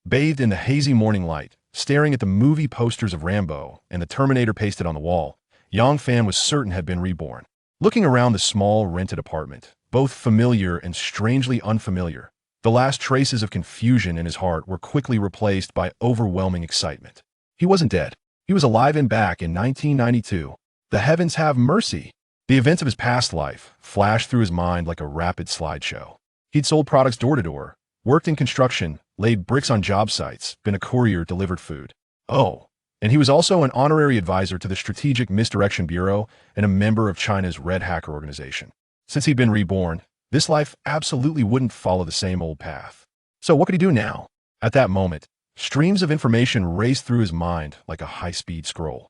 Bathed in the hazy morning light, staring at the movie posters of Rambo and the Terminator pasted on the wall, Yang Fan was certain had been reborn. Looking around the small, rented apartment, both familiar and strangely unfamiliar, the last traces of confusion in his heart were quickly replaced by overwhelming excitement. He wasn't dead. He was alive and back in 1992. The heavens have mercy. The events of his past life flashed through his mind like a rapid slideshow. He'd sold products door to door, worked in construction, laid bricks on job sites, been a courier, delivered food. Oh, and he was also an honorary advisor to the Strategic Misdirection Bureau and a member of China's Red Hacker Organization. Since he'd been reborn, this life absolutely wouldn't follow the same old path. So what could he do now? At that moment, streams of information raced through his mind like a high-speed scroll.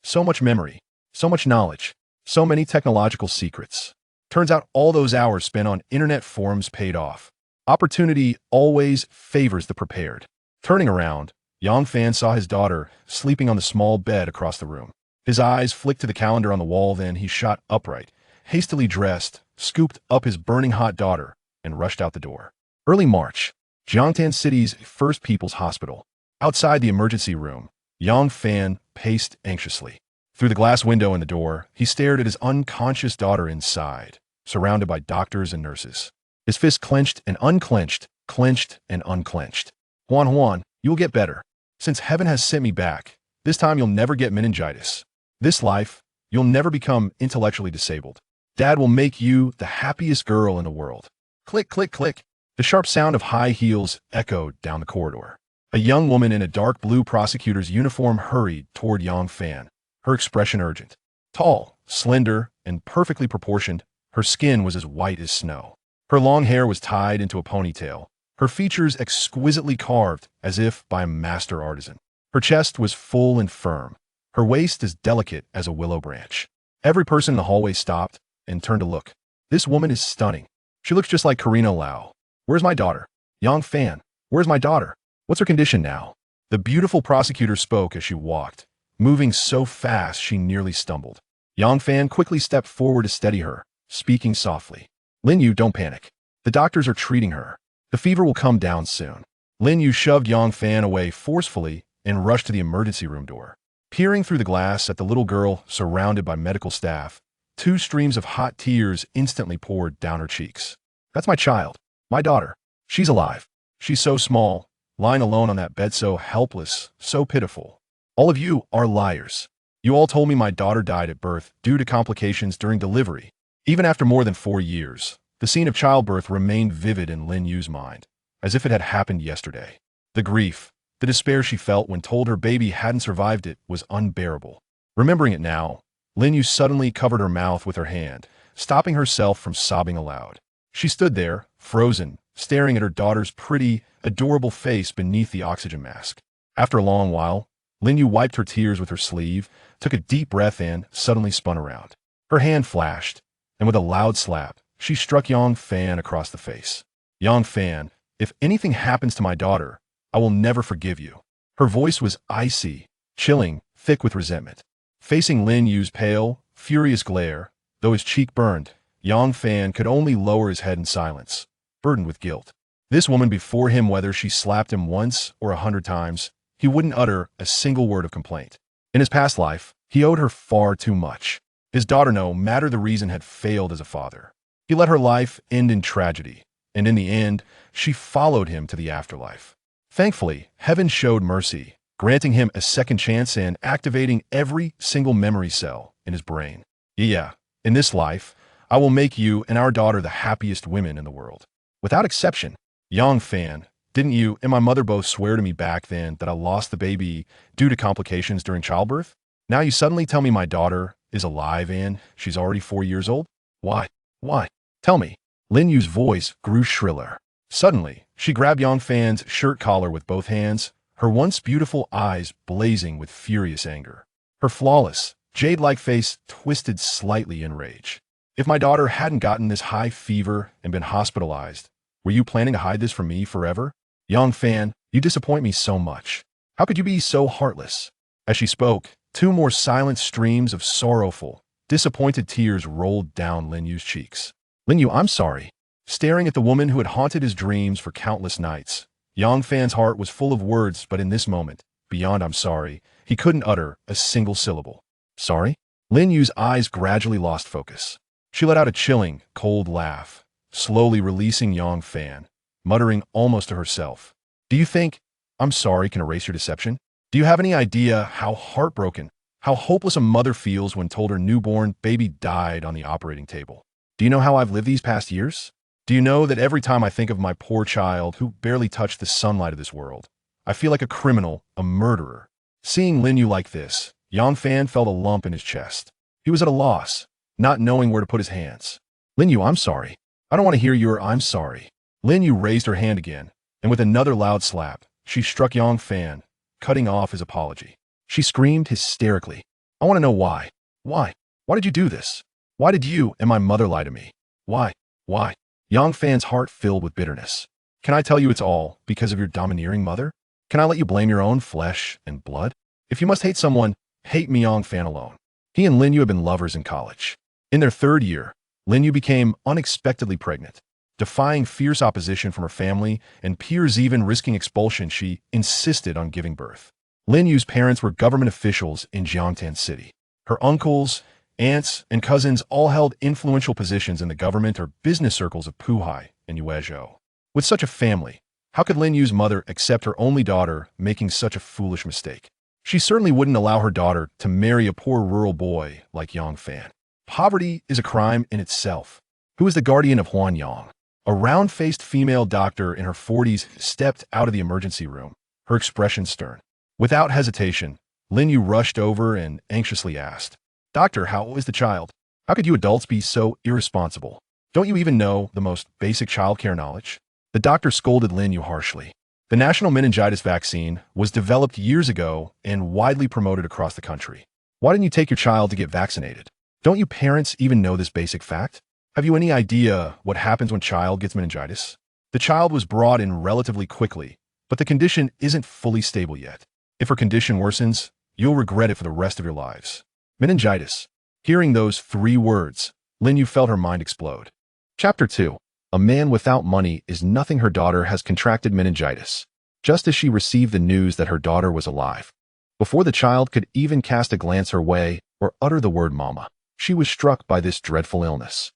So much memory, so much knowledge, so many technological secrets. Turns out all those hours spent on internet forums paid off. Opportunity always favors the prepared. Turning around, Yang Fan saw his daughter sleeping on the small bed across the room. His eyes flicked to the calendar on the wall, then he shot upright, hastily dressed, scooped up his burning hot daughter, and rushed out the door. Early March, Jiangtan City's first People's Hospital. Outside the emergency room, Yang Fan paced anxiously. Through the glass window in the door, he stared at his unconscious daughter inside, surrounded by doctors and nurses. His fists clenched and unclenched, clenched and unclenched. Huan, you'll get better. Since heaven has sent me back, this time you'll never get meningitis. This life, you'll never become intellectually disabled. Dad will make you the happiest girl in the world. Click, click, click. The sharp sound of high heels echoed down the corridor. A young woman in a dark blue prosecutor's uniform hurried toward Yang Fan, her expression urgent. Tall, slender, and perfectly proportioned, her skin was as white as snow. Her long hair was tied into a ponytail, her features exquisitely carved as if by a master artisan. Her chest was full and firm, her waist as delicate as a willow branch. Every person in the hallway stopped and turned to look. This woman is stunning. She looks just like Karina Lau. Where's my daughter? Yang Fan, where's my daughter? What's her condition now? The beautiful prosecutor spoke as she walked, moving so fast she nearly stumbled. Yang Fan quickly stepped forward to steady her, speaking softly. Lin Yue, don't panic. The doctors are treating her. The fever will come down soon. Lin Yue shoved Yang Fan away forcefully and rushed to the emergency room door. Peering through the glass at the little girl surrounded by medical staff, 2 streams of hot tears instantly poured down her cheeks. That's my child. My daughter. She's alive. She's so small, lying alone on that bed, so helpless, so pitiful. All of you are liars. You all told me my daughter died at birth due to complications during delivery. Even after more than 4 years, the scene of childbirth remained vivid in Lin Yue's mind, as if it had happened yesterday. The grief, the despair she felt when told her baby hadn't survived it was unbearable. Remembering it now, Lin Yue suddenly covered her mouth with her hand, stopping herself from sobbing aloud. She stood there, frozen, staring at her daughter's pretty, adorable face beneath the oxygen mask. After a long while, Lin Yue wiped her tears with her sleeve, took a deep breath and suddenly spun around. Her hand flashed, and with a loud slap, she struck Yang Fan across the face. Yang Fan, if anything happens to my daughter, I will never forgive you. Her voice was icy, chilling, thick with resentment. Facing Lin Yue's pale, furious glare, though his cheek burned, Yang Fan could only lower his head in silence, burdened with guilt. This woman before him, whether she slapped him once or 100 times, he wouldn't utter a single word of complaint. In his past life, he owed her far too much. His daughter, no matter the reason, had failed as a father. He let her life end in tragedy, and in the end, she followed him to the afterlife. Thankfully, heaven showed mercy, granting him a second chance and activating every single memory cell in his brain. Yeah, in this life, I will make you and our daughter the happiest women in the world. Without exception. Yang Fan, didn't you and my mother both swear to me back then that I lost the baby due to complications during childbirth? Now you suddenly tell me my daughter is alive and she's already 4 years old? Why? Why? Tell me. Lin Yue's voice grew shriller. Suddenly, she grabbed Yang Fan's shirt collar with both hands, her once beautiful eyes blazing with furious anger. Her flawless, jade-like face twisted slightly in rage. If my daughter hadn't gotten this high fever and been hospitalized, were you planning to hide this from me forever? Yang Fan, you disappoint me so much. How could you be so heartless? As she spoke, 2 more silent streams of sorrowful, disappointed tears rolled down Lin Yue's cheeks. Lin Yue, I'm sorry. Staring at the woman who had haunted his dreams for countless nights, Yang Fan's heart was full of words, but in this moment, beyond I'm sorry, he couldn't utter a single syllable. Sorry? Lin Yu's eyes gradually lost focus. She let out a chilling, cold laugh, slowly releasing Yang Fan, muttering almost to herself. Do you think I'm sorry can erase your deception? Do you have any idea how heartbroken, how hopeless a mother feels when told her newborn baby died on the operating table? Do you know how I've lived these past years? Do you know that every time I think of my poor child who barely touched the sunlight of this world, I feel like a criminal, a murderer? Seeing Lin Yue like this, Yang Fan felt a lump in his chest. He was at a loss, not knowing where to put his hands. Lin Yue, I'm sorry. I don't want to hear your I'm sorry. Lin Yue raised her hand again, and with another loud slap, she struck Yang Fan, cutting off his apology. She screamed hysterically. I want to know why. Why? Why did you do this? Why did you and my mother lie to me? Why? Why? Yang Fan's heart filled with bitterness. Can I tell you it's all because of your domineering mother? Can I let you blame your own flesh and blood? If you must hate someone, hate me, Yang Fan alone. He and Lin Yue had been lovers in college. In their third year, Lin Yue became unexpectedly pregnant. Defying fierce opposition from her family and peers even risking expulsion, she insisted on giving birth. Lin Yue's parents were government officials in Jiangtan City. Her uncles, aunts, and cousins all held influential positions in the government or business circles of Puhai and Yuezhou. With such a family, how could Lin Yue's mother accept her only daughter making such a foolish mistake? She certainly wouldn't allow her daughter to marry a poor rural boy like Yang Fan. Poverty is a crime in itself. Who is the guardian of Huan Yang? A round-faced female doctor in her 40s stepped out of the emergency room, her expression stern. Without hesitation, Lin Yue rushed over and anxiously asked, Doctor, how is the child? How could you adults be so irresponsible? Don't you even know the most basic childcare knowledge? The doctor scolded Lin Yue harshly. The national meningitis vaccine was developed years ago and widely promoted across the country. Why didn't you take your child to get vaccinated? Don't you parents even know this basic fact? Have you any idea what happens when a child gets meningitis? The child was brought in relatively quickly, but the condition isn't fully stable yet. If her condition worsens, you'll regret it for the rest of your lives. Meningitis. Hearing those 3 words, Lin Yue felt her mind explode. Chapter 2. A man without money is nothing. Her daughter has contracted meningitis, just as she received the news that her daughter was alive. Before the child could even cast a glance her way or utter the word mama, she was struck by this dreadful illness.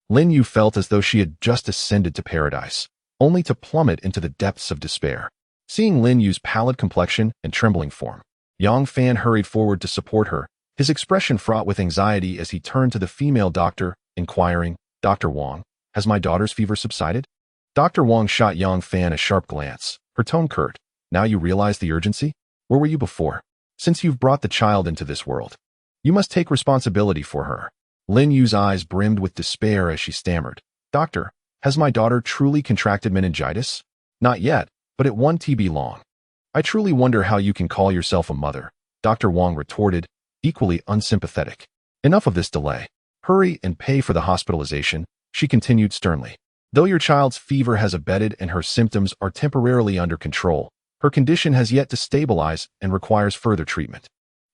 Lin Yue felt as though she had just ascended to paradise, only to plummet into the depths of despair. Seeing Lin Yue's pallid complexion and trembling form, Yang Fan hurried forward to support her, his expression fraught with anxiety as he turned to the female doctor, inquiring, Dr. Wang, has my daughter's fever subsided? Dr. Wang shot Yang Fan a sharp glance, her tone curt. Now you realize the urgency? Where were you before? Since you've brought the child into this world, you must take responsibility for her. Lin Yue's eyes brimmed with despair as she stammered, Doctor, has my daughter truly contracted meningitis? Not yet, but it won't be long. I truly wonder how you can call yourself a mother, Dr. Wang retorted, equally unsympathetic. Enough of this delay. Hurry and pay for the hospitalization, she continued sternly. Though your child's fever has abated and her symptoms are temporarily under control, her condition has yet to stabilize and requires further treatment.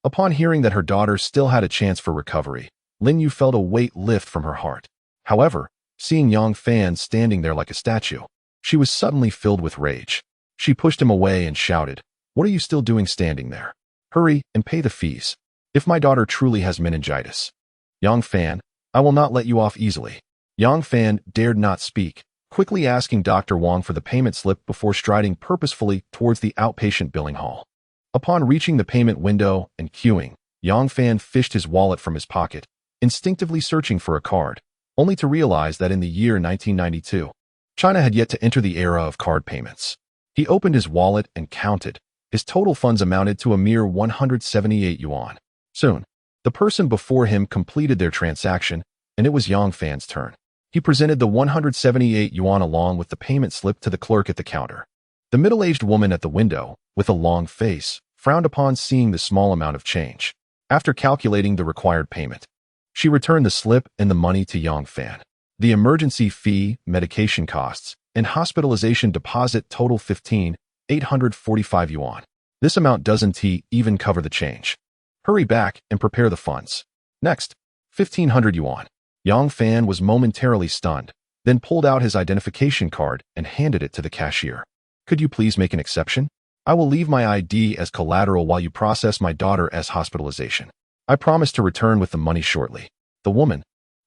Upon hearing that her daughter still had a chance for recovery, Lin Yue felt a weight lift from her heart. However, seeing Yang Fan standing there like a statue, she was suddenly filled with rage. She pushed him away and shouted, What are you still doing standing there? Hurry and pay the fees. If my daughter truly has meningitis, Yang Fan, I will not let you off easily. Yang Fan dared not speak, quickly asking Dr. Wang for the payment slip before striding purposefully towards the outpatient billing hall. Upon reaching the payment window and queuing, Yang Fan fished his wallet from his pocket, instinctively searching for a card, only to realize that in the year 1992, China had yet to enter the era of card payments. He opened his wallet and counted. His total funds amounted to a mere 178 yuan. Soon, the person before him completed their transaction, and it was Yang Fan's turn. He presented the 178 yuan along with the payment slip to the clerk at the counter. The middle-aged woman at the window, with a long face, frowned upon seeing the small amount of change. After calculating the required payment, she returned the slip and the money to Yang Fan. The emergency fee, medication costs, and hospitalization deposit total 15,845 yuan. This amount doesn't even cover the change. Hurry back and prepare the funds. Next, 1,500 yuan. Yang Fan was momentarily stunned, then pulled out his identification card and handed it to the cashier. Could you please make an exception? I will leave my ID as collateral while you process my daughter's hospitalization. I promise to return with the money shortly. The woman,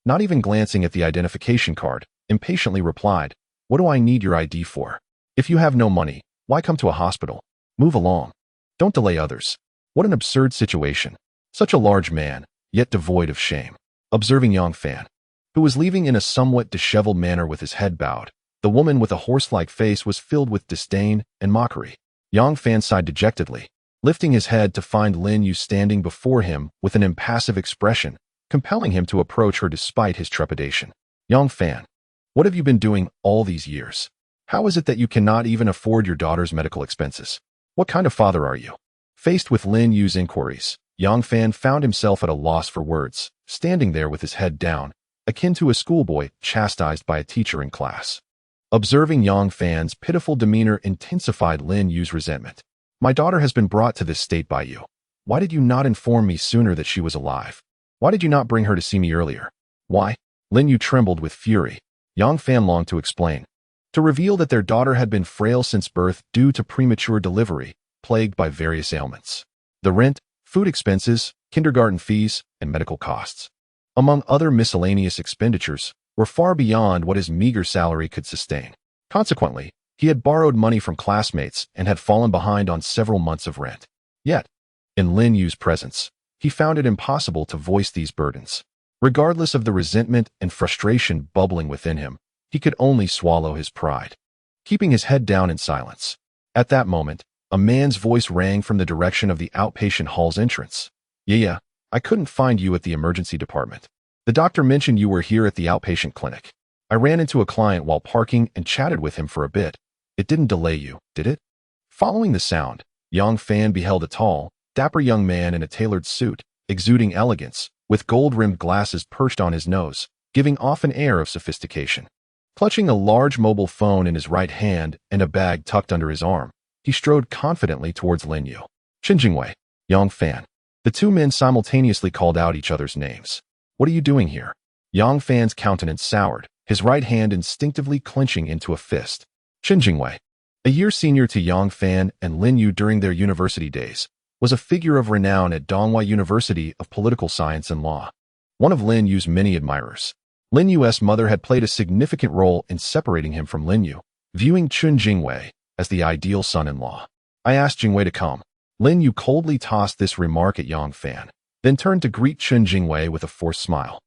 not even glancing at the identification card, impatiently replied, What do I need your ID for? If you have no money, why come to a hospital? Move along. Don't delay others. What an absurd situation. Such a large man, yet devoid of shame. Observing Yang Fan, who was leaving in a somewhat disheveled manner with his head bowed, the woman with a horse-like face was filled with disdain and mockery. Yang Fan sighed dejectedly, lifting his head to find Lin Yue standing before him with an impassive expression, compelling him to approach her despite his trepidation. Yang Fan, what have you been doing all these years? How is it that you cannot even afford your daughter's medical expenses? What kind of father are you? Faced with Lin Yue's inquiries, Yang Fan found himself at a loss for words, standing there with his head down, akin to a schoolboy chastised by a teacher in class. Observing Yang Fan's pitiful demeanor intensified Lin Yue's resentment. My daughter has been brought to this state by you. Why did you not inform me sooner that she was alive? Why did you not bring her to see me earlier? Why? Lin Yue trembled with fury. Yang Fan longed to explain, to reveal that their daughter had been frail since birth due to premature delivery, plagued by various ailments. The rent, food expenses, kindergarten fees, and medical costs, among other miscellaneous expenditures, were far beyond what his meager salary could sustain. Consequently, he had borrowed money from classmates and had fallen behind on several months of rent. Yet, in Lin Yue's presence, he found it impossible to voice these burdens. Regardless of the resentment and frustration bubbling within him, he could only swallow his pride, keeping his head down in silence. At that moment, a man's voice rang from the direction of the outpatient hall's entrance. Yeah, I couldn't find you at the emergency department. The doctor mentioned you were here at the outpatient clinic. I ran into a client while parking and chatted with him for a bit. It didn't delay you, did it? Following the sound, Yang Fan beheld a tall, dapper young man in a tailored suit, exuding elegance, with gold-rimmed glasses perched on his nose, giving off an air of sophistication. Clutching a large mobile phone in his right hand and a bag tucked under his arm, he strode confidently towards Lin Yue. Jingwei, Yang Fan. The two men simultaneously called out each other's names. What are you doing here? Yang Fan's countenance soured, his right hand instinctively clenching into a fist. Jingwei, a year senior to Yang Fan and Lin Yue during their university days, was a figure of renown at Donghua University of Political Science and Law. One of Lin Yue's many admirers. Lin Yue's mother had played a significant role in separating him from Lin Yue, viewing Jingwei as the ideal son-in-law. I asked Jingwei to come. Lin Yue coldly tossed this remark at Yang Fan, then turned to greet Jingwei with a forced smile.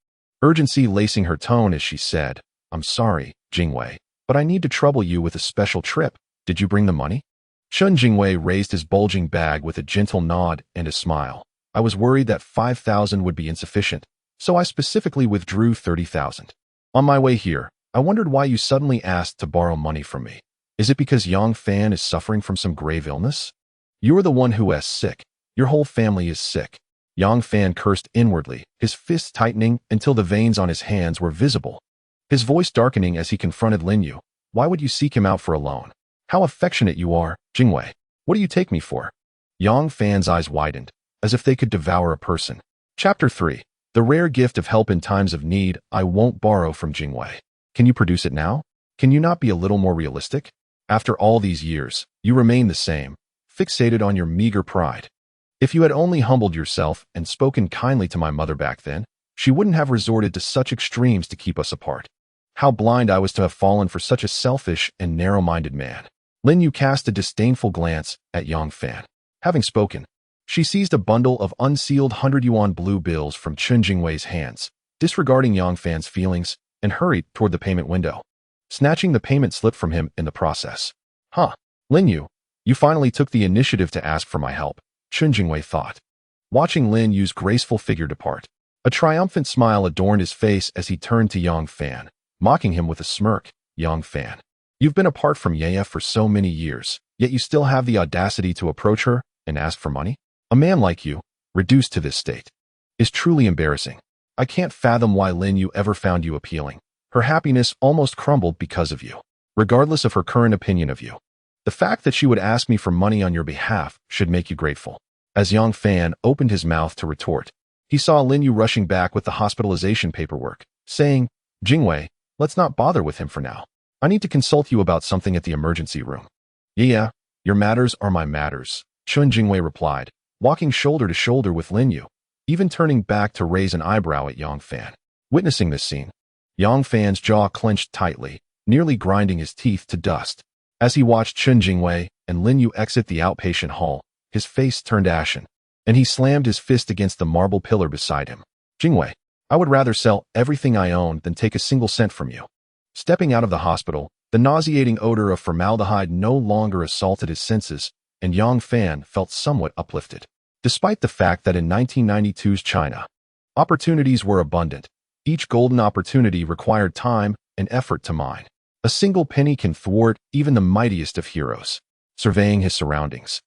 Urgency lacing her tone as she said, I'm sorry, Jingwei, but I need to trouble you with a special trip. Did you bring the money? Jingwei raised his bulging bag with a gentle nod and a smile. I was worried that 5,000 would be insufficient, so I specifically withdrew 30,000. On my way here, I wondered why you suddenly asked to borrow money from me. Is it because Yang Fan is suffering from some grave illness? You are the one who is sick. Your whole family is sick. Yang Fan cursed inwardly, his fists tightening until the veins on his hands were visible. His voice darkening as he confronted Lin Yue. Why would you seek him out for a loan? How affectionate you are, Jingwei. What do you take me for? Yang Fan's eyes widened, as if they could devour a person. Chapter 3. The rare gift of help in times of need. I won't borrow from Jingwei. Can you produce it now? Can you not be a little more realistic? After all these years, you remain the same, fixated on your meager pride. If you had only humbled yourself and spoken kindly to my mother back then, she wouldn't have resorted to such extremes to keep us apart. How blind I was to have fallen for such a selfish and narrow-minded man. Lin Yue cast a disdainful glance at Yang Fan. Having spoken, she seized a bundle of unsealed 100 yuan blue bills from Jingwei's hands, disregarding Yang Fan's feelings, and hurried toward the payment window, snatching the payment slip from him in the process. Lin Yue, you finally took the initiative to ask for my help, Jingwei thought. Watching Lin Yue's graceful figure depart, a triumphant smile adorned his face as he turned to Yang Fan, mocking him with a smirk. Yang Fan, you've been apart from Yaya for so many years, yet you still have the audacity to approach her and ask for money? A man like you, reduced to this state, is truly embarrassing. I can't fathom why Lin Yue ever found you appealing. Her happiness almost crumbled because of you, regardless of her current opinion of you. The fact that she would ask me for money on your behalf should make you grateful. As Yang Fan opened his mouth to retort, he saw Lin Yue rushing back with the hospitalization paperwork, saying, Jingwei, let's not bother with him for now. I need to consult you about something at the emergency room. Yeah, your matters are my matters, Chun Jingwei replied, walking shoulder to shoulder with Lin Yue, even turning back to raise an eyebrow at Yang Fan. Witnessing this scene, Yang Fan's jaw clenched tightly, nearly grinding his teeth to dust. As he watched Chun Jingwei and Lin Yue exit the outpatient hall, his face turned ashen, and he slammed his fist against the marble pillar beside him. Jingwei, I would rather sell everything I own than take a single cent from you. Stepping out of the hospital, the nauseating odor of formaldehyde no longer assaulted his senses, and Yang Fan felt somewhat uplifted. Despite the fact that in 1992's China, opportunities were abundant, each golden opportunity required time and effort to mine. A single penny can thwart even the mightiest of heroes. Surveying his surroundings,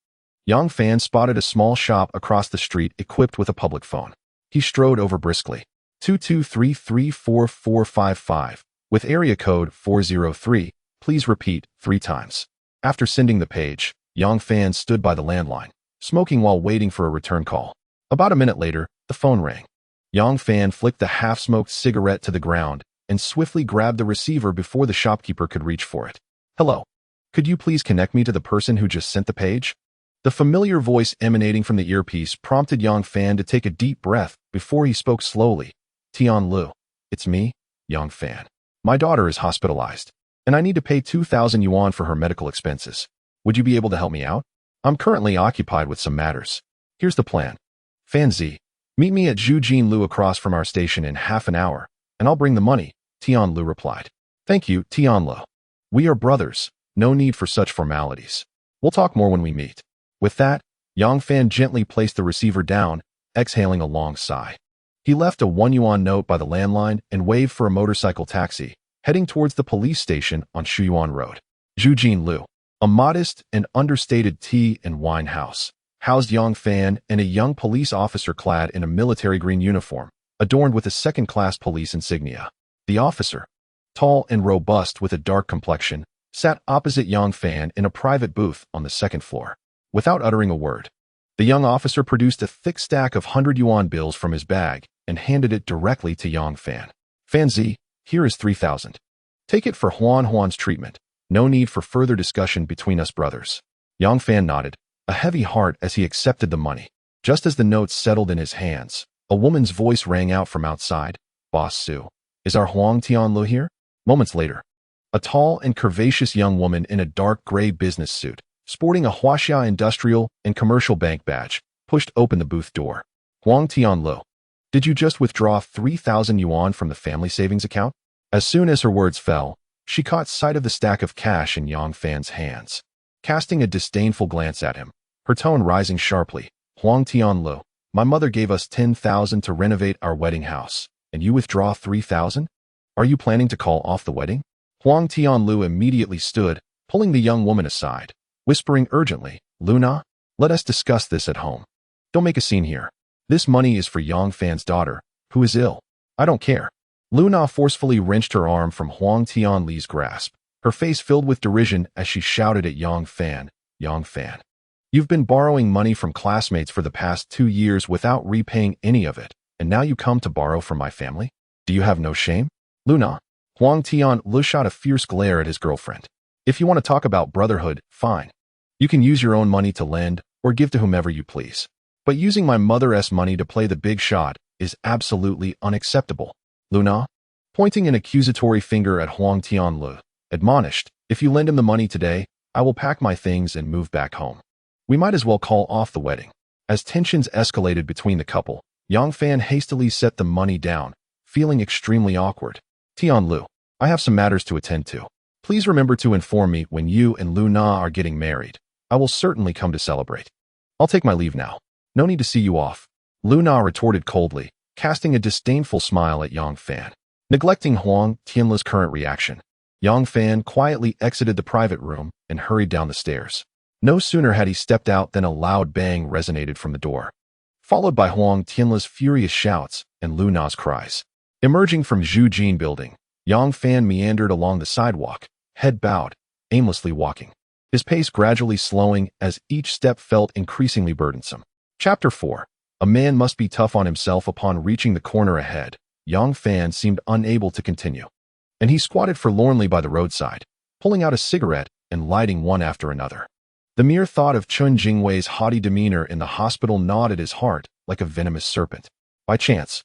Yang Fan spotted a small shop across the street equipped with a public phone. He strode over briskly. 22334455, with area code 403, please repeat 3 times. After sending the page, Yang Fan stood by the landline, smoking while waiting for a return call. About a minute later, the phone rang. Yang Fan flicked the half-smoked cigarette to the ground and swiftly grabbed the receiver before the shopkeeper could reach for it. Hello. Could you please connect me to the person who just sent the page? The familiar voice emanating from the earpiece prompted Yang Fan to take a deep breath before he spoke slowly. Tian Lu. It's me, Yang Fan. My daughter is hospitalized, and I need to pay 2,000 yuan for her medical expenses. Would you be able to help me out? I'm currently occupied with some matters. Here's the plan. Fan Z, meet me at Zhujin Lu across from our station in half an hour, and I'll bring the money, Tian Lu replied. Thank you, Tian Lu. We are brothers. No need for such formalities. We'll talk more when we meet. With that, Yang Fan gently placed the receiver down, exhaling a long sigh. He left a 1 yuan note by the landline and waved for a motorcycle taxi, heading towards the police station on Shuyuan Road. Zhujin Lu, a modest and understated tea and wine house, housed Yang Fan and a young police officer clad in a military green uniform, adorned with a second-class police insignia. The officer, tall and robust with a dark complexion, sat opposite Yang Fan in a private booth on the second floor. Without uttering a word, the young officer produced a thick stack of 100 yuan bills from his bag and handed it directly to Yang Fan. Fan Z, here is 3,000. Take it for Huan's treatment. No need for further discussion between us brothers. Yang Fan nodded, a heavy heart as he accepted the money. Just as the notes settled in his hands, a woman's voice rang out from outside. Boss Su, is our Huang Tianlu here? Moments later, a tall and curvaceous young woman in a dark gray business suit, sporting a Huaxia Industrial and Commercial Bank badge, pushed open the booth door. Huang Tianlu, did you just withdraw 3,000 yuan from the family savings account? As soon as her words fell, she caught sight of the stack of cash in Yang Fan's hands. Casting a disdainful glance at him, her tone rising sharply, Huang Tianlu, my mother gave us 10,000 to renovate our wedding house, and you withdraw 3,000? Are you planning to call off the wedding? Huang Tianlu immediately stood, pulling the young woman aside, whispering urgently, Luna, let us discuss this at home. Don't make a scene here. This money is for Yang Fan's daughter, who is ill. I don't care. Luna forcefully wrenched her arm from Huang Tianli's grasp, her face filled with derision as she shouted at Yang Fan, Yang Fan. You've been borrowing money from classmates for the past 2 years without repaying any of it, and now you come to borrow from my family? Do you have no shame? Luna, Huang Tianlu shot a fierce glare at his girlfriend. If you want to talk about brotherhood, fine. You can use your own money to lend or give to whomever you please. But using my mother's money to play the big shot is absolutely unacceptable. Luna, pointing an accusatory finger at Huang Tianlu, admonished, if you lend him the money today, I will pack my things and move back home. We might as well call off the wedding. As tensions escalated between the couple, Yang Fan hastily set the money down, feeling extremely awkward. Tianlu, I have some matters to attend to. Please remember to inform me when you and Luna are getting married. I will certainly come to celebrate. I'll take my leave now. No need to see you off. Luna retorted coldly, casting a disdainful smile at Yang Fan. Neglecting Huang Tianlu's current reaction, Yang Fan quietly exited the private room and hurried down the stairs. No sooner had he stepped out than a loud bang resonated from the door, followed by Huang Tianlu's furious shouts and Luna's cries. Emerging from Zhujin building, Yang Fan meandered along the sidewalk, head bowed, aimlessly walking, his pace gradually slowing as each step felt increasingly burdensome. Chapter 4. A man must be tough on himself. Upon reaching the corner ahead, Yang Fan seemed unable to continue, and he squatted forlornly by the roadside, pulling out a cigarette and lighting one after another. The mere thought of Chun Jingwei's haughty demeanor in the hospital gnawed at his heart like a venomous serpent. By chance,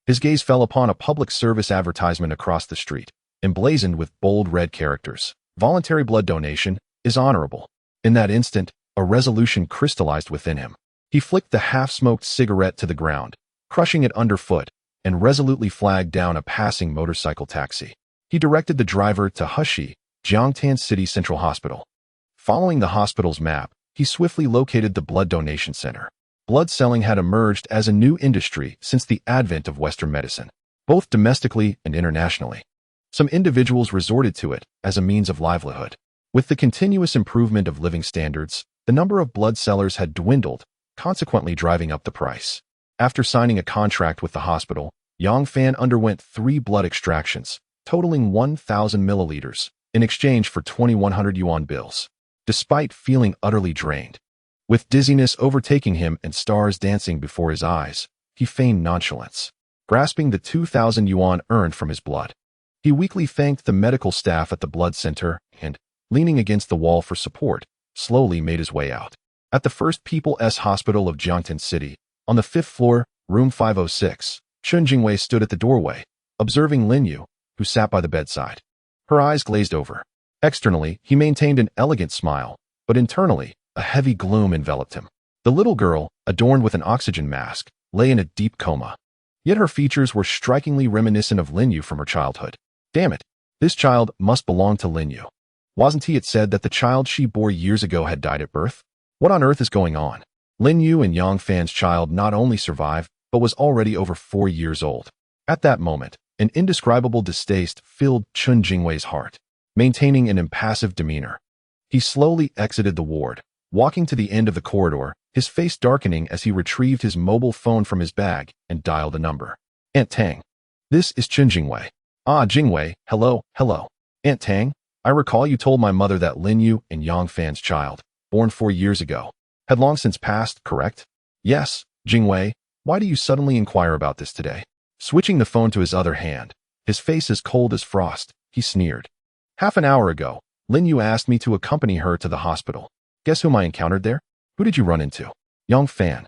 his gaze fell upon a public service advertisement across the street, emblazoned with bold red characters. Voluntary blood donation is honorable. In that instant, a resolution crystallized within him. He flicked the half-smoked cigarette to the ground, crushing it underfoot, and resolutely flagged down a passing motorcycle taxi. He directed the driver to Hushi, Jiangtan City Central Hospital. Following the hospital's map, he swiftly located the blood donation center. Blood selling had emerged as a new industry since the advent of Western medicine, both domestically and internationally. Some individuals resorted to it as a means of livelihood. With the continuous improvement of living standards, the number of blood sellers had dwindled, consequently driving up the price. After signing a contract with the hospital, Yang Fan underwent 3 blood extractions, totaling 1,000 milliliters, in exchange for 2,100 yuan bills. Despite feeling utterly drained, with dizziness overtaking him and stars dancing before his eyes, he feigned nonchalance. Grasping the 2,000 yuan earned from his blood, he weakly thanked the medical staff at the blood center and, leaning against the wall for support, slowly made his way out. At the First People's Hospital of Jiangtan City, on the 5th floor, room 506, Chun Jingwei stood at the doorway, observing Lin Yue, who sat by the bedside. Her eyes glazed over. Externally, he maintained an elegant smile, but internally, a heavy gloom enveloped him. The little girl, adorned with an oxygen mask, lay in a deep coma. Yet her features were strikingly reminiscent of Lin Yue from her childhood. Damn it, this child must belong to Lin Yue. Wasn't it said that the child she bore years ago had died at birth? What on earth is going on? Lin Yue and Yang Fan's child not only survived, but was already over 4 years old. At that moment, an indescribable distaste filled Chun Jingwei's heart. Maintaining an impassive demeanor, he slowly exited the ward, walking to the end of the corridor, his face darkening as he retrieved his mobile phone from his bag and dialed a number. Aunt Tang. This is Chun Jingwei. Ah, Jingwei, hello. Aunt Tang, I recall you told my mother that Lin Yue and Yang Fan's child, born 4 years ago, had long since passed, correct? Yes, Jingwei, why do you suddenly inquire about this today? Switching the phone to his other hand, his face as cold as frost, he sneered. Half an hour ago, Lin Yue asked me to accompany her to the hospital. Guess whom I encountered there? Who did you run into? Yang Fan.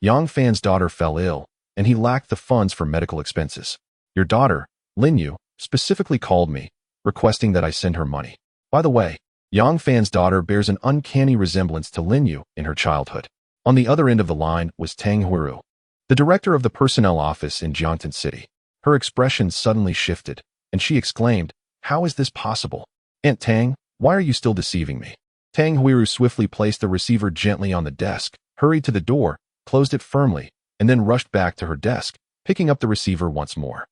Yang Fan's daughter fell ill, and he lacked the funds for medical expenses. Your daughter, Lin Yue, specifically called me, requesting that I send her money. By the way, Yang Fan's daughter bears an uncanny resemblance to Lin Yue in her childhood. On the other end of the line was Tang Huiru, the director of the personnel office in Jiangtan City. Her expression suddenly shifted, and she exclaimed, how is this possible? Aunt Tang, why are you still deceiving me? Tang Huiru swiftly placed the receiver gently on the desk, hurried to the door, closed it firmly, and then rushed back to her desk, picking up the receiver once more.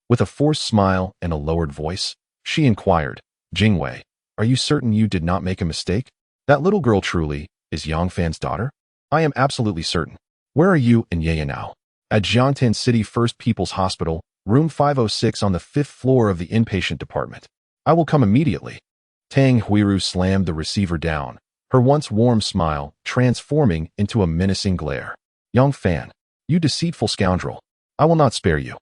With a forced smile and a lowered voice, she inquired, Jingwei, are you certain you did not make a mistake? That little girl truly is Yang Fan's daughter? I am absolutely certain. Where are you and Yaya now? At Jiangtan City First People's Hospital, room 506 on the 5th floor of the inpatient department. I will come immediately. Tang Huiru slammed the receiver down, her once warm smile transforming into a menacing glare. Yang Fan, you deceitful scoundrel. I will not spare you.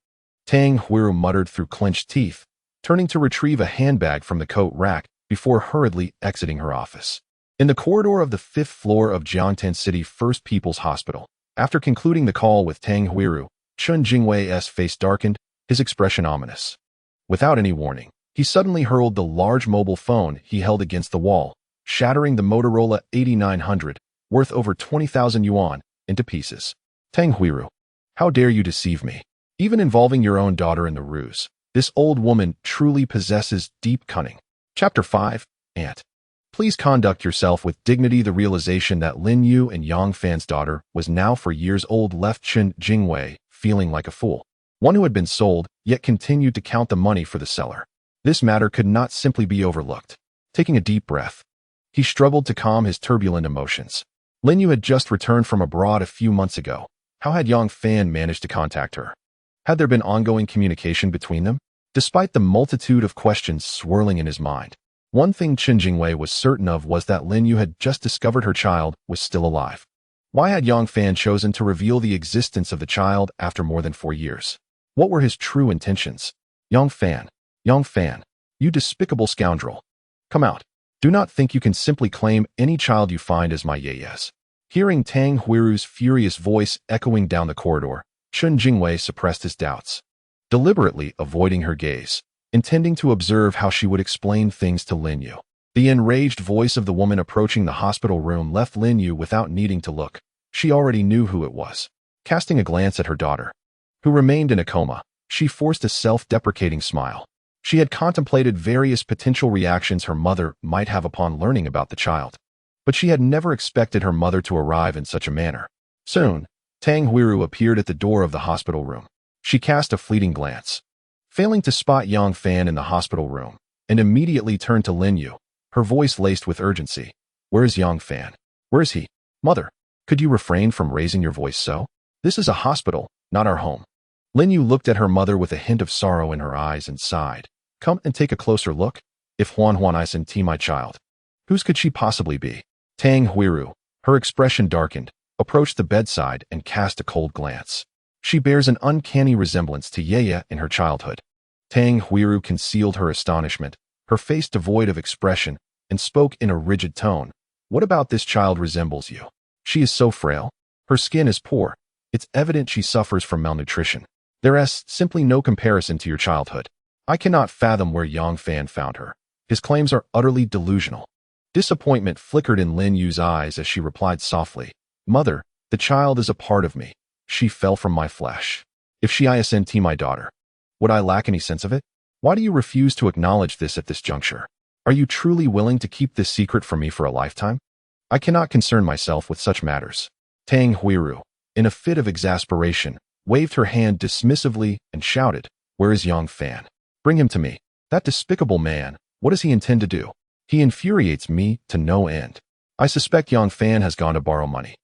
Tang Huiru muttered through clenched teeth, turning to retrieve a handbag from the coat rack before hurriedly exiting her office. In the corridor of the 5th floor of Jiangtan City First People's Hospital, after concluding the call with Tang Huiru, Chun Jingwei's face darkened, his expression ominous. Without any warning, he suddenly hurled the large mobile phone he held against the wall, shattering the Motorola 8900, worth over 20,000 yuan, into pieces. Tang Huiru, how dare you deceive me? Even involving your own daughter in the ruse, this old woman truly possesses deep cunning. Chapter 5, Aunt. Please conduct yourself with dignity. The realization that Lin Yue and Yang Fan's daughter was now 4 years old left Chun Jingwei feeling like a fool. One who had been sold, yet continued to count the money for the seller. This matter could not simply be overlooked. Taking a deep breath, he struggled to calm his turbulent emotions. Lin Yue had just returned from abroad a few months ago. How had Yang Fan managed to contact her? Had there been ongoing communication between them? Despite the multitude of questions swirling in his mind, one thing Chun Jingwei was certain of was that Lin Yue had just discovered her child was still alive. Why had Yang Fan chosen to reveal the existence of the child after more than 4 years? What were his true intentions? Yang Fan, you despicable scoundrel. Come out. Do not think you can simply claim any child you find as my Yeye's. Hearing Tang Huiru's furious voice echoing down the corridor, Chen Jingwei suppressed his doubts, deliberately avoiding her gaze, intending to observe how she would explain things to Lin Yue. The enraged voice of the woman approaching the hospital room left Lin Yue without needing to look. She already knew who it was. Casting a glance at her daughter, who remained in a coma, she forced a self-deprecating smile. She had contemplated various potential reactions her mother might have upon learning about the child, but she had never expected her mother to arrive in such a manner. Soon, Tang Huiru appeared at the door of the hospital room. She cast a fleeting glance, failing to spot Yang Fan in the hospital room, and immediately turned to Lin Yue, her voice laced with urgency. "Where is Yang Fan? Where is he? Mother, could you refrain from raising your voice so? This is a hospital, not our home." Lin Yue looked at her mother with a hint of sorrow in her eyes and sighed. "Come and take a closer look. If Huan isn't my child, whose could she possibly be?" Tang Huiru, her expression darkened, approached the bedside and cast a cold glance. She bears an uncanny resemblance to Yeye in her childhood. Tang Huiru concealed her astonishment, her face devoid of expression, and spoke in a rigid tone. "What about this child resembles you? She is so frail. Her skin is poor. It's evident she suffers from malnutrition. There is simply no comparison to your childhood. I cannot fathom where Yang Fan found her. His claims are utterly delusional." Disappointment flickered in Lin Yue's eyes as she replied softly, "Mother, the child is a part of me. She fell from my flesh. If she isn't my daughter, would I lack any sense of it? Why do you refuse to acknowledge this at this juncture? Are you truly willing to keep this secret from me for a lifetime? I cannot concern myself with such matters." Tang Huiru, in a fit of exasperation, waved her hand dismissively and shouted, "Where is Yang Fan? Bring him to me. That despicable man, what does he intend to do? He infuriates me to no end. I suspect Yang Fan has gone to borrow money,"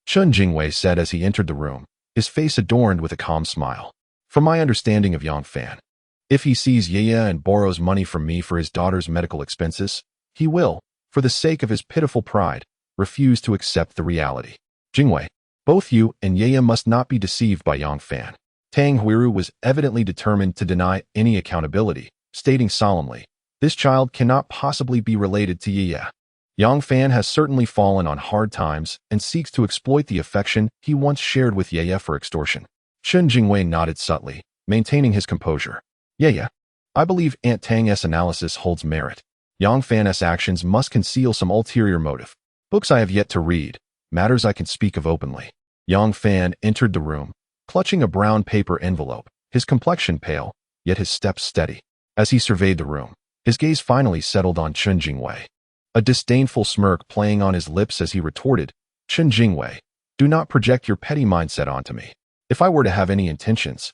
Chen Jingwei said as he entered the room, his face adorned with a calm smile. "From my understanding of Yang Fan, if he sees Yeye and borrows money from me for his daughter's medical expenses, he will, for the sake of his pitiful pride, refuse to accept the reality. Jingwei, both you and Yeye must not be deceived by Yang Fan." Tang Huiru was evidently determined to deny any accountability, stating solemnly, "This child cannot possibly be related to Yeye. Yang Fan has certainly fallen on hard times and seeks to exploit the affection he once shared with Yeye for extortion." Chen Jingwei nodded subtly, maintaining his composure. "Yeye, I believe Aunt Tang's analysis holds merit. Yang Fan's actions must conceal some ulterior motive. Books I have yet to read, matters I can speak of openly." Yang Fan entered the room, clutching a brown paper envelope, his complexion pale, yet his steps steady. As he surveyed the room, his gaze finally settled on Chen Jingwei, a disdainful smirk playing on his lips as he retorted, "Chen Jingwei, do not project your petty mindset onto me. If I were to have any intentions,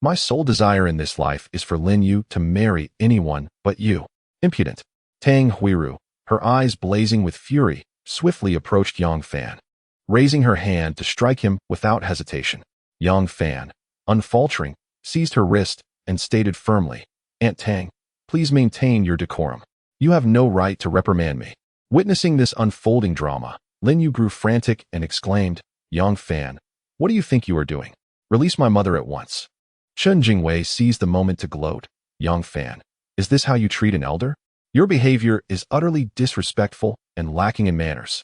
my sole desire in this life is for Lin Yue to marry anyone but you." Impudent. Tang Huiru, her eyes blazing with fury, swiftly approached Yang Fan, raising her hand to strike him without hesitation. Yang Fan, unfaltering, seized her wrist and stated firmly, "Aunt Tang, please maintain your decorum. You have no right to reprimand me." Witnessing this unfolding drama, Lin Yue grew frantic and exclaimed, "Yang Fan, what do you think you are doing? Release my mother at once." Chen Jingwei seized the moment to gloat. "Yang Fan, is this how you treat an elder? Your behavior is utterly disrespectful and lacking in manners."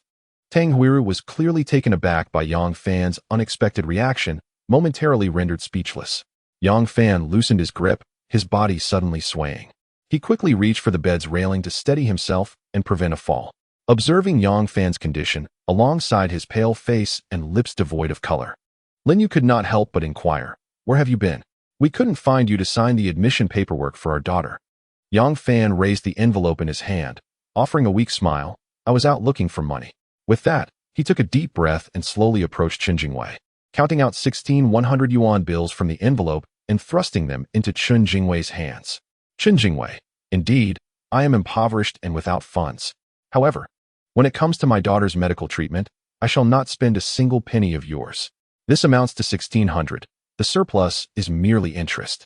Tang Huiru was clearly taken aback by Yang Fan's unexpected reaction, momentarily rendered speechless. Yang Fan loosened his grip, his body suddenly swaying. He quickly reached for the bed's railing to steady himself and prevent a fall. Observing Yang Fan's condition, alongside his pale face and lips devoid of color, Lin Yue could not help but inquire, "Where have you been? We couldn't find you to sign the admission paperwork for our daughter." Yang Fan raised the envelope in his hand, offering a weak smile. "I was out looking for money." With that, he took a deep breath and slowly approached Chen Jingwei, counting out 16 100 yuan bills from the envelope and thrusting them into Chen Jingwei's hands. "Chen Jingwei, indeed, I am impoverished and without funds. However, when it comes to my daughter's medical treatment, I shall not spend a single penny of yours. This amounts to 1,600. The surplus is merely interest."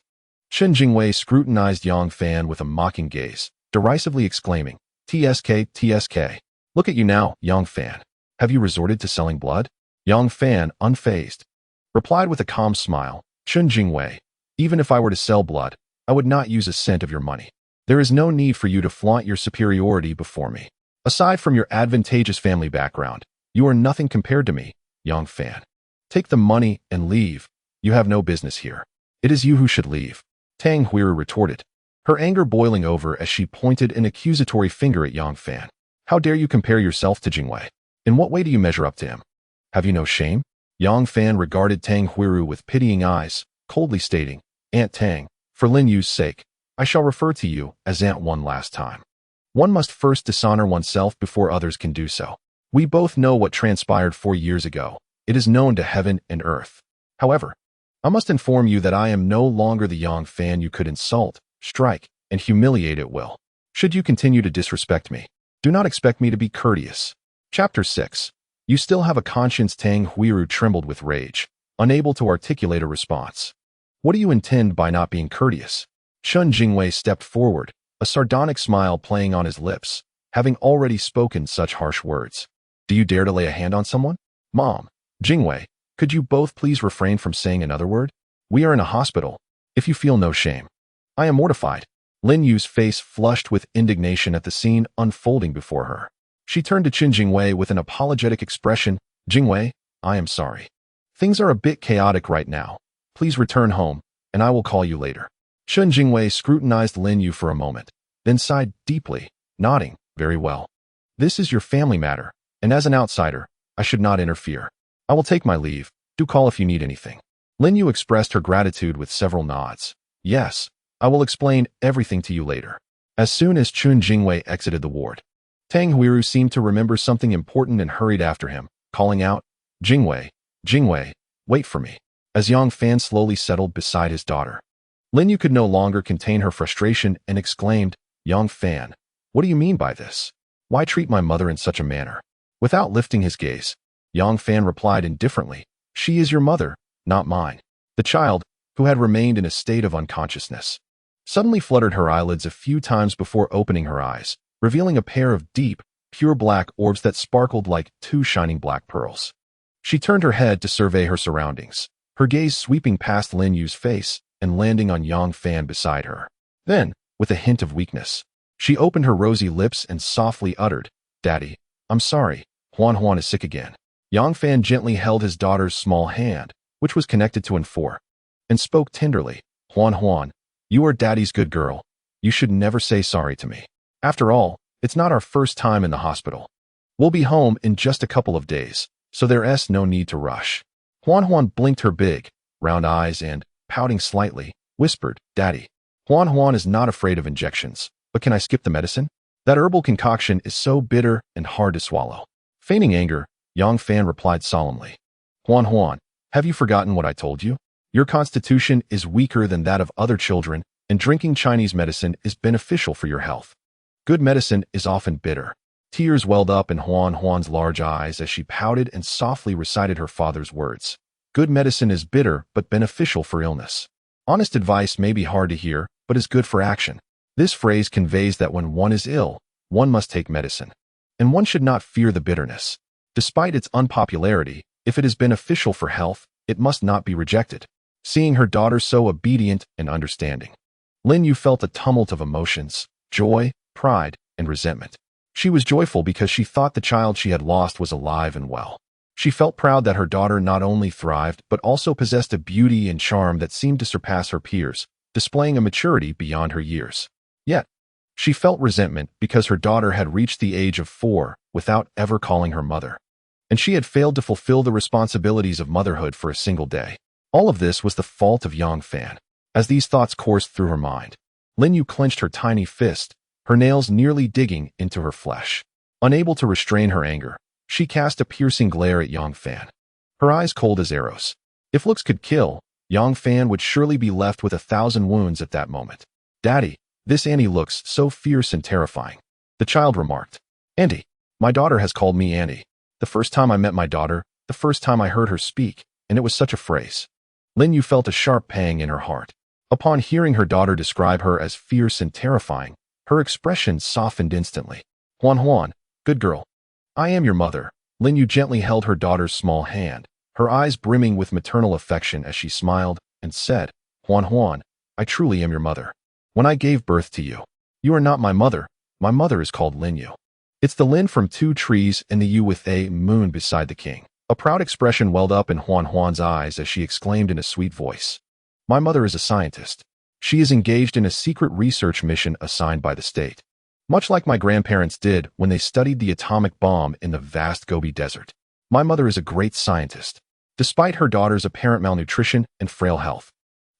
Chen Jingwei scrutinized Yang Fan with a mocking gaze, derisively exclaiming, "TSK, TSK. Look at you now, Yang Fan. Have you resorted to selling blood?" Yang Fan, unfazed, replied with a calm smile, "Chen Jingwei, even if I were to sell blood, I would not use a cent of your money. There is no need for you to flaunt your superiority before me. Aside from your advantageous family background, you are nothing compared to me, Yang Fan. Take the money and leave. You have no business here. It is you who should leave. Tang Huiru retorted, her anger boiling over as she pointed an accusatory finger at Yang Fan. How dare you compare yourself to Jingwei? In what way do you measure up to him? Have you no shame? Yang Fan regarded Tang Huiru with pitying eyes, coldly stating, Aunt Tang, for Lin Yu's sake, I shall refer to you as Aunt one last time. One must first dishonor oneself before others can do so. We both know what transpired 4 years ago. It is known to heaven and earth. However, I must inform you that I am no longer the Yang Fan you could insult, strike, and humiliate at will. Should you continue to disrespect me, do not expect me to be courteous. Chapter 6. You still have a conscience. Tang Huiru trembled with rage, unable to articulate a response. What do you intend by not being courteous? Chun Jingwei stepped forward, a sardonic smile playing on his lips, having already spoken such harsh words. Do you dare to lay a hand on someone? Mom, Jingwei, could you both please refrain from saying another word? We are in a hospital. If you feel no shame. I am mortified. Lin Yu's face flushed with indignation at the scene unfolding before her. She turned to Qin Jingwei with an apologetic expression. Jingwei, I am sorry. Things are a bit chaotic right now. Please return home, and I will call you later. Qin Jingwei scrutinized Lin Yue for a moment, then sighed deeply, nodding, very well. This is your family matter, and as an outsider, I should not interfere. I will take my leave. Do call if you need anything. Lin Yue expressed her gratitude with several nods. Yes, I will explain everything to you later. As soon as Qin Jingwei exited the ward, Tang Huiru seemed to remember something important and hurried after him, calling out, Jingwei, Jingwei, wait for me. As Yang Fan slowly settled beside his daughter, Lin Yue could no longer contain her frustration and exclaimed, Yang Fan, what do you mean by this? Why treat my mother in such a manner? Without lifting his gaze, Yang Fan replied indifferently, she is your mother, not mine. The child, who had remained in a state of unconsciousness, suddenly fluttered her eyelids a few times before opening her eyes, revealing a pair of deep, pure black orbs that sparkled like 2 shining black pearls. She turned her head to survey her surroundings, her gaze sweeping past Lin Yu's face and landing on Yang Fan beside her. Then, with a hint of weakness, she opened her rosy lips and softly uttered, Daddy, I'm sorry, Huan Huan is sick again. Yang Fan gently held his daughter's small hand, which was connected to an four, and spoke tenderly, Huan Huan, you are Daddy's good girl. You should never say sorry to me. After all, it's not our first time in the hospital. We'll be home in just a couple of days, so there's no need to rush. Huan Huan blinked her big, round eyes and, pouting slightly, whispered, Daddy, Huan Huan is not afraid of injections, but can I skip the medicine? That herbal concoction is so bitter and hard to swallow. Feigning anger, Yang Fan replied solemnly, Huan Huan, have you forgotten what I told you? Your constitution is weaker than that of other children, and drinking Chinese medicine is beneficial for your health. Good medicine is often bitter. Tears welled up in Huan Huan's large eyes as she pouted and softly recited her father's words. Good medicine is bitter but beneficial for illness. Honest advice may be hard to hear, but is good for action. This phrase conveys that when one is ill, one must take medicine. And one should not fear the bitterness. Despite its unpopularity, if it is beneficial for health, it must not be rejected. Seeing her daughter so obedient and understanding, Lin Yue felt a tumult of emotions, joy, pride, and resentment. She was joyful because she thought the child she had lost was alive and well. She felt proud that her daughter not only thrived but also possessed a beauty and charm that seemed to surpass her peers, displaying a maturity beyond her years. Yet, she felt resentment because her daughter had reached the age of 4 without ever calling her mother, and she had failed to fulfill the responsibilities of motherhood for a single day. All of this was the fault of Yang Fan. As these thoughts coursed through her mind, Lin Yue clenched her tiny fist, her nails nearly digging into her flesh. Unable to restrain her anger, she cast a piercing glare at Yang Fan, her eyes cold as arrows. If looks could kill, Yang Fan would surely be left with 1,000 wounds at that moment. Daddy, this Annie looks so fierce and terrifying, the child remarked. Auntie, my daughter has called me Auntie. The first time I met my daughter, the first time I heard her speak, and it was such a phrase. Lin Yue felt a sharp pang in her heart. Upon hearing her daughter describe her as fierce and terrifying, her expression softened instantly. Huan Huan, good girl. I am your mother. Lin Yue gently held her daughter's small hand, her eyes brimming with maternal affection as she smiled and said, Huan Huan, I truly am your mother. When I gave birth to you, you are not my mother is called Lin Yue. It's the Lin from Two Trees and the Yue with a moon beside the king. A proud expression welled up in Huan's eyes as she exclaimed in a sweet voice. My mother is a scientist. She is engaged in a secret research mission assigned by the state. Much like my grandparents did when they studied the atomic bomb in the vast Gobi Desert. My mother is a great scientist. Despite her daughter's apparent malnutrition and frail health,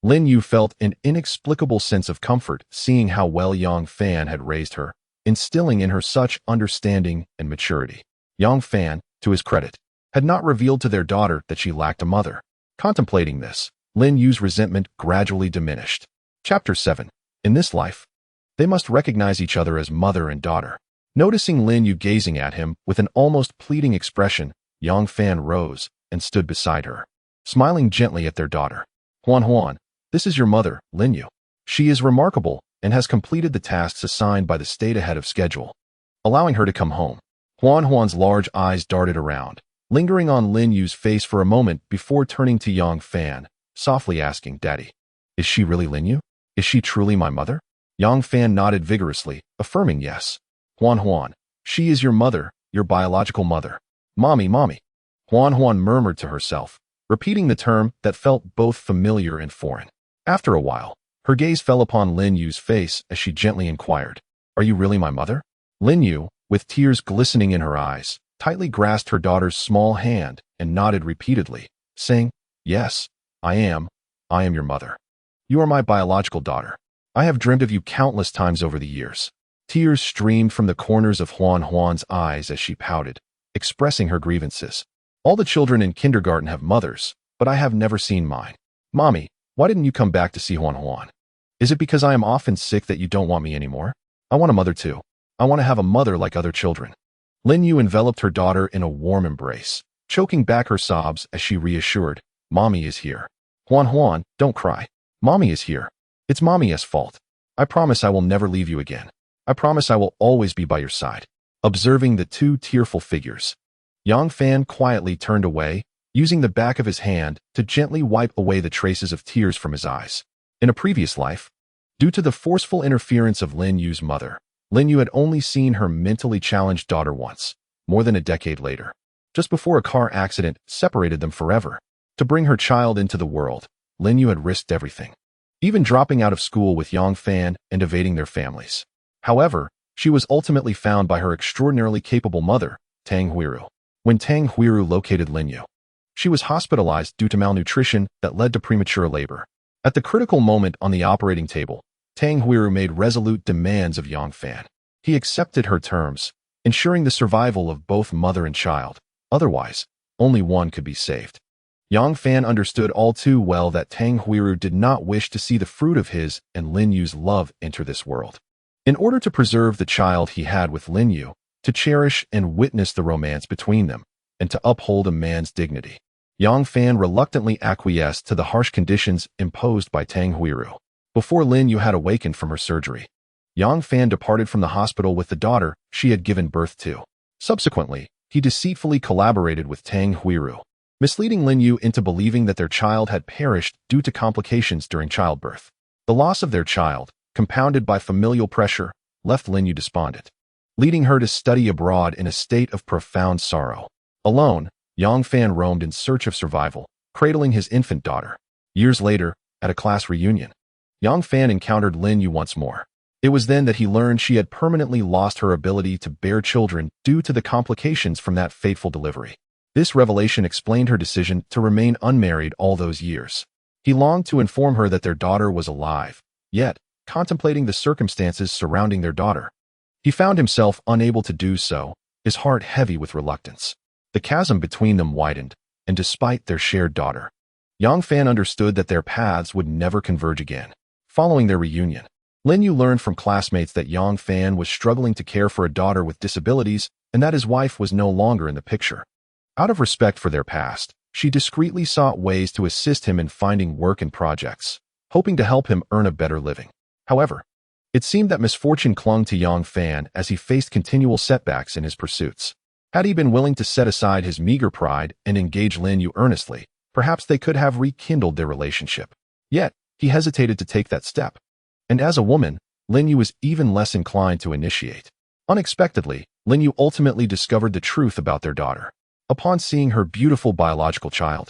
Lin Yue felt an inexplicable sense of comfort seeing how well Yang Fan had raised her, instilling in her such understanding and maturity. Yang Fan, to his credit, had not revealed to their daughter that she lacked a mother. Contemplating this, Lin Yue's resentment gradually diminished. Chapter 7. In this life, they must recognize each other as mother and daughter. Noticing Lin Yue gazing at him with an almost pleading expression, Yang Fan rose and stood beside her, smiling gently at their daughter. Huan, this is your mother, Lin Yue. She is remarkable and has completed the tasks assigned by the state ahead of schedule, allowing her to come home. Huan's large eyes darted around, lingering on Lin Yue's face for a moment before turning to Yang Fan, softly asking, Daddy, is she really Lin Yue? Is she truly my mother? Yang Fan nodded vigorously, affirming yes. Huan, she is your mother, your biological mother. Mommy. Huan murmured to herself, repeating the term that felt both familiar and foreign. After a while, her gaze fell upon Lin Yue's face as she gently inquired, Are you really my mother? Lin Yue, with tears glistening in her eyes, tightly grasped her daughter's small hand and nodded repeatedly, saying, Yes, I am your mother. You are my biological daughter. I have dreamed of you countless times over the years. Tears streamed from the corners of Huan's eyes as she pouted, expressing her grievances. All the children in kindergarten have mothers, but I have never seen mine. Mommy, why didn't you come back to see Huan? Is it because I am often sick that you don't want me anymore? I want a mother too. I want to have a mother like other children. Lin Yue enveloped her daughter in a warm embrace, choking back her sobs as she reassured, Mommy is here. Huan, don't cry. Mommy is here. It's Mommy's fault. I promise I will never leave you again. I promise I will always be by your side. Observing the two tearful figures, Yang Fan quietly turned away, using the back of his hand to gently wipe away the traces of tears from his eyes. In a previous life, due to the forceful interference of Lin Yue's mother, Lin Yue had only seen her mentally challenged daughter once, more than a decade later, just before a car accident separated them forever. To bring her child into the world, Lin Yue had risked everything, even dropping out of school with Yang Fan and evading their families. However, she was ultimately found by her extraordinarily capable mother, Tang Huiru. When Tang Huiru located Lin Yue, she was hospitalized due to malnutrition that led to premature labor. At the critical moment on the operating table, Tang Huiru made resolute demands of Yang Fan. He accepted her terms, ensuring the survival of both mother and child. Otherwise, only one could be saved. Yang Fan understood all too well that Tang Huiru did not wish to see the fruit of his and Lin Yue's love enter this world. In order to preserve the child he had with Lin Yue, to cherish and witness the romance between them, and to uphold a man's dignity, Yang Fan reluctantly acquiesced to the harsh conditions imposed by Tang Huiru. Before Lin Yue had awakened from her surgery, Yang Fan departed from the hospital with the daughter she had given birth to. Subsequently, he deceitfully collaborated with Tang Huiru, misleading Lin Yue into believing that their child had perished due to complications during childbirth. The loss of their child, compounded by familial pressure, left Lin Yue despondent, leading her to study abroad in a state of profound sorrow. Alone, Yang Fan roamed in search of survival, cradling his infant daughter. Years later, at a class reunion, Yang Fan encountered Lin Yue once more. It was then that he learned she had permanently lost her ability to bear children due to the complications from that fateful delivery. This revelation explained her decision to remain unmarried all those years. He longed to inform her that their daughter was alive, yet, contemplating the circumstances surrounding their daughter, he found himself unable to do so, his heart heavy with reluctance. The chasm between them widened, and despite their shared daughter, Yang Fan understood that their paths would never converge again. Following their reunion, Lin Yue learned from classmates that Yang Fan was struggling to care for a daughter with disabilities and that his wife was no longer in the picture. Out of respect for their past, she discreetly sought ways to assist him in finding work and projects, hoping to help him earn a better living. However, it seemed that misfortune clung to Yang Fan as he faced continual setbacks in his pursuits. Had he been willing to set aside his meager pride and engage Lin Yue earnestly, perhaps they could have rekindled their relationship. Yet, he hesitated to take that step. And as a woman, Lin Yue was even less inclined to initiate. Unexpectedly, Lin Yue ultimately discovered the truth about their daughter. Upon seeing her beautiful biological child,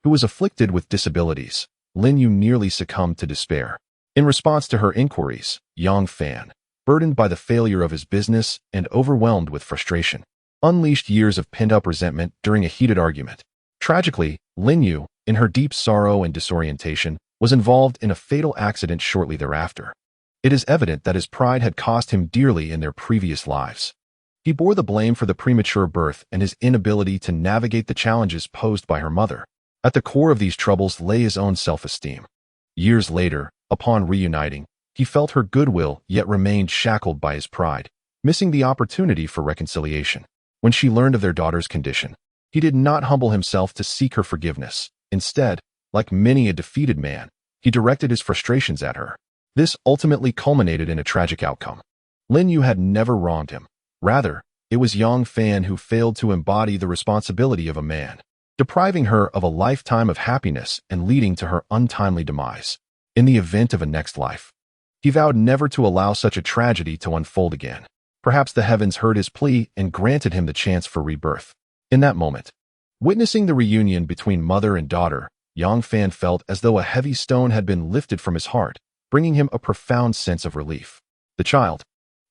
who was afflicted with disabilities, Lin Yue nearly succumbed to despair. In response to her inquiries, Yang Fan, burdened by the failure of his business and overwhelmed with frustration, unleashed years of pent-up resentment during a heated argument. Tragically, Lin Yue, in her deep sorrow and disorientation, was involved in a fatal accident shortly thereafter. It is evident that his pride had cost him dearly in their previous lives. He bore the blame for the premature birth and his inability to navigate the challenges posed by her mother. At the core of these troubles lay his own self-esteem. Years later, upon reuniting, he felt her goodwill yet remained shackled by his pride, missing the opportunity for reconciliation. When she learned of their daughter's condition, he did not humble himself to seek her forgiveness. Instead, like many a defeated man, he directed his frustrations at her. This ultimately culminated in a tragic outcome. Lin Yue had never wronged him. Rather, it was Yang Fan who failed to embody the responsibility of a man, depriving her of a lifetime of happiness and leading to her untimely demise. In the event of a next life, he vowed never to allow such a tragedy to unfold again. Perhaps the heavens heard his plea and granted him the chance for rebirth. In that moment, witnessing the reunion between mother and daughter, Yang Fan felt as though a heavy stone had been lifted from his heart, bringing him a profound sense of relief. The child,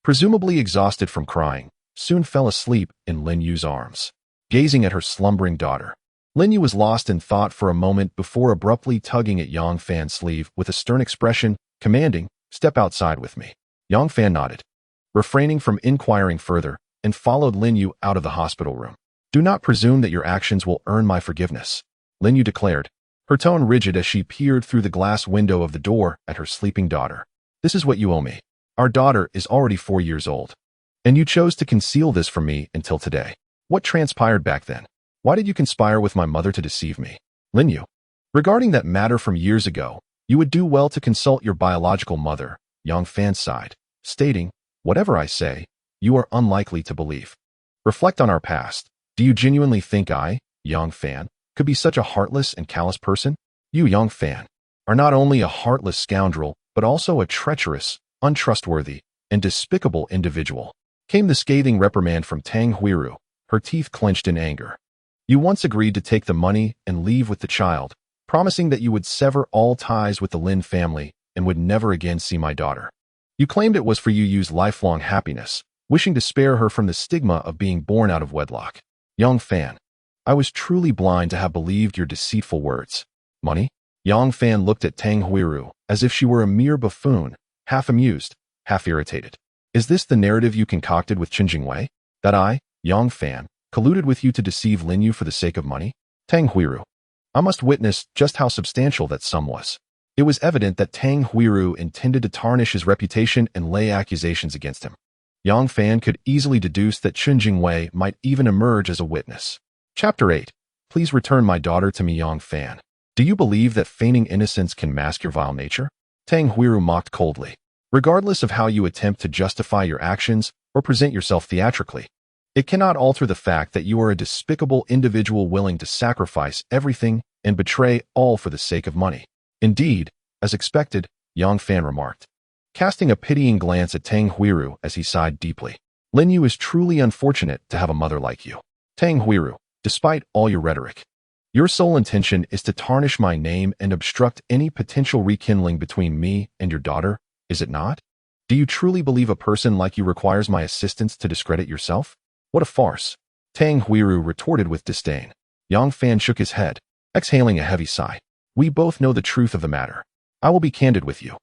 presumably exhausted from crying, soon fell asleep in Lin Yue's arms. Gazing at her slumbering daughter, Lin Yue was lost in thought for a moment before abruptly tugging at Yang Fan's sleeve with a stern expression, commanding, "Step outside with me." Yang Fan nodded, refraining from inquiring further, and followed Lin Yue out of the hospital room. "Do not presume that your actions will earn my forgiveness," Lin Yue declared, her tone rigid as she peered through the glass window of the door at her sleeping daughter. "This is what you owe me. Our daughter is already 4 years old, and you chose to conceal this from me until today. What transpired back then? Why did you conspire with my mother to deceive me?" Lin Yue, regarding that matter from years ago, "You would do well to consult your biological mother," Yang Fan sighed, stating, "Whatever I say, you are unlikely to believe. Reflect on our past. Do you genuinely think I, Yang Fan, could be such a heartless and callous person? You, Yang Fan, are not only a heartless scoundrel, but also a treacherous, untrustworthy, and despicable individual." Came the scathing reprimand from Tang Huiru, her teeth clenched in anger. "You once agreed to take the money and leave with the child, promising that you would sever all ties with the Lin family and would never again see my daughter. You claimed it was for Yu's lifelong happiness, wishing to spare her from the stigma of being born out of wedlock. Yang Fan, I was truly blind to have believed your deceitful words." "Money?" Yang Fan looked at Tang Huiru as if she were a mere buffoon, half amused, half irritated. "Is this the narrative you concocted with Wei? That I, Yang Fan, colluded with you to deceive Lin Yue for the sake of money?" Tang Huiru, I must witness just how substantial that sum was. It was evident that Tang Huiru intended to tarnish his reputation and lay accusations against him. Yang Fan could easily deduce that Wei might even emerge as a witness. Chapter 8. Please return my daughter to me, Yang Fan. Do you believe that feigning innocence can mask your vile nature? Tang Huiru mocked coldly. Regardless of how you attempt to justify your actions or present yourself theatrically, it cannot alter the fact that you are a despicable individual willing to sacrifice everything and betray all for the sake of money. Indeed, as expected, Yang Fan remarked, casting a pitying glance at Tang Huiru as he sighed deeply. Lin Yue is truly unfortunate to have a mother like you. Tang Huiru, despite all your rhetoric, your sole intention is to tarnish my name and obstruct any potential rekindling between me and your daughter, is it not? Do you truly believe a person like you requires my assistance to discredit yourself? What a farce. Tang Huiru retorted with disdain. Yang Fan shook his head, exhaling a heavy sigh. We both know the truth of the matter. I will be candid with you.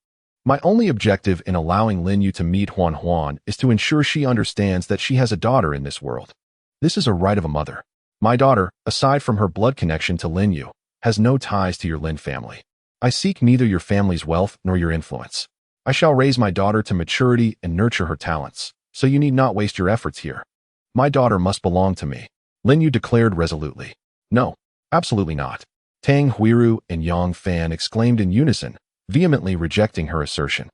My only objective in allowing Lin Yue to meet Huan Huan is to ensure she understands that she has a daughter in this world. This is a right of a mother. My daughter, aside from her blood connection to Lin Yue, has no ties to your Lin family. I seek neither your family's wealth nor your influence. I shall raise my daughter to maturity and nurture her talents, so you need not waste your efforts here. My daughter must belong to me, Lin Yue declared resolutely. No, absolutely not. Tang Huiru and Yang Fan exclaimed in unison, vehemently rejecting her assertion.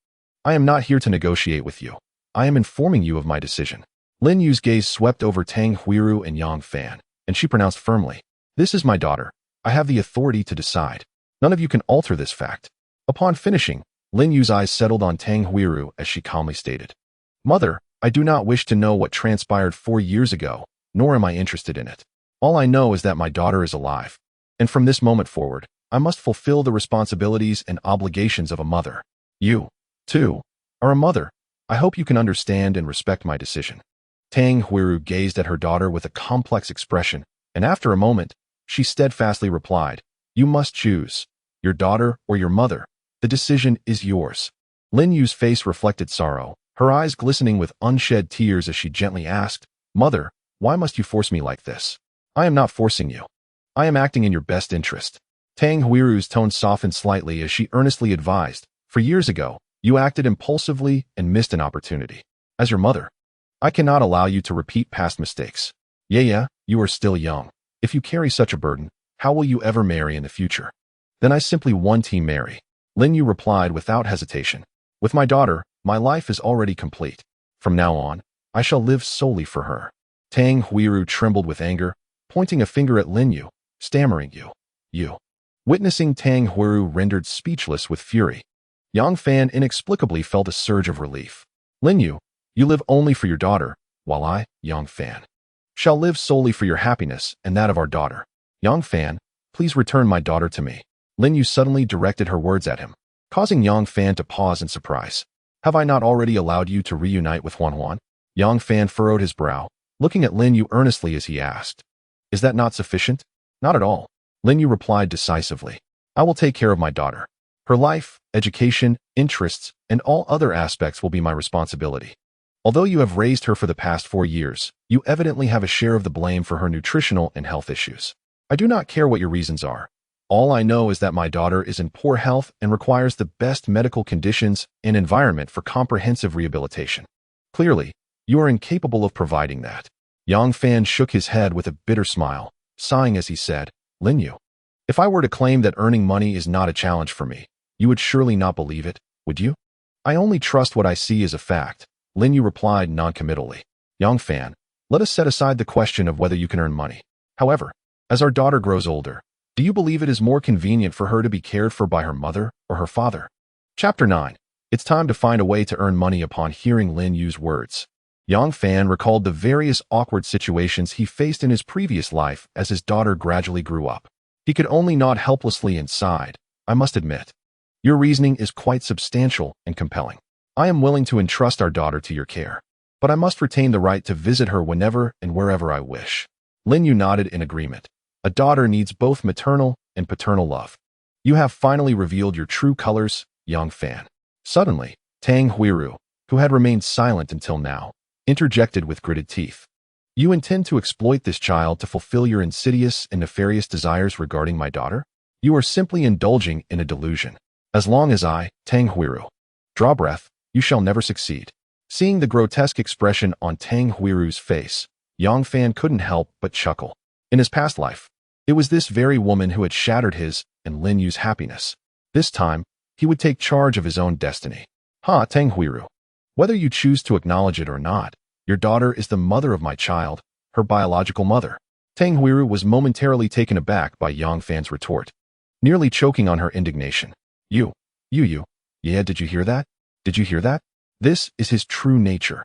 I am not here to negotiate with you. I am informing you of my decision. Lin Yue's gaze swept over Tang Huiru and Yang Fan, and she pronounced firmly, This is my daughter. I have the authority to decide. None of you can alter this fact. Upon finishing, Lin Yue's eyes settled on Tang Huiru as she calmly stated, Mother, I do not wish to know what transpired 4 years ago, nor am I interested in it. All I know is that my daughter is alive. And from this moment forward, I must fulfill the responsibilities and obligations of a mother. You, too, are a mother. I hope you can understand and respect my decision." Tang Huiru gazed at her daughter with a complex expression, and after a moment, she steadfastly replied, "You must choose. Your daughter or your mother. The decision is yours." Lin Yu's face reflected sorrow, her eyes glistening with unshed tears as she gently asked, "Mother, why must you force me like this? I am not forcing you. I am acting in your best interest." Tang Huiru's tone softened slightly as she earnestly advised, "For years ago, you acted impulsively and missed an opportunity. As your mother, I cannot allow you to repeat past mistakes. Yeah, you are still young. If you carry such a burden, how will you ever marry in the future?" "Then I simply want to marry," Lin Yue replied without hesitation. "With my daughter, my life is already complete. From now on, I shall live solely for her." Tang Huiru trembled with anger, pointing a finger at Lin Yue, stammering, You. Witnessing Tang Huiru rendered speechless with fury, Yang Fan inexplicably felt a surge of relief. "Lin Yue, you live only for your daughter, while I, Yang Fan, shall live solely for your happiness and that of our daughter. Yang Fan, please return my daughter to me." Lin Yue suddenly directed her words at him, causing Yang Fan to pause in surprise. "Have I not already allowed you to reunite with Huan Huan?" Yang Fan furrowed his brow, looking at Lin Yue earnestly as he asked, "Is that not sufficient?" "Not at all," Lin Yue replied decisively. "I will take care of my daughter. Her life, education, interests, and all other aspects will be my responsibility. Although you have raised her for the past 4 years, you evidently have a share of the blame for her nutritional and health issues. I do not care what your reasons are. All I know is that my daughter is in poor health and requires the best medical conditions and environment for comprehensive rehabilitation. Clearly, you are incapable of providing that." Yang Fan shook his head with a bitter smile, sighing as he said, "Lin Yue, if I were to claim that earning money is not a challenge for me, you would surely not believe it, would you?" "I only trust what I see as a fact," Lin Yue replied noncommittally. "Yang Fan, let us set aside the question of whether you can earn money. However, as our daughter grows older, do you believe it is more convenient for her to be cared for by her mother or her father?" Chapter 9. It's time to find a way to earn money. Upon hearing Lin Yue's words, Yang Fan recalled the various awkward situations he faced in his previous life as his daughter gradually grew up. He could only nod helplessly and sighed. "I must admit, your reasoning is quite substantial and compelling. I am willing to entrust our daughter to your care, but I must retain the right to visit her whenever and wherever I wish." Lin Yue nodded in agreement. A daughter needs both maternal and paternal love. "You have finally revealed your true colors, Yang Fan." Suddenly, Tang Huiru, who had remained silent until now, interjected with gritted teeth. "You intend to exploit this child to fulfill your insidious and nefarious desires regarding my daughter? You are simply indulging in a delusion. As long as I, Tang Huiru, draw breath, you shall never succeed." Seeing the grotesque expression on Tang Huiru's face, Yang Fan couldn't help but chuckle. In his past life, it was this very woman who had shattered his and Lin Yue's happiness. This time, he would take charge of his own destiny. Tang Huiru. Whether you choose to acknowledge it or not, your daughter is the mother of my child, her biological mother." Tang Huiru was momentarily taken aback by Yang Fan's retort, nearly choking on her indignation. You, yeah, did you hear that? Did you hear that? This is his true nature.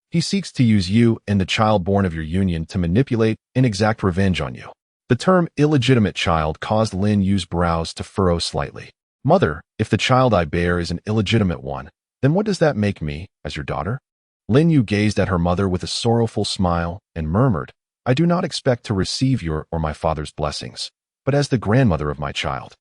He seeks to use you and the child born of your union to manipulate and exact revenge on you." The term illegitimate child caused Lin Yue's brows to furrow slightly. "Mother, if the child I bear is an illegitimate one, then what does that make me, as your daughter?" Lin Yue gazed at her mother with a sorrowful smile and murmured, "I do not expect to receive your or my father's blessings, but as the grandmother of my child,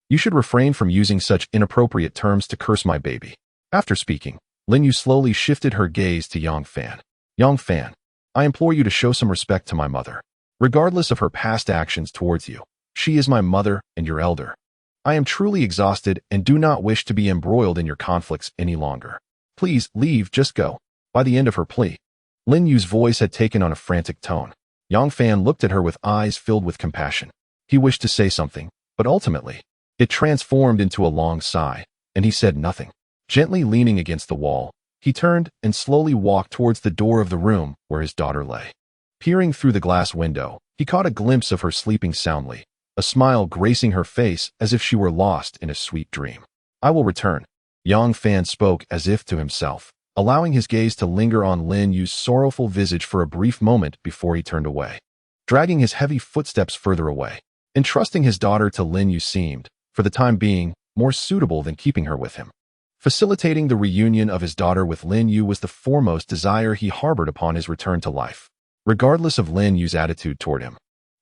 you should refrain from using such inappropriate terms to curse my baby." After speaking, Lin Yue slowly shifted her gaze to Yang Fan. "Yang Fan, I implore you to show some respect to my mother. Regardless of her past actions towards you, she is my mother and your elder. I am truly exhausted and do not wish to be embroiled in your conflicts any longer. Please leave, just go." By the end of her plea, Lin Yue's voice had taken on a frantic tone. Yang Fan looked at her with eyes filled with compassion. He wished to say something, but ultimately, it transformed into a long sigh, and he said nothing. Gently leaning against the wall, he turned and slowly walked towards the door of the room where his daughter lay. Peering through the glass window, he caught a glimpse of her sleeping soundly, a smile gracing her face as if she were lost in a sweet dream. "I will return." Yang Fan spoke as if to himself. allowing his gaze to linger on Lin Yue's sorrowful visage for a brief moment before he turned away. Dragging his heavy footsteps further away, entrusting his daughter to Lin Yue seemed, for the time being, more suitable than keeping her with him. Facilitating the reunion of his daughter with Lin Yue was the foremost desire he harbored upon his return to life. Regardless of Lin Yue's attitude toward him,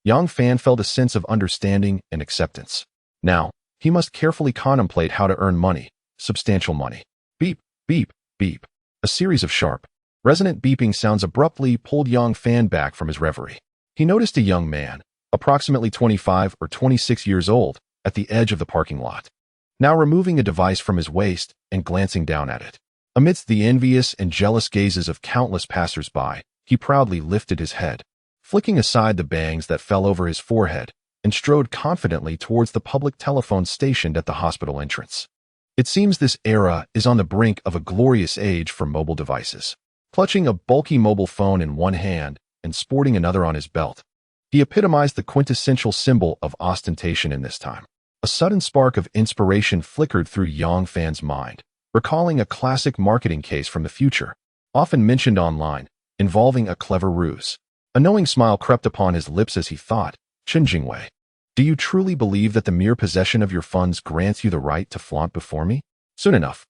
Yang Fan felt a sense of understanding and acceptance. Now, he must carefully contemplate how to earn money, substantial money. Beep, beep, beep. A series of sharp, resonant beeping sounds abruptly pulled Yang Fan back from his reverie. He noticed a young man, approximately 25 or 26 years old, at the edge of the parking lot, now removing a device from his waist and glancing down at it. Amidst the envious and jealous gazes of countless passers-by, he proudly lifted his head, flicking aside the bangs that fell over his forehead, and strode confidently towards the public telephone stationed at the hospital entrance. It seems this era is on the brink of a glorious age for mobile devices. Clutching a bulky mobile phone in one hand and sporting another on his belt, he epitomized the quintessential symbol of ostentation in this time. A sudden spark of inspiration flickered through Yang Fan's mind, recalling a classic marketing case from the future, often mentioned online, involving a clever ruse. A knowing smile crept upon his lips as he thought, Chen Jingwei, do you truly believe that the mere possession of your funds grants you the right to flaunt before me? Soon enough,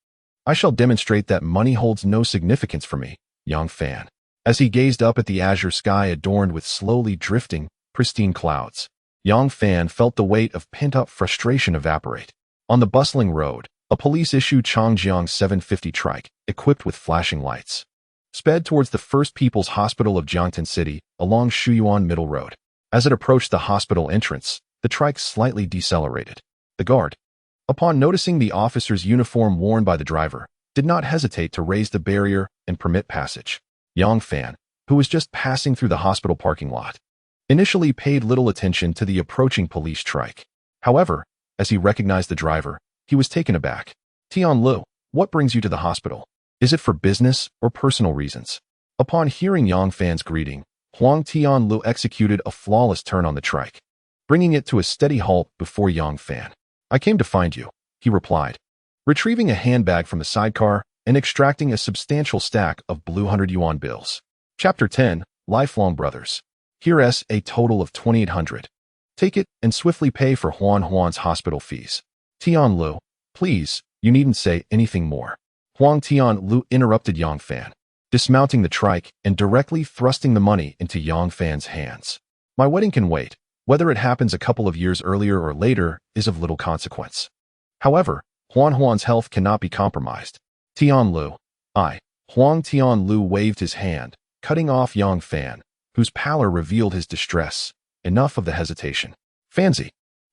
I shall demonstrate that money holds no significance for me, Yang Fan. As he gazed up at the azure sky adorned with slowly drifting, pristine clouds, Yang Fan felt the weight of pent-up frustration evaporate. On the bustling road, a police-issued Changjiang 750 trike, equipped with flashing lights, sped towards the First People's Hospital of Jiangtan City along Shuyuan Middle Road. As it approached the hospital entrance, the trike slightly decelerated. The guard, upon noticing the officer's uniform worn by the driver, did not hesitate to raise the barrier and permit passage. Yang Fan, who was just passing through the hospital parking lot, initially paid little attention to the approaching police trike. However, as he recognized the driver, he was taken aback. Tianlu, what brings you to the hospital? Is it for business or personal reasons? Upon hearing Yang Fan's greeting, Huang Tianlu executed a flawless turn on the trike, bringing it to a steady halt before Yang Fan. I came to find you, he replied, retrieving a handbag from the sidecar and extracting a substantial stack of blue 100 yuan bills. Chapter 10, Lifelong Brothers. Here's a total of 2,800. Take it and swiftly pay for Huan's hospital fees. Tianlu, please, you needn't say anything more. Huang Tianlu interrupted Yang Fan, dismounting the trike and directly thrusting the money into Yang Fan's hands. My wedding can wait. Whether it happens a couple of years earlier or later is of little consequence. However, Huan's health cannot be compromised. Tianlu, Huang Tianlu waved his hand, cutting off Yang Fan, whose pallor revealed his distress. Enough of the hesitation. Fanzi,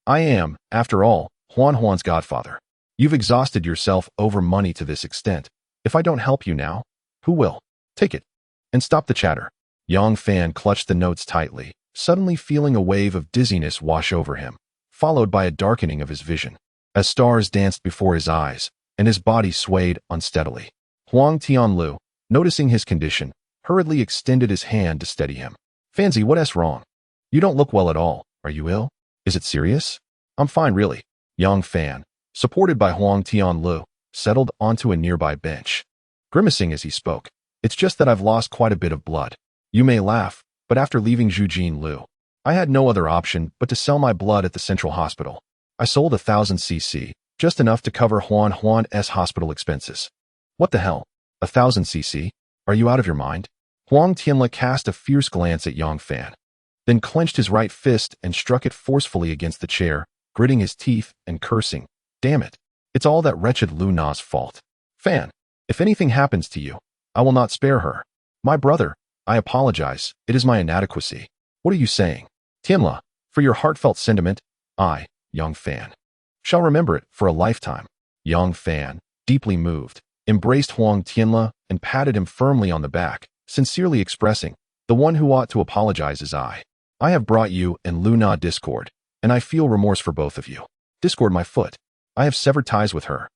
I am, after all, Huan's godfather. You've exhausted yourself over money to this extent. If I don't help you now, who will? Take it. And stop the chatter. Yang Fan clutched the notes tightly, suddenly feeling a wave of dizziness wash over him, followed by a darkening of his vision, as stars danced before his eyes, and his body swayed unsteadily. Huang Tianlu, noticing his condition, hurriedly extended his hand to steady him. Fanzi, what's wrong? You don't look well at all. Are you ill? Is it serious? I'm fine, really. Yang Fan, supported by Huang Tianlu, settled onto a nearby bench, grimacing as he spoke. It's just that I've lost quite a bit of blood. You may laugh, but after leaving Zhujin Lu, I had no other option but to sell my blood at the central hospital. I sold 1,000 cc, just enough to cover Huan's hospital expenses. What the hell? 1,000 cc? Are you out of your mind? Huang Tianla cast a fierce glance at Yang Fan, then clenched his right fist and struck it forcefully against the chair, gritting his teeth and cursing. Damn it. It's all that wretched Lu Na's fault. Fan, if anything happens to you, I will not spare her. My brother, I apologize, it is my inadequacy. What are you saying? Tianla, for your heartfelt sentiment, I, Yang Fan, shall remember it for a lifetime. Yang Fan, deeply moved, embraced Huang Tianla and patted him firmly on the back, sincerely expressing, the one who ought to apologize is I. I have brought you and Lu Na discord, and I feel remorse for both of you. Discord my foot. I have severed ties with her.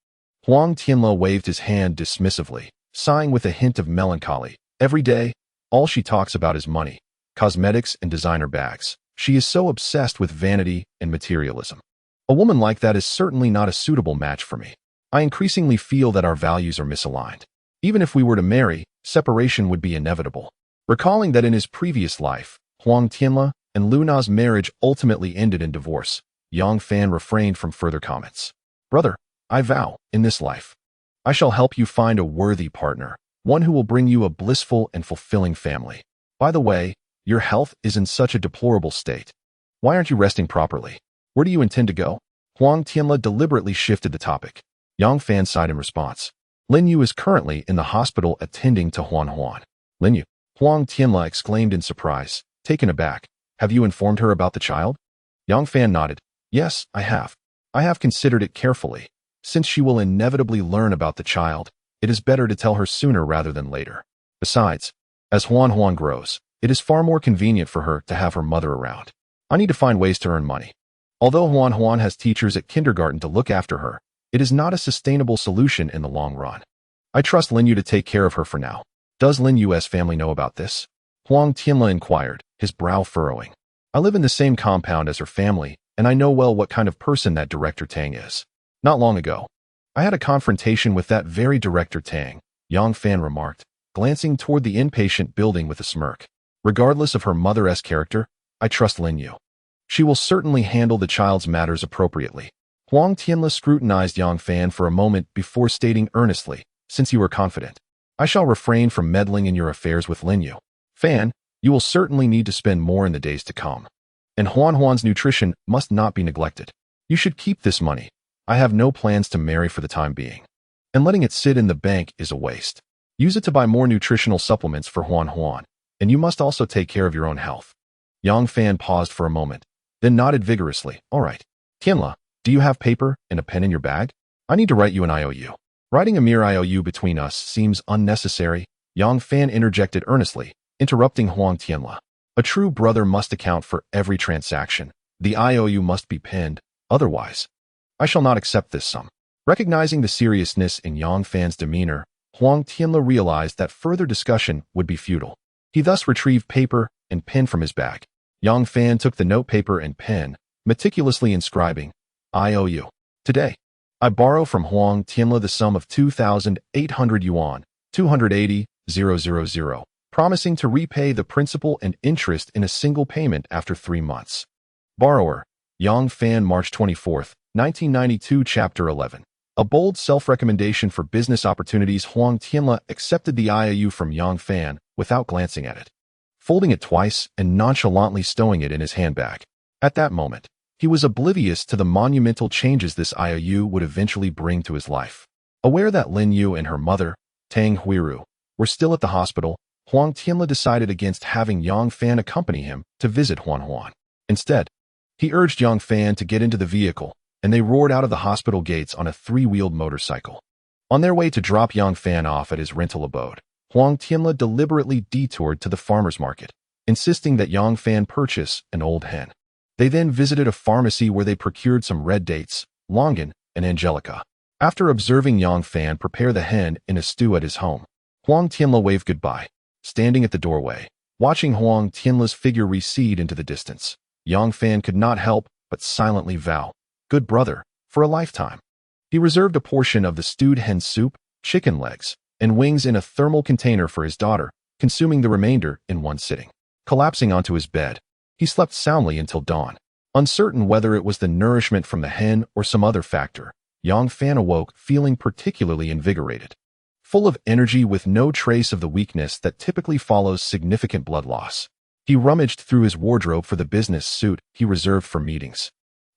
Huang Tianla waved his hand dismissively, sighing with a hint of melancholy. Every day, all she talks about is money, cosmetics and designer bags. She is so obsessed with vanity and materialism. A woman like that is certainly not a suitable match for me. I increasingly feel that our values are misaligned. Even if we were to marry, separation would be inevitable. Recalling that in his previous life, Huang Tianle and Luna's marriage ultimately ended in divorce, Yang Fan refrained from further comments. Brother, I vow, in this life, I shall help you find a worthy partner, one who will bring you a blissful and fulfilling family. By the way, your health is in such a deplorable state. Why aren't you resting properly? Where do you intend to go? Huang Tianle deliberately shifted the topic. Yang Fan sighed in response. Lin Yue is currently in the hospital attending to Huan. Lin Yue, Huang Tianle exclaimed in surprise, taken aback. Have you informed her about the child? Yang Fan nodded. Yes, I have. I have considered it carefully. Since she will inevitably learn about the child, it is better to tell her sooner rather than later. Besides, as Huan grows, it is far more convenient for her to have her mother around. I need to find ways to earn money. Although Huan has teachers at kindergarten to look after her, it is not a sustainable solution in the long run. I trust Lin Yue to take care of her for now. Does Lin Yue's family know about this? Huang Tianle inquired, his brow furrowing. I live in the same compound as her family, and I know well what kind of person that Director Tang is. Not long ago, I had a confrontation with that very Director Tang, Yang Fan remarked, glancing toward the inpatient building with a smirk. Regardless of her mother-esque character, I trust Lin Yue. She will certainly handle the child's matters appropriately. Huang Tianle scrutinized Yang Fan for a moment before stating earnestly, since you are confident, I shall refrain from meddling in your affairs with Lin Yue. Fan, you will certainly need to spend more in the days to come. And Huan's nutrition must not be neglected. You should keep this money. I have no plans to marry for the time being. And letting it sit in the bank is a waste. Use it to buy more nutritional supplements for Huan, and you must also take care of your own health. Yang Fan paused for a moment, then nodded vigorously. All right. Tianle, do you have paper and a pen in your bag? I need to write you an IOU. Writing a mere IOU between us seems unnecessary, Yang Fan interjected earnestly, interrupting Huang Tianle. A true brother must account for every transaction. The IOU must be penned, otherwise, I shall not accept this sum. Recognizing the seriousness in Yang Fan's demeanor, Huang Tianle realized that further discussion would be futile. He thus retrieved paper and pen from his bag. Yang Fan took the notepaper and pen, meticulously inscribing, IOU. Today, I borrow from Huang Tianle the sum of 2,800 yuan, 280,000, promising to repay the principal and interest in a single payment after 3 months. Borrower, Yang Fan, March 24, 1992, Chapter 11. A bold self-recommendation for business opportunities. Huang Tianle accepted the IOU from Yang Fan without glancing at it, folding it twice and nonchalantly stowing it in his handbag. At that moment, he was oblivious to the monumental changes this IOU would eventually bring to his life. Aware that Lin Yue and her mother, Tang Huiru, were still at the hospital, Huang Tianle decided against having Yang Fan accompany him to visit Huan. Instead, he urged Yang Fan to get into the vehicle, and they roared out of the hospital gates on a 3-wheeled motorcycle. On their way to drop Yang Fan off at his rental abode, Huang Tianle deliberately detoured to the farmer's market, insisting that Yang Fan purchase an old hen. They then visited a pharmacy where they procured some red dates, longan, and angelica. After observing Yang Fan prepare the hen in a stew at his home, Huang Tianle waved goodbye. Standing at the doorway, watching Huang Tianle's figure recede into the distance, Yang Fan could not help but silently vow, good brother, for a lifetime. He reserved a portion of the stewed hen soup, chicken legs, and wings in a thermal container for his daughter, consuming the remainder in one sitting. Collapsing onto his bed, he slept soundly until dawn. Uncertain whether it was the nourishment from the hen or some other factor, Yang Fan awoke feeling particularly invigorated, full of energy with no trace of the weakness that typically follows significant blood loss. He rummaged through his wardrobe for the business suit he reserved for meetings,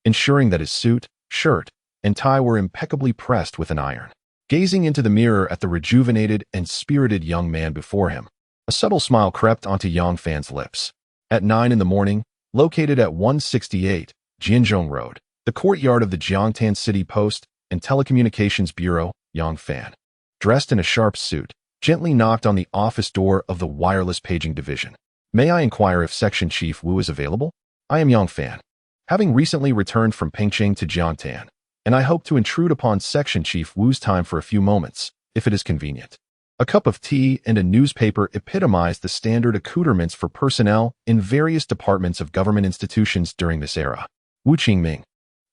ensuring that his suit, shirt, and tie were impeccably pressed with an iron. Gazing into the mirror at the rejuvenated and spirited young man before him, a subtle smile crept onto Yang Fan's lips. At 9 in the morning, located at 168 Jianzhong Road, the courtyard of the Jiangtan City Post and Telecommunications Bureau, Yang Fan, dressed in a sharp suit, gently knocked on the office door of the wireless paging division. May I inquire if Section Chief Wu is available? I am Yang Fan, having recently returned from Pengcheng to Jiangtan, and I hope to intrude upon Section Chief Wu's time for a few moments, if it is convenient. A cup of tea and a newspaper epitomized the standard accoutrements for personnel in various departments of government institutions during this era. Wu Qingming,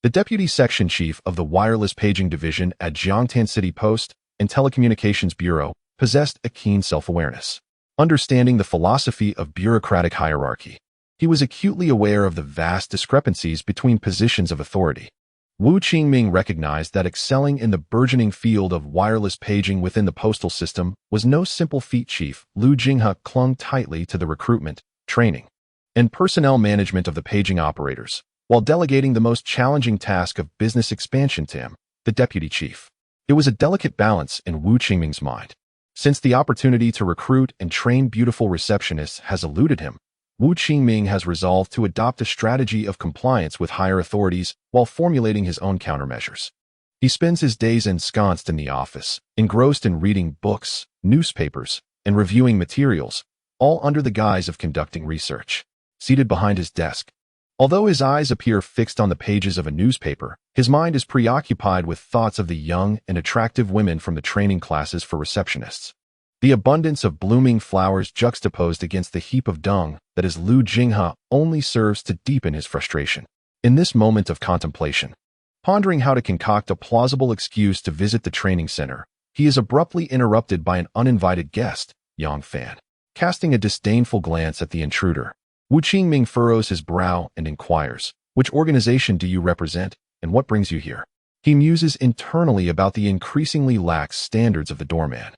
the deputy section chief of the wireless paging division at Jiangtan City Post and Telecommunications Bureau, possessed a keen self-awareness, understanding the philosophy of bureaucratic hierarchy. He was acutely aware of the vast discrepancies between positions of authority. Wu Qingming recognized that excelling in the burgeoning field of wireless paging within the postal system was no simple feat. Chief Liu Jinghe clung tightly to the recruitment, training, and personnel management of the paging operators, while delegating the most challenging task of business expansion to him, the deputy chief. It was a delicate balance in Wu Qingming's mind. Since the opportunity to recruit and train beautiful receptionists has eluded him, Wu Qingming has resolved to adopt a strategy of compliance with higher authorities while formulating his own countermeasures. He spends his days ensconced in the office, engrossed in reading books, newspapers, and reviewing materials, all under the guise of conducting research. Seated behind his desk, although his eyes appear fixed on the pages of a newspaper, his mind is preoccupied with thoughts of the young and attractive women from the training classes for receptionists. The abundance of blooming flowers juxtaposed against the heap of dung that is Liu Jinghe only serves to deepen his frustration. In this moment of contemplation, pondering how to concoct a plausible excuse to visit the training center, he is abruptly interrupted by an uninvited guest, Yang Fan. Casting a disdainful glance at the intruder, Wu Qingming furrows his brow and inquires, "Which organization do you represent, and what brings you here?" He muses internally about the increasingly lax standards of the doorman,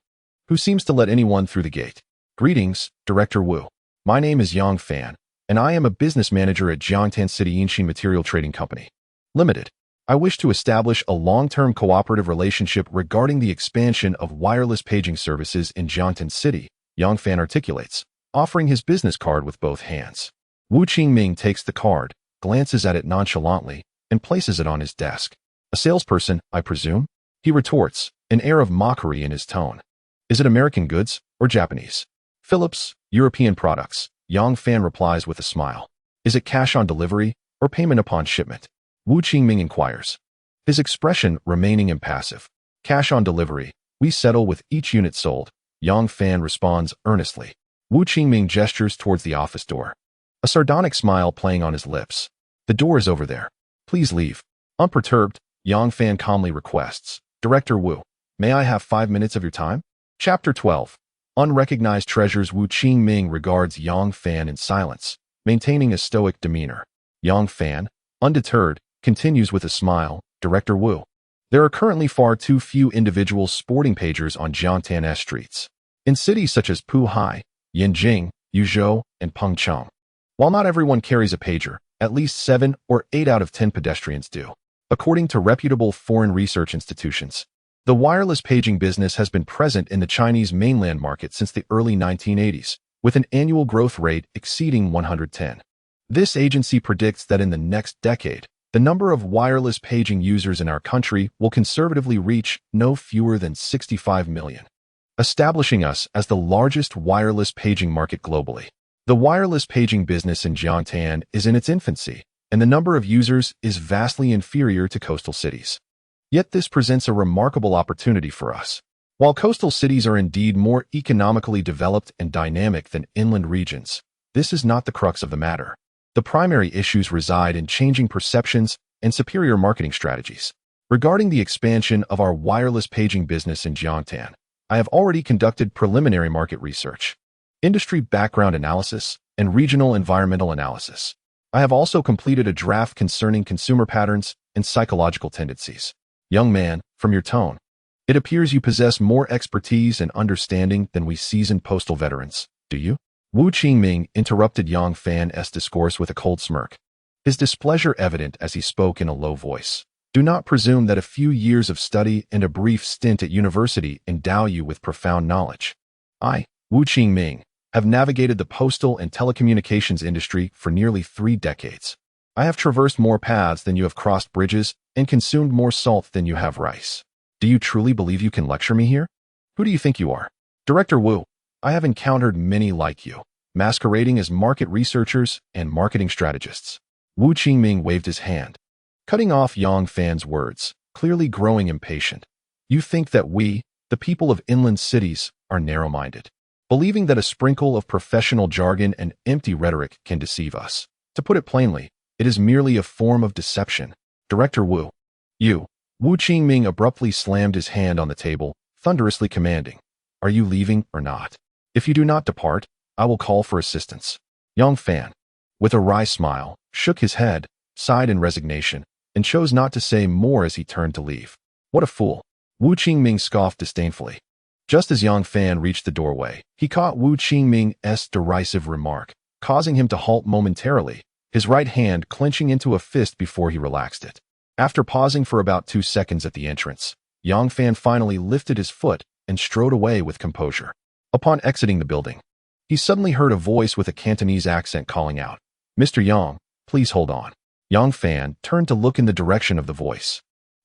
who seems to let anyone through the gate. "Greetings, Director Wu. My name is Yang Fan, and I am a business manager at Jiangtan City Yinxin Material Trading Company, Limited. I wish to establish a long-term cooperative relationship regarding the expansion of wireless paging services in Jiangtan City," Yang Fan articulates, offering his business card with both hands. Wu Qingming takes the card, glances at it nonchalantly, and places it on his desk. "A salesperson, I presume?" he retorts, an air of mockery in his tone. "Is it American goods or Japanese?" "Philips, European products," Yang Fan replies with a smile. "Is it cash on delivery or payment upon shipment?" Wu Qingming inquires, his expression remaining impassive. "Cash on delivery. We settle with each unit sold," Yang Fan responds earnestly. Wu Qingming gestures towards the office door, a sardonic smile playing on his lips. "The door is over there. Please leave." Unperturbed, Yang Fan calmly requests, "Director Wu, may I have 5 minutes of your time?" Chapter 12. Unrecognized Treasures. Wu Qingming regards Yang Fan in silence, maintaining a stoic demeanor. Yang Fan, undeterred, continues with a smile, "Director Wu, there are currently far too few individuals sporting pagers on Jiangtan streets. In cities such as Puhai, Yanjing, Yuzhou, and Pengcheng, while not everyone carries a pager, at least 7 or 8 out of 10 pedestrians do." According to reputable foreign research institutions, the wireless paging business has been present in the Chinese mainland market since the early 1980s, with an annual growth rate exceeding 110. This agency predicts that in the next decade, the number of wireless paging users in our country will conservatively reach no fewer than 65 million, establishing us as the largest wireless paging market globally. The wireless paging business in Jiangtan is in its infancy, and the number of users is vastly inferior to coastal cities. Yet this presents a remarkable opportunity for us. While coastal cities are indeed more economically developed and dynamic than inland regions, this is not the crux of the matter. The primary issues reside in changing perceptions and superior marketing strategies. Regarding the expansion of our wireless paging business in Jiangtan, I have already conducted preliminary market research, industry background analysis, and regional environmental analysis. I have also completed a draft concerning consumer patterns and psychological tendencies. Young man, from your tone, it appears you possess more expertise and understanding than we seasoned postal veterans, do you? Wu Qingming interrupted Yang Fan's discourse with a cold smirk, his displeasure evident as he spoke in a low voice. "Do not presume that a few years of study and a brief stint at university endow you with profound knowledge. I, Wu Qingming, have navigated the postal and telecommunications industry for nearly 3 decades. I have traversed more paths than you have crossed bridges and consumed more salt than you have rice. Do you truly believe you can lecture me here? Who do you think you are?" "Director Wu, I have encountered many like you, masquerading as market researchers and marketing strategists." Wu Qingming waved his hand, cutting off Yang Fan's words, clearly growing impatient. "You think that we, the people of inland cities, are narrow-minded, believing that a sprinkle of professional jargon and empty rhetoric can deceive us. To put it plainly, it is merely a form of deception. Director Wu, you." Wu Qingming abruptly slammed his hand on the table, thunderously commanding, Are you leaving or not? If you do not depart, I will call for assistance. Yang Fan, with a wry smile, shook his head, sighed in resignation, and chose not to say more as he turned to leave. What a fool! Wu Qingming scoffed disdainfully. Just as Yang Fan reached the doorway, he caught Wu Qingming's derisive remark, causing him to halt momentarily, his right hand clenching into a fist before he relaxed it. After pausing for about 2 seconds at the entrance, Yang Fan finally lifted his foot and strode away with composure. Upon exiting the building, he suddenly heard a voice with a Cantonese accent calling out, "Mr. Yang, please hold on." Yang Fan turned to look in the direction of the voice.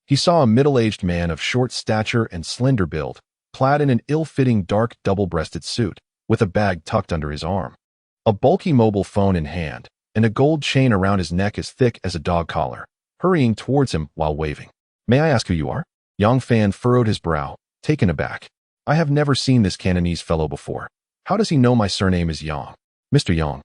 He saw a middle-aged man of short stature and slender build, clad in an ill-fitting dark double-breasted suit, with a bag tucked under his arm, a bulky mobile phone in hand, and a gold chain around his neck as thick as a dog collar, hurrying towards him while waving. "May I ask who you are?" Yang Fan furrowed his brow, taken aback. "I have never seen this Cantonese fellow before. How does he know my surname is Yang?" "Mr. Yang,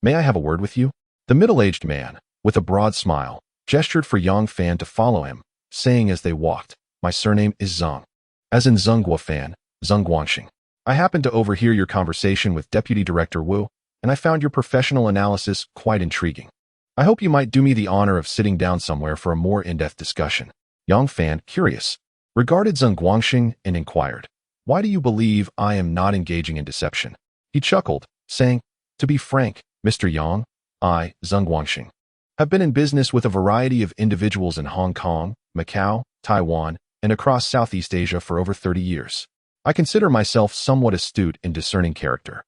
may I have a word with you?" The middle-aged man, with a broad smile, gestured for Yang Fan to follow him, saying as they walked, "My surname is Zeng, as in Zhenghua Fan, Zeng Guangxing. I happened to overhear your conversation with Deputy Director Wu, and I found your professional analysis quite intriguing. I hope you might do me the honor of sitting down somewhere for a more in-depth discussion." Yang Fan, curious, regarded Zeng Guangxing and inquired, "Why do you believe I am not engaging in deception?" He chuckled, saying, "To be frank, Mr. Yang, I, Zeng Guangxing, have been in business with a variety of individuals in Hong Kong, Macau, Taiwan, and across Southeast Asia for over 30 years. I consider myself somewhat astute in discerning character."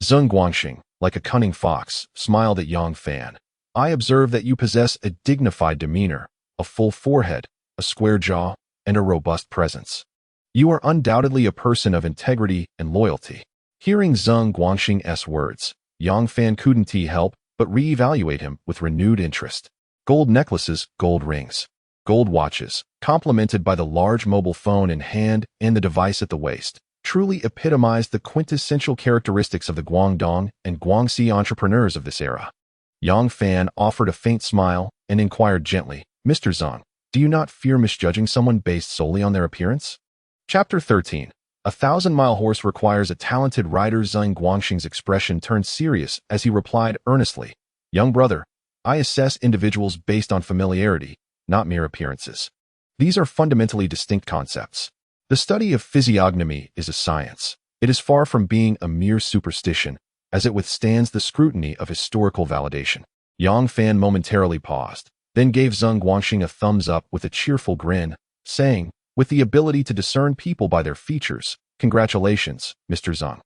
Zeng Guangxing, like a cunning fox, smiled at Yang Fan. "I observe that you possess a dignified demeanor, a full forehead, a square jaw, and a robust presence. You are undoubtedly a person of integrity and loyalty." Hearing Zeng Guangxing's words, Yang Fan couldn't help but re-evaluate him with renewed interest. Gold necklaces, gold rings, gold watches, complemented by the large mobile phone in hand and the device at the waist, truly epitomized the quintessential characteristics of the Guangdong and Guangxi entrepreneurs of this era. Yang Fan offered a faint smile and inquired gently, "Mr. Zeng, do you not fear misjudging someone based solely on their appearance?" Chapter 13. A 1,000-mile horse requires a talented rider. Zeng Guangxing's expression turned serious as he replied earnestly, "Young brother, I assess individuals based on familiarity, not mere appearances. These are fundamentally distinct concepts. The study of physiognomy is a science. It is far from being a mere superstition, as it withstands the scrutiny of historical validation." Yang Fan momentarily paused, then gave Zeng Guangxing a thumbs up with a cheerful grin, saying, "With the ability to discern people by their features, congratulations, Mr. Zeng.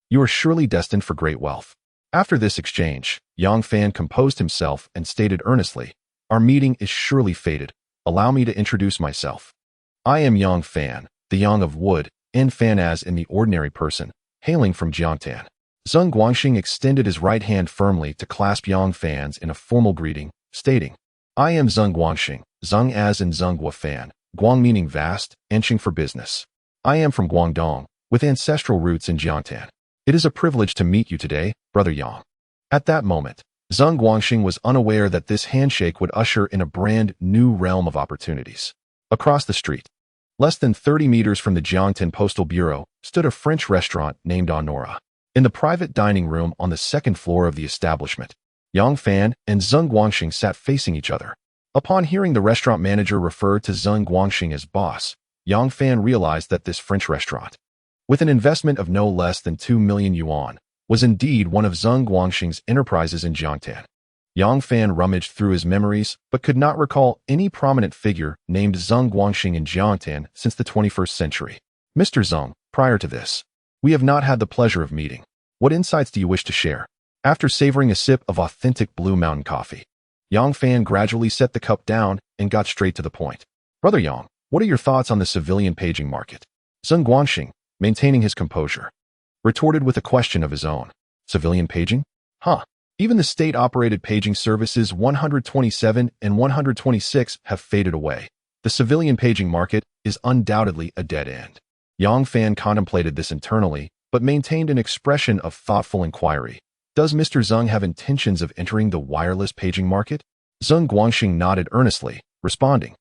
You are surely destined for great wealth." After this exchange, Yang Fan composed himself and stated earnestly, "Our meeting is surely fated. Allow me to introduce myself. I am Yang Fan, the Yang of Wood, and Fan as in the ordinary person, hailing from Jiangtan." Zeng Guangxing extended his right hand firmly to clasp Yang Fan's in a formal greeting, stating, "I am Zeng Guangxing, Zeng as in Zhenghua Fan, Guang meaning vast, and Xing for business. I am from Guangdong, with ancestral roots in Jiangtan. It is a privilege to meet you today, Brother Yang." At that moment, Zeng Guangxing was unaware that this handshake would usher in a brand new realm of opportunities. Across the street, less than 30 meters from the Jiangtan Postal Bureau, stood a French restaurant named Honora. In the private dining room on the second floor of the establishment, Yang Fan and Zeng Guangxing sat facing each other. Upon hearing the restaurant manager refer to Zeng Guangxing as boss, Yang Fan realized that this French restaurant, with an investment of no less than 2 million yuan, was indeed one of Zeng Guangxing's enterprises in Jiangtan. Yang Fan rummaged through his memories, but could not recall any prominent figure named Zeng Guangxing in Jiangtan since the 21st century. "Mr. Zeng, prior to this, we have not had the pleasure of meeting. What insights do you wish to share?" After savoring a sip of authentic Blue Mountain coffee, Yang Fan gradually set the cup down and got straight to the point. "Brother Yang, what are your thoughts on the civilian paging market?" Zeng Guangxing, maintaining his composure, retorted with a question of his own. "Civilian paging? Huh. Even the state-operated paging services 127 and 126 have faded away. The civilian paging market is undoubtedly a dead end." Yang Fan contemplated this internally, but maintained an expression of thoughtful inquiry. "Does Mr. Zeng have intentions of entering the wireless paging market?" Zeng Guangxing nodded earnestly, responding,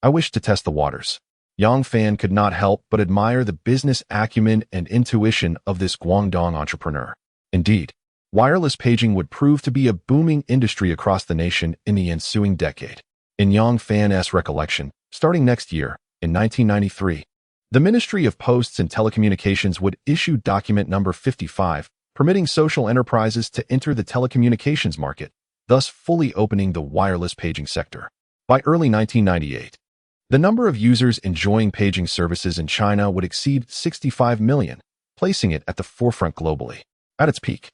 "I wish to test the waters. Yang Fan could not help but admire the business acumen and intuition of this Guangdong entrepreneur. Indeed, wireless paging would prove to be a booming industry across the nation in the ensuing decade. In Yang Fan's recollection, starting next year, in 1993, the Ministry of Posts and Telecommunications would issue document number 55, permitting social enterprises to enter the telecommunications market, thus fully opening the wireless paging sector. By early 1998, the number of users enjoying paging services in China would exceed 65 million, placing it at the forefront globally. At its peak,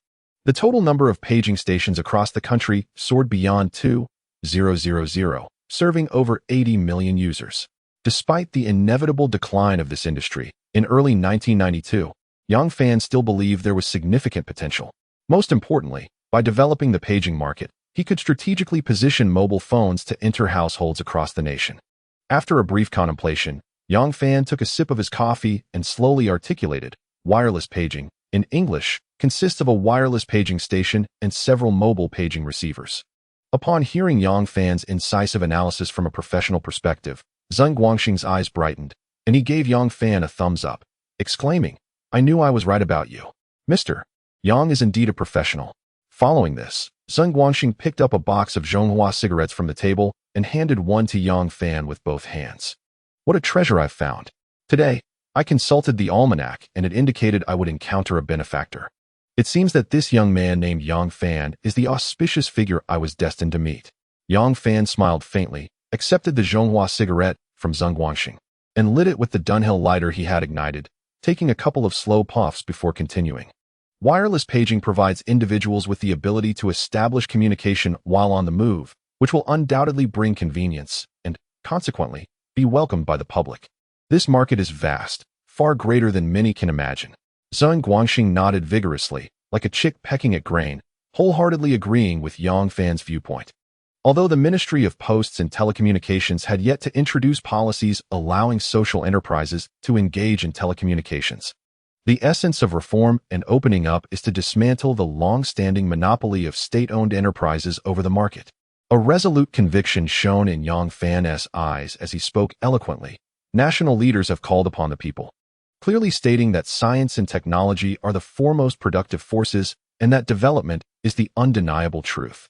the total number of paging stations across the country soared beyond 2,000, serving over 80 million users. Despite the inevitable decline of this industry, in early 1992, Yang Fan still believed there was significant potential. Most importantly, by developing the paging market, he could strategically position mobile phones to enter households across the nation. After a brief contemplation, Yang Fan took a sip of his coffee and slowly articulated, wireless paging, in English, consists of a wireless paging station and several mobile paging receivers. Upon hearing Yang Fan's incisive analysis from a professional perspective, Zeng Guangxing's eyes brightened, and he gave Yang Fan a thumbs up, exclaiming, "I knew I was right about you. Mr. Yang is indeed a professional." Following this, Zeng Guangxing picked up a box of Zhonghua cigarettes from the table and handed one to Yang Fan with both hands. "What a treasure I've found. Today, I consulted the almanac and it indicated I would encounter a benefactor. It seems that this young man named Yang Fan is the auspicious figure I was destined to meet." Yang Fan smiled faintly, accepted the Zhonghua cigarette from Zeng Guangxing, and lit it with the Dunhill lighter he had ignited, taking a couple of slow puffs before continuing. Wireless paging provides individuals with the ability to establish communication while on the move, which will undoubtedly bring convenience and, consequently, be welcomed by the public. This market is vast, far greater than many can imagine. Zeng Guangxing nodded vigorously, like a chick pecking at grain, wholeheartedly agreeing with Yang Fan's viewpoint. Although the Ministry of Posts and Telecommunications had yet to introduce policies allowing social enterprises to engage in telecommunications, the essence of reform and opening up is to dismantle the long-standing monopoly of state-owned enterprises over the market. A resolute conviction shone in Yang Fan's eyes as he spoke eloquently. National leaders have called upon the people, clearly stating that science and technology are the foremost productive forces and that development is the undeniable truth.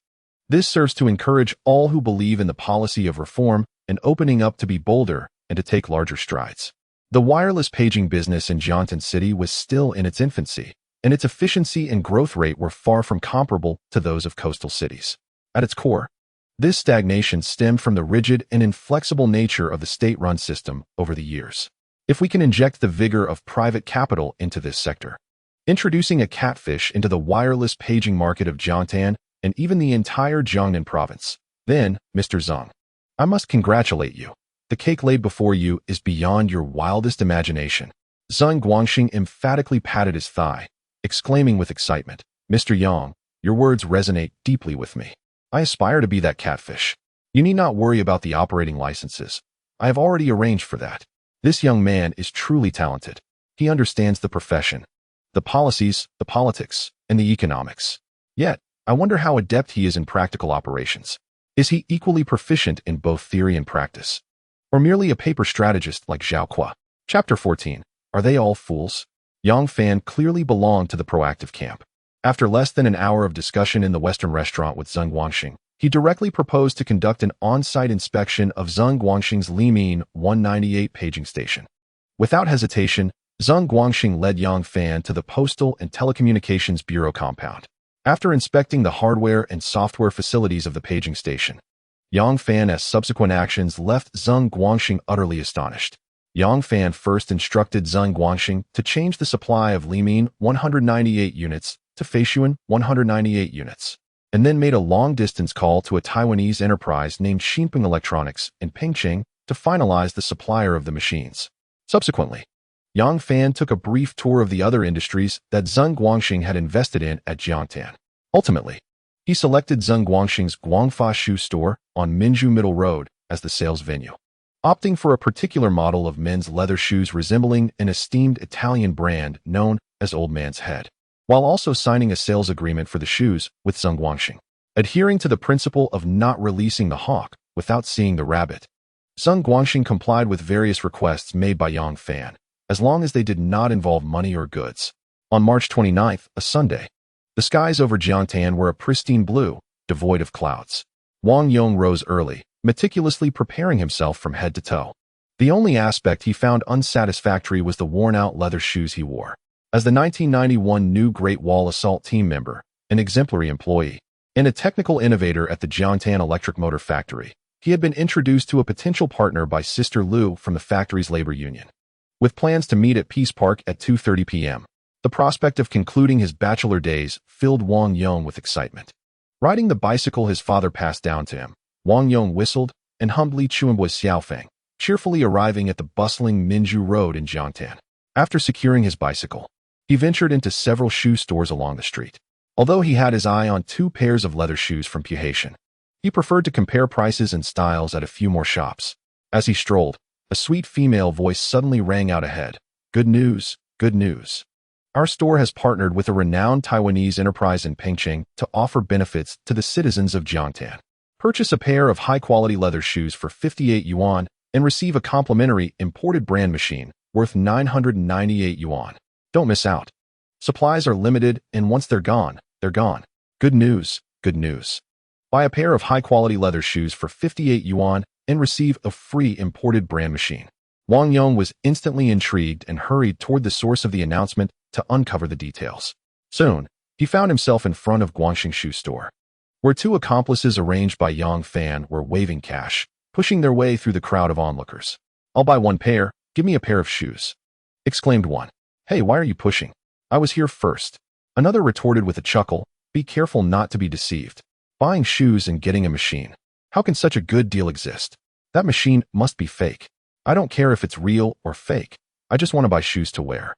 This serves to encourage all who believe in the policy of reform and opening up to be bolder and to take larger strides. The wireless paging business in Jiangtan City was still in its infancy, and its efficiency and growth rate were far from comparable to those of coastal cities. At its core, this stagnation stemmed from the rigid and inflexible nature of the state-run system over the years. If we can inject the vigor of private capital into this sector, introducing a catfish into the wireless paging market of Jiangtan and even the entire Jiangnan province, then, Mr. Zeng, I must congratulate you. The cake laid before you is beyond your wildest imagination. Zeng Guangxing emphatically patted his thigh, exclaiming with excitement, "Mr. Yang, your words resonate deeply with me. I aspire to be that catfish. You need not worry about the operating licenses. I have already arranged for that. This young man is truly talented. He understands the profession, the policies, the politics, and the economics. Yet, I wonder how adept he is in practical operations. Is he equally proficient in both theory and practice? Or merely a paper strategist like Zhao Kuo?" Chapter 14. Are they all fools? Yang Fan clearly belonged to the proactive camp. After less than an hour of discussion in the Western restaurant with Zeng Guangxing, he directly proposed to conduct an on-site inspection of Zeng Guangxing's Limin 198 paging station. Without hesitation, Zeng Guangxing led Yang Fan to the Postal and Telecommunications Bureau compound. After inspecting the hardware and software facilities of the paging station, Yang Fan's subsequent actions left Zeng Guangxing utterly astonished. Yang Fan first instructed Zeng Guangxing to change the supply of Limin 198 units to Feishuan 198 units, and then made a long-distance call to a Taiwanese enterprise named Xinpeng Electronics in Pingcheng to finalize the supplier of the machines. Subsequently, Yang Fan took a brief tour of the other industries that Zeng Guangxing had invested in at Jiangtan. Ultimately, he selected Zeng Guangxing's Guangfa shoe store on Minju Middle Road as the sales venue, opting for a particular model of men's leather shoes resembling an esteemed Italian brand known as Old Man's Head, while also signing a sales agreement for the shoes with Zeng Guangxing. Adhering to the principle of not releasing the hawk without seeing the rabbit, Zheng Guangxing complied with various requests made by Yang Fan, as long as they did not involve money or goods. On March 29th, a Sunday, the skies over Jiangtan were a pristine blue, devoid of clouds. Wang Yong rose early, meticulously preparing himself from head to toe. The only aspect he found unsatisfactory was the worn-out leather shoes he wore. As the 1991 new Great Wall Assault team member, an exemplary employee, and a technical innovator at the Jiangtan Electric Motor Factory, he had been introduced to a potential partner by Sister Liu from the factory's labor union. With plans to meet at Peace Park at 2:30 p.m., the prospect of concluding his bachelor days filled Wang Yong with excitement. Riding the bicycle his father passed down to him, Wang Yong whistled and humbly Chuanbui Xiaofeng, cheerfully arriving at the bustling Minju Road in Jiangtan. After securing his bicycle, he ventured into several shoe stores along the street. Although he had his eye on 2 pairs of leather shoes from Puhaitian, he preferred to compare prices and styles at a few more shops. As he strolled, a sweet female voice suddenly rang out ahead. Good news, good news. Our store has partnered with a renowned Taiwanese enterprise in Pengcheng to offer benefits to the citizens of Jiangtan. Purchase a pair of high-quality leather shoes for 58 yuan and receive a complimentary imported brand machine worth 998 yuan. Don't miss out. Supplies are limited, and once they're gone, they're gone. Good news, good news. Buy a pair of high-quality leather shoes for 58 yuan and receive a free imported brand machine. Wang Yong was instantly intrigued and hurried toward the source of the announcement to uncover the details. Soon, he found himself in front of Guangxing Shoe Store, where 2 accomplices arranged by Yang Fan were waving cash, pushing their way through the crowd of onlookers. I'll buy 1 pair, give me a pair of shoes, exclaimed one. Hey, why are you pushing? I was here first. Another retorted with a chuckle, be careful not to be deceived. Buying shoes and getting a machine. How can such a good deal exist? That machine must be fake. I don't care if it's real or fake. I just want to buy shoes to wear.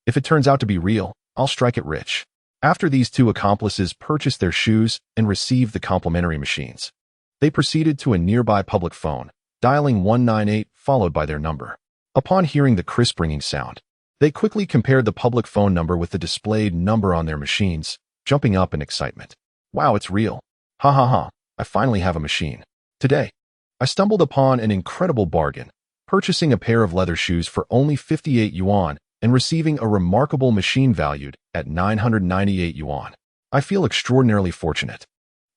If it turns out to be real, I'll strike it rich. After these 2 accomplices purchased their shoes and received the complimentary machines, they proceeded to a nearby public phone, dialing 198 followed by their number. Upon hearing the crisp ringing sound, they quickly compared the public phone number with the displayed number on their machines, jumping up in excitement. Wow, it's real. Ha ha ha, I finally have a machine. Today, I stumbled upon an incredible bargain, purchasing a pair of leather shoes for only 58 yuan and receiving a remarkable machine valued at 998 yuan. I feel extraordinarily fortunate.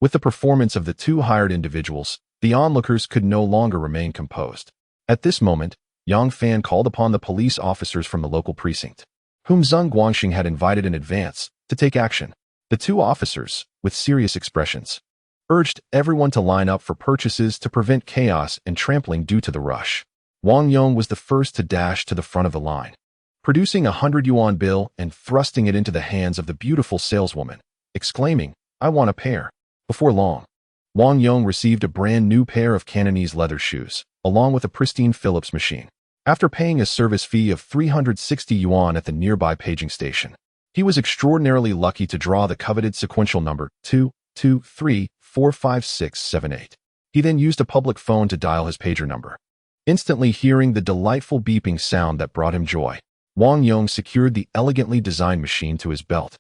With the performance of the 2 hired individuals, the onlookers could no longer remain composed. At this moment, Yang Fan called upon the police officers from the local precinct, whom Zheng Guangxing had invited in advance, to take action. The 2 officers, with serious expressions, urged everyone to line up for purchases to prevent chaos and trampling due to the rush. Wang Yong was the first to dash to the front of the line, producing a 100 yuan bill and thrusting it into the hands of the beautiful saleswoman, exclaiming, I want a pair. Before long, Wang Yong received a brand new pair of Cantonese leather shoes, along with a pristine Philips machine. After paying a service fee of 360 yuan at the nearby paging station, he was extraordinarily lucky to draw the coveted sequential number 223-45678. He then used a public phone to dial his pager number. Instantly hearing the delightful beeping sound that brought him joy, Wang Yong secured the elegantly designed machine to his belt,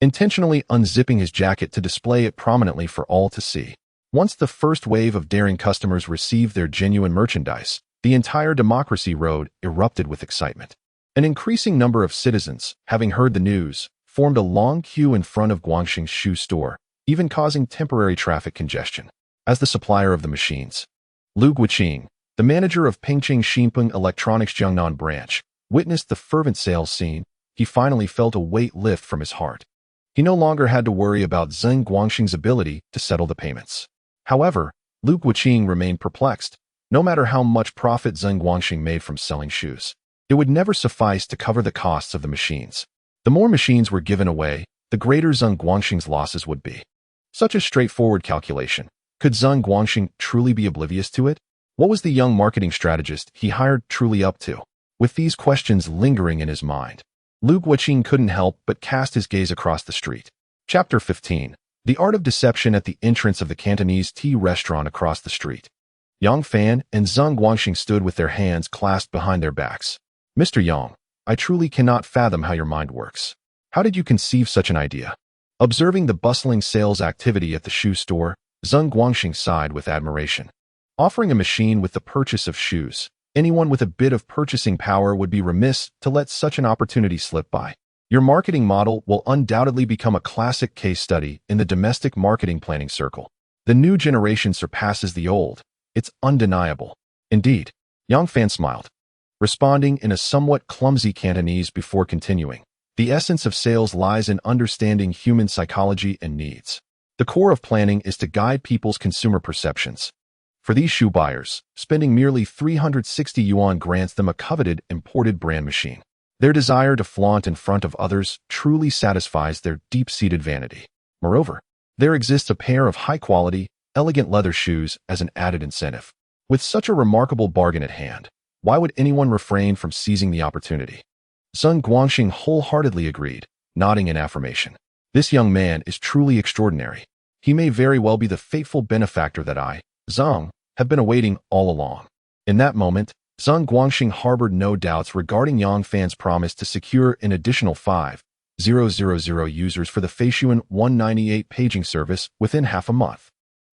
intentionally unzipping his jacket to display it prominently for all to see. Once the first wave of daring customers received their genuine merchandise, the entire Democracy Road erupted with excitement. An increasing number of citizens, having heard the news, formed a long queue in front of Guangxing's shoe store, even causing temporary traffic congestion. As the supplier of the machines, Lu Guiqing, the manager of Pengcheng Xinpeng Electronics Jiangnan branch, witnessed the fervent sales scene. He finally felt a weight lift from his heart. He no longer had to worry about Zheng Guangxing's ability to settle the payments. However, Lu Guiqing remained perplexed. No matter how much profit Zheng Guangxing made from selling shoes, it would never suffice to cover the costs of the machines. The more machines were given away, the greater Zheng Guangxing's losses would be. Such a straightforward calculation. Could Zheng Guangxing truly be oblivious to it? What was the young marketing strategist he hired truly up to? With these questions lingering in his mind, Lu Guiqing couldn't help but cast his gaze across the street. Chapter 15. The Art of Deception at the entrance of the Cantonese tea restaurant across the street. Yang Fan and Zheng Guangxing stood with their hands clasped behind their backs. Mr. Yang, I truly cannot fathom how your mind works. How did you conceive such an idea? Observing the bustling sales activity at the shoe store, Zheng Guangxing sighed with admiration. offering a machine with the purchase of shoes. Anyone with a bit of purchasing power would be remiss to let such an opportunity slip by. Your marketing model will undoubtedly become a classic case study in the domestic marketing planning circle. The new generation surpasses the old. It's undeniable. Indeed, Yang Fan smiled, responding in a somewhat clumsy Cantonese before continuing. The essence of sales lies in understanding human psychology and needs. The core of planning is to guide people's consumer perceptions. For these shoe buyers, spending merely 360 yuan grants them a coveted imported brand machine. Their desire to flaunt in front of others truly satisfies their deep-seated vanity. Moreover, there exists a pair of high-quality, elegant leather shoes as an added incentive. With such a remarkable bargain at hand, why would anyone refrain from seizing the opportunity? Zheng Guangxing wholeheartedly agreed, nodding in affirmation. This young man is truly extraordinary. He may very well be the fateful benefactor that I, Zheng, have been awaiting all along. In that moment, Zheng Guangxing harbored no doubts regarding Yang Fan's promise to secure an additional 5,000 users for the Feishuan 198 paging service within half a month.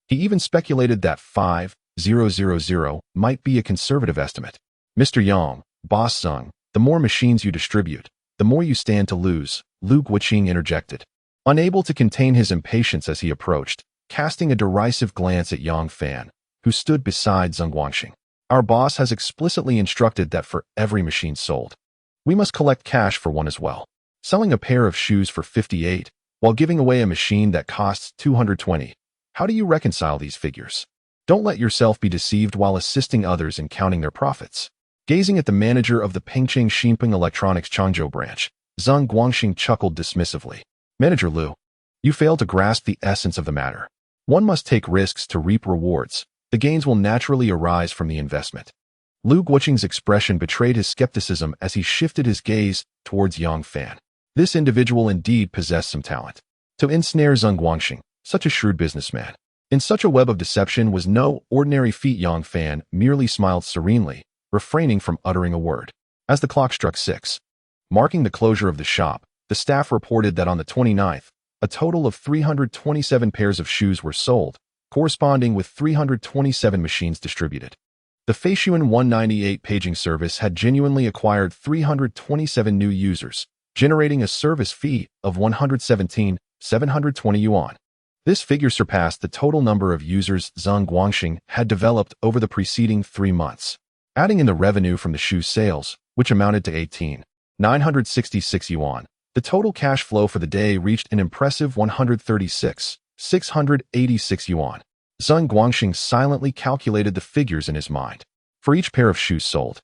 He even speculated that 5,000 might be a conservative estimate. Mr. Yang, Boss Zheng, the more machines you distribute, the more you stand to lose, Lu Guoqing interjected. Unable to contain his impatience as he approached, casting a derisive glance at Yang Fan, who stood beside Zheng Guangxing. Our boss has explicitly instructed that for every machine sold, we must collect cash for one as well. Selling a pair of shoes for 58, while giving away a machine that costs 220. How do you reconcile these figures? Don't let yourself be deceived while assisting others in counting their profits. Gazing at the manager of the Pengcheng Xinpeng Electronics Changzhou branch, Zheng Guangxing chuckled dismissively. Manager Lu, you fail to grasp the essence of the matter. One must take risks to reap rewards. The gains will naturally arise from the investment. Lu Guoqing's expression betrayed his skepticism as he shifted his gaze towards Yang Fan. This individual indeed possessed some talent. To ensnare Zheng Guangxing, such a shrewd businessman, in such a web of deception was no ordinary feat. Yang Fan merely smiled serenely, refraining from uttering a word. As the clock struck 6, marking the closure of the shop, the staff reported that on the 29th, a total of 327 pairs of shoes were sold, corresponding with 327 machines distributed. The Feishuan 198 paging service had genuinely acquired 327 new users, generating a service fee of 117,720 yuan. This figure surpassed the total number of users Zheng Guangxing had developed over the preceding 3 months. Adding in the revenue from the shoe sales, which amounted to 18,966 yuan, the total cash flow for the day reached an impressive 136,686 yuan. Zheng Guangxing silently calculated the figures in his mind. For each pair of shoes sold,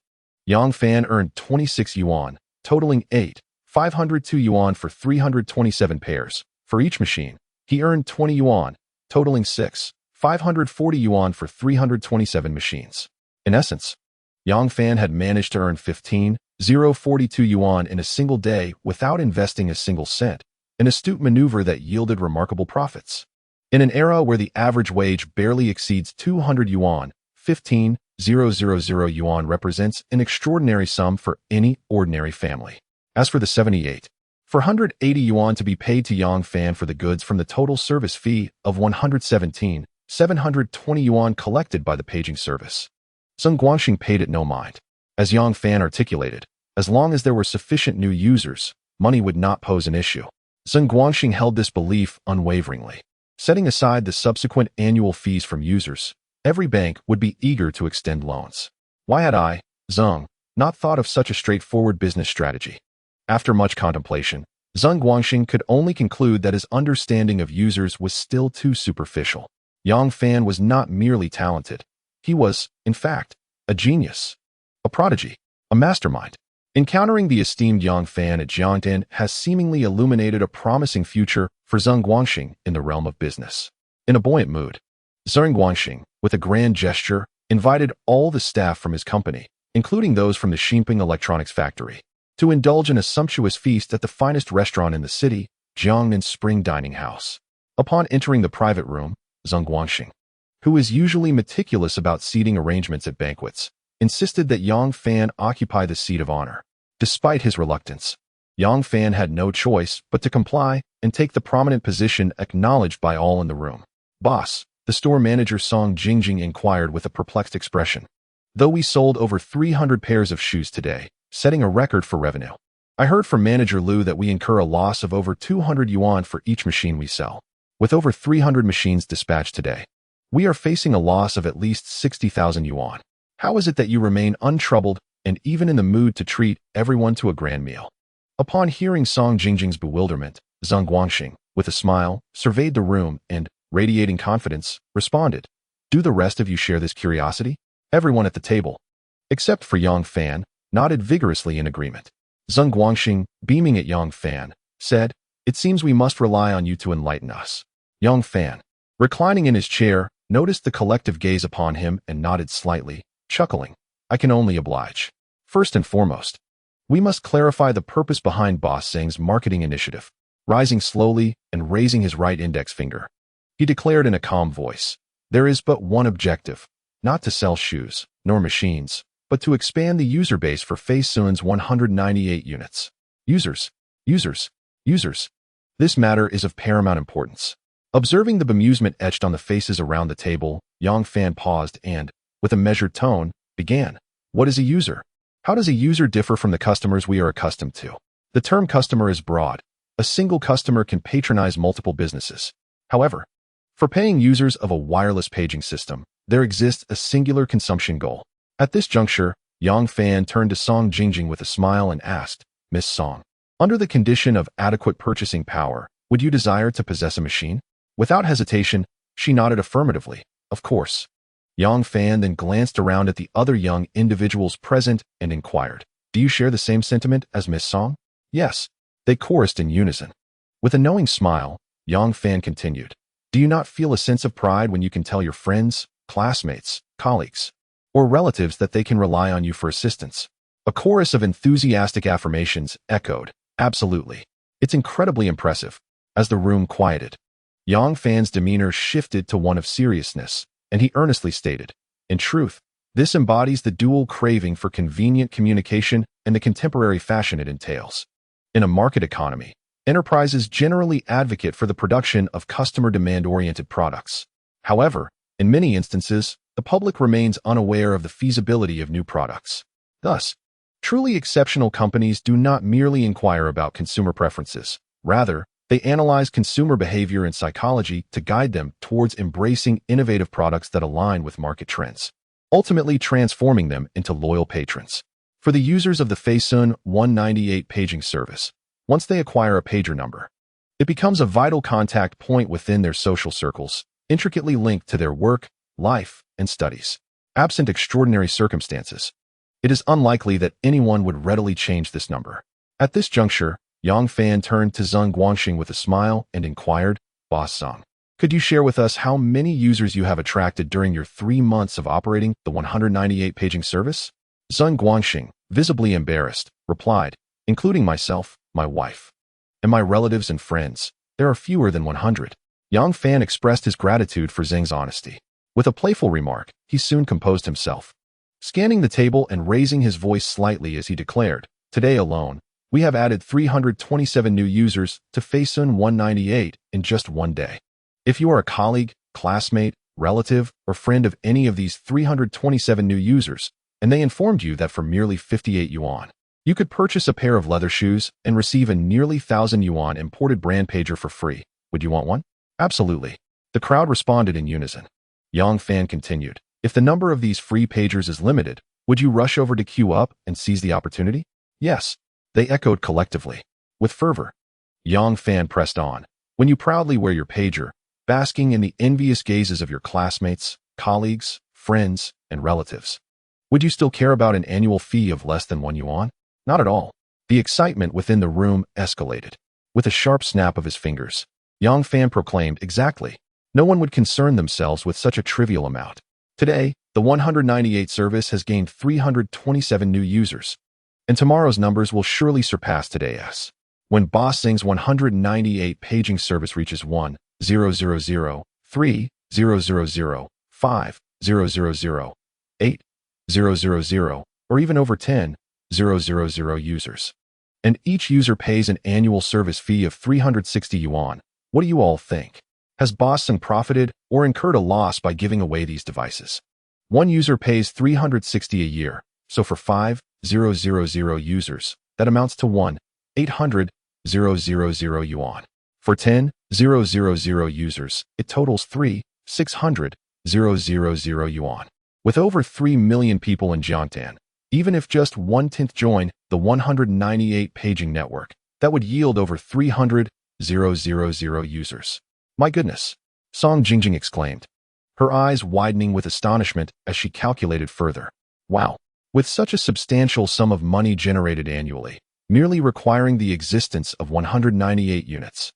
Yang Fan earned 26 yuan, totaling 8,502 yuan for 327 pairs. For each machine, he earned 20 yuan, totaling 6,540 yuan for 327 machines. In essence, Yang Fan had managed to earn 15,042 yuan in a single day without investing a single cent, an astute maneuver that yielded remarkable profits. In an era where the average wage barely exceeds 200 yuan, 15,000 yuan represents an extraordinary sum for any ordinary family. As for the 480 yuan to be paid to Yang Fan for the goods from the total service fee of 117,720 yuan collected by the paging service, Zheng Guangxing paid it no mind. As Yang Fan articulated, as long as there were sufficient new users, money would not pose an issue. Zheng Guangxing held this belief unwaveringly. Setting aside the subsequent annual fees from users, every bank would be eager to extend loans. Why had I, Zheng, not thought of such a straightforward business strategy? After much contemplation, Zheng Guangxing could only conclude that his understanding of users was still too superficial. Yang Fan was not merely talented. He was, in fact, a genius, a prodigy, a mastermind. Encountering the esteemed Yang Fan at Jiangtan has seemingly illuminated a promising future for Zheng Guangxing in the realm of business. In a buoyant mood, Zheng Guangxing, with a grand gesture, invited all the staff from his company, including those from the Xinpeng Electronics factory, to indulge in a sumptuous feast at the finest restaurant in the city, Jiangnan Spring Dining House. Upon entering the private room, Zheng Guangxing, who is usually meticulous about seating arrangements at banquets, insisted that Yang Fan occupy the seat of honor. Despite his reluctance, Yang Fan had no choice but to comply and take the prominent position acknowledged by all in the room. Boss, The store manager Song Jingjing inquired with a perplexed expression. Though we sold over 300 pairs of shoes today, setting a record for revenue. I heard from manager Lu that we incur a loss of over 200 yuan for each machine we sell. With over 300 machines dispatched today, we are facing a loss of at least 60,000 yuan. How is it that you remain untroubled and even in the mood to treat everyone to a grand meal? Upon hearing Song Jingjing's bewilderment, Zheng Guangxing, with a smile, surveyed the room and, radiating confidence, responded, "Do the rest of you share this curiosity?" Everyone at the table, except for Yang Fan, nodded vigorously in agreement. Zheng Guangxing, beaming at Yang Fan, said, "It seems we must rely on you to enlighten us." Yang Fan, reclining in his chair, noticed the collective gaze upon him and nodded slightly, chuckling. "I can only oblige. First and foremost, we must clarify the purpose behind Boss Zheng's marketing initiative." Rising slowly and raising his right index finger, he declared in a calm voice, "There is but one objective, not to sell shoes, nor machines, but to expand the user base for Feisun's 198 units. Users, users, users. This matter is of paramount importance." Observing the bemusement etched on the faces around the table, Yang Fan paused and, with a measured tone, began. "What is a user? How does a user differ from the customers we are accustomed to? The term customer is broad. A single customer can patronize multiple businesses. However, for paying users of a wireless paging system, there exists a singular consumption goal." At this juncture, Yang Fan turned to Song Jingjing with a smile and asked, "Miss Song, under the condition of adequate purchasing power, would you desire to possess a machine?" Without hesitation, she nodded affirmatively. "Of course." Yang Fan then glanced around at the other young individuals present and inquired, "Do you share the same sentiment as Miss Song?" "Yes," they chorused in unison. With a knowing smile, Yang Fan continued, "Do you not feel a sense of pride when you can tell your friends, classmates, colleagues, or relatives that they can rely on you for assistance?" A chorus of enthusiastic affirmations echoed, "Absolutely. It's incredibly impressive." As the room quieted, Yang Fan's demeanor shifted to one of seriousness, and he earnestly stated, "In truth, this embodies the dual craving for convenient communication and the contemporary fashion it entails. In a market economy, enterprises generally advocate for the production of customer demand-oriented products. However, in many instances, the public remains unaware of the feasibility of new products. Thus, truly exceptional companies do not merely inquire about consumer preferences. Rather, they analyze consumer behavior and psychology to guide them towards embracing innovative products that align with market trends, ultimately transforming them into loyal patrons. For the users of the Feisun 198 paging service, once they acquire a pager number, it becomes a vital contact point within their social circles, intricately linked to their work, life, and studies. Absent extraordinary circumstances, it is unlikely that anyone would readily change this number. At this juncture, Yang Fan turned to Zheng Guangxing with a smile and inquired, "Boss Zheng, could you share with us how many users you have attracted during your 3 months of operating the 198 paging service?" Zheng Guangxing, visibly embarrassed, replied, "Including myself, my wife, and my relatives and friends, there are fewer than 100. Yang Fan expressed his gratitude for Zheng's honesty. With a playful remark, he soon composed himself, scanning the table and raising his voice slightly as he declared, "Today alone, we have added 327 new users to Feisun 198 in just one day. If you are a colleague, classmate, relative, or friend of any of these 327 new users, and they informed you that for merely 58 yuan, you could purchase a pair of leather shoes and receive a nearly 1,000 yuan imported brand pager for free, would you want one?" "Absolutely." The crowd responded in unison. Yang Fan continued, "If the number of these free pagers is limited, would you rush over to queue up and seize the opportunity?" "Yes," they echoed collectively. With fervor, Yang Fan pressed on, "When you proudly wear your pager, basking in the envious gazes of your classmates, colleagues, friends, and relatives, would you still care about an annual fee of less than 1 yuan? Not at all." The excitement within the room escalated. With a sharp snap of his fingers, Yang Fan proclaimed, "Exactly. No one would concern themselves with such a trivial amount. Today, the 198 service has gained 327 new users, and tomorrow's numbers will surely surpass today's. When Boss Zheng's 198 paging service reaches 1,000,3,000,000,5,000,000,8,000,000, or even over 10,000 users, and each user pays an annual service fee of 360 yuan, what do you all think?" Has Boss Sung profited or incurred a loss by giving away these devices? One user pays 360 a year, so for 5,000 users, that amounts to 1,800,000 yuan. For 10,000 users, it totals 3,600,000 yuan. With over 3 million people in Jiangtan, even if just 1/10 join the 198 paging network, that would yield over 300,000 users. My goodness, Song Jingjing exclaimed, her eyes widening with astonishment as she calculated further. Wow, with such a substantial sum of money generated annually, merely requiring the existence of 198 units.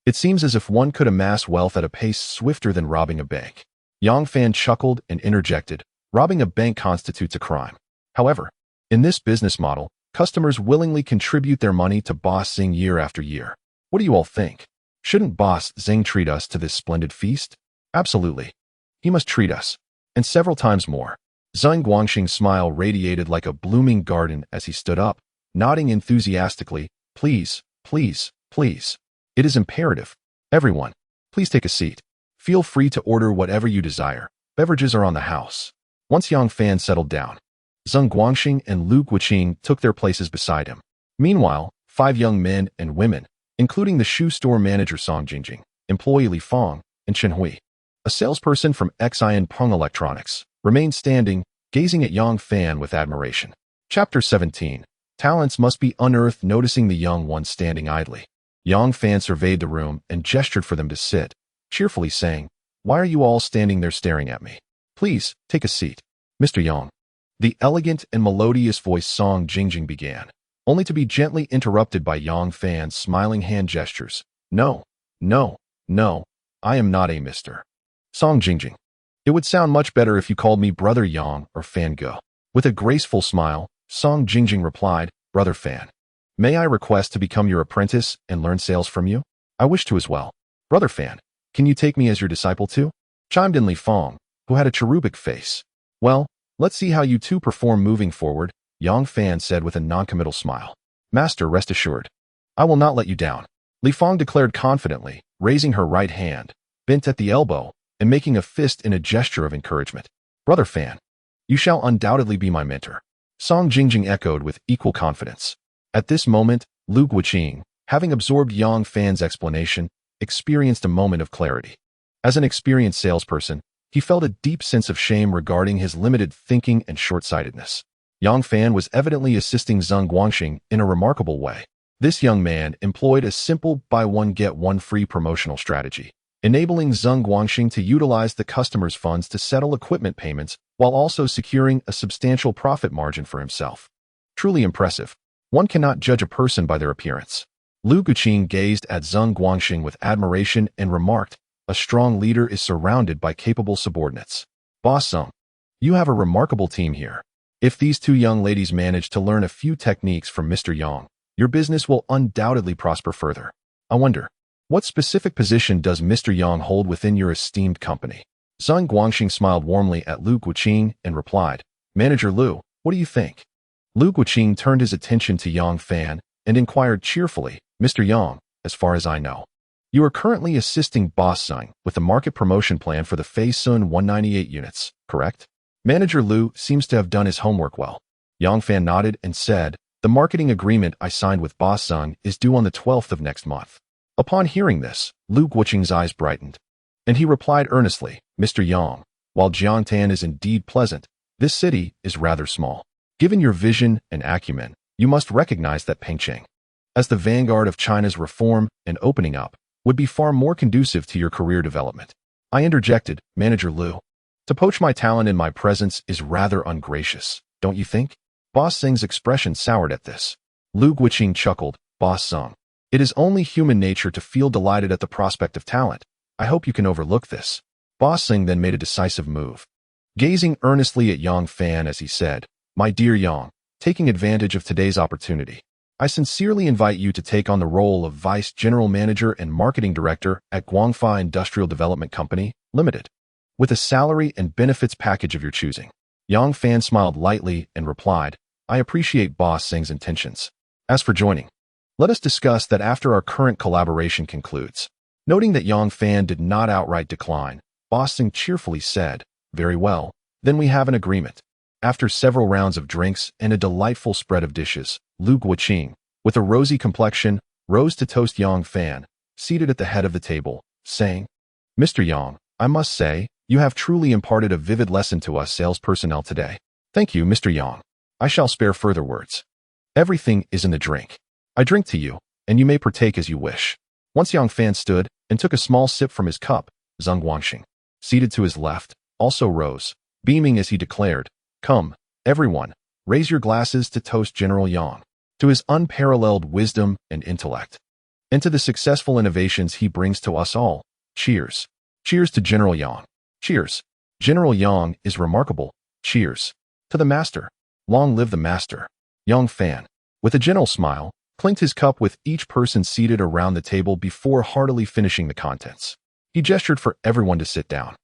It seems as if one could amass wealth at a pace swifter than robbing a bank. Yang Fan chuckled and interjected, robbing a bank constitutes a crime. However, in this business model, customers willingly contribute their money to Boss Zing year after year. What do you all think? Shouldn't Boss Zing treat us to this splendid feast? Absolutely. He must treat us, and several times more. Zhang Guangxing's smile radiated like a blooming garden as he stood up, nodding enthusiastically. Please, please, please. It is imperative. Everyone, please take a seat. Feel free to order whatever you desire. Beverages are on the house. Once Yang Fan settled down, Zhang Guangxing and Lu Guqing took their places beside him. Meanwhile, 5 young men and women, including the shoe store manager Song Jingjing, employee Li Fong, and Chen Hui, a salesperson from Xian Peng Electronics, remained standing, gazing at Yang Fan with admiration. Chapter 17. Talents must be unearthed. Noticing the young ones standing idly, Yang Fan surveyed the room and gestured for them to sit, cheerfully saying, "Why are you all standing there staring at me? Please, take a seat. Mr. Yang." The elegant and melodious voice Song Jingjing began, only to be gently interrupted by Yang Fan's smiling hand gestures. No, no, no, I am not a Mr. Song Jingjing. It would sound much better if you called me Brother Yang or Fan Go. With a graceful smile, Song Jingjing replied, Brother Fan, may I request to become your apprentice and learn sales from you? I wish to as well. Brother Fan, can you take me as your disciple too? Chimed in Li Fong, who had a cherubic face. Well, let's see how you two perform moving forward, Yang Fan said with a noncommittal smile. Master, rest assured, I will not let you down, Li Fong declared confidently, raising her right hand, bent at the elbow, and making a fist in a gesture of encouragement. Brother Fan, you shall undoubtedly be my mentor, Song Jingjing echoed with equal confidence. At this moment, Lu Guqing, having absorbed Yang Fan's explanation, experienced a moment of clarity. As an experienced salesperson, he felt a deep sense of shame regarding his limited thinking and short-sightedness. Yang Fan was evidently assisting Zhang Guangxing in a remarkable way. This young man employed a simple buy one get one free promotional strategy, enabling Zhang Guangxing to utilize the customer's funds to settle equipment payments while also securing a substantial profit margin for himself. Truly impressive. One cannot judge a person by their appearance. Lu Guqing gazed at Zhang Guangxing with admiration and remarked, a strong leader is surrounded by capable subordinates. Boss Sung, you have a remarkable team here. If these 2 young ladies manage to learn a few techniques from Mr. Yang, your business will undoubtedly prosper further. I wonder, what specific position does Mr. Yang hold within your esteemed company? Zhang Guangxing smiled warmly at Lu Guqing and replied, Manager Lu, what do you think? Lu Guqing turned his attention to Yang Fan and inquired cheerfully, Mr. Yang, as far as I know, you are currently assisting Boss Sung with the market promotion plan for the Fei Sun 198 units, correct? Manager Lu seems to have done his homework well. Yang Fan nodded and said, the marketing agreement I signed with Boss Sung is due on the 12th of next month. Upon hearing this, Lu Guqing's eyes brightened, and he replied earnestly, Mr. Yang, while Jiangtan is indeed pleasant, this city is rather small. Given your vision and acumen, you must recognize that Pengcheng, as the vanguard of China's reform and opening up, would be far more conducive to your career development. I interjected, Manager Lu. To poach my talent in my presence is rather ungracious, don't you think? Boss Sung's expression soured at this. Lu Guqing chuckled, Boss Sung, it is only human nature to feel delighted at the prospect of talent. I hope you can overlook this. Boss Sung then made a decisive move. Gazing earnestly at Yang Fan as he said, My dear Yang, taking advantage of today's opportunity, I sincerely invite you to take on the role of Vice General Manager and Marketing Director at Guangfa Industrial Development Company, Limited, with a salary and benefits package of your choosing. Yang Fan smiled lightly and replied, I appreciate Boss Sung's intentions. As for joining, let us discuss that after our current collaboration concludes. Noting that Yang Fan did not outright decline, Boss Sing cheerfully said, "Very well, then we have an agreement." After several rounds of drinks and a delightful spread of dishes, Lu Guoqing, with a rosy complexion, rose to toast Yang Fan, seated at the head of the table, saying, "Mr. Yang, I must say, you have truly imparted a vivid lesson to us sales personnel today. Thank you, Mr. Yang. I shall spare further words. Everything is in the drink. I drink to you, and you may partake as you wish." Once Yang Fan stood and took a small sip from his cup, Zheng Guangxing, seated to his left, also rose, beaming as he declared, "Come, everyone, raise your glasses to toast General Yang, to his unparalleled wisdom and intellect, and to the successful innovations he brings to us all. Cheers. Cheers to General Yang. Cheers. General Yang is remarkable. Cheers. To the master. Long live the master." Yang Fan, with a gentle smile, clinked his cup with each person seated around the table before heartily finishing the contents. He gestured for everyone to sit down.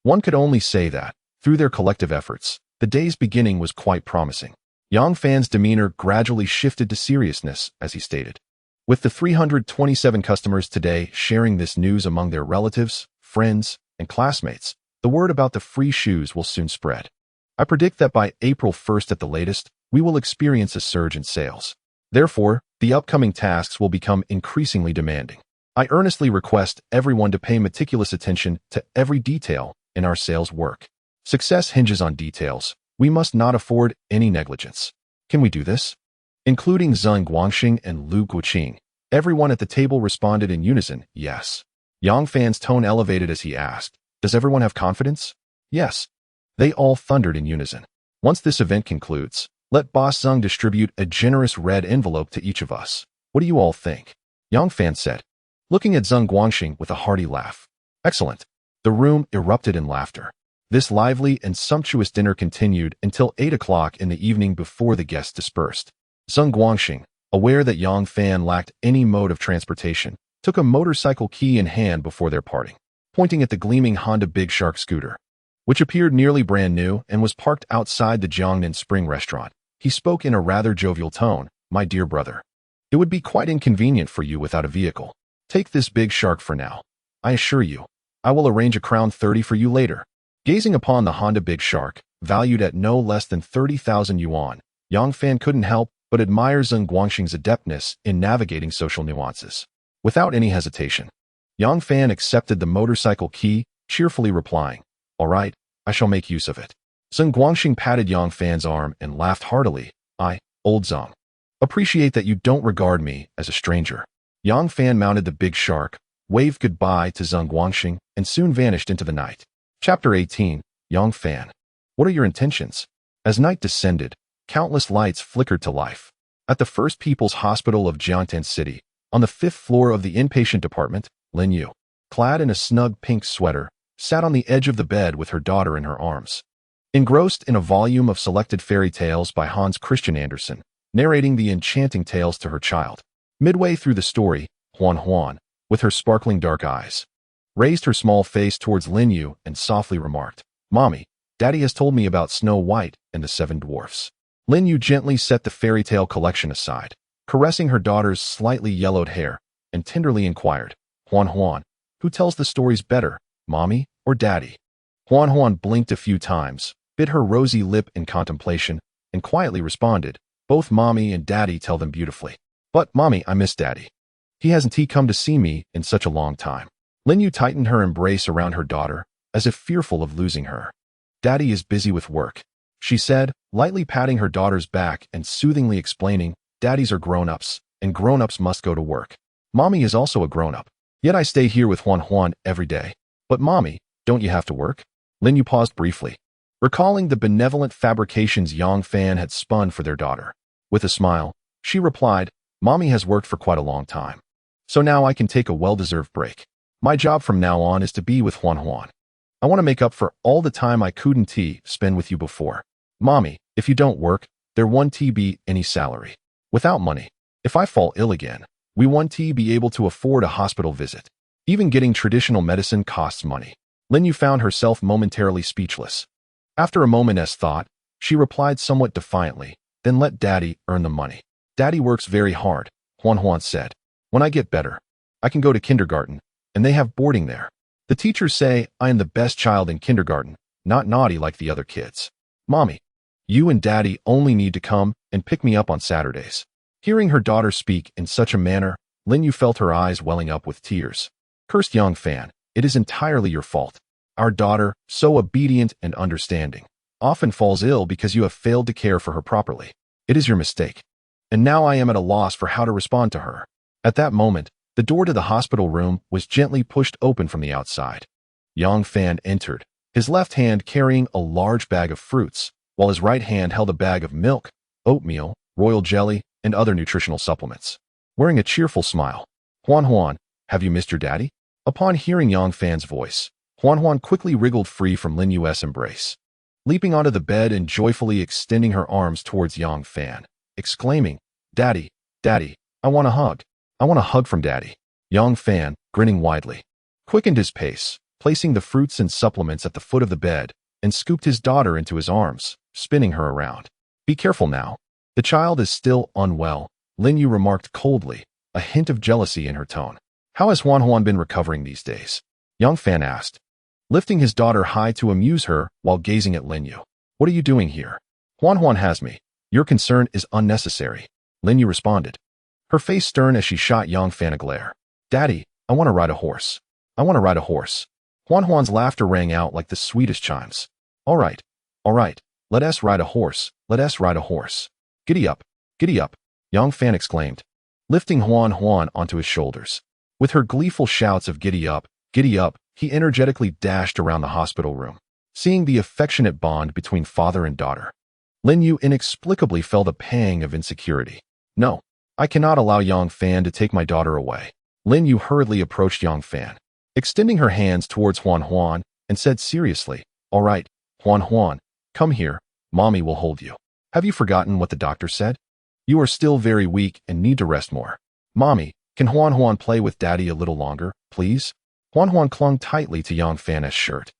One could only say that, through their collective efforts, the day's beginning was quite promising. Yang Fan's demeanor gradually shifted to seriousness as he stated, "With the 327 customers today sharing this news among their relatives, friends, and classmates, the word about the free shoes will soon spread. I predict that by April 1st at the latest, we will experience a surge in sales. Therefore, the upcoming tasks will become increasingly demanding. I earnestly request everyone to pay meticulous attention to every detail in our sales work. Success hinges on details. We must not afford any negligence. Can we do this?" Including Zheng Guangxing and Lu Guoqing, everyone at the table responded in unison, "Yes." Yang Fan's tone elevated as he asked, "Does everyone have confidence?" "Yes." They all thundered in unison. "Once this event concludes, let Boss Zheng distribute a generous red envelope to each of us. What do you all think?" Yang Fan said, looking at Zheng Guangxing with a hearty laugh. "Excellent." The room erupted in laughter. This lively and sumptuous dinner continued until 8 o'clock in the evening before the guests dispersed. Zheng Guangxing, aware that Yang Fan lacked any mode of transportation, took a motorcycle key in hand before their parting, pointing at the gleaming Honda Big Shark scooter, which appeared nearly brand new and was parked outside the Jiangnan Spring restaurant. He spoke in a rather jovial tone, "My dear brother, it would be quite inconvenient for you without a vehicle. Take this Big Shark for now. I assure you, I will arrange a crown 30 for you later." Gazing upon the Honda Big Shark, valued at no less than 30,000 yuan, Yang Fan couldn't help but admire Zheng Guangxing's adeptness in navigating social nuances. Without any hesitation, Yang Fan accepted the motorcycle key, cheerfully replying, "All right, I shall make use of it." Zheng Guangxing patted Yang Fan's arm and laughed heartily. "I, old Zheng, appreciate that you don't regard me as a stranger." Yang Fan mounted the Big Shark, waved goodbye to Zheng Guangxing, and soon vanished into the night. Chapter 18, Yang Fan. What are your intentions? As night descended, countless lights flickered to life. At the First People's Hospital of Jiangtan City, on the 5th floor of the inpatient department, Lin Yue, clad in a snug pink sweater, sat on the edge of the bed with her daughter in her arms. Engrossed in a volume of selected fairy tales by Hans Christian Andersen, narrating the enchanting tales to her child. Midway through the story, Huan Huan, with her sparkling dark eyes, raised her small face towards Lin Yue and softly remarked, "Mommy, Daddy has told me about Snow White and the Seven Dwarfs." Lin Yue gently set the fairy tale collection aside, caressing her daughter's slightly yellowed hair, and tenderly inquired, "Huan Huan, who tells the stories better, Mommy or Daddy?" Huan Huan blinked a few times, bit her rosy lip in contemplation, and quietly responded, "Both Mommy and Daddy tell them beautifully. But, Mommy, I miss Daddy. He hasn't come to see me in such a long time." Lin Yue tightened her embrace around her daughter, as if fearful of losing her. "Daddy is busy with work," she said, lightly patting her daughter's back and soothingly explaining, "Daddies are grown-ups, and grown-ups must go to work. Mommy is also a grown-up. Yet I stay here with Huan Huan every day." "But Mommy, don't you have to work?" Lin Yue paused briefly, recalling the benevolent fabrications Yang Fan had spun for their daughter. With a smile, she replied, "Mommy has worked for quite a long time. So now I can take a well-deserved break. My job from now on is to be with Huan Huan. I want to make up for all the time I couldn't spend with you before. Mommy, if you don't work, there won't be any salary. Without money, if I fall ill again, we won't be able to afford a hospital visit. Even getting traditional medicine costs money." Lin Yue found herself momentarily speechless. After a moment's thought, she replied somewhat defiantly, "Then let Daddy earn the money." "Daddy works very hard," Huan Huan said. "When I get better, I can go to kindergarten, and they have boarding there. The teachers say I am the best child in kindergarten, not naughty like the other kids. Mommy, you and Daddy only need to come and pick me up on Saturdays." Hearing her daughter speak in such a manner, Lin Yue felt her eyes welling up with tears. "Cursed young fan, it is entirely your fault. Our daughter, so obedient and understanding, often falls ill because you have failed to care for her properly. It is your mistake. And now I am at a loss for how to respond to her." At that moment, the door to the hospital room was gently pushed open from the outside. Yang Fan entered, his left hand carrying a large bag of fruits, while his right hand held a bag of milk, oatmeal, royal jelly, and other nutritional supplements. Wearing a cheerful smile, "Huan Huan, have you missed your daddy?" Upon hearing Yang Fan's voice, Huan Huan quickly wriggled free from Lin Yue's embrace, leaping onto the bed and joyfully extending her arms towards Yang Fan, exclaiming, "Daddy, Daddy, I want a hug. I want a hug from Daddy." Yang Fan, grinning widely, quickened his pace, placing the fruits and supplements at the foot of the bed, and scooped his daughter into his arms, spinning her around. "Be careful now. The child is still unwell," Lin Yue remarked coldly, a hint of jealousy in her tone. "How has Huan Huan been recovering these days?" Yang Fan asked, lifting his daughter high to amuse her while gazing at Lin Yue. "What are you doing here?" "Huan Huan has me. Your concern is unnecessary," Lin Yue responded, her face stern as she shot Yang Fan a glare. "Daddy, I want to ride a horse. I want to ride a horse." Huan Huan's laughter rang out like the sweetest chimes. All right, let us ride a horse, let us ride a horse." Giddy up, Yang Fan exclaimed, lifting Huan Huan onto his shoulders. With her gleeful shouts of giddy up, he energetically dashed around the hospital room, seeing the affectionate bond between father and daughter. Lin Yue inexplicably felt a pang of insecurity. "No, I cannot allow Yang Fan to take my daughter away." Lin Yue hurriedly approached Yang Fan, extending her hands towards Huan Huan, and said seriously, "All right, Huan Huan, come here, Mommy will hold you. Have you forgotten what the doctor said? You are still very weak and need to rest more. Mommy, can Huan Huan play with Daddy a little longer, please?" Huan Huan clung tightly to Yang Fan's shirt,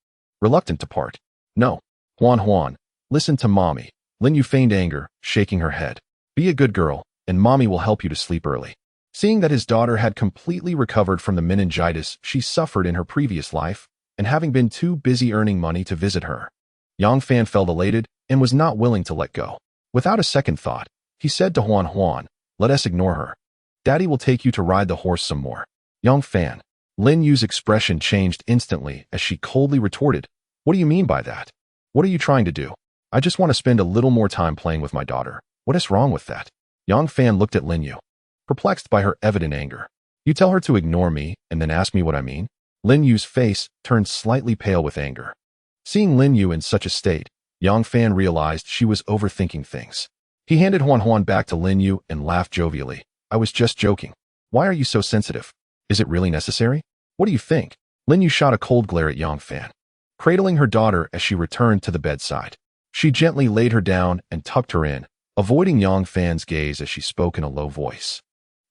reluctant to part. "No, Huan Huan, listen to Mommy." Lin Yue feigned anger, shaking her head. "Be a good girl, and Mommy will help you to sleep early." Seeing that his daughter had completely recovered from the meningitis she suffered in her previous life, and having been too busy earning money to visit her, Yang Fan felt elated and was not willing to let go. Without a second thought, he said to Huan Huan, "Let us ignore her. Daddy will take you to ride the horse some more." Yang Fan. Lin Yue's expression changed instantly as she coldly retorted, "What do you mean by that? What are you trying to do? I just want to spend a little more time playing with my daughter. What is wrong with that?" Yang Fan looked at Lin Yue, perplexed by her evident anger. "You tell her to ignore me and then ask me what I mean?" Lin Yue's face turned slightly pale with anger. Seeing Lin Yue in such a state, Yang Fan realized she was overthinking things. He handed Huan Huan back to Lin Yue and laughed jovially. "I was just joking. Why are you so sensitive? Is it really necessary? What do you think?" Lin Yue shot a cold glare at Yang Fan, cradling her daughter as she returned to the bedside. She gently laid her down and tucked her in, avoiding Yang Fan's gaze as she spoke in a low voice.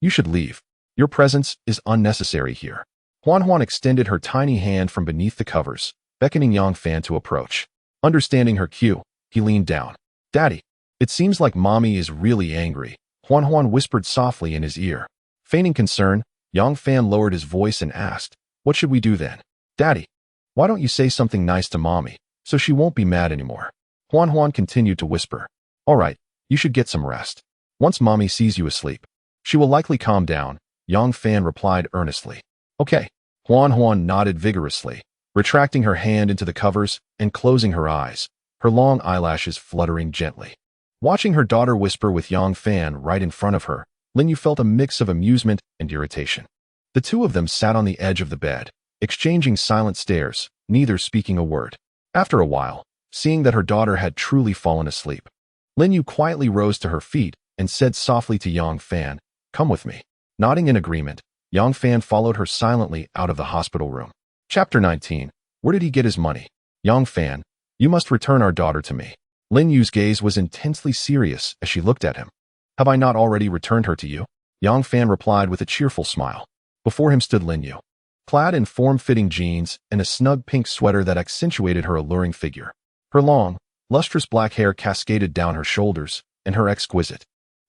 "You should leave. Your presence is unnecessary here." Huan Huan extended her tiny hand from beneath the covers, beckoning Yang Fan to approach. Understanding her cue, he leaned down. "Daddy, it seems like Mommy is really angry," Huan Huan whispered softly in his ear. Feigning concern, Yang Fan lowered his voice and asked, "What should we do then?" "Daddy, why don't you say something nice to Mommy, so she won't be mad anymore?" Huan Huan continued to whisper. "All right, you should get some rest. Once Mommy sees you asleep, she will likely calm down," Yang Fan replied earnestly. "Okay." Huan Huan nodded vigorously, retracting her hand into the covers and closing her eyes, her long eyelashes fluttering gently. Watching her daughter whisper with Yang Fan right in front of her, Lin Yue felt a mix of amusement and irritation. The two of them sat on the edge of the bed, exchanging silent stares, neither speaking a word. After a while, seeing that her daughter had truly fallen asleep, Lin Yue quietly rose to her feet and said softly to Yang Fan, "Come with me." Nodding in agreement, Yang Fan followed her silently out of the hospital room. Chapter 19. Where did he get his money? Yang Fan, you must return our daughter to me. Lin Yue's gaze was intensely serious as she looked at him. Have I not already returned her to you? Yang Fan replied with a cheerful smile. Before him stood Lin Yue, clad in form-fitting jeans and a snug pink sweater that accentuated her alluring figure. Her long, lustrous black hair cascaded down her shoulders, and her exquisite,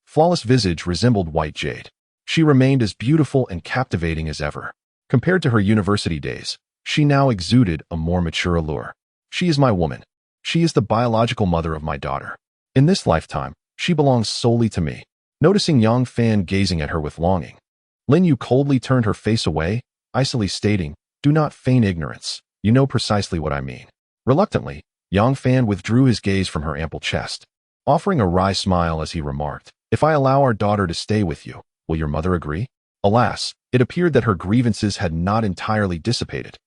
flawless visage resembled white jade. She remained as beautiful and captivating as ever. Compared to her university days, she now exuded a more mature allure. She is my woman. She is the biological mother of my daughter. In this lifetime, she belongs solely to me. Noticing Yang Fan gazing at her with longing, Lin Yue coldly turned her face away, icily stating, "Do not feign ignorance. You know precisely what I mean." Reluctantly, Yang Fan withdrew his gaze from her ample chest, offering a wry smile as he remarked, "If I allow our daughter to stay with you, will your mother agree?" Alas, it appeared that her grievances had not entirely dissipated.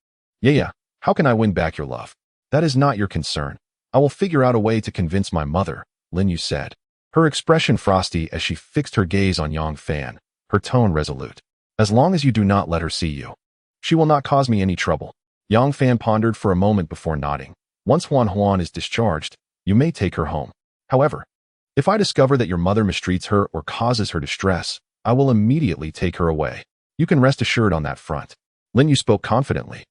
"Yeah, how can I win back your love? That is not your concern. I will figure out a way to convince my mother," Lin Yue said, her expression frosty as she fixed her gaze on Yang Fan, her tone resolute. "As long as you do not let her see you, she will not cause me any trouble." Yang Fan pondered for a moment before nodding. "Once Huan is discharged, you may take her home. However, if I discover that your mother mistreats her or causes her distress, I will immediately take her away. You can rest assured on that front." Lin Yue spoke confidently.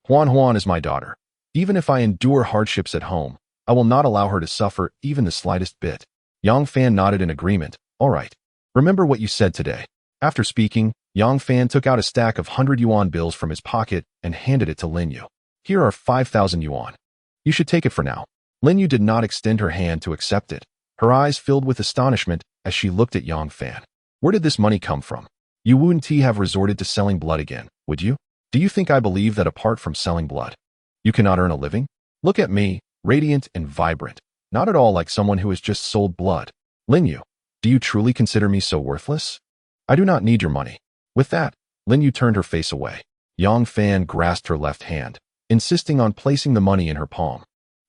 Huan is my daughter. Even if I endure hardships at home, I will not allow her to suffer even the slightest bit." Yang Fan nodded in agreement. "All right. Remember what you said today." After speaking, Yang Fan took out a stack of 100 yuan bills from his pocket and handed it to Lin Yue. "Here are 5,000 yuan. You should take it for now." Lin Yue did not extend her hand to accept it. Her eyes filled with astonishment as she looked at Yang Fan. "Where did this money come from? You wouldn't have resorted to selling blood again, would you? Do you think I believe that apart from selling blood, you cannot earn a living? Look at me, radiant and vibrant, not at all like someone who has just sold blood. Lin Yue, do you truly consider me so worthless? I do not need your money." With that, Lin Yue turned her face away. Yang Fan grasped her left hand, insisting on placing the money in her palm,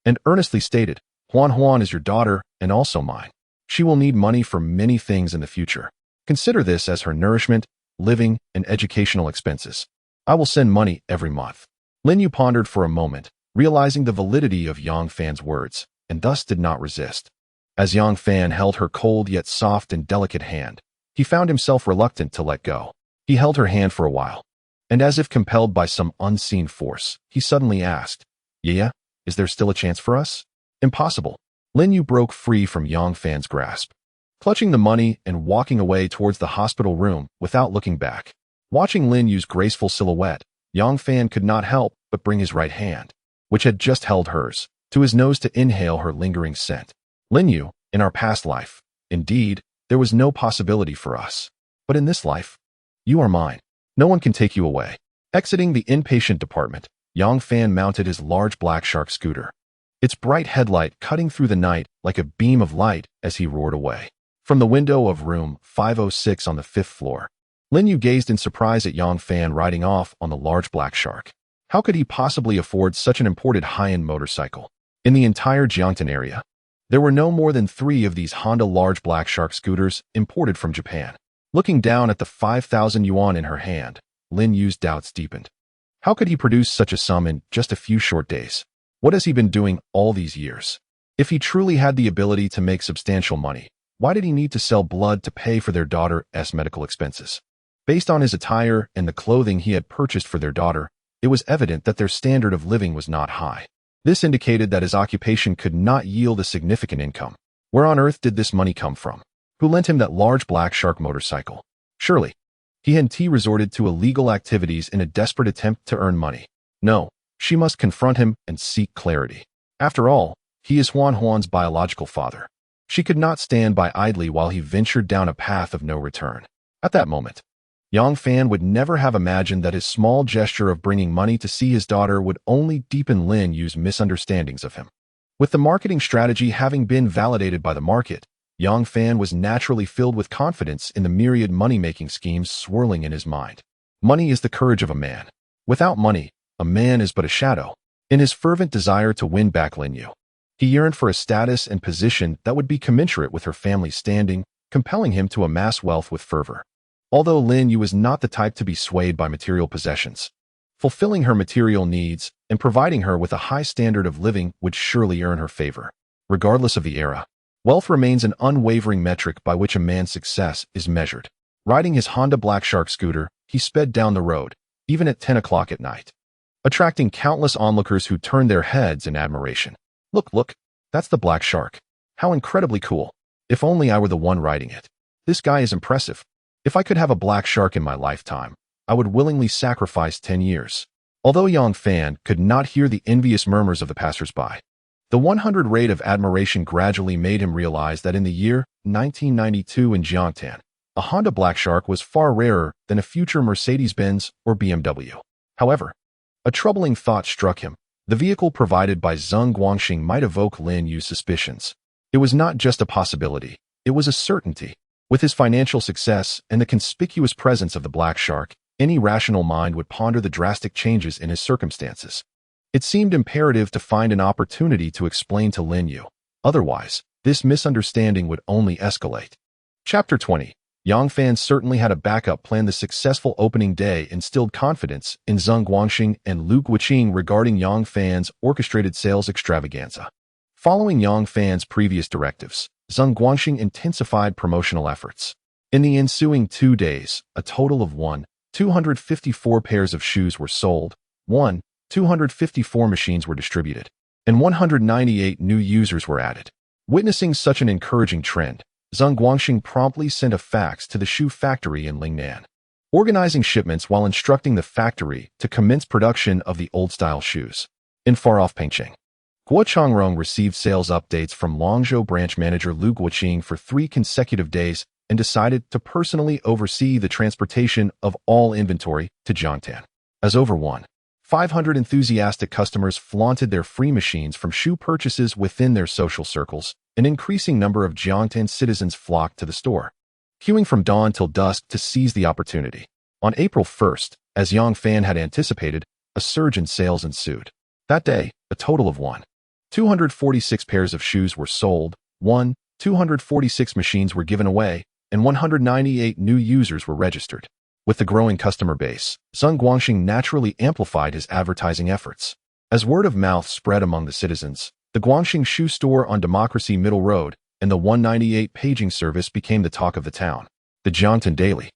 and earnestly stated, Huan is your daughter and also mine. She will need money for many things in the future. Consider this as her nourishment, living, and educational expenses. I will send money every month." Lin Yue pondered for a moment, realizing the validity of Yang Fan's words, and thus did not resist. As Yang Fan held her cold yet soft and delicate hand, he found himself reluctant to let go. He held her hand for a while, and as if compelled by some unseen force, he suddenly asked, "Yeah, is there still a chance for us?" "Impossible." Lin Yue broke free from Yang Fan's grasp, clutching the money and walking away towards the hospital room without looking back. Watching Lin Yue's graceful silhouette, Yang Fan could not help but bring his right hand, which had just held hers, to his nose to inhale her lingering scent. "Lin Yue, in our past life, indeed, there was no possibility for us. But in this life, you are mine. No one can take you away." Exiting the inpatient department, Yang Fan mounted his large black shark scooter, its bright headlight cutting through the night like a beam of light as he roared away. From the window of room 506 on the 5th floor, Lin Yue gazed in surprise at Yang Fan riding off on the large black shark. How could he possibly afford such an imported high-end motorcycle? In the entire Jiangtan area, there were no more than 3 of these Honda large black shark scooters imported from Japan. Looking down at the 5,000 yuan in her hand, Lin Yue's doubts deepened. How could he produce such a sum in just a few short days? What has he been doing all these years? If he truly had the ability to make substantial money, why did he need to sell blood to pay for their daughter's medical expenses? Based on his attire and the clothing he had purchased for their daughter, it was evident that their standard of living was not high. This indicated that his occupation could not yield a significant income. Where on earth did this money come from? Who lent him that large black shark motorcycle? Surely, he had resorted to illegal activities in a desperate attempt to earn money. No, she must confront him and seek clarity. After all, he is Huan's biological father. She could not stand by idly while he ventured down a path of no return. At that moment, Yang Fan would never have imagined that his small gesture of bringing money to see his daughter would only deepen Lin Yue's misunderstandings of him. With the marketing strategy having been validated by the market, Yang Fan was naturally filled with confidence in the myriad money-making schemes swirling in his mind. Money is the courage of a man. Without money, a man is but a shadow. In his fervent desire to win back Lin Yue, he yearned for a status and position that would be commensurate with her family's standing, compelling him to amass wealth with fervor. Although Lin Yue was not the type to be swayed by material possessions, fulfilling her material needs and providing her with a high standard of living would surely earn her favor. Regardless of the era, wealth remains an unwavering metric by which a man's success is measured. Riding his Honda Black Shark scooter, he sped down the road, even at 10 o'clock at night, attracting countless onlookers who turned their heads in admiration. Look, that's the Black Shark. How incredibly cool. If only I were the one riding it. This guy is impressive. If I could have a black shark in my lifetime, I would willingly sacrifice 10 years. Although Yang Fan could not hear the envious murmurs of the passers-by, the 100 rate of admiration gradually made him realize that in the year 1992 in Jiangtan, a Honda Black Shark was far rarer than a future Mercedes-Benz or BMW. However, a troubling thought struck him. The vehicle provided by Zheng Guangxing might evoke Lin Yue's suspicions. It was not just a possibility, it was a certainty. With his financial success and the conspicuous presence of the Black Shark, any rational mind would ponder the drastic changes in his circumstances. It seemed imperative to find an opportunity to explain to Lin Yue. Otherwise, this misunderstanding would only escalate. Chapter 20. Yang Fan certainly had a backup plan. The successful opening day instilled confidence in Zheng Guangxing and Lu Guoqing regarding Yang Fan's orchestrated sales extravaganza. Following Yang Fan's previous directives, Zheng Guangxing intensified promotional efforts. In the ensuing 2 days, a total of 254 pairs of shoes were sold, 254 machines were distributed, and 198 new users were added. Witnessing such an encouraging trend, Zheng Guangxing promptly sent a fax to the shoe factory in Lingnan, organizing shipments while instructing the factory to commence production of the old-style shoes. In far-off Pengcheng, Guo Changrong received sales updates from Longzhou branch manager Lu Guoqing for 3 consecutive days and decided to personally oversee the transportation of all inventory to Jiangtan. As over 500 enthusiastic customers flaunted their free machines from shoe purchases within their social circles, an increasing number of Jiangtan citizens flocked to the store, queuing from dawn till dusk to seize the opportunity. On April 1st, as Yang Fan had anticipated, a surge in sales ensued. That day, a total of 246 pairs of shoes were sold, 246 machines were given away, and 198 new users were registered. With the growing customer base, Zheng Guangxing naturally amplified his advertising efforts. As word of mouth spread among the citizens, the Guangxing Shoe Store on Democracy Middle Road and the 198 paging service became the talk of the town. The Jiangtan Daily,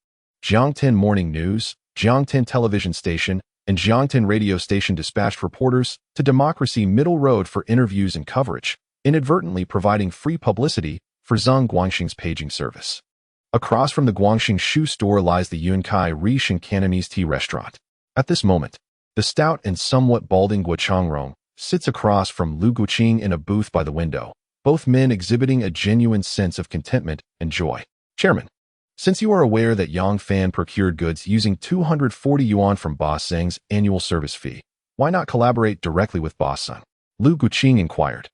Jiangtan Morning News, Jiangtan Television Station, and Jiangtan Radio Station dispatched reporters to Democracy Middle Road for interviews and coverage, inadvertently providing free publicity for Zheng Guangxing's paging service. Across from the Guangxing Shoe Store lies the Yunkai Rish and Cantonese tea restaurant. At this moment, the stout and somewhat balding Guo Changrong sits across from Lu Guoqing in a booth by the window, both men exhibiting a genuine sense of contentment and joy. Chairman, since you are aware that Yang Fan procured goods using 240 yuan from Boss Zheng's annual service fee, why not collaborate directly with Boss Sun? Lu Guoqing inquired,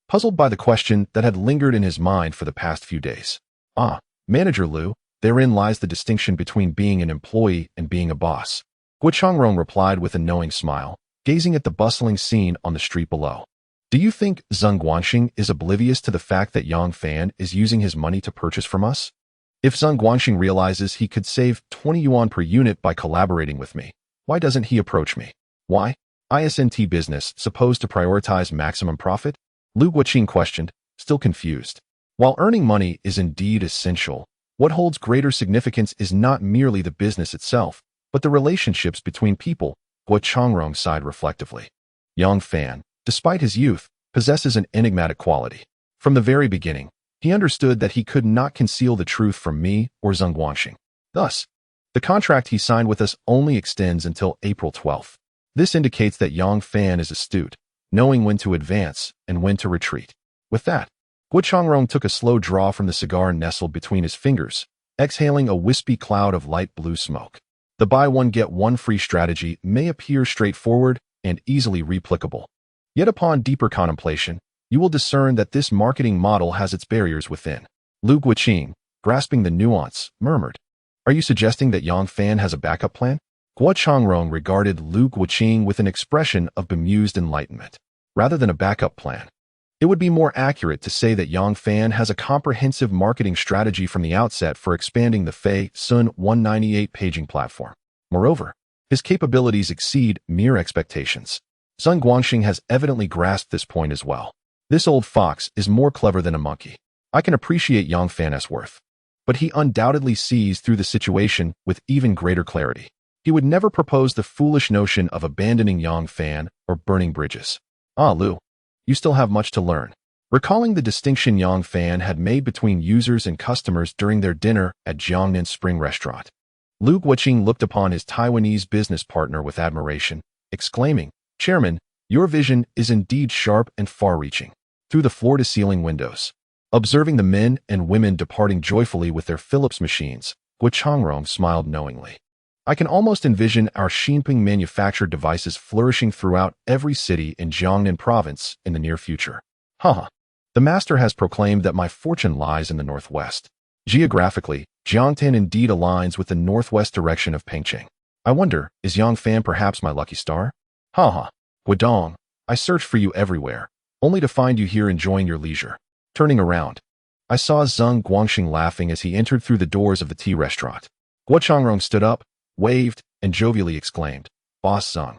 puzzled by the question that had lingered in his mind for the past few days. Manager Lu, therein lies the distinction between being an employee and being a boss. Guo Changrong replied with a knowing smile, gazing at the bustling scene on the street below. Do you think Zheng Guangxing is oblivious to the fact that Yang Fan is using his money to purchase from us? If Zheng Guangxing realizes he could save 20 yuan per unit by collaborating with me, why doesn't he approach me? Why? ISNT business supposed to prioritize maximum profit? Lu Guoqing questioned, still confused. While earning money is indeed essential, what holds greater significance is not merely the business itself, but the relationships between people, Guo Changrong sighed reflectively. Yang Fan, despite his youth, possesses an enigmatic quality. From the very beginning, he understood that he could not conceal the truth from me or Zheng Guangxing. Thus, the contract he signed with us only extends until April 12th. This indicates that Yang Fan is astute, knowing when to advance and when to retreat. With that, Guo Changrong took a slow draw from the cigar nestled between his fingers, exhaling a wispy cloud of light blue smoke. The buy one get one free strategy may appear straightforward and easily replicable. Yet upon deeper contemplation, you will discern that this marketing model has its barriers within. Lu Guoqing, grasping the nuance, murmured, "Are you suggesting that Yang Fan has a backup plan?" Guo Changrong regarded Lu Guoqing with an expression of bemused enlightenment. Rather than a backup plan, it would be more accurate to say that Yang Fan has a comprehensive marketing strategy from the outset for expanding the Fei Sun 198 paging platform. Moreover, his capabilities exceed mere expectations. Zheng Guangxing has evidently grasped this point as well. This old fox is more clever than a monkey. I can appreciate Yang Fan's worth, but he undoubtedly sees through the situation with even greater clarity. He would never propose the foolish notion of abandoning Yang Fan or burning bridges. Lu, you still have much to learn. Recalling the distinction Yang Fan had made between users and customers during their dinner at Jiangnan Spring Restaurant, Lu Guoqing looked upon his Taiwanese business partner with admiration, exclaiming, "Chairman, your vision is indeed sharp and far-reaching." Through the floor-to-ceiling windows, observing the men and women departing joyfully with their Philips machines, Guo Changrong smiled knowingly. "I can almost envision our Xinping manufactured devices flourishing throughout every city in Jiangnan province in the near future." Haha. The master has proclaimed that my fortune lies in the northwest. Geographically, Jiangtan indeed aligns with the northwest direction of Pengcheng. I wonder, is Yangfan perhaps my lucky star? Haha. Guodong, I searched for you everywhere, only to find you here enjoying your leisure. Turning around, I saw Zeng Guangxing laughing as he entered through the doors of the tea restaurant. Guo Changrong stood up, waved, and jovially exclaimed, "Boss Zeng,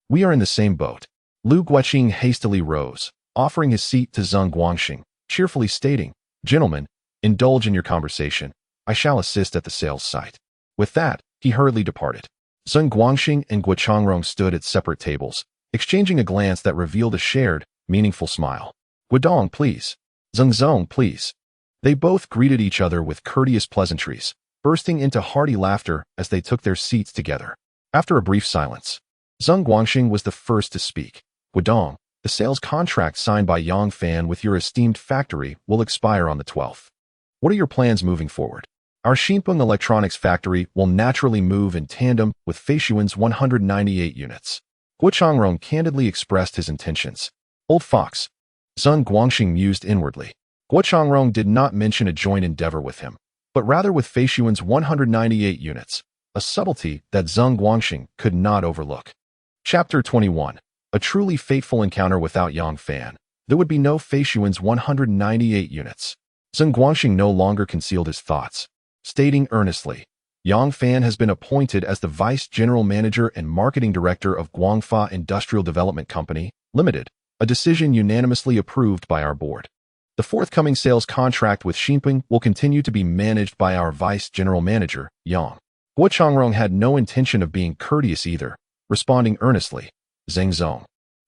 we are in the same boat." Lu Guoqing hastily rose, offering his seat to Zeng Guangxing, cheerfully stating, "Gentlemen, indulge in your conversation. I shall assist at the sales site." With that, he hurriedly departed. Zeng Guangxing and Guo Changrong stood at separate tables, exchanging a glance that revealed a shared, meaningful smile. "Guodong, please. Zeng, please." They both greeted each other with courteous pleasantries, bursting into hearty laughter as they took their seats together. After a brief silence, Zeng Guangxing was the first to speak. "Guodong, the sales contract signed by Yangfan with your esteemed factory will expire on the 12th. What are your plans moving forward?" "Our Xinpeng electronics factory will naturally move in tandem with Feishuan's 198 units." Guo Changrong candidly expressed his intentions. "Old fox." Zeng Guangxing mused inwardly. Guo Changrong did not mention a joint endeavor with him, but rather with Feishuan's 198 units, a subtlety that Zeng Guangxing could not overlook. Chapter 21. A truly fateful encounter without Yangfan. There would be no Feishuan's 198 units. Zeng Guangxing no longer concealed his thoughts, stating earnestly, "Yangfan has been appointed as the Vice General Manager and Marketing Director of Guangfa Industrial Development Company, Limited, a decision unanimously approved by our board. The forthcoming sales contract with Xinpeng will continue to be managed by our Vice General Manager, Yang." Guo Changrong had no intention of being courteous either, responding earnestly, "Zeng,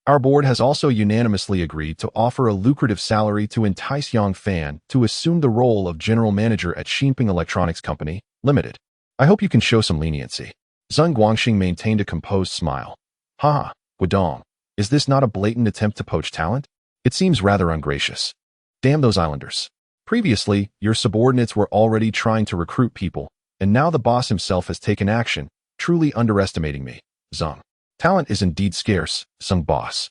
our board has also unanimously agreed to offer a lucrative salary to entice Yangfan to assume the role of General Manager at Xinpeng Electronics Company, Limited. I hope you can show some leniency." Zeng Guangxing maintained a composed smile. "Haha, Guodong, is this not a blatant attempt to poach talent? It seems rather ungracious. Damn those islanders. Previously, your subordinates were already trying to recruit people, and now the boss himself has taken action, truly underestimating me. Zeng. Talent is indeed scarce, Zeng boss."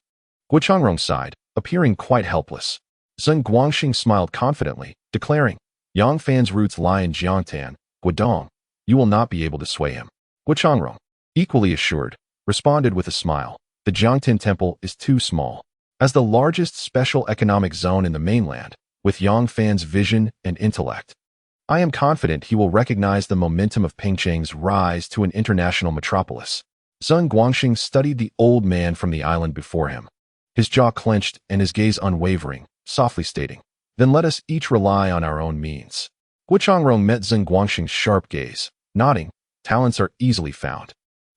Guo Changrong sighed, appearing quite helpless. Zeng Guangxing smiled confidently, declaring, "Yangfan's roots lie in Jiangtan, Guodong. You will not be able to sway him." Guo Changrong, equally assured, responded with a smile, "The Jiangtan Temple is too small. As the largest special economic zone in the mainland, with Yangfan's vision and intellect, I am confident he will recognize the momentum of Pengcheng's rise to an international metropolis." Zeng Guangxing studied the old man from the island before him, his jaw clenched and his gaze unwavering, softly stating, "Then let us each rely on our own means." Guo Changrong met Zeng Guangxing's sharp gaze, nodding, "Talents are easily found,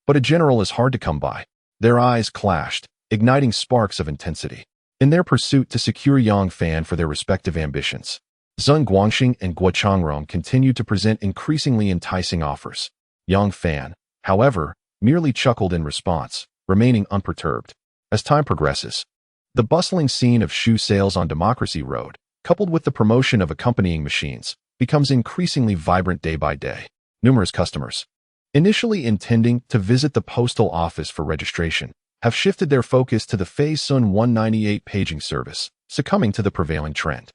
but a general is hard to come by." Their eyes clashed, igniting sparks of intensity. In their pursuit to secure Yangfan for their respective ambitions, Zeng Guangxing and Guo Changrong continued to present increasingly enticing offers. Yangfan, however, merely chuckled in response, remaining unperturbed. As time progresses, the bustling scene of shoe sales on Democracy Road, coupled with the promotion of accompanying machines, becomes increasingly vibrant day by day. Numerous customers, initially intending to visit the postal office for registration, have shifted their focus to the Feisun 198 paging service, succumbing to the prevailing trend.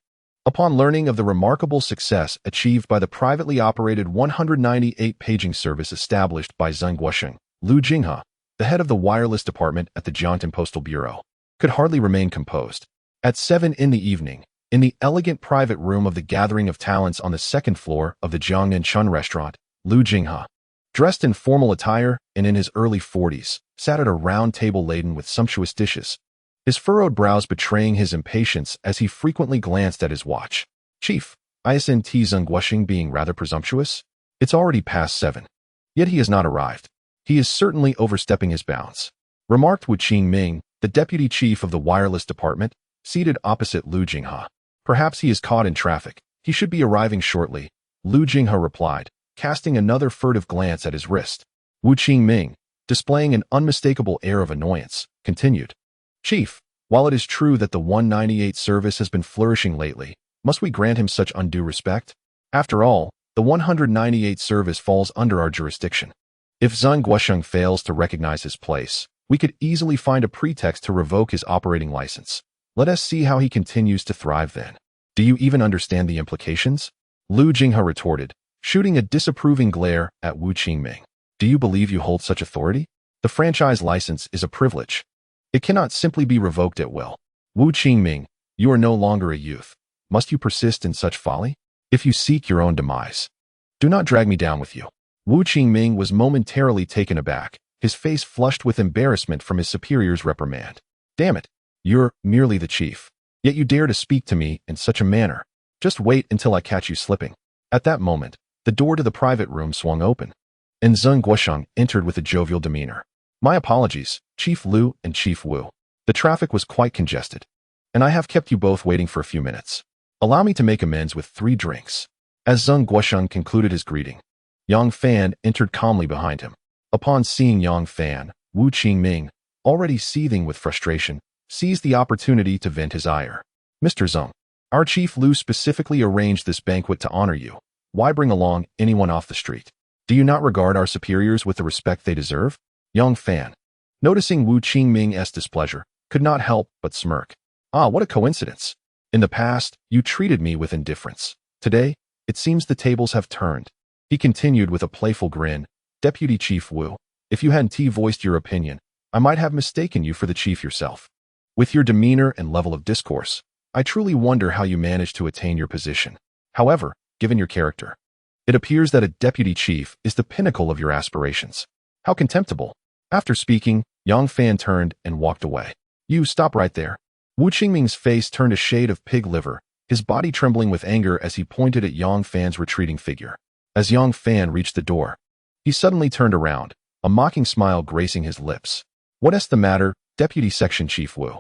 Upon learning of the remarkable success achieved by the privately operated 198 paging service established by Zeng Guosheng, Lu Jinghe, the head of the wireless department at the Jiangtan Postal Bureau, could hardly remain composed. At 7 in the evening, in the elegant private room of the Gathering of Talents on the second floor of the Jiangnan Chun restaurant, Lu Jinghe, dressed in formal attire and in his early 40s, sat at a round table laden with sumptuous dishes, his furrowed brows betraying his impatience as he frequently glanced at his watch. "Chief, isn't Zeng Guosheng being rather presumptuous? It's already past 7. Yet he has not arrived. He is certainly overstepping his bounds," remarked Wu Qingming, the deputy chief of the wireless department, seated opposite Lu Jinghe. "Perhaps he is caught in traffic. He should be arriving shortly," Lu Jinghe replied, casting another furtive glance at his wrist. Wu Qingming, displaying an unmistakable air of annoyance, continued. Chief, while it is true that the 198 service has been flourishing lately, must we grant him such undue respect? After all, the 198 service falls under our jurisdiction. If Zeng Guosheng fails to recognize his place, we could easily find a pretext to revoke his operating license. Let us see how he continues to thrive then. Do you even understand the implications? Lu Jinghe retorted, shooting a disapproving glare at Wu Qingming. Do you believe you hold such authority? The franchise license is a privilege. It cannot simply be revoked at will. Wu Qingming, you are no longer a youth. Must you persist in such folly? If you seek your own demise, do not drag me down with you. Wu Qingming was momentarily taken aback, his face flushed with embarrassment from his superior's reprimand. Damn it, you're merely the chief. Yet you dare to speak to me in such a manner. Just wait until I catch you slipping. At that moment, the door to the private room swung open, and Zeng Guosheng entered with a jovial demeanor. My apologies, Chief Lu and Chief Wu. The traffic was quite congested, and I have kept you both waiting for a few minutes. Allow me to make amends with 3 drinks. As Zeng Guosheng concluded his greeting, Yang Fan entered calmly behind him. Upon seeing Yang Fan, Wu Qingming, already seething with frustration, seized the opportunity to vent his ire. Mr. Zeng, our Chief Lu specifically arranged this banquet to honor you. Why bring along anyone off the street? Do you not regard our superiors with the respect they deserve? Yang Fan, noticing Wu Qingming's displeasure, could not help but smirk. Ah, what a coincidence. In the past, you treated me with indifference. Today, it seems the tables have turned. He continued with a playful grin. Deputy Chief Wu, if you hadn't voiced your opinion, I might have mistaken you for the chief yourself. With your demeanor and level of discourse, I truly wonder how you managed to attain your position. However, given your character, it appears that a deputy chief is the pinnacle of your aspirations. How contemptible. After speaking, Yang Fan turned and walked away. You stop right there. Wu Qingming's face turned a shade of pig liver, his body trembling with anger as he pointed at Yang Fan's retreating figure. As Yang Fan reached the door, he suddenly turned around, a mocking smile gracing his lips. What's the matter, Deputy Section Chief Wu?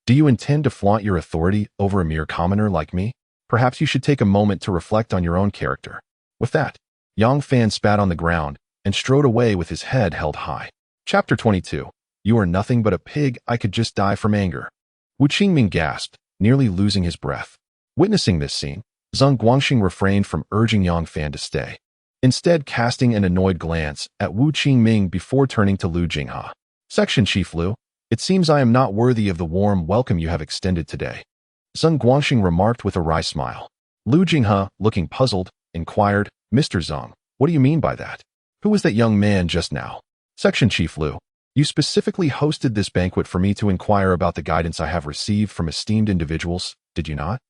Do you intend to flaunt your authority over a mere commoner like me? Perhaps you should take a moment to reflect on your own character. With that, Yang Fan spat on the ground and strode away with his head held high. Chapter 22. You are nothing but a pig. I could just die from anger. Wu Qingming gasped, nearly losing his breath. Witnessing this scene, Zeng Guangxing refrained from urging Yang Fan to stay, instead casting an annoyed glance at Wu Qingming before turning to Lu Jinghe. Section Chief Lu, it seems I am not worthy of the warm welcome you have extended today. Zeng Guangxing remarked with a wry smile. Lu Jinghe, looking puzzled, inquired, Mr. Zeng, what do you mean by that? Who was that young man just now? Section Chief Lu, you specifically hosted this banquet for me to inquire about the guidance I have received from esteemed individuals, did you not?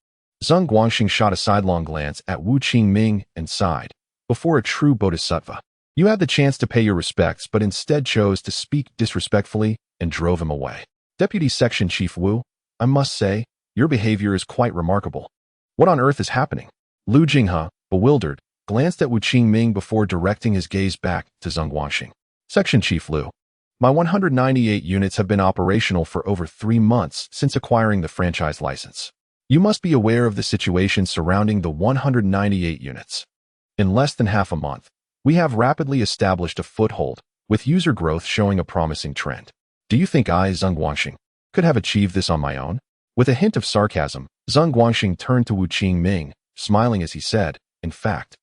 Zeng Guangxing shot a sidelong glance at Wu Qingming and sighed. Before a true bodhisattva, you had the chance to pay your respects but instead chose to speak disrespectfully and drove him away. Deputy Section Chief Wu, I must say, your behavior is quite remarkable. What on earth is happening? Lu Jinghe, bewildered, glanced at Wu Qingming before directing his gaze back to Zeng Guangxing. Section Chief Lu, my 198 units have been operational for over 3 months since acquiring the franchise license. You must be aware of the situation surrounding the 198 units. In less than half a month, we have rapidly established a foothold, with user growth showing a promising trend. Do you think I, Zeng Guangxing, could have achieved this on my own? With a hint of sarcasm, Zeng Guangxing turned to Wu Qingming, smiling as he said, in fact,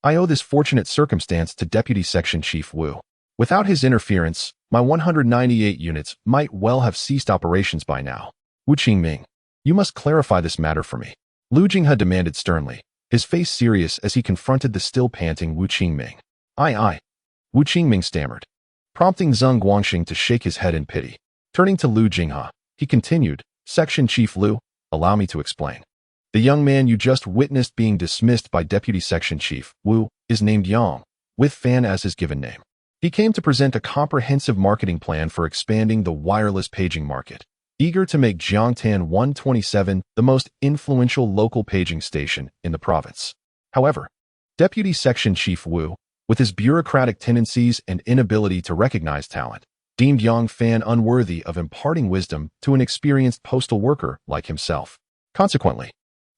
I owe this fortunate circumstance to Deputy Section Chief Wu. Without his interference, my 198 units might well have ceased operations by now. Wu Qingming, you must clarify this matter for me. Lu Jinghe demanded sternly, his face serious as he confronted the still panting Wu Qingming. Aye. Wu Qingming stammered, prompting Zeng Guangxing to shake his head in pity. Turning to Lu Jinghe, he continued, Section Chief Lu, allow me to explain. The young man you just witnessed being dismissed by Deputy Section Chief Wu is named Yang, with Fan as his given name. He came to present a comprehensive marketing plan for expanding the wireless paging market, eager to make Jiangtan 127 the most influential local paging station in the province. However, Deputy Section Chief Wu, with his bureaucratic tendencies and inability to recognize talent, deemed Yang Fan unworthy of imparting wisdom to an experienced postal worker like himself. Consequently,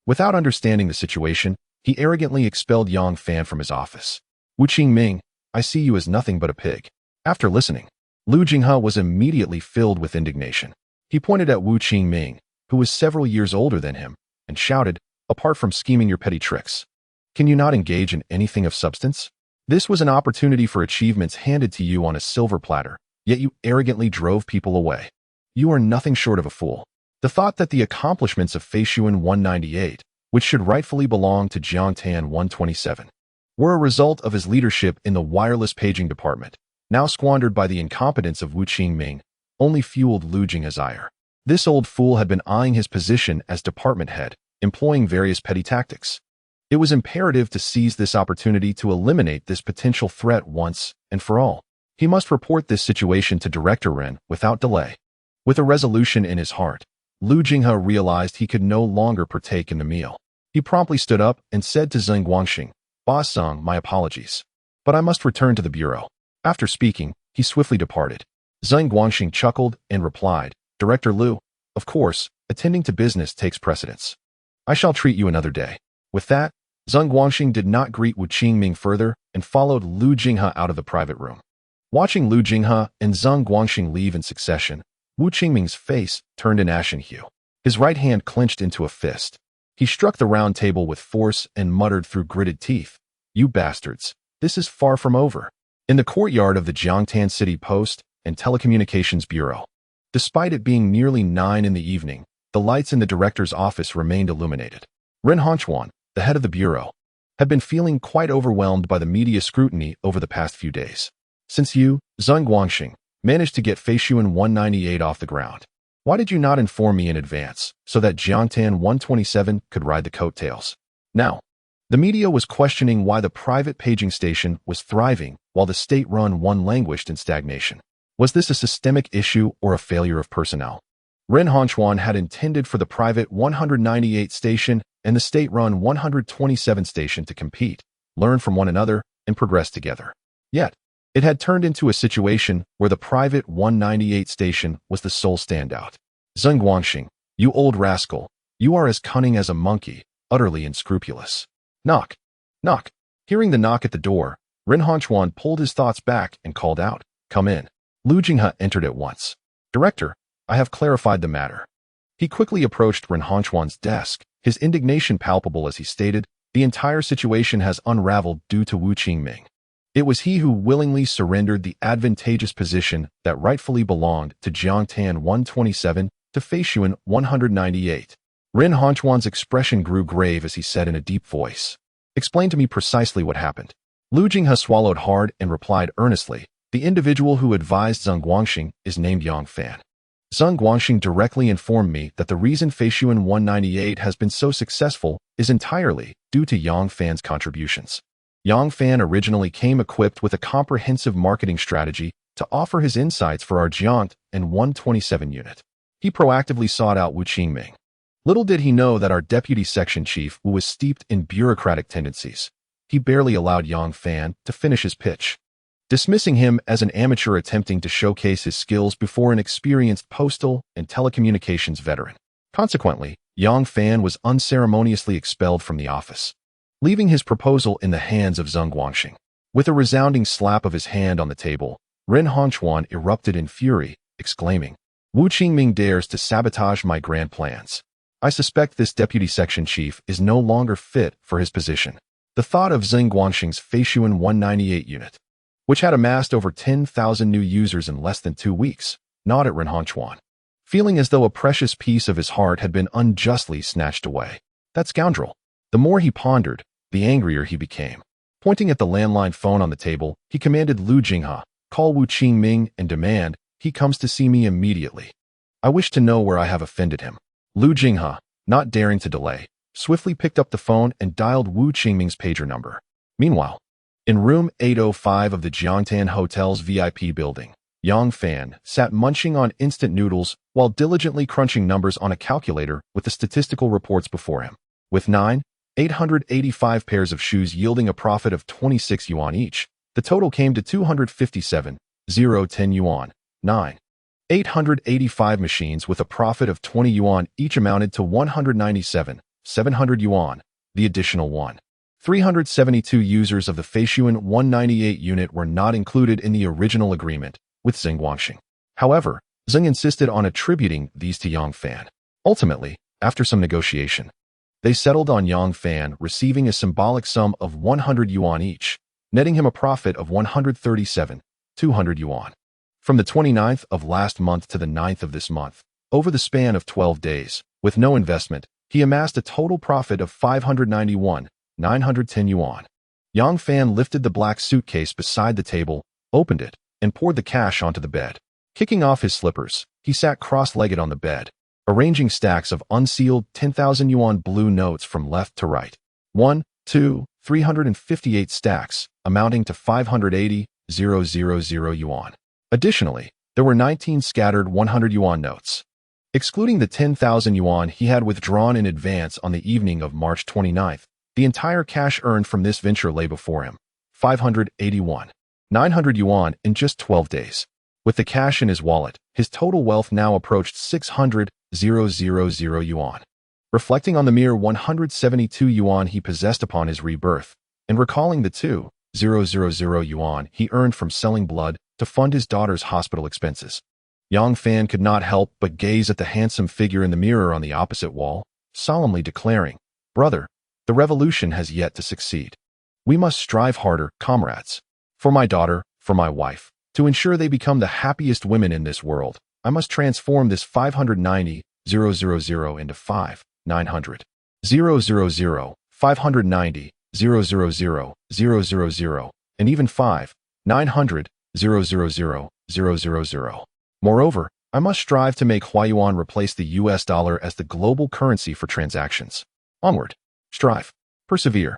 without understanding the situation, he arrogantly expelled Yang Fan from his office. Wu Qingming, I see you as nothing but a pig. After listening, Lu Jinghe was immediately filled with indignation. He pointed at Wu Qingming, who was several years older than him, and shouted, apart from scheming your petty tricks, can you not engage in anything of substance? This was an opportunity for achievements handed to you on a silver platter, yet you arrogantly drove people away. You are nothing short of a fool. The thought that the accomplishments of Feishuan 198, which should rightfully belong to Jiangtan 127, were a result of his leadership in the wireless paging department, now squandered by the incompetence of Wu Qingming, only fueled Lu Jinghe's ire. This old fool had been eyeing his position as department head, employing various petty tactics. It was imperative to seize this opportunity to eliminate this potential threat once and for all. He must report this situation to Director Ren without delay. With a resolution in his heart, Lu Jinghe realized he could no longer partake in the meal. He promptly stood up and said to Zeng Guangxing, Boss Zeng, my apologies, but I must return to the bureau. After speaking, he swiftly departed. Zeng Guangxing chuckled and replied, Director Lu, of course, attending to business takes precedence. I shall treat you another day. With that, Zeng Guangxing did not greet Wu Qingming further and followed Lu Jinghe out of the private room. Watching Lu Jinghe and Zeng Guangxing leave in succession, Wu Qingming's face turned an ashen hue. His right hand clenched into a fist. He struck the round table with force and muttered through gritted teeth, You bastards, this is far from over. In the courtyard of the Jiangtan City Post and Telecommunications Bureau, despite it being nearly 9 in the evening, the lights in the director's office remained illuminated. Ren Hongquan, the head of the bureau, had been feeling quite overwhelmed by the media scrutiny over the past few days. Since you, Zeng Guangxing, managed to get Feishuan 198 off the ground, why did you not inform me in advance so that Jiangtan 127 could ride the coattails? Now, the media was questioning why the private paging station was thriving while the state-run one languished in stagnation. Was this a systemic issue or a failure of personnel? Ren Hongquan had intended for the private 198 station and the state-run 127 station to compete, learn from one another, and progress together. Yet, it had turned into a situation where the private 198 station was the sole standout. Zeng Guangxing, you old rascal, you are as cunning as a monkey, utterly unscrupulous. Knock. Knock. Hearing the knock at the door, Ren Hongquan pulled his thoughts back and called out, Come in. Lu Jinghe entered at once. Director, I have clarified the matter. He quickly approached Ren Hongquan's desk, his indignation palpable as he stated, The entire situation has unraveled due to Wu Qingming. It was he who willingly surrendered the advantageous position that rightfully belonged to Jiangtan 127 to Feishuan 198. Ren Hongquan's expression grew grave as he said in a deep voice, Explain to me precisely what happened. Lu Jinghe swallowed hard and replied earnestly, The individual who advised Zeng Guangxing is named Yang Fan. Zeng Guangxing directly informed me that the reason Feishuan 198 has been so successful is entirely due to Yang Fan's contributions. Yang Fan originally came equipped with a comprehensive marketing strategy to offer his insights for our Jiangtan and 127 unit. He proactively sought out Wu Qingming. Little did he know that our deputy section chief was steeped in bureaucratic tendencies. He barely allowed Yang Fan to finish his pitch, dismissing him as an amateur attempting to showcase his skills before an experienced postal and telecommunications veteran. Consequently, Yang Fan was unceremoniously expelled from the office, leaving his proposal in the hands of Zeng Guangxing. With a resounding slap of his hand on the table, Ren Hongquan erupted in fury, exclaiming, Wu Qingming dares to sabotage my grand plans. I suspect this deputy section chief is no longer fit for his position. The thought of Zeng Guangxing's Feishuan 198 unit, which had amassed over 10,000 new users in less than 2 weeks, gnawed at Ren Hongquan, feeling as though a precious piece of his heart had been unjustly snatched away. That scoundrel. The more he pondered, the angrier he became. Pointing at the landline phone on the table, he commanded Lu Jinghe, Call Wu Qingming and demand he comes to see me immediately. I wish to know where I have offended him. Lu Jinghe, not daring to delay, swiftly picked up the phone and dialed Wu Qingming's pager number. Meanwhile, in room 805 of the Jiangtan Hotel's VIP building, Yang Fan sat munching on instant noodles while diligently crunching numbers on a calculator with the statistical reports before him. With 9,885 pairs of shoes yielding a profit of 26 yuan each, the total came to 257,010 yuan. 9,885 machines with a profit of 20 yuan each amounted to 197,700 yuan. The additional 1 372 users of the Feishuan 198 unit were not included in the original agreement with Zeng Guangxing. However, Zeng insisted on attributing these to Yang Fan. Ultimately, after some negotiation, they settled on Yang Fan receiving a symbolic sum of 100 yuan each, netting him a profit of 137,200 yuan. From the 29th of last month to the 9th of this month, over the span of 12 days, with no investment, he amassed a total profit of 591,910 yuan. Yang Fan lifted the black suitcase beside the table, opened it, and poured the cash onto the bed. Kicking off his slippers, he sat cross-legged on the bed, arranging stacks of unsealed 10,000 yuan blue notes from left to right. 1, 2, 358 stacks, amounting to 580,000 yuan. Additionally, there were 19 scattered 100 yuan notes. Excluding the 10,000 yuan he had withdrawn in advance on the evening of March 29th, the entire cash earned from this venture lay before him, 581,900 yuan in just 12 days. With the cash in his wallet, his total wealth now approached 600,000 yuan. Reflecting on the mere 172 yuan he possessed upon his rebirth, and recalling the 2,000 yuan he earned from selling blood to fund his daughter's hospital expenses, Yang Fan could not help but gaze at the handsome figure in the mirror on the opposite wall, solemnly declaring, "Brother, the revolution has yet to succeed. We must strive harder, comrades. For my daughter, for my wife, to ensure they become the happiest women in this world, I must transform this 590,000 into 5,900,000, 590,000, and even 5,900,000. Moreover, I must strive to make Huayuan replace the US dollar as the global currency for transactions. Onward. Strive. Persevere."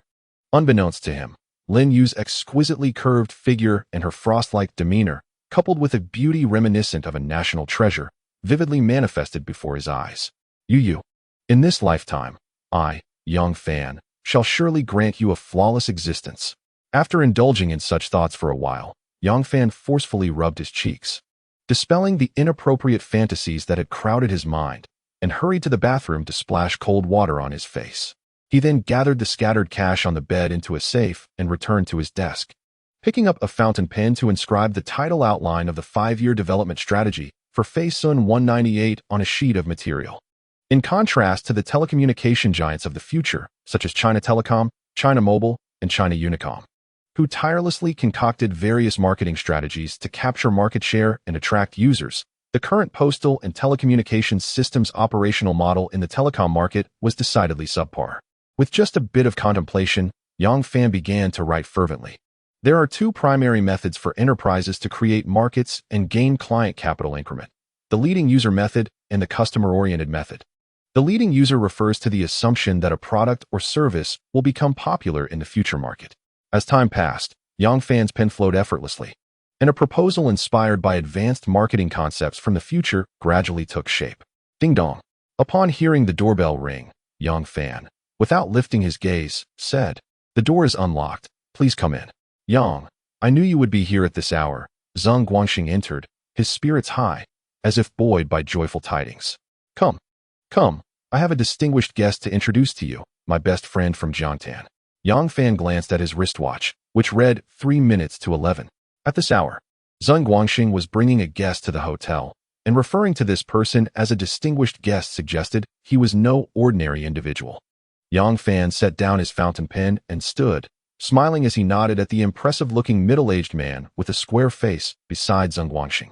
Unbeknownst to him, Lin Yue's exquisitely curved figure and her frost-like demeanor, coupled with a beauty reminiscent of a national treasure, vividly manifested before his eyes. "Yu, in this lifetime, I, Yang Fan, shall surely grant you a flawless existence." After indulging in such thoughts for a while, Yang Fan forcefully rubbed his cheeks, dispelling the inappropriate fantasies that had crowded his mind, and hurried to the bathroom to splash cold water on his face. He then gathered the scattered cash on the bed into a safe and returned to his desk, picking up a fountain pen to inscribe the title outline of the 5-year development strategy for Feishuan 198 on a sheet of material. In contrast to the telecommunication giants of the future, such as China Telecom, China Mobile, and China Unicom, who tirelessly concocted various marketing strategies to capture market share and attract users, the current postal and telecommunications systems operational model in the telecom market was decidedly subpar. With just a bit of contemplation, Yang Fan began to write fervently. There are two primary methods for enterprises to create markets and gain client capital increment: the leading user method and the customer-oriented method. The leading user refers to the assumption that a product or service will become popular in the future market. As time passed, Yang Fan's pen flowed effortlessly, and a proposal inspired by advanced marketing concepts from the future gradually took shape. Ding dong. Upon hearing the doorbell ring, Yang Fan, without lifting his gaze, said, "The door is unlocked. Please come in." "Yang, I knew you would be here at this hour." Zeng Guangxing entered, his spirits high, as if buoyed by joyful tidings. Come. I have a distinguished guest to introduce to you, my best friend from Jiangtan." Yang Fan glanced at his wristwatch, which read 3 minutes to 11. At this hour, Zeng Guangxing was bringing a guest to the hotel, and referring to this person as a distinguished guest suggested he was no ordinary individual. Yang Fan set down his fountain pen and stood, smiling as he nodded at the impressive-looking middle-aged man with a square face beside Zeng Guangxing.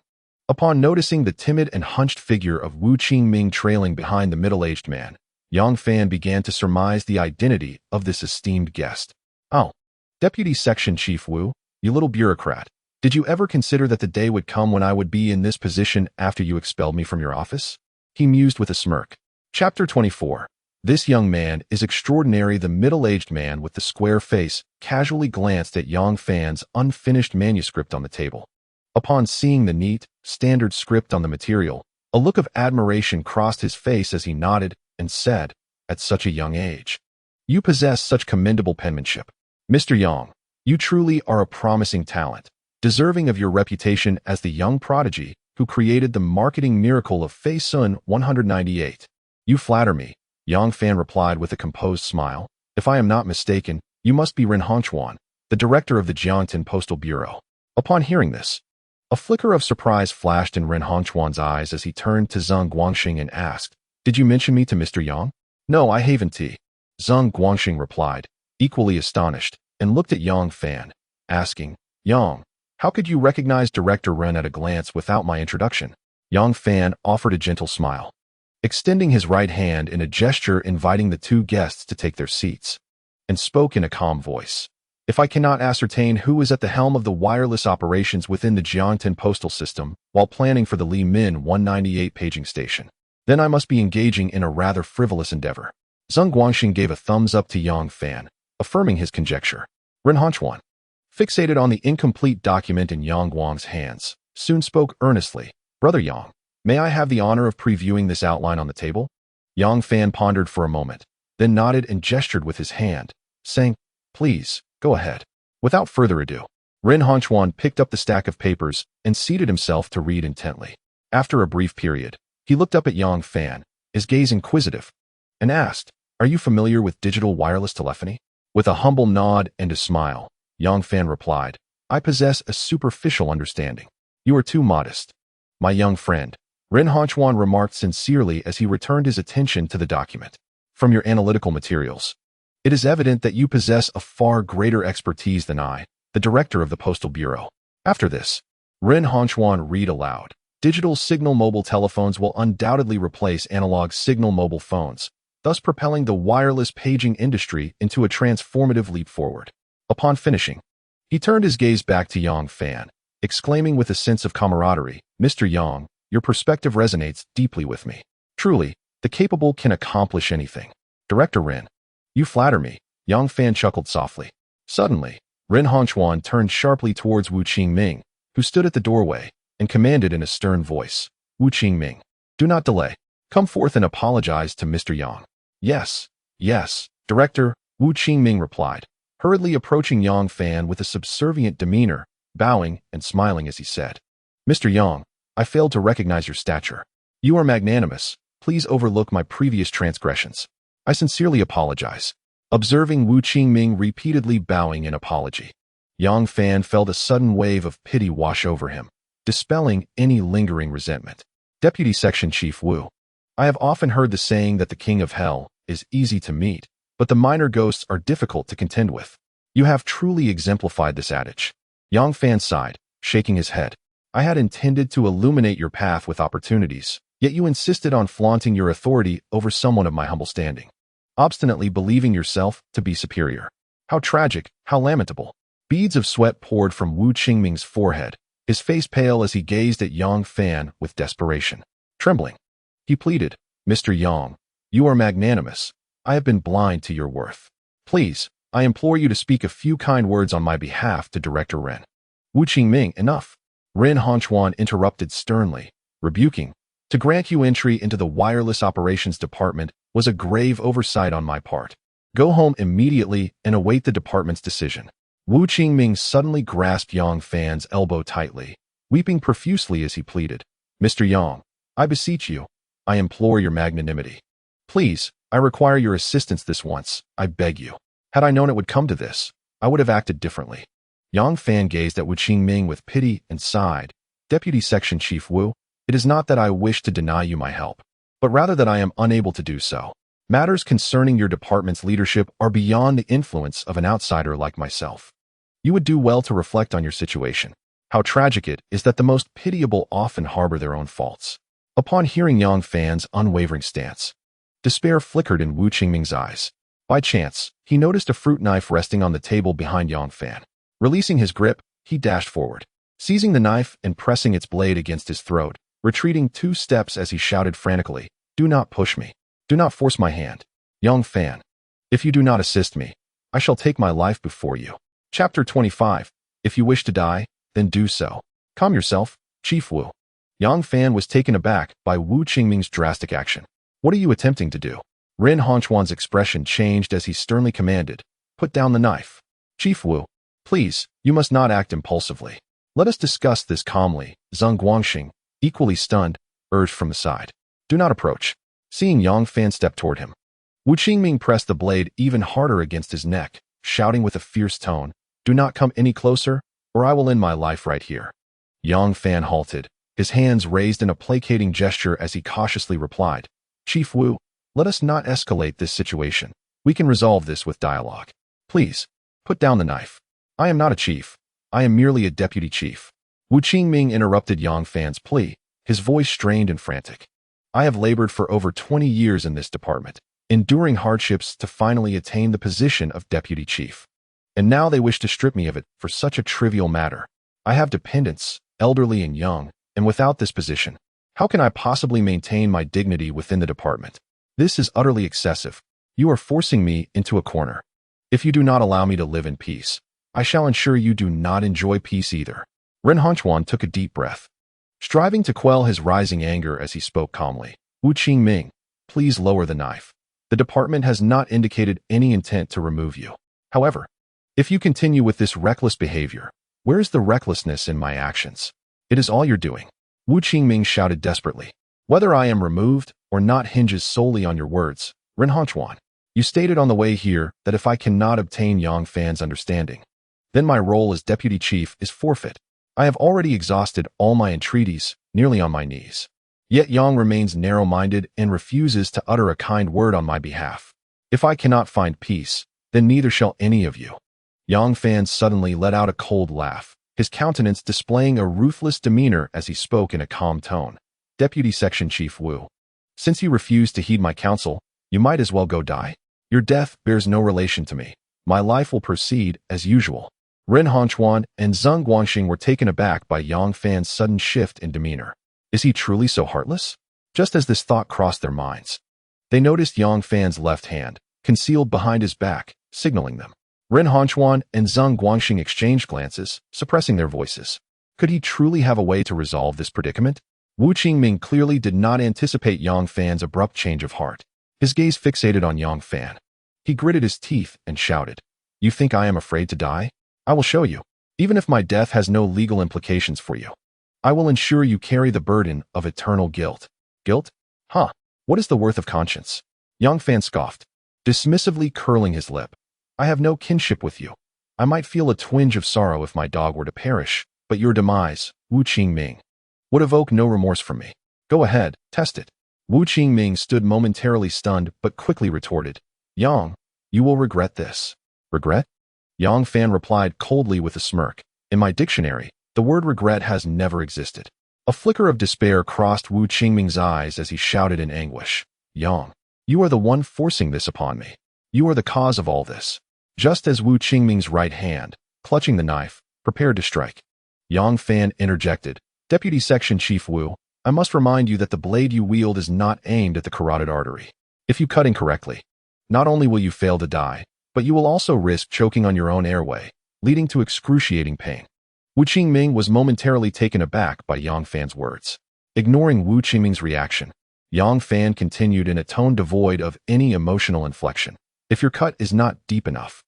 Upon noticing the timid and hunched figure of Wu Qingming trailing behind the middle-aged man, Yang Fan began to surmise the identity of this esteemed guest. "Oh, Deputy Section Chief Wu, you little bureaucrat, did you ever consider that the day would come when I would be in this position after you expelled me from your office?" he mused with a smirk. Chapter 24. This young man is extraordinary. The middle-aged man with the square face casually glanced at Yang Fan's unfinished manuscript on the table. Upon seeing the neat, standard script on the material, a look of admiration crossed his face as he nodded and said, "At such a young age, you possess such commendable penmanship. Mr. Yang, you truly are a promising talent, deserving of your reputation as the young prodigy who created the marketing miracle of Feishuan 198. "You flatter me," Yang Fan replied with a composed smile. "If I am not mistaken, You must be Ren Hongchuan, the director of the Jiangtan Postal Bureau. Upon hearing this, a flicker of surprise flashed in Ren Hongchuan's eyes as he turned to Zheng Guangxing and asked, "Did you mention me to Mr. Yang?" "No, I haven't." Zheng Guangxing replied, equally astonished, and looked at Yang Fan, asking, "Yang, how could you recognize Director Ren at a glance without my introduction?" Yang Fan offered a gentle smile, extending his right hand in a gesture inviting the two guests to take their seats, and spoke in a calm voice. "If I cannot ascertain who is at the helm of the wireless operations within the Jiangtan postal system while planning for the Li Min 198 paging station, then I must be engaging in a rather frivolous endeavor." Zheng Guangxing gave a thumbs up to Yang Fan, affirming his conjecture. Ren Hongchuan, fixated on the incomplete document in Yang Guang's hands, soon spoke earnestly, "Brother Yang, may I have the honor of previewing this outline on the table?" Yang Fan pondered for a moment, then nodded and gestured with his hand, saying, "Please, go ahead." Without further ado, Ren Hongchuan picked up the stack of papers and seated himself to read intently. After a brief period, he looked up at Yang Fan, his gaze inquisitive, and asked, "Are you familiar with digital wireless telephony?" With a humble nod and a smile, Yang Fan replied, "I possess a superficial understanding." "You are too modest, my young friend," Ren Hongchuan remarked sincerely as he returned his attention to the document. "From your analytical materials, it is evident that you possess a far greater expertise than I, the director of the Postal Bureau." After this, Ren Hongchuan read aloud, "Digital signal mobile telephones will undoubtedly replace analog signal mobile phones, thus propelling the wireless paging industry into a transformative leap forward." Upon finishing, he turned his gaze back to Yang Fan, exclaiming with a sense of camaraderie, "Mr. Yang, your perspective resonates deeply with me. Truly, the capable can accomplish anything." "Director Ren, you flatter me," Yang Fan chuckled softly. Suddenly, Ren Hongchuan turned sharply towards Wu Qingming, who stood at the doorway, and commanded in a stern voice, "Wu Qingming, do not delay. Come forth and apologize to Mr. Yang." "Yes, yes, Director," Wu Qingming replied, hurriedly approaching Yang Fan with a subservient demeanor, bowing and smiling as he said, "Mr. Yang, I failed to recognize your stature. You are magnanimous. Please overlook my previous transgressions. I sincerely apologize." Observing Wu Qingming repeatedly bowing in apology, Yang Fan felt a sudden wave of pity wash over him, dispelling any lingering resentment. Deputy Section Chief Wu, I have often heard the saying that the king of hell is easy to meet, but the minor ghosts are difficult to contend with. You have truly exemplified this adage. Yang Fan sighed, shaking his head. I had intended to illuminate your path with opportunities, yet you insisted on flaunting your authority over someone of my humble standing, obstinately believing yourself to be superior. How tragic, how lamentable. Beads of sweat poured from Wu Qingming's forehead, his face pale as he gazed at Yang Fan with desperation. Trembling, he pleaded, "Mr. Yang, you are magnanimous. I have been blind to your worth. Please, I implore you to speak a few kind words on my behalf to Director Ren." "Wu Qingming, enough," Ren Hongchuan interrupted sternly, rebuking. "To grant you entry into the wireless operations department was a grave oversight on my part. Go home immediately and await the department's decision." Wu Qingming suddenly grasped Yang Fan's elbow tightly, weeping profusely as he pleaded, "Mr. Yang, I beseech you, I implore your magnanimity. Please, I require your assistance this once, I beg you. Had I known it would come to this, I would have acted differently." Yang Fan gazed at Wu Qingming with pity and sighed, "Deputy Section Chief Wu, it is not that I wish to deny you my help, but rather that I am unable to do so. Matters concerning your department's leadership are beyond the influence of an outsider like myself. You would do well to reflect on your situation. How tragic it is that the most pitiable often harbor their own faults." Upon hearing Yang Fan's unwavering stance, despair flickered in Wu Qingming's eyes. By chance, he noticed a fruit knife resting on the table behind Yang Fan. Releasing his grip, he dashed forward, seizing the knife and pressing its blade against his throat, retreating 2 steps as he shouted frantically, "Do not push me. Do not force my hand. Yang Fan, if you do not assist me, I shall take my life before you." Chapter 25. If you wish to die, then do so. Calm yourself, Chief Wu. Yang Fan was taken aback by Wu Qingming's drastic action. "What are you attempting to do?" Ren Hongchuan's expression changed as he sternly commanded, "Put down the knife." "Chief Wu, please, you must not act impulsively. Let us discuss this calmly," Zheng Guangxing, equally stunned, urged from the side. "Do not approach." Seeing Yang Fan step toward him, Wu Qingming pressed the blade even harder against his neck, shouting with a fierce tone, "Do not come any closer, or I will end my life right here." Yang Fan halted, his hands raised in a placating gesture as he cautiously replied, "Chief Wu, let us not escalate this situation. We can resolve this with dialogue. Please, put down the knife. I am not a chief. I am merely a deputy chief." Wu Qingming interrupted Yang Fan's plea, his voice strained and frantic. "I have labored for over 20 years in this department, enduring hardships to finally attain the position of deputy chief. And now they wish to strip me of it for such a trivial matter. I have dependents, elderly and young, and without this position, how can I possibly maintain my dignity within the department? This is utterly excessive. You are forcing me into a corner. If you do not allow me to live in peace, I shall ensure you do not enjoy peace either." Ren Hongchuan took a deep breath, striving to quell his rising anger as he spoke calmly. "Wu Qingming, please lower the knife. The department has not indicated any intent to remove you. However, if you continue with this reckless behavior, where is the recklessness in my actions? It is all you're doing." Wu Qingming shouted desperately. "Whether I am removed or not hinges solely on your words, Ren Hongchuan. You stated on the way here that if I cannot obtain Yang Fan's understanding, then my role as deputy chief is forfeit. I have already exhausted all my entreaties, nearly on my knees. Yet Yang remains narrow-minded and refuses to utter a kind word on my behalf. If I cannot find peace, then neither shall any of you." Yang Fan suddenly let out a cold laugh, his countenance displaying a ruthless demeanor as he spoke in a calm tone. "Deputy Section Chief Wu, since you refuse to heed my counsel, you might as well go die. Your death bears no relation to me. My life will proceed as usual." Ren Hongchuan and Zheng Guangxing were taken aback by Yang Fan's sudden shift in demeanor. Is he truly so heartless? Just as this thought crossed their minds, they noticed Yang Fan's left hand, concealed behind his back, signaling them. Ren Hongchuan and Zheng Guangxing exchanged glances, suppressing their voices. Could he truly have a way to resolve this predicament? Wu Qingming clearly did not anticipate Yang Fan's abrupt change of heart. His gaze fixated on Yang Fan. He gritted his teeth and shouted, "You think I am afraid to die? I will show you. Even if my death has no legal implications for you, I will ensure you carry the burden of eternal guilt." "Guilt? Huh? What is the worth of conscience?" Yang Fan scoffed, dismissively curling his lip. "I have no kinship with you. I might feel a twinge of sorrow if my dog were to perish, but your demise, Wu Qingming, would evoke no remorse from me. Go ahead, test it." Wu Qingming stood momentarily stunned but quickly retorted, "Yang, you will regret this." "Regret?" Yang Fan replied coldly with a smirk. "In my dictionary, the word regret has never existed." A flicker of despair crossed Wu Qingming's eyes as he shouted in anguish, "Yang, you are the one forcing this upon me. You are the cause of all this." Just as Wu Qingming's right hand, clutching the knife, prepared to strike, Yang Fan interjected, "Deputy Section Chief Wu, I must remind you that the blade you wield is not aimed at the carotid artery. If you cut incorrectly, not only will you fail to die, but you will also risk choking on your own airway, leading to excruciating pain." Wu Qingming was momentarily taken aback by Yang Fan's words. Ignoring Wu Qingming's reaction, Yang Fan continued in a tone devoid of any emotional inflection. "If your cut is not deep enough,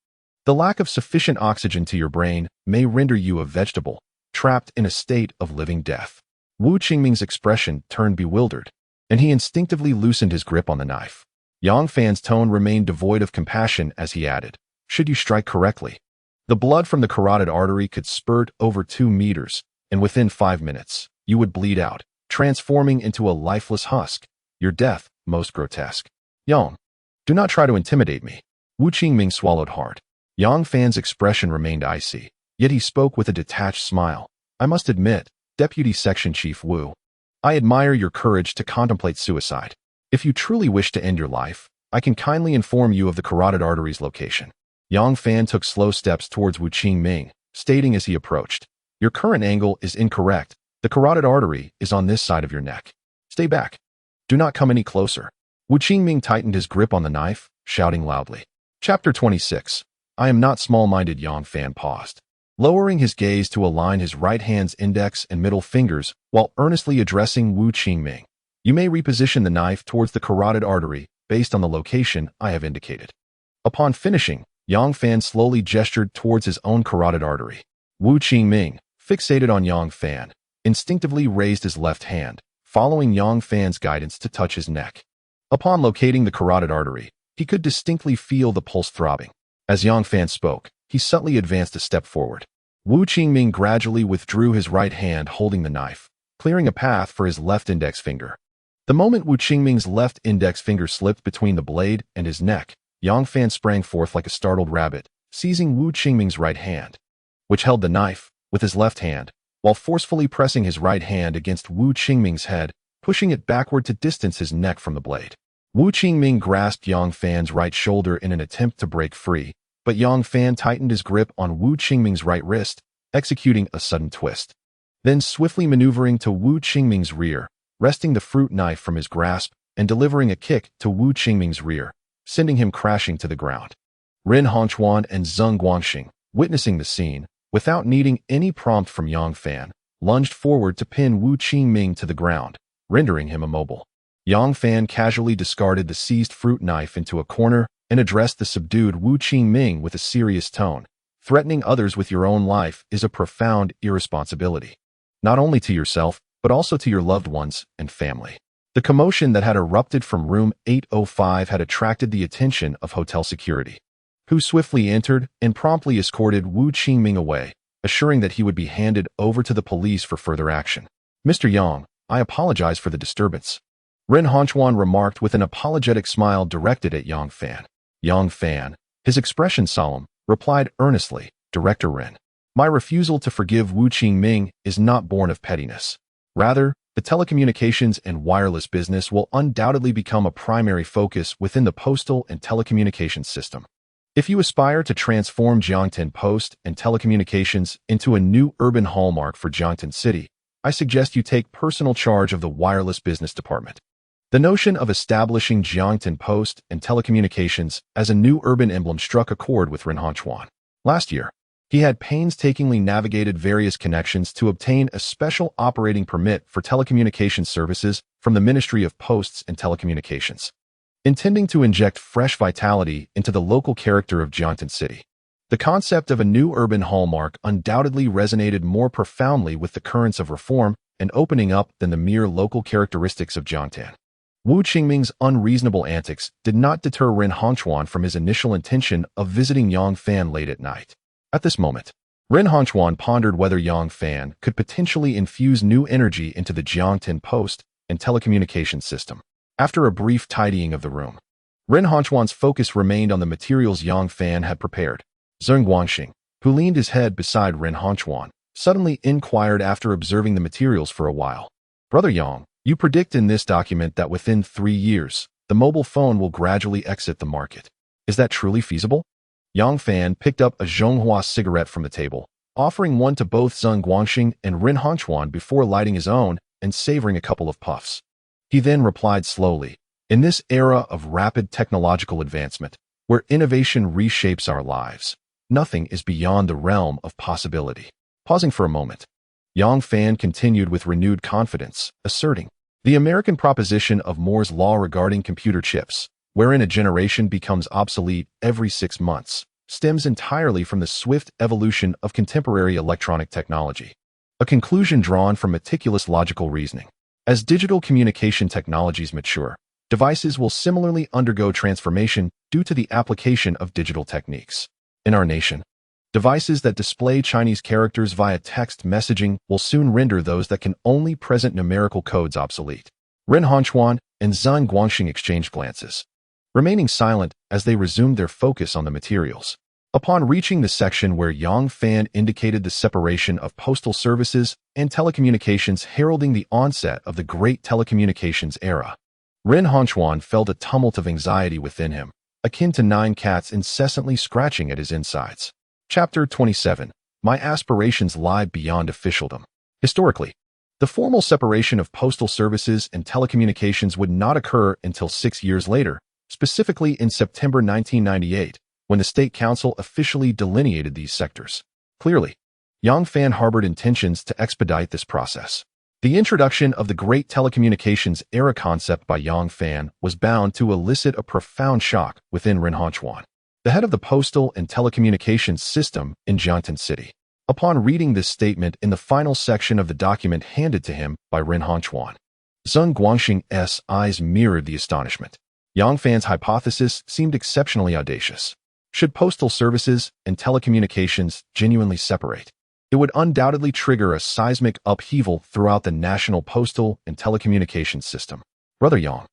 the lack of sufficient oxygen to your brain may render you a vegetable, trapped in a state of living death." Wu Qingming's expression turned bewildered, and he instinctively loosened his grip on the knife. Yang Fan's tone remained devoid of compassion as he added, "Should you strike correctly, the blood from the carotid artery could spurt over 2 meters, and within 5 minutes, you would bleed out, transforming into a lifeless husk. Your death, most grotesque. Yang, do not try to intimidate me." Wu Qingming swallowed hard. Yang Fan's expression remained icy, yet he spoke with a detached smile. "I must admit, Deputy Section Chief Wu, I admire your courage to contemplate suicide. If you truly wish to end your life, I can kindly inform you of the carotid artery's location." Yang Fan took slow steps towards Wu Qingming, stating as he approached, "Your current angle is incorrect. The carotid artery is on this side of your neck. Stay back. Do not come any closer." Wu Qingming tightened his grip on the knife, shouting loudly. Chapter 26. I am not small-minded. Yang Fan paused, lowering his gaze to align his right hand's index and middle fingers while earnestly addressing Wu Qingming. "You may reposition the knife towards the carotid artery based on the location I have indicated." Upon finishing, Yang Fan slowly gestured towards his own carotid artery. Wu Qingming, fixated on Yang Fan, instinctively raised his left hand, following Yang Fan's guidance to touch his neck. Upon locating the carotid artery, he could distinctly feel the pulse throbbing. As Yang Fan spoke, he subtly advanced a step forward. Wu Qingming gradually withdrew his right hand holding the knife, clearing a path for his left index finger. The moment Wu Qingming's left index finger slipped between the blade and his neck, Yang Fan sprang forth like a startled rabbit, seizing Wu Qingming's right hand, which held the knife, with his left hand, while forcefully pressing his right hand against Wu Qingming's head, pushing it backward to distance his neck from the blade. Wu Qingming grasped Yang Fan's right shoulder in an attempt to break free, but Yang Fan tightened his grip on Wu Qingming's right wrist, executing a sudden twist. Then swiftly maneuvering to Wu Qingming's rear, wresting the fruit knife from his grasp and delivering a kick to Wu Qingming's rear, sending him crashing to the ground. Ren Hongquan and Zeng Guangxing, witnessing the scene, without needing any prompt from Yang Fan, lunged forward to pin Wu Qingming to the ground, rendering him immobile. Yang Fan casually discarded the seized fruit knife into a corner and addressed the subdued Wu Qingming with a serious tone. Threatening others with your own life is a profound irresponsibility, not only to yourself, but also to your loved ones and family. The commotion that had erupted from room 805 had attracted the attention of hotel security, who swiftly entered and promptly escorted Wu Qingming away, assuring that he would be handed over to the police for further action. Mr. Yang, I apologize for the disturbance. Ren Hongquan remarked with an apologetic smile directed at Yang Fan. Yang Fan, his expression solemn, replied earnestly, Director Ren, my refusal to forgive Wu Qingming is not born of pettiness. Rather, the telecommunications and wireless business will undoubtedly become a primary focus within the postal and telecommunications system. If you aspire to transform Jiangtan Post and Telecommunications into a new urban hallmark for Jiangtan City, I suggest you take personal charge of the wireless business department. The notion of establishing Jiangtan Post and Telecommunications as a new urban emblem struck a chord with Ren Hongquan. Last year, he had painstakingly navigated various connections to obtain a special operating permit for telecommunications services from the Ministry of Posts and Telecommunications, intending to inject fresh vitality into the local character of Jiangtan City. The concept of a new urban hallmark undoubtedly resonated more profoundly with the currents of reform and opening up than the mere local characteristics of Jiangtan. Wu Qingming's unreasonable antics did not deter Ren Hongquan from his initial intention of visiting Yang Fan late at night. At this moment, Ren Hongquan pondered whether Yang Fan could potentially infuse new energy into the Jiangtan Post and Telecommunications system. After a brief tidying of the room, Ren Hongquan's focus remained on the materials Yang Fan had prepared. Zeng Guangxing, who leaned his head beside Ren Hongquan, suddenly inquired after observing the materials for a while. Brother Yang, you predict in this document that within 3 years, the mobile phone will gradually exit the market. Is that truly feasible? Yang Fan picked up a Zhonghua cigarette from the table, offering one to both Zeng Guangxing and Ren Hongquan before lighting his own and savoring a couple of puffs. He then replied slowly, in this era of rapid technological advancement, where innovation reshapes our lives, nothing is beyond the realm of possibility. Pausing for a moment, Yang Fan continued with renewed confidence, asserting, the American proposition of Moore's law regarding computer chips, wherein a generation becomes obsolete every 6 months, stems entirely from the swift evolution of contemporary electronic technology, a conclusion drawn from meticulous logical reasoning. As digital communication technologies mature, devices will similarly undergo transformation due to the application of digital techniques. In our nation, devices that display Chinese characters via text messaging will soon render those that can only present numerical codes obsolete. Ren Hongquan and Zeng Guangxing exchanged glances, remaining silent as they resumed their focus on the materials. Upon reaching the section where Yang Fan indicated the separation of postal services and telecommunications heralding the onset of the great telecommunications era, Ren Hongquan felt a tumult of anxiety within him, akin to 9 cats incessantly scratching at his insides. Chapter 27. My aspirations lie beyond officialdom. Historically, the formal separation of postal services and telecommunications would not occur until 6 years later, specifically in September 1998, when the State Council officially delineated these sectors. Clearly, Yang Fan harbored intentions to expedite this process. The introduction of the great telecommunications era concept by Yang Fan was bound to elicit a profound shock within Ren Hongquan, the head of the postal and telecommunications system in Jiangtan City. Upon reading this statement in the final section of the document handed to him by Ren Hongquan, Zeng Guangxing's eyes mirrored the astonishment. Yang Fan's hypothesis seemed exceptionally audacious. Should postal services and telecommunications genuinely separate? It would undoubtedly trigger a seismic upheaval throughout the national postal and telecommunications system. Brother Yang,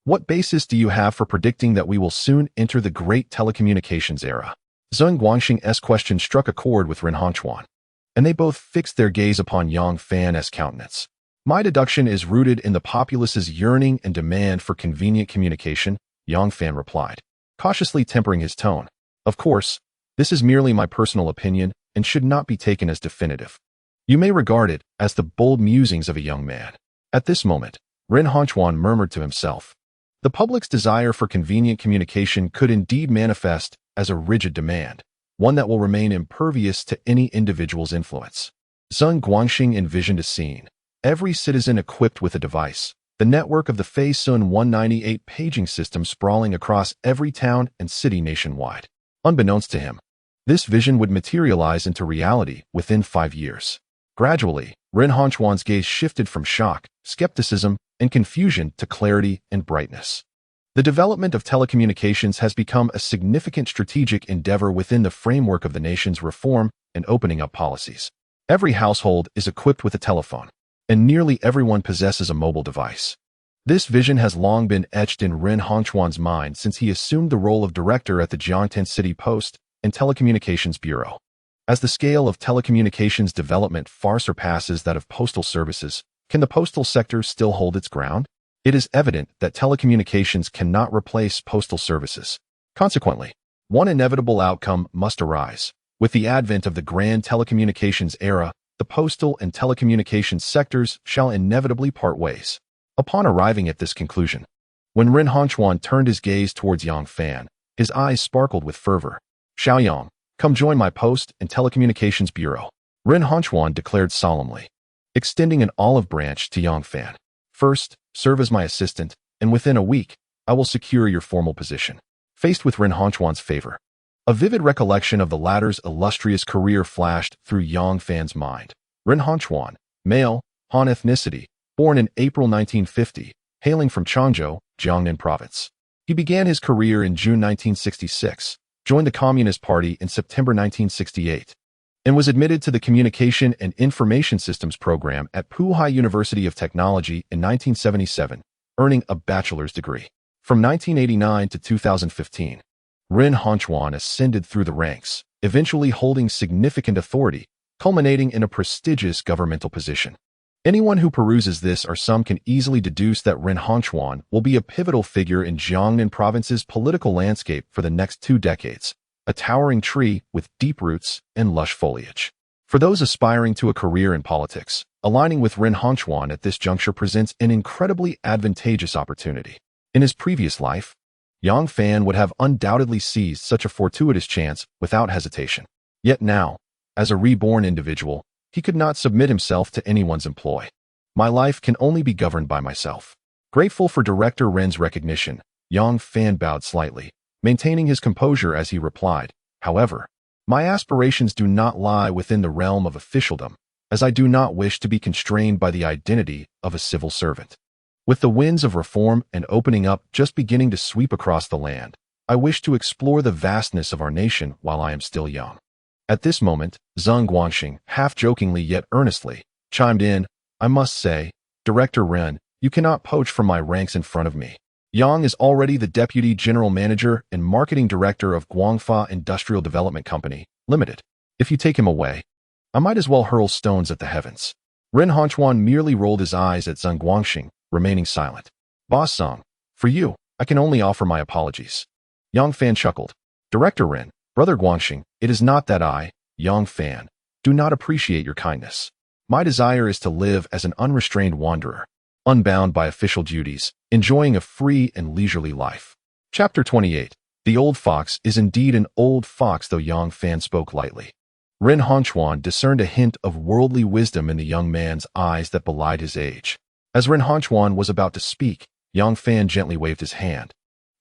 what basis do you have for predicting that we will soon enter the great telecommunications era? Zheng Guangxing's question struck a chord with Ren Hongchuan, and they both fixed their gaze upon Yang Fan's countenance. My deduction is rooted in the populace's yearning and demand for convenient communication, Yang Fan replied, cautiously tempering his tone. Of course, this is merely my personal opinion and should not be taken as definitive. You may regard it as the bold musings of a young man. At this moment, Ren Hongchuan murmured to himself. The public's desire for convenient communication could indeed manifest as a rigid demand, one that will remain impervious to any individual's influence. Zheng Guangxing envisioned a scene. Every citizen equipped with a device, the network of the Fei Sun 198 paging system sprawling across every town and city nationwide. Unbeknownst to him, this vision would materialize into reality within 5 years. Gradually, Ren Hongchuan's gaze shifted from shock, skepticism, and confusion to clarity and brightness. The development of telecommunications has become a significant strategic endeavor within the framework of the nation's reform and opening up policies. Every household is equipped with a telephone, and nearly everyone possesses a mobile device. This vision has long been etched in Ren Hongchuan's mind since he assumed the role of director at the Jiangtan City Post and Telecommunications Bureau. As the scale of telecommunications development far surpasses that of postal services, can the postal sector still hold its ground? It is evident that telecommunications cannot replace postal services. Consequently, one inevitable outcome must arise. With the advent of the grand telecommunications era, the postal and telecommunications sectors shall inevitably part ways. Upon arriving at this conclusion, when Ren Hongchuan turned his gaze towards Yang Fan, his eyes sparkled with fervor. Xiaoyang, come join my post and telecommunications bureau, Ren Hongchuan declared solemnly, extending an olive branch to Yang Fan. First, serve as my assistant, and within a week, I will secure your formal position. Faced with Ren Hongchuan's favor, a vivid recollection of the latter's illustrious career flashed through Yang Fan's mind. Ren Hongchuan, male, Han ethnicity, born in April 1950, hailing from Changzhou, Jiangnan Province. He began his career in June 1966, joined the Communist Party in September 1968, and was admitted to the Communication and Information Systems program at Puhai University of Technology in 1977, earning a bachelor's degree. From 1989 to 2015, Ren Hongchuan ascended through the ranks, eventually holding significant authority, culminating in a prestigious governmental position. Anyone who peruses this or some can easily deduce that Ren Hongchuan will be a pivotal figure in Jiangnan Province's political landscape for the next 2 decades, a towering tree with deep roots and lush foliage. For those aspiring to a career in politics, aligning with Ren Hongchuan at this juncture presents an incredibly advantageous opportunity. In his previous life, Yang Fan would have undoubtedly seized such a fortuitous chance without hesitation. Yet now, as a reborn individual, he could not submit himself to anyone's employ. My life can only be governed by myself. Grateful for Director Ren's recognition, Yang Fan bowed slightly, maintaining his composure as he replied, however, my aspirations do not lie within the realm of officialdom, as I do not wish to be constrained by the identity of a civil servant. With the winds of reform and opening up just beginning to sweep across the land, I wish to explore the vastness of our nation while I am still young. At this moment, Zheng Guangxing, half-jokingly yet earnestly, chimed in, I must say, Director Ren, you cannot poach from my ranks in front of me. Yang is already the Deputy General Manager and Marketing Director of Guangfa Industrial Development Company, Limited. If you take him away, I might as well hurl stones at the heavens. Ren Hongchuan merely rolled his eyes at Zheng Guangxing, remaining silent. Boss Zheng, for you, I can only offer my apologies. Yang Fan chuckled. Director Ren, Brother Guangxing, it is not that I, Yang Fan, do not appreciate your kindness. My desire is to live as an unrestrained wanderer, unbound by official duties, enjoying a free and leisurely life. Chapter 28. The old fox is indeed an old fox, though Yang Fan spoke lightly. Ren Hongchuan discerned a hint of worldly wisdom in the young man's eyes that belied his age. As Ren Hongchuan was about to speak, Yang Fan gently waved his hand,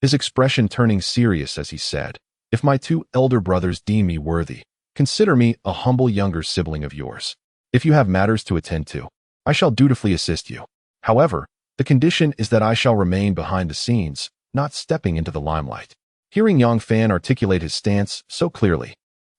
his expression turning serious as he said, If my 2 elder brothers deem me worthy, consider me a humble younger sibling of yours. If you have matters to attend to, I shall dutifully assist you. However, the condition is that I shall remain behind the scenes, not stepping into the limelight. Hearing Yang Fan articulate his stance so clearly,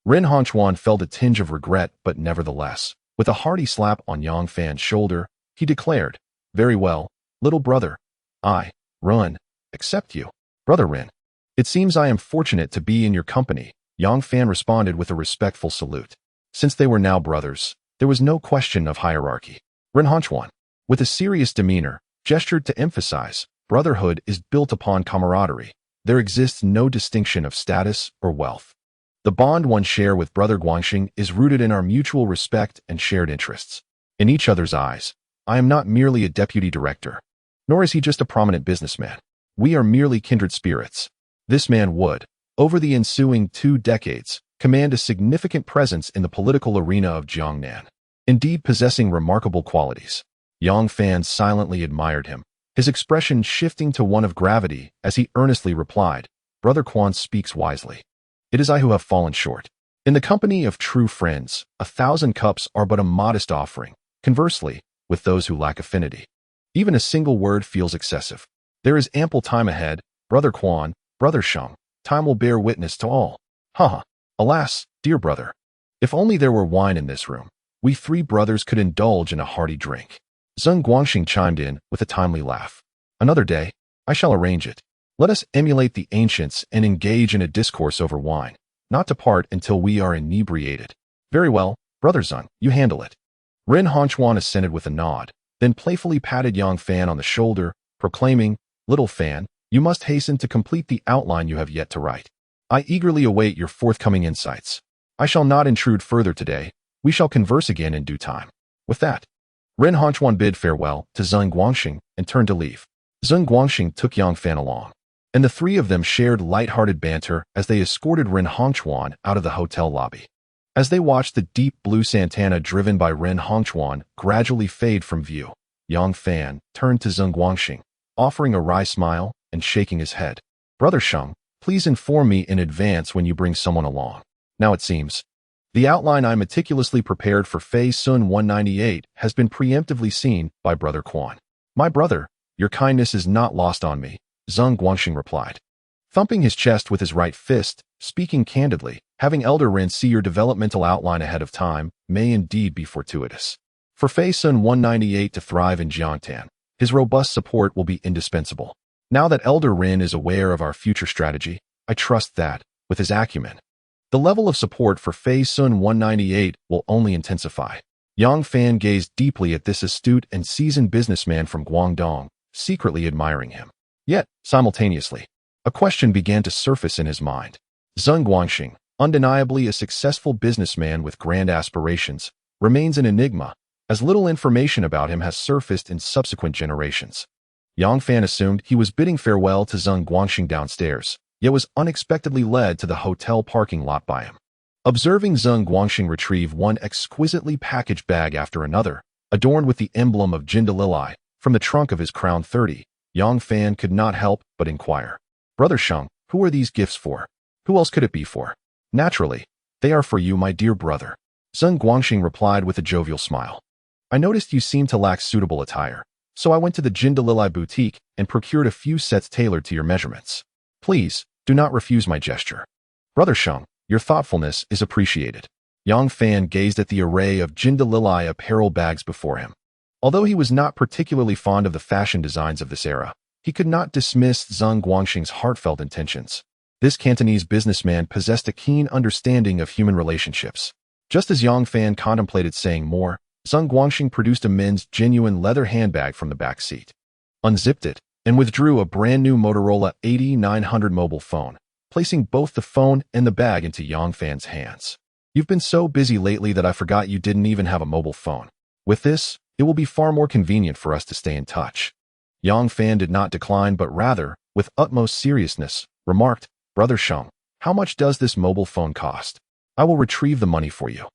Ren Hongchuan felt a tinge of regret, but nevertheless, with a hearty slap on Yang Fan's shoulder, he declared, "Very well, little brother. I, Ren, accept you." "Brother Ren, it seems I am fortunate to be in your company," Yang Fan responded with a respectful salute. Since they were now brothers, there was no question of hierarchy. Ren Hongchuan, with a serious demeanor, gestured to emphasize, brotherhood is built upon camaraderie. There exists no distinction of status or wealth. The bond one share with Brother Guangxing is rooted in our mutual respect and shared interests. In each other's eyes, I am not merely a deputy director, nor is he just a prominent businessman. We are merely kindred spirits. This man would, over the ensuing 2 decades, command a significant presence in the political arena of Jiangnan, indeed possessing remarkable qualities. Yang Fan silently admired him, his expression shifting to one of gravity as he earnestly replied, "Brother Quan speaks wisely. It is I who have fallen short. In the company of true friends, 1,000 cups are but a modest offering. Conversely, with those who lack affinity, even a single word feels excessive. There is ample time ahead, Brother Quan, Brother Sheng. Time will bear witness to all." Haha. Alas, dear brother, if only there were wine in this room, we 3 brothers could indulge in a hearty drink. Zeng Guangxing chimed in with a timely laugh. "Another day, I shall arrange it. Let us emulate the ancients and engage in a discourse over wine, not to part until we are inebriated." "Very well, Brother Zeng, you handle it." Ren Hongchuan assented with a nod, then playfully patted Yang Fan on the shoulder, proclaiming, "Little Fan, you must hasten to complete the outline you have yet to write. I eagerly await your forthcoming insights. I shall not intrude further today. We shall converse again in due time." With that, Ren Hongchuan bid farewell to Zeng Guangxing and turned to leave. Zeng Guangxing took Yang Fan along, and the 3 of them shared light-hearted banter as they escorted Ren Hongchuan out of the hotel lobby. As they watched the deep blue Santana driven by Ren Hongchuan gradually fade from view, Yang Fan turned to Zeng Guangxing, offering a wry smile and shaking his head. "Brother Sheng, please inform me in advance when you bring someone along. Now it seems the outline I meticulously prepared for Fei Sun 198 has been preemptively seen by Brother Quan." "My brother, your kindness is not lost on me," Zeng Guangxing replied, thumping his chest with his right fist. "Speaking candidly, having Elder Ren see your developmental outline ahead of time may indeed be fortuitous. For Fei Sun 198 to thrive in Jiangtan, his robust support will be indispensable. Now that Elder Ren is aware of our future strategy, I trust that, with his acumen, the level of support for Fei Sun 198 will only intensify." Yang Fan gazed deeply at this astute and seasoned businessman from Guangdong, secretly admiring him. Yet, simultaneously, a question began to surface in his mind. Zeng Guangxing, undeniably a successful businessman with grand aspirations, remains an enigma, as little information about him has surfaced in subsequent generations. Yang Fan assumed he was bidding farewell to Zeng Guangxing downstairs, yet was unexpectedly led to the hotel parking lot by him. Observing Zeng Guangxing retrieve one exquisitely packaged bag after another, adorned with the emblem of Jindelili, from the trunk of his Crown 30, Yang Fan could not help but inquire, "Brother Sheng, who are these gifts for? Who else could it be for?" "Naturally, they are for you, my dear brother," Zeng Guangxing replied with a jovial smile. "I noticed you seemed to lack suitable attire, so I went to the Jindelili boutique and procured a few sets tailored to your measurements. Please, do not refuse my gesture. Brother Sheng, your thoughtfulness is appreciated." Yang Fan gazed at the array of Jindelili apparel bags before him. Although he was not particularly fond of the fashion designs of this era, he could not dismiss Zeng Guangxing's heartfelt intentions. This Cantonese businessman possessed a keen understanding of human relationships. Just as Yang Fan contemplated saying more, Zeng Guangxing produced a men's genuine leather handbag from the back seat, unzipped it, and withdrew a brand new Motorola 8900 mobile phone, placing both the phone and the bag into Yang Fan's hands. "You've been so busy lately that I forgot you didn't even have a mobile phone. With this, it will be far more convenient for us to stay in touch." Yang Fan did not decline, but rather, with utmost seriousness, remarked, "Brother Sheng, how much does this mobile phone cost? I will retrieve the money for you."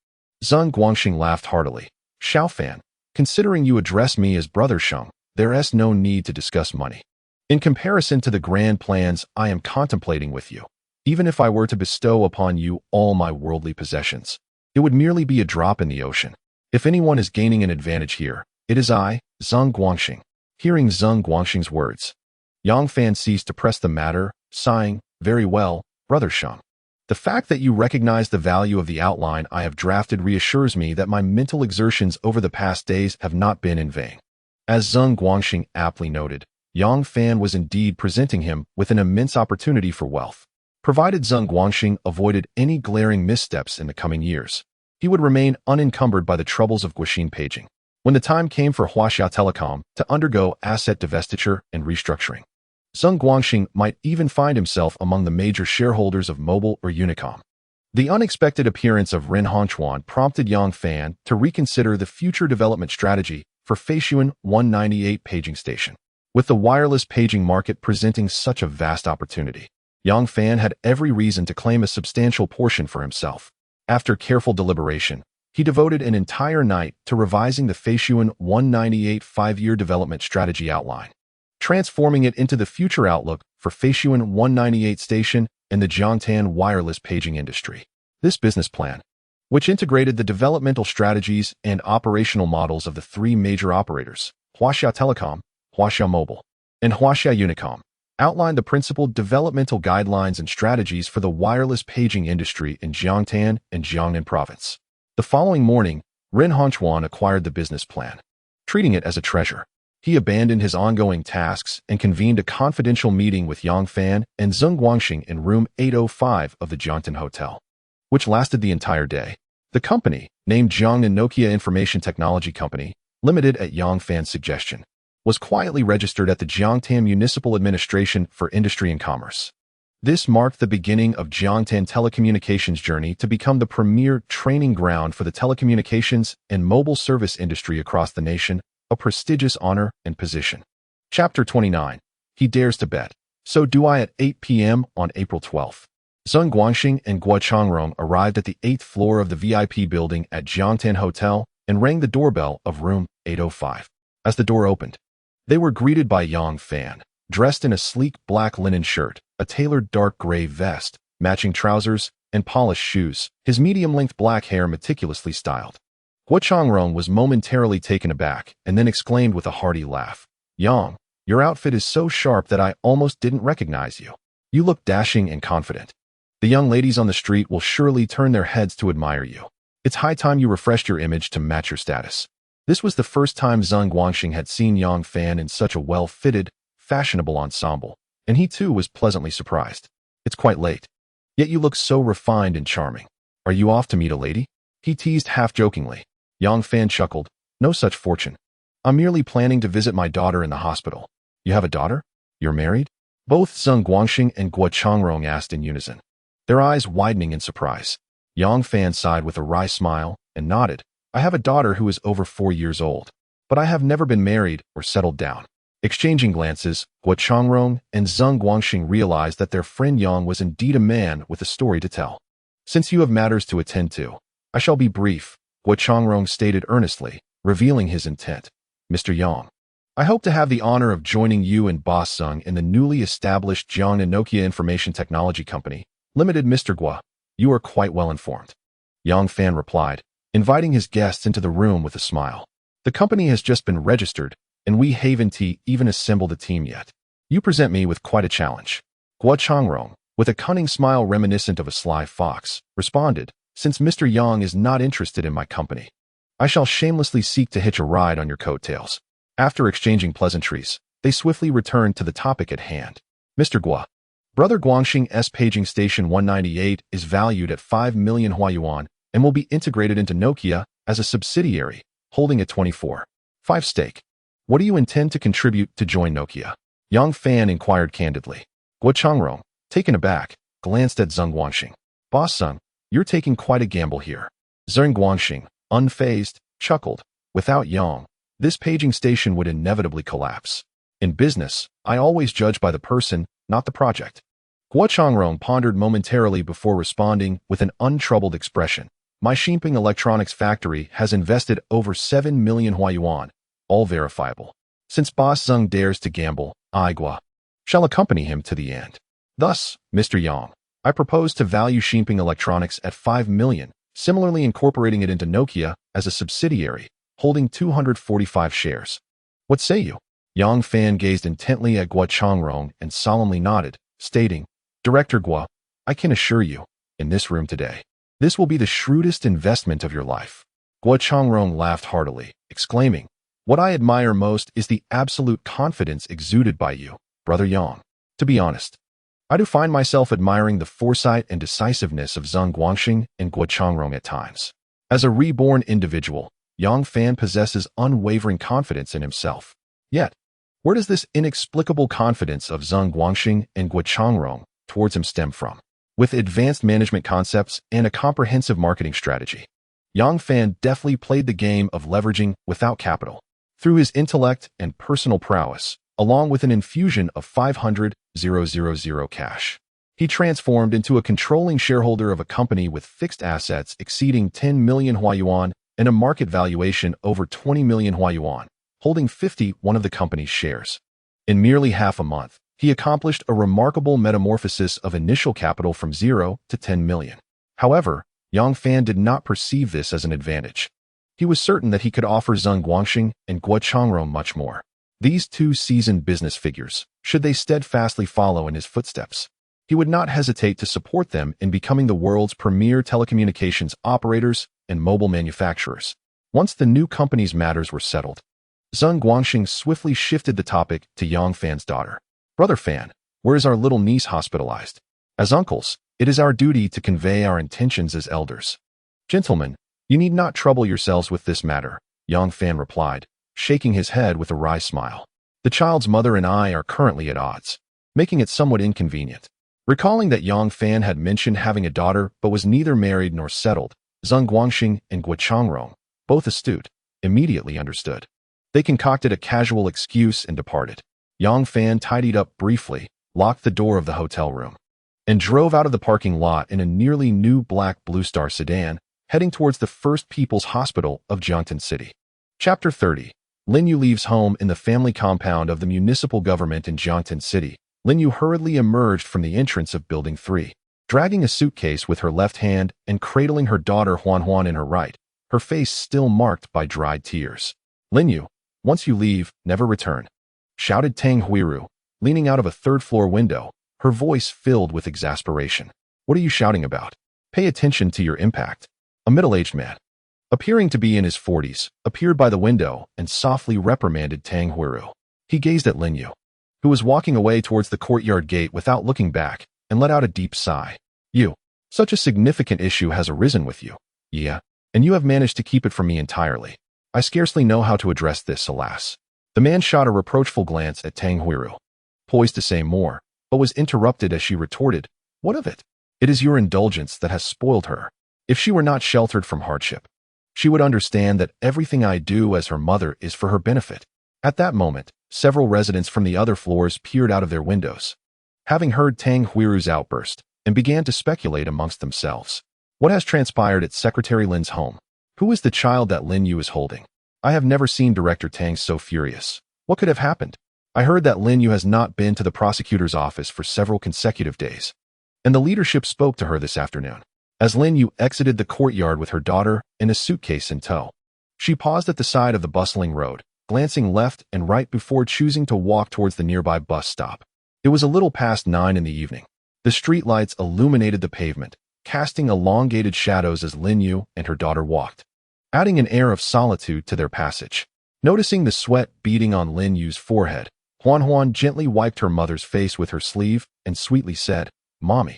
Zeng Guangxing laughed heartily. "Xiao Fan, considering you address me as Brother Sheng, there is no need to discuss money. In comparison to the grand plans I am contemplating with you, even if I were to bestow upon you all my worldly possessions, it would merely be a drop in the ocean. If anyone is gaining an advantage here, it is I, Zeng Guangxing." Hearing Zeng Guangxing's words, Yang Fan ceased to press the matter, sighing, Very well, Brother Sheng. The fact that you recognize the value of the outline I have drafted reassures me that my mental exertions over the past days have not been in vain. As Zeng Guangxing aptly noted, Yang Fan was indeed presenting him with an immense opportunity for wealth. Provided Zeng Guangxing avoided any glaring missteps in the coming years, he would remain unencumbered by the troubles of Guoxin paging. When the time came for Huaxia Telecom to undergo asset divestiture and restructuring, Zeng Guangxing might even find himself among the major shareholders of Mobile or Unicom. The unexpected appearance of Ren Hongquan prompted Yang Fan to reconsider the future development strategy for Feishuan 198 paging station. With the wireless paging market presenting such a vast opportunity, Yang Fan had every reason to claim a substantial portion for himself. After careful deliberation, he devoted an entire night to revising the Feishuan 198 five-year development strategy outline, transforming it into the future outlook for Feishuan 198 station and the Jiangtan wireless paging industry. This business plan, which integrated the developmental strategies and operational models of the three major operators, Huaxia Telecom, Huaxia Mobile, and Huaxia Unicom, outlined the principal developmental guidelines and strategies for the wireless paging industry in Jiangtan and Jiangnan province. The following morning, Ren Hongquan acquired the business plan. Treating it as a treasure, he abandoned his ongoing tasks and convened a confidential meeting with Yang Fan and Zeng Guangxing in room 805 of the Jiangtan Hotel, which lasted the entire day. The company, named Jiangnan Nokia Information Technology Company, Limited at Yang Fan's suggestion, was quietly registered at the Jiangtan Municipal Administration for Industry and Commerce. This marked the beginning of Jiangtan Telecommunications' journey to become the premier training ground for the telecommunications and mobile service industry across the nation, a prestigious honor and position. Chapter 29. He dares to bet. So do I at 8 p.m. on April 12th. Zeng Guangxing and Guo Changrong arrived at the 8th floor of the VIP building at Jiangtan Hotel and rang the doorbell of room 805. As the door opened, they were greeted by Yang Fan, dressed in a sleek black linen shirt, a tailored dark gray vest, matching trousers, and polished shoes, his medium-length black hair meticulously styled. Guo Changrong was momentarily taken aback and then exclaimed with a hearty laugh, "Yang, your outfit is so sharp that I almost didn't recognize you. You look dashing and confident. The young ladies on the street will surely turn their heads to admire you. It's high time you refreshed your image to match your status." This was the first time Zeng Guangxing had seen Yang Fan in such a well-fitted, fashionable ensemble, and he too was pleasantly surprised. "It's quite late. Yet you look so refined and charming. Are you off to meet a lady?" he teased half-jokingly. Yang Fan chuckled. "No such fortune. I'm merely planning to visit my daughter in the hospital." "You have a daughter? You're married?" Both Zeng Guangxing and Guo Changrong asked in unison, their eyes widening in surprise. Yang Fan sighed with a wry smile and nodded. "I have a daughter who is over 4 years old, but I have never been married or settled down." Exchanging glances, Guo Changrong and Zeng Guangxing realized that their friend Yang was indeed a man with a story to tell. "Since you have matters to attend to, I shall be brief," Guo Changrong stated earnestly, revealing his intent. "Mr. Yang, I hope to have the honor of joining you and Boss Zeng in the newly established Jiangnan Nokia Information Technology Company, Limited." "Mr. Guo, you are quite well informed," Yang Fan replied, inviting his guests into the room with a smile. "The company has just been registered, and we haven't even assembled a team yet. You present me with quite a challenge." Guo Changrong, with a cunning smile reminiscent of a sly fox, responded, "Since Mr. Yang is not interested in my company, I shall shamelessly seek to hitch a ride on your coattails." After exchanging pleasantries, they swiftly returned to the topic at hand. "Mr. Guo, Brother Guangxing's paging station 198 is valued at 5 million Huayuan and will be integrated into Nokia as a subsidiary, holding a 24.5% stake. What do you intend to contribute to join Nokia?" Yang Fan inquired candidly. Guo Changrong, taken aback, glanced at Zeng Guangxing. "Boss Zeng, you're taking quite a gamble here." Zeng Guangxing, unfazed, chuckled. "Without Yang, this paging station would inevitably collapse. In business, I always judge by the person, not the project." Guo Changrong pondered momentarily before responding with an untroubled expression. "My Xinping Electronics factory has invested over 7 million Huayuan, all verifiable. Since Boss Zeng dares to gamble, I, Guo, shall accompany him to the end. Thus, Mr. Yang, I propose to value Xinping Electronics at 5 million, similarly incorporating it into Nokia as a subsidiary, holding 245 shares. What say you?" Yang Fan gazed intently at Guo Changrong and solemnly nodded, stating, Director Guo, I can assure you, in this room today, this will be the shrewdest investment of your life. Guo Changrong laughed heartily, exclaiming, what I admire most is the absolute confidence exuded by you, Brother Yang. To be honest, I do find myself admiring the foresight and decisiveness of Zheng Guangxing and Guo Changrong at times. As a reborn individual, Yang Fan possesses unwavering confidence in himself. Yet, where does this inexplicable confidence of Zheng Guangxing and Guo Changrong towards him stem from? With advanced management concepts and a comprehensive marketing strategy, Yang Fan deftly played the game of leveraging without capital. Through his intellect and personal prowess, along with an infusion of 500,000 cash, he transformed into a controlling shareholder of a company with fixed assets exceeding 10 million Huayuan and a market valuation over 20 million Huayuan, holding 51 of the company's shares. In merely half a month, he accomplished a remarkable metamorphosis of initial capital from 0 to 10 million. However, Yang Fan did not perceive this as an advantage. He was certain that he could offer Zheng Guangxing and Guo Changrong much more. These two seasoned business figures, should they steadfastly follow in his footsteps, he would not hesitate to support them in becoming the world's premier telecommunications operators and mobile manufacturers. Once the new company's matters were settled, Zheng Guangxing swiftly shifted the topic to Yang Fan's daughter. Brother Fan, where is our little niece hospitalized? As uncles, it is our duty to convey our intentions as elders. Gentlemen, you need not trouble yourselves with this matter, Yang Fan replied, shaking his head with a wry smile. The child's mother and I are currently at odds, making it somewhat inconvenient. Recalling that Yang Fan had mentioned having a daughter but was neither married nor settled, Zheng Guangxing and Guo Changrong, both astute, immediately understood. They concocted a casual excuse and departed. Yang Fan tidied up briefly, locked the door of the hotel room, and drove out of the parking lot in a nearly new black Blue Star sedan, heading towards the First People's Hospital of Jiangtan City. Chapter 30. Lin Yue leaves home in the family compound of the municipal government in Jiangtan City. Lin Yue hurriedly emerged from the entrance of Building 3, dragging a suitcase with her left hand and cradling her daughter Huan Huan in her right, her face still marked by dried tears. Lin Yue, once you leave, never return, shouted Tang Huiru, leaning out of a third-floor window, her voice filled with exasperation. What are you shouting about? Pay attention to your impact. A middle-aged man, appearing to be in his 40s, appeared by the window and softly reprimanded Tang Huiru. He gazed at Lin Yue, who was walking away towards the courtyard gate without looking back, and let out a deep sigh. You, such a significant issue has arisen with you. Yeah, and you have managed to keep it from me entirely. I scarcely know how to address this, alas. The man shot a reproachful glance at Tang Huiru, poised to say more, but was interrupted as she retorted, what of it? It is your indulgence that has spoiled her. If she were not sheltered from hardship, she would understand that everything I do as her mother is for her benefit. At that moment, several residents from the other floors peered out of their windows, having heard Tang Huiru's outburst, and began to speculate amongst themselves. What has transpired at Secretary Lin's home? Who is the child that Lin Yue is holding? I have never seen Director Tang so furious. What could have happened? I heard that Lin Yue has not been to the prosecutor's office for several consecutive days, and the leadership spoke to her this afternoon. As Lin Yue exited the courtyard with her daughter in a suitcase in tow, she paused at the side of the bustling road, glancing left and right before choosing to walk towards the nearby bus stop. It was a little past 9 in the evening. The streetlights illuminated the pavement, casting elongated shadows as Lin Yue and her daughter walked, adding an air of solitude to their passage. Noticing the sweat beading on Lin Yue's forehead, Huan Huan gently wiped her mother's face with her sleeve and sweetly said, Mommy.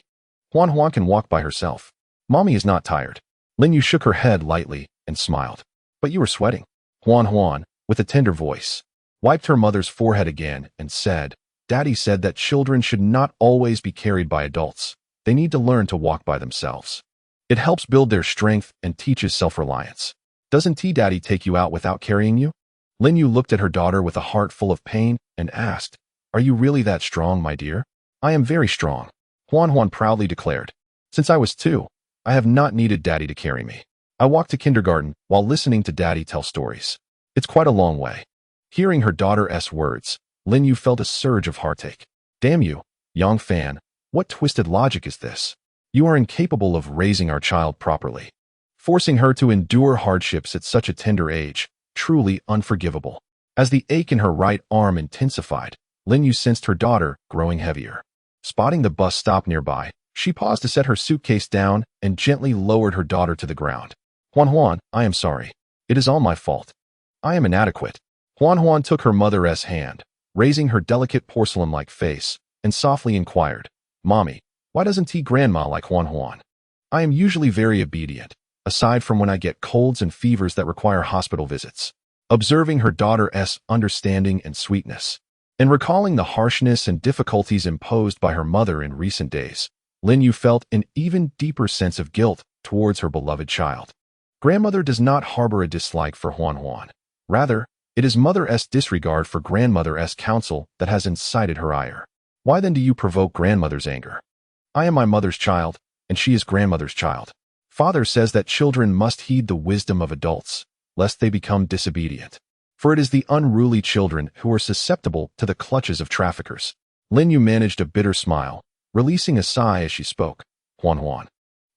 Huan Huan can walk by herself. Mommy is not tired. Lin Yue shook her head lightly and smiled. But you are sweating. Huan Huan, with a tender voice, wiped her mother's forehead again and said, Daddy said that children should not always be carried by adults. They need to learn to walk by themselves. It helps build their strength and teaches self-reliance. Doesn't Daddy take you out without carrying you? Lin Yue looked at her daughter with a heart full of pain and asked, Are you really that strong, my dear? I am very strong, Huan Huan proudly declared. Since I was 2, I have not needed Daddy to carry me. I walked to kindergarten while listening to Daddy tell stories. It's quite a long way. Hearing her daughter's words, Lin Yue felt a surge of heartache. Damn you, Yang Fan, what twisted logic is this? You are incapable of raising our child properly. Forcing her to endure hardships at such a tender age, truly unforgivable. As the ache in her right arm intensified, Lin Yue sensed her daughter growing heavier. Spotting the bus stop nearby, she paused to set her suitcase down and gently lowered her daughter to the ground. Huan, I am sorry. It is all my fault. I am inadequate. Huan took her mother's hand, raising her delicate porcelain-like face, and softly inquired, Mommy, why doesn't Grandma like Huan? I am usually very obedient, aside from when I get colds and fevers that require hospital visits. Observing her daughter's understanding and sweetness, and recalling the harshness and difficulties imposed by her mother in recent days, Lin Yue felt an even deeper sense of guilt towards her beloved child. Grandmother does not harbor a dislike for Huan. Rather, it is mother's disregard for grandmother's counsel that has incited her ire. Why then do you provoke grandmother's anger? I am my mother's child, and she is grandmother's child. Father says that children must heed the wisdom of adults, lest they become disobedient. For it is the unruly children who are susceptible to the clutches of traffickers. Lin Yue managed a bitter smile, releasing a sigh as she spoke. Huan.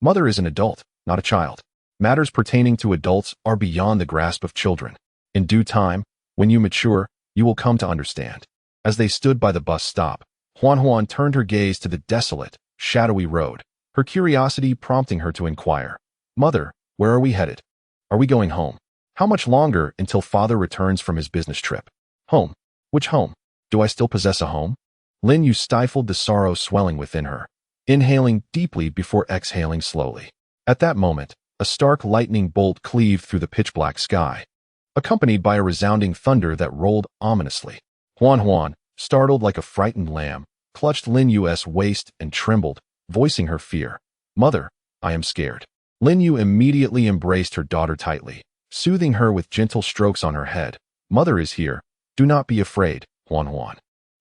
Mother is an adult, not a child. Matters pertaining to adults are beyond the grasp of children. In due time, when you mature, you will come to understand. As they stood by the bus stop, Huan turned her gaze to the desolate, shadowy road, her curiosity prompting her to inquire, Mother, where are we headed? Are we going home? How much longer until Father returns from his business trip? Home? Which home? Do I still possess a home? Lin Yue stifled the sorrow swelling within her, inhaling deeply before exhaling slowly. At that moment, a stark lightning bolt cleaved through the pitch-black sky, accompanied by a resounding thunder that rolled ominously. Huan, startled like a frightened lamb, clutched Lin Yue's waist and trembled, voicing her fear. Mother, I am scared. Lin Yue immediately embraced her daughter tightly, soothing her with gentle strokes on her head. Mother is here. Do not be afraid, Huan.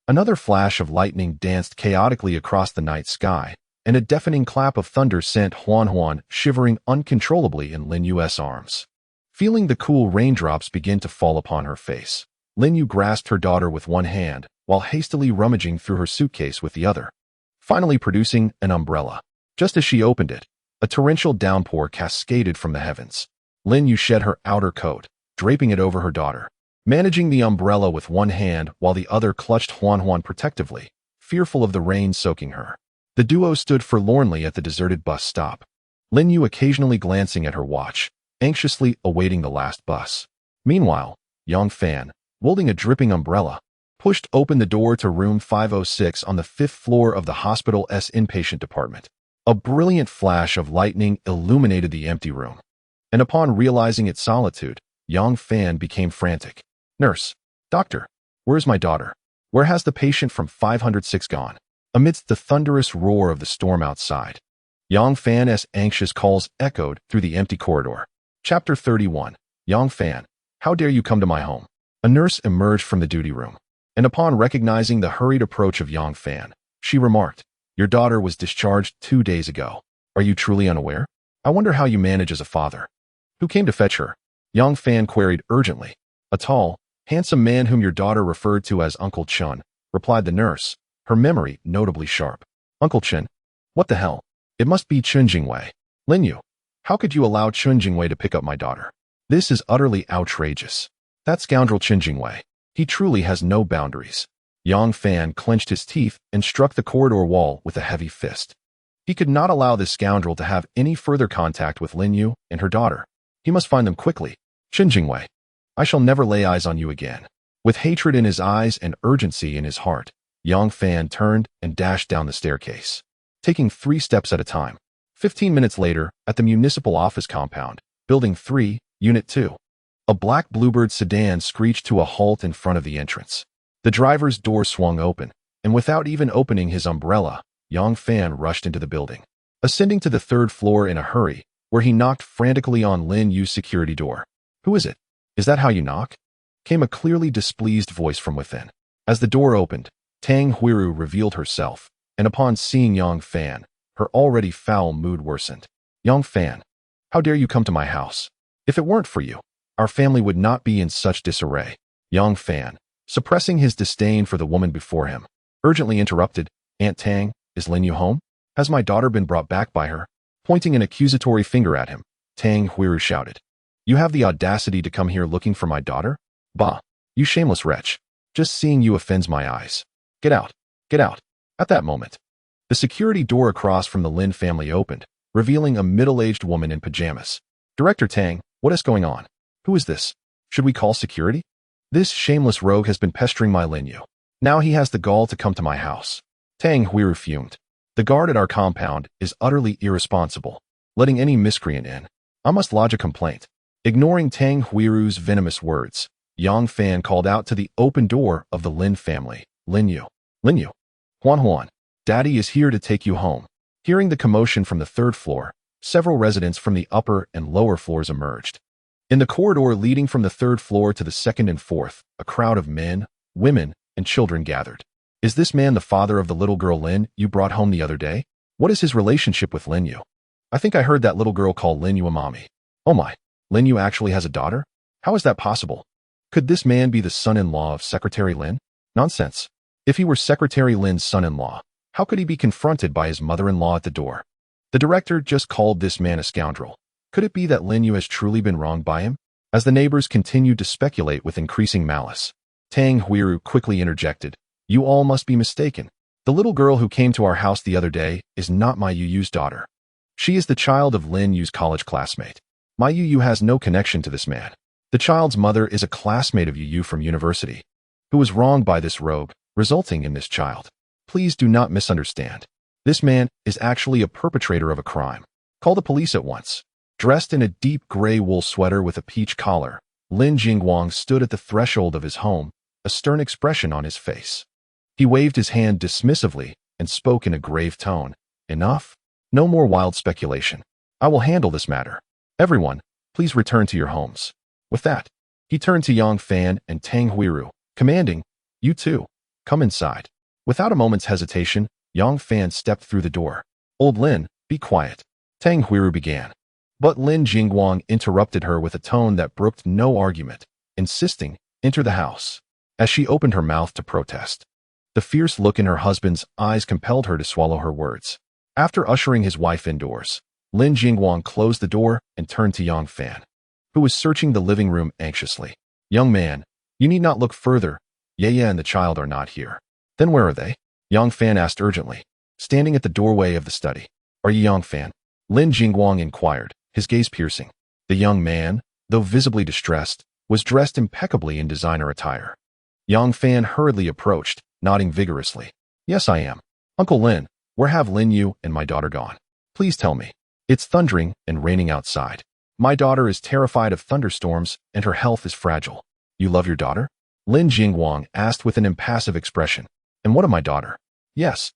Another flash of lightning danced chaotically across the night sky, and a deafening clap of thunder sent Huan shivering uncontrollably in Lin Yue's arms. Feeling the cool raindrops begin to fall upon her face, Lin Yue grasped her daughter with one hand while hastily rummaging through her suitcase with the other, finally producing an umbrella. Just as she opened it, a torrential downpour cascaded from the heavens. Lin Yue shed her outer coat, draping it over her daughter, managing the umbrella with one hand while the other clutched Huan protectively, fearful of the rain soaking her. The duo stood forlornly at the deserted bus stop, Lin Yue occasionally glancing at her watch, anxiously awaiting the last bus. Meanwhile, Yang Fan, wielding a dripping umbrella, pushed open the door to room 506 on the 5th floor of the hospital's inpatient department. A brilliant flash of lightning illuminated the empty room, and upon realizing its solitude, Yang Fan became frantic. Nurse, doctor, where is my daughter? Where has the patient from 506 gone? Amidst the thunderous roar of the storm outside, Yang Fan's anxious calls echoed through the empty corridor. Chapter 31. Yang Fan, how dare you come to my home? A nurse emerged from the duty room, and upon recognizing the hurried approach of Yang Fan, she remarked, Your daughter was discharged 2 days ago. Are you truly unaware? I wonder how you manage as a father. Who came to fetch her? Yang Fan queried urgently. A tall, handsome man whom your daughter referred to as Uncle Chun, replied the nurse, her memory notably sharp. Uncle Chun? What the hell? It must be Chun Jingwei. Lin Yue, how could you allow Chun Jingwei to pick up my daughter? This is utterly outrageous. That scoundrel Chun Jingwei. He truly has no boundaries. Yang Fan clenched his teeth and struck the corridor wall with a heavy fist. He could not allow this scoundrel to have any further contact with Lin Yue and her daughter. He must find them quickly. Chun Jingwei, I shall never lay eyes on you again. With hatred in his eyes and urgency in his heart, Yang Fan turned and dashed down the staircase, taking 3 steps at a time. 15 minutes later, at the municipal office compound, Building 3, Unit 2, a black Bluebird sedan screeched to a halt in front of the entrance. The driver's door swung open, and without even opening his umbrella, Yang Fan rushed into the building, ascending to the 3rd floor in a hurry, where he knocked frantically on Lin Yue's security door. Who is it? Is that how you knock? Came a clearly displeased voice from within. As the door opened, Tang Huiru revealed herself, and upon seeing Yang Fan, her already foul mood worsened. Yang Fan, how dare you come to my house? If it weren't for you, our family would not be in such disarray. Yang Fan, suppressing his disdain for the woman before him, urgently interrupted, Aunt Tang, is Lin Yue home? Has my daughter been brought back by her? Pointing an accusatory finger at him, Tang Huiru shouted. You have the audacity to come here looking for my daughter? Bah, you shameless wretch. Just seeing you offends my eyes. Get out. Get out. At that moment, The security door across from the Lin family opened, revealing a middle-aged woman in pajamas. Director Tang, what is going on? Who is this? Should we call security? This shameless rogue has been pestering my Lin Yue. Now he has the gall to come to my house. Tang Huiru fumed. The guard at our compound is utterly irresponsible, letting any miscreant in. I must lodge a complaint. Ignoring Tang Huiru's venomous words, Yang Fan called out to the open door of the Lin family. Lin Yue. Lin Yue. Huan. Daddy is here to take you home. Hearing the commotion from the third floor, several residents from the upper and lower floors emerged. In the corridor leading from the third floor to the second and fourth, a crowd of men, women, and children gathered. Is this man the father of the little girl Lin you brought home the other day? What is his relationship with Lin Yue? I think I heard that little girl call Lin Yue a mommy. Oh my, Lin Yue actually has a daughter? How is that possible? Could this man be the son-in-law of Secretary Lin? Nonsense. If he were Secretary Lin's son-in-law, how could he be confronted by his mother-in-law at the door? The director just called this man a scoundrel. Could it be that Lin Yue has truly been wronged by him? As the neighbors continued to speculate with increasing malice, Tang Huiru quickly interjected. You all must be mistaken. The little girl who came to our house the other day is not my Yu's daughter. She is the child of Lin Yu's college classmate. My Yu has no connection to this man. The child's mother is a classmate of Yu from university, who was wronged by this rogue, resulting in this child. Please do not misunderstand. This man is actually a perpetrator of a crime. Call the police at once. Dressed in a deep gray wool sweater with a peach collar, Lin Jingguang stood at the threshold of his home, a stern expression on his face. He waved his hand dismissively and spoke in a grave tone. Enough? No more wild speculation. I will handle this matter. Everyone, please return to your homes. With that, he turned to Yang Fan and Tang Huiru, commanding, You two, come inside. Without a moment's hesitation, Yang Fan stepped through the door. Old Lin, be quiet. Tang Huiru began. But Lin Jingguang interrupted her with a tone that brooked no argument, insisting, Enter the house. As she opened her mouth to protest, the fierce look in her husband's eyes compelled her to swallow her words. After ushering his wife indoors, Lin Jingguang closed the door and turned to Yang Fan, who was searching the living room anxiously. Young man, you need not look further. Ye and the child are not here. Then where are they? Yang Fan asked urgently, standing at the doorway of the study. Are you Yang Fan? Lin Jingguang inquired, his gaze piercing. The young man, though visibly distressed, was dressed impeccably in designer attire. Yang Fan hurriedly approached, nodding vigorously. Yes, I am. Uncle Lin, where have Lin Yue and my daughter gone? Please tell me. It's thundering and raining outside. My daughter is terrified of thunderstorms and her health is fragile. You love your daughter? Lin Jingguang asked with an impassive expression. And what of my daughter? Yes,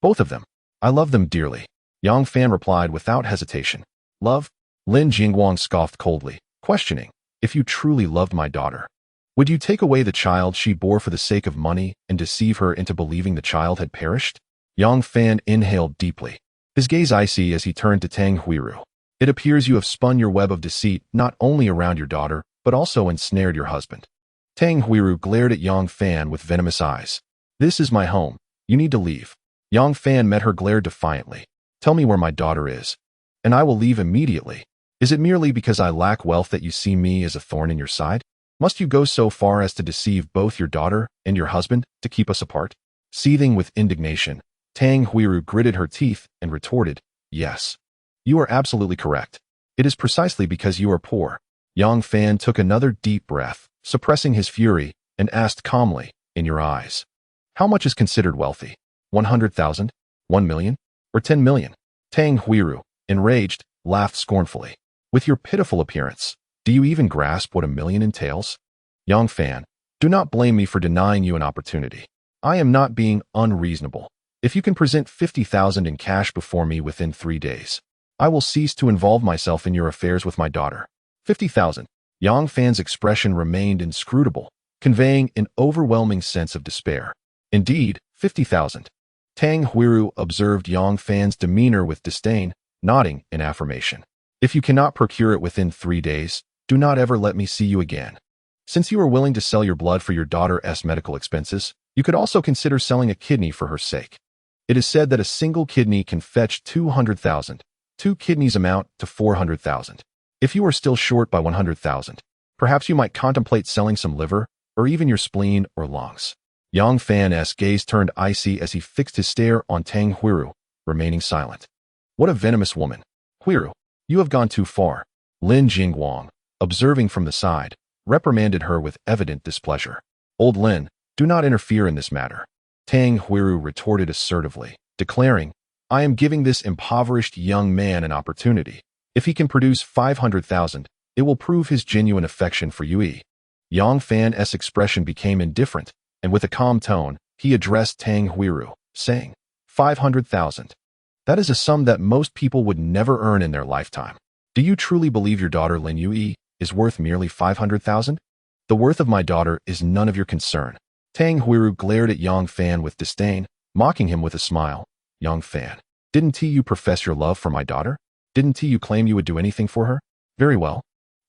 both of them. I love them dearly. Yang Fan replied without hesitation. Love? Lin Jingguang scoffed coldly, questioning, if you truly loved my daughter, would you take away the child she bore for the sake of money and deceive her into believing the child had perished? Yang Fan inhaled deeply, his gaze icy as he turned to Tang Huiru. It appears you have spun your web of deceit not only around your daughter, but also ensnared your husband. Tang Huiru glared at Yang Fan with venomous eyes. This is my home. You need to leave. Yang Fan met her glare defiantly. Tell me where my daughter is, and I will leave immediately. Is it merely because I lack wealth that you see me as a thorn in your side? Must you go so far as to deceive both your daughter and your husband to keep us apart? Seething with indignation, Tang Huiru gritted her teeth and retorted, Yes. You are absolutely correct. It is precisely because you are poor. Yang Fan took another deep breath, suppressing his fury, and asked calmly, in your eyes, how much is considered wealthy? 100,000? 1 million? Or 10 million? Tang Huiru, enraged, laughed scornfully. With your pitiful appearance, do you even grasp what a million entails? Yang Fan, do not blame me for denying you an opportunity. I am not being unreasonable. If you can present 50,000 in cash before me within 3 days, I will cease to involve myself in your affairs with my daughter. 50,000. Yang Fan's expression remained inscrutable, conveying an overwhelming sense of despair. Indeed, 50,000. Tang Huiru observed Yang Fan's demeanor with disdain, nodding in affirmation. If you cannot procure it within 3 days, do not ever let me see you again. Since you are willing to sell your blood for your daughter's medical expenses, you could also consider selling a kidney for her sake. It is said that a single kidney can fetch 200,000. 2 kidneys amount to 400,000. If you are still short by 100,000, perhaps you might contemplate selling some liver, or even your spleen or lungs. Yang Fan's gaze turned icy as he fixed his stare on Tang Huiru, remaining silent. What a venomous woman. Huiru, you have gone too far. Lin Jingguang, observing from the side, reprimanded her with evident displeasure. Old Lin, do not interfere in this matter. Tang Huiru retorted assertively, declaring, I am giving this impoverished young man an opportunity. If he can produce 500,000, it will prove his genuine affection for Yue. Yang Fan's expression became indifferent, and with a calm tone, he addressed Tang Huiru, saying, 500,000. That is a sum that most people would never earn in their lifetime. Do you truly believe your daughter Lin Yue is worth merely 500,000? The worth of my daughter is none of your concern. Tang Huiru glared at Yang Fan with disdain, mocking him with a smile. Yang Fan, didn't you profess your love for my daughter? Didn't you claim you would do anything for her? Very well.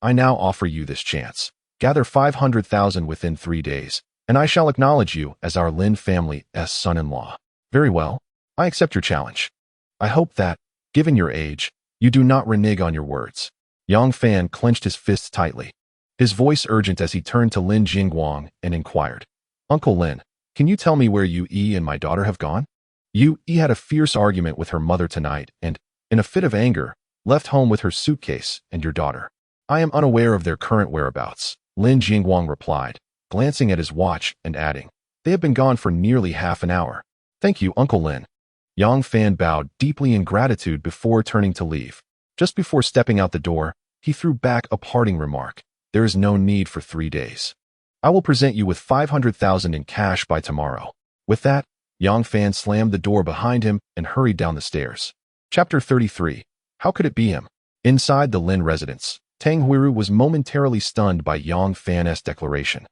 I now offer you this chance. Gather 500,000 within 3 days, and I shall acknowledge you as our Lin family's son-in-law. Very well. I accept your challenge. I hope that, given your age, you do not renege on your words. Yang Fan clenched his fists tightly, his voice urgent as he turned to Lin Jingguang and inquired, Uncle Lin, can you tell me where Yue and my daughter have gone? Yue had a fierce argument with her mother tonight and, in a fit of anger, left home with her suitcase and your daughter. I am unaware of their current whereabouts, Lin Jingguang replied, glancing at his watch and adding, they have been gone for nearly half an hour. Thank you, Uncle Lin. Yang Fan bowed deeply in gratitude before turning to leave. Just before stepping out the door, he threw back a parting remark. There is no need for 3 days. I will present you with 500,000 in cash by tomorrow. With that, Yang Fan slammed the door behind him and hurried down the stairs. Chapter 33. How could it be him? Inside the Lin residence, Tang Huiru was momentarily stunned by Yang Fan's declaration.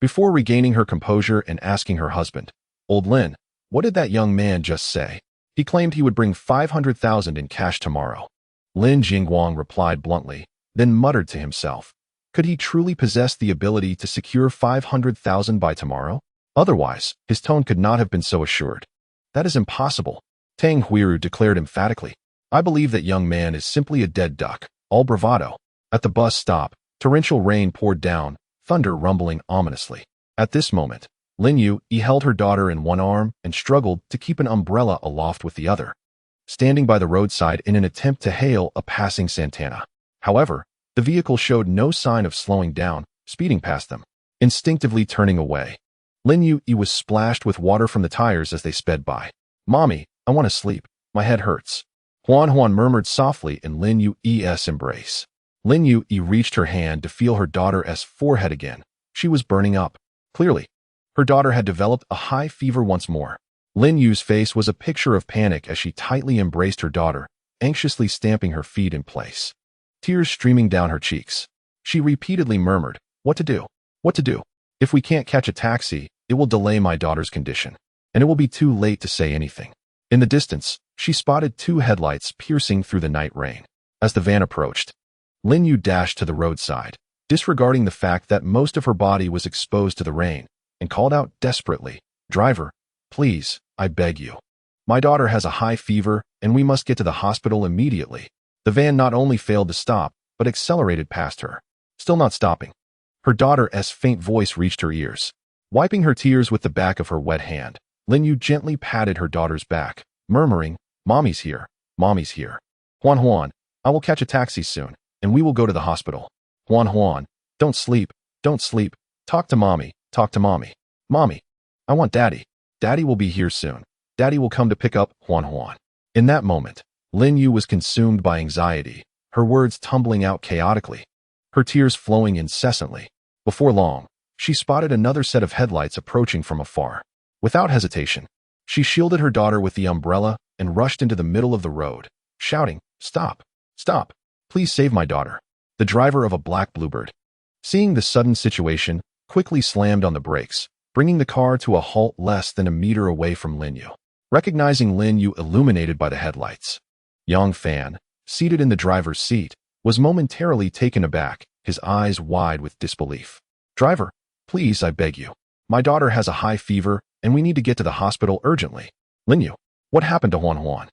Before regaining her composure and asking her husband, Old Lin, what did that young man just say? He claimed he would bring 500,000 in cash tomorrow. Lin Jingguang replied bluntly, then muttered to himself. Could he truly possess the ability to secure 500,000 by tomorrow? Otherwise, his tone could not have been so assured. That is impossible, Tang Huiru declared emphatically. I believe that young man is simply a dead duck, all bravado. At the bus stop, torrential rain poured down, thunder rumbling ominously. At this moment, Lin Yue held her daughter in one arm and struggled to keep an umbrella aloft with the other, standing by the roadside in an attempt to hail a passing Santana. However, the vehicle showed no sign of slowing down, speeding past them, instinctively turning away. Lin Yue was splashed with water from the tires as they sped by. Mommy, I want to sleep. My head hurts. Huan murmured softly in Lin Yue's embrace. Lin Yue reached her hand to feel her daughter's forehead again. She was burning up. Clearly, her daughter had developed a high fever once more. Lin Yue's face was a picture of panic as she tightly embraced her daughter, anxiously stamping her feet in place. Tears streaming down her cheeks. She repeatedly murmured, What to do? What to do? If we can't catch a taxi, it will delay my daughter's condition, and it will be too late to say anything. In the distance, she spotted 2 headlights piercing through the night rain. As the van approached, Lin Yue dashed to the roadside, disregarding the fact that most of her body was exposed to the rain, and called out desperately, Driver, please, I beg you. My daughter has a high fever, and we must get to the hospital immediately. The van not only failed to stop, but accelerated past her, still not stopping. Her daughter's faint voice reached her ears. Wiping her tears with the back of her wet hand, Lin Yue gently patted her daughter's back, murmuring, Mommy's here, Mommy's here. Huan, I will catch a taxi soon, and we will go to the hospital. Huan, don't sleep, talk to Mommy, Mommy. Mommy, I want Daddy. Daddy will be here soon. Daddy will come to pick up Huan. In that moment, Lin Yue was consumed by anxiety, her words tumbling out chaotically, her tears flowing incessantly. Before long, she spotted another set of headlights approaching from afar. Without hesitation, she shielded her daughter with the umbrella and rushed into the middle of the road, shouting, Stop! Stop! Please save my daughter. The driver of a black bluebird, seeing the sudden situation, quickly slammed on the brakes, bringing the car to a halt less than a meter away from Lin Yue. Recognizing Lin Yue illuminated by the headlights, Yang Fan, seated in the driver's seat, was momentarily taken aback, his eyes wide with disbelief. Driver, please, I beg you. My daughter has a high fever, and we need to get to the hospital urgently. Lin Yue, what happened to Huan?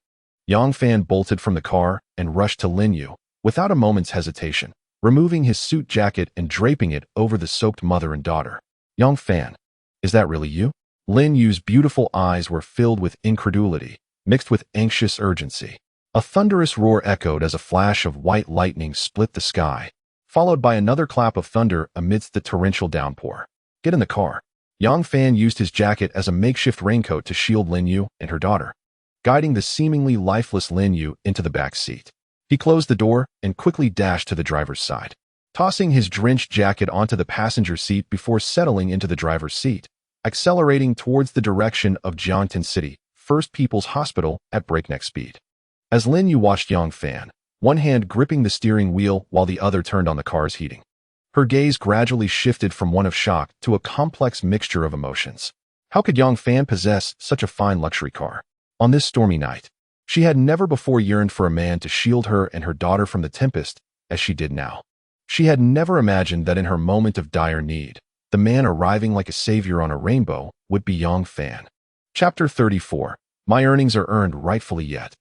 Yang Fan bolted from the car and rushed to Lin Yue, without a moment's hesitation, removing his suit jacket and draping it over the soaked mother and daughter. Yang Fan, is that really you? Lin Yu's beautiful eyes were filled with incredulity, mixed with anxious urgency. A thunderous roar echoed as a flash of white lightning split the sky, followed by another clap of thunder amidst the torrential downpour. Get in the car. Yang Fan used his jacket as a makeshift raincoat to shield Lin Yue and her daughter, guiding the seemingly lifeless Lin Yue into the back seat. He closed the door and quickly dashed to the driver's side, tossing his drenched jacket onto the passenger seat before settling into the driver's seat, accelerating towards the direction of Jiangtan City, First People's Hospital at breakneck speed. As Lin Yue watched Yang Fan, one hand gripping the steering wheel while the other turned on the car's heating, her gaze gradually shifted from one of shock to a complex mixture of emotions. How could Yang Fan possess such a fine luxury car on this stormy night? She had never before yearned for a man to shield her and her daughter from the tempest as she did now. She had never imagined that in her moment of dire need, the man arriving like a savior on a rainbow would be Yang Fan. Chapter 34. My earnings are earned rightfully yet.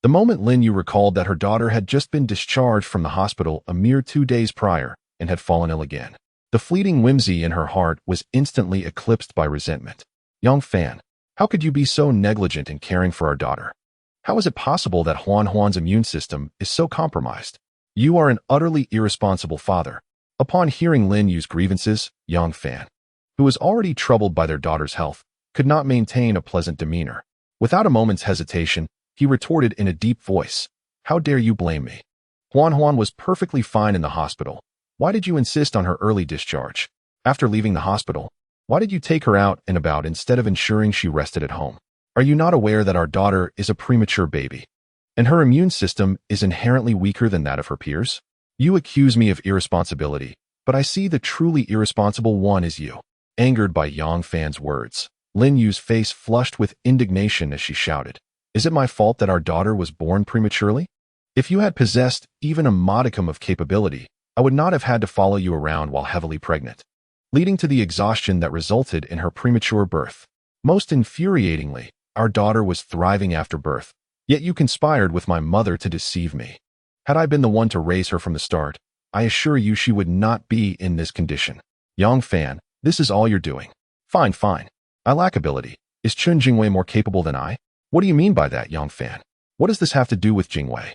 The moment Lin Yue recalled that her daughter had just been discharged from the hospital a mere 2 days prior and had fallen ill again, the fleeting whimsy in her heart was instantly eclipsed by resentment. Yang Fan, how could you be so negligent in caring for our daughter? How is it possible that Huan's immune system is so compromised? You are an utterly irresponsible father. Upon hearing Lin Yue's grievances, Yang Fan, who was already troubled by their daughter's health, could not maintain a pleasant demeanor. Without a moment's hesitation, he retorted in a deep voice, "How dare you blame me? Huan was perfectly fine in the hospital. Why did you insist on her early discharge? After leaving the hospital, why did you take her out and about instead of ensuring she rested at home? Are you not aware that our daughter is a premature baby, and her immune system is inherently weaker than that of her peers? You accuse me of irresponsibility, but I see the truly irresponsible one is you." Angered by Yang Fan's words, Lin Yue's face flushed with indignation as she shouted, "Is it my fault that our daughter was born prematurely? If you had possessed even a modicum of capability, I would not have had to follow you around while heavily pregnant, leading to the exhaustion that resulted in her premature birth. Most infuriatingly, our daughter was thriving after birth, yet you conspired with my mother to deceive me. Had I been the one to raise her from the start, I assure you she would not be in this condition. Yang Fan, this is all you're doing. Fine. I lack ability. Is Chun Jingwei more capable than I? What do you mean by that, Yang Fan? What does this have to do with Jingwei?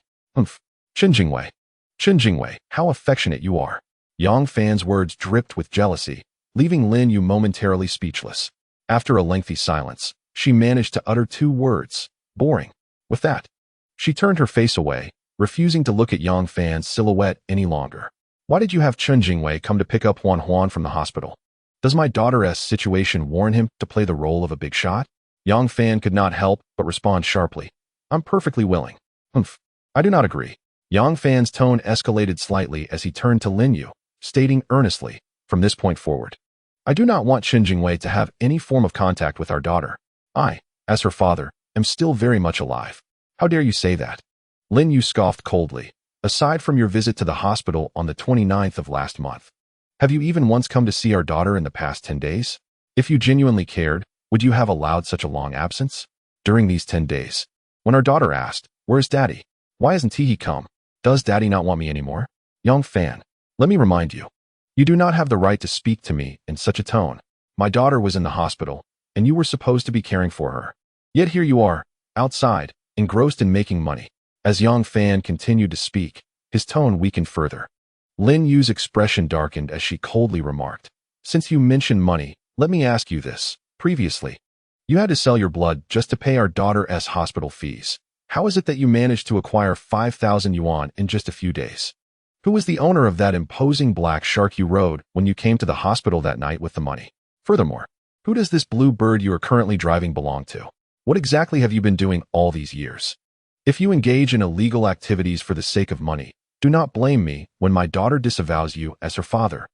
Chun Jingwei, how affectionate you are." Yang Fan's words dripped with jealousy, leaving Lin Yue momentarily speechless. After a lengthy silence, she managed to utter 2 words, "Boring." With that, she turned her face away, refusing to look at Yang Fan's silhouette any longer. "Why did you have Chun Jingwei come to pick up Huan from the hospital? Does my daughter's situation warrant him to play the role of a big shot?" Yang Fan could not help but respond sharply, "I'm perfectly willing." I do not agree." Yang Fan's tone escalated slightly as he turned to Lin Yue, stating earnestly, "From this point forward, I do not want Chun Jingwei to have any form of contact with our daughter. I, as her father, am still very much alive." "How dare you say that?" Lin Yue scoffed coldly. "Aside from your visit to the hospital on the 29th of last month, have you even once come to see our daughter in the past 10 days? If you genuinely cared, would you have allowed such a long absence? During these 10 days, when our daughter asked, 'Where's Daddy? Why hasn't he come? Does Daddy not want me anymore?' Yang Fan, let me remind you, you do not have the right to speak to me in such a tone. My daughter was in the hospital, and you were supposed to be caring for her. Yet here you are, outside, engrossed in making money." As Yang Fan continued to speak, his tone weakened further. Lin Yue's expression darkened as she coldly remarked, "Since you mentioned money, let me ask you this. Previously, you had to sell your blood just to pay our daughter's hospital fees. How is it that you managed to acquire 5,000 yuan in just a few days? Who was the owner of that imposing black shark you rode when you came to the hospital that night with the money? Furthermore, who does this blue bird you are currently driving belong to? What exactly have you been doing all these years? If you engage in illegal activities for the sake of money, do not blame me when my daughter disavows you as her father.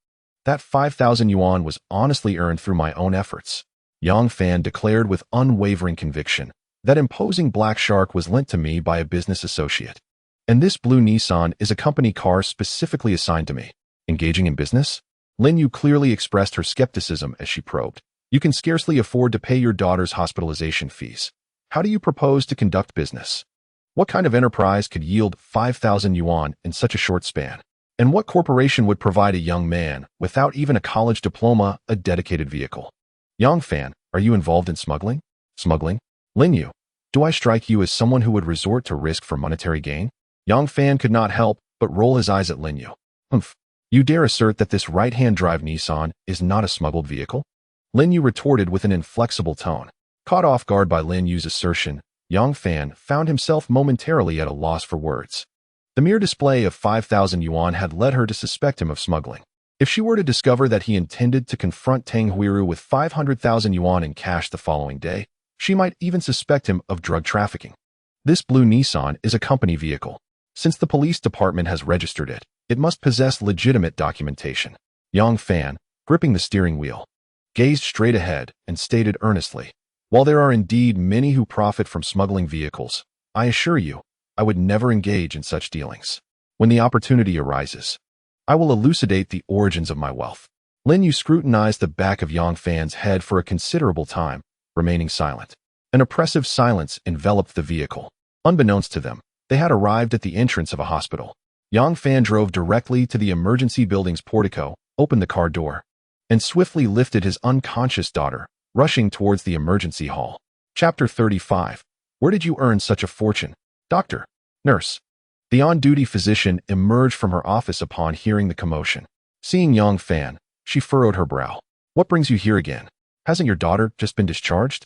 That 5,000 yuan was honestly earned through my own efforts." Yang Fan declared with unwavering conviction. "That imposing black shark was lent to me by a business associate. And this blue Nissan is a company car specifically assigned to me. Engaging in business?" Lin Yue clearly expressed her skepticism as she probed. "You can scarcely afford to pay your daughter's hospitalization fees. How do you propose to conduct business? What kind of enterprise could yield 5,000 yuan in such a short span? And what corporation would provide a young man, without even a college diploma, a dedicated vehicle? Yang Fan, Are you involved in smuggling? Smuggling? Lin Yue, do I strike you as someone who would resort to risk for monetary gain? Yang Fan could not help but roll his eyes at Lin Yue. Humph. You dare assert that this right-hand drive Nissan is not a smuggled vehicle? Lin Yue retorted with an inflexible tone. Caught off guard by Lin Yue's assertion, Yang Fan found himself momentarily at a loss for words. The mere display of 5,000 yuan had led her to suspect him of smuggling. If she were to discover that he intended to confront Tang Huiru with 500,000 yuan in cash the following day, she might even suspect him of drug trafficking. This blue Nissan is a company vehicle. Since the police department has registered it, it must possess legitimate documentation. Yang Fan, gripping the steering wheel, gazed straight ahead and stated earnestly, "While there are indeed many who profit from smuggling vehicles, I assure you, I would never engage in such dealings. When the opportunity arises, I will elucidate the origins of my wealth." Lin Yue scrutinized the back of Yang Fan's head for a considerable time, remaining silent. An oppressive silence enveloped the vehicle. Unbeknownst to them, they had arrived at the entrance of a hospital. Yang Fan drove directly to the emergency building's portico, opened the car door, and swiftly lifted his unconscious daughter, rushing towards the emergency hall. Chapter 35. Where did you earn such a fortune? Doctor. Nurse. The on-duty physician emerged from her office upon hearing the commotion. Seeing Yang Fan, she furrowed her brow. What brings you here again? Hasn't your daughter just been discharged?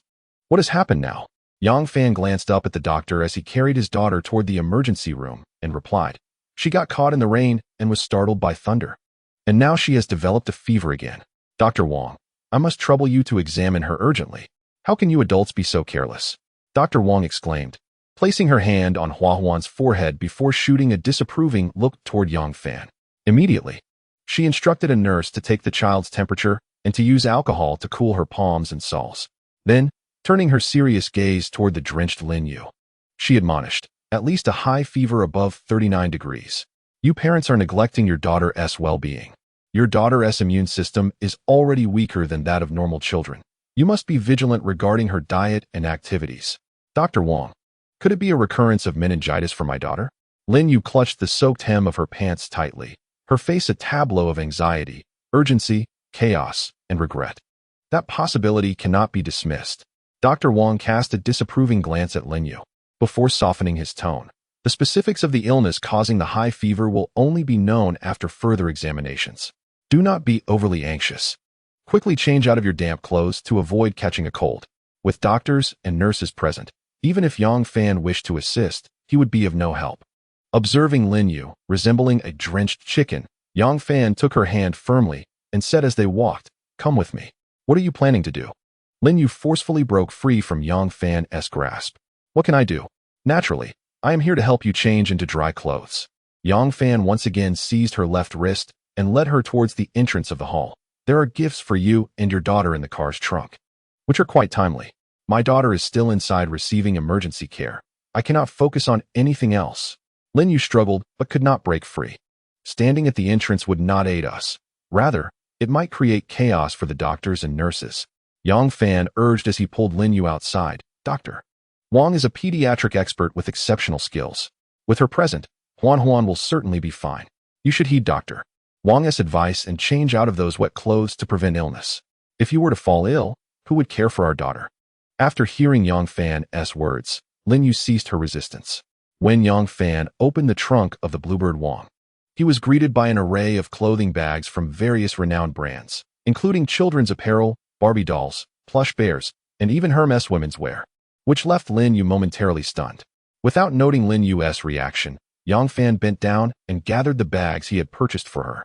What has happened now? Yang Fan glanced up at the doctor as he carried his daughter toward the emergency room and replied, "She got caught in the rain and was startled by thunder. And now she has developed a fever again. Dr. Wang, I must trouble you to examine her urgently. How can you adults be so careless?" Dr. Wang exclaimed, placing her hand on Hua Huan's forehead before shooting a disapproving look toward Yang Fan. Immediately, she instructed a nurse to take the child's temperature and to use alcohol to cool her palms and soles. Then, turning her serious gaze toward the drenched Lin Yue, she admonished, "At least a high fever above 39 degrees. You parents are neglecting your daughter's well-being. Your daughter's immune system is already weaker than that of normal children. You must be vigilant regarding her diet and activities." Dr. Wang, could it be a recurrence of meningitis for my daughter? Lin Yue clutched the soaked hem of her pants tightly, her face a tableau of anxiety, urgency, chaos, and regret. That possibility cannot be dismissed. Dr. Wang cast a disapproving glance at Lin Yue, before softening his tone. The specifics of the illness causing the high fever will only be known after further examinations. Do not be overly anxious. Quickly change out of your damp clothes to avoid catching a cold. With doctors and nurses present, even if Yang Fan wished to assist, he would be of no help. Observing Lin Yue, resembling a drenched chicken, Yang Fan took her hand firmly and said as they walked, "Come with me. What are you planning to do?" Lin Yue forcefully broke free from Yang Fan's grasp. "What can I do? Naturally, I am here to help you change into dry clothes." Yang Fan once again seized her left wrist and led her towards the entrance of the hall. "There are gifts for you and your daughter in the car's trunk, which are quite timely. My daughter is still inside receiving emergency care. I cannot focus on anything else." Lin Yue struggled but could not break free. Standing at the entrance would not aid us. Rather, it might create chaos for the doctors and nurses. Yang Fan urged as he pulled Lin Yue outside. "Dr. Wang is a pediatric expert with exceptional skills. With her present, Huan will certainly be fine. You should heed Dr. Wang's advice and change out of those wet clothes to prevent illness. If you were to fall ill, who would care for our daughter?" After hearing Yang Fan's words, Lin Yue ceased her resistance. When Yang Fan opened the trunk of the Bluebird Wang, he was greeted by an array of clothing bags from various renowned brands, including children's apparel, Barbie dolls, plush bears, and even Hermes women's wear, which left Lin Yue momentarily stunned. Without noting Lin Yue's reaction, Yang Fan bent down and gathered the bags he had purchased for her,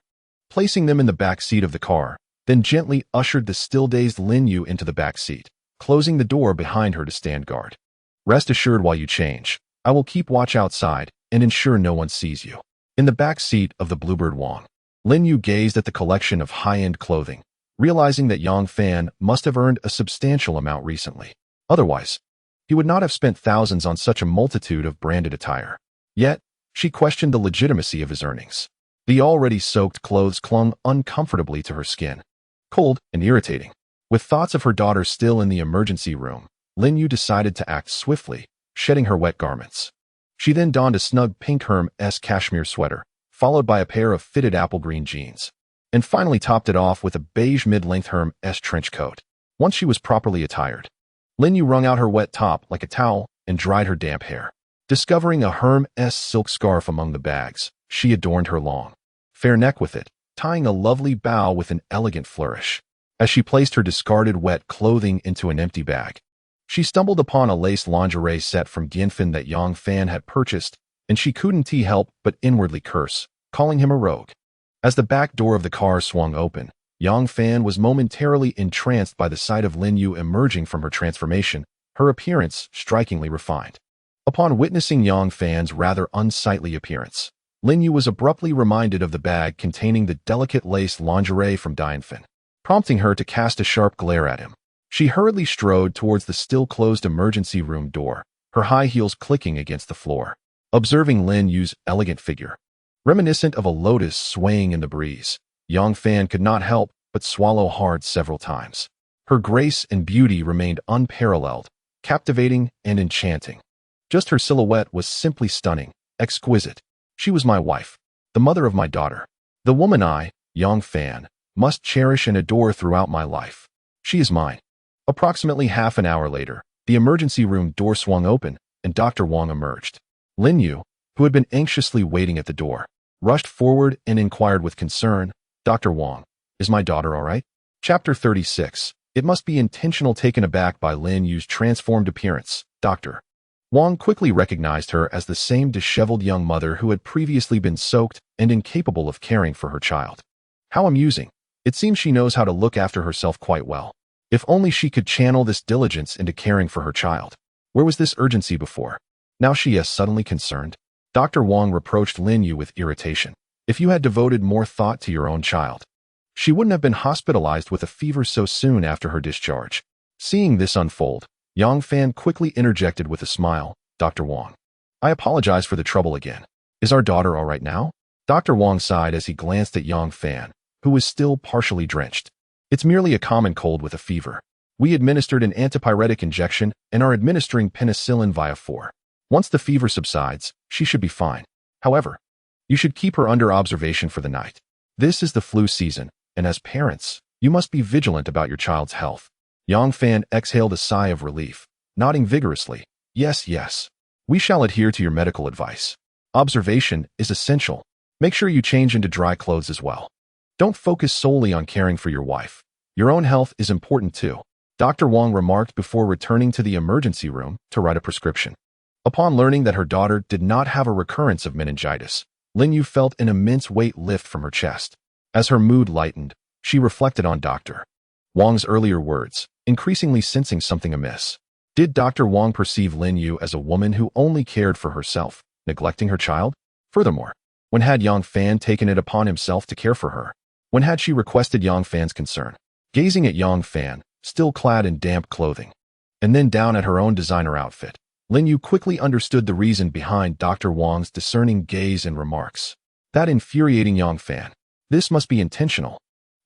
placing them in the back seat of the car, then gently ushered the still-dazed Lin Yue into the back seat, closing the door behind her to stand guard. "Rest assured while you change, I will keep watch outside and ensure no one sees you." In the back seat of the Bluebird Wang, Lin Yue gazed at the collection of high-end clothing, realizing that Yang Fan must have earned a substantial amount recently. Otherwise, he would not have spent thousands on such a multitude of branded attire. Yet, she questioned the legitimacy of his earnings. The already soaked clothes clung uncomfortably to her skin, cold and irritating. With thoughts of her daughter still in the emergency room, Lin Yue decided to act swiftly, shedding her wet garments. She then donned a snug pink Hermes cashmere sweater, followed by a pair of fitted apple green jeans, and finally topped it off with a beige mid-length Hermes trench coat. Once she was properly attired, Lin Yue wrung out her wet top like a towel and dried her damp hair. Discovering a Hermes silk scarf among the bags, she adorned her long, fair neck with it, tying a lovely bow with an elegant flourish. As she placed her discarded wet clothing into an empty bag, she stumbled upon a lace lingerie set from Gianfin that Yang Fan had purchased, and she couldn't help but inwardly curse, calling him a rogue. As the back door of the car swung open, Yang Fan was momentarily entranced by the sight of Lin Yue emerging from her transformation, her appearance strikingly refined. Upon witnessing Yang Fan's rather unsightly appearance, Lin Yue was abruptly reminded of the bag containing the delicate lace lingerie from Dianfin, prompting her to cast a sharp glare at him. She hurriedly strode towards the still-closed emergency room door, her high heels clicking against the floor. Observing Lin Yue's elegant figure, reminiscent of a lotus swaying in the breeze, Yang Fan could not help but swallow hard several times. Her grace and beauty remained unparalleled, captivating and enchanting. Just her silhouette was simply stunning, exquisite. She was my wife, the mother of my daughter, the woman I, Yang Fan, must cherish and adore throughout my life. She is mine. Approximately half an hour later, the emergency room door swung open, and Dr. Wang emerged. Lin Yue, who had been anxiously waiting at the door, rushed forward and inquired with concern, "Dr. Wang, is my daughter all right?" Chapter 36. It must be intentional. Taken aback by Lin Yue's transformed appearance, Dr. Wang quickly recognized her as the same disheveled young mother who had previously been soaked and incapable of caring for her child. How amusing. It seems she knows how to look after herself quite well. If only she could channel this diligence into caring for her child. Where was this urgency before? Now she is suddenly concerned. Dr. Wang reproached Lin Yue with irritation. If you had devoted more thought to your own child, she wouldn't have been hospitalized with a fever so soon after her discharge. Seeing this unfold, Yang Fan quickly interjected with a smile, "Dr. Wang, I apologize for the trouble again. Is our daughter all right now?" Dr. Wang sighed as he glanced at Yang Fan, who was still partially drenched. "It's merely a common cold with a fever. We administered an antipyretic injection and are administering penicillin via 4. Once the fever subsides, she should be fine. However, you should keep her under observation for the night. This is the flu season, and as parents, you must be vigilant about your child's health." Yang Fan exhaled a sigh of relief, nodding vigorously. "Yes, yes. We shall adhere to your medical advice. Observation is essential. Make sure you change into dry clothes as well. Don't focus solely on caring for your wife. Your own health is important too," Dr. Wang remarked before returning to the emergency room to write a prescription. Upon learning that her daughter did not have a recurrence of meningitis, Lin Yue felt an immense weight lift from her chest. As her mood lightened, she reflected on Dr. Wang's earlier words, increasingly sensing something amiss. Did Dr. Wang perceive Lin Yue as a woman who only cared for herself, neglecting her child? Furthermore, when had Yang Fan taken it upon himself to care for her? When had she requested Yang Fan's concern? Gazing at Yang Fan, still clad in damp clothing, and then down at her own designer outfit, Lin Yue quickly understood the reason behind Dr. Wang's discerning gaze and remarks. That infuriating Yang Fan. This must be intentional.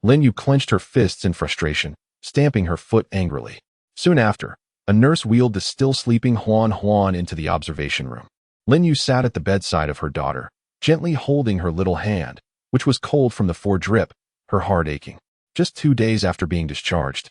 Lin Yue clenched her fists in frustration, stamping her foot angrily. Soon after, a nurse wheeled the still sleeping Huan Huan into the observation room. Lin Yue sat at the bedside of her daughter, gently holding her little hand, which was cold from the foredrip, her heart aching. Just 2 days after being discharged,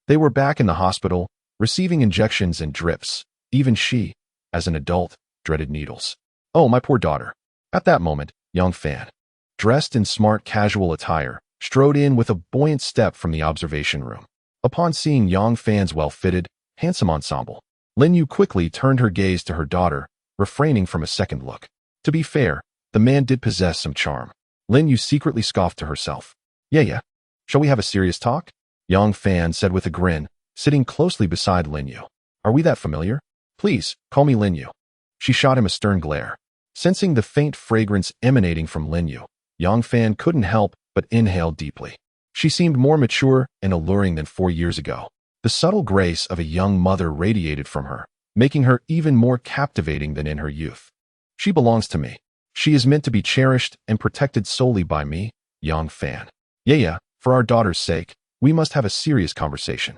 they were back in the hospital, receiving injections and drips. Even she, as an adult, dreaded needles. Oh, my poor daughter. At that moment, Yang Fan, dressed in smart casual attire, strode in with a buoyant step from the observation room. Upon seeing Yang Fan's well-fitted, handsome ensemble, Lin Yue quickly turned her gaze to her daughter, refraining from a second look. To be fair, the man did possess some charm. Lin Yue secretly scoffed to herself. Yeah. Shall we have a serious talk?" Yang Fan said with a grin, sitting closely beside Lin Yue. "Are we that familiar? Please, call me Lin Yue." She shot him a stern glare. Sensing the faint fragrance emanating from Lin Yue, Yang Fan couldn't help but inhale deeply. She seemed more mature and alluring than 4 years ago. The subtle grace of a young mother radiated from her, making her even more captivating than in her youth. "She belongs to me. She is meant to be cherished and protected solely by me, Yang Fan. Yeah, for our daughter's sake, we must have a serious conversation.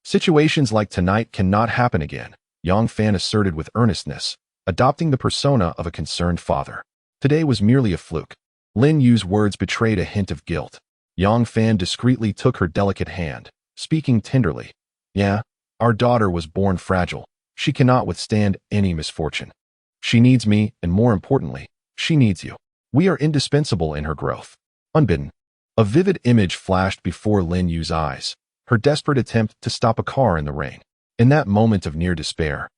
Situations like tonight cannot happen again," Yang Fan asserted with earnestness, adopting the persona of a concerned father. Today was merely a fluke. Lin Yue's words betrayed a hint of guilt. Yang Fan discreetly took her delicate hand, speaking tenderly, Yeah, our daughter was born fragile. She cannot withstand any misfortune. She needs me, and more importantly, she needs you. We are indispensable in her growth. Unbidden. A vivid image flashed before Lin Yu's eyes, her desperate attempt to stop a car in the rain. In that moment of near despair,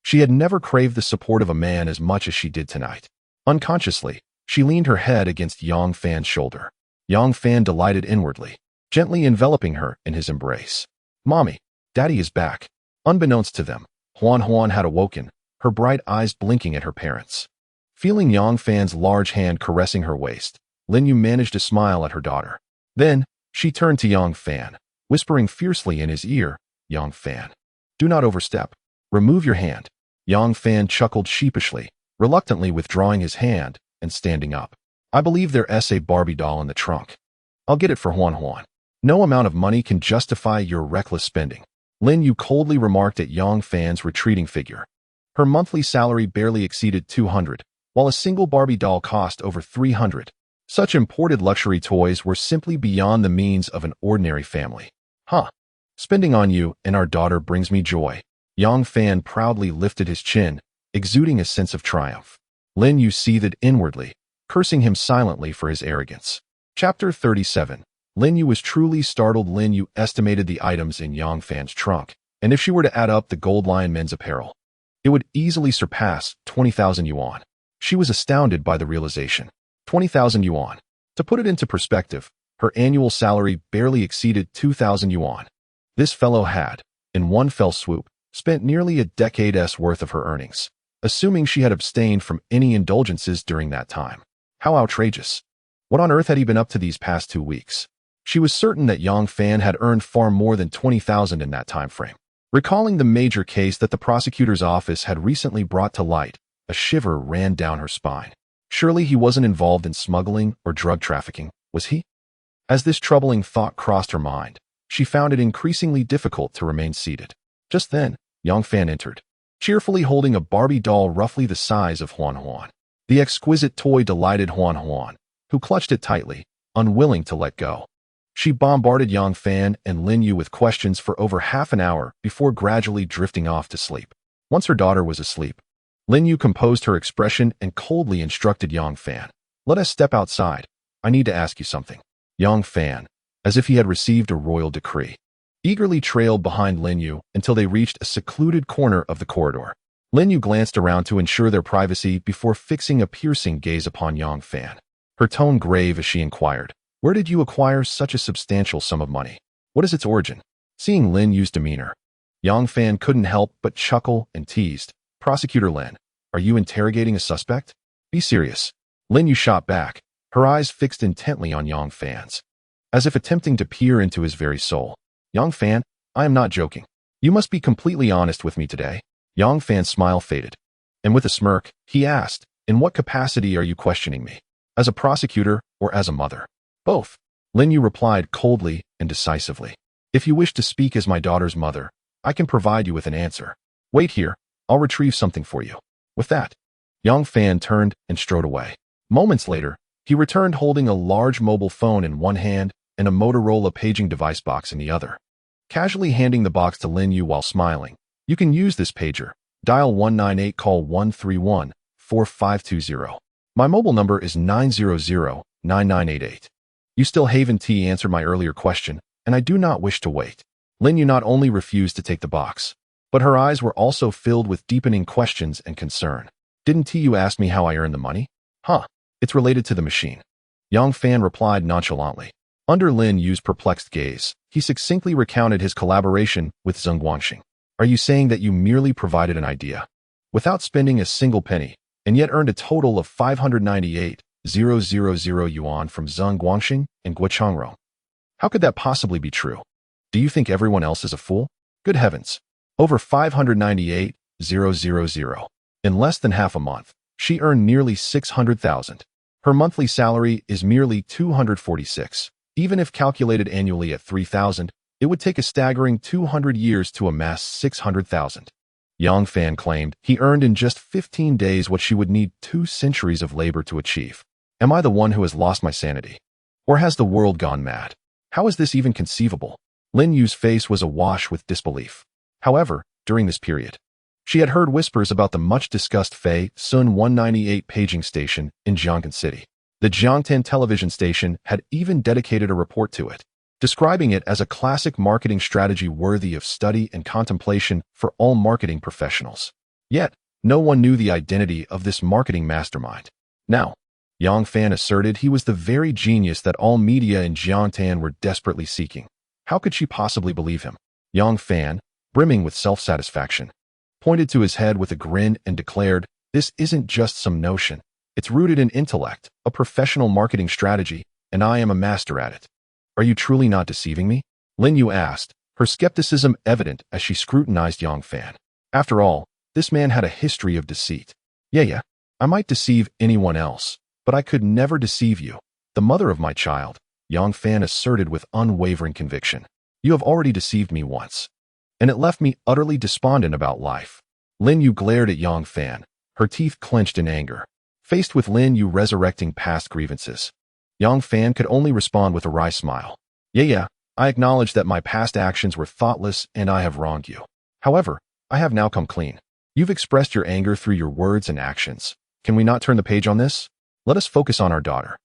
she had never craved the support of a man as much as she did tonight. Unconsciously, she leaned her head against Yang Fan's shoulder. Yang Fan delighted inwardly, gently enveloping her in his embrace. Mommy, Daddy is back. Unbeknownst to them, Huan Huan had awoken, her bright eyes blinking at her parents. Feeling Yang Fan's large hand caressing her waist, Lin Yue managed to smile at her daughter. Then, she turned to Yang Fan, whispering fiercely in his ear, Yang Fan, do not overstep. Remove your hand. Yang Fan chuckled sheepishly, reluctantly withdrawing his hand and standing up. I believe there's a Barbie doll in the trunk. I'll get it for Huan Huan. No amount of money can justify your reckless spending. Lin Yue coldly remarked at Yang Fan's retreating figure. Her monthly salary barely exceeded 200, while a single Barbie doll cost over 300. Such imported luxury toys were simply beyond the means of an ordinary family. Huh. Spending on you and our daughter brings me joy. Yang Fan proudly lifted his chin, exuding a sense of triumph. Lin Yue seethed inwardly, cursing him silently for his arrogance. Chapter 37. Lin Yue was truly startled. Lin Yue estimated the items in Yang Fan's trunk, and if she were to add up the Gold Lion men's apparel, it would easily surpass 20,000 yuan. She was astounded by the realization. 20,000 yuan. To put it into perspective, her annual salary barely exceeded 2,000 yuan. This fellow had, in one fell swoop, spent nearly a decade's worth of her earnings, assuming she had abstained from any indulgences during that time. How outrageous. What on earth had he been up to these past 2 weeks? She was certain that Yang Fan had earned far more than 20,000 in that time frame. Recalling the major case that the prosecutor's office had recently brought to light, a shiver ran down her spine. Surely he wasn't involved in smuggling or drug trafficking, was he? As this troubling thought crossed her mind, she found it increasingly difficult to remain seated. Just then, Yang Fan entered, cheerfully holding a Barbie doll roughly the size of Huan Huan. The exquisite toy delighted Huan Huan, who clutched it tightly, unwilling to let go. She bombarded Yang Fan and Lin Yue with questions for over half an hour before gradually drifting off to sleep. Once her daughter was asleep, Lin Yue composed her expression and coldly instructed Yang Fan, let us step outside. I need to ask you something. Yang Fan, as if he had received a royal decree, eagerly trailed behind Lin Yue until they reached a secluded corner of the corridor. Lin Yue glanced around to ensure their privacy before fixing a piercing gaze upon Yang Fan, her tone grave as she inquired, where did you acquire such a substantial sum of money? What is its origin? Seeing Lin Yue's demeanor, Yang Fan couldn't help but chuckle and teased, Prosecutor Lin, are you interrogating a suspect? Be serious. Lin Yue shot back, her eyes fixed intently on Yang Fan's, as if attempting to peer into his very soul. Yang Fan, I am not joking. You must be completely honest with me today. Yang Fan's smile faded, and with a smirk, he asked, in what capacity are you questioning me? As a prosecutor or as a mother? Both. Lin Yue replied coldly and decisively. If you wish to speak as my daughter's mother, I can provide you with an answer. Wait here, I'll retrieve something for you. With that, Yang Fan turned and strode away. Moments later, he returned holding a large mobile phone in one hand and a Motorola paging device box in the other. Casually handing the box to Lin Yue while smiling, you can use this pager. Dial 198, call 131-4520. My mobile number is 900-9988. You still haven't answered my earlier question, and I do not wish to wait. Lin Yue not only refused to take the box, but her eyes were also filled with deepening questions and concern. Didn't you ask me how I earned the money? Huh, it's related to the machine. Yang Fan replied nonchalantly. Under Lin Yue's perplexed gaze, he succinctly recounted his collaboration with Zheng Guangxing. Are you saying that you merely provided an idea, without spending a single penny, and yet earned a total of 598,000 yuan from Zheng Guangxing and Guochangro? How could that possibly be true? Do you think everyone else is a fool? Good heavens. Over 598,000. In less than half a month, she earned nearly 600,000. Her monthly salary is merely 246. Even if calculated annually at 3,000, it would take a staggering 200 years to amass 600,000. Yang Fan claimed he earned in just 15 days what she would need 2 centuries of labor to achieve. Am I the one who has lost my sanity? Or has the world gone mad? How is this even conceivable? Lin Yu's face was awash with disbelief. However, during this period, she had heard whispers about the much-discussed Fei Sun 198 paging station in Jiangtan City. The Jiangtan television station had even dedicated a report to it, describing it as a classic marketing strategy worthy of study and contemplation for all marketing professionals. Yet, no one knew the identity of this marketing mastermind. Now, Yang Fan asserted he was the very genius that all media in Jiangtan were desperately seeking. How could she possibly believe him? Yang Fan, brimming with self-satisfaction, pointed to his head with a grin and declared, "This isn't just some notion. It's rooted in intellect, a professional marketing strategy, and I am a master at it." "Are you truly not deceiving me?" Lin Yue asked, her skepticism evident as she scrutinized Yang Fan. After all, this man had a history of deceit. Yeah, I might deceive anyone else, but I could never deceive you, the mother of my child," Yang Fan asserted with unwavering conviction. "You have already deceived me once, and it left me utterly despondent about life." Lin Yue glared at Yang Fan, her teeth clenched in anger. Faced with Lin Yue resurrecting past grievances, Yang Fan could only respond with a wry smile. Yeah, I acknowledge that my past actions were thoughtless and I have wronged you. However, I have now come clean. You've expressed your anger through your words and actions. Can we not turn the page on this? Let us focus on our daughter.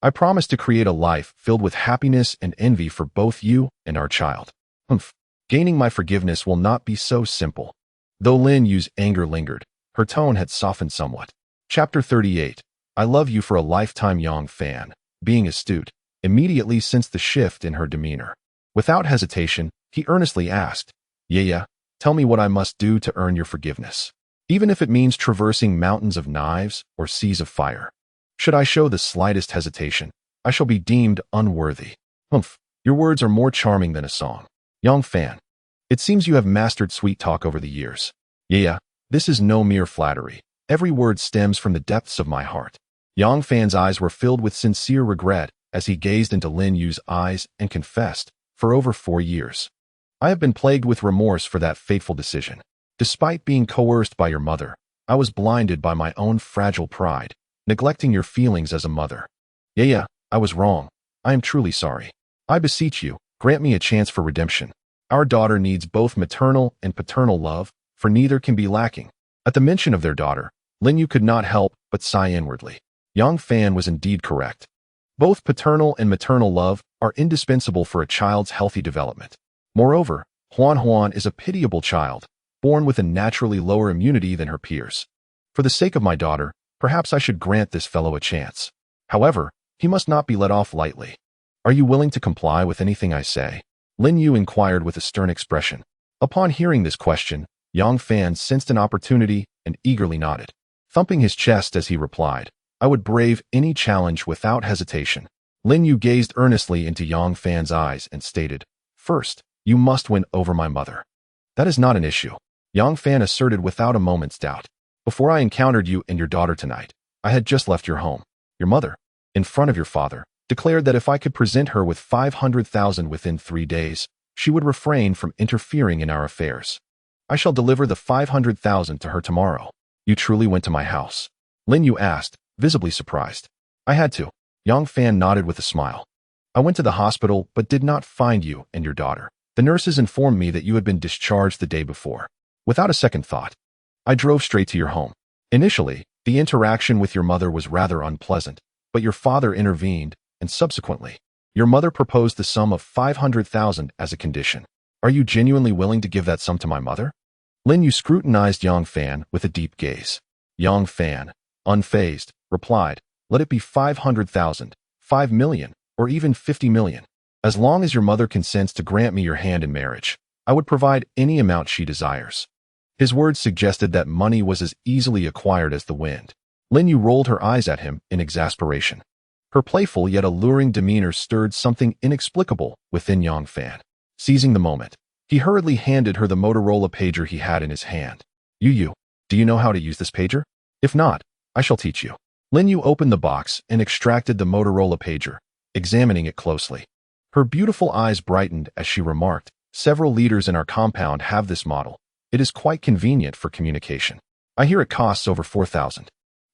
I promise to create a life filled with happiness and envy for both you and our child. Gaining my forgiveness will not be so simple. Though Lin Yue's anger lingered, her tone had softened somewhat. Chapter 38. I love you for a lifetime. Yang Fan, being astute, immediately sensed the shift in her demeanor. Without hesitation, he earnestly asked, Yeah, tell me what I must do to earn your forgiveness, even if it means traversing mountains of knives or seas of fire. Should I show the slightest hesitation, I shall be deemed unworthy. Your words are more charming than a song. Yang Fan, it seems you have mastered sweet talk over the years. Yeah, this is no mere flattery. Every word stems from the depths of my heart. Yang Fan's eyes were filled with sincere regret as he gazed into Lin Yue's eyes and confessed, for over 4 years, I have been plagued with remorse for that fateful decision. Despite being coerced by your mother, I was blinded by my own fragile pride, neglecting your feelings as a mother. Yeah, I was wrong. I am truly sorry. I beseech you, grant me a chance for redemption. Our daughter needs both maternal and paternal love, for neither can be lacking. At the mention of their daughter, Lin Yue could not help but sigh inwardly. Yang Fan was indeed correct. Both paternal and maternal love are indispensable for a child's healthy development. Moreover, Huan is a pitiable child, born with a naturally lower immunity than her peers. For the sake of my daughter, perhaps I should grant this fellow a chance. However, he must not be let off lightly. Are you willing to comply with anything I say? Lin Yue inquired with a stern expression. Upon hearing this question, Yang Fan sensed an opportunity and eagerly nodded, thumping his chest as he replied, I would brave any challenge without hesitation. Lin Yue gazed earnestly into Yang Fan's eyes and stated, First, you must win over my mother. That is not an issue, Yang Fan asserted without a moment's doubt. Before I encountered you and your daughter tonight, I had just left your home. Your mother, in front of your father, declared that if I could present her with 500,000 within 3 days, she would refrain from interfering in our affairs. I shall deliver the 500,000 to her tomorrow. You truly went to my house? Lin Yue asked, visibly surprised. I had to. Yang Fan nodded with a smile. I went to the hospital but did not find you and your daughter. The nurses informed me that you had been discharged the day before. Without a second thought, I drove straight to your home. Initially, the interaction with your mother was rather unpleasant, but your father intervened, and subsequently, your mother proposed the sum of 500,000 as a condition. Are you genuinely willing to give that sum to my mother? Lin Yue scrutinized Yang Fan with a deep gaze. Yang Fan, unfazed, replied, Let it be 500,000, 5 million, or even 50 million. As long as your mother consents to grant me your hand in marriage, I would provide any amount she desires. His words suggested that money was as easily acquired as the wind. Lin Yue rolled her eyes at him in exasperation. Her playful yet alluring demeanor stirred something inexplicable within Yang Fan. Seizing the moment, he hurriedly handed her the Motorola pager he had in his hand. You, do you know how to use this pager? If not, I shall teach you. Lin Yue opened the box and extracted the Motorola pager, examining it closely. Her beautiful eyes brightened as she remarked, Several leaders in our compound have this model. It is quite convenient for communication. I hear it costs over 4,000.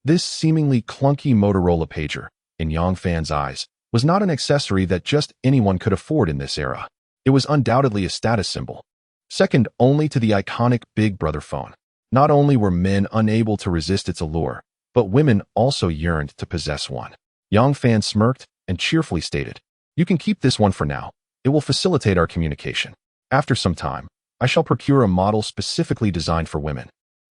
This seemingly clunky Motorola pager, in Yang Fan's eyes, was not an accessory that just anyone could afford in this era. It was undoubtedly a status symbol, second only to the iconic Big Brother phone. Not only were men unable to resist its allure, but women also yearned to possess one. Yang Fan smirked and cheerfully stated, "You can keep this one for now. It will facilitate our communication. After some time, I shall procure a model specifically designed for women,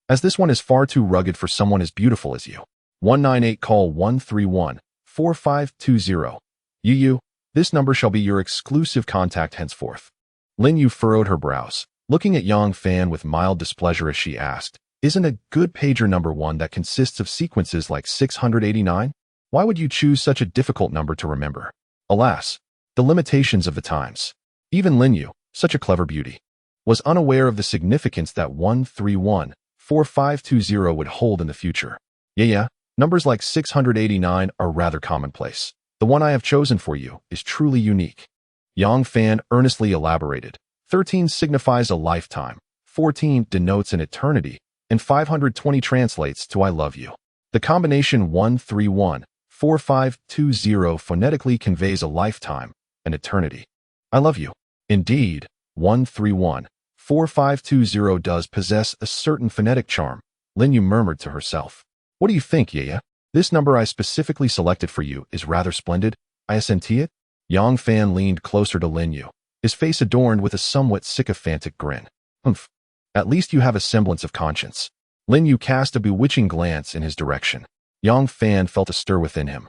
as this one is far too rugged for someone as beautiful as you." 198 call 131-4520. Yu, this number shall be your exclusive contact henceforth. Lin Yue furrowed her brows, looking at Yang Fan with mild displeasure as she asked, "Isn't a good pager number one that consists of sequences like 689? Why would you choose such a difficult number to remember?" Alas, the limitations of the times. Even Lin Yue, such a clever beauty, was unaware of the significance that 131-4520 would hold in the future. Yeah, numbers like 689 are rather commonplace. The one I have chosen for you is truly unique. Yang Fan earnestly elaborated. 13 signifies a lifetime, 14 denotes an eternity, and 520 translates to I love you. The combination 131-4520 phonetically conveys a lifetime, an eternity. I love you. Indeed, 131-4520 does possess a certain phonetic charm, Lin Yue murmured to herself. What do you think, Yaya? This number I specifically selected for you is rather splendid. I assent it? Yang Fan leaned closer to Lin Yue, his face adorned with a somewhat sycophantic grin. Humph. At least you have a semblance of conscience. Lin Yue cast a bewitching glance in his direction. Yang Fan felt a stir within him,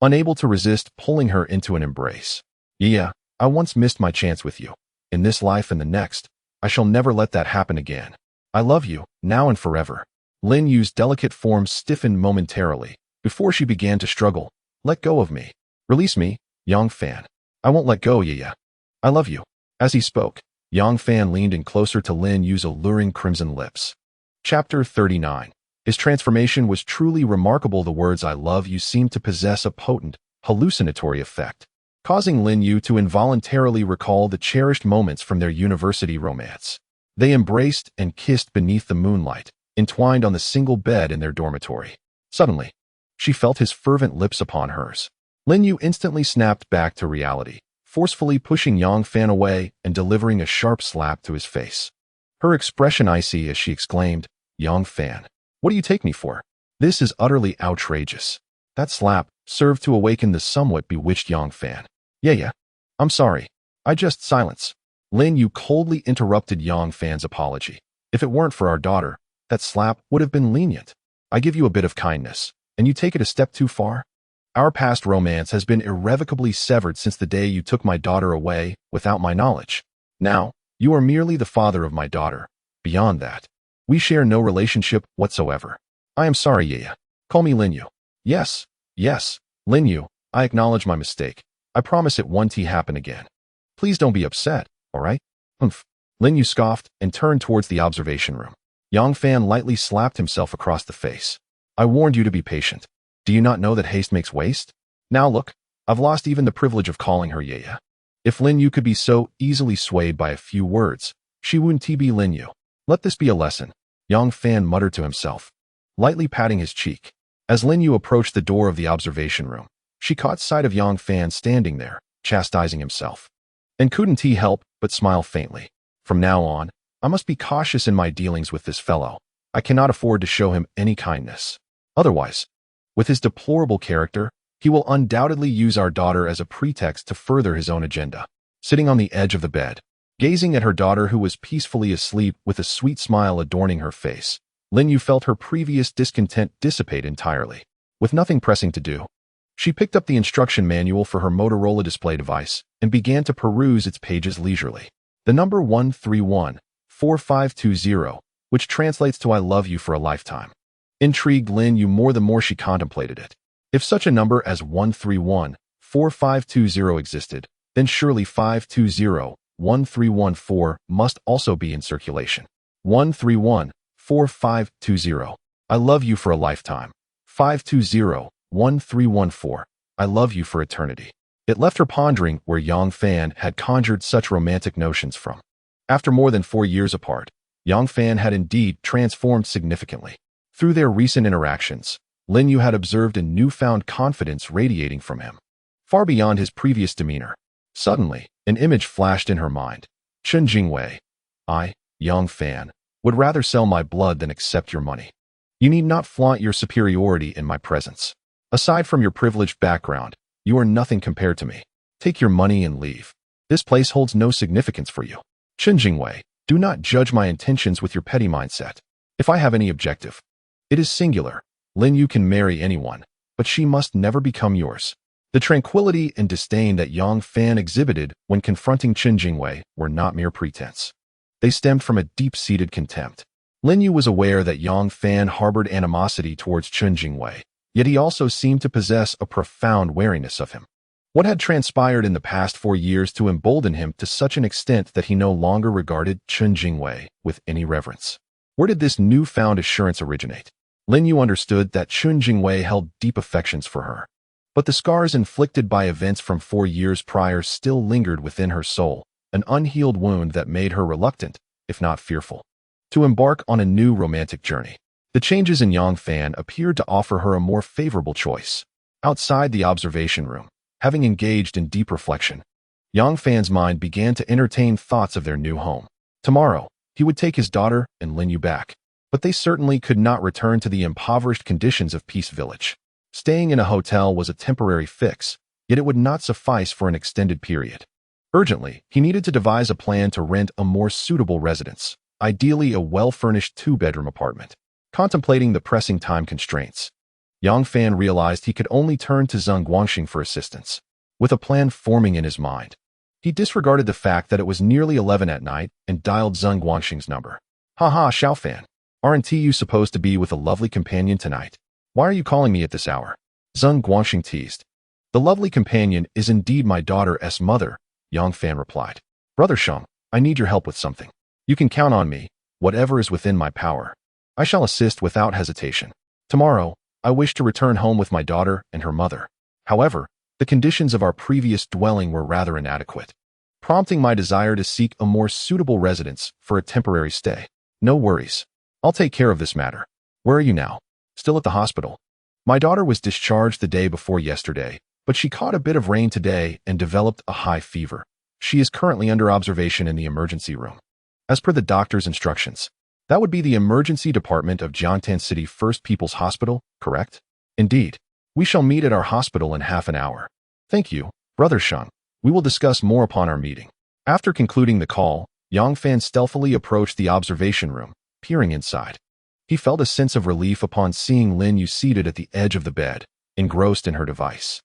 unable to resist pulling her into an embrace. Yeah, I once missed my chance with you. In this life and the next, I shall never let that happen again. I love you, now and forever. Lin Yue's delicate form stiffened momentarily, before she began to struggle. Let go of me. Release me, Yang Fan. I won't let go, Yaya. I love you. As he spoke, Yang Fan leaned in closer to Lin Yue's alluring crimson lips. Chapter 39. His transformation was truly remarkable. The words I love you seemed to possess a potent, hallucinatory effect, causing Lin Yue to involuntarily recall the cherished moments from their university romance. They embraced and kissed beneath the moonlight, entwined on the single bed in their dormitory. Suddenly, she felt his fervent lips upon hers. Lin Yue instantly snapped back to reality, forcefully pushing Yang Fan away and delivering a sharp slap to his face. Her expression icy as she exclaimed, Yang Fan, what do you take me for? This is utterly outrageous. That slap served to awaken the somewhat bewitched Yang Fan. Yeah, I'm sorry. I just silence. Lin Yue coldly interrupted Yang Fan's apology. If it weren't for our daughter, that slap would have been lenient. I give you a bit of kindness, and you take it a step too far? Our past romance has been irrevocably severed since the day you took my daughter away without my knowledge. Now, you are merely the father of my daughter. Beyond that, we share no relationship whatsoever. I am sorry, Yaya. Call me Lin Yue. Yes, Lin Yue, I acknowledge my mistake. I promise it won't happen again. Please don't be upset, all right? Humph. Lin Yue scoffed and turned towards the observation room. Yang Fan lightly slapped himself across the face. I warned you to be patient. Do you not know that haste makes waste? Now look, I've lost even the privilege of calling her Yaya. If Lin Yue could be so easily swayed by a few words, she wouldn't be Lin Yue. Let this be a lesson, Yang Fan muttered to himself, lightly patting his cheek. As Lin Yue approached the door of the observation room, she caught sight of Yang Fan standing there, chastising himself, and couldn't he help but smile faintly. From now on, I must be cautious in my dealings with this fellow. I cannot afford to show him any kindness. Otherwise, with his deplorable character, he will undoubtedly use our daughter as a pretext to further his own agenda. Sitting on the edge of the bed, gazing at her daughter who was peacefully asleep with a sweet smile adorning her face, Lin Yue felt her previous discontent dissipate entirely. With nothing pressing to do, she picked up the instruction manual for her Motorola display device and began to peruse its pages leisurely. The number 131-4520, which translates to I love you for a lifetime, intrigued Lin Yue more the more she contemplated it. If such a number as 131-4520 existed, then surely 520-1314 must also be in circulation. 131-4520, I love you for a lifetime. 520-1314, I love you for eternity. It left her pondering where Yang Fan had conjured such romantic notions from. After more than 4 years apart, Yang Fan had indeed transformed significantly. Through their recent interactions, Lin Yue had observed a newfound confidence radiating from him, far beyond his previous demeanor. Suddenly, An image flashed in her mind. Chen Jingwei. I, young fan, would rather sell my blood than accept your money. You need not flaunt your superiority in my presence. Aside from your privileged background, you are nothing compared to me. Take your money and leave. This place holds no significance for you. Chen Jingwei, do not judge my intentions with your petty mindset. If I have any objective, it is singular. Lin Yue can marry anyone, but she must never become yours. The tranquility and disdain that Yang Fan exhibited when confronting Chen Jingwei were not mere pretense. They stemmed from a deep-seated contempt. Lin Yue was aware that Yang Fan harbored animosity towards Chen Jingwei, yet he also seemed to possess a profound wariness of him. What had transpired in the past 4 years to embolden him to such an extent that he no longer regarded Chen Jingwei with any reverence? Where did this newfound assurance originate? Lin Yue understood that Chen Jingwei held deep affections for her, but the scars inflicted by events from 4 years prior still lingered within her soul, an unhealed wound that made her reluctant, if not fearful, to embark on a new romantic journey. The changes in Yang Fan appeared to offer her a more favorable choice. Outside the observation room, having engaged in deep reflection, Yang Fan's mind began to entertain thoughts of their new home. Tomorrow, he would take his daughter and Lin Yue back, but they certainly could not return to the impoverished conditions of Peace Village. Staying in a hotel was a temporary fix, yet it would not suffice for an extended period. Urgently, he needed to devise a plan to rent a more suitable residence, ideally a well-furnished 2-bedroom apartment. Contemplating the pressing time constraints, Yang Fan realized he could only turn to Zeng Guangxing for assistance. With a plan forming in his mind, he disregarded the fact that it was nearly 11 at night and dialed Zeng Guangxing's number. Haha, Xiao Fan. Aren't you supposed to be with a lovely companion tonight? Why are you calling me at this hour? Zeng Guangxing teased. The lovely companion is indeed my daughter's mother, Yang Fan replied. Brother Sheng, I need your help with something. You can count on me, whatever is within my power. I shall assist without hesitation. Tomorrow, I wish to return home with my daughter and her mother. However, the conditions of our previous dwelling were rather inadequate, prompting my desire to seek a more suitable residence for a temporary stay. No worries. I'll take care of this matter. Where are you now? Still at the hospital. My daughter was discharged the day before yesterday, but she caught a bit of rain today and developed a high fever. She is currently under observation in the emergency room. As per the doctor's instructions, that would be the emergency department of Jiangtan City First People's Hospital, correct? Indeed. We shall meet at our hospital in half an hour. Thank you, Brother Sheng. We will discuss more upon our meeting. After concluding the call, Yang Fan stealthily approached the observation room, peering inside. He felt a sense of relief upon seeing Lin Yue seated at the edge of the bed, engrossed in her device.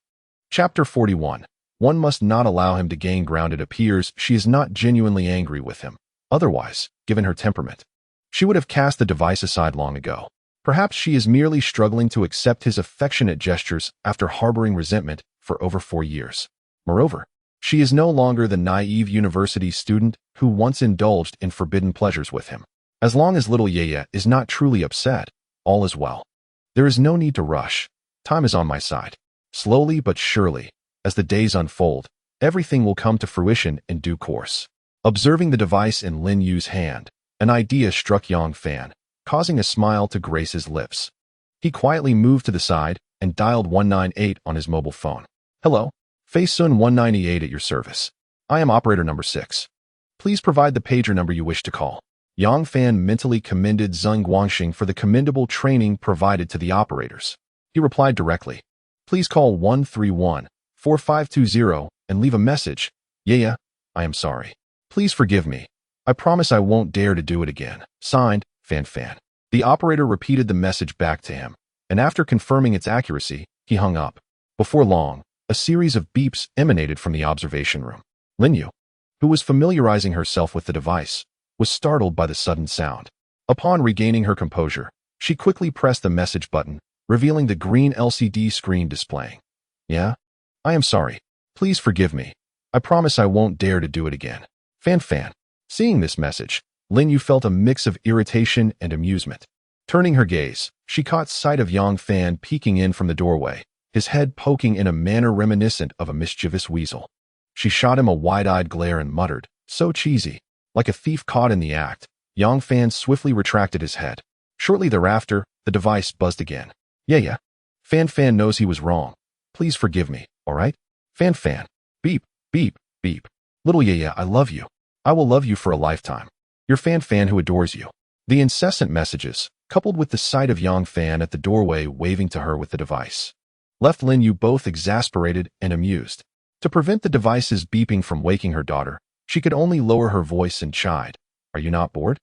Chapter 41. One must not allow him to gain ground. It appears she is not genuinely angry with him. Otherwise, given her temperament, she would have cast the device aside long ago. Perhaps she is merely struggling to accept his affectionate gestures after harboring resentment for over 4 years. Moreover, she is no longer the naive university student who once indulged in forbidden pleasures with him. As long as little Yeye is not truly upset, all is well. There is no need to rush. Time is on my side. Slowly but surely, as the days unfold, everything will come to fruition in due course. Observing the device in Lin Yue's hand, an idea struck Yang Fan, causing a smile to grace his lips. He quietly moved to the side and dialed 198 on his mobile phone. Hello, Feisun 198 at your service. I am operator number 6. Please provide the pager number you wish to call. Yang Fan mentally commended Zeng Guangxing for the commendable training provided to the operators. He replied directly. Please call 131-4520 and leave a message. Yeah, I am sorry. Please forgive me. I promise I won't dare to do it again. Signed, Fan Fan. The operator repeated the message back to him, and after confirming its accuracy, he hung up. Before long, a series of beeps emanated from the observation room. Lin Yue, who was familiarizing herself with the device, was startled by the sudden sound. Upon regaining her composure, she quickly pressed the message button, revealing the green LCD screen displaying. Yeah? I am sorry. Please forgive me. I promise I won't dare to do it again. Fan Fan. Seeing this message, Lin Yue felt a mix of irritation and amusement. Turning her gaze, she caught sight of Yang Fan peeking in from the doorway, his head poking in a manner reminiscent of a mischievous weasel. She shot him a wide-eyed glare and muttered, so cheesy. Like a thief caught in the act, Yang Fan swiftly retracted his head. Shortly thereafter, the device buzzed again. Yeah. Fan Fan knows he was wrong. Please forgive me, all right? Fan Fan. Beep, beep, beep. Little Yeye, I love you. I will love you for a lifetime. Your fan who adores you. The incessant messages, coupled with the sight of Yang Fan at the doorway waving to her with the device, left Lin Yue both exasperated and amused. To prevent the device's beeping from waking her daughter, she could only lower her voice and chide. Are you not bored?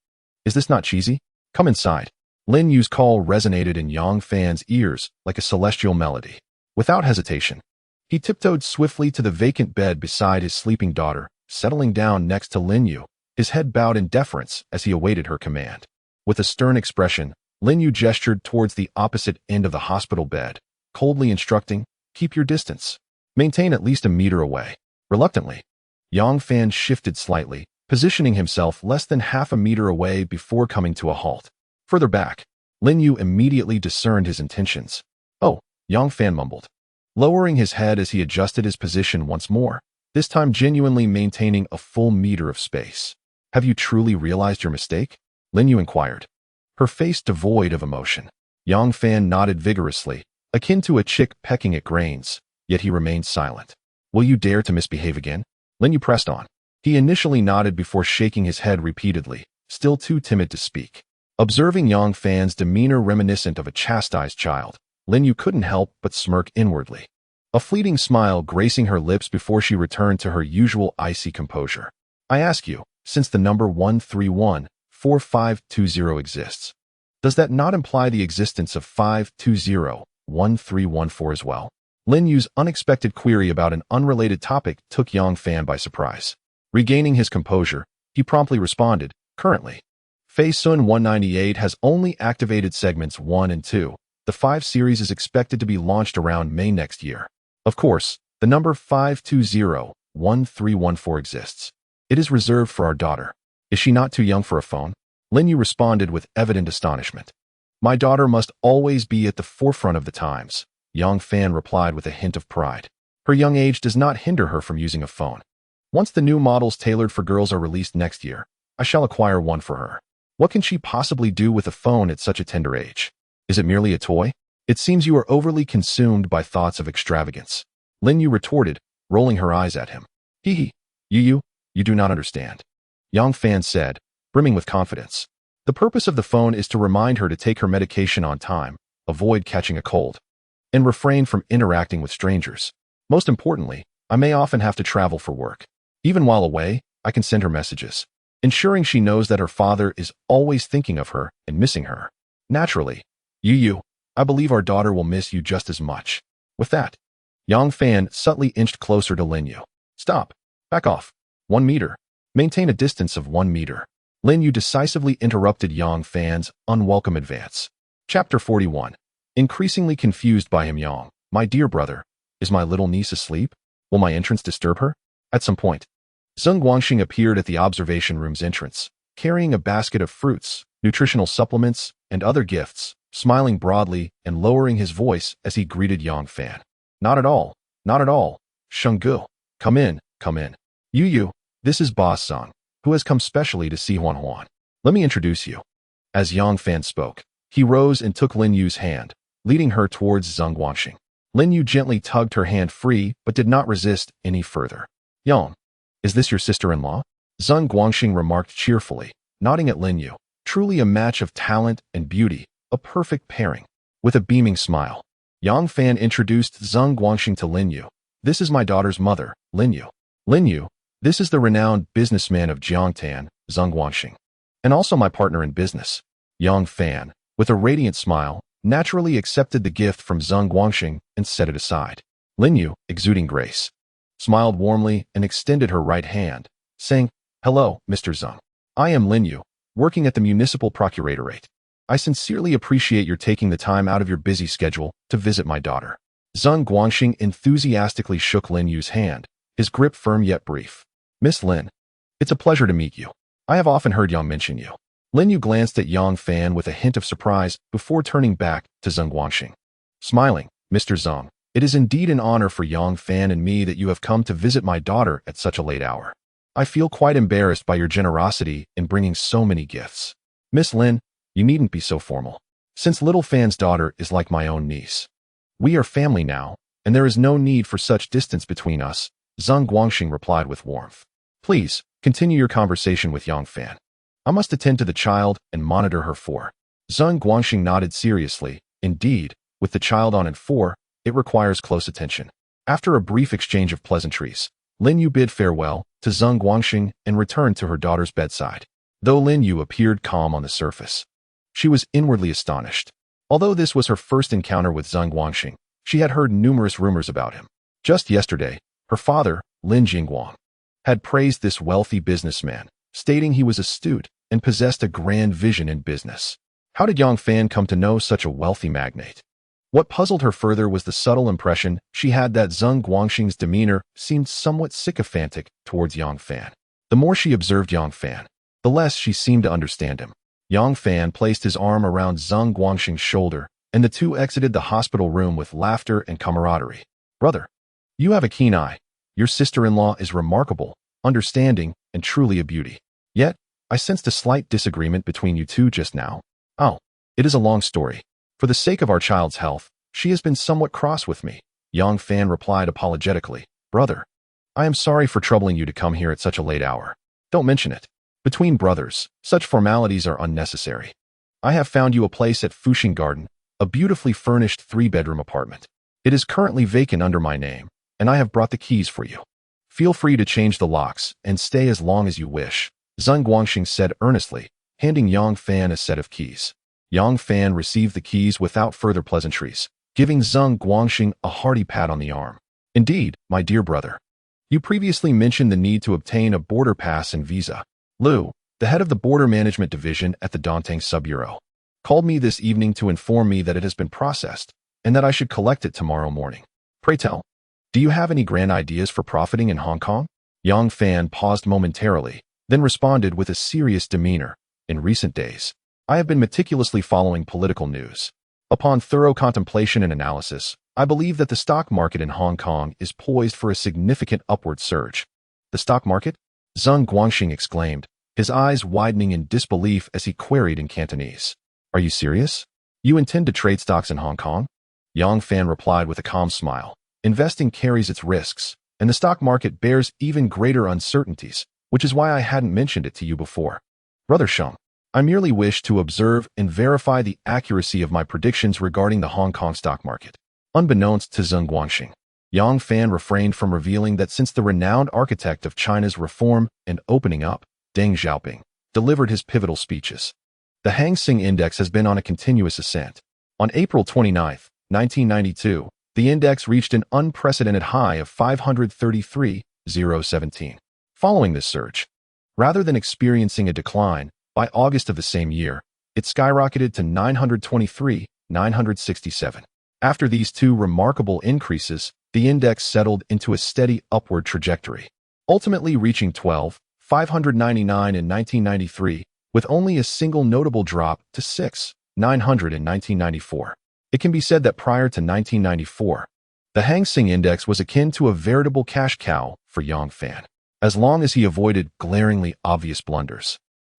Is this not cheesy? Come inside. Lin Yue's call resonated in Yang Fan's ears like a celestial melody. Without hesitation, he tiptoed swiftly to the vacant bed beside his sleeping daughter, settling down next to Lin Yue, his head bowed in deference as he awaited her command. With a stern expression, Lin Yue gestured towards the opposite end of the hospital bed, coldly instructing, keep your distance. Maintain at least a meter away. Reluctantly, Yang Fan shifted slightly, positioning himself less than half a meter away before coming to a halt. Further back, Lin Yue immediately discerned his intentions. Oh, Yang Fan mumbled, lowering his head as he adjusted his position once more, this time genuinely maintaining a full meter of space. Have you truly realized your mistake? Lin Yue inquired, her face devoid of emotion. Yang Fan nodded vigorously, akin to a chick pecking at grains, yet he remained silent. Will you dare to misbehave again? Lin Yue pressed on. He initially nodded before shaking his head repeatedly, still too timid to speak. Observing Yang Fan's demeanor reminiscent of a chastised child, Lin Yue couldn't help but smirk inwardly, a fleeting smile gracing her lips before she returned to her usual icy composure. I ask you, since the number 131-4520 exists, does that not imply the existence of 520-1314 as well? Lin Yue's unexpected query about an unrelated topic took Yang Fan by surprise. Regaining his composure, he promptly responded, currently, Fei Sun 198 has only activated segments 1 and 2. The 5 series is expected to be launched around May next year. Of course, the number 520-1314 exists. It is reserved for our daughter. Is she not too young for a phone? Lin Yue responded with evident astonishment. My daughter must always be at the forefront of the times, Yang Fan replied with a hint of pride. Her young age does not hinder her from using a phone. Once the new models tailored for girls are released next year, I shall acquire one for her. What can she possibly do with a phone at such a tender age? Is it merely a toy? It seems you are overly consumed by thoughts of extravagance. Lin Yue retorted, rolling her eyes at him. Hee, you do not understand. Yang Fan said, brimming with confidence. The purpose of the phone is to remind her to take her medication on time, avoid catching a cold, and refrain from interacting with strangers. Most importantly, I may often have to travel for work. Even while away, I can send her messages, ensuring she knows that her father is always thinking of her and missing her. Naturally, you, I believe our daughter will miss you just as much. With that, Yang Fan subtly inched closer to Lin Yue. Stop. Back off. 1 meter. Maintain a distance of 1 meter. Lin Yue decisively interrupted Yang Fan's unwelcome advance. Chapter 41. Increasingly confused by him, Yang, my dear brother, is my little niece asleep? Will my entrance disturb her? At some point, Zeng Guangxing appeared at the observation room's entrance, carrying a basket of fruits, nutritional supplements, and other gifts, smiling broadly and lowering his voice as he greeted Yang Fan. Not at all. Shenggu, come in. Yu, this is Boss Zeng, who has come specially to see Huan Huan. Let me introduce you. As Yang Fan spoke, he rose and took Lin Yue's hand, leading her towards Zeng Guangxing. Lin Yue gently tugged her hand free but did not resist any further. Yang, is this your sister-in-law? Zeng Guangxing remarked cheerfully, nodding at Lin Yue. Truly a match of talent and beauty, a perfect pairing. With a beaming smile, Yang Fan introduced Zeng Guangxing to Lin Yue. This is my daughter's mother, Lin Yue. Lin Yue, this is the renowned businessman of Jiangtan, Zeng Guangxing, and also my partner in business. Yang Fan, with a radiant smile, naturally accepted the gift from Zeng Guangxing and set it aside. Lin Yue, exuding grace, smiled warmly and extended her right hand, saying, Hello, Mr. Zeng. I am Lin Yue, working at the Municipal Procuratorate. I sincerely appreciate your taking the time out of your busy schedule to visit my daughter. Zeng Guangxing enthusiastically shook Lin Yue's hand, his grip firm yet brief. Miss Lin, it's a pleasure to meet you. I have often heard Yang mention you. Lin Yue glanced at Yang Fan with a hint of surprise before turning back to Zeng Guangxing. Smiling, Mr. Zeng, it is indeed an honor for Yang Fan and me that you have come to visit my daughter at such a late hour. I feel quite embarrassed by your generosity in bringing so many gifts. Miss Lin, you needn't be so formal, since little Fan's daughter is like my own niece. We are family now, and there is no need for such distance between us, Zeng Guangxing replied with warmth. Please, continue your conversation with Yang Fan. I must attend to the child and monitor her for. Zeng Guangxing nodded seriously. Indeed, with the child on and for, it requires close attention. After a brief exchange of pleasantries, Lin Yue bid farewell to Zeng Guangxing and returned to her daughter's bedside. Though Lin Yue appeared calm on the surface, she was inwardly astonished. Although this was her first encounter with Zeng Guangxing, she had heard numerous rumors about him. Just yesterday, her father, Lin Jingguang, had praised this wealthy businessman, stating he was astute and possessed a grand vision in business. How did Yang Fan come to know such a wealthy magnate? What puzzled her further was the subtle impression she had that Zeng Guangxing's demeanor seemed somewhat sycophantic towards Yang Fan. The more she observed Yang Fan, the less she seemed to understand him. Yang Fan placed his arm around Zeng Guangxing's shoulder, and the two exited the hospital room with laughter and camaraderie. Brother, you have a keen eye. Your sister-in-law is remarkable, understanding, and truly a beauty. Yet, I sensed a slight disagreement between you two just now. Oh, it is a long story. For the sake of our child's health, she has been somewhat cross with me. Yang Fan replied apologetically. Brother, I am sorry for troubling you to come here at such a late hour. Don't mention it. Between brothers, such formalities are unnecessary. I have found you a place at Fuxing Garden, a beautifully furnished 3-bedroom apartment. It is currently vacant under my name, and I have brought the keys for you. Feel free to change the locks and stay as long as you wish, Zeng Guangxing said earnestly, handing Yang Fan a set of keys. Yang Fan received the keys without further pleasantries, giving Zeng Guangxing a hearty pat on the arm. Indeed, my dear brother. You previously mentioned the need to obtain a border pass and visa. Lu, the head of the Border Management Division at the Dapeng Sub-Bureau, called me this evening to inform me that it has been processed and that I should collect it tomorrow morning. Pray tell, do you have any grand ideas for profiting in Hong Kong? Yang Fan paused momentarily, then responded with a serious demeanor. In recent days, I have been meticulously following political news. Upon thorough contemplation and analysis, I believe that the stock market in Hong Kong is poised for a significant upward surge. The stock market? Zeng Guangxing exclaimed, his eyes widening in disbelief as he queried in Cantonese. Are you serious? You intend to trade stocks in Hong Kong? Yang Fan replied with a calm smile. Investing carries its risks, and the stock market bears even greater uncertainties, which is why I hadn't mentioned it to you before. Brother Sheng, I merely wish to observe and verify the accuracy of my predictions regarding the Hong Kong stock market. Unbeknownst to Zeng Guangxing, Yang Fan refrained from revealing that since the renowned architect of China's reform and opening up, Deng Xiaoping, delivered his pivotal speeches, the Hang Seng Index has been on a continuous ascent. On April 29, 1992, the index reached an unprecedented high of 533,017. Following this surge, rather than experiencing a decline, by August of the same year, it skyrocketed to 923,967. After these two remarkable increases, the index settled into a steady upward trajectory, ultimately reaching 12,599 in 1993, with only a single notable drop to 6,900 in 1994. It can be said that prior to 1994, the Hang Seng Index was akin to a veritable cash cow for Yang Fan. As long as he avoided glaringly obvious blunders,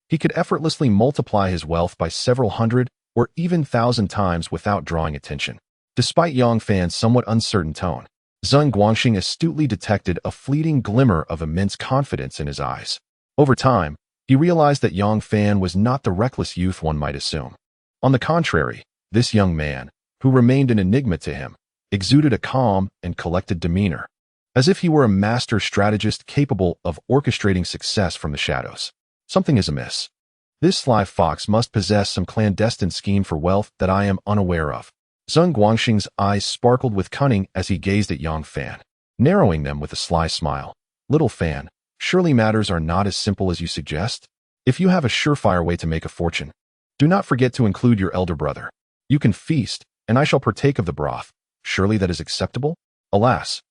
he could effortlessly multiply his wealth by several hundred or even thousand times without drawing attention. Despite Yang Fan's somewhat uncertain tone, Zeng Guangxing astutely detected a fleeting glimmer of immense confidence in his eyes. Over time, he realized that Yang Fan was not the reckless youth one might assume. On the contrary, this young man, who remained an enigma to him, exuded a calm and collected demeanor, as if he were a master strategist capable of orchestrating success from the shadows. Something is amiss. This sly fox must possess some clandestine scheme for wealth that I am unaware of. Zeng Guangxing's eyes sparkled with cunning as he gazed at Yang Fan, narrowing them with a sly smile. Little Fan, surely matters are not as simple as you suggest? If you have a surefire way to make a fortune, do not forget to include your elder brother. You can feast, and I shall partake of the broth. Surely that is acceptable? Alas,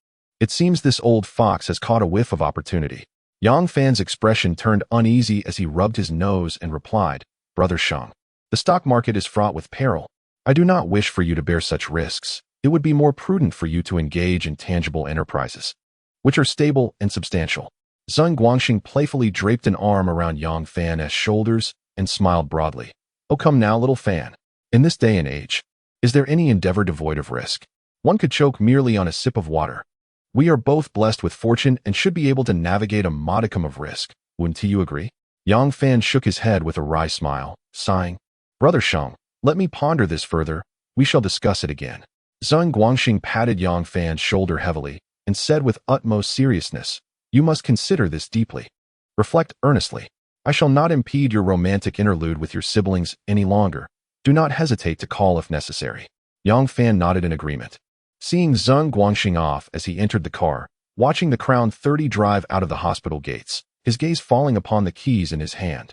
it seems this old fox has caught a whiff of opportunity. Yang Fan's expression turned uneasy as he rubbed his nose and replied, Brother Sheng, the stock market is fraught with peril. I do not wish for you to bear such risks. It would be more prudent for you to engage in tangible enterprises, which are stable and substantial. Zeng Guangxing playfully draped an arm around Yang Fan's shoulders and smiled broadly. Oh, come now, little Fan. In this day and age, is there any endeavor devoid of risk? One could choke merely on a sip of water. We are both blessed with fortune and should be able to navigate a modicum of risk. Wouldn't you agree? Yang Fan shook his head with a wry smile, sighing. Brother Shang, let me ponder this further. We shall discuss it again. Zheng Guangxing patted Yang Fan's shoulder heavily and said with utmost seriousness, You must consider this deeply. Reflect earnestly. I shall not impede your romantic interlude with your siblings any longer. Do not hesitate to call if necessary. Yang Fan nodded in agreement. Seeing Zheng Guangxing off as he entered the car, watching the Crown 30 drive out of the hospital gates, his gaze falling upon the keys in his hand.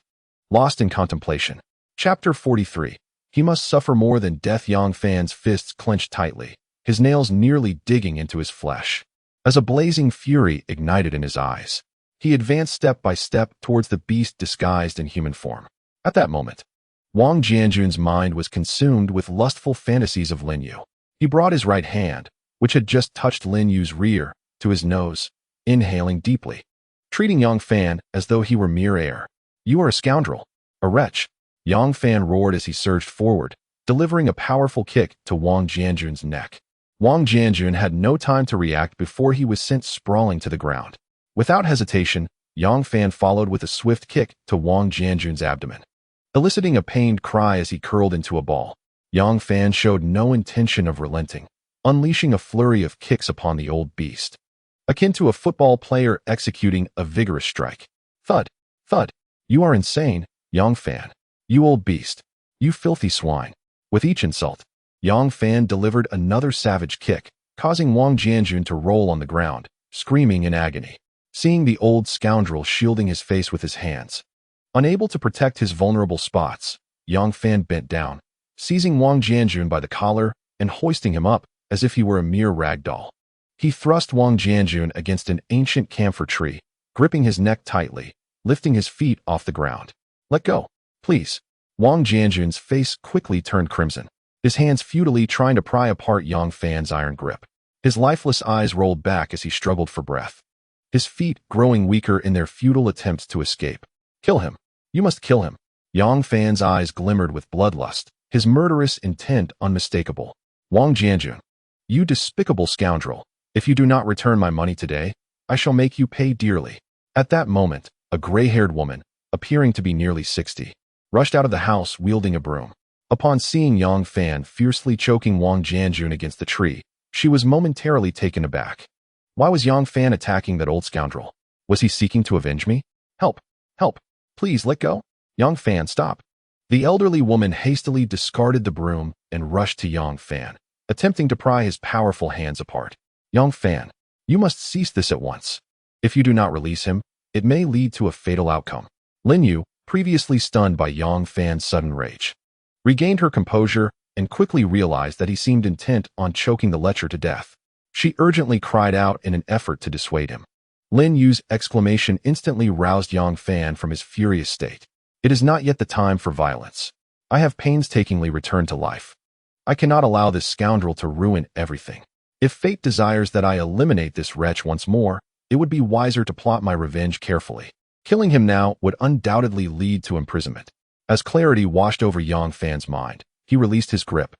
Lost in contemplation. Chapter 43. He must suffer more than death. Yang Fan's fists clenched tightly, his nails nearly digging into his flesh. As a blazing fury ignited in his eyes, he advanced step by step towards the beast disguised in human form. At that moment, Wang Jianjun's mind was consumed with lustful fantasies of Lin Yue. He brought his right hand, which had just touched Lin Yue's rear, to his nose, inhaling deeply, treating Yang Fan as though he were mere air. You are a scoundrel, a wretch. Yang Fan roared as he surged forward, delivering a powerful kick to Wang Jianjun's neck. Wang Jianjun had no time to react before he was sent sprawling to the ground. Without hesitation, Yang Fan followed with a swift kick to Wang Jianjun's abdomen, eliciting a pained cry as he curled into a ball. Yang Fan showed no intention of relenting, unleashing a flurry of kicks upon the old beast, akin to a football player executing a vigorous strike. Thud, thud. You are insane, Yang Fan. You old beast. You filthy swine. With each insult, Yang Fan delivered another savage kick, causing Wang Jianjun to roll on the ground, screaming in agony. Seeing the old scoundrel shielding his face with his hands, unable to protect his vulnerable spots, Yang Fan bent down, seizing Wang Jianjun by the collar and hoisting him up as if he were a mere rag doll. He thrust Wang Jianjun against an ancient camphor tree, gripping his neck tightly, lifting his feet off the ground. Let go, please. Wang Jianjun's face quickly turned crimson, his hands futilely trying to pry apart Yang Fan's iron grip. His lifeless eyes rolled back as he struggled for breath, his feet growing weaker in their futile attempts to escape. Kill him. You must kill him. Yang Fan's eyes glimmered with bloodlust, his murderous intent unmistakable. Wang Jianjun, you despicable scoundrel. If you do not return my money today, I shall make you pay dearly. At that moment, a gray-haired woman, appearing to be nearly 60, rushed out of the house wielding a broom. Upon seeing Yang Fan fiercely choking Wang Jianjun against the tree, she was momentarily taken aback. Why was Yang Fan attacking that old scoundrel? Was he seeking to avenge me? Help! Help! Please let go! Yang Fan, stop! The elderly woman hastily discarded the broom and rushed to Yang Fan, attempting to pry his powerful hands apart. Yang Fan, you must cease this at once. If you do not release him, it may lead to a fatal outcome. Lin Yue, previously stunned by Yang Fan's sudden rage, regained her composure and quickly realized that he seemed intent on choking the lecher to death. She urgently cried out in an effort to dissuade him. Lin Yue's exclamation instantly roused Yang Fan from his furious state. It is not yet the time for violence. I have painstakingly returned to life. I cannot allow this scoundrel to ruin everything. If fate desires that I eliminate this wretch once more, it would be wiser to plot my revenge carefully. Killing him now would undoubtedly lead to imprisonment. As clarity washed over Yang Fan's mind, he released his grip,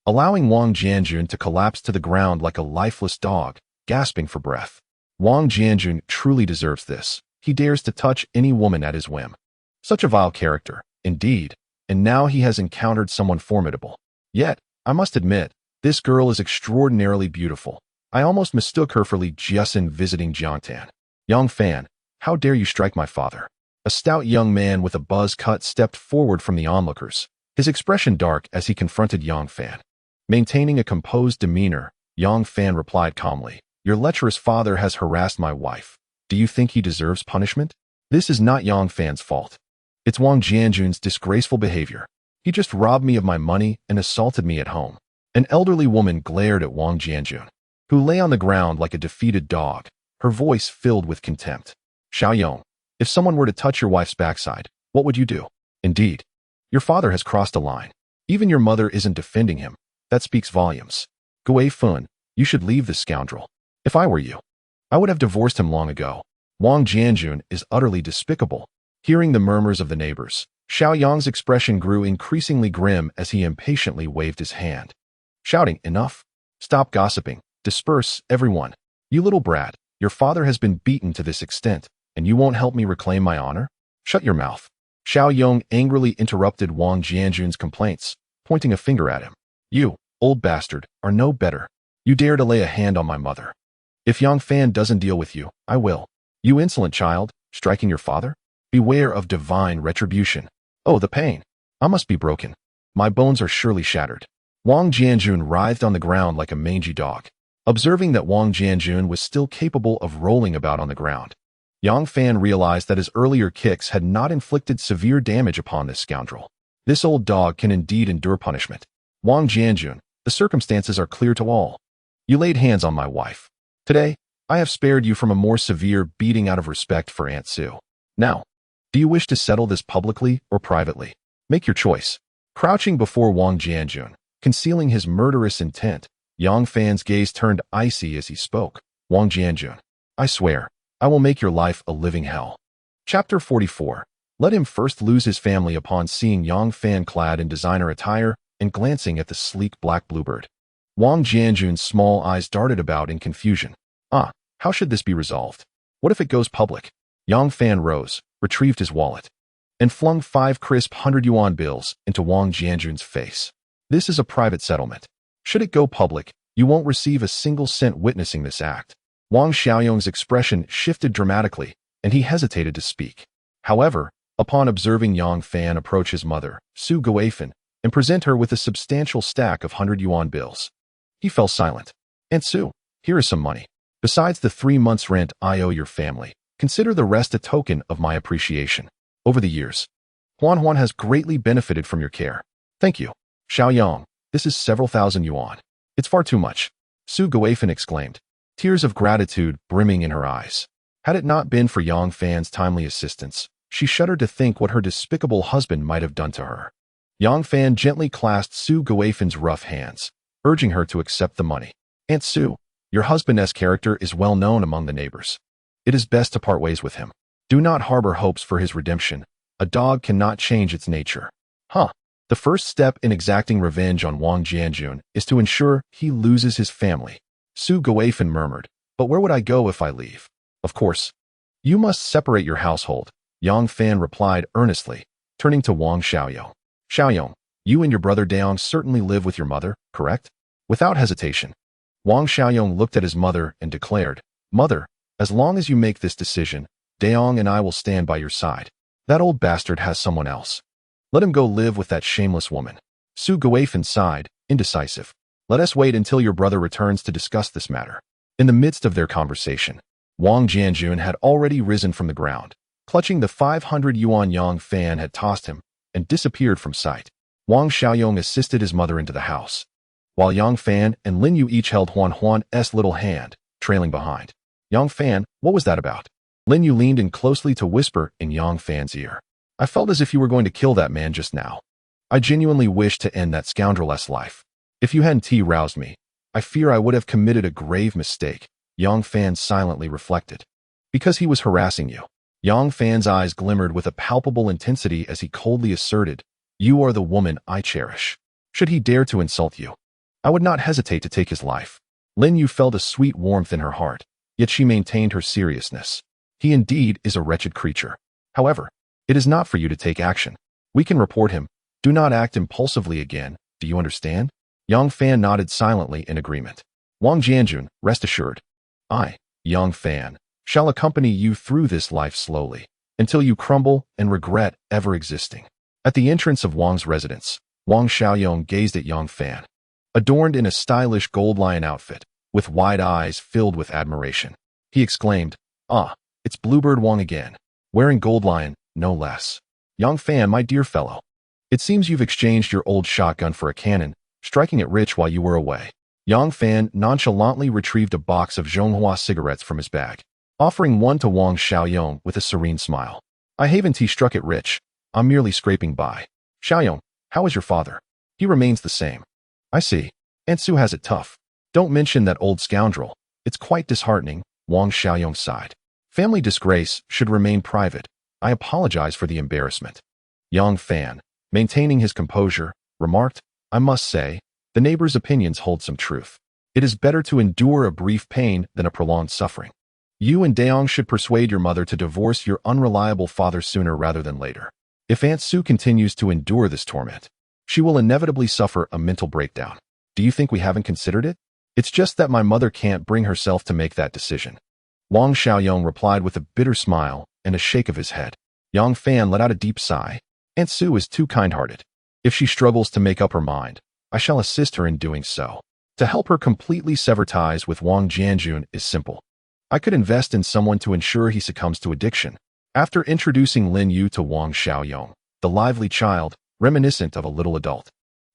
allowing Wang Jianjun to collapse to the ground like a lifeless dog, gasping for breath. Wang Jianjun truly deserves this. He dares to touch any woman at his whim. Such a vile character, indeed, and now he has encountered someone formidable. Yet, I must admit, this girl is extraordinarily beautiful. I almost mistook her for Li Jiasin visiting Jiangtan. Yang Fan, how dare you strike my father? A stout young man with a buzz cut stepped forward from the onlookers, his expression dark as he confronted Yang Fan. Maintaining a composed demeanor, Yang Fan replied calmly, Your lecherous father has harassed my wife. Do you think he deserves punishment? This is not Yang Fan's fault. It's Wang Jianjun's disgraceful behavior. He just robbed me of my money and assaulted me at home. An elderly woman glared at Wang Jianjun, who lay on the ground like a defeated dog, her voice filled with contempt. Xiaoyong, if someone were to touch your wife's backside, what would you do? Indeed, your father has crossed a line. Even your mother isn't defending him. That speaks volumes. Gui Fun, you should leave this scoundrel. If I were you, I would have divorced him long ago. Wang Jianjun is utterly despicable. Hearing the murmurs of the neighbors, Xiaoyong's expression grew increasingly grim as he impatiently waved his hand, shouting, Enough! Stop gossiping. Disperse, everyone. You little brat, your father has been beaten to this extent, and you won't help me reclaim my honor? Shut your mouth. Xiao Yong angrily interrupted Wang Jianjun's complaints, pointing a finger at him. You, old bastard, are no better. You dare to lay a hand on my mother. If Yang Fan doesn't deal with you, I will. You insolent child, striking your father? Beware of divine retribution. Oh, the pain. I must be broken. My bones are surely shattered. Wang Jianjun writhed on the ground like a mangy dog. Observing that Wang Jianjun was still capable of rolling about on the ground, Yang Fan realized that his earlier kicks had not inflicted severe damage upon this scoundrel. This old dog can indeed endure punishment. Wang Jianjun, the circumstances are clear to all. You laid hands on my wife. Today, I have spared you from a more severe beating out of respect for Aunt Sue. Now, do you wish to settle this publicly or privately? Make your choice. Crouching before Wang Jianjun, concealing his murderous intent, Yang Fan's gaze turned icy as he spoke. Wang Jianjun, I swear, I will make your life a living hell. Chapter 44. Let him first lose his family upon seeing Yang Fan clad in designer attire and glancing at the sleek black bluebird. Wang Jianjun's small eyes darted about in confusion. How should this be resolved? What if it goes public? Yang Fan rose, retrieved his wallet, and flung 5 crisp 100 yuan bills into Wang Jianjun's face. This is a private settlement. Should it go public, you won't receive a single cent witnessing this act. Wang Xiaoyong's expression shifted dramatically, and he hesitated to speak. However, upon observing Yang Fan approach his mother, Su Guifan, and present her with a substantial stack of 100 yuan bills, he fell silent. Aunt Sue, here is some money. Besides the 3 months' rent I owe your family, consider the rest a token of my appreciation. Over the years, Huan has greatly benefited from your care. Thank you. Xiaoyong, this is several thousand yuan. It's far too much. Su Guifan exclaimed, tears of gratitude brimming in her eyes. Had it not been for Yang Fan's timely assistance, she shuddered to think what her despicable husband might have done to her. Yang Fan gently clasped Su Guifan's rough hands, urging her to accept the money. Aunt Sue, your husband's character is well known among the neighbors. It is best to part ways with him. Do not harbor hopes for his redemption. A dog cannot change its nature. The first step in exacting revenge on Wang Jianjun is to ensure he loses his family. Su Guifan murmured, but where would I go if I leave? Of course. You must separate your household, Yang Fan replied earnestly, turning to Wang Xiaoyong. Xiaoyong, you and your brother Daong certainly live with your mother, correct? Without hesitation, Wang Xiaoyong looked at his mother and declared, Mother, as long as you make this decision, Daong and I will stand by your side. That old bastard has someone else. Let him go live with that shameless woman. Su Guifan sighed, indecisive. Let us wait until your brother returns to discuss this matter. In the midst of their conversation, Wang Jianjun had already risen from the ground, clutching the 500 yuan Yang Fan had tossed him, and disappeared from sight. Wang Xiaoyong assisted his mother into the house, while Yang Fan and Lin Yue each held Huan's little hand, trailing behind. Yang Fan, what was that about? Lin Yue leaned in closely to whisper in Yang Fan's ear. I felt as if you were going to kill that man just now. I genuinely wished to end that scoundrel's life. If you hadn't roused me, I fear I would have committed a grave mistake, Yang Fan silently reflected. Because he was harassing you. Yang Fan's eyes glimmered with a palpable intensity as he coldly asserted, You are the woman I cherish. Should he dare to insult you, I would not hesitate to take his life. Lin Yue felt a sweet warmth in her heart, yet she maintained her seriousness. He indeed is a wretched creature. However, it is not for you to take action. We can report him. Do not act impulsively again, do you understand? Yang Fan nodded silently in agreement. Wang Jianjun, rest assured. I, Yang Fan, shall accompany you through this life slowly, until you crumble and regret ever existing. At the entrance of Wang's residence, Wang Xiaoyong gazed at Yang Fan, adorned in a stylish gold lion outfit, with wide eyes filled with admiration. He exclaimed, it's Bluebird Wang again, wearing gold lion, no less. Yang Fan, my dear fellow. It seems you've exchanged your old shotgun for a cannon, striking it rich while you were away. Yang Fan nonchalantly retrieved a box of Zhonghua cigarettes from his bag, offering one to Wang Xiaoyong with a serene smile. I haven't struck it rich. I'm merely scraping by. Xiaoyong, how is your father? He remains the same. I see. Aunt Sue has it tough. Don't mention that old scoundrel. It's quite disheartening, Wang Xiaoyong sighed. Family disgrace should remain private. I apologize for the embarrassment. Yang Fan, maintaining his composure, remarked, I must say, the neighbors' opinions hold some truth. It is better to endure a brief pain than a prolonged suffering. You and Daong should persuade your mother to divorce your unreliable father sooner rather than later. If Aunt Sue continues to endure this torment, she will inevitably suffer a mental breakdown. Do you think we haven't considered it? It's just that my mother can't bring herself to make that decision. Wang Xiaoyong replied with a bitter smile and a shake of his head. Yang Fan let out a deep sigh. Aunt Sue is too kind-hearted. If she struggles to make up her mind, I shall assist her in doing so. To help her completely sever ties with Wang Jianjun is simple. I could invest in someone to ensure he succumbs to addiction. After introducing Lin Yue to Wang Xiaoyong, the lively child, reminiscent of a little adult,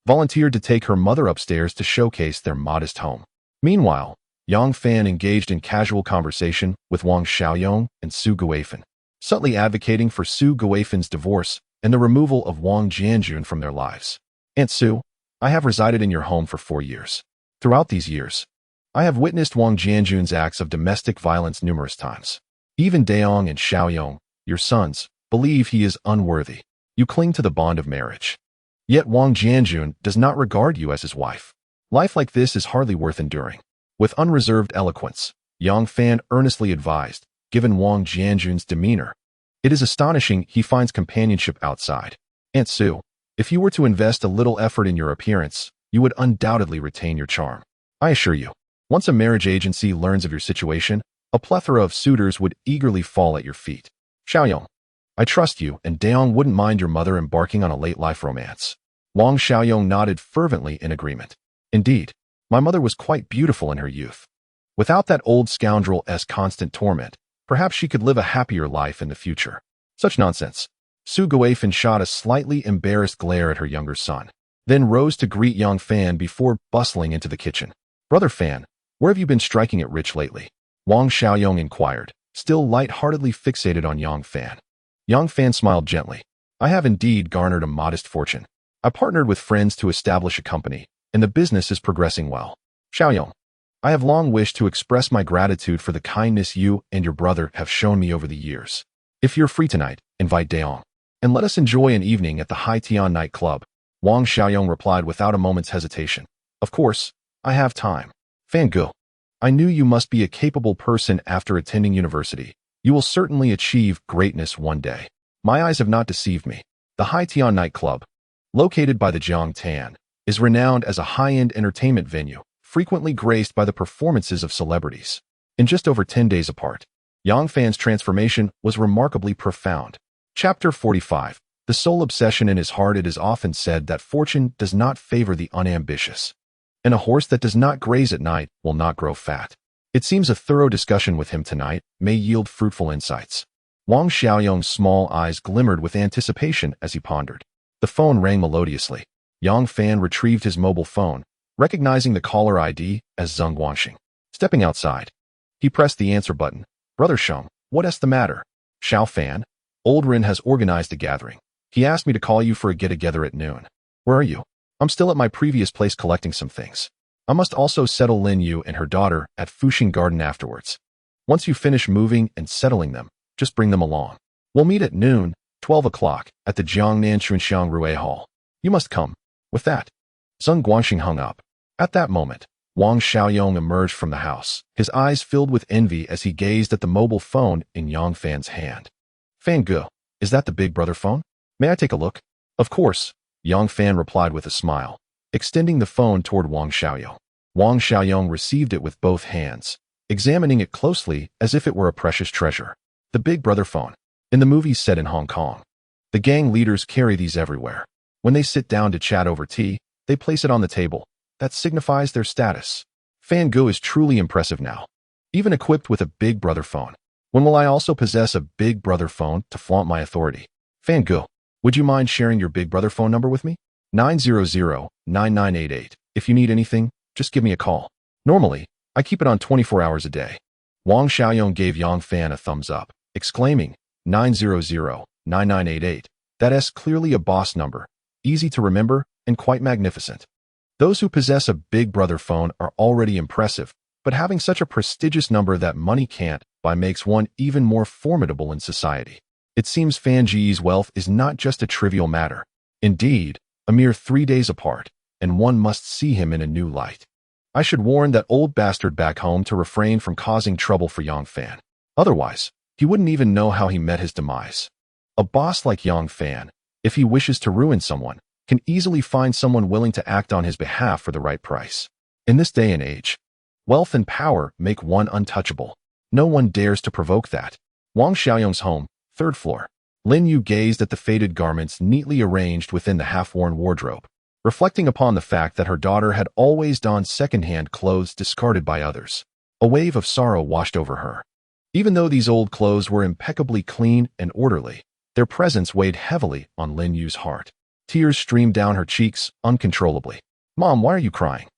volunteered to take her mother upstairs to showcase their modest home. Meanwhile, Yang Fan engaged in casual conversation with Wang Xiaoyong and Su Guifan, subtly advocating for Su Guifan's divorce and the removal of Wang Jianjun from their lives. Aunt Su, I have resided in your home for 4 years. Throughout these years, I have witnessed Wang Jianjun's acts of domestic violence numerous times. Even Daong and Xiaoyong, your sons, believe he is unworthy. You cling to the bond of marriage. Yet Wang Jianjun does not regard you as his wife. Life like this is hardly worth enduring. With unreserved eloquence, Yang Fan earnestly advised, given Wang Jianjun's demeanor. It is astonishing he finds companionship outside. Aunt Sue, if you were to invest a little effort in your appearance, you would undoubtedly retain your charm. I assure you, once a marriage agency learns of your situation, a plethora of suitors would eagerly fall at your feet. Xiaoyong, I trust you, and Daong wouldn't mind your mother embarking on a late-life romance. Wang Xiaoyong nodded fervently in agreement. Indeed, my mother was quite beautiful in her youth. Without that old scoundrel's constant torment, perhaps she could live a happier life in the future. Such nonsense. Su Guifan shot a slightly embarrassed glare at her younger son, then rose to greet Yang Fan before bustling into the kitchen. Brother Fan, where have you been striking it rich lately? Wang Xiaoyong inquired, still light-heartedly fixated on Yang Fan. Yang Fan smiled gently. I have indeed garnered a modest fortune. I partnered with friends to establish a company, and the business is progressing well. Xiaoyong, I have long wished to express my gratitude for the kindness you and your brother have shown me over the years. If you're free tonight, invite Daong, and let us enjoy an evening at the Haitian Night Club. Wang Xiaoyong replied without a moment's hesitation. Of course, I have time. Fan Gu, I knew you must be a capable person after attending university. You will certainly achieve greatness one day. My eyes have not deceived me. The Haitian Night Club, located by the Jiangtan, is renowned as a high-end entertainment venue, frequently graced by the performances of celebrities. In just over 10 days apart, Yang Fan's transformation was remarkably profound. Chapter 45. The sole obsession in his heart. It is often said that fortune does not favor the unambitious, and a horse that does not graze at night will not grow fat. It seems a thorough discussion with him tonight may yield fruitful insights. Wang Xiaoyong's small eyes glimmered with anticipation as he pondered. The phone rang melodiously. Yang Fan retrieved his mobile phone, recognizing the caller ID as Zheng Guangxing. Stepping outside, he pressed the answer button. Brother Sheng, what's the matter? Xiao Fan, Old Rin has organized a gathering. He asked me to call you for a get-together at noon. Where are you? I'm still at my previous place collecting some things. I must also settle Lin Yue and her daughter at Fuxing Garden afterwards. Once you finish moving and settling them, just bring them along. We'll meet at noon, 12 o'clock, at the Jiangnan Chunxiang Rue Hall. You must come. With that, Zheng Guangxing hung up. At that moment, Wang Xiaoyong emerged from the house, his eyes filled with envy as he gazed at the mobile phone in Yang Fan's hand. Fan Gu, is that the big brother phone? May I take a look? Of course, Yang Fan replied with a smile, extending the phone toward Wang Xiaoyong. Wang Xiaoyong received it with both hands, examining it closely as if it were a precious treasure. The big brother phone. In the movies set in Hong Kong, the gang leaders carry these everywhere. When they sit down to chat over tea, they place it on the table. That signifies their status. Fan Gu is truly impressive now, even equipped with a big brother phone. When will I also possess a big brother phone to flaunt my authority? Fan Gu, would you mind sharing your big brother phone number with me? 900-9988. If you need anything, just give me a call. Normally, I keep it on 24 hours a day. Wang Xiaoyong gave Yang Fan a thumbs up, exclaiming, 900-9988. That's clearly a boss number, easy to remember, and quite magnificent. Those who possess a big brother phone are already impressive, but having such a prestigious number that money can't buy makes one even more formidable in society. It seems Fan Ji's wealth is not just a trivial matter. Indeed, a mere 3 days apart, and one must see him in a new light. I should warn that old bastard back home to refrain from causing trouble for Yang Fan. Otherwise, he wouldn't even know how he met his demise. A boss like Yang Fan, if he wishes to ruin someone, can easily find someone willing to act on his behalf for the right price. In this day and age, wealth and power make one untouchable. No one dares to provoke that. Wang Xiaoyong's home, 3rd floor. Lin Yue gazed at the faded garments neatly arranged within the half-worn wardrobe, reflecting upon the fact that her daughter had always donned second-hand clothes discarded by others. A wave of sorrow washed over her. Even though these old clothes were impeccably clean and orderly, their presence weighed heavily on Lin Yue's heart. Tears streamed down her cheeks uncontrollably. "Mom, why are you crying?"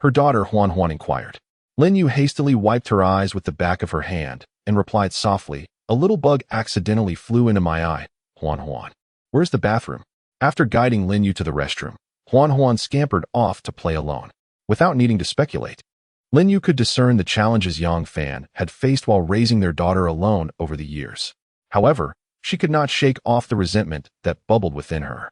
her daughter Huan inquired. Lin Yue hastily wiped her eyes with the back of her hand and replied softly, "A little bug accidentally flew into my eye, Huan. Where's the bathroom?" After guiding Lin Yue to the restroom, Huan scampered off to play alone. Without needing to speculate, Lin Yue could discern the challenges Yang Fan had faced while raising their daughter alone over the years. However, she could not shake off the resentment that bubbled within her.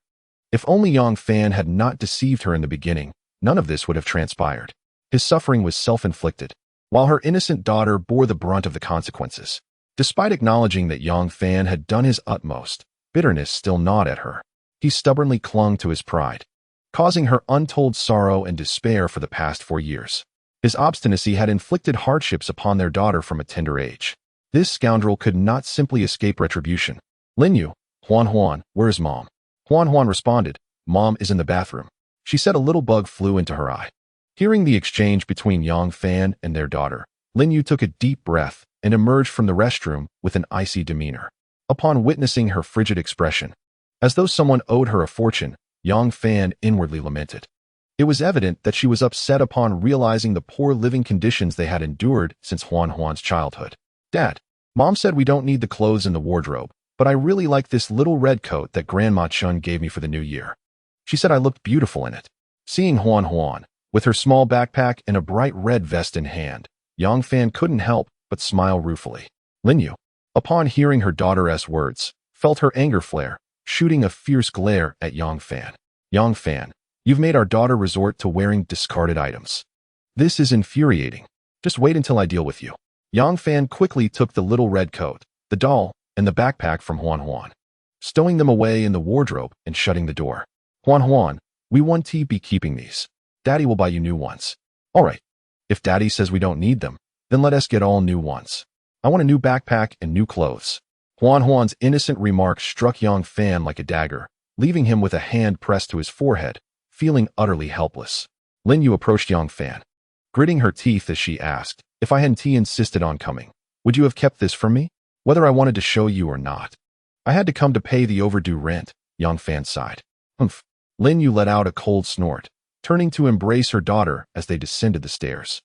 If only Yang Fan had not deceived her in the beginning, none of this would have transpired. His suffering was self-inflicted, while her innocent daughter bore the brunt of the consequences. Despite acknowledging that Yang Fan had done his utmost, bitterness still gnawed at her. He stubbornly clung to his pride, causing her untold sorrow and despair for the past 4 years. His obstinacy had inflicted hardships upon their daughter from a tender age. This scoundrel could not simply escape retribution. "Lin Yue, Huan, where's Mom?" Huan responded, "Mom is in the bathroom." She said a little bug flew into her eye. Hearing the exchange between Yang Fan and their daughter, Lin Yue took a deep breath and emerged from the restroom with an icy demeanor. Upon witnessing her frigid expression, as though someone owed her a fortune, Yang Fan inwardly lamented. It was evident that she was upset upon realizing the poor living conditions they had endured since Huan's childhood. "Dad, Mom said we don't need the clothes in the wardrobe, but I really like this little red coat that Grandma Chun gave me for the new year. She said I looked beautiful in it." Seeing Huan, with her small backpack and a bright red vest in hand, Yang Fan couldn't help but smile ruefully. Lin Yue, upon hearing her daughter's words, felt her anger flare, shooting a fierce glare at Yang Fan. "Yang Fan, you've made our daughter resort to wearing discarded items. This is infuriating. Just wait until I deal with you." Yang Fan quickly took the little red coat, the doll, and the backpack from Huan, stowing them away in the wardrobe and shutting the door. "Huan, we won't be keeping these. Daddy will buy you new ones." "All right. If Daddy says we don't need them, then let us get all new ones. I want a new backpack and new clothes." Huan's innocent remark struck Yang Fan like a dagger, leaving him with a hand pressed to his forehead, feeling utterly helpless. Lin Yue approached Yang Fan, gritting her teeth as she asked, "If I hadn't insisted on coming, would you have kept this from me? Whether I wanted to show you or not." "I had to come to pay the overdue rent," Yang Fan sighed. "Humph." Lin Yue let out a cold snort, turning to embrace her daughter as they descended the stairs.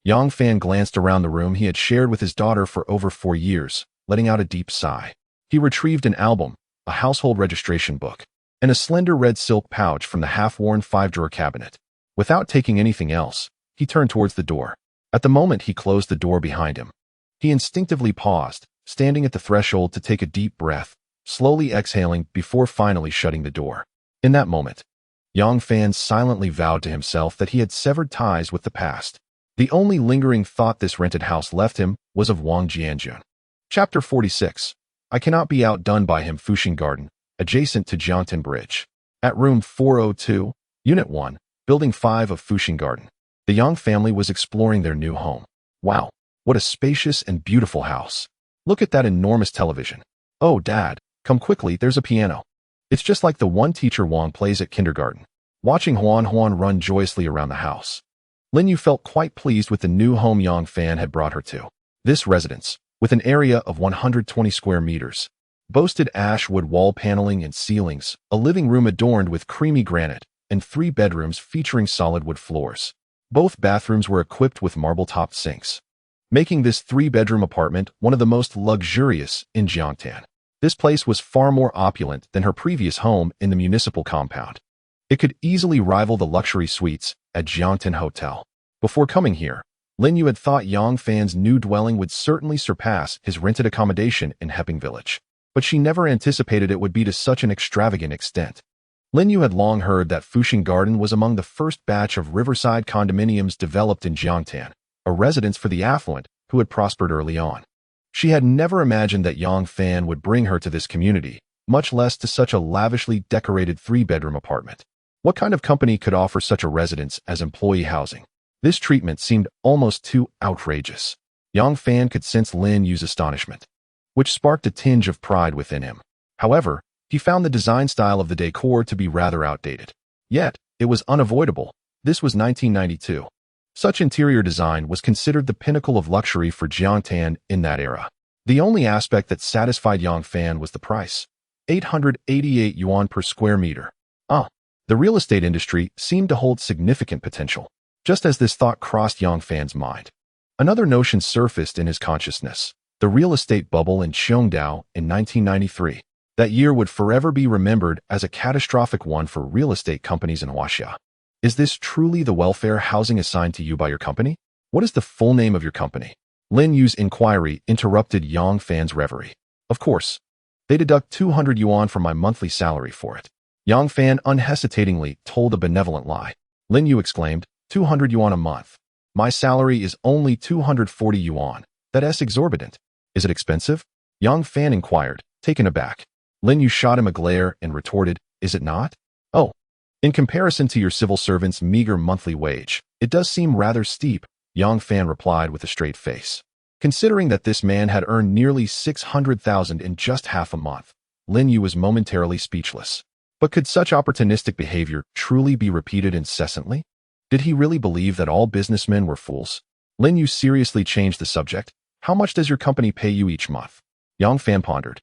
Yang Fan glanced around the room he had shared with his daughter for over 4 years, letting out a deep sigh. He retrieved an album, a household registration book, and a slender red silk pouch from the half-worn 5-drawer cabinet. Without taking anything else, he turned towards the door. At the moment he closed the door behind him, he instinctively paused, standing at the threshold to take a deep breath, slowly exhaling before finally shutting the door. In that moment, Yang Fan silently vowed to himself that he had severed ties with the past. The only lingering thought this rented house left him was of Wang Jianjun. Chapter 46. I cannot be outdone by him. Fuxing Garden, adjacent to Jiangtan Bridge. At room 402, Unit 1, Building 5 of Fuxing Garden, the Yang family was exploring their new home. Wow, what a spacious and beautiful house. Look at that enormous television. "Oh, Dad, come quickly, there's a piano. It's just like the one teacher Wang plays at kindergarten." Watching Huan run joyously around the house, Lin Yue felt quite pleased with the new home Yang Fan had brought her to. This residence, with an area of 120 square meters, boasted ash wood wall paneling and ceilings, a living room adorned with creamy granite, and 3 bedrooms featuring solid wood floors. Both bathrooms were equipped with marble-topped sinks, making this 3-bedroom apartment one of the most luxurious in Jiangtan. This place was far more opulent than her previous home in the municipal compound. It could easily rival the luxury suites at Jiangtan Hotel. Before coming here, Lin Yue had thought Yang Fan's new dwelling would certainly surpass his rented accommodation in Heping Village, but she never anticipated it would be to such an extravagant extent. Lin Yue had long heard that Fuxing Garden was among the first batch of riverside condominiums developed in Jiangtan, a residence for the affluent who had prospered early on. She had never imagined that Yang Fan would bring her to this community, much less to such a lavishly decorated three-bedroom apartment. What kind of company could offer such a residence as employee housing? This treatment seemed almost too outrageous. Yang Fan could sense Lin Yue's astonishment, which sparked a tinge of pride within him. However, he found the design style of the decor to be rather outdated. Yet, it was unavoidable. This was 1992. Such interior design was considered the pinnacle of luxury for Jiangtan in that era. The only aspect that satisfied Yang Fan was the price. 888 yuan per square meter. The real estate industry seemed to hold significant potential. Just as this thought crossed Yang Fan's mind, another notion surfaced in his consciousness: the real estate bubble in Xiongdao in 1993. That year would forever be remembered as a catastrophic one for real estate companies in Huaxia. Is this truly the welfare housing assigned to you by your company? What is the full name of your company? Lin Yue's inquiry interrupted Yang Fan's reverie. Of course. They deduct 200 yuan from my monthly salary for it. Yang Fan unhesitatingly told a benevolent lie. Lin Yue exclaimed, 200 yuan a month. My salary is only 240 yuan. That's exorbitant. Is it expensive? Yang Fan inquired, taken aback. Lin Yue shot him a glare and retorted, is it not? Oh, in comparison to your civil servant's meager monthly wage, it does seem rather steep, Yang Fan replied with a straight face. Considering that this man had earned nearly 600,000 in just half a month, Lin Yue was momentarily speechless. But could such opportunistic behavior truly be repeated incessantly? Did he really believe that all businessmen were fools? Lin Yue seriously changed the subject. How much does your company pay you each month? Yang Fan pondered,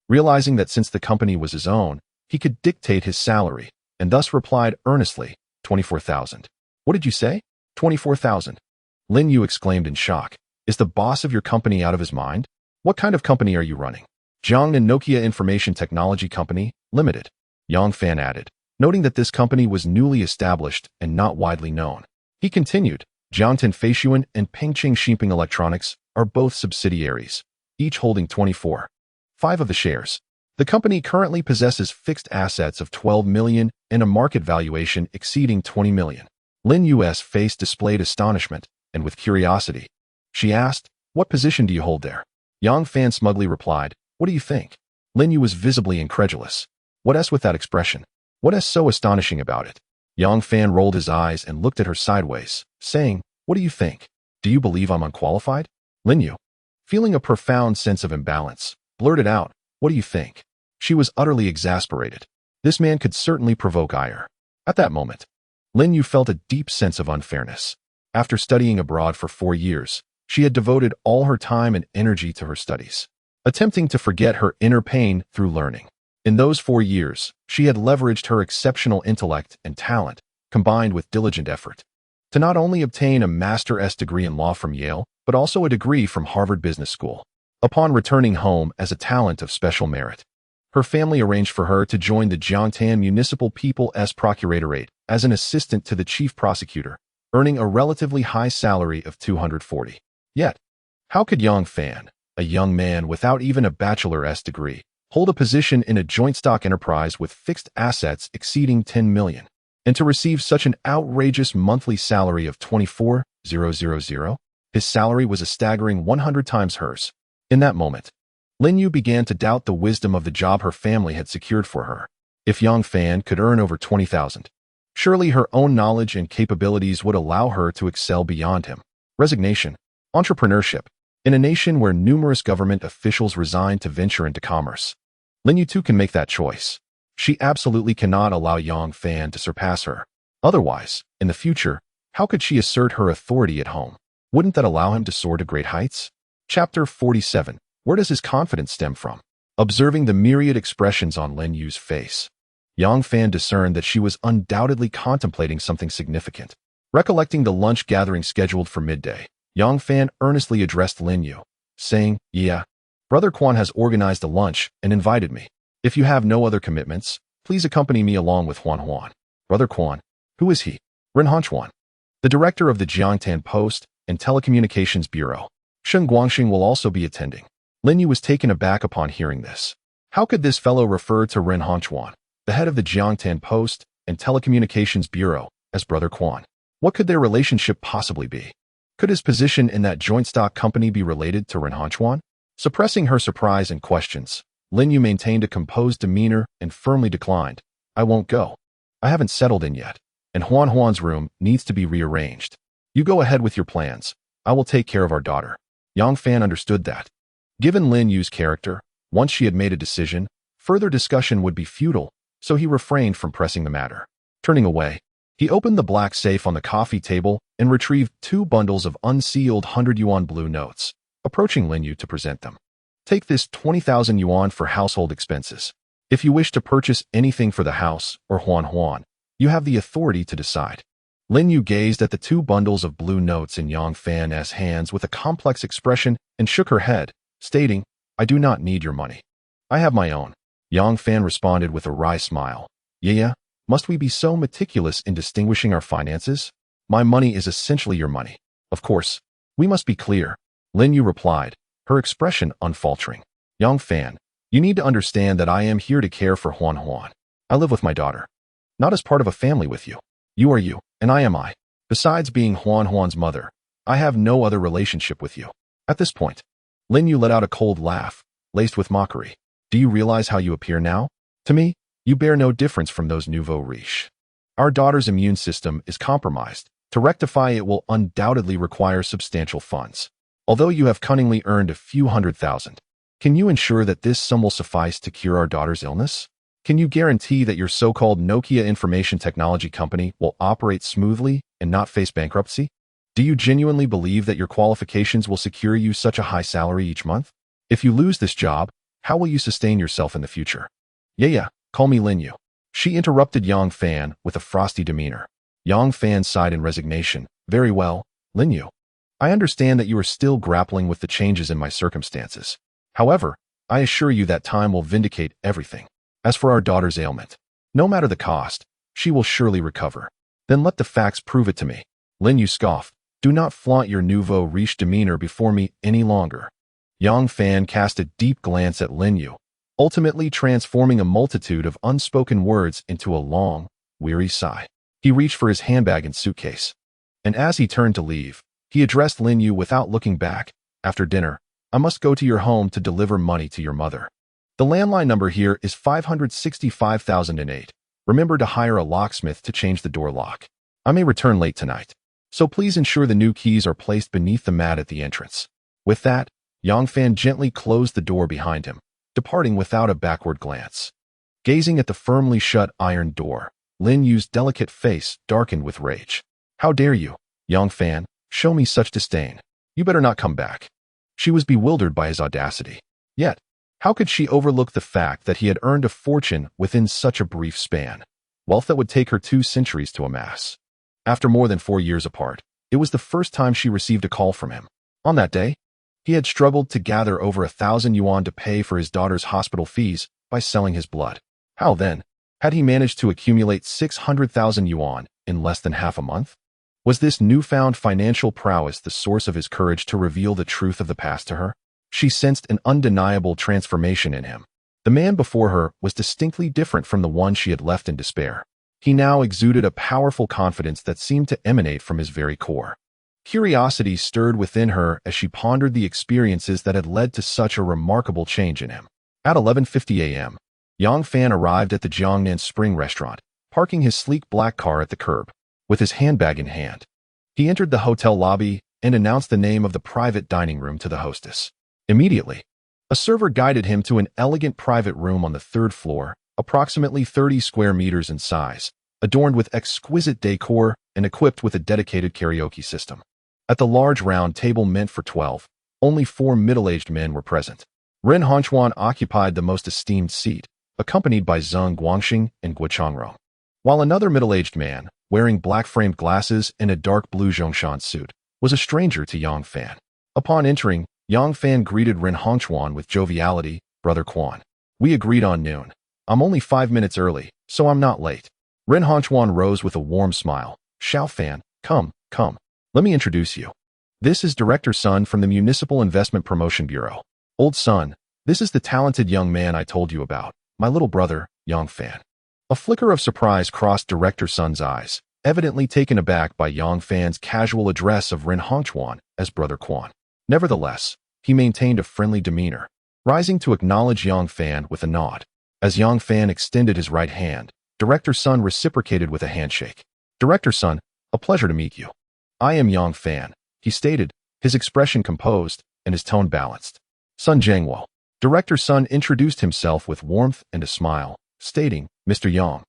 realizing that since the company was his own, he could dictate his salary, and thus replied earnestly, 24,000. What did you say? 24,000. Lin Yue exclaimed in shock. Is the boss of your company out of his mind? What kind of company are you running? Jiangnan Nokia Information Technology Company, Limited. Yang Fan added, noting that this company was newly established and not widely known. He continued, Jiangtan Feishuan and Pengqing Xinping Electronics are both subsidiaries, each holding 24.5 of the shares. The company currently possesses fixed assets of 12 million and a market valuation exceeding 20 million. Lin Yue's face displayed astonishment, and with curiosity, she asked, what position do you hold there? Yang Fan smugly replied, what do you think? Lin Yue was visibly incredulous. What's with that expression? What is so astonishing about it? Yang Fan rolled his eyes and looked at her sideways, saying, what do you think? Do you believe I'm unqualified? Lin Yue, feeling a profound sense of imbalance, blurted out, what do you think? She was utterly exasperated. This man could certainly provoke ire. At that moment, Lin Yue felt a deep sense of unfairness. After studying abroad for 4 years, she had devoted all her time and energy to her studies, attempting to forget her inner pain through learning. In those 4 years, she had leveraged her exceptional intellect and talent, combined with diligent effort, to not only obtain a Master's degree in law from Yale, but also a degree from Harvard Business School. Upon returning home as a talent of special merit, her family arranged for her to join the Jiangtan Municipal People's Procuratorate as an assistant to the chief prosecutor, earning a relatively high salary of 240. Yet, how could Yang Fan, a young man without even a bachelor's degree, hold a position in a joint stock enterprise with fixed assets exceeding 10 million, and to receive such an outrageous monthly salary of 24,000? His salary was a staggering 100 times hers. In that moment, Lin Yue began to doubt the wisdom of the job her family had secured for her. If Yang Fan could earn over 20,000, surely her own knowledge and capabilities would allow her to excel beyond him. Resignation, entrepreneurship. In a nation where numerous government officials resign to venture into commerce, Lin Yue too can make that choice. She absolutely cannot allow Yang Fan to surpass her. Otherwise, in the future, how could she assert her authority at home? Wouldn't that allow him to soar to great heights? Chapter 47. Where does his confidence stem from? Observing the myriad expressions on Lin Yue's face, Yang Fan discerned that she was undoubtedly contemplating something significant. Recollecting the lunch gathering scheduled for midday, Yang Fan earnestly addressed Lin Yue, saying, yeah, Brother Quan has organized a lunch and invited me. If you have no other commitments, please accompany me along with Huan. Brother Quan, who is he? Reincarnated, the director of the Jiangtan Post and Telecommunications Bureau. Shen Guangxing will also be attending. Lin Yue was taken aback upon hearing this. How could this fellow refer to Reincarnated, the head of the Jiangtan Post and Telecommunications Bureau, as Brother Quan. What could their relationship possibly be? Could his position in that joint stock company be related to Ren Hongchuan? Suppressing her surprise and questions, Lin Yue maintained a composed demeanor and firmly declined. I won't go. I haven't settled in yet, and Huan's room needs to be rearranged. You go ahead with your plans. I will take care of our daughter. Yang Fan understood that. Given Lin Yue's character, once she had made a decision, further discussion would be futile, so he refrained from pressing the matter. Turning away, he opened the black safe on the coffee table and retrieved 2 bundles of unsealed 100 yuan blue notes, approaching Lin Yue to present them. Take this 20,000 yuan for household expenses. If you wish to purchase anything for the house or Huan, you have the authority to decide. Lin Yue gazed at the 2 bundles of blue notes in Yang Fan's hands with a complex expression and shook her head, stating, I do not need your money. I have my own. Yang Fan responded with a wry smile. Yeah, must we be so meticulous in distinguishing our finances? My money is essentially your money. Of course, we must be clear. Lin Yue replied, her expression unfaltering. Yang Fan, you need to understand that I am here to care for Huan. I live with my daughter. Not as part of a family with you. You are you, and I am I. Besides being Huan's mother, I have no other relationship with you. At this point, Lin Yue let out a cold laugh, laced with mockery. Do you realize how you appear now? To me, you bear no difference from those nouveau riches. Our daughter's immune system is compromised. To rectify it will undoubtedly require substantial funds. Although you have cunningly earned a few 100,000, can you ensure that this sum will suffice to cure our daughter's illness? Can you guarantee that your so-called Nokia information technology company will operate smoothly and not face bankruptcy? Do you genuinely believe that your qualifications will secure you such a high salary each month? If you lose this job, how will you sustain yourself in the future? Yeah, call me Lin Yue. She interrupted Yang Fan with a frosty demeanor. Yang Fan sighed in resignation. Very well, Lin Yue. I understand that you are still grappling with the changes in my circumstances. However, I assure you that time will vindicate everything. As for our daughter's ailment, no matter the cost, she will surely recover. Then let the facts prove it to me. Lin Yue scoffed. Do not flaunt your nouveau riche demeanor before me any longer. Yang Fan cast a deep glance at Lin Yue, ultimately transforming a multitude of unspoken words into a long, weary sigh. He reached for his handbag and suitcase. And as he turned to leave, he addressed Lin Yue without looking back. After dinner, I must go to your home to deliver money to your mother. The landline number here is 565,008. Remember to hire a locksmith to change the door lock. I may return late tonight, so please ensure the new keys are placed beneath the mat at the entrance. With that, Yang Fan gently closed the door behind him, departing without a backward glance. Gazing at the firmly shut iron door, Lin Yue's delicate face darkened with rage. How dare you, Yang Fan, show me such disdain? You better not come back. She was bewildered by his audacity. Yet, how could she overlook the fact that he had earned a fortune within such a brief span, wealth that would take her 2 centuries to amass? After more than 4 years apart, it was the first time she received a call from him. On that day, he had struggled to gather over 1,000 yuan to pay for his daughter's hospital fees by selling his blood. How then had he managed to accumulate 600,000 yuan in less than half a month? Was this newfound financial prowess the source of his courage to reveal the truth of the past to her? She sensed an undeniable transformation in him. The man before her was distinctly different from the one she had left in despair. He now exuded a powerful confidence that seemed to emanate from his very core. Curiosity stirred within her as she pondered the experiences that had led to such a remarkable change in him. At 11:50 a.m., Yang Fan arrived at the Jiangnan Spring restaurant, parking his sleek black car at the curb. With his handbag in hand, he entered the hotel lobby and announced the name of the private dining room to the hostess. Immediately, a server guided him to an elegant private room on the 3rd floor, approximately 30 square meters in size, adorned with exquisite decor and equipped with a dedicated karaoke system. At the large round table meant for 12, only 4 middle-aged men were present. Ren Hongchuan occupied the most esteemed seat, accompanied by Zheng Guangxing and Guo Changrong, while another middle-aged man, wearing black-framed glasses and a dark blue Zhongshan suit, was a stranger to Yang Fan. Upon entering, Yang Fan greeted Ren Hongchuan with joviality. Brother Quan, we agreed on noon. I'm only 5 minutes early, so I'm not late. Ren Hongchuan rose with a warm smile. Xiao Fan, come. Let me introduce you. This is Director Sun from the Municipal Investment Promotion Bureau. Old Sun, this is the talented young man I told you about, my little brother, Yang Fan. A flicker of surprise crossed Director Sun's eyes, evidently taken aback by Yang Fan's casual address of Ren Hongchuan as Brother Quan. Nevertheless, he maintained a friendly demeanor, rising to acknowledge Yang Fan with a nod. As Yang Fan extended his right hand, Director Sun reciprocated with a handshake. Director Sun, a pleasure to meet you. I am Yang Fan, he stated, his expression composed and his tone balanced. Sun Jiangwo. Director Sun introduced himself with warmth and a smile, stating, Mr. Yang.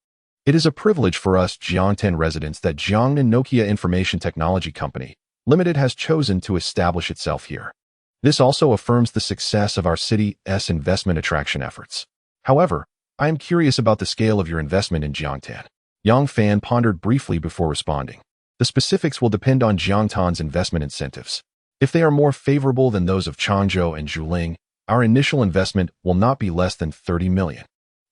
It is a privilege for us Jiangtan residents that Jiangnan Nokia Information Technology Company, Limited has chosen to establish itself here. This also affirms the success of our city's investment attraction efforts. However, I am curious about the scale of your investment in Jiangtan. Yang Fan pondered briefly before responding. The specifics will depend on Jiangtan's investment incentives. If they are more favorable than those of Changzhou and Zhuling, our initial investment will not be less than 30 million.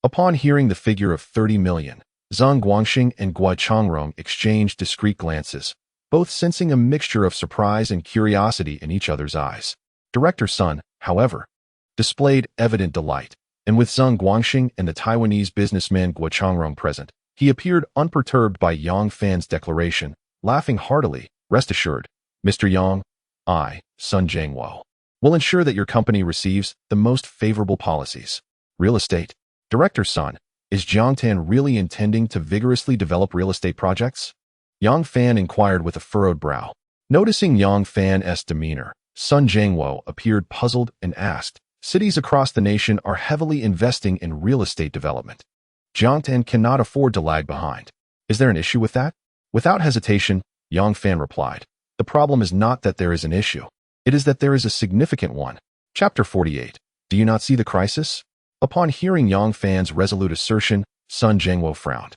Upon hearing the figure of 30 million, Zhang Guangxing and Guo Changrong exchanged discreet glances, both sensing a mixture of surprise and curiosity in each other's eyes. Director Sun, however, displayed evident delight, and with Zhang Guangxing and the Taiwanese businessman Guo Changrong present, he appeared unperturbed by Yang Fan's declaration, laughing heartily. Rest assured, Mr. Yang, I, Sun Jiangwo, will ensure that your company receives the most favorable policies. Real estate. Director Sun, is Jiangtan really intending to vigorously develop real estate projects? Yang Fan inquired with a furrowed brow. Noticing Yang Fan's demeanor, Sun Jiangwo appeared puzzled and asked, cities across the nation are heavily investing in real estate development. Jiangtan cannot afford to lag behind. Is there an issue with that? Without hesitation, Yang Fan replied, the problem is not that there is an issue. It is that there is a significant one. Chapter 48. Do you not see the crisis? Upon hearing Yang Fan's resolute assertion, Sun Jiangwo frowned.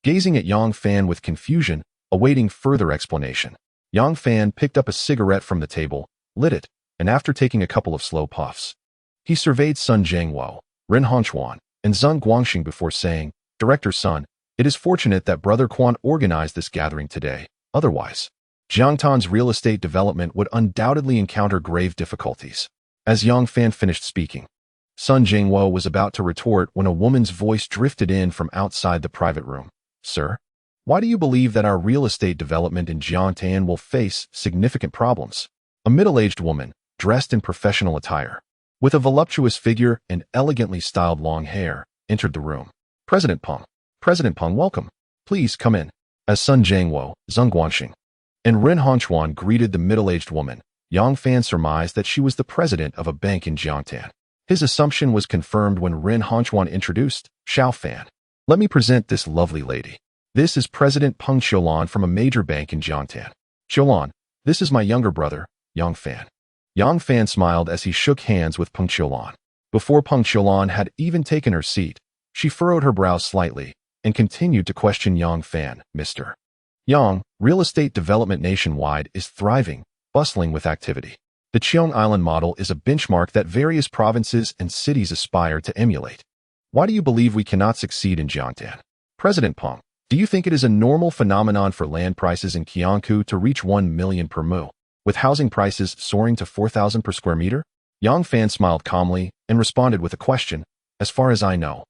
Gazing at Yang Fan with confusion, awaiting further explanation, Yang Fan picked up a cigarette from the table, lit it, and after taking a couple of slow puffs, he surveyed Sun Jiangwo, Ren Hongchuan, and Zhang Guangxing before saying, Director Sun, it is fortunate that Brother Quan organized this gathering today. Otherwise, Jiangtan's real estate development would undoubtedly encounter grave difficulties. As Yang Fan finished speaking, Sun Jiangwo was about to retort when a woman's voice drifted in from outside the private room. Sir, why do you believe that our real estate development in Jiangtan will face significant problems? A middle-aged woman, dressed in professional attire, with a voluptuous figure and elegantly styled long hair, entered the room. President Peng, welcome. Please come in. As Sun Jiangwo, Zhang Guangxing, and Ren Hongchuan greeted the middle-aged woman, Yang Fan surmised that she was the president of a bank in Jiangtan. His assumption was confirmed when Ren Hongchuan introduced Xiao Fan. Let me present this lovely lady. This is President Peng Xiulan from a major bank in Jiangtan. Xiulan, this is my younger brother, Yang Fan. Yang Fan smiled as he shook hands with Peng Xiulan. Before Peng Xiulan had even taken her seat, she furrowed her brows slightly and continued to question Yang Fan. Mr. Yang, real estate development nationwide is thriving, bustling with activity. The Qiong Island model is a benchmark that various provinces and cities aspire to emulate. Why do you believe we cannot succeed in Jiangtan? President Peng, do you think it is a normal phenomenon for land prices in Qiangku to reach 1 million per mu, with housing prices soaring to 4,000 per square meter? Yang Fan smiled calmly and responded with a question. As far as I know,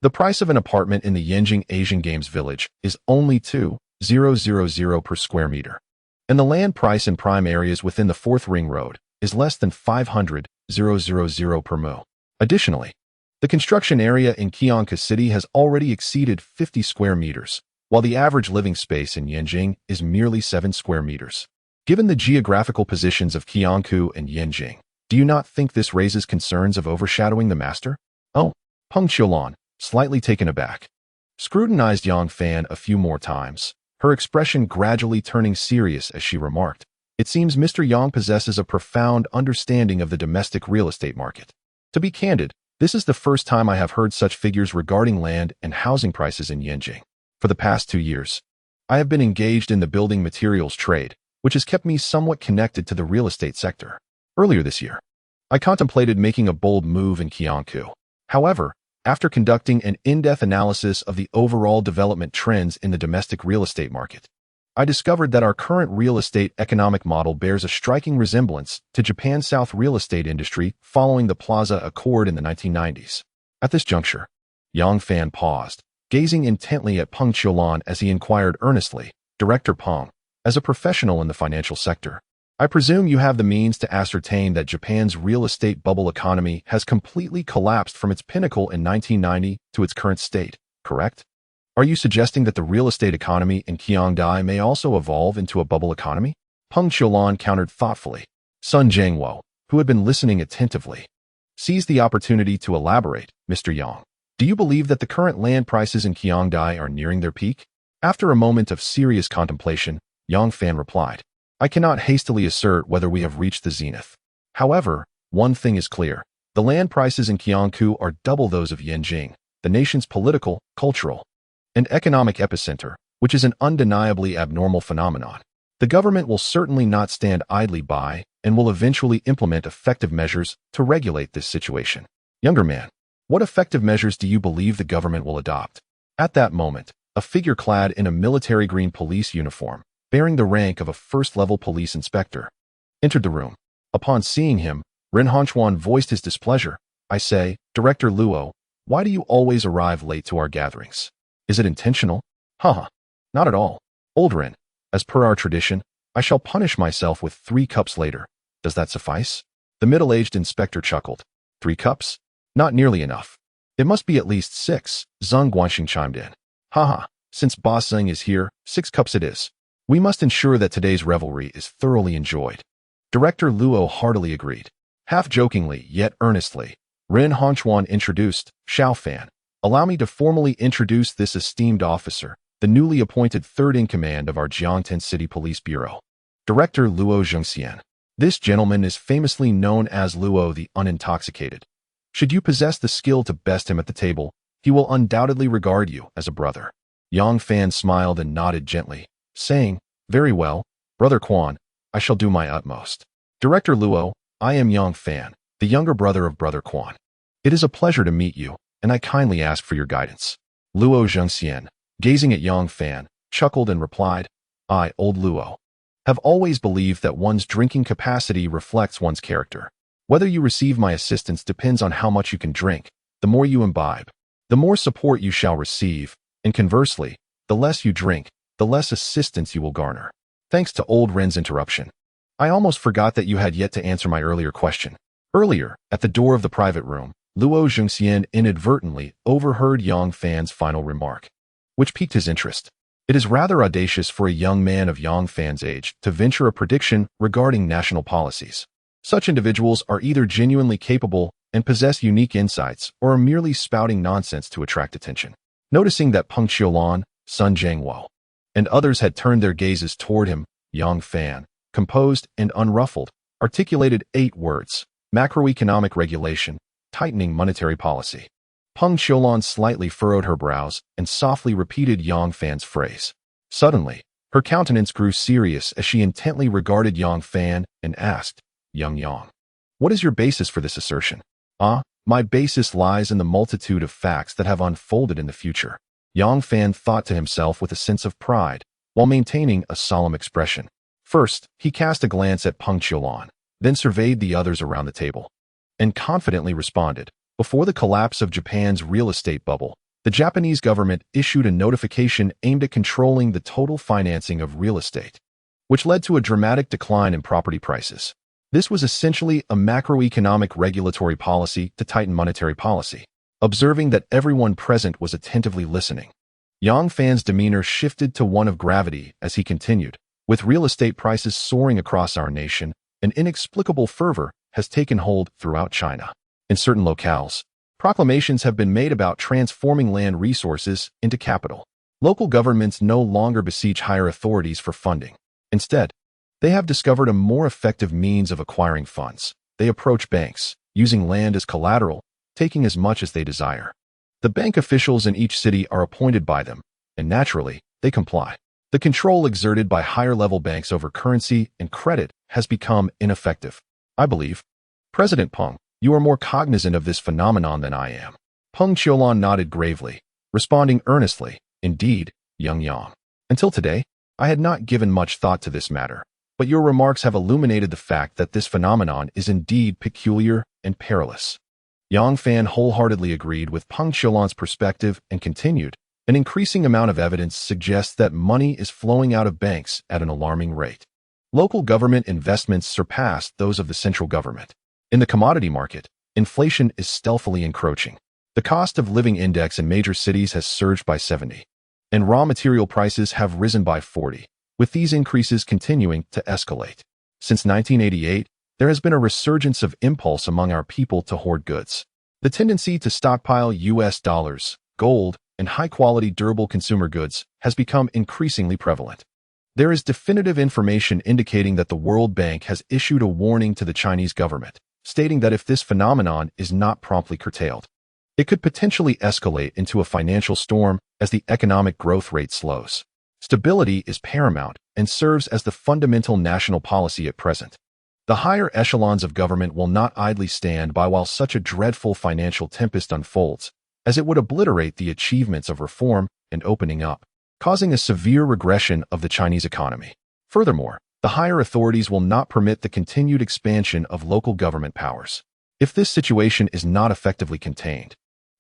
the price of an apartment in the Yanjing Asian Games Village is only 2,000 per square meter, and the land price in prime areas within the 4th Ring Road is less than 500,000 per mu. Additionally, the construction area in Qiangku City has already exceeded 50 square meters, while the average living space in Yanjing is merely 7 square meters. Given the geographical positions of Qiangku and Yanjing, do you not think this raises concerns of overshadowing the master? Oh, Peng Xiulan, slightly taken aback, scrutinized Yang Fan a few more times, her expression gradually turning serious as she remarked, it seems Mr. Yang possesses a profound understanding of the domestic real estate market. To be candid, this is the first time I have heard such figures regarding land and housing prices in Yanjing. For the past 2 years, I have been engaged in the building materials trade, which has kept me somewhat connected to the real estate sector. Earlier this year, I contemplated making a bold move in Qiangku. However, after conducting an in-depth analysis of the overall development trends in the domestic real estate market, I discovered that our current real estate economic model bears a striking resemblance to Japan's South real estate industry following the Plaza Accord in the 1990s. At this juncture, Yang Fan paused, gazing intently at Peng Qiulan as he inquired earnestly, Director Peng, as a professional in the financial sector, I presume you have the means to ascertain that Japan's real estate bubble economy has completely collapsed from its pinnacle in 1990 to its current state, correct? Are you suggesting that the real estate economy in Qingdai may also evolve into a bubble economy? Peng Qiulan countered thoughtfully. Sun Jiangwo, who had been listening attentively, seized the opportunity to elaborate. Mr. Yang, do you believe that the current land prices in Qingdai are nearing their peak? After a moment of serious contemplation, Yang Fan replied, I cannot hastily assert whether we have reached the zenith. However, one thing is clear. The land prices in Qiangku are double those of Yanjing, the nation's political, cultural, and economic epicenter, which is an undeniably abnormal phenomenon. The government will certainly not stand idly by and will eventually implement effective measures to regulate this situation. Younger man, what effective measures do you believe the government will adopt? At that moment, a figure clad in a military green police uniform, bearing the rank of a first-level police inspector, entered the room. Upon seeing him, Ren Hongchuan voiced his displeasure. I say, Director Luo, why do you always arrive late to our gatherings? Is it intentional? Haha, not at all. Old Ren, as per our tradition, I shall punish myself with 3 cups later. Does that suffice? The middle-aged inspector chuckled. 3 cups? Not nearly enough. It must be at least 6, Zhang Guanxing chimed in. Haha, since Boss Zheng is here, 6 cups it is. We must ensure that today's revelry is thoroughly enjoyed. Director Luo heartily agreed. Half-jokingly, yet earnestly, Ren Hongchuan introduced, Xiao Fan. Allow me to formally introduce this esteemed officer, the newly appointed third-in-command of our Jiangtan City Police Bureau, Director Luo Zhengxian. This gentleman is famously known as Luo the Unintoxicated. Should you possess the skill to best him at the table, he will undoubtedly regard you as a brother. Yang Fan smiled and nodded gently, saying, Very well, Brother Quan, I shall do my utmost. Director Luo, I am Yang Fan, the younger brother of Brother Quan. It is a pleasure to meet you, and I kindly ask for your guidance. Luo Zhengxian, gazing at Yang Fan, chuckled and replied, I, old Luo, have always believed that one's drinking capacity reflects one's character. Whether you receive my assistance depends on how much you can drink. The more you imbibe, the more support you shall receive, and conversely, the less you drink, the less assistance you will garner. Thanks to old Ren's interruption. I almost forgot that you had yet to answer my earlier question. Earlier, at the door of the private room, Luo Zhengxian inadvertently overheard Yang Fan's final remark, which piqued his interest. It is rather audacious for a young man of Yang Fan's age to venture a prediction regarding national policies. Such individuals are either genuinely capable and possess unique insights or are merely spouting nonsense to attract attention. Noticing that Peng Qiulan, Sun Jiangwo, and others had turned their gazes toward him, Yang Fan, composed and unruffled, articulated 8 words: macroeconomic regulation, tightening monetary policy. Peng Qiulan slightly furrowed her brows and softly repeated Yang Fan's phrase. Suddenly, her countenance grew serious as she intently regarded Yang Fan and asked, Yang, what is your basis for this assertion? My basis lies in the multitude of facts that have unfolded in the future. Yang Fan thought to himself with a sense of pride, while maintaining a solemn expression. First, he cast a glance at Peng Qiulan, then surveyed the others around the table, and confidently responded, before the collapse of Japan's real estate bubble, the Japanese government issued a notification aimed at controlling the total financing of real estate, which led to a dramatic decline in property prices. This was essentially a macroeconomic regulatory policy to tighten monetary policy. Observing that everyone present was attentively listening, Yang Fan's demeanor shifted to one of gravity as he continued, with real estate prices soaring across our nation, an inexplicable fervor has taken hold throughout China. In certain locales, proclamations have been made about transforming land resources into capital. Local governments no longer beseech higher authorities for funding. Instead, they have discovered a more effective means of acquiring funds. They approach banks, using land as collateral, taking as much as they desire. The bank officials in each city are appointed by them, and naturally, they comply. The control exerted by higher-level banks over currency and credit has become ineffective. I believe, President Peng, you are more cognizant of this phenomenon than I am. Peng Qiulan nodded gravely, responding earnestly, Indeed, Yang. Until today, I had not given much thought to this matter, but your remarks have illuminated the fact that this phenomenon is indeed peculiar and perilous. Yang Fan wholeheartedly agreed with Peng Qiulan's perspective and continued, An increasing amount of evidence suggests that money is flowing out of banks at an alarming rate. Local government investments surpass those of the central government. In the commodity market, inflation is stealthily encroaching. The cost of living index in major cities has surged by 70, and raw material prices have risen by 40, with these increases continuing to escalate. Since 1988, there has been a resurgence of impulse among our people to hoard goods. The tendency to stockpile US dollars, gold, and high-quality durable consumer goods has become increasingly prevalent. There is definitive information indicating that the World Bank has issued a warning to the Chinese government, stating that if this phenomenon is not promptly curtailed, it could potentially escalate into a financial storm as the economic growth rate slows. Stability is paramount and serves as the fundamental national policy at present. The higher echelons of government will not idly stand by while such a dreadful financial tempest unfolds, as it would obliterate the achievements of reform and opening up, causing a severe regression of the Chinese economy. Furthermore, the higher authorities will not permit the continued expansion of local government powers. If this situation is not effectively contained,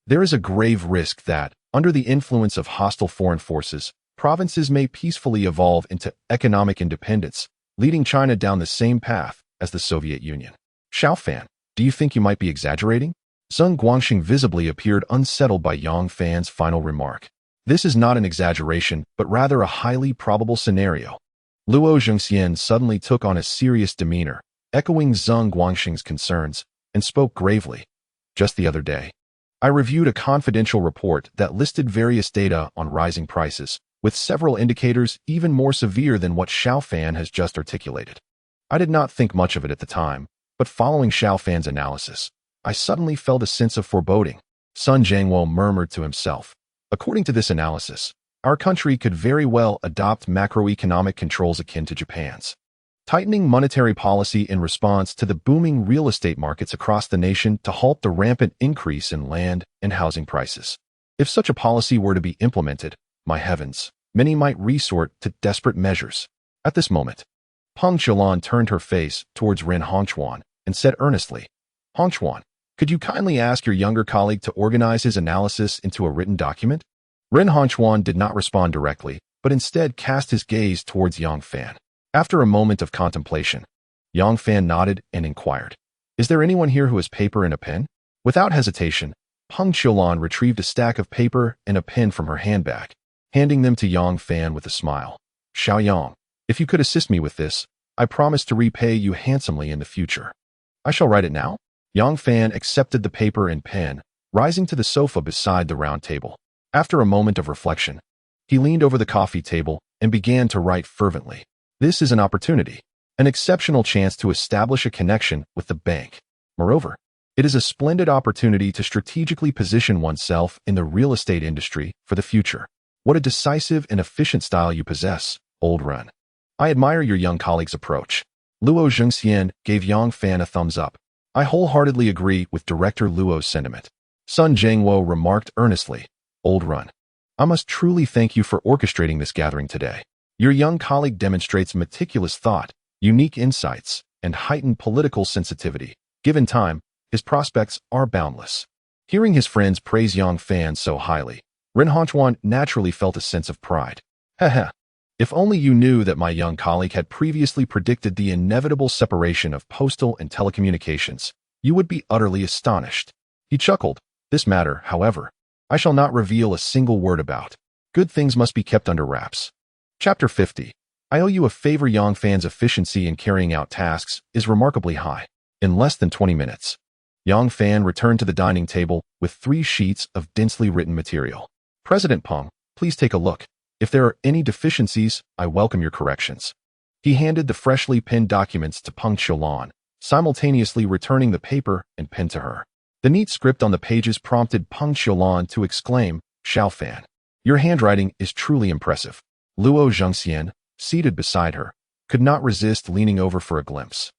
there is a grave risk that, under the influence of hostile foreign forces, provinces may peacefully evolve into economic independence, leading China down the same path as the Soviet Union. Xiao Fan, do you think you might be exaggerating? Zheng Guangxing visibly appeared unsettled by Yang Fan's final remark. This is not an exaggeration, but rather a highly probable scenario. Luo Zhengxian suddenly took on a serious demeanor, echoing Zheng Guangxing's concerns, and spoke gravely. Just the other day, I reviewed a confidential report that listed various data on rising prices, with several indicators even more severe than what Xiao Fan has just articulated. I did not think much of it at the time, but following Xiao Fan's analysis, I suddenly felt a sense of foreboding. Sun Jiangwo murmured to himself. According to this analysis, our country could very well adopt macroeconomic controls akin to Japan's, tightening monetary policy in response to the booming real estate markets across the nation to halt the rampant increase in land and housing prices. If such a policy were to be implemented, my heavens, many might resort to desperate measures. At this moment, Peng Qiulan turned her face towards Ren Hongchuan and said earnestly, Hongchuan, could you kindly ask your younger colleague to organize his analysis into a written document? Ren Hongchuan did not respond directly, but instead cast his gaze towards Yang Fan. After a moment of contemplation, Yang Fan nodded and inquired, is there anyone here who has paper and a pen? Without hesitation, Peng Qiulan retrieved a stack of paper and a pen from her handbag, handing them to Yang Fan with a smile. Xiao Yang, if you could assist me with this, I promise to repay you handsomely in the future. I shall write it now. Yang Fan accepted the paper and pen, rising to the sofa beside the round table. After a moment of reflection, he leaned over the coffee table and began to write fervently. This is an opportunity, an exceptional chance to establish a connection with the bank. Moreover, it is a splendid opportunity to strategically position oneself in the real estate industry for the future. What a decisive and efficient style you possess, old Ren. I admire your young colleague's approach. Luo Zhengxian gave Yang Fan a thumbs up. I wholeheartedly agree with Director Luo's sentiment. Sun Jiangwo remarked earnestly, Old Ren, I must truly thank you for orchestrating this gathering today. Your young colleague demonstrates meticulous thought, unique insights, and heightened political sensitivity. Given time, his prospects are boundless. Hearing his friends praise Yang Fan so highly, Ren Hongchuan naturally felt a sense of pride. Heh. If only you knew that my young colleague had previously predicted the inevitable separation of postal and telecommunications, you would be utterly astonished. He chuckled. This matter, however, I shall not reveal a single word about. Good things must be kept under wraps. Chapter 50. I owe you a favor. Yang Fan's efficiency in carrying out tasks is remarkably high. In less than 20 minutes, Yang Fan returned to the dining table with 3 sheets of densely written material. President Peng, please take a look. If there are any deficiencies, I welcome your corrections. He handed the freshly penned documents to Peng Qiulan, simultaneously returning the paper and pen to her. The neat script on the pages prompted Peng Qiulan to exclaim, Xiao Fan, your handwriting is truly impressive. Luo Zhengxian, seated beside her, could not resist leaning over for a glimpse.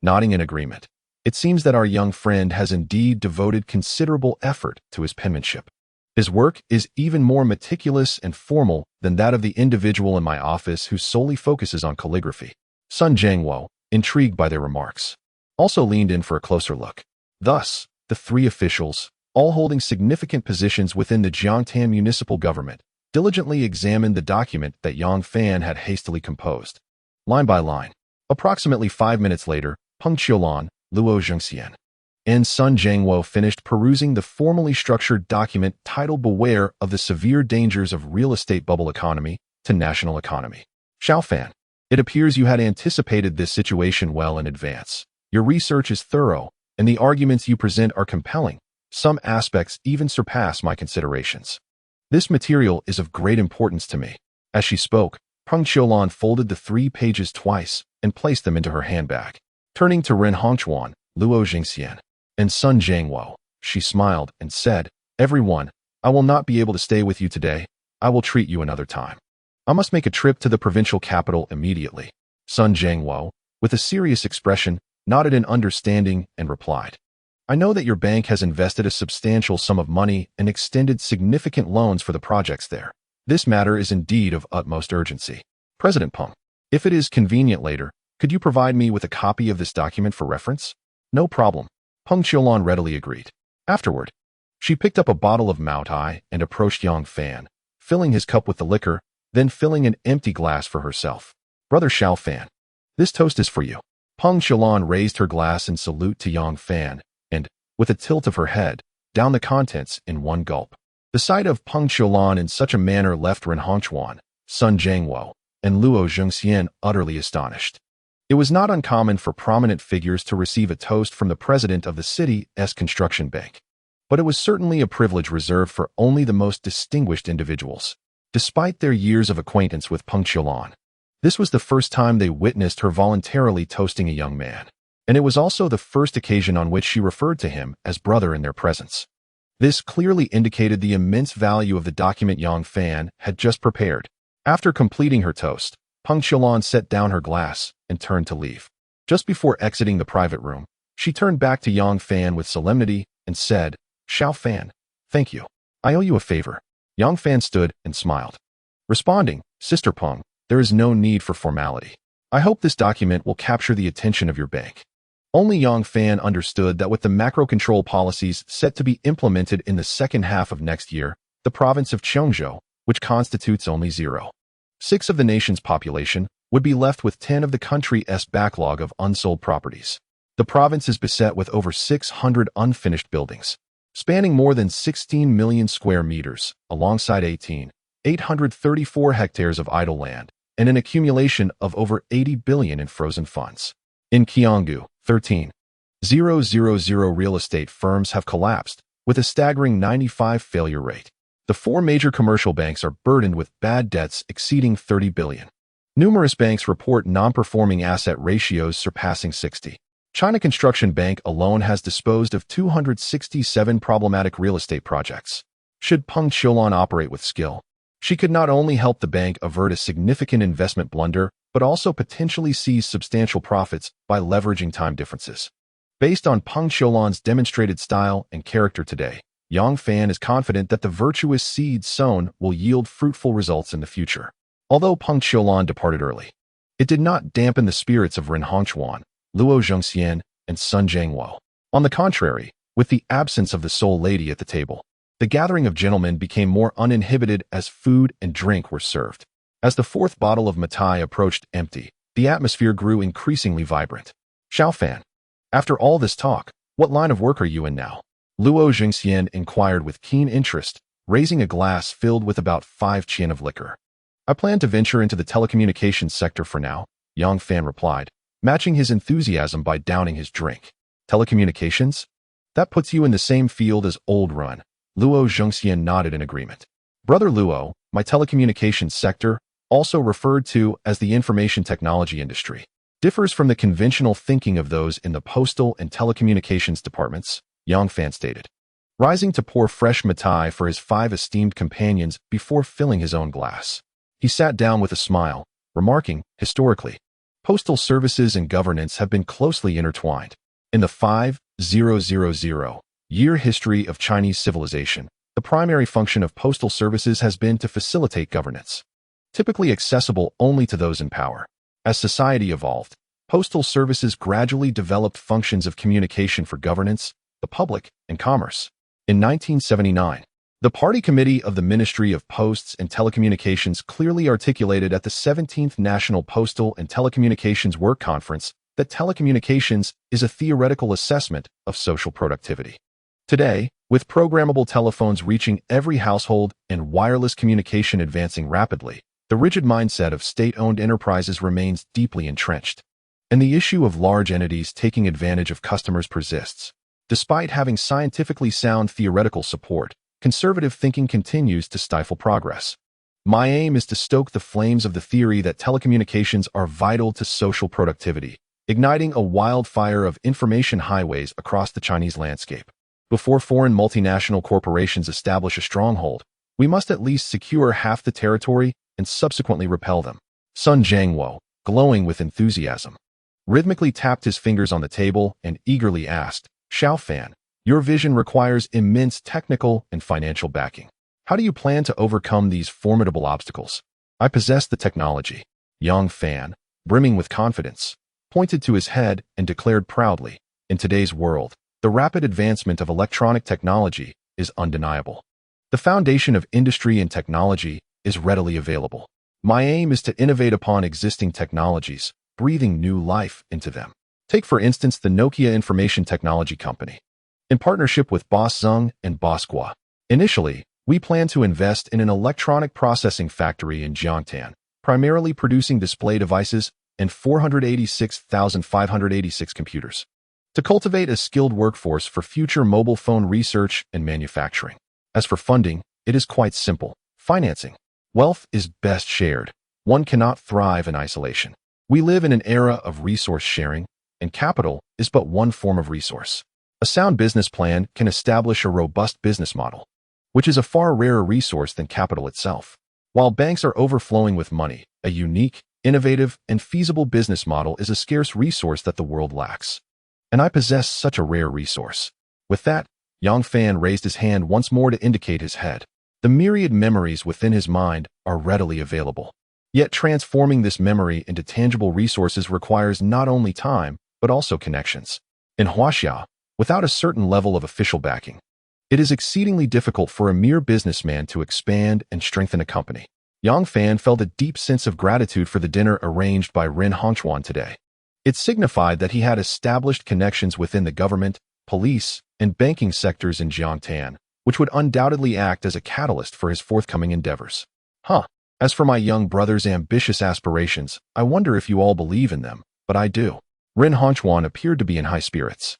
Nodding in agreement, it seems that our young friend has indeed devoted considerable effort to his penmanship. His work is even more meticulous and formal than that of the individual in my office who solely focuses on calligraphy. Sun Jiangwo, intrigued by their remarks, also leaned in for a closer look. Thus, the 3 officials, all holding significant positions within the Jiangtan municipal government, diligently examined the document that Yang Fan had hastily composed, line by line. Approximately 5 minutes later, Peng Qiulan, Luo Zhengxian, and Sun Zhangwo finished perusing the formally structured document titled Beware of the Severe Dangers of Real Estate Bubble Economy to National Economy. Xiaofan, it appears you had anticipated this situation well in advance. Your research is thorough, and the arguments you present are compelling. Some aspects even surpass my considerations. This material is of great importance to me. As she spoke, Peng Qiulan folded the 3 pages twice and placed them into her handbag. Turning to Ren Hongchuan, Luo Jingxian, and Sun Zhangwo, she smiled and said, "Everyone, I will not be able to stay with you today. I will treat you another time. I must make a trip to the provincial capital immediately." Sun Zhangwo, with a serious expression, nodded in understanding and replied, "I know that your bank has invested a substantial sum of money and extended significant loans for the projects there. This matter is indeed of utmost urgency. President Peng, if it is convenient later, could you provide me with a copy of this document for reference?" "No problem," Peng Qiulan readily agreed. Afterward, she picked up a bottle of Mao Tai and approached Yang Fan, filling his cup with the liquor, then filling an empty glass for herself. "Brother Xiao Fan, this toast is for you." Peng Qiulan raised her glass in salute to Yang Fan, and, with a tilt of her head, downed the contents in one gulp. The sight of Peng Qiulan in such a manner left Ren Hongchuan, Sun Zhangwo, and Luo Zhengxian utterly astonished. It was not uncommon for prominent figures to receive a toast from the president of the city's construction bank, but it was certainly a privilege reserved for only the most distinguished individuals. Despite their years of acquaintance with Peng Qiulan, this was the first time they witnessed her voluntarily toasting a young man, and it was also the first occasion on which she referred to him as brother in their presence. This clearly indicated the immense value of the document Yang Fan had just prepared. After completing her toast, Peng Qiulan set down her glass and turned to leave. Just before exiting the private room, she turned back to Yang Fan with solemnity and said, "Xiao Fan, thank you. I owe you a favor." Yang Fan stood and smiled, responding, "Sister Peng, there is no need for formality. I hope this document will capture the attention of your bank." Only Yang Fan understood that with the macro control policies set to be implemented in the second half of next year, the province of Chongzhou, which constitutes only 0.6% of the nation's population, would be left with 10 of the country's backlog of unsold properties. The province is beset with over 600 unfinished buildings, spanning more than 16 million square meters, alongside 834 hectares of idle land, and an accumulation of over 80 billion in frozen funds. In Qianggu, 13,000 real estate firms have collapsed, with a staggering 95% failure rate. The 4 major commercial banks are burdened with bad debts exceeding 30 billion. Numerous banks report non-performing asset ratios surpassing 60. China Construction Bank alone has disposed of 267 problematic real estate projects. Should Peng Qiulan operate with skill, she could not only help the bank avert a significant investment blunder, but also potentially seize substantial profits by leveraging time differences. Based on Peng Qiulan's demonstrated style and character today, Yang Fan is confident that the virtuous seeds sown will yield fruitful results in the future. Although Peng Qiulan departed early, it did not dampen the spirits of Ren Hongchuan, Luo Zhengxian, and Sun Zhangwo. On the contrary, with the absence of the sole lady at the table, the gathering of gentlemen became more uninhibited as food and drink were served. As the 4th bottle of Matai approached empty, the atmosphere grew increasingly vibrant. "Xiao Fan, after all this talk, what line of work are you in now?" Luo Jingxian inquired with keen interest, raising a glass filled with about 5 qian of liquor. "I plan to venture into the telecommunications sector for now," Yang Fan replied, matching his enthusiasm by downing his drink. "Telecommunications? That puts you in the same field as Old Run." Luo Zhengxian nodded in agreement. "Brother Luo, my telecommunications sector, also referred to as the information technology industry, differs from the conventional thinking of those in the postal and telecommunications departments," Yang Fan stated, rising to pour fresh Matai for his 5 esteemed companions before filling his own glass. He sat down with a smile, remarking, "Historically, postal services and governance have been closely intertwined. In the 5,000-year history of Chinese civilization, the primary function of postal services has been to facilitate governance, typically accessible only to those in power. As society evolved, postal services gradually developed functions of communication for governance, the public, and commerce. In 1979, The Party Committee of the Ministry of Posts and Telecommunications clearly articulated at the 17th National Postal and Telecommunications Work Conference that telecommunications is a theoretical assessment of social productivity. Today, with programmable telephones reaching every household and wireless communication advancing rapidly, the rigid mindset of state-owned enterprises remains deeply entrenched, and the issue of large entities taking advantage of customers persists. Despite having scientifically sound theoretical support, conservative thinking continues to stifle progress. My aim is to stoke the flames of the theory that telecommunications are vital to social productivity, igniting a wildfire of information highways across the Chinese landscape. Before foreign multinational corporations establish a stronghold, we must at least secure half the territory and subsequently repel them. Sun Jianguo, glowing with enthusiasm, rhythmically tapped his fingers on the table and eagerly asked, "Xiao Fan, your vision requires immense technical and financial backing. How do you plan to overcome these formidable obstacles?" "I possess the technology." Yang Fan, brimming with confidence, pointed to his head and declared proudly, "In today's world, the rapid advancement of electronic technology is undeniable. The foundation of industry and technology is readily available. My aim is to innovate upon existing technologies, breathing new life into them. Take, for instance, the Nokia Information Technology Company. In partnership with Boss Zeng and Boss Gua, initially, we plan to invest in an electronic processing factory in Jiangtan, primarily producing display devices and 486,586 computers, to cultivate a skilled workforce for future mobile phone research and manufacturing. As for funding, it is quite simple. Financing. Wealth is best shared. One cannot thrive in isolation. We live in an era of resource sharing, and capital is but one form of resource. A sound business plan can establish a robust business model, which is a far rarer resource than capital itself. While banks are overflowing with money, a unique, innovative, and feasible business model is a scarce resource that the world lacks. And I possess such a rare resource. With that, Yang Fan raised his hand once more to indicate his head. The myriad memories within his mind are readily available. Yet transforming this memory into tangible resources requires not only time, but also connections. In Huaxia, without a certain level of official backing, it is exceedingly difficult for a mere businessman to expand and strengthen a company. Yang Fan felt a deep sense of gratitude for the dinner arranged by Ren Hongchuan today. It signified that he had established connections within the government, police, and banking sectors in Jiangtan, which would undoubtedly act as a catalyst for his forthcoming endeavors. As for my young brother's ambitious aspirations, I wonder if you all believe in them, but I do. Ren Hongchuan appeared to be in high spirits,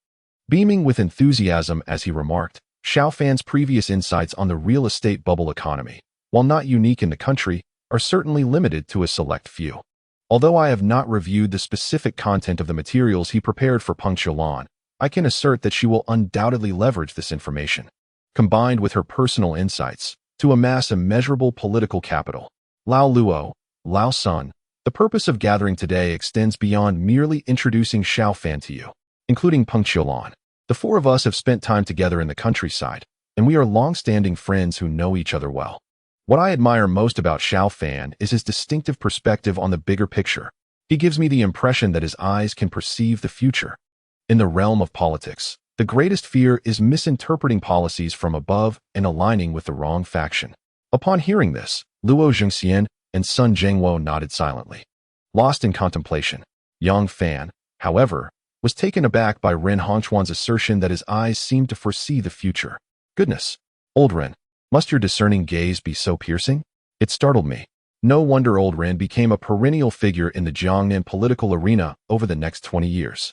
beaming with enthusiasm as he remarked, Xiao Fan's previous insights on the real estate bubble economy, while not unique in the country, are certainly limited to a select few. Although I have not reviewed the specific content of the materials he prepared for Peng Qiulan, I can assert that she will undoubtedly leverage this information, combined with her personal insights, to amass immeasurable political capital. Lao Luo, Lao Sun, the purpose of gathering today extends beyond merely introducing Xiao Fan to you, including Peng Qiulan. The four of us have spent time together in the countryside, and we are long-standing friends who know each other well. What I admire most about Xiao Fan is his distinctive perspective on the bigger picture. He gives me the impression that his eyes can perceive the future. In the realm of politics, the greatest fear is misinterpreting policies from above and aligning with the wrong faction. Upon hearing this, Luo Zhengxian and Sun Jianguo nodded silently, lost in contemplation. Yang Fan, however, was taken aback by Ren Hongchuan's assertion that his eyes seemed to foresee the future. Goodness, old Ren, must your discerning gaze be so piercing? It startled me. No wonder old Ren became a perennial figure in the Jiangnan political arena over the next 20 years.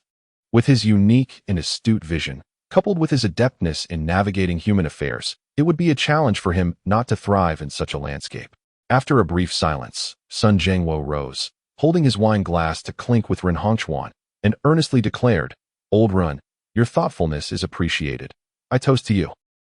With his unique and astute vision, coupled with his adeptness in navigating human affairs, it would be a challenge for him not to thrive in such a landscape. After a brief silence, Sun Jianguo rose, holding his wine glass to clink with Ren Hongchuan, and earnestly declared, "Old Ren, your thoughtfulness is appreciated. I toast to you."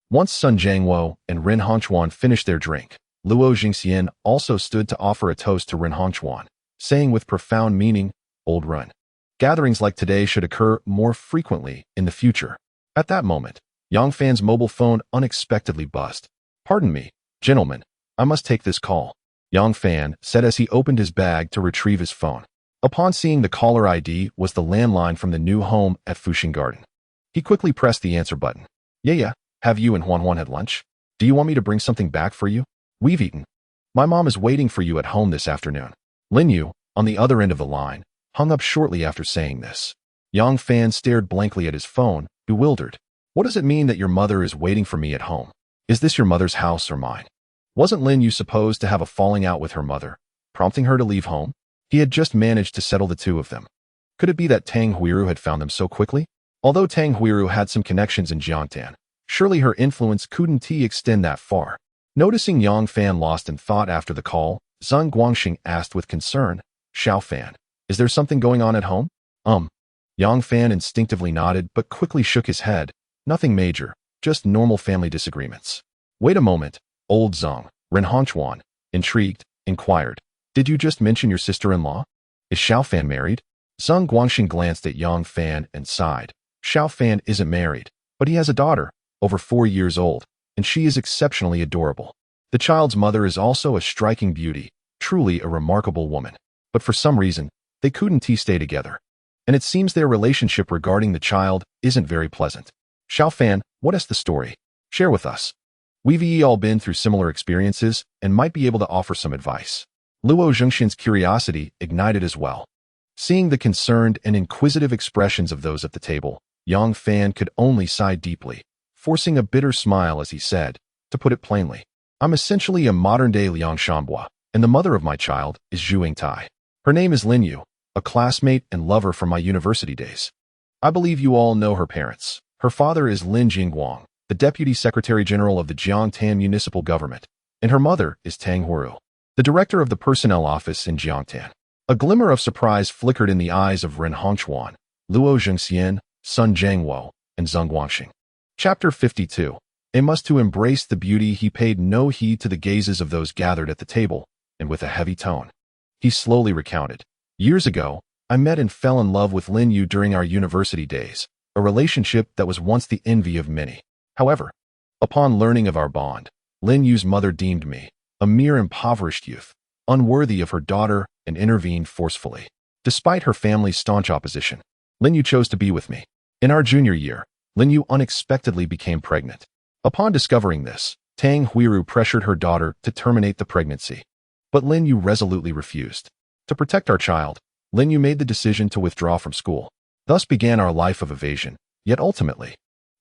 Once Sun Jianguo and Ren Hongchuan finished their drink, Luo Jingxian also stood to offer a toast to Ren Hongchuan, saying with profound meaning, "Old Ren, gatherings like today should occur more frequently in the future." At that moment, Yang Fan's mobile phone unexpectedly buzzed. "Pardon me, gentlemen, I must take this call," Yang Fan said as he opened his bag to retrieve his phone. Upon seeing the caller ID was the landline from the new home at Fuxing Garden. He quickly pressed the answer button. Yeah, have you and Huan had lunch?" Do you want me to bring something back for you? We've eaten. My mom is waiting for you at home this afternoon. Lin Yue, on the other end of the line, hung up shortly after saying this. Yang Fan stared blankly at his phone, bewildered. What does it mean that your mother is waiting for me at home? Is this your mother's house or mine? Wasn't Lin Yue supposed to have a falling out with her mother, prompting her to leave home? He had just managed to settle the two of them. Could it be that Tang Huiru had found them so quickly? Although Tang Huiru had some connections in Jiangtan, surely her influence couldn't extend that far. Noticing Yang Fan lost in thought after the call, Zhang Guangxing asked with concern, Xiao Fan, is there something going on at home? Yang Fan instinctively nodded but quickly shook his head. Nothing major, just normal family disagreements. Wait a moment, old Zhang, Ren Hongchuan, intrigued, inquired. Did you just mention your sister-in-law? Is Xiao Fan married? Zhang Guangxing glanced at Yang Fan and sighed. Xiao Fan isn't married, but he has a daughter, over 4 years old, and she is exceptionally adorable. The child's mother is also a striking beauty, truly a remarkable woman. But for some reason, they couldn't stay together. And it seems their relationship regarding the child isn't very pleasant. Xiao Fan, what is the story? Share with us. We've all been through similar experiences and might be able to offer some advice. Luo Zhengxin's curiosity ignited as well. Seeing the concerned and inquisitive expressions of those at the table, Yang Fan could only sigh deeply, forcing a bitter smile as he said, to put it plainly, I'm essentially a modern-day Liang Shanbua, and the mother of my child is Zhu Yingtai. Her name is Lin Yue, a classmate and lover from my university days. I believe you all know her parents. Her father is Lin Jingguang, the Deputy Secretary General of the Jiangtan Municipal Government, and her mother is Tang Huiru, the Director of the Personnel Office in Jiangtan. A glimmer of surprise flickered in the eyes of Ren Hongchuan, Luo Zhengxian, Sun Zhangwo, and Zhang Guangxing. Chapter 52. A must to embrace the beauty. He paid no heed to the gazes of those gathered at the table, and with a heavy tone, he slowly recounted. Years ago, I met and fell in love with Lin Yue during our university days, a relationship that was once the envy of many. However, upon learning of our bond, Lin Yue's mother deemed me, a mere impoverished youth, unworthy of her daughter and intervened forcefully. Despite her family's staunch opposition, Lin Yue chose to be with me. In our junior year, Lin Yue unexpectedly became pregnant. Upon discovering this, Tang Huiru pressured her daughter to terminate the pregnancy. But Lin Yue resolutely refused. To protect our child, Lin Yue made the decision to withdraw from school. Thus began our life of evasion, yet ultimately,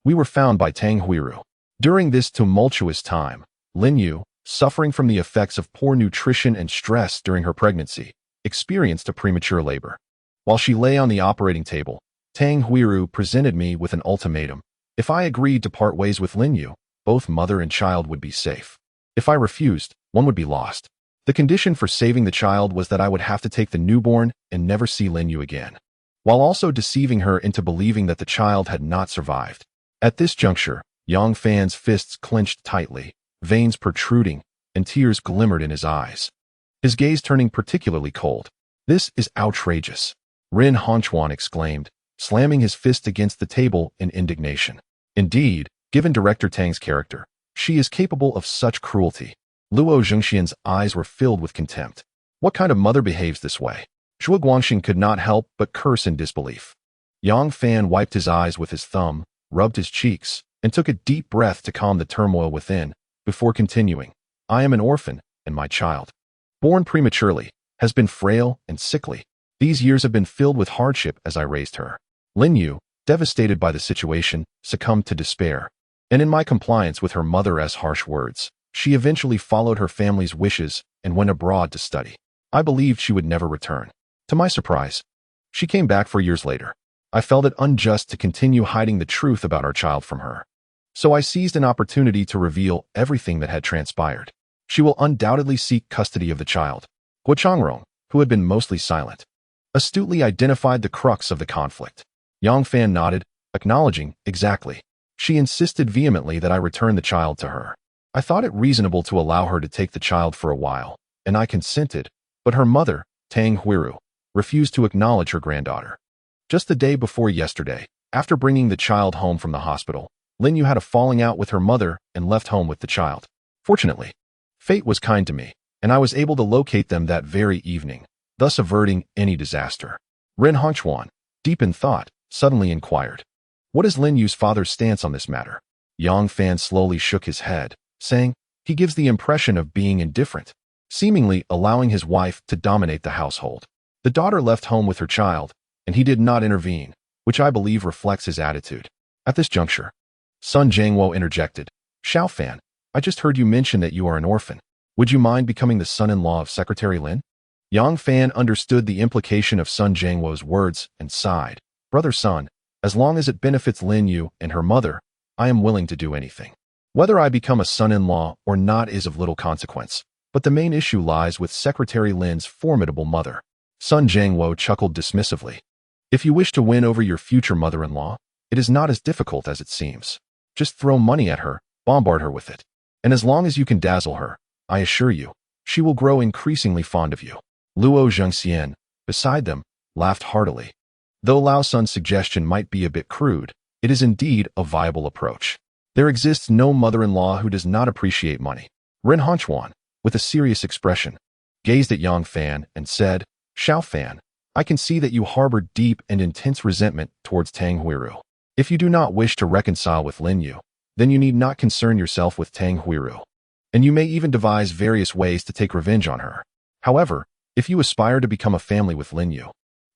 we were found by Tang Huiru. During this tumultuous time, Lin Yue, suffering from the effects of poor nutrition and stress during her pregnancy, experienced a premature labor. While she lay on the operating table, Tang Huiru presented me with an ultimatum. If I agreed to part ways with Lin Yue, both mother and child would be safe. If I refused, one would be lost. The condition for saving the child was that I would have to take the newborn and never see Lin Yue again, while also deceiving her into believing that the child had not survived. At this juncture, Yang Fan's fists clenched tightly, veins protruding, and tears glimmered in his eyes. His gaze turning particularly cold. This is outrageous, Ren Hongchuan exclaimed, slamming his fist against the table in indignation. Indeed, given Director Tang's character, she is capable of such cruelty. Luo Zhengxian's eyes were filled with contempt. What kind of mother behaves this way? Zhuo Guangxing could not help but curse in disbelief. Yang Fan wiped his eyes with his thumb, rubbed his cheeks, and took a deep breath to calm the turmoil within, before continuing. I am an orphan, and my child, born prematurely, has been frail and sickly. These years have been filled with hardship as I raised her. Lin Yue, devastated by the situation, succumbed to despair. And in my compliance with her mother's harsh words, she eventually followed her family's wishes and went abroad to study. I believed she would never return. To my surprise, she came back 4 years later. I felt it unjust to continue hiding the truth about our child from her. So I seized an opportunity to reveal everything that had transpired. She will undoubtedly seek custody of the child. Guo Changrong, who had been mostly silent, astutely identified the crux of the conflict. Yang Fan nodded, acknowledging, exactly. She insisted vehemently that I return the child to her. I thought it reasonable to allow her to take the child for a while, and I consented, but her mother, Tang Huiru, refused to acknowledge her granddaughter. Just the day before yesterday, after bringing the child home from the hospital, Lin Yue had a falling out with her mother and left home with the child. Fortunately, fate was kind to me, and I was able to locate them that very evening, thus averting any disaster. Ren Hongchuan, deep in thought, suddenly inquired, what is Lin Yue's father's stance on this matter? Yang Fan slowly shook his head, saying, "He gives the impression of being indifferent," seemingly allowing his wife to dominate the household. The daughter left home with her child, and he did not intervene, which I believe reflects his attitude. At this juncture, Sun Jiangwo interjected, "Xiao Fan, I just heard you mention that you are an orphan. Would you mind becoming the son-in-law of Secretary Lin?" Yang Fan understood the implication of Sun Jiangwo's words and sighed. "Brother Sun, as long as it benefits Lin Yue and her mother, I am willing to do anything. Whether I become a son-in-law or not is of little consequence, but the main issue lies with Secretary Lin's formidable mother." Sun Jiangwo chuckled dismissively. "If you wish to win over your future mother-in-law, it is not as difficult as it seems. Just throw money at her, bombard her with it. And as long as you can dazzle her, I assure you, she will grow increasingly fond of you." Luo Zhengxian, beside them, laughed heartily. Though Lao Sun's suggestion might be a bit crude, it is indeed a viable approach. There exists no mother-in-law who does not appreciate money. Ren Honchuan, with a serious expression, gazed at Yang Fan and said, "Xiao Fan, I can see that you harbor deep and intense resentment towards Tang Huiru. If you do not wish to reconcile with Lin Yue, then you need not concern yourself with Tang Huiru, and you may even devise various ways to take revenge on her. However, if you aspire to become a family with Lin Yue,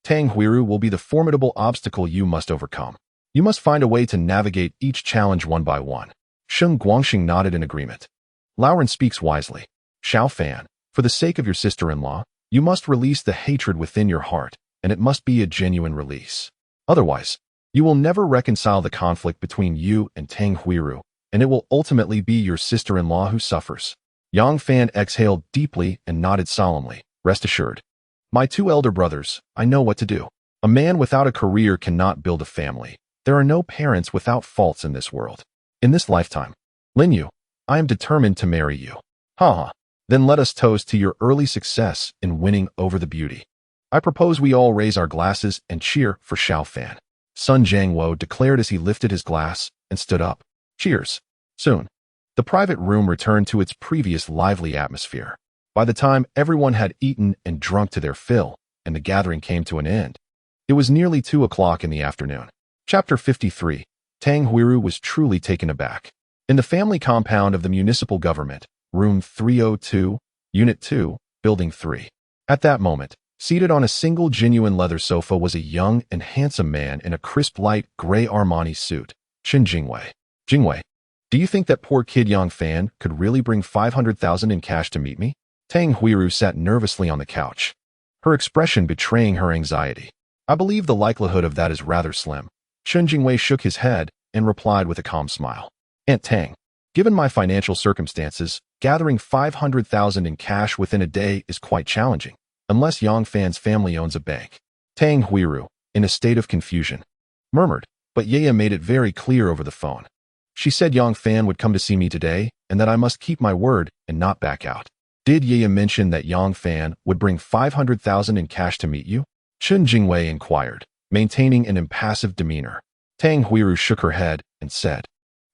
Tang Huiru will be the formidable obstacle you must overcome. You must find a way to navigate each challenge one by one." Sheng Guangxing nodded in agreement. "Lauren speaks wisely. Xiao Fan, for the sake of your sister-in-law, you must release the hatred within your heart, and it must be a genuine release. Otherwise, you will never reconcile the conflict between you and Tang Huiru, and it will ultimately be your sister-in-law who suffers." Yang Fan exhaled deeply and nodded solemnly. "Rest assured. My two elder brothers, I know what to do. A man without a career cannot build a family. There are no parents without faults in this world. In this lifetime, Lin Yue, I am determined to marry you." "Ha ha. Then let us toast to your early success in winning over the beauty. I propose we all raise our glasses and cheer for Xiao Fan." Sun Jiangwo declared as he lifted his glass and stood up. "Cheers." Soon, the private room returned to its previous lively atmosphere. By the time everyone had eaten and drunk to their fill, and the gathering came to an end, it was nearly 2 o'clock in the afternoon. Chapter 53. Tang Huiru was truly taken aback. In the family compound of the municipal government, room 302, Unit 2, Building 3. At that moment, seated on a single genuine leather sofa was a young and handsome man in a crisp light gray Armani suit, Chen Jingwei. "Jingwei, do you think that poor kid Yang Fan could really bring 500,000 in cash to meet me?" Tang Huiru sat nervously on the couch, her expression betraying her anxiety. "I believe the likelihood of that is rather slim." Chen Jingwei shook his head and replied with a calm smile. "Aunt Tang, given my financial circumstances, gathering 500,000 in cash within a day is quite challenging, unless Yang Fan's family owns a bank." Tang Huiru, in a state of confusion, murmured, but Yaya made it very clear over the phone. "She said Yang Fan would come to see me today, and that I must keep my word and not back out." "Did Yaya mention that Yang Fan would bring 500,000 in cash to meet you?" Chen Jingwei inquired, maintaining an impassive demeanor. Tang Huiru shook her head and said,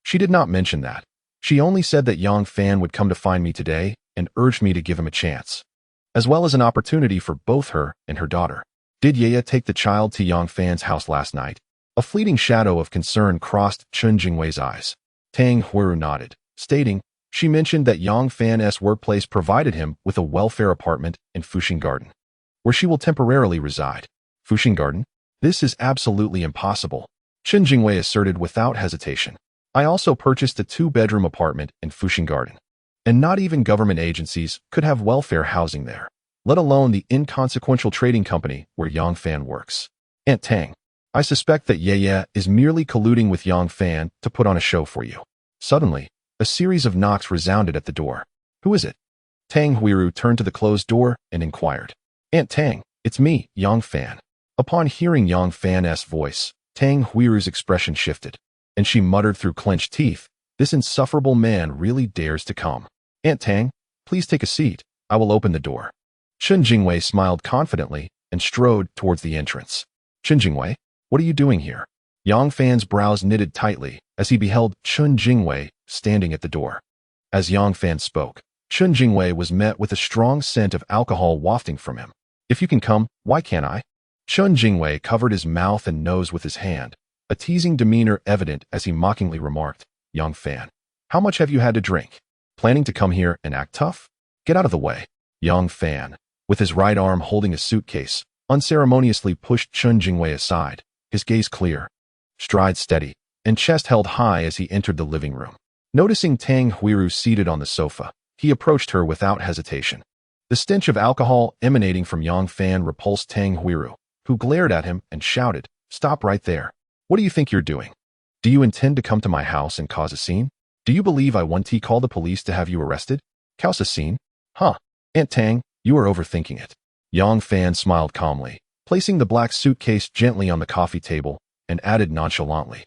"She did not mention that. She only said that Yang Fan would come to find me today and urged me to give him a chance, as well as an opportunity for both her and her daughter." "Did Yaya take the child to Yang Fan's house last night?" A fleeting shadow of concern crossed Chen Jingwei's eyes. Tang Huiru nodded, stating, "She mentioned that Yang Fan's workplace provided him with a welfare apartment in Fuxing Garden, where she will temporarily reside." "Fuxing Garden? This is absolutely impossible," Chen Jingwei asserted without hesitation. "I also purchased a 2-bedroom apartment in Fuxing Garden, and not even government agencies could have welfare housing there, let alone the inconsequential trading company where Yang Fan works." "Aunt Tang, I suspect that Yaya is merely colluding with Yang Fan to put on a show for you." Suddenly, a series of knocks resounded at the door. "Who is it?" Tang Huiru turned to the closed door and inquired. "Aunt Tang, it's me, Yang Fan." Upon hearing Yang Fan's voice, Tang Huiru's expression shifted, and she muttered through clenched teeth, "This insufferable man really dares to come. Aunt Tang, please take a seat. I will open the door." Chen Jingwei smiled confidently and strode towards the entrance. "Chen Jingwei, what are you doing here?" Yang Fan's brows knitted tightly as he beheld Chen Jingwei standing at the door. As Yang Fan spoke, Chen Jingwei was met with a strong scent of alcohol wafting from him. "If you can come, why can't I?" Chen Jingwei covered his mouth and nose with his hand, a teasing demeanor evident as he mockingly remarked, "Yang Fan, how much have you had to drink?" Planning to come here and act tough? Get out of the way. Yang Fan, with his right arm holding a suitcase, unceremoniously pushed Chen Jingwei aside, his gaze clear, stride steady, and chest held high as he entered the living room. Noticing Tang Huiru seated on the sofa, he approached her without hesitation. The stench of alcohol emanating from Yang Fan repulsed Tang Huiru, who glared at him and shouted, "Stop right there. What do you think you're doing? Do you intend to come to my house and cause a scene? Do you believe I want to call the police to have you arrested? Cause a scene? Huh. Aunt Tang, you are overthinking it." Yang Fan smiled calmly, placing the black suitcase gently on the coffee table, and added nonchalantly,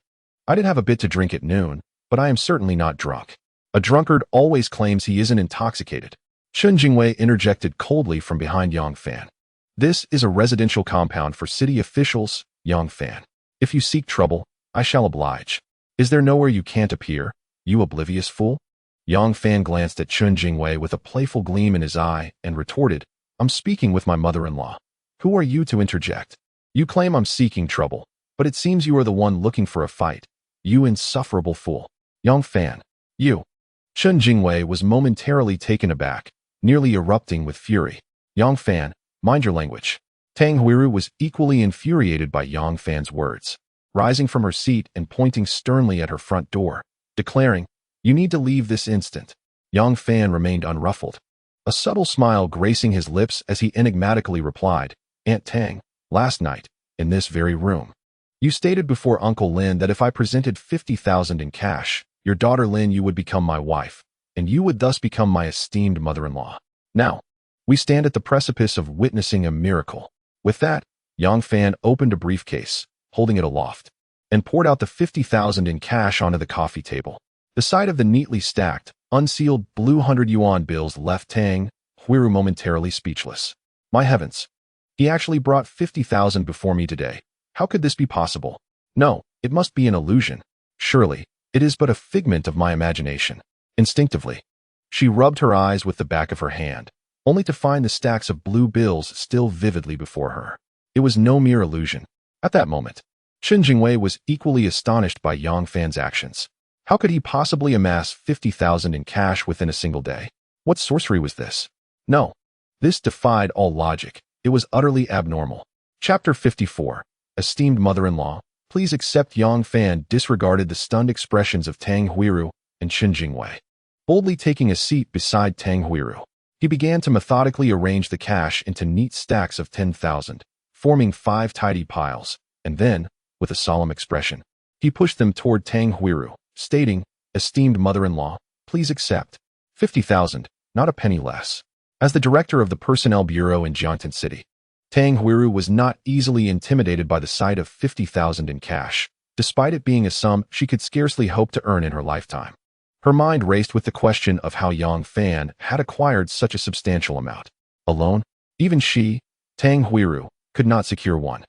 "I did have a bit to drink at noon, but I am certainly not drunk." A drunkard always claims he isn't intoxicated. Chen Jingwei interjected coldly from behind Yang Fan. "This is a residential compound for city officials, Yang Fan. If you seek trouble, I shall oblige. Is there nowhere you can't appear, you oblivious fool?" Yang Fan glanced at Chen Jingwei with a playful gleam in his eye and retorted, "I'm speaking with my mother-in-law. Who are you to interject? You claim I'm seeking trouble, but it seems you are the one looking for a fight. You insufferable fool. Yang Fan, you." Chen Jingwei was momentarily taken aback, nearly erupting with fury. "Yang Fan, mind your language." Tang Huiru was equally infuriated by Yang Fan's words, rising from her seat and pointing sternly at her front door, declaring, "You need to leave this instant." Yang Fan remained unruffled, a subtle smile gracing his lips as he enigmatically replied, "Aunt Tang, last night, in this very room, you stated before Uncle Lin that if I presented 50,000 in cash, your daughter Lin Yue would become my wife, and you would thus become my esteemed mother-in-law. Now, we stand at the precipice of witnessing a miracle." With that, Yang Fan opened a briefcase, holding it aloft, and poured out the 50,000 in cash onto the coffee table. The sight of the neatly stacked, unsealed blue 100 yuan bills left Tang Huiru momentarily speechless. "My heavens! He actually brought 50,000 before me today. How could this be possible? No, it must be an illusion. Surely, it is but a figment of my imagination." Instinctively, she rubbed her eyes with the back of her hand, only to find the stacks of blue bills still vividly before her. It was no mere illusion. At that moment, Chen Jingwei was equally astonished by Yang Fan's actions. How could he possibly amass 50,000 in cash within a single day? What sorcery was this? No, this defied all logic. It was utterly abnormal. Chapter 54. Esteemed mother-in-law, please accept. Yang Fan disregarded the stunned expressions of Tang Huiru and Chen Jingwei. Boldly taking a seat beside Tang Huiru, he began to methodically arrange the cash into neat stacks of 10,000, forming 5 tidy piles, and then, with a solemn expression, he pushed them toward Tang Huiru, stating, "Esteemed mother-in-law, please accept 50,000, not a penny less." As the director of the Personnel Bureau in Jiangtan City, Tang Huiru was not easily intimidated by the sight of 50,000 in cash, despite it being a sum she could scarcely hope to earn in her lifetime. Her mind raced with the question of how Yang Fan had acquired such a substantial amount. Alone, even she, Tang Huiru, could not secure one.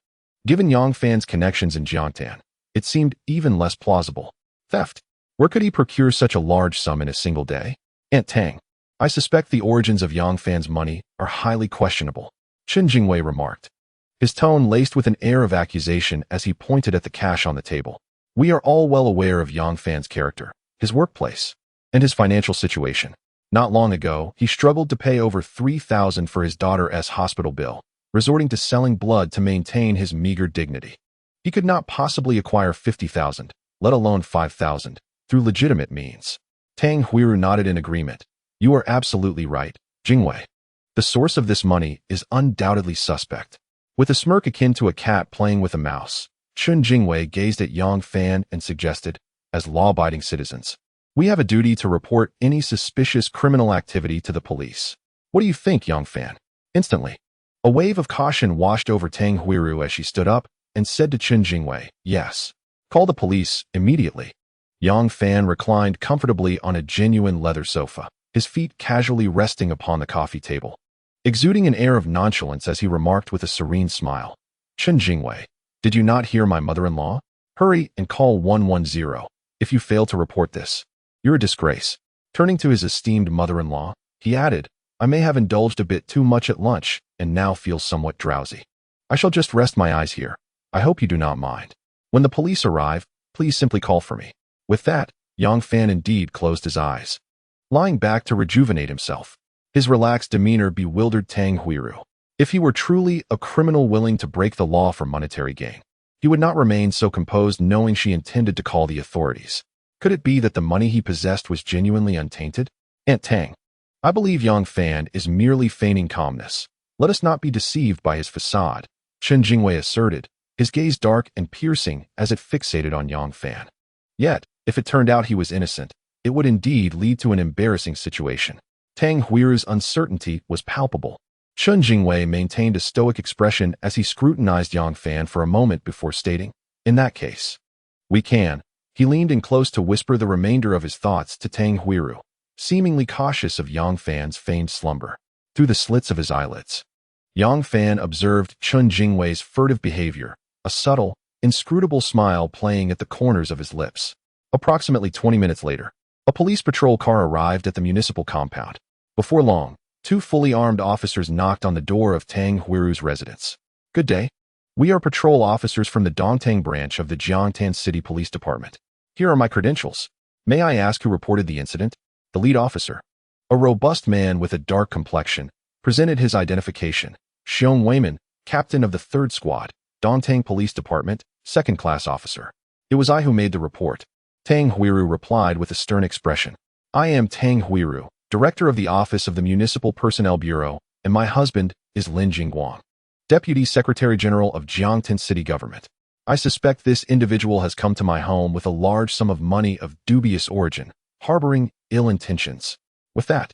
Given Yang Fan's connections in Jiangtan, it seemed even less plausible. Theft. Where could he procure such a large sum in a single day? "Aunt Tang, I suspect the origins of Yang Fan's money are highly questionable," Chen Jingwei remarked, his tone laced with an air of accusation as he pointed at the cash on the table. "We are all well aware of Yang Fan's character, his workplace, and his financial situation. Not long ago, he struggled to pay over 3,000 for his daughter's hospital bill, resorting to selling blood to maintain his meager dignity. He could not possibly acquire 50,000, let alone 5,000, through legitimate means." Tang Huiru nodded in agreement. "You are absolutely right, Jingwei. The source of this money is undoubtedly suspect." With a smirk akin to a cat playing with a mouse, Chen Jingwei gazed at Yang Fan and suggested, "As law-abiding citizens, we have a duty to report any suspicious criminal activity to the police. What do you think, Yang Fan?" Instantly, a wave of caution washed over Tang Huiru as she stood up and said to Chen Jingwei, "Yes. Call the police immediately." Yang Fan reclined comfortably on a genuine leather sofa, his feet casually resting upon the coffee table, exuding an air of nonchalance as he remarked with a serene smile, "Chen Jingwei, did you not hear my mother-in-law? Hurry and call 110. If you fail to report this, you're a disgrace." Turning to his esteemed mother-in-law, he added, "I may have indulged a bit too much at lunch and now feel somewhat drowsy. I shall just rest my eyes here. I hope you do not mind. When the police arrive, please simply call for me." With that, Yang Fan indeed closed his eyes. lying back to rejuvenate himself. His relaxed demeanor bewildered Tang Huiru. If he were truly a criminal willing to break the law for monetary gain, he would not remain so composed knowing she intended to call the authorities. Could it be that the money he possessed was genuinely untainted? Aunt Tang, I believe Yang Fan is merely feigning calmness. Let us not be deceived by his facade, Chen Jingwei asserted, his gaze dark and piercing as it fixated on Yang Fan. Yet, if it turned out he was innocent, it would indeed lead to an embarrassing situation. Tang Huiru's uncertainty was palpable. Chen Jingwei maintained a stoic expression as he scrutinized Yang Fan for a moment before stating, "In that case, we can." He leaned in close to whisper the remainder of his thoughts to Tang Huiru, seemingly cautious of Yang Fan's feigned slumber. Through the slits of his eyelids, Yang Fan observed Chen Jingwei's furtive behavior, a subtle, inscrutable smile playing at the corners of his lips. Approximately 20 minutes later, a police patrol car arrived at the municipal compound. Before long, two fully armed officers knocked on the door of Tang Huiru's residence. "Good day. We are patrol officers from the Dongtang branch of the Jiangtan City Police Department. Here are my credentials. May I ask who reported the incident?" The lead officer, a robust man with a dark complexion, presented his identification. Xiong Weiman, captain of the 3rd Squad, Dongtang Police Department, 2nd-class officer. "It was I who made the report." Tang Huiru replied with a stern expression. "I am Tang Huiru, director of the Office of the Municipal Personnel Bureau, and my husband is Lin Jingguang, Deputy Secretary General of Jiangtan City Government. I suspect this individual has come to my home with a large sum of money of dubious origin, harboring ill intentions." With that,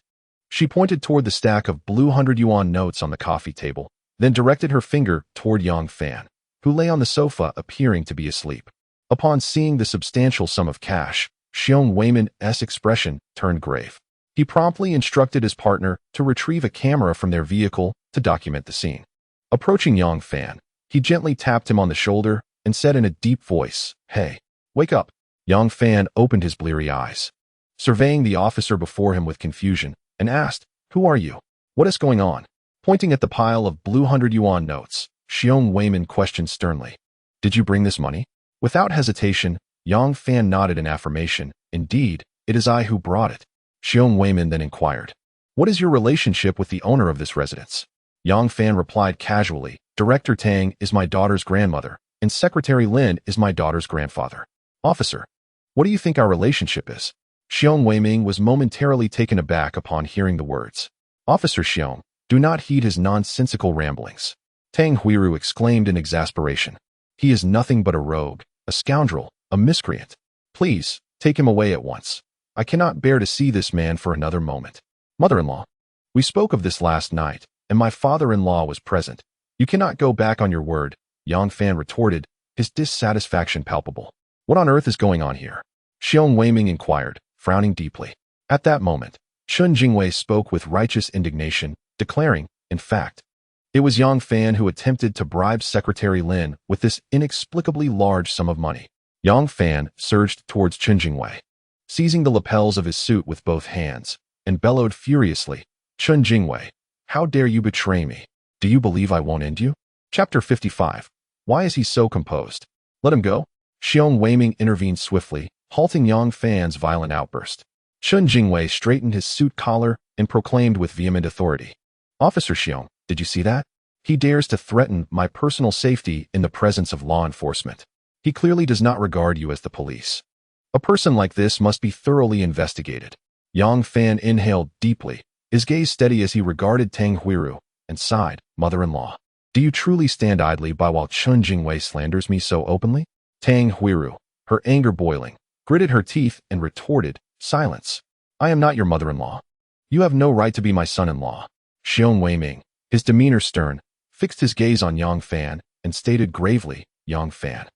she pointed toward the stack of blue 100 yuan notes on the coffee table, then directed her finger toward Yang Fan, who lay on the sofa appearing to be asleep. Upon seeing the substantial sum of cash, Xiong Weiman's expression turned grave. He promptly instructed his partner to retrieve a camera from their vehicle to document the scene. Approaching Yang Fan, he gently tapped him on the shoulder and said in a deep voice, "Hey, wake up." Yang Fan opened his bleary eyes, surveying the officer before him with confusion, and asked, "Who are you? What is going on?" Pointing at the pile of blue 100 yuan notes, Xiong Weiman questioned sternly, "Did you bring this money?" Without hesitation, Yang Fan nodded in affirmation. "Indeed, it is I who brought it." Xiong Weiman then inquired, "What is your relationship with the owner of this residence?" Yang Fan replied casually, "Director Tang is my daughter's grandmother, and Secretary Lin is my daughter's grandfather." "Officer, what do you think our relationship is?" Xiong Weiming was momentarily taken aback upon hearing the words. "Officer Xiong, do not heed his nonsensical ramblings," Tang Huiru exclaimed in exasperation. "He is nothing but a rogue, a scoundrel, a miscreant. Please, take him away at once. I cannot bear to see this man for another moment." "Mother-in-law, we spoke of this last night, and my father-in-law was present. You cannot go back on your word," Yang Fan retorted, his dissatisfaction palpable. "What on earth is going on here?" Xiong Weiming inquired, frowning deeply. At that moment, Chen Jingwei spoke with righteous indignation, declaring, in fact, it was Yang Fan who attempted to bribe Secretary Lin with this inexplicably large sum of money. Yang Fan surged towards Chen Jingwei, seizing the lapels of his suit with both hands, and bellowed furiously, "Chen Jingwei, how dare you betray me? Do you believe I won't end you?" Chapter 55. Why is he so composed? "Let him go." Xiong Weiming intervened swiftly, halting Yang Fan's violent outburst. Chen Jingwei straightened his suit collar and proclaimed with vehement authority, "Officer Xiong, did you see that? He dares to threaten my personal safety in the presence of law enforcement. He clearly does not regard you as the police. A person like this must be thoroughly investigated." Yang Fan inhaled deeply, his gaze steady as he regarded Tang Huiru, and sighed, "Mother-in-law, do you truly stand idly by while Chen Jingwei slanders me so openly?" Tang Huiru, her anger boiling, gritted her teeth and retorted, "Silence. I am not your mother-in-law. You have no right to be my son-in-law." Xiong Weiming, his demeanor stern, fixed his gaze on Yang Fan and stated gravely, "Yang Fan,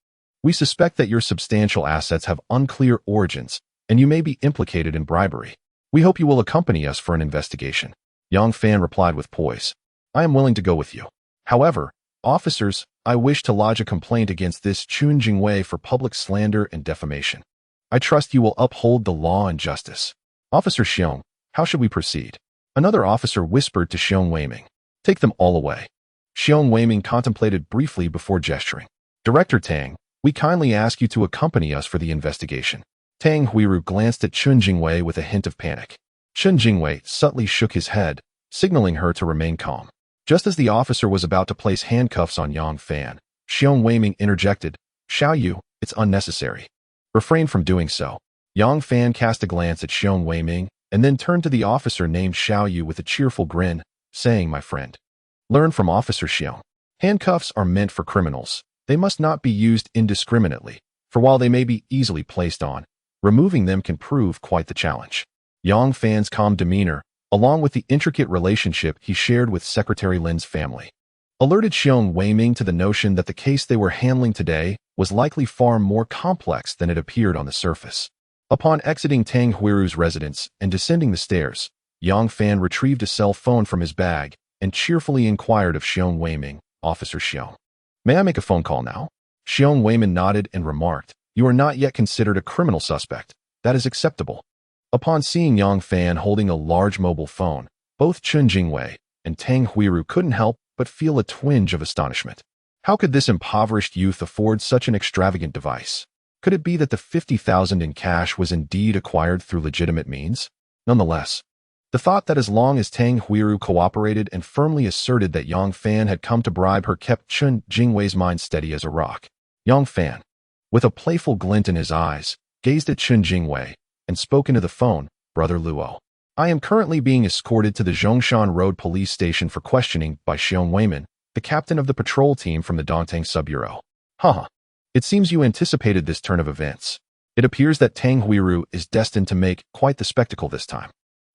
we suspect that your substantial assets have unclear origins, and you may be implicated in bribery. We hope you will accompany us for an investigation." Yang Fan replied with poise, "I am willing to go with you. However, officers, I wish to lodge a complaint against this Chen Jingwei for public slander and defamation. I trust you will uphold the law and justice." "Officer Xiong, how should we proceed?" Another officer whispered to Xiong Weiming, "Take them all away." Xiong Weiming contemplated briefly before gesturing. "Director Tang, we kindly ask you to accompany us for the investigation." Tang Huiru glanced at Chen Jingwei with a hint of panic. Chen Jingwei subtly shook his head, signaling her to remain calm. Just as the officer was about to place handcuffs on Yang Fan, Xiong Weiming interjected, "Xiao Yu, it's unnecessary. Refrain from doing so." Yang Fan cast a glance at Xiong Weiming and then turned to the officer named Xiao Yu with a cheerful grin, saying, "My friend, learn from Officer Xiong. Handcuffs are meant for criminals. They must not be used indiscriminately, for while they may be easily placed on, removing them can prove quite the challenge." Yang Fan's calm demeanor, along with the intricate relationship he shared with Secretary Lin's family, alerted Xiong Weiming to the notion that the case they were handling today was likely far more complex than it appeared on the surface. Upon exiting Tang Huiru's residence and descending the stairs, Yang Fan retrieved a cell phone from his bag and cheerfully inquired of Xiong Weiming, "Officer Xiong, may I make a phone call now?" Xiong Weiming nodded and remarked, "You are not yet considered a criminal suspect. That is acceptable." Upon seeing Yang Fan holding a large mobile phone, both Chen Jingwei and Tang Huiru couldn't help but feel a twinge of astonishment. How could this impoverished youth afford such an extravagant device? Could it be that the 50,000 in cash was indeed acquired through legitimate means? Nonetheless, the thought that as long as Tang Huiru cooperated and firmly asserted that Yang Fan had come to bribe her kept Chen Jingwei's mind steady as a rock. Yang Fan, with a playful glint in his eyes, gazed at Chen Jingwei and spoke into the phone, "Brother Luo, I am currently being escorted to the Zhongshan Road police station for questioning by Xiong Weiming, the captain of the patrol team from the Dongtang Sub-Bureau." "Haha. It seems you anticipated this turn of events. It appears that Tang Huiru is destined to make quite the spectacle this time.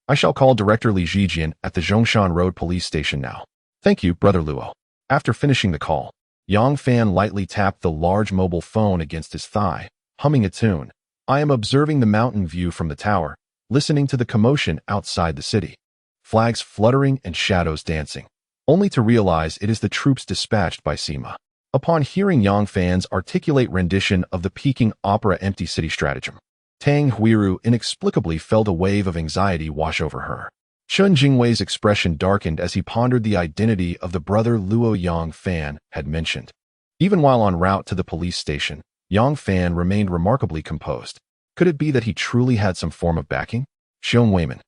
I shall call Director Li Zijian at the Zhongshan Road police station now." "Thank you, Brother Luo." After finishing the call, Yang Fan lightly tapped the large mobile phone against his thigh, humming a tune. "I am observing the mountain view from the tower, listening to the commotion outside the city. Flags fluttering and shadows dancing, only to realize it is the troops dispatched by Sima." Upon hearing Yang Fan's articulate rendition of the Peking Opera empty city stratagem, Tang Huiru inexplicably felt a wave of anxiety wash over her. Chen Jingwei's expression darkened as he pondered the identity of the brother Luo Yang Fan had mentioned. Even while en route to the police station, Yang Fan remained remarkably composed. Could it be that he truly had some form of backing? Xiong Weiming,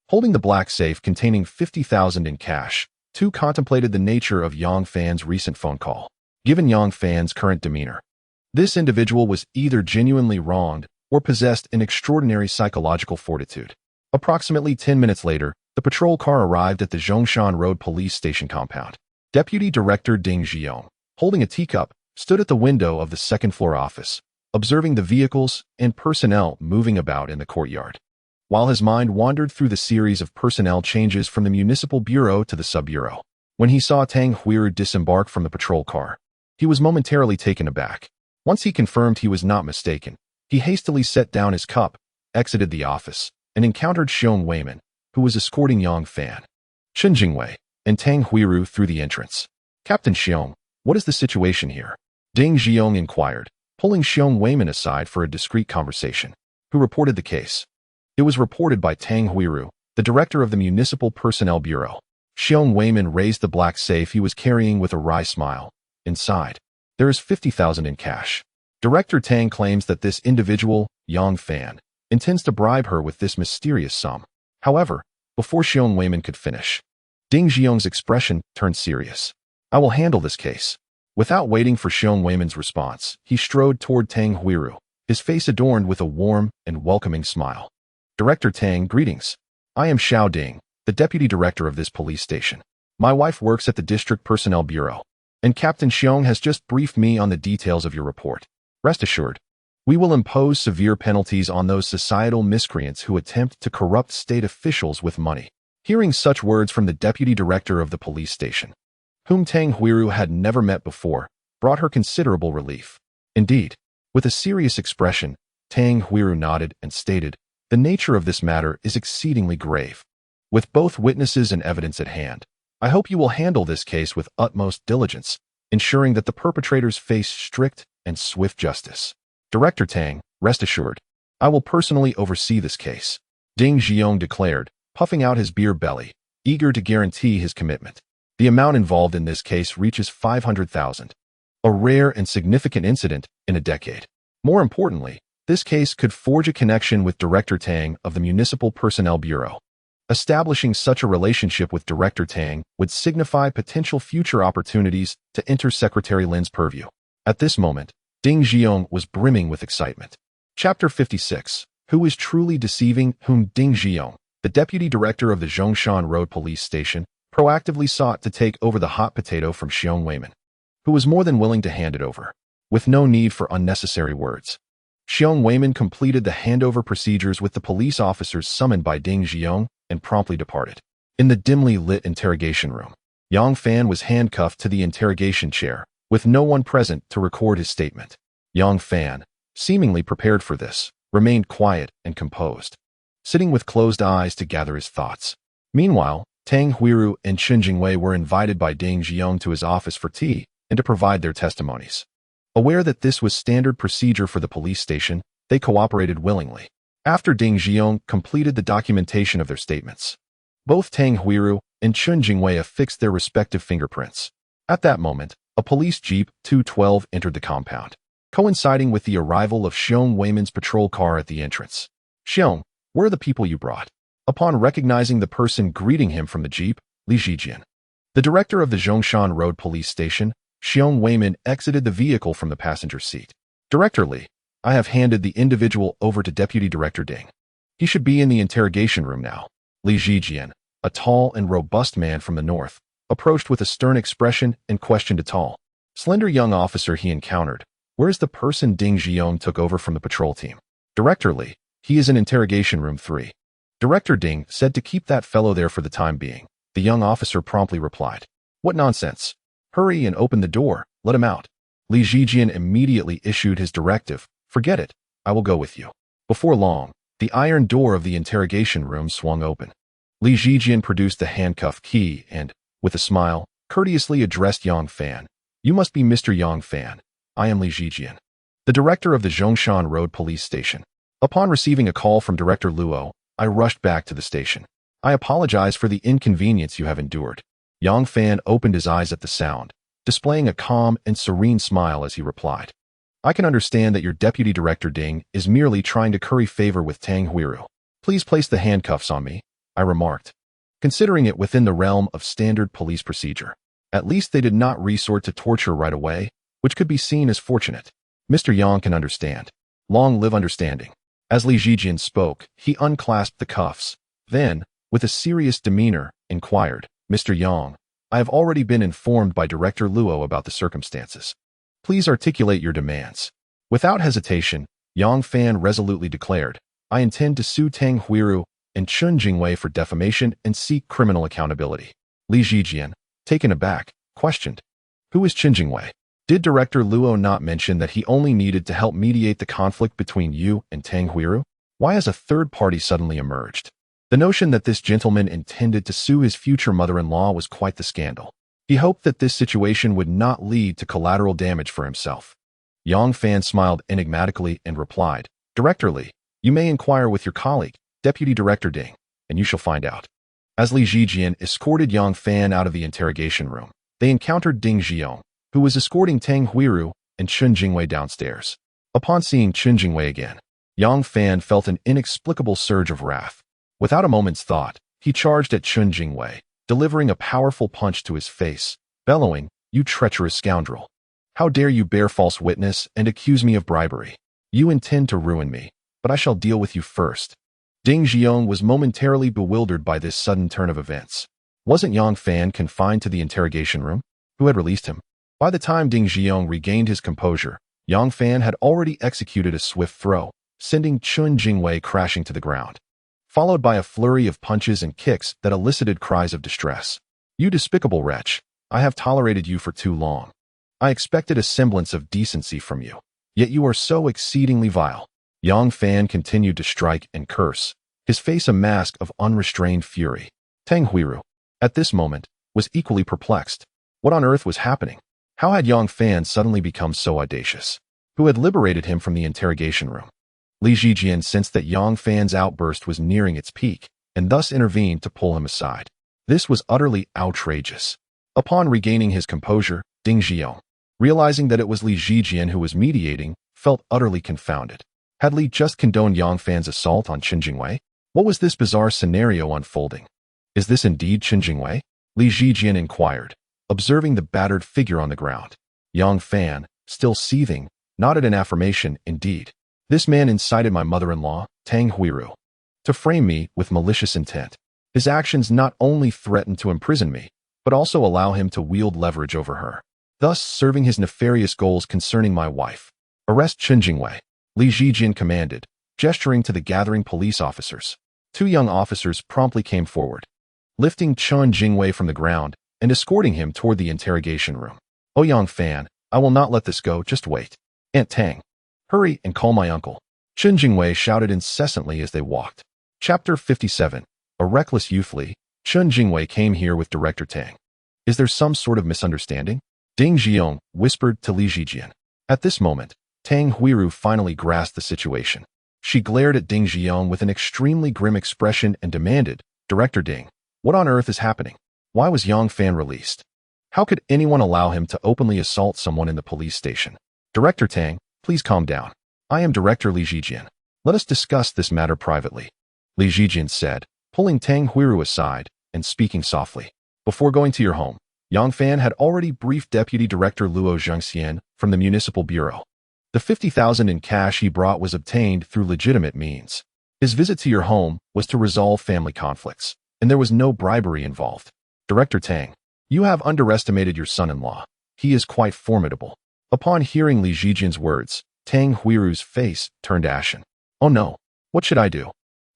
holding the black safe containing 50,000 in cash, too contemplated the nature of Yang Fan's recent phone call. Given Yang Fan's current demeanor, this individual was either genuinely wronged or possessed an extraordinary psychological fortitude. Approximately 10 minutes later, the patrol car arrived at the Zhongshan Road police station compound. Deputy Director Ding Jiong, holding a teacup, stood at the window of the second-floor office, observing the vehicles and personnel moving about in the courtyard. While his mind wandered through the series of personnel changes from the municipal bureau to the sub-bureau, when he saw Tang Huiru disembark from the patrol car, he was momentarily taken aback. Once he confirmed he was not mistaken, he hastily set down his cup, exited the office, and encountered Xiong Weiming, who was escorting Yang Fan, Chen Jingwei, and Tang Huiru through the entrance. "Captain Xiong, what is the situation here?" Ding Jiong inquired, pulling Xiong Weiming aside for a discreet conversation. "Who reported the case?" "It was reported by Tang Huiru, the director of the Municipal Personnel Bureau." Xiong Weiming raised the black safe he was carrying with a wry smile. "Inside, there is 50,000 in cash. Director Tang claims that this individual, Yang Fan, intends to bribe her with this mysterious sum." However, before Xiong Weiming could finish, Ding Jiong's expression turned serious. "I will handle this case." Without waiting for Xiong Weiming's response, he strode toward Tang Huiru, his face adorned with a warm and welcoming smile. "Director Tang, greetings. I am Xiao Ding, the deputy director of this police station. My wife works at the District Personnel Bureau, and Captain Xiong has just briefed me on the details of your report. Rest assured, we will impose severe penalties on those societal miscreants who attempt to corrupt state officials with money." Hearing such words from the deputy director of the police station, whom Tang Huiru had never met before, brought her considerable relief. Indeed, with a serious expression, Tang Huiru nodded and stated, "The nature of this matter is exceedingly grave. With both witnesses and evidence at hand, I hope you will handle this case with utmost diligence, ensuring that the perpetrators face strict and swift justice. Director Tang, rest assured, I will personally oversee this case," Ding Jiong declared, puffing out his beer belly, eager to guarantee his commitment. The amount involved in this case reaches 500,000, a rare and significant incident in a decade. More importantly, this case could forge a connection with Director Tang of the Municipal Personnel Bureau. Establishing such a relationship with Director Tang would signify potential future opportunities to enter Secretary Lin's purview. At this moment, Ding Xiong was brimming with excitement. Chapter 56. Who is truly deceiving whom? Ding Xiong, the deputy director of the Zhongshan Road Police Station, proactively sought to take over the hot potato from Xiong Weiman, who was more than willing to hand it over, with no need for unnecessary words. Xiong Weiman completed the handover procedures with the police officers summoned by Ding Xiong and promptly departed. In the dimly lit interrogation room, Yang Fan was handcuffed to the interrogation chair, with no one present to record his statement. Yang Fan, seemingly prepared for this, remained quiet and composed, sitting with closed eyes to gather his thoughts. Meanwhile, Tang Huiru and Chen Jingwei were invited by Ding Xiong to his office for tea and to provide their testimonies. Aware that this was standard procedure for the police station, they cooperated willingly. After Ding Xiong completed the documentation of their statements, both Tang Huiru and Chen Jingwei affixed their respective fingerprints. At that moment, a police Jeep 212 entered the compound, coinciding with the arrival of Xiong Weiman's patrol car at the entrance. "Xiong, where are the people you brought?" Upon recognizing the person greeting him from the Jeep, Li Zijian, the director of the Zhongshan Road Police Station, Xiong Weiman exited the vehicle from the passenger seat. "Director Li, I have handed the individual over to Deputy Director Ding. He should be in the interrogation room now." Li Zijian, a tall and robust man from the north, approached with a stern expression and questioned a tall, slender young officer he encountered. "Where's the person Ding Xiong took over from the patrol team?" "Director Li, he is in interrogation room 3. Director Ding said to keep that fellow there for the time being," the young officer promptly replied. "What nonsense! Hurry and open the door, let him out." Li Zijian immediately issued his directive. "Forget it, I will go with you." Before long, the iron door of the interrogation room swung open. Li Zijian produced the handcuff key and, with a smile, courteously addressed Yang Fan. "You must be Mr. Yang Fan. I am Li Zijian, the director of the Zhongshan Road Police Station. Upon receiving a call from Director Luo, I rushed back to the station. I apologize for the inconvenience you have endured." Yang Fan opened his eyes at the sound, displaying a calm and serene smile as he replied, "I can understand that your Deputy Director Ding is merely trying to curry favor with Tang Huiru. Please place the handcuffs on me," I remarked, considering it within the realm of standard police procedure. At least they did not resort to torture right away, which could be seen as fortunate. "Mr. Yang can understand. Long live understanding." As Li Zijian spoke, he unclasped the cuffs. Then, with a serious demeanor, inquired, "Mr. Yang, I have already been informed by Director Luo about the circumstances. Please articulate your demands." Without hesitation, Yang Fan resolutely declared, "I intend to sue Tang Huiru and Chen Jingwei for defamation and seek criminal accountability." Li Zijian, taken aback, questioned, "Who is Chen Jingwei? Did Director Luo not mention that he only needed to help mediate the conflict between you and Tang Huiru? Why has a third party suddenly emerged?" The notion that this gentleman intended to sue his future mother-in-law was quite the scandal. He hoped that this situation would not lead to collateral damage for himself. Yang Fan smiled enigmatically and replied, "Director Li, you may inquire with your colleague, Deputy Director Ding, and you shall find out." As Li Zijian escorted Yang Fan out of the interrogation room, they encountered Ding Xiong, who was escorting Tang Huiru and Chen Jingwei downstairs. Upon seeing Chen Jingwei again, Yang Fan felt an inexplicable surge of wrath. Without a moment's thought, he charged at Chen Jingwei, delivering a powerful punch to his face, bellowing, "You treacherous scoundrel! How dare you bear false witness and accuse me of bribery? You intend to ruin me, but I shall deal with you first." Ding Xiong was momentarily bewildered by this sudden turn of events. Wasn't Yang Fan confined to the interrogation room? Who had released him? By the time Ding Xiong regained his composure, Yang Fan had already executed a swift throw, sending Chen Jingwei crashing to the ground, followed by a flurry of punches and kicks that elicited cries of distress. "You despicable wretch, I have tolerated you for too long. I expected a semblance of decency from you, yet you are so exceedingly vile." Yang Fan continued to strike and curse, his face a mask of unrestrained fury. Tang Huiru, at this moment, was equally perplexed. What on earth was happening? How had Yang Fan suddenly become so audacious? Who had liberated him from the interrogation room? Li Zijian sensed that Yang Fan's outburst was nearing its peak, and thus intervened to pull him aside. This was utterly outrageous. Upon regaining his composure, Ding Xiong, realizing that it was Li Zijian who was mediating, felt utterly confounded. Had Li just condoned Yang Fan's assault on Chen Jingwei? What was this bizarre scenario unfolding? Is this indeed Chen Jingwei? Li Zijian inquired, observing the battered figure on the ground. Yang Fan, still seething, nodded in affirmation. Indeed. This man incited my mother-in-law, Tang Huiru, to frame me with malicious intent. His actions not only threatened to imprison me, but also allow him to wield leverage over her, thus serving his nefarious goals concerning my wife. Arrest Chen Jingwei, Li Zijian commanded, gesturing to the gathering police officers. 2 young officers promptly came forward, lifting Chen Jingwei from the ground and escorting him toward the interrogation room. Oh, Yang Fan, I will not let this go, just wait. Aunt Tang, hurry and call my uncle. Chen Jingwei shouted incessantly as they walked. Chapter 57. A reckless youth. Li, Chen Jingwei came here with Director Tang. Is there some sort of misunderstanding? Ding Jiong whispered to Li Zijian. At this moment, Tang Huiru finally grasped the situation. She glared at Ding Jiong with an extremely grim expression and demanded, Director Ding, what on earth is happening? Why was Yang Fan released? How could anyone allow him to openly assault someone in the police station? Director Tang, please calm down. I am Director Li Zijian. Let us discuss this matter privately. Li Zijian said, pulling Tang Huiru aside and speaking softly. Before going to your home, Yang Fan had already briefed Deputy Director Luo Zhengxian from the Municipal Bureau. The 50,000 in cash he brought was obtained through legitimate means. His visit to your home was to resolve family conflicts, and there was no bribery involved. Director Tang, you have underestimated your son-in-law. He is quite formidable. Upon hearing Li Zijian's words, Tang Huiru's face turned ashen. Oh no, what should I do?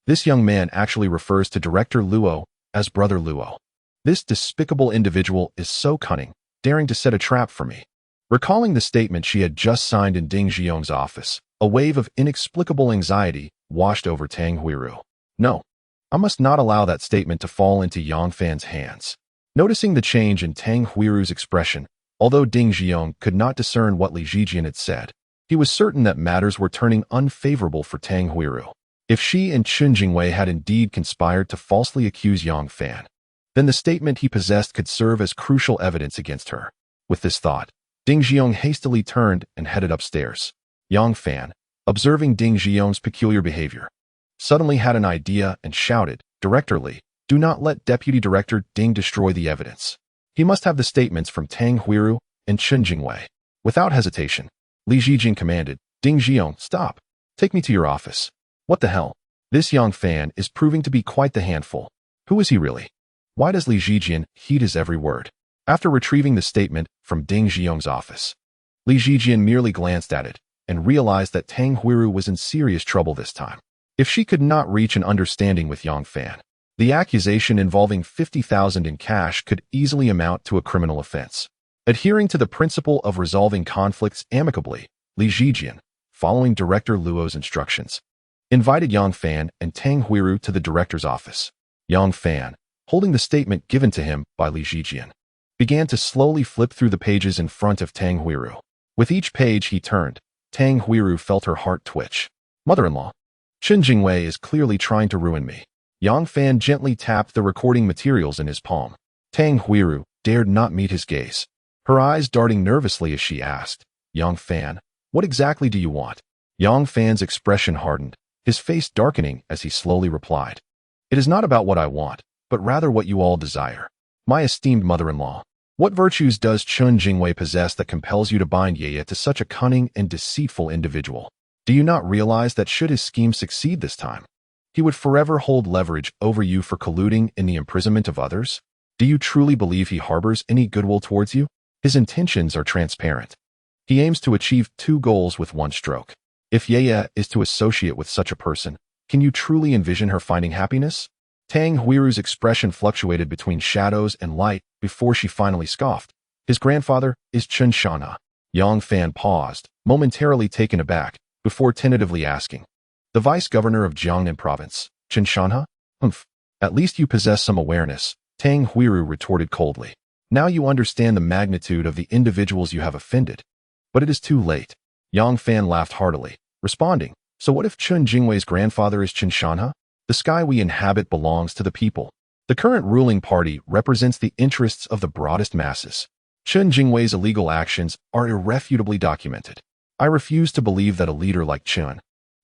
This young man actually refers to Director Luo as Brother Luo. This despicable individual is so cunning, daring to set a trap for me. Recalling the statement she had just signed in Ding Jiong's office, a wave of inexplicable anxiety washed over Tang Huiru. No, I must not allow that statement to fall into Yang Fan's hands. Noticing the change in Tang Huiru's expression, although Ding Jiong could not discern what Li Zijian had said, he was certain that matters were turning unfavorable for Tang Huiru. If she and Chen Jingwei had indeed conspired to falsely accuse Yang Fan, then the statement he possessed could serve as crucial evidence against her. With this thought, Ding Jiong hastily turned and headed upstairs. Yang Fan, observing Ding Jiong's peculiar behavior, suddenly had an idea and shouted, Director Li, do not let Deputy Director Ding destroy the evidence. He must have the statements from Tang Huiru and Chen Jingwei. Without hesitation, Li Zijian commanded, Ding Jiong, stop. Take me to your office. What the hell? This Yang Fan is proving to be quite the handful. Who is he really? Why does Li Zijian heed his every word? After retrieving the statement from Ding Jiong's office, Li Zijian merely glanced at it and realized that Tang Huiru was in serious trouble this time. If she could not reach an understanding with Yang Fan, the accusation involving 50,000 in cash could easily amount to a criminal offense. Adhering to the principle of resolving conflicts amicably, Li Zijian, following Director Luo's instructions, invited Yang Fan and Tang Huiru to the director's office. Yang Fan, holding the statement given to him by Li Zijian, began to slowly flip through the pages in front of Tang Huiru. With each page he turned, Tang Huiru felt her heart twitch. Mother-in-law, Chen Jingwei is clearly trying to ruin me. Yang Fan gently tapped the recording materials in his palm. Tang Huiru dared not meet his gaze, her eyes darting nervously as she asked, Yang Fan, what exactly do you want? Yang Fan's expression hardened, his face darkening as he slowly replied, It is not about what I want, but rather what you all desire. My esteemed mother-in-law, what virtues does Chen Jingwei possess that compels you to bind Yeye to such a cunning and deceitful individual? Do you not realize that should his scheme succeed this time, he would forever hold leverage over you for colluding in the imprisonment of others? Do you truly believe he harbors any goodwill towards you? His intentions are transparent. He aims to achieve 2 goals with one stroke. If Yeye is to associate with such a person, can you truly envision her finding happiness? Tang Huiru's expression fluctuated between shadows and light before she finally scoffed. His grandfather is Chen Shanha. Yang Fan paused, momentarily taken aback, before tentatively asking, the vice-governor of Jiangnan province, Chen Shanha? Humph. At least you possess some awareness, Tang Huiru retorted coldly. Now you understand the magnitude of the individuals you have offended. But it is too late. Yang Fan laughed heartily, responding, so what if Chen Jingwei's grandfather is Chen Shanha? The sky we inhabit belongs to the people. The current ruling party represents the interests of the broadest masses. Chen Jingwei's illegal actions are irrefutably documented. I refuse to believe that a leader like Chen,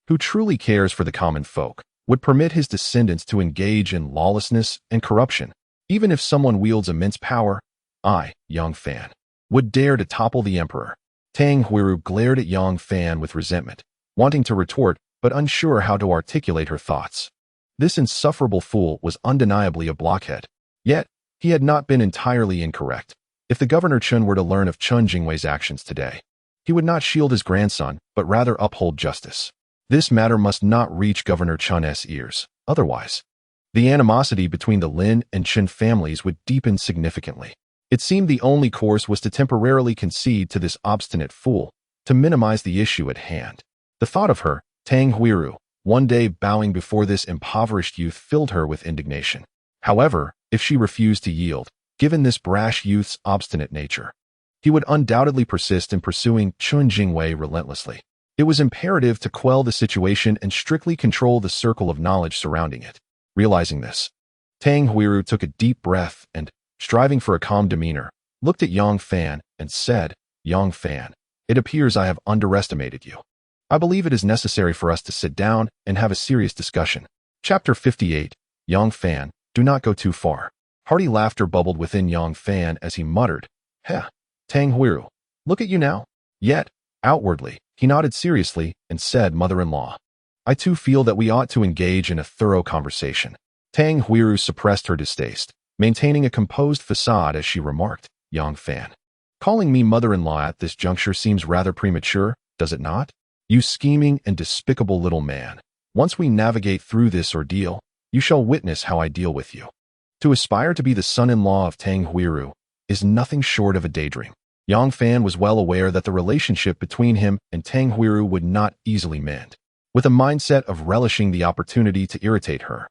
who truly cares for the common folk, would permit his descendants to engage in lawlessness and corruption. Even if someone wields immense power, I, Yang Fan, would dare to topple the emperor. Tang Huiru glared at Yang Fan with resentment, wanting to retort but unsure how to articulate her thoughts. This insufferable fool was undeniably a blockhead. Yet, he had not been entirely incorrect. If the Governor Chun were to learn of Chun Jingwei's actions today, he would not shield his grandson, but rather uphold justice. This matter must not reach Governor Chun's ears. Otherwise, the animosity between the Lin and Chun families would deepen significantly. It seemed the only course was to temporarily concede to this obstinate fool, to minimize the issue at hand. The thought of her, Tang Huiru, one day bowing before this impoverished youth filled her with indignation. However, if she refused to yield, given this brash youth's obstinate nature, he would undoubtedly persist in pursuing Chun Jingwei relentlessly. It was imperative to quell the situation and strictly control the circle of knowledge surrounding it. Realizing this, Tang Huiru took a deep breath and, striving for a calm demeanor, looked at Yang Fan and said, Yang Fan, it appears I have underestimated you. I believe it is necessary for us to sit down and have a serious discussion. Chapter 58, Yang Fan, do not go too far. Hearty laughter bubbled within Yang Fan as he muttered, Heh, Tang Huiru, look at you now. Yet, outwardly, he nodded seriously and said, Mother-in-law, I too feel that we ought to engage in a thorough conversation. Tang Huiru suppressed her distaste, maintaining a composed facade as she remarked, Yang Fan, calling me mother-in-law at this juncture seems rather premature, does it not? You scheming and despicable little man. Once we navigate through this ordeal, you shall witness how I deal with you. To aspire to be the son-in-law of Tang Huiru is nothing short of a daydream. Yang Fan was well aware that the relationship between him and Tang Huiru would not easily mend. With a mindset of relishing the opportunity to irritate her,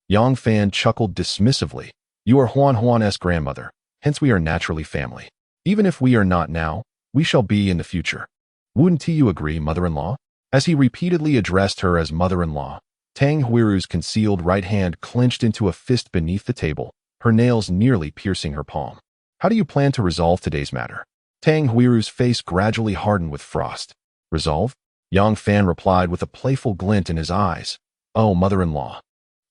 Yang Fan chuckled dismissively. You are Huan Huan's grandmother, hence we are naturally family. Even if we are not now, we shall be in the future. Wouldn't you agree, mother-in-law? As he repeatedly addressed her as mother-in-law, Tang Huiru's concealed right hand clenched into a fist beneath the table, her nails nearly piercing her palm. How do you plan to resolve today's matter? Tang Huiru's face gradually hardened with frost. Resolve? Yang Fan replied with a playful glint in his eyes. Oh, mother-in-law,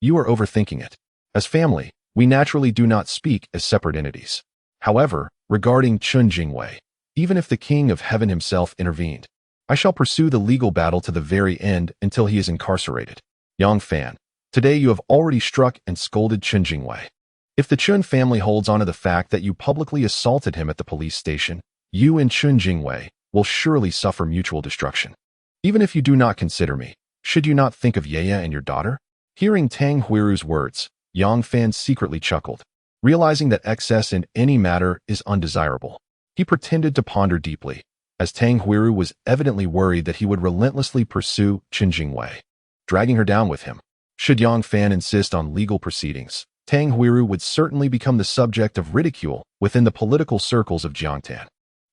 you are overthinking it. As family, we naturally do not speak as separate entities. However, regarding Chun Jingwei, even if the King of Heaven himself intervened, I shall pursue the legal battle to the very end until he is incarcerated. Yang Fan, today you have already struck and scolded Chun Jingwei. If the Chun family holds on to the fact that you publicly assaulted him at the police station, you and Chun Jingwei will surely suffer mutual destruction. Even if you do not consider me, should you not think of Yeya and your daughter? Hearing Tang Huiru's words, Yang Fan secretly chuckled, realizing that excess in any matter is undesirable. He pretended to ponder deeply, as Tang Huiru was evidently worried that he would relentlessly pursue Chun Jingwei, dragging her down with him. Should Yang Fan insist on legal proceedings, Tang Huiru would certainly become the subject of ridicule within the political circles of Jiangtan.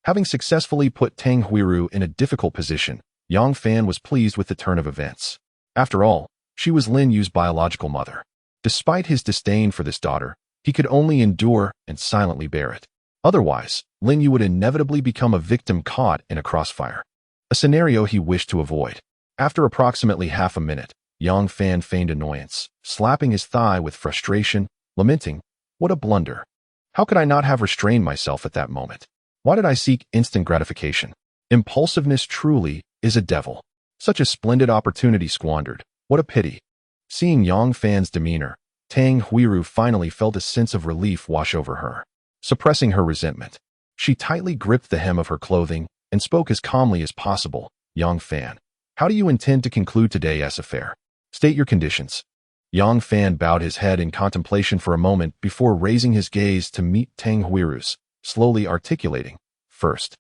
Having successfully put Tang Huiru in a difficult position, Yang Fan was pleased with the turn of events. After all, she was Lin Yue's biological mother. Despite his disdain for this daughter, he could only endure and silently bear it. Otherwise, Lin Yue would inevitably become a victim caught in a crossfire, a scenario he wished to avoid. After approximately half a minute, Yang Fan feigned annoyance, slapping his thigh with frustration, lamenting, What a blunder. How could I not have restrained myself at that moment? Why did I seek instant gratification? Impulsiveness truly is a devil. Such a splendid opportunity squandered. What a pity. Seeing Yang Fan's demeanor, Tang Huiru finally felt a sense of relief wash over her. Suppressing her resentment, she tightly gripped the hem of her clothing and spoke as calmly as possible. Yang Fan, how do you intend to conclude today's affair? State your conditions. Yang Fan bowed his head in contemplation for a moment before raising his gaze to meet Tang Huiru's, slowly articulating, First,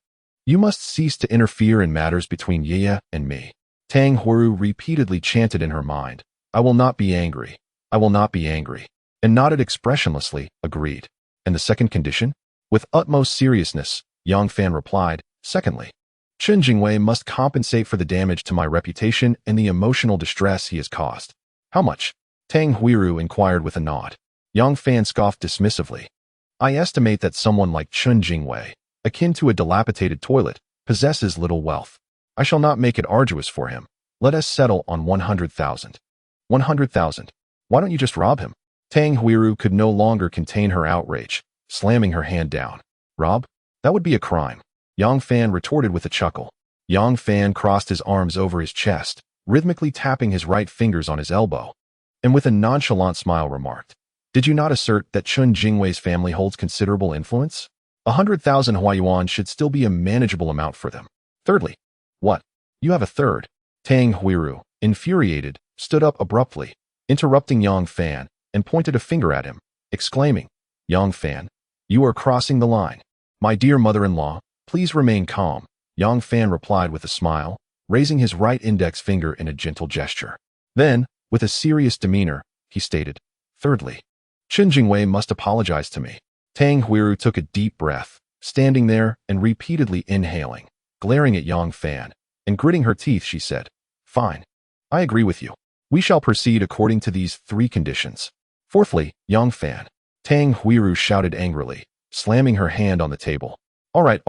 you must cease to interfere in matters between Yeya and me. Tang Huiru repeatedly chanted in her mind, I will not be angry. I will not be angry. And nodded expressionlessly, agreed. And the second condition? With utmost seriousness, Yang Fan replied, Secondly, Chun Jingwei must compensate for the damage to my reputation and the emotional distress he has caused. How much? Tang Huiru inquired with a nod. Yang Fan scoffed dismissively. I estimate that someone like Chun Jingwei, akin to a dilapidated toilet, possesses little wealth. I shall not make it arduous for him. Let us settle on 100,000. 100,000. Why don't you just rob him? Tang Huiru could no longer contain her outrage, slamming her hand down. Rob? That would be a crime. Yang Fan retorted with a chuckle. Yang Fan crossed his arms over his chest, rhythmically tapping his right fingers on his elbow, and with a nonchalant smile remarked, "Did you not assert that Chun Jingwei's family holds considerable influence? 100,000 Huayuan should still be a manageable amount for them. Thirdly, what? You have a third." Tang Huiru, infuriated, stood up abruptly, interrupting Yang Fan, and pointed a finger at him, exclaiming, "Yang Fan, you are crossing the line. My dear mother-in-law, please remain calm." Yang Fan replied with a smile, raising his right index finger in a gentle gesture. Then, with a serious demeanor, he stated, "Thirdly, Chun Jingwei must apologize to me." Tang Huiru took a deep breath, standing there and repeatedly inhaling, glaring at Yang Fan, and gritting her teeth, she said, "Fine. I agree with you. We shall proceed according to these 3 conditions. Fourthly, Yang Fan." Tang Huiru shouted angrily, slamming her hand on the table. All right.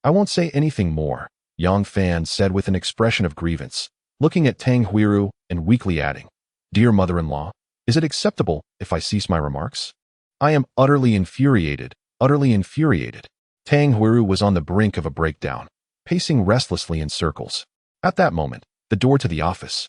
I won't say anything more," Yang Fan said with an expression of grievance, looking at Tang Huiru and weakly adding, "Dear mother-in-law, is it acceptable if I cease my remarks? I am utterly infuriated, utterly infuriated." Tang Huiru was on the brink of a breakdown, pacing restlessly in circles. At that moment, the door to the office,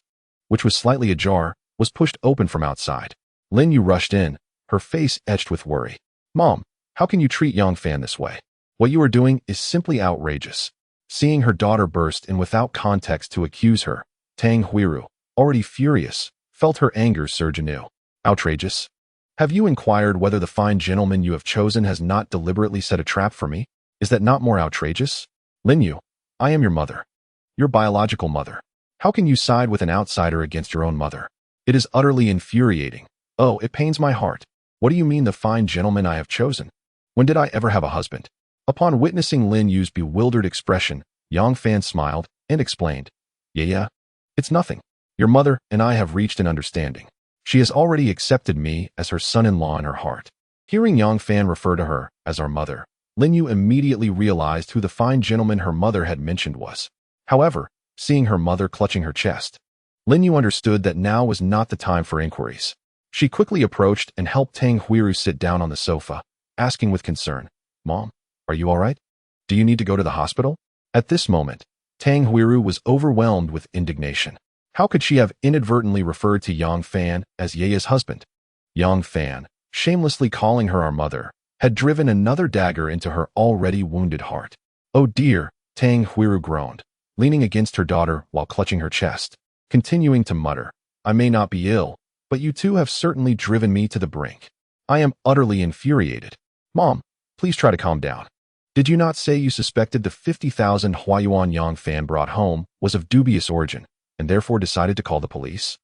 which was slightly ajar, was pushed open from outside. Lin Yue rushed in, her face etched with worry. "Mom, how can you treat Yang Fan this way? What you are doing is simply outrageous." Seeing her daughter burst in without context to accuse her, Tang Huiru, already furious, felt her anger surge anew. "Outrageous? Have you inquired whether the fine gentleman you have chosen has not deliberately set a trap for me? Is that not more outrageous? Lin Yue, I am your mother. Your biological mother. How can you side with an outsider against your own mother? It is utterly infuriating. Oh, it pains my heart. What do you mean the fine gentleman I have chosen? When did I ever have a husband?" Upon witnessing Lin Yue's bewildered expression, Yang Fan smiled and explained, Yeah, it's nothing. Your mother and I have reached an understanding. She has already accepted me as her son-in-law in her heart." Hearing Yang Fan refer to her as our mother, Lin Yue immediately realized who the fine gentleman her mother had mentioned was. However, seeing her mother clutching her chest, Lin Yue understood that now was not the time for inquiries. She quickly approached and helped Tang Huiru sit down on the sofa, asking with concern, "Mom, are you all right? Do you need to go to the hospital?" At this moment, Tang Huiru was overwhelmed with indignation. How could she have inadvertently referred to Yang Fan as Ye's husband? Yang Fan, shamelessly calling her our mother, had driven another dagger into her already wounded heart. "Oh dear," Tang Huiru groaned, leaning against her daughter while clutching her chest, continuing to mutter, "I may not be ill, but you two have certainly driven me to the brink. I am utterly infuriated. Mom, please try to calm down. Did you not say you suspected the 50,000 Huayuan Yang Fan brought home was of dubious origin, and therefore decided to call the police?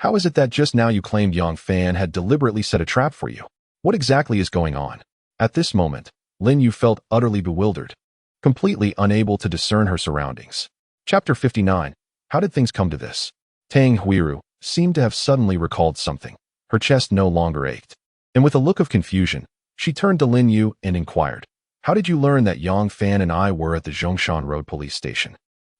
How is it that just now you claimed Yang Fan had deliberately set a trap for you? What exactly is going on?" At this moment, Lin Yue felt utterly bewildered, completely unable to discern her surroundings. Chapter 59. How did things come to this? Tang Huiru seemed to have suddenly recalled something. Her chest no longer ached, and with a look of confusion, she turned to Lin Yue and inquired, "How did you learn that Yang Fan and I were at the Zhongshan Road police station?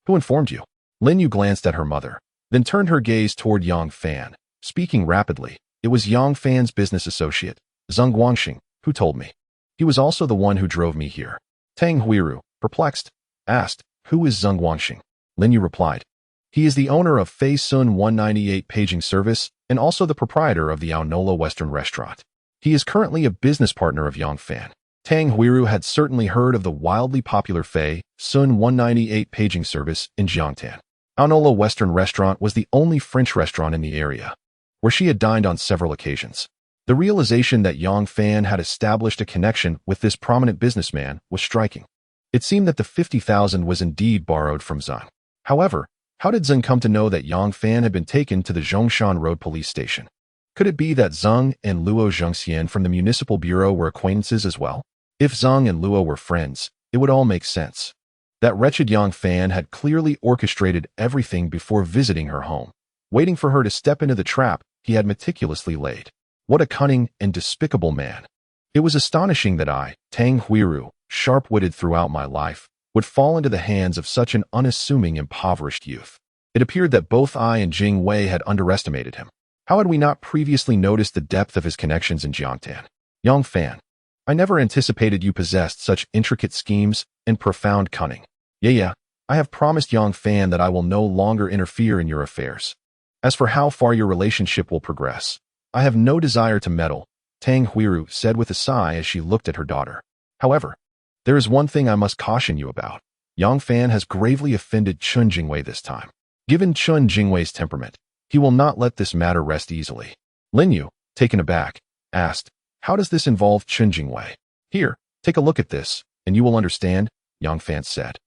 Who informed you?" Lin Yue glanced at her mother, then turned her gaze toward Yang Fan, speaking rapidly. "It was Yang Fan's business associate, Zeng Guangxing, who told me. He was also the one who drove me here." Tang Huiru, perplexed, asked, "Who is Zeng Guangxing?" Lin Yue replied, "He is the owner of Fei Sun 198 paging service and also the proprietor of the Aonola Western restaurant. He is currently a business partner of Yang Fan." Tang Huiru had certainly heard of the wildly popular Fei Sun 198 paging service in Jiangtan. Aonola Western Restaurant was the only French restaurant in the area, where she had dined on several occasions. The realization that Yang Fan had established a connection with this prominent businessman was striking. It seemed that the 50,000 was indeed borrowed from Zeng. However, how did Zeng come to know that Yang Fan had been taken to the Zhongshan Road police station? Could it be that Zeng and Luo Zhengxian from the municipal bureau were acquaintances as well? If Zeng and Luo were friends, it would all make sense. That wretched Yang Fan had clearly orchestrated everything before visiting her home, waiting for her to step into the trap he had meticulously laid. What a cunning and despicable man. It was astonishing that I, Tang Huiru, sharp-witted throughout my life, would fall into the hands of such an unassuming, impoverished youth. It appeared that both I and Jing Wei had underestimated him. How had we not previously noticed the depth of his connections in Jiangtan? Yang Fan, I never anticipated you possessed such intricate schemes and profound cunning. Yeah, I have promised Yang Fan that I will no longer interfere in your affairs. As for how far your relationship will progress, I have no desire to meddle, Tang Huiru said with a sigh as she looked at her daughter. However, there is one thing I must caution you about. Yang Fan has gravely offended Chun Jingwei this time. Given Chun Jingwei's temperament, he will not let this matter rest easily. Lin Yue, taken aback, asked, how does this involve Chun Jingwei? Here, take a look at this, and you will understand, Yang Fan said,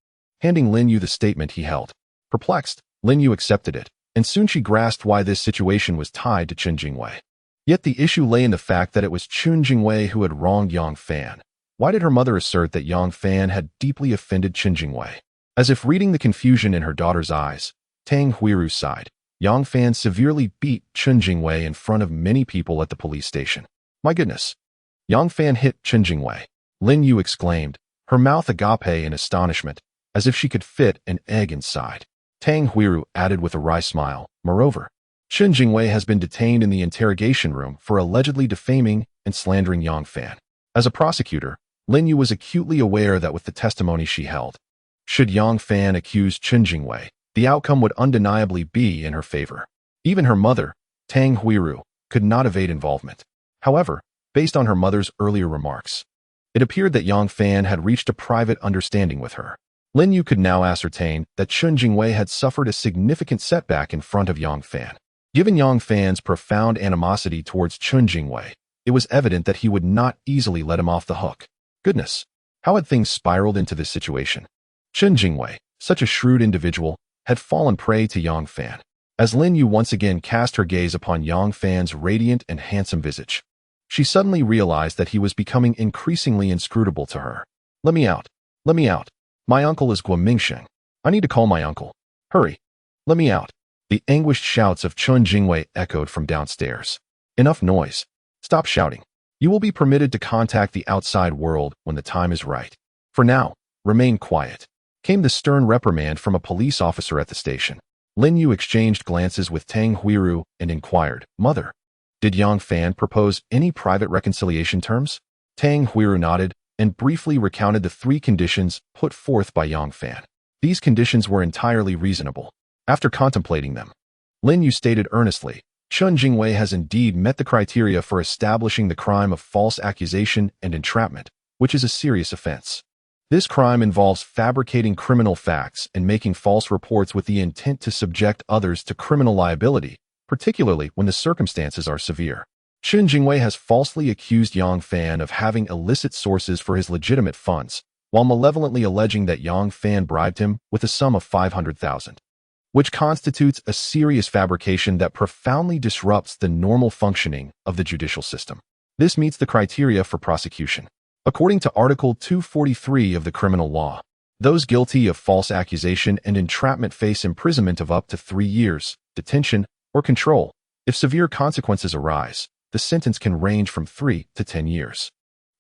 handing Lin Yue the statement he held. Perplexed, Lin Yue accepted it, and soon she grasped why this situation was tied to Chun Jingwei. Yet the issue lay in the fact that it was Chun Jingwei who had wronged Yang Fan. Why did her mother assert that Yang Fan had deeply offended Chun Jingwei? As if reading the confusion in her daughter's eyes, Tang Huiru sighed. Yang Fan severely beat Chun Jingwei in front of many people at the police station. My goodness. Yang Fan hit Chun Jingwei. Lin Yue exclaimed, her mouth agape in astonishment, as if she could fit an egg inside. Tang Huiru added with a wry smile, moreover, Chun Jingwei has been detained in the interrogation room for allegedly defaming and slandering Yang Fan. As a prosecutor, Lin Yue was acutely aware that with the testimony she held, should Yang Fan accuse Chun Jingwei, the outcome would undeniably be in her favor. Even her mother, Tang Huiru, could not evade involvement. However, based on her mother's earlier remarks, it appeared that Yang Fan had reached a private understanding with her. Lin Yue could now ascertain that Chun Jingwei had suffered a significant setback in front of Yang Fan. Given Yang Fan's profound animosity towards Chun Jingwei, it was evident that he would not easily let him off the hook. Goodness, how had things spiraled into this situation? Chun Jingwei, such a shrewd individual, had fallen prey to Yang Fan. As Lin Yue once again cast her gaze upon Yang Fan's radiant and handsome visage, she suddenly realized that he was becoming increasingly inscrutable to her. Let me out. Let me out. My uncle is Guo Mingsheng. I need to call my uncle. Hurry. Let me out. The anguished shouts of Chun Jingwei echoed from downstairs. Enough noise. Stop shouting. You will be permitted to contact the outside world when the time is right. For now, remain quiet. Came the stern reprimand from a police officer at the station. Lin Yue exchanged glances with Tang Huiru and inquired, Mother, did Yang Fan propose any private reconciliation terms? Tang Huiru nodded and briefly recounted the 3 conditions put forth by Yang Fan. These conditions were entirely reasonable. After contemplating them, Lin Yue stated earnestly, Chun Jingwei has indeed met the criteria for establishing the crime of false accusation and entrapment, which is a serious offense. This crime involves fabricating criminal facts and making false reports with the intent to subject others to criminal liability, particularly when the circumstances are severe. Chun Jingwei has falsely accused Yang Fan of having illicit sources for his legitimate funds, while malevolently alleging that Yang Fan bribed him with a sum of 500,000, which constitutes a serious fabrication that profoundly disrupts the normal functioning of the judicial system. This meets the criteria for prosecution. According to Article 243 of the criminal law, those guilty of false accusation and entrapment face imprisonment of up to 3 years, detention, or control. If severe consequences arise, the sentence can range from 3 to 10 years.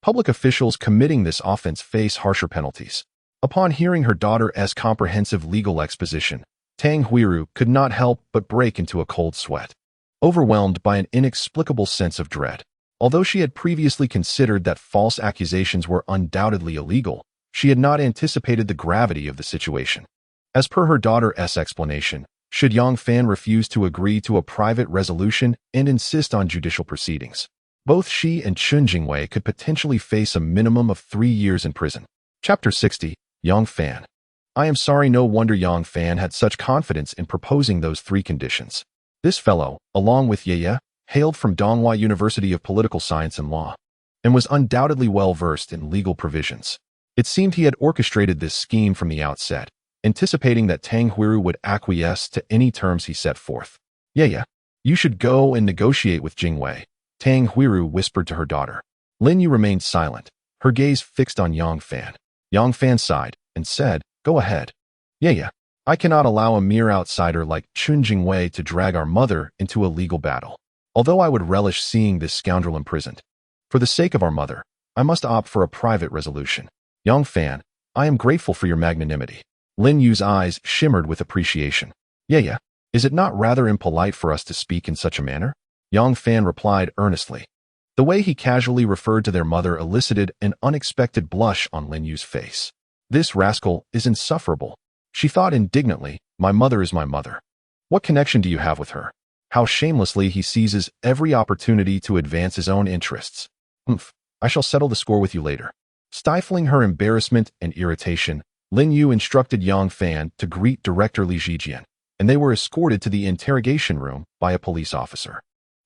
Public officials committing this offense face harsher penalties. Upon hearing her daughter's comprehensive legal exposition, Tang Huiru could not help but break into a cold sweat, overwhelmed by an inexplicable sense of dread. Although she had previously considered that false accusations were undoubtedly illegal, she had not anticipated the gravity of the situation. As per her daughter's explanation, should Yang Fan refuse to agree to a private resolution and insist on judicial proceedings, both she and Chun Jingwei could potentially face a minimum of 3 years in prison. Chapter 60, Yang Fan. I am sorry, no wonder Yang Fan had such confidence in proposing those 3 conditions. This fellow, along with Ye, hailed from Donghua University of Political Science and Law, and was undoubtedly well versed in legal provisions. It seemed he had orchestrated this scheme from the outset, anticipating that Tang Huiru would acquiesce to any terms he set forth. Yeah, you should go and negotiate with Jingwei, Tang Huiru whispered to her daughter. Lin Yue remained silent, her gaze fixed on Yang Fan. Yang Fan sighed and said, Go ahead. Yeah, I cannot allow a mere outsider like Chun Jingwei to drag our mother into a legal battle. Although I would relish seeing this scoundrel imprisoned, for the sake of our mother, I must opt for a private resolution. Yang Fan, I am grateful for your magnanimity. Lin Yue's eyes shimmered with appreciation. Yeah, is it not rather impolite for us to speak in such a manner? Yang Fan replied earnestly. The way he casually referred to their mother elicited an unexpected blush on Lin Yue's face. This rascal is insufferable. She thought indignantly, my mother is my mother. What connection do you have with her? How shamelessly he seizes every opportunity to advance his own interests. Humph, I shall settle the score with you later. Stifling her embarrassment and irritation, Lin Yue instructed Yang Fan to greet Director Li Zijian, and they were escorted to the interrogation room by a police officer.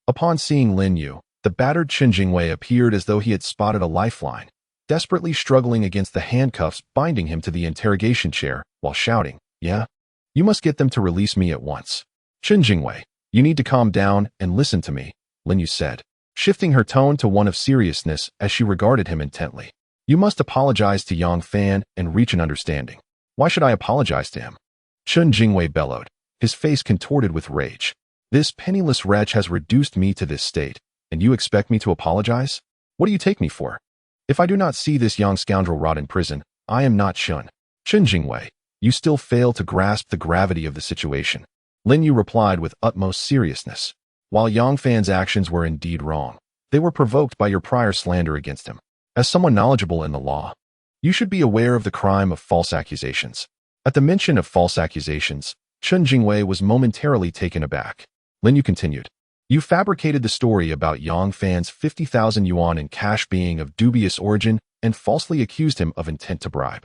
Upon seeing Lin Yue, the battered Chen Jingwei appeared as though he had spotted a lifeline, desperately struggling against the handcuffs binding him to the interrogation chair while shouting, "Yeah? You must get them to release me at once." "Chen Jingwei, you need to calm down and listen to me," Lin Yue said, shifting her tone to one of seriousness as she regarded him intently. "You must apologize to Yang Fan and reach an understanding." "Why should I apologize to him?" Chen Jingwei bellowed, his face contorted with rage. "This penniless wretch has reduced me to this state, and you expect me to apologize? What do you take me for? If I do not see this young scoundrel rot in prison, I am not Chen Jingwei. You still fail to grasp the gravity of the situation," Lin Yue replied with utmost seriousness. "While Yang Fan's actions were indeed wrong, they were provoked by your prior slander against him. As someone knowledgeable in the law, you should be aware of the crime of false accusations." At the mention of false accusations, Chen Jingwei was momentarily taken aback. Lin Yue continued, "You fabricated the story about Yang Fan's 50,000 yuan in cash being of dubious origin and falsely accused him of intent to bribe.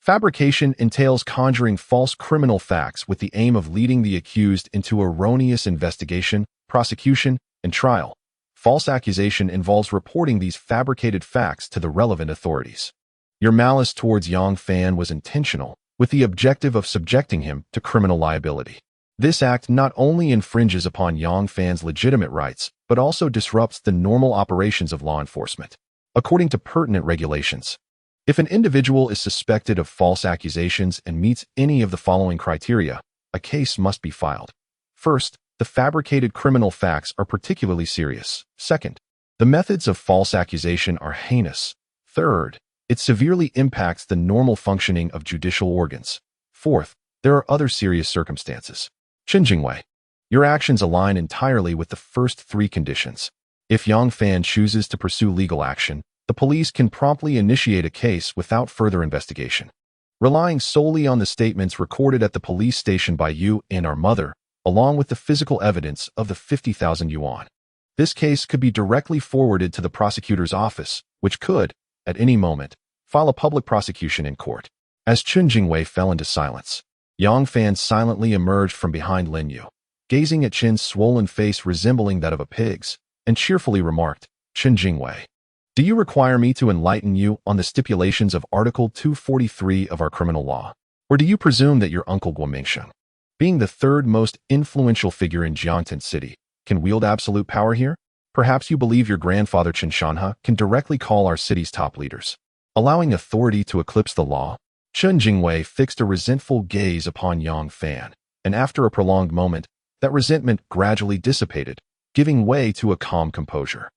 Fabrication entails conjuring false criminal facts with the aim of leading the accused into erroneous investigation, prosecution, and trial. False accusation involves reporting these fabricated facts to the relevant authorities. Your malice towards Yang Fan was intentional, with the objective of subjecting him to criminal liability. This act not only infringes upon Yang Fan's legitimate rights, but also disrupts the normal operations of law enforcement. According to pertinent regulations, if an individual is suspected of false accusations and meets any of the following criteria, a case must be filed. First, the fabricated criminal facts are particularly serious. Second, the methods of false accusation are heinous. Third, it severely impacts the normal functioning of judicial organs. Fourth, there are other serious circumstances. Chen Jingwei, your actions align entirely with the first three conditions. If Yang Fan chooses to pursue legal action, the police can promptly initiate a case without further investigation. Relying solely on the statements recorded at the police station by you and our mother, along with the physical evidence of the 50,000 yuan, this case could be directly forwarded to the prosecutor's office, which could, at any moment, file a public prosecution in court. As Chen Jingwei fell into silence, Yang Fan silently emerged from behind Lin Yue, gazing at Chen's swollen face resembling that of a pig's, and cheerfully remarked, "Chen Jingwei, do you require me to enlighten you on the stipulations of Article 243 of our criminal law? Or do you presume that your uncle Guo Mingsheng, being the third most influential figure in Jiangtan City, can wield absolute power here? Perhaps you believe your grandfather Chen Shanhe can directly call our city's top leaders, allowing authority to eclipse the law?" Chen Jingwei fixed a resentful gaze upon Yang Fan, and after a prolonged moment, that resentment gradually dissipated, giving way to a calm composure.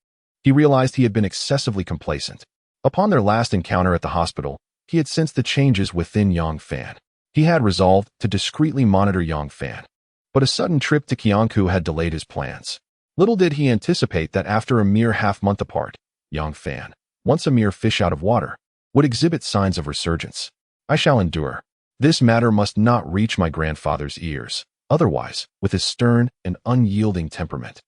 He realized he had been excessively complacent. Upon their last encounter at the hospital, he had sensed the changes within Yang Fan. He had resolved to discreetly monitor Yang Fan, but a sudden trip to Qianku had delayed his plans. Little did he anticipate that after a mere half-month apart, Yang Fan, once a mere fish out of water, would exhibit signs of resurgence. "I shall endure. This matter must not reach my grandfather's ears. Otherwise, with his stern and unyielding temperament,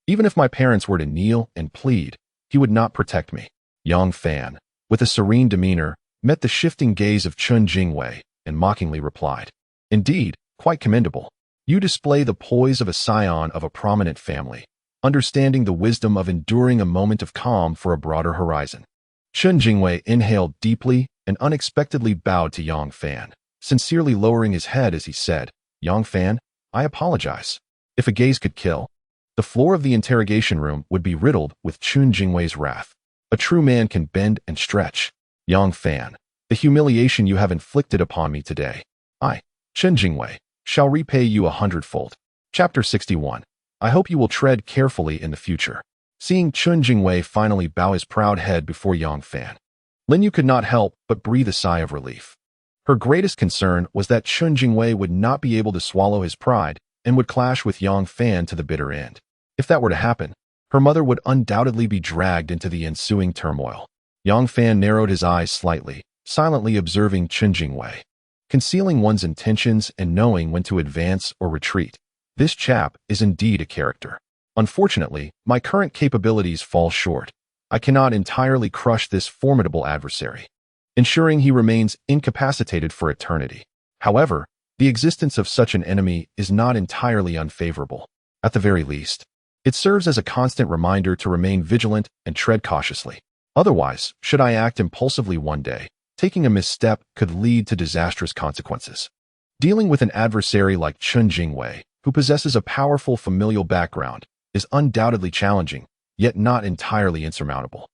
even if my parents were to kneel and plead, he would not protect me." Yang Fan, with a serene demeanor, met the shifting gaze of Chen Jingwei and mockingly replied, "Indeed, quite commendable. You display the poise of a scion of a prominent family, understanding the wisdom of enduring a moment of calm for a broader horizon." Chen Jingwei inhaled deeply and unexpectedly bowed to Yang Fan, sincerely lowering his head as he said, "Yang Fan, I apologize. If a gaze could kill, the floor of the interrogation room would be riddled with Chen Jingwei's wrath. A true man can bend and stretch. Yang Fan, the humiliation you have inflicted upon me today, I, Chen Jingwei, shall repay you 100-fold. Chapter 61. I hope you will tread carefully in the future. Seeing Chen Jingwei finally bow his proud head before Yang Fan, Lin Yue could not help but breathe a sigh of relief. Her greatest concern was that Chen Jingwei would not be able to swallow his pride and would clash with Yang Fan to the bitter end. If that were to happen, her mother would undoubtedly be dragged into the ensuing turmoil. Yang Fan narrowed his eyes slightly, silently observing Chen Jingwei. Concealing one's intentions and knowing when to advance or retreat. This chap is indeed a character. Unfortunately, my current capabilities fall short. I cannot entirely crush this formidable adversary, ensuring he remains incapacitated for eternity. However, the existence of such an enemy is not entirely unfavorable. At the very least, it serves as a constant reminder to remain vigilant and tread cautiously. Otherwise, should I act impulsively one day, taking a misstep could lead to disastrous consequences. Dealing with an adversary like Chen Jingwei, who possesses a powerful familial background, is undoubtedly challenging, yet not entirely insurmountable.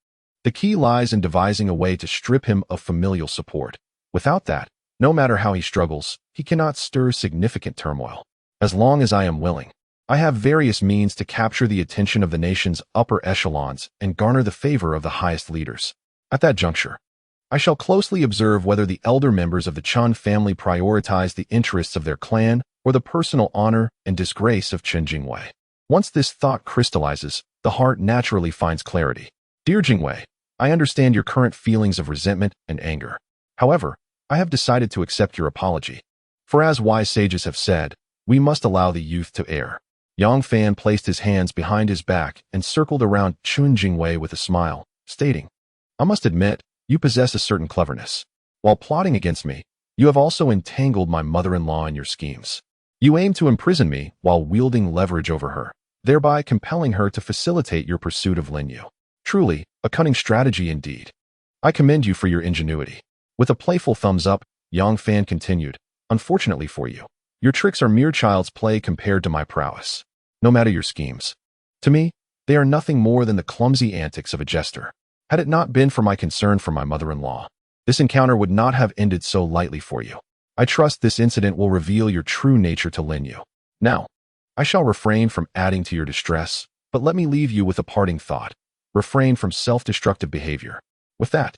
The key lies in devising a way to strip him of familial support. Without that, no matter how he struggles, he cannot stir significant turmoil. As long as I am willing, I have various means to capture the attention of the nation's upper echelons and garner the favor of the highest leaders. At that juncture, I shall closely observe whether the elder members of the Chun family prioritize the interests of their clan or the personal honor and disgrace of Chen Jingwei. Once this thought crystallizes, the heart naturally finds clarity. Dear Jingwei, I understand your current feelings of resentment and anger. However, I have decided to accept your apology. For as wise sages have said, we must allow the youth to err. Yang Fan placed his hands behind his back and circled around Chen Jingwei with a smile, stating, I must admit, you possess a certain cleverness. While plotting against me, you have also entangled my mother-in-law in your schemes. You aim to imprison me while wielding leverage over her, thereby compelling her to facilitate your pursuit of Lin Yue. Truly, a cunning strategy indeed. I commend you for your ingenuity. With a playful thumbs up, Yang Fan continued, Unfortunately for you, your tricks are mere child's play compared to my prowess. No matter your schemes. To me, they are nothing more than the clumsy antics of a jester. Had it not been for my concern for my mother-in-law, this encounter would not have ended so lightly for you. I trust this incident will reveal your true nature to Lin Yue. Now, I shall refrain from adding to your distress, but let me leave you with a parting thought. Refrain from self-destructive behavior. With that,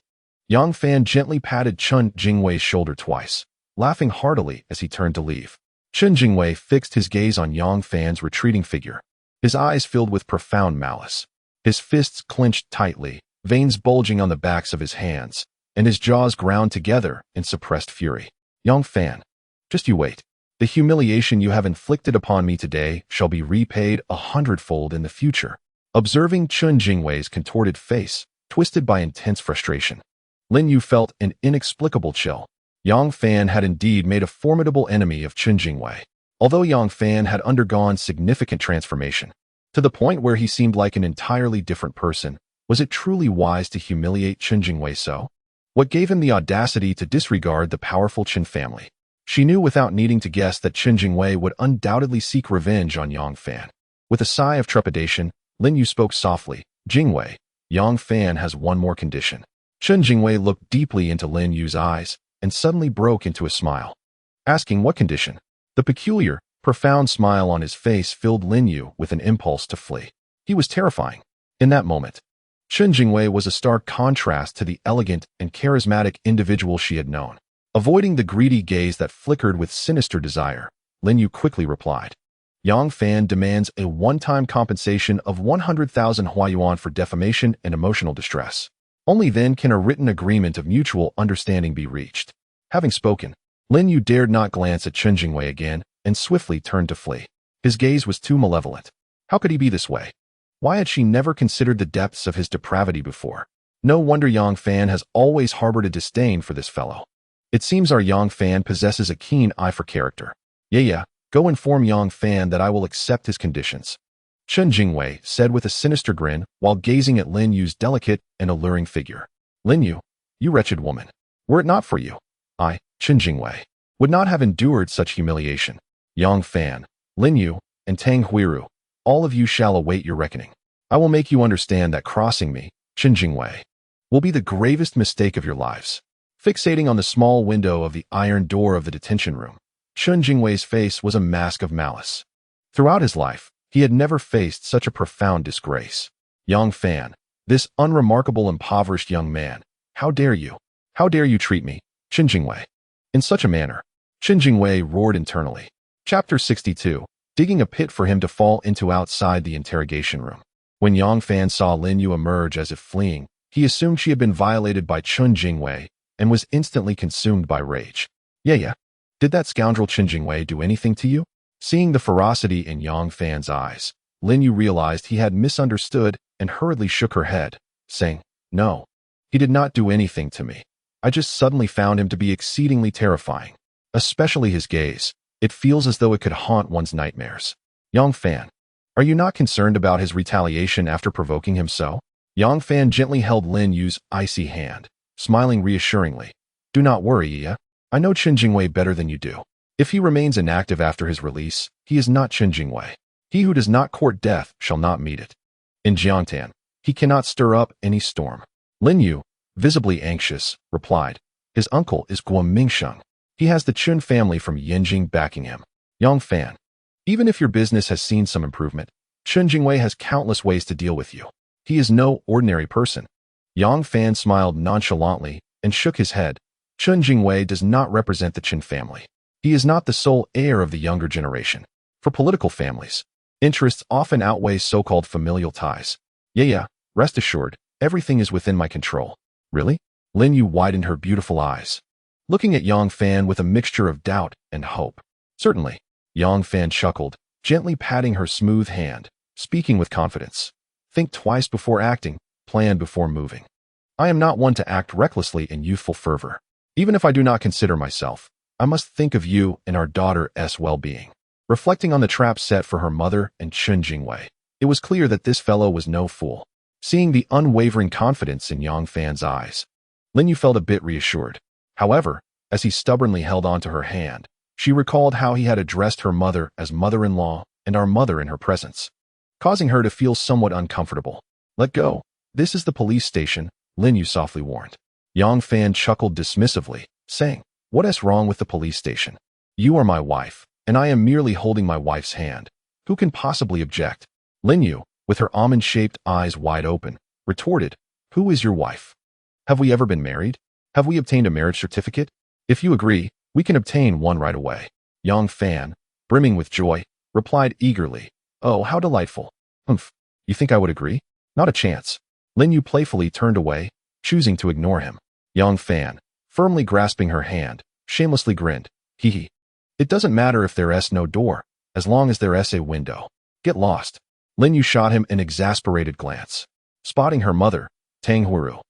Yang Fan gently patted Chen Jingwei's shoulder twice, laughing heartily as he turned to leave. Chen Jingwei fixed his gaze on Yang Fan's retreating figure, his eyes filled with profound malice. His fists clenched tightly, veins bulging on the backs of his hands, and his jaws ground together in suppressed fury. Yang Fan, just you wait. The humiliation you have inflicted upon me today shall be repaid 100-fold in the future. Observing Chen Jingwei's contorted face, twisted by intense frustration, Lin Yue felt an inexplicable chill. Yang Fan had indeed made a formidable enemy of Chen Jingwei. Although Yang Fan had undergone significant transformation, to the point where he seemed like an entirely different person, was it truly wise to humiliate Chen Jingwei so? What gave him the audacity to disregard the powerful Chen family? She knew without needing to guess that Chen Jingwei would undoubtedly seek revenge on Yang Fan. With a sigh of trepidation, Lin Yue spoke softly, Jingwei, Yang Fan has one more condition. Chen Jingwei looked deeply into Lin Yue's eyes and suddenly broke into a smile. Asking what condition? The peculiar, profound smile on his face filled Lin Yue with an impulse to flee. He was terrifying. In that moment, Chen Jingwei was a stark contrast to the elegant and charismatic individual she had known. Avoiding the greedy gaze that flickered with sinister desire, Lin Yue quickly replied, Yang Fan demands a one-time compensation of 100,000 Huayuan for defamation and emotional distress. Only then can a written agreement of mutual understanding be reached. Having spoken, Lin Yue dared not glance at Chen Jingwei again and swiftly turned to flee. His gaze was too malevolent. How could he be this way? Why had she never considered the depths of his depravity before? No wonder Yang Fan has always harbored a disdain for this fellow. It seems our Yang Fan possesses a keen eye for character. Yeah, go inform Yang Fan that I will accept his conditions. Chen Jingwei said with a sinister grin while gazing at Lin Yue's delicate and alluring figure. Lin Yue, you wretched woman. Were it not for you, I, Chen Jingwei, would not have endured such humiliation. Yang Fan, Lin Yue, and Tang Huiru, all of you shall await your reckoning. I will make you understand that crossing me, Chen Jingwei, will be the gravest mistake of your lives. Fixating on the small window of the iron door of the detention room, Chen Jingwei's face was a mask of malice. Throughout his life, he had never faced such a profound disgrace. Yang Fan, this unremarkable impoverished young man, how dare you? How dare you treat me, Chen Jingwei, in such a manner? Chen Jingwei roared internally. Chapter 62. digging a pit for him to fall into outside the interrogation room. When Yang Fan saw Lin Yue emerge as if fleeing, he assumed she had been violated by Chun Jingwei and was instantly consumed by rage. Yeah. Did that scoundrel Chun Jingwei do anything to you? Seeing the ferocity in Yang Fan's eyes, Lin Yue realized he had misunderstood and hurriedly shook her head, saying, "No, he did not do anything to me. I just suddenly found him to be exceedingly terrifying. Especially his gaze. It feels as though it could haunt one's nightmares." Yang Fan, are you not concerned about his retaliation after provoking him so? Yang Fan gently held Lin Yue's icy hand, smiling reassuringly. Do not worry, Iya. I know Chun Jingwei better than you do. If he remains inactive after his release, he is not Chun Jingwei. He who does not court death shall not meet it. In Jiangtan, he cannot stir up any storm. Lin Yue, visibly anxious, replied, his uncle is Guo Mingsheng. He has the Chun family from Yanjing backing him. Yang Fan, even if your business has seen some improvement, Chun Jingwei has countless ways to deal with you. He is no ordinary person. Yang Fan smiled nonchalantly and shook his head. Chun Jingwei does not represent the Chun family. He is not the sole heir of the younger generation. For political families, interests often outweigh so-called familial ties. Yeah, rest assured, everything is within my control. Really? Lin Yue widened her beautiful eyes, looking at Yang Fan with a mixture of doubt and hope. Certainly. Yang Fan chuckled, gently patting her smooth hand, speaking with confidence. Think twice before acting, plan before moving. I am not one to act recklessly in youthful fervor. Even if I do not consider myself, I must think of you and our daughter's well-being. Reflecting on the trap set for her mother and Chun Jingwei, it was clear that this fellow was no fool. Seeing the unwavering confidence in Yang Fan's eyes, Lin Yue felt a bit reassured. However, as he stubbornly held onto her hand, she recalled how he had addressed her mother as mother-in-law and our mother in her presence, causing her to feel somewhat uncomfortable. Let go. This is the police station, Lin Yue softly warned. Yang Fan chuckled dismissively, saying, what is wrong with the police station? You are my wife, and I am merely holding my wife's hand. Who can possibly object? Lin Yue, with her almond-shaped eyes wide open, retorted, who is your wife? Have we ever been married? Have we obtained a marriage certificate? If you agree, we can obtain one right away. Yang Fan, brimming with joy, replied eagerly, oh, how delightful. Humph, you think I would agree? Not a chance. Lin Yue playfully turned away, choosing to ignore him. Yang Fan, firmly grasping her hand, shamelessly grinned, hee. It doesn't matter if there's no door, as long as there's a window. Get lost. Lin Yue shot him an exasperated glance. Spotting her mother, Tang Huiru,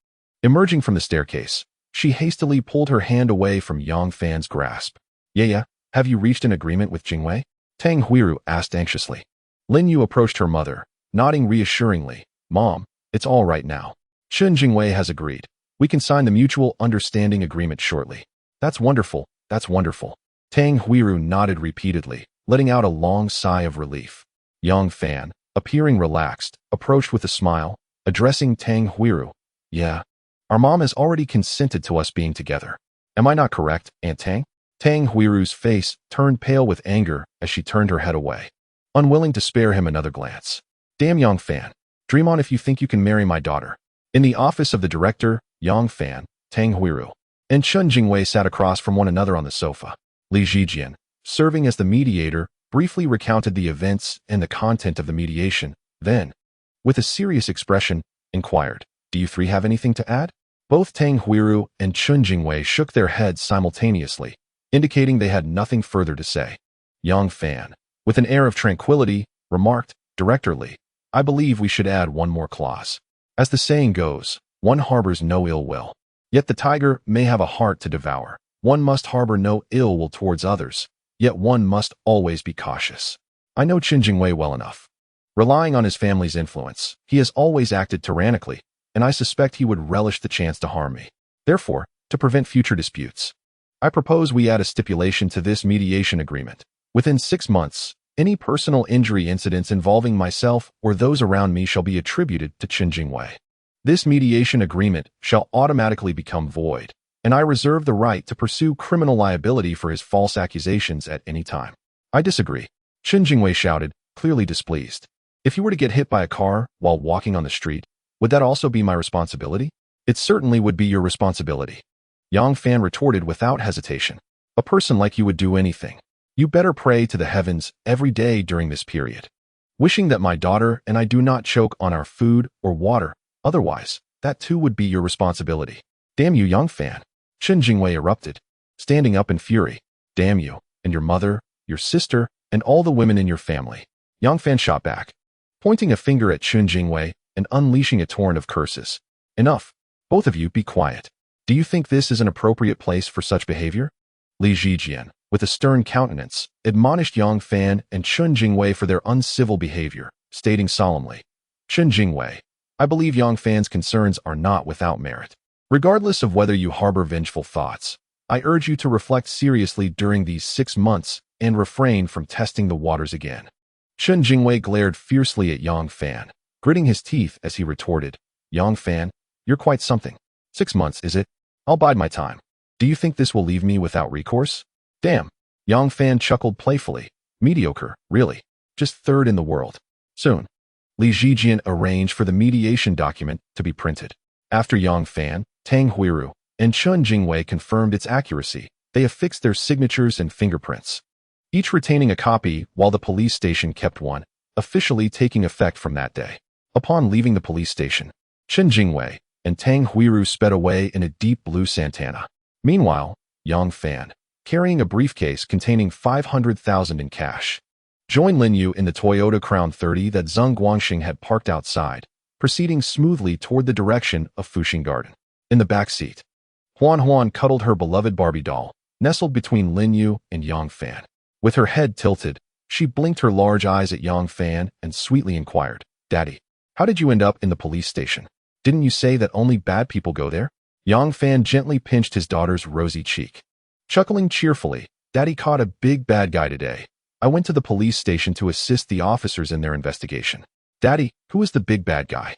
emerging from the staircase, she hastily pulled her hand away from Yang Fan's grasp. Yeah, have you reached an agreement with Jingwei? Tang Huiru asked anxiously. Lin Yue approached her mother, nodding reassuringly. Mom, it's all right now. Chun Jingwei has agreed. We can sign the mutual understanding agreement shortly. That's wonderful, that's wonderful. Tang Huiru nodded repeatedly, letting out a long sigh of relief. Yang Fan, appearing relaxed, approached with a smile, addressing Tang Huiru. Yeah, our mom has already consented to us being together. Am I not correct, Aunt Tang? Tang Huiru's face turned pale with anger as she turned her head away, unwilling to spare him another glance. Damn Yang Fan, dream on if you think you can marry my daughter. In the office of the director, Yang Fan, Tang Huiru, and Chun Jingwei sat across from one another on the sofa. Li Zijian, serving as the mediator, briefly recounted the events and the content of the mediation, then, with a serious expression, inquired, do you three have anything to add? Both Tang Huiru and Chun Jingwei shook their heads simultaneously, indicating they had nothing further to say. Yang Fan, with an air of tranquility, remarked, directorly, I believe we should add one more clause. As the saying goes, one harbors no ill will. Yet the tiger may have a heart to devour. One must harbor no ill will towards others, yet one must always be cautious. I know Chun Jingwei well enough. Relying on his family's influence, he has always acted tyrannically, and I suspect he would relish the chance to harm me. Therefore, to prevent future disputes, I propose we add a stipulation to this mediation agreement. Within 6 months, any personal injury incidents involving myself or those around me shall be attributed to Chun Jingwei. This mediation agreement shall automatically become void, and I reserve the right to pursue criminal liability for his false accusations at any time. I disagree. Chun Jingwei shouted, clearly displeased. If you were to get hit by a car while walking on the street, would that also be my responsibility? It certainly would be your responsibility. Yang Fan retorted without hesitation. A person like you would do anything. You better pray to the heavens every day during this period, wishing that my daughter and I do not choke on our food or water. Otherwise, that too would be your responsibility. Damn you, young fan. Chen Jingwei erupted, standing up in fury. Damn you, and your mother, your sister, and all the women in your family. Yang Fan shot back, pointing a finger at Chen Jingwei and unleashing a torrent of curses. Enough. Both of you be quiet. Do you think this is an appropriate place for such behavior? Li Zijian, with a stern countenance, admonished Yang Fan and Chen Jingwei for their uncivil behavior, stating solemnly, Chen Jingwei, I believe Yang Fan's concerns are not without merit. Regardless of whether you harbor vengeful thoughts, I urge you to reflect seriously during these 6 months and refrain from testing the waters again. Chen Jingwei glared fiercely at Yang Fan, gritting his teeth as he retorted, Yang Fan, you're quite something. 6 months, is it? I'll bide my time. Do you think this will leave me without recourse? Damn. Yang Fan chuckled playfully. Mediocre, really. Just third in the world. Soon. Li Zijian arranged for the mediation document to be printed. After Yang Fan, Tang Huiru, and Chen Jingwei confirmed its accuracy, they affixed their signatures and fingerprints, each retaining a copy while the police station kept one, officially taking effect from that day. Upon leaving the police station, Chen Jingwei and Tang Huiru sped away in a deep blue Santana. Meanwhile, Yang Fan, carrying a briefcase containing 500,000 in cash, joined Lin Yue in the Toyota Crown 30 that Zheng Guangxing had parked outside, proceeding smoothly toward the direction of Fuxing Garden. In the back seat, Huan Huan cuddled her beloved Barbie doll, nestled between Lin Yue and Yang Fan. With her head tilted, she blinked her large eyes at Yang Fan and sweetly inquired, Daddy, how did you end up in the police station? Didn't you say that only bad people go there? Yang Fan gently pinched his daughter's rosy cheek. Chuckling cheerfully, Daddy caught a big bad guy today. I went to the police station to assist the officers in their investigation. Daddy, who is the big bad guy?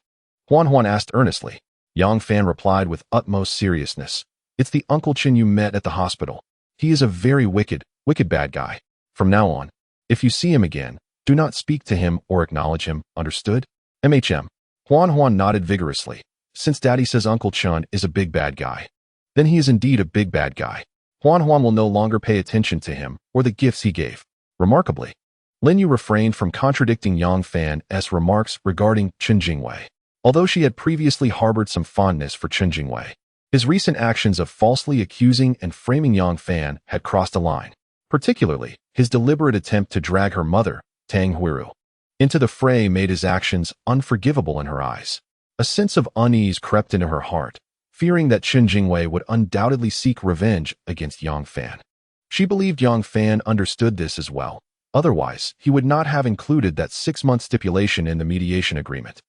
Huan Huan asked earnestly. Yang Fan replied with utmost seriousness. It's the Uncle Chen you met at the hospital. He is a very wicked bad guy. From now on, if you see him again, do not speak to him or acknowledge him, understood? MHM. Huan Huan nodded vigorously. Since Daddy says Uncle Chen is a big bad guy, then he is indeed a big bad guy. Huan Huan will no longer pay attention to him or the gifts he gave. Remarkably, Lin Yue refrained from contradicting Yang Fan's remarks regarding Chen Jingwei. Although she had previously harbored some fondness for Chen Jingwei, his recent actions of falsely accusing and framing Yang Fan had crossed a line, particularly his deliberate attempt to drag her mother, Tang Huiru, into the fray made his actions unforgivable in her eyes. A sense of unease crept into her heart, fearing that Chen Jingwei would undoubtedly seek revenge against Yang Fan. She believed Yang Fan understood this as well. Otherwise, he would not have included that 6-month stipulation in the mediation agreement.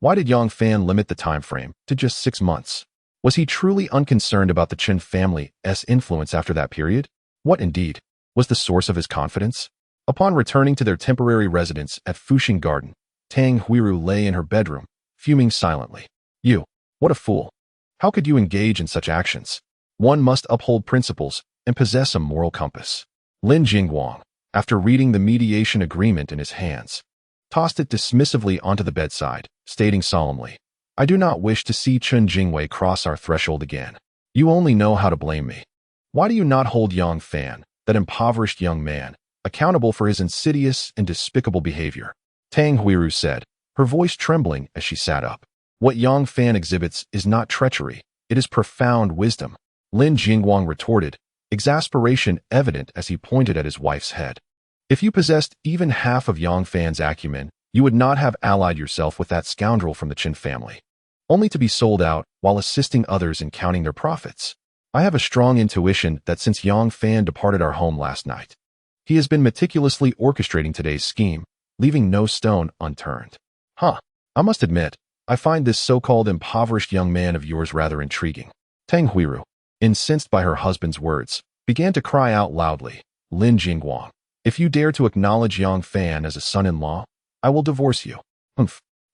Why did Yang Fan limit the time frame to just 6 months? Was he truly unconcerned about the Chen family's influence after that period? What, indeed, was the source of his confidence? Upon returning to their temporary residence at Fuxing Garden, Tang Huiru lay in her bedroom, fuming silently. You, what a fool. How could you engage in such actions? One must uphold principles and possess a moral compass. Lin Jingguang, after reading the mediation agreement in his hands, tossed it dismissively onto the bedside, stating solemnly, I do not wish to see Chen Jingwei cross our threshold again. You only know how to blame me. Why do you not hold Yang Fan, that impoverished young man, accountable for his insidious and despicable behavior? Tang Huiru said, her voice trembling as she sat up. What Yang Fan exhibits is not treachery, it is profound wisdom. Lin Jingguang retorted, exasperation evident as he pointed at his wife's head. If you possessed even half of Yang Fan's acumen, you would not have allied yourself with that scoundrel from the Chen family, only to be sold out while assisting others in counting their profits. I have a strong intuition that since Yang Fan departed our home last night, he has been meticulously orchestrating today's scheme, leaving no stone unturned. I must admit, I find this so-called impoverished young man of yours rather intriguing. Tang Huiru, incensed by her husband's words, began to cry out loudly, Lin Jingguang, if you dare to acknowledge Yang Fan as a son-in-law, I will divorce you.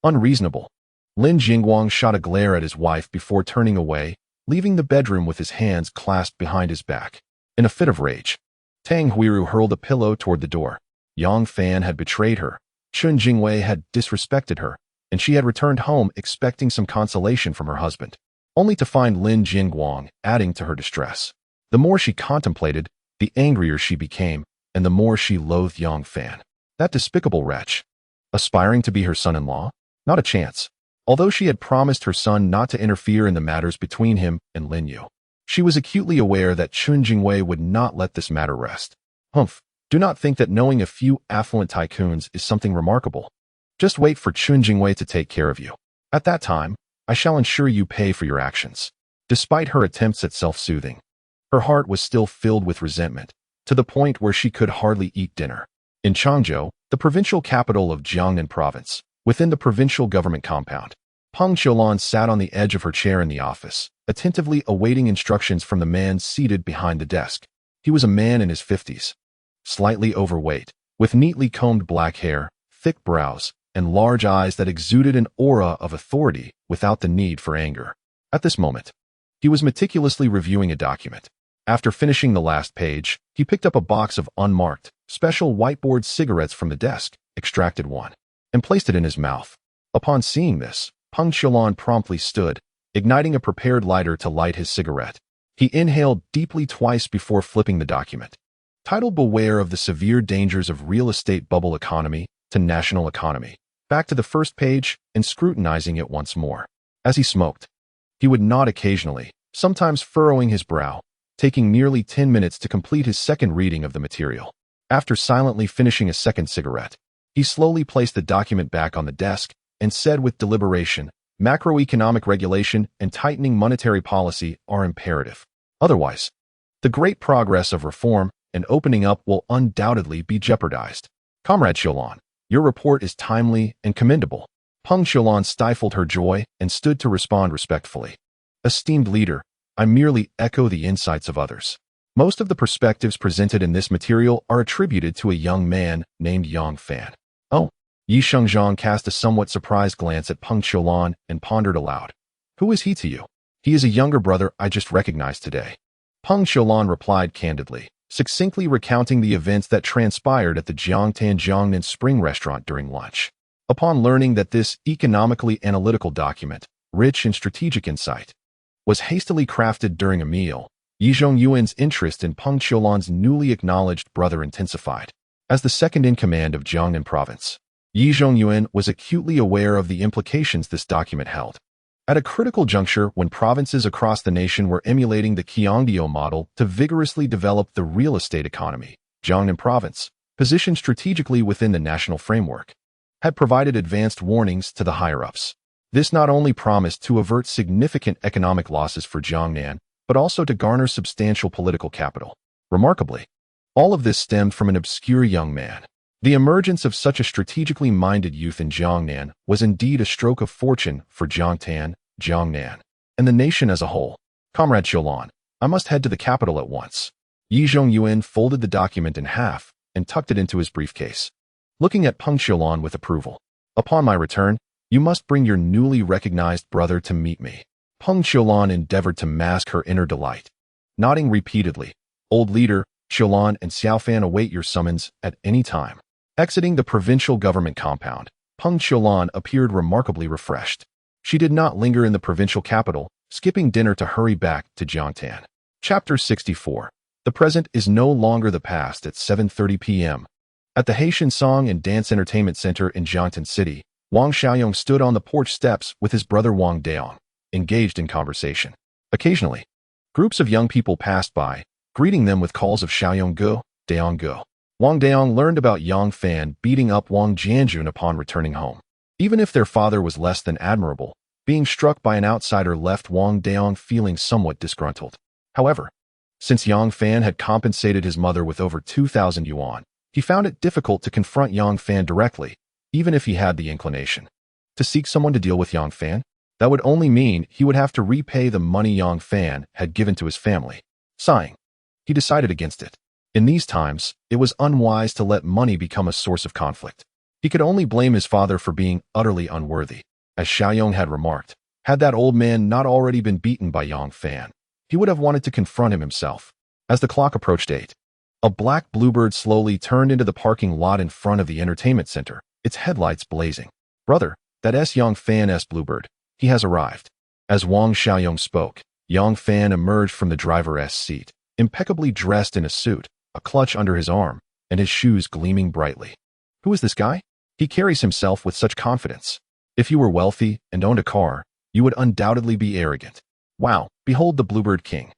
Unreasonable. Lin Jingguang shot a glare at his wife before turning away, leaving the bedroom with his hands clasped behind his back. In a fit of rage, Tang Huiru hurled a pillow toward the door. Yang Fan had betrayed her, Chen Jingwei had disrespected her, and she had returned home expecting some consolation from her husband, only to find Lin Jingguang adding to her distress. The more she contemplated, the angrier she became, and the more she loathed Yang Fan. That despicable wretch. Aspiring to be her son-in-law? Not a chance. Although she had promised her son not to interfere in the matters between him and Lin Yue, she was acutely aware that Chun Jingwei would not let this matter rest. Humph, do not think that knowing a few affluent tycoons is something remarkable. Just wait for Chun Jingwei to take care of you. At that time, I shall ensure you pay for your actions. Despite her attempts at self-soothing, her heart was still filled with resentment, to the point where she could hardly eat dinner. In Changzhou, the provincial capital of Jiangnan province, within the provincial government compound, Peng Qiulan sat on the edge of her chair in the office, attentively awaiting instructions from the man seated behind the desk. He was a man in his 50s, slightly overweight, with neatly combed black hair, thick brows, and large eyes that exuded an aura of authority without the need for anger. At this moment, he was meticulously reviewing a document. After finishing the last page, he picked up a box of unmarked, special whiteboard cigarettes from the desk, extracted one, and placed it in his mouth. Upon seeing this, Peng Qiulan promptly stood, igniting a prepared lighter to light his cigarette. He inhaled deeply twice before flipping the document, titled Beware of the Severe Dangers of Real Estate Bubble Economy to National Economy, back to the first page and scrutinizing it once more. As he smoked, he would nod occasionally, sometimes furrowing his brow, taking nearly 10 minutes to complete his second reading of the material. After silently finishing a second cigarette, he slowly placed the document back on the desk and said with deliberation, macroeconomic regulation and tightening monetary policy are imperative. Otherwise, the great progress of reform and opening up will undoubtedly be jeopardized. Comrade Qiulan, your report is timely and commendable. Peng Qiulan stifled her joy and stood to respond respectfully. Esteemed leader, I merely echo the insights of others. Most of the perspectives presented in this material are attributed to a young man named Yang Fan. Oh, Yi Shengzhang cast a somewhat surprised glance at Peng Qiulan and pondered aloud. Who is he to you? He is a younger brother I just recognized today. Peng Qiulan replied candidly, succinctly recounting the events that transpired at the Jiangtan Jiangnan Spring restaurant during lunch. Upon learning that this economically analytical document, rich in strategic insight, was hastily crafted during a meal, Yi Zhongyuan's interest in Peng Qiulan's newly acknowledged brother intensified. As the second-in-command of Jiangnan province, Yi Zhongyuan was acutely aware of the implications this document held. At a critical juncture when provinces across the nation were emulating the Qiangdiu model to vigorously develop the real estate economy, Jiangnan province, positioned strategically within the national framework, had provided advanced warnings to the higher-ups. This not only promised to avert significant economic losses for Jiangnan, but also to garner substantial political capital. Remarkably, all of this stemmed from an obscure young man. The emergence of such a strategically minded youth in Jiangnan was indeed a stroke of fortune for Jiangtan, Jiangnan, and the nation as a whole. Comrade Qiulan, I must head to the capital at once. Yi Zhongyuan folded the document in half and tucked it into his briefcase, looking at Peng Qiulan with approval. Upon my return, you must bring your newly recognized brother to meet me. Peng Qiulan endeavored to mask her inner delight, nodding repeatedly. Old leader, Qiulan and Xiaofan await your summons at any time. Exiting the provincial government compound, Peng Qiulan appeared remarkably refreshed. She did not linger in the provincial capital, skipping dinner to hurry back to Jiangtan. Chapter 64. The present is no longer the past at 7:30 p.m. At the Haitian Song and Dance Entertainment Center in Jiangtan City, Wang Xiaoyong stood on the porch steps with his brother Wang Daong, engaged in conversation. Occasionally, groups of young people passed by, greeting them with calls of Xiaoyong Go, Daong Go. Wang Daong learned about Yang Fan beating up Wang Jianjun upon returning home. Even if their father was less than admirable, being struck by an outsider left Wang Daong feeling somewhat disgruntled. However, since Yang Fan had compensated his mother with over 2,000 yuan, he found it difficult to confront Yang Fan directly, even if he had the inclination. To seek someone to deal with Yang Fan? That would only mean he would have to repay the money Yang Fan had given to his family. Sighing, he decided against it. In these times, it was unwise to let money become a source of conflict. He could only blame his father for being utterly unworthy. As Xiaoyong had remarked, had that old man not already been beaten by Yang Fan, he would have wanted to confront him himself. As the clock approached 8, a black bluebird slowly turned into the parking lot in front of the entertainment center, its headlights blazing. Brother, that's Yang Fan's bluebird. He has arrived. As Wang Xiaoyong spoke, Yang Fan emerged from the driver's seat, impeccably dressed in a suit, a clutch under his arm, and his shoes gleaming brightly. Who is this guy? He carries himself with such confidence. If you were wealthy and owned a car, you would undoubtedly be arrogant. Wow, behold the Bluebird King.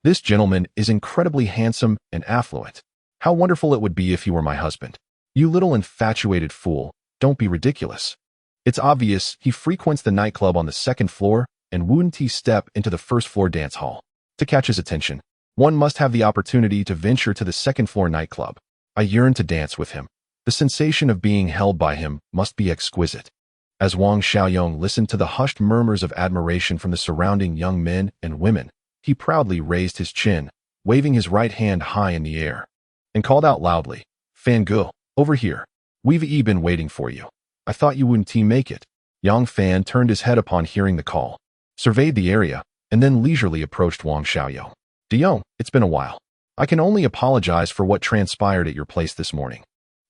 This gentleman is incredibly handsome and affluent. How wonderful it would be if you were my husband. You little infatuated fool, don't be ridiculous. It's obvious he frequents the nightclub on the second floor and wouldn't he step into the first floor dance hall. To catch his attention, one must have the opportunity to venture to the second floor nightclub. I yearn to dance with him. The sensation of being held by him must be exquisite. As Wang Xiaoyong listened to the hushed murmurs of admiration from the surrounding young men and women, he proudly raised his chin, waving his right hand high in the air, and called out loudly, "Fan Ge, over here. We've been waiting for you. I thought you wouldn't make it." Yang Fan turned his head upon hearing the call, surveyed the area, and then leisurely approached Wang Xiaoyong. "Dion, it's been a while. I can only apologize for what transpired at your place this morning,"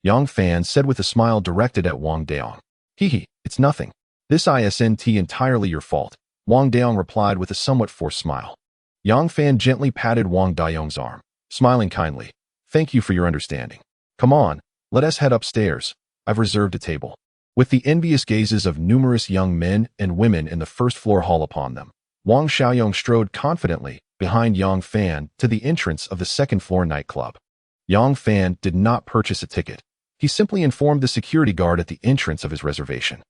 Yang Fan said with a smile directed at Wang Daong. "Hee, it's nothing. This isn't entirely your fault," Wang Daong replied with a somewhat forced smile. Yang Fan gently patted Wang Daong's arm, smiling kindly. "Thank you for your understanding. Come on, let us head upstairs. I've reserved a table." With the envious gazes of numerous young men and women in the first floor hall upon them, Wang Xiaoyong strode confidently behind Yang Fan to the entrance of the second floor nightclub. Yang Fan did not purchase a ticket. He simply informed the security guard at the entrance of his reservation.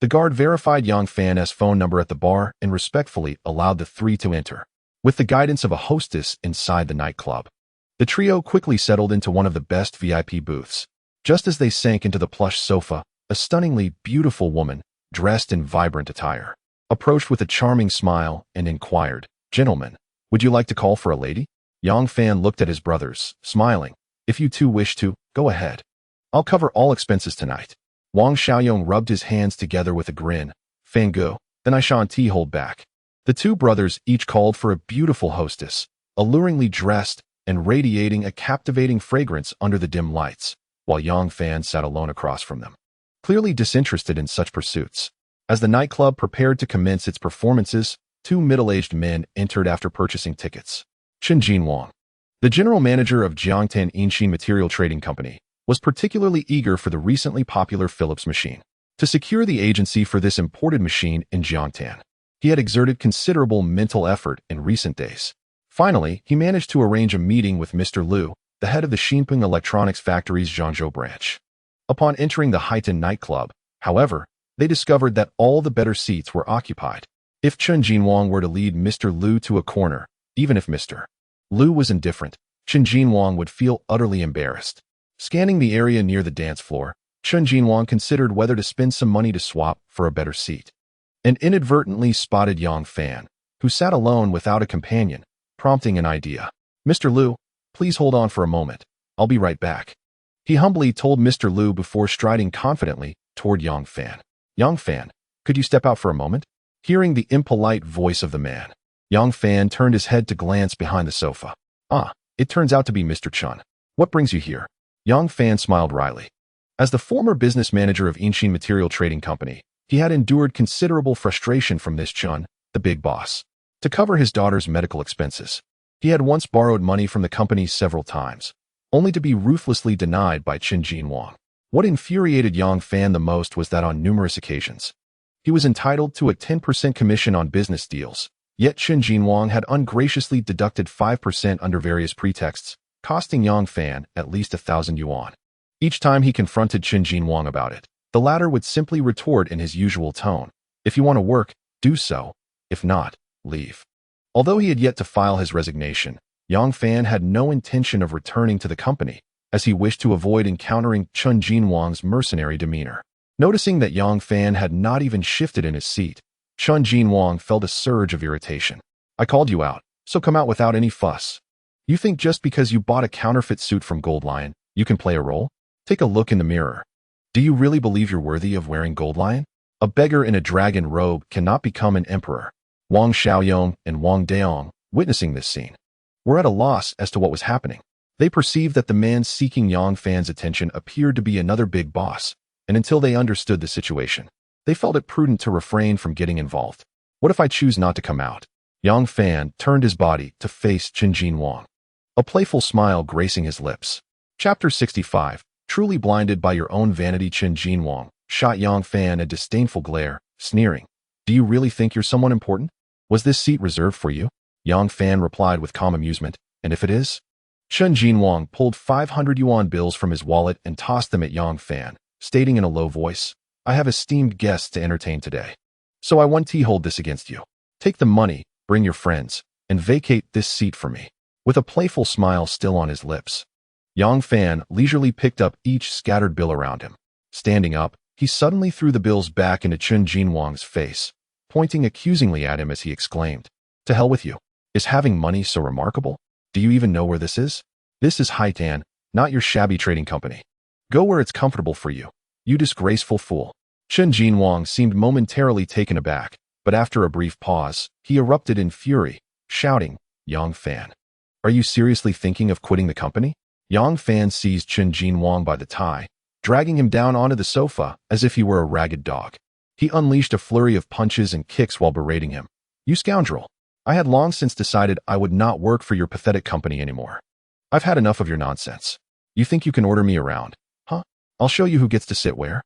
The guard verified Yang Fan's phone number at the bar and respectfully allowed the three to enter. With the guidance of a hostess inside the nightclub, the trio quickly settled into one of the best VIP booths. Just as they sank into the plush sofa, a stunningly beautiful woman, dressed in vibrant attire, approached with a charming smile and inquired, "Gentlemen, would you like to call for a lady?" Yang Fan looked at his brothers, smiling. "If you two wish to, go ahead. I'll cover all expenses tonight." Wang Xiaoyong rubbed his hands together with a grin. "Fan Ge, then I shan't hold back." The two brothers each called for a beautiful hostess, alluringly dressed and radiating a captivating fragrance under the dim lights, while Yang Fan sat alone across from them, clearly disinterested in such pursuits. As the nightclub prepared to commence its performances, two middle-aged men entered after purchasing tickets. Chen Jinwang, the general manager of Jiangtan Inxin Material Trading Company, was particularly eager for the recently popular Philips machine. To secure the agency for this imported machine in Jiangtan, he had exerted considerable mental effort in recent days. Finally, he managed to arrange a meeting with Mr. Liu, the head of the Xinpeng Electronics Factory's Zhangzhou branch. Upon entering the Haitan nightclub, however, they discovered that all the better seats were occupied. If Chen Jinwang were to lead Mr. Liu to a corner, even if Mr. Liu was indifferent, Chen Jinwang would feel utterly embarrassed. Scanning the area near the dance floor, Chen Jinwang considered whether to spend some money to swap for a better seat, and inadvertently spotted Yang Fan, who sat alone without a companion, prompting an idea. "Mr. Liu, please hold on for a moment. I'll be right back," he humbly told Mr. Liu before striding confidently toward Yang Fan. "Yang Fan, could you step out for a moment?" Hearing the impolite voice of the man, Yang Fan turned his head to glance behind the sofa. "Ah, it turns out to be Mr. Chun. What brings you here?" Yang Fan smiled wryly. As the former business manager of Inxin Material Trading Company, he had endured considerable frustration from this Chun, the big boss. To cover his daughter's medical expenses, he had once borrowed money from the company several times, only to be ruthlessly denied by Chen Jinwang. What infuriated Yang Fan the most was that on numerous occasions, he was entitled to a 10% commission on business deals, yet Chen Jinwang had ungraciously deducted 5% under various pretexts, costing Yang Fan at least 1,000 yuan. Each time he confronted Chen Jinwang about it, the latter would simply retort in his usual tone, "If you want to work, do so. If not, leave." Although he had yet to file his resignation, Yang Fan had no intention of returning to the company, as he wished to avoid encountering Chen Jinwang's mercenary demeanor. Noticing that Yang Fan had not even shifted in his seat, Chen Jinwang felt a surge of irritation. "I called you out, so come out without any fuss. You think just because you bought a counterfeit suit from Gold Lion, you can play a role? Take a look in the mirror. Do you really believe you're worthy of wearing Gold Lion? A beggar in a dragon robe cannot become an emperor." Wang Xiaoyong and Wang Daong, witnessing this scene, were at a loss as to what was happening. They perceived that the man seeking Yang Fan's attention appeared to be another big boss, and until they understood the situation, they felt it prudent to refrain from getting involved. "What if I choose not to come out?" Yang Fan turned his body to face Chen Jinwang, a playful smile gracing his lips. Chapter 65. Truly blinded by your own vanity, Chen Jinwang shot Yang Fan a disdainful glare, sneering. Do you really think you're someone important? Was this seat reserved for you? Yang Fan replied with calm amusement. And if it is? Chen Jinwang pulled 500 yuan bills from his wallet and tossed them at Yang Fan, stating in a low voice, I have esteemed guests to entertain today. So I want to hold this against you. Take the money, bring your friends, and vacate this seat for me. With a playful smile still on his lips, Yang Fan leisurely picked up each scattered bill around him. Standing up, he suddenly threw the bills back into Chen Jinwang's face, pointing accusingly at him as he exclaimed, To hell with you. Is having money so remarkable? Do you even know where this is? This is Haitan, not your shabby trading company. Go where it's comfortable for you, you disgraceful fool. Chen Jinwang seemed momentarily taken aback, but after a brief pause, he erupted in fury, shouting, Yang Fan, are you seriously thinking of quitting the company? Yang Fan seized Chen Jinwang by the tie, dragging him down onto the sofa as if he were a ragged dog. He unleashed a flurry of punches and kicks while berating him. You scoundrel! I had long since decided I would not work for your pathetic company anymore. I've had enough of your nonsense. You think you can order me around, huh? I'll show you who gets to sit where.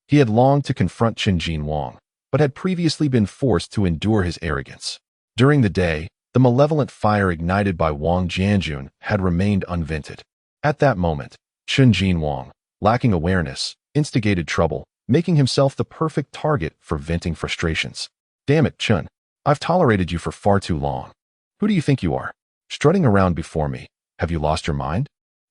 He had longed to confront Chen Jinwang, but had previously been forced to endure his arrogance. During the day, the malevolent fire ignited by Wang Jianjun had remained unvented. At that moment, Chen Jinwang, lacking awareness, instigated trouble, making himself the perfect target for venting frustrations. Damn it, Chen. I've tolerated you for far too long. Who do you think you are? Strutting around before me. Have you lost your mind?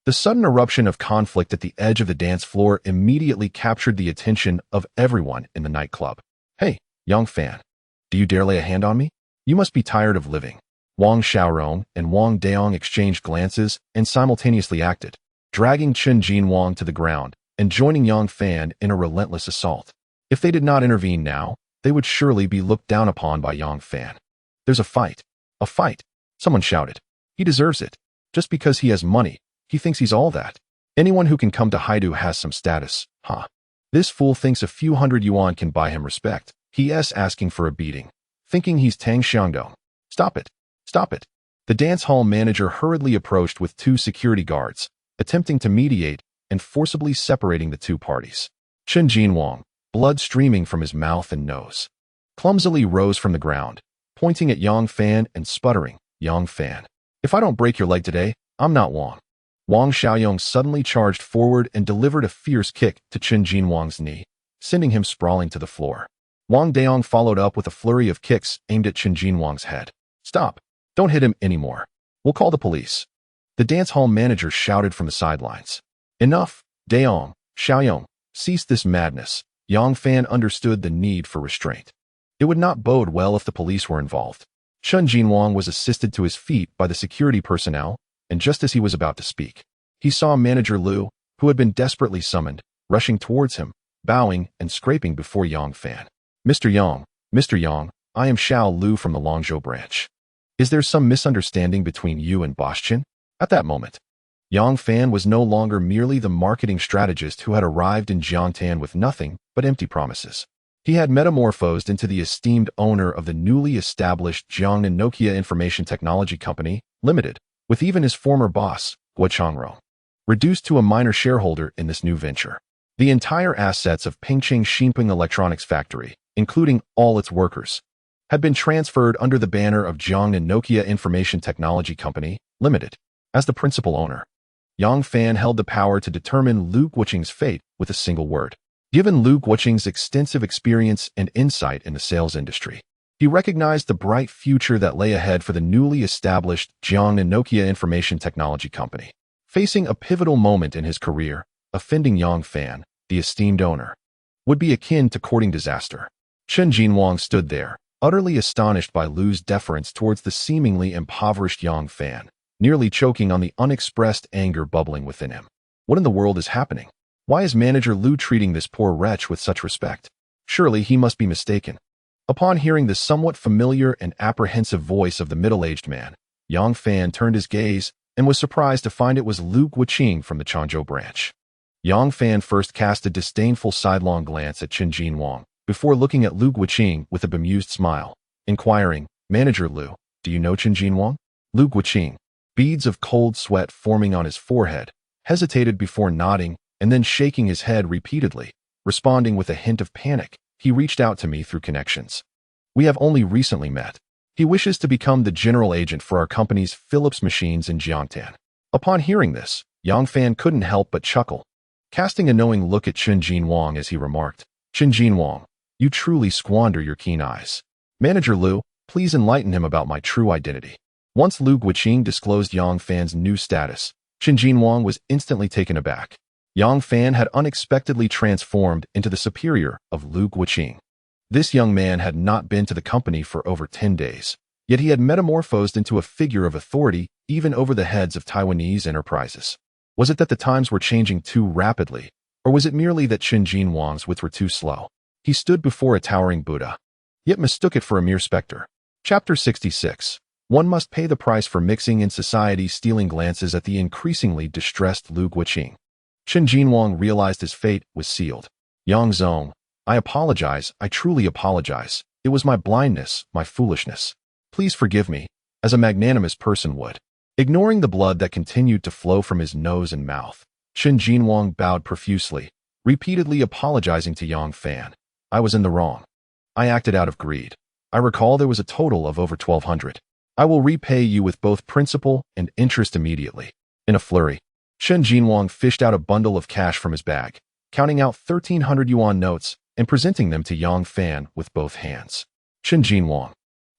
The sudden eruption of conflict at the edge of the dance floor immediately captured the attention of everyone in the nightclub. Hey, Yang Fan. Do you dare lay a hand on me? You must be tired of living. Wang Xiaorong and Wang Daong exchanged glances and simultaneously acted, dragging Chen Jinwang to the ground and joining Yang Fan in a relentless assault. If they did not intervene now, they would surely be looked down upon by Yang Fan. There's a fight. A fight. Someone shouted. He deserves it. Just because he has money, he thinks he's all that. Anyone who can come to Haidu has some status, huh? This fool thinks a few hundred yuan can buy him respect. He.s. asking for a beating, thinking he's Tang Xiangdong. Stop it. Stop it. The dance hall manager hurriedly approached with 2 security guards, attempting to mediate and forcibly separating the 2 parties. Chen Jinwang, blood streaming from his mouth and nose, clumsily rose from the ground, pointing at Yang Fan and sputtering, Yang Fan. If I don't break your leg today, I'm not Wang. Wang Xiaoyong suddenly charged forward and delivered a fierce kick to Chen Jinwang's knee, sending him sprawling to the floor. Wang Daong followed up with a flurry of kicks aimed at Chen Jinwang's head. Stop. Don't hit him anymore. We'll call the police. The dance hall manager shouted from the sidelines. Enough, Daong, Xiaoyong, cease this madness. Yang Fan understood the need for restraint. It would not bode well if the police were involved. Chen Jinwang was assisted to his feet by the security personnel, and just as he was about to speak, he saw Manager Lu, who had been desperately summoned, rushing towards him, bowing and scraping before Yang Fan. Mr. Yang, I am Xiao Lu from the Longzhou branch. Is there some misunderstanding between you and Boss Chen? At that moment, Yang Fan was no longer merely the marketing strategist who had arrived in Jiangtan with nothing but empty promises. He had metamorphosed into the esteemed owner of the newly established Jiangnan Nokia Information Technology Company, Limited, with even his former boss, Guo Changrong, reduced to a minor shareholder in this new venture. The entire assets of Pingcheng Xinping Electronics Factory, including all its workers, had been transferred under the banner of Jiangnan Nokia Information Technology Company, Limited. As the principal owner, Yang Fan held the power to determine Lu Guoqing's fate with a single word. Given Lu Guoqing's extensive experience and insight in the sales industry, he recognized the bright future that lay ahead for the newly established Jiangnan Nokia Information Technology Company. Facing a pivotal moment in his career, offending Yang Fan, the esteemed owner, would be akin to courting disaster. Chen Jinwang stood there, utterly astonished by Lu's deference towards the seemingly impoverished Yang Fan, nearly choking on the unexpressed anger bubbling within him. What in the world is happening? Why is Manager Lu treating this poor wretch with such respect? Surely he must be mistaken. Upon hearing the somewhat familiar and apprehensive voice of the middle-aged man, Yang Fan turned his gaze and was surprised to find it was Lu Guoqing from the Changzhou branch. Yang Fan first cast a disdainful sidelong glance at Chen Jinwang, before looking at Lu Guoqing with a bemused smile, inquiring, Manager Lu, do you know Chen Jinwang? Lu Guoqing, beads of cold sweat forming on his forehead, hesitated before nodding, and then shaking his head repeatedly. Responding with a hint of panic, he reached out to me through connections. We have only recently met. He wishes to become the general agent for our company's Philips machines in Jiangtan. Upon hearing this, Yang Fan couldn't help but chuckle, casting a knowing look at Chen Jinwang as he remarked, "Chen Jinwang, you truly squander your keen eyes. Manager Liu, please enlighten him about my true identity." Once Liu Guiqing disclosed Yang Fan's new status, Chen Jinwang was instantly taken aback. Yang Fan had unexpectedly transformed into the superior of Liu Guiqing. This young man had not been to the company for over 10 days, yet he had metamorphosed into a figure of authority even over the heads of Taiwanese enterprises. Was it that the times were changing too rapidly, or was it merely that Chen Jinwang's wits were too slow? He stood before a towering Buddha, yet mistook it for a mere specter. Chapter 66. One must pay the price for mixing in society, stealing glances at the increasingly distressed Liu Guiqing. Chen Jinwang realized his fate was sealed. "Yang Zong, I apologize, I truly apologize. It was my blindness, my foolishness. Please forgive me, as a magnanimous person would." Ignoring the blood that continued to flow from his nose and mouth, Chen Jinwang bowed profusely, repeatedly apologizing to Yang Fan. "I was in the wrong. I acted out of greed. I recall there was a total of over 1,200. I will repay you with both principal and interest immediately." In a flurry, Chen Jinwang fished out a bundle of cash from his bag, counting out 1,300 yuan notes and presenting them to Yang Fan with both hands. "Chen Jinwang,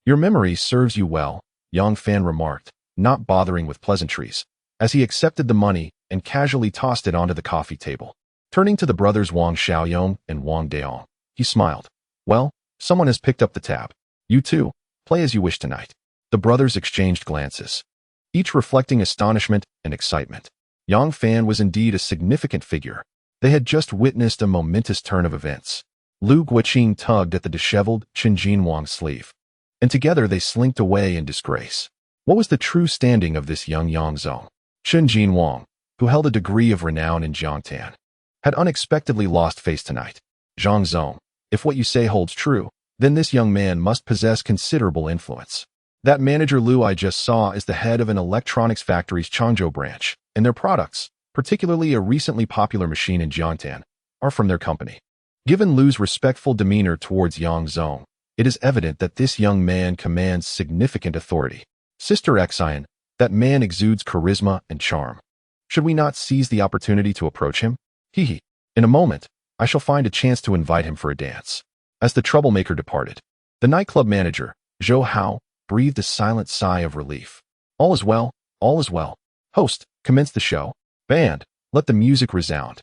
your memory serves you well," Yang Fan remarked, not bothering with pleasantries, as he accepted the money and casually tossed it onto the coffee table. Turning to the brothers Wang Xiaoyong and Wang Daong, he smiled. "Well, someone has picked up the tab. You two, play as you wish tonight." The brothers exchanged glances, each reflecting astonishment and excitement. Yang Fan was indeed a significant figure. They had just witnessed a momentous turn of events. Liu Guiqing tugged at the disheveled Chen Jinwang's sleeve, and together they slinked away in disgrace. What was the true standing of this young Yang Zong? Chen Jinwang, who held a degree of renown in Jiangtan, had unexpectedly lost face tonight. "Zhang Zong, if what you say holds true, then this young man must possess considerable influence. That manager Liu I just saw is the head of an electronics factory's Changzhou branch, and their products, particularly a recently popular machine in Jiangtan, are from their company." Given Liu's respectful demeanor towards Yang Zong, it is evident that this young man commands significant authority. "Sister Xian, that man exudes charisma and charm. Should we not seize the opportunity to approach him? Hee. In a moment, I shall find a chance to invite him for a dance." As the troublemaker departed, the nightclub manager, Zhou Hao, breathed a silent sigh of relief. "All is well, all is well. Host, commence the show. Band, let the music resound."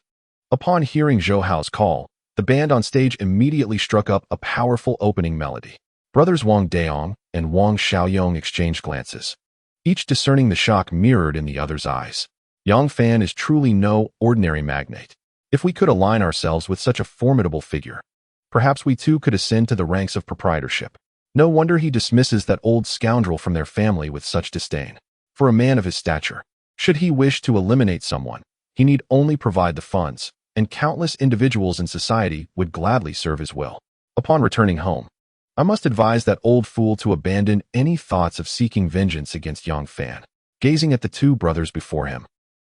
Upon hearing Zhou Hao's call, the band on stage immediately struck up a powerful opening melody. Brothers Wang Daong and Wang Xiaoyong exchanged glances, each discerning the shock mirrored in the other's eyes. Yang Fan is truly no ordinary magnate. If we could align ourselves with such a formidable figure, perhaps we too could ascend to the ranks of proprietorship. No wonder he dismisses that old scoundrel from their family with such disdain. For a man of his stature, should he wish to eliminate someone, he need only provide the funds, and countless individuals in society would gladly serve his will. Upon returning home, I must advise that old fool to abandon any thoughts of seeking vengeance against Yang Fan. Gazing at the two brothers before him,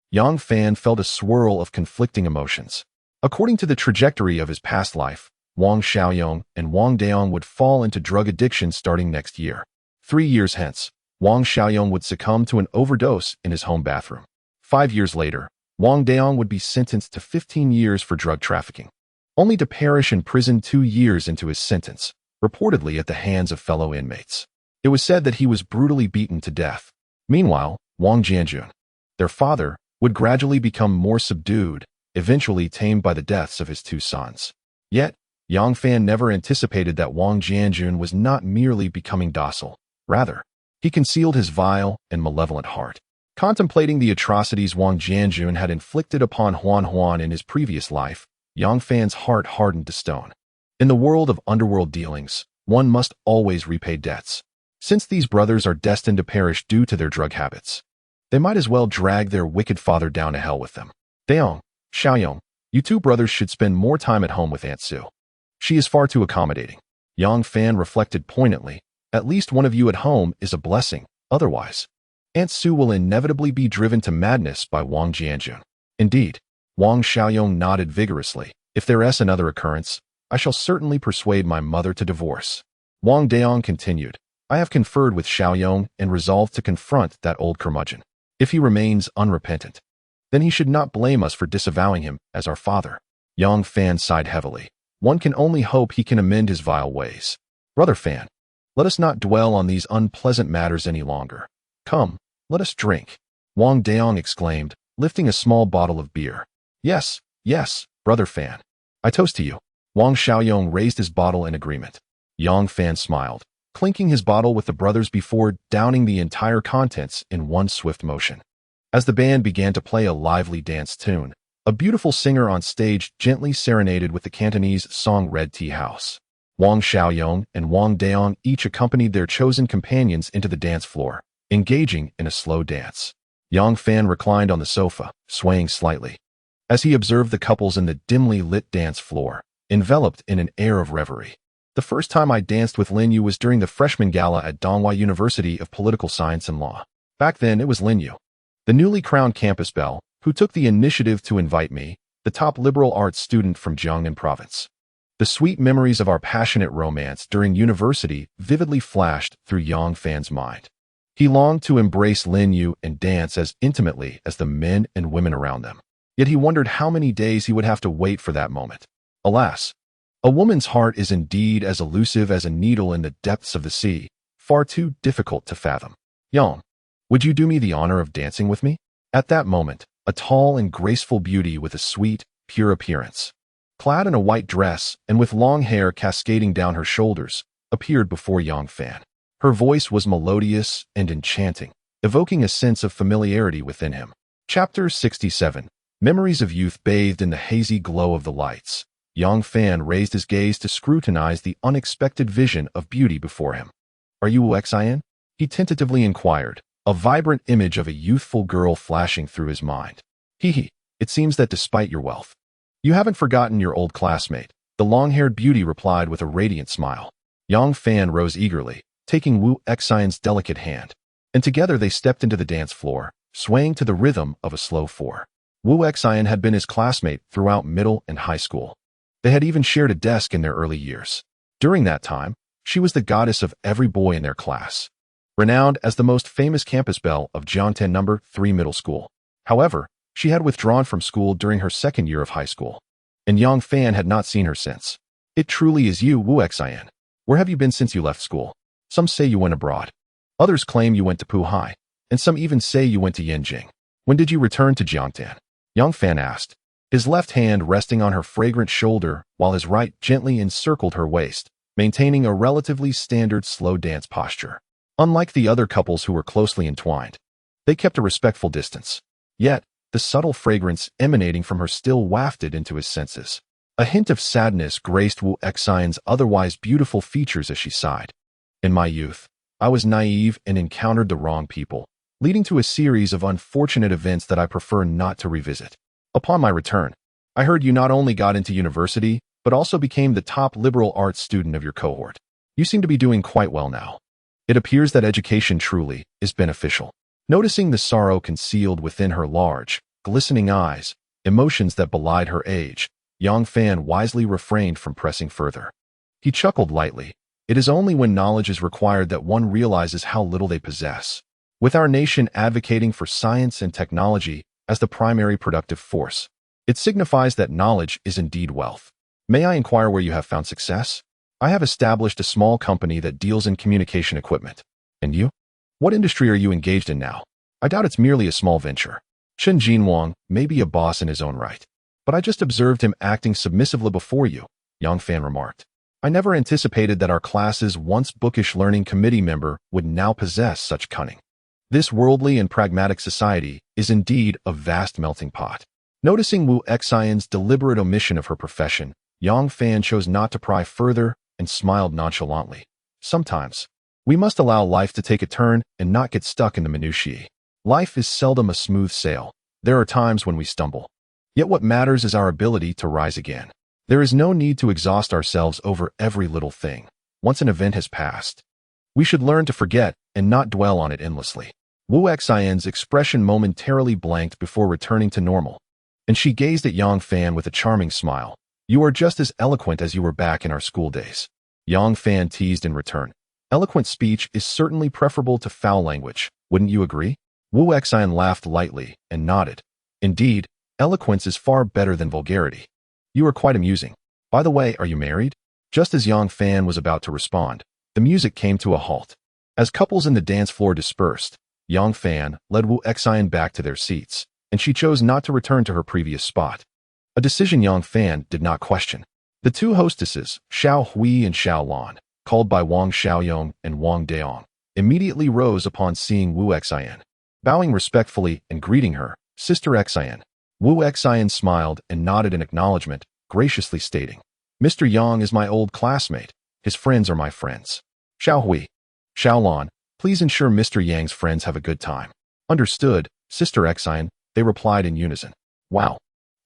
Yang Fan felt a swirl of conflicting emotions. According to the trajectory of his past life, Wang Xiaoyong and Wang Daong would fall into drug addiction starting next year. 3 years hence, Wang Xiaoyong would succumb to an overdose in his home bathroom. 5 years later, Wang Daong would be sentenced to 15 years for drug trafficking, only to perish in prison 2 years into his sentence, reportedly at the hands of fellow inmates. It was said that he was brutally beaten to death. Meanwhile, Wang Jianjun, their father, would gradually become more subdued, eventually tamed by the deaths of his 2 sons. Yet, Yang Fan never anticipated that Wang Jianjun was not merely becoming docile. Rather, he concealed his vile and malevolent heart. Contemplating the atrocities Wang Jianjun had inflicted upon Huan Huan in his previous life, Yang Fan's heart hardened to stone. In the world of underworld dealings, one must always repay debts. Since these brothers are destined to perish due to their drug habits, they might as well drag their wicked father down to hell with them. "Daong, Xiaoyong, you 2 brothers should spend more time at home with Aunt Sue. She is far too accommodating." Yang Fan reflected poignantly, "At least one of you at home is a blessing, otherwise Aunt Sue will inevitably be driven to madness by Wang Jianjun." Indeed. Wang Xiaoyong nodded vigorously. If there is another occurrence, I shall certainly persuade my mother to divorce. Wang Daong continued. I have conferred with Xiaoyong and resolved to confront that old curmudgeon. If he remains unrepentant, then he should not blame us for disavowing him as our father. Yang Fan sighed heavily. One can only hope he can amend his vile ways. Brother Fan, let us not dwell on these unpleasant matters any longer. Come, let us drink. Wang Daong exclaimed, lifting a small bottle of beer. Yes, yes, Brother Fan. I toast to you. Wang Xiaoyong raised his bottle in agreement. Yang Fan smiled, clinking his bottle with the brothers before downing the entire contents in one swift motion. As the band began to play a lively dance tune, a beautiful singer on stage gently serenaded with the Cantonese song Red Tea House. Wang Xiaoyong and Wang Daong each accompanied their chosen companions into the dance floor, engaging in a slow dance. Yang Fan reclined on the sofa, swaying slightly, as he observed the couples in the dimly lit dance floor, enveloped in an air of reverie. The first time I danced with Lin Yue was during the freshman gala at Donghua University of Political Science and Law. Back then, it was Lin Yue, the newly crowned campus belle, who took the initiative to invite me, the top liberal arts student from Jiangnan province. The sweet memories of our passionate romance during university vividly flashed through Yang Fan's mind. He longed to embrace Lin Yue and dance as intimately as the men and women around them. Yet he wondered how many days he would have to wait for that moment. Alas, a woman's heart is indeed as elusive as a needle in the depths of the sea, far too difficult to fathom. Yang, would you do me the honor of dancing with me? At that moment, a tall and graceful beauty with a sweet, pure appearance, clad in a white dress and with long hair cascading down her shoulders, appeared before Yang Fan. Her voice was melodious and enchanting, evoking a sense of familiarity within him. Chapter 67. Memories of youth bathed in the hazy glow of the lights. Yang Fan raised his gaze to scrutinize the unexpected vision of beauty before him. Are you Wu Xian? He tentatively inquired, a vibrant image of a youthful girl flashing through his mind. Hee, it seems that despite your wealth, you haven't forgotten your old classmate, the long-haired beauty replied with a radiant smile. Yang Fan rose eagerly, taking Wu Xian's delicate hand, and together they stepped into the dance floor, swaying to the rhythm of a slow four. Wu Xian had been his classmate throughout middle and high school. They had even shared a desk in their early years. During that time, she was the goddess of every boy in their class, renowned as the most famous campus belle of Jiangtan No. 3 Middle School. However, she had withdrawn from school during her second year of high school, and Yang Fan had not seen her since. It truly is you, Wu Xian. Where have you been since you left school? Some say you went abroad. Others claim you went to Puhai, and some even say you went to Yanjing. When did you return to Jiangtan? Yang Fan asked, his left hand resting on her fragrant shoulder while his right gently encircled her waist, maintaining a relatively standard slow dance posture. Unlike the other couples who were closely entwined, they kept a respectful distance. Yet, the subtle fragrance emanating from her still wafted into his senses. A hint of sadness graced Wu Xian's otherwise beautiful features as she sighed. In my youth, I was naive and encountered the wrong people, leading to a series of unfortunate events that I prefer not to revisit. Upon my return, I heard you not only got into university, but also became the top liberal arts student of your cohort. You seem to be doing quite well now. It appears that education truly is beneficial. Noticing the sorrow concealed within her large, glistening eyes, emotions that belied her age, Yang Fan wisely refrained from pressing further. He chuckled lightly. It is only when knowledge is required that one realizes how little they possess. With our nation advocating for science and technology as the primary productive force, it signifies that knowledge is indeed wealth. May I inquire where you have found success? I have established a small company that deals in communication equipment. And you? What industry are you engaged in now? I doubt it's merely a small venture. Chen Jinwang may be a boss in his own right, but I just observed him acting submissively before you, Yang Fan remarked. I never anticipated that our class's once bookish learning committee member would now possess such cunning. This worldly and pragmatic society is indeed a vast melting pot. Noticing Wu Xian's deliberate omission of her profession, Yang Fan chose not to pry further and smiled nonchalantly. Sometimes, we must allow life to take a turn and not get stuck in the minutiae. Life is seldom a smooth sail. There are times when we stumble. Yet what matters is our ability to rise again. There is no need to exhaust ourselves over every little thing. Once an event has passed, we should learn to forget and not dwell on it endlessly. Wu Xian's expression momentarily blanked before returning to normal, and she gazed at Yang Fan with a charming smile. You are just as eloquent as you were back in our school days. Yang Fan teased in return. Eloquent speech is certainly preferable to foul language, wouldn't you agree? Wu Xian laughed lightly and nodded. Indeed, eloquence is far better than vulgarity. You are quite amusing. By the way, are you married? Just as Yang Fan was about to respond, the music came to a halt. As couples in the dance floor dispersed, Yang Fan led Wu Xian back to their seats, and she chose not to return to her previous spot. A decision Yang Fan did not question. The two hostesses, Xiao Hui and Xiao Lan, called by Wang Xiaoyong and Wang Deong, immediately rose upon seeing Wu Xian. Bowing respectfully and greeting her, Sister Xian. Wu Xian smiled and nodded in acknowledgement, graciously stating, Mr. Yang is my old classmate. His friends are my friends. Xiao Hui. Xiao Lan, please ensure Mr. Yang's friends have a good time. Understood, Sister Xian, they replied in unison. Wow.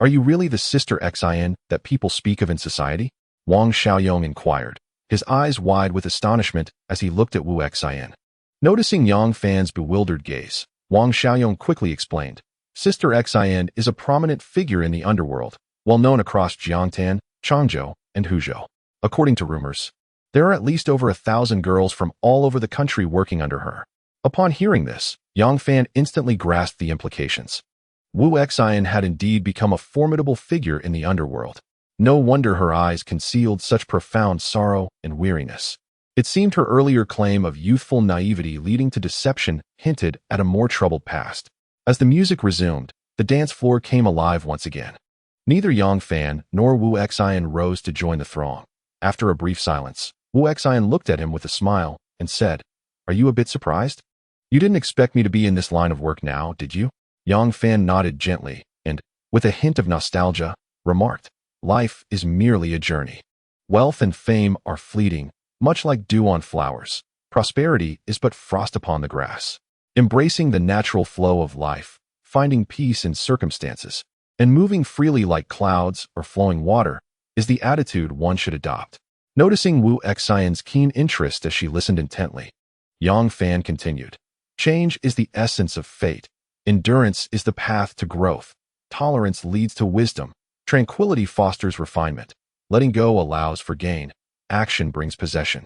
Are you really the Sister Xian that people speak of in society? Wang Xiaoyong inquired, his eyes wide with astonishment as he looked at Wu Xian. Noticing Yang Fan's bewildered gaze, Wang Xiaoyong quickly explained, Sister Xian is a prominent figure in the underworld, well known across Jiangtan, Changzhou, and Huzhou. According to rumors, there are at least over 1,000 girls from all over the country working under her. Upon hearing this, Yang Fan instantly grasped the implications. Wu Xian had indeed become a formidable figure in the underworld. No wonder her eyes concealed such profound sorrow and weariness. It seemed her earlier claim of youthful naivety leading to deception hinted at a more troubled past. As the music resumed, the dance floor came alive once again. Neither Yang Fan nor Wu Xian rose to join the throng. After a brief silence, Wu Xian looked at him with a smile and said, Are you a bit surprised? You didn't expect me to be in this line of work now, did you? Yang Fan nodded gently and, with a hint of nostalgia, remarked, Life is merely a journey. Wealth and fame are fleeting, much like dew on flowers. Prosperity is but frost upon the grass. Embracing the natural flow of life, finding peace in circumstances, and moving freely like clouds or flowing water is the attitude one should adopt. Noticing Wu Xian's keen interest as she listened intently, Yang Fan continued, Change is the essence of fate. Endurance is the path to growth. Tolerance leads to wisdom. Tranquility fosters refinement. Letting go allows for gain. Action brings possession.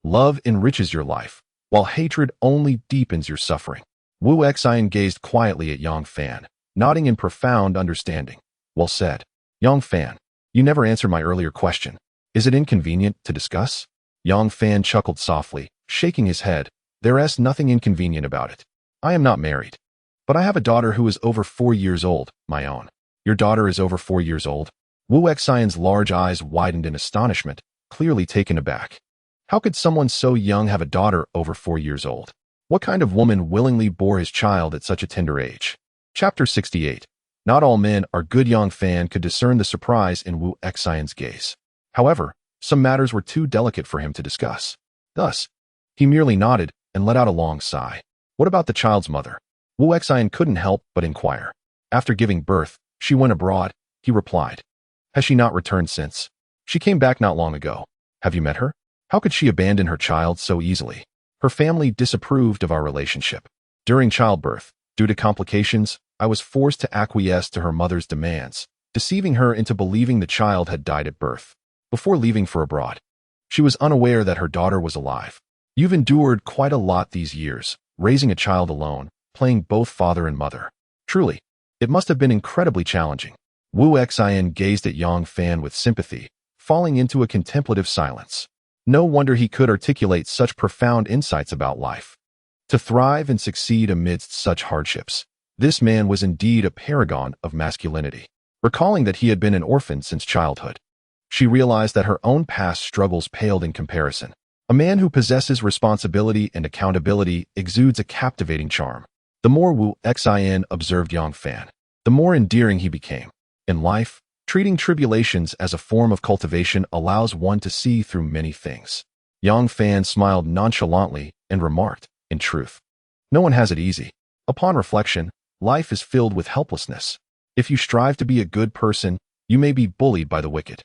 Love enriches your life, while hatred only deepens your suffering. Wu Xian gazed quietly at Yang Fan, nodding in profound understanding. Well said. Yang Fan, you never answered my earlier question. Is it inconvenient to discuss? Yang Fan chuckled softly, shaking his head. There's nothing inconvenient about it. I am not married. But I have a daughter who is over 4 years old, my own. Your daughter is over 4 years old? Wu Xian's large eyes widened in astonishment, clearly taken aback. How could someone so young have a daughter over 4 years old? What kind of woman willingly bore his child at such a tender age? Chapter 68. Not all men are good. Yang Fan could discern the surprise in Wu Xian's gaze. However, some matters were too delicate for him to discuss. Thus, he merely nodded and let out a long sigh. What about the child's mother? Wu Xian couldn't help but inquire. After giving birth, she went abroad, he replied. Has she not returned since? She came back not long ago. Have you met her? How could she abandon her child so easily? Her family disapproved of our relationship. During childbirth, due to complications, I was forced to acquiesce to her mother's demands, deceiving her into believing the child had died at birth. Before leaving for abroad, she was unaware that her daughter was alive. You've endured quite a lot these years, raising a child alone, playing both father and mother. Truly, it must have been incredibly challenging. Wu Xian gazed at Yang Fan with sympathy, falling into a contemplative silence. No wonder he could articulate such profound insights about life. To thrive and succeed amidst such hardships, this man was indeed a paragon of masculinity. Recalling that he had been an orphan since childhood, she realized that her own past struggles paled in comparison. A man who possesses responsibility and accountability exudes a captivating charm. The more Wu Xian observed Yang Fan, the more endearing he became. In life, treating tribulations as a form of cultivation allows one to see through many things. Yang Fan smiled nonchalantly and remarked, in truth, no one has it easy. Upon reflection, life is filled with helplessness. If you strive to be a good person, you may be bullied by the wicked.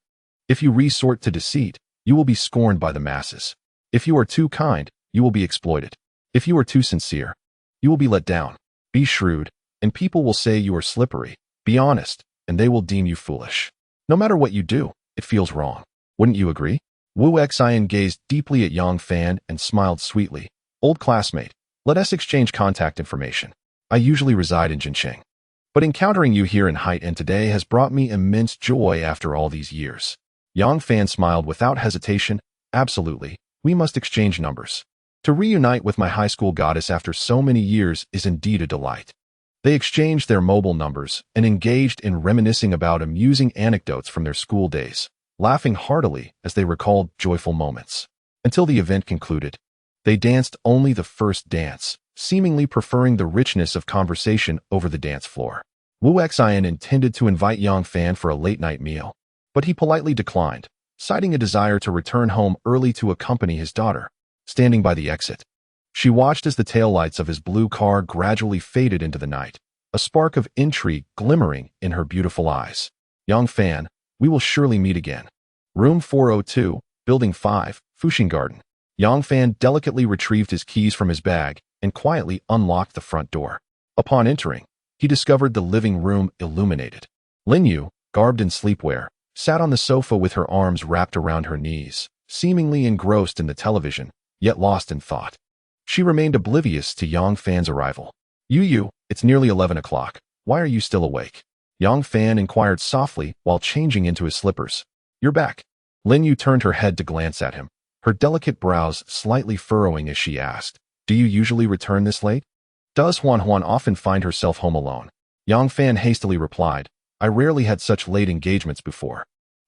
If you resort to deceit, you will be scorned by the masses. If you are too kind, you will be exploited. If you are too sincere, you will be let down. Be shrewd, and people will say you are slippery. Be honest, and they will deem you foolish. No matter what you do, it feels wrong. Wouldn't you agree? Wu Xian gazed deeply at Yang Fan and smiled sweetly. Old classmate, let us exchange contact information. I usually reside in Jinqing, but encountering you here in Haitan today has brought me immense joy after all these years. Yang Fan smiled without hesitation. Absolutely, we must exchange numbers. To reunite with my high school goddess after so many years is indeed a delight. They exchanged their mobile numbers and engaged in reminiscing about amusing anecdotes from their school days, laughing heartily as they recalled joyful moments. Until the event concluded, they danced only the first dance, seemingly preferring the richness of conversation over the dance floor. Wu Xian intended to invite Yang Fan for a late-night meal, but he politely declined, citing a desire to return home early to accompany his daughter. Standing by the exit, she watched as the taillights of his blue car gradually faded into the night, a spark of intrigue glimmering in her beautiful eyes. Yang Fan, we will surely meet again. Room 402, Building 5, Fuxing Garden. Yang Fan delicately retrieved his keys from his bag and quietly unlocked the front door. Upon entering, he discovered the living room illuminated. Lin Yue, garbed in sleepwear, sat on the sofa with her arms wrapped around her knees, seemingly engrossed in the television, yet lost in thought. She remained oblivious to Yang Fan's arrival. Yu, it's nearly 11 o'clock. Why are you still awake? Yang Fan inquired softly while changing into his slippers. You're back. Lin Yue turned her head to glance at him, her delicate brows slightly furrowing as she asked, do you usually return this late? Does Huan often find herself home alone? Yang Fan hastily replied, I rarely had such late engagements before.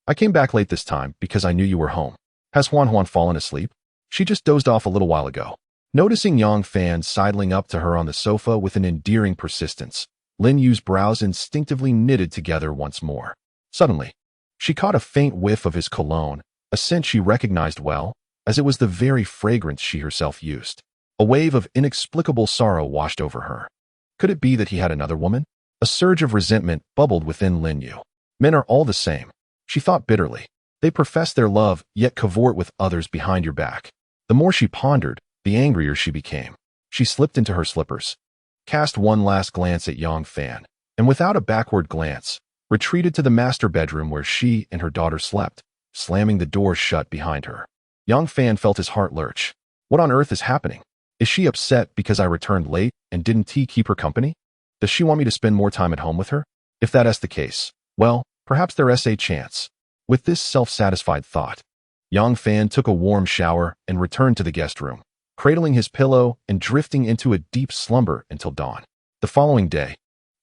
I came back late this time because I knew you were home. Has Huan fallen asleep? She just dozed off a little while ago. Noticing Yang Fan sidling up to her on the sofa with an endearing persistence, Lin Yue's brows instinctively knitted together once more. Suddenly, she caught a faint whiff of his cologne, a scent she recognized well, as it was the very fragrance she herself used. A wave of inexplicable sorrow washed over her. Could it be that he had another woman? A surge of resentment bubbled within Lin Yue. Men are all the same, she thought bitterly. They profess their love, yet cavort with others behind your back. The more she pondered, the angrier she became. She slipped into her slippers, cast one last glance at Yang Fan, and without a backward glance, retreated to the master bedroom where she and her daughter slept, slamming the door shut behind her. Yang Fan felt his heart lurch. What on earth is happening? Is she upset because I returned late and didn't T keep her company? Does she want me to spend more time at home with her? If that is the case, well, perhaps there's a chance. With this self-satisfied thought, Yang Fan took a warm shower and returned to the guest room, cradling his pillow and drifting into a deep slumber until dawn. The following day,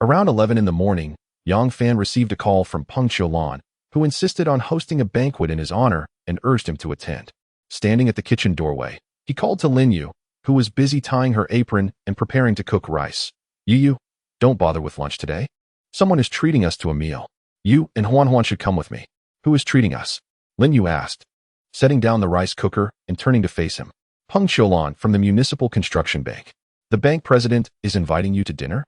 around 11 in the morning, Yang Fan received a call from Peng Qiulan, who insisted on hosting a banquet in his honor and urged him to attend. Standing at the kitchen doorway, he called to Lin Yue, who was busy tying her apron and preparing to cook rice. Yu, don't bother with lunch today. Someone is treating us to a meal. You and Huan should come with me. Who is treating us? Lin Yue asked, setting down the rice cooker and turning to face him. Peng Qiulan from the Municipal Construction Bank. The bank president is inviting you to dinner?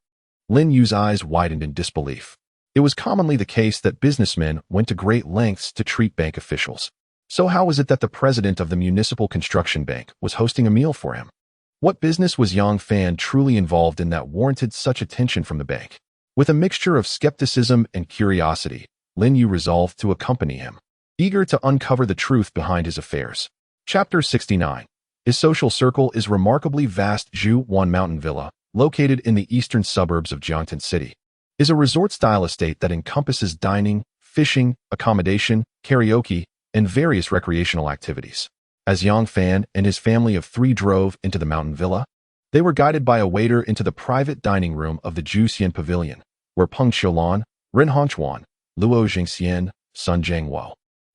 Lin Yue's eyes widened in disbelief. It was commonly the case that businessmen went to great lengths to treat bank officials. So how was it that the president of the Municipal Construction Bank was hosting a meal for him? What business was Yang Fan truly involved in that warranted such attention from the bank? With a mixture of skepticism and curiosity, Lin Yue resolved to accompany him, eager to uncover the truth behind his affairs. Chapter 69. His social circle is remarkably vast. Zhu Wan Mountain Villa, located in the eastern suburbs of Jiangtan City, is a resort-style estate that encompasses dining, fishing, accommodation, karaoke, and various recreational activities. As Yang Fan and his family of 3 drove into the mountain villa, they were guided by a waiter into the private dining room of the Juxian Pavilion, where Peng Qiulan, Ren Hongchuan, Luo Jingxian, Sun Jiangwo,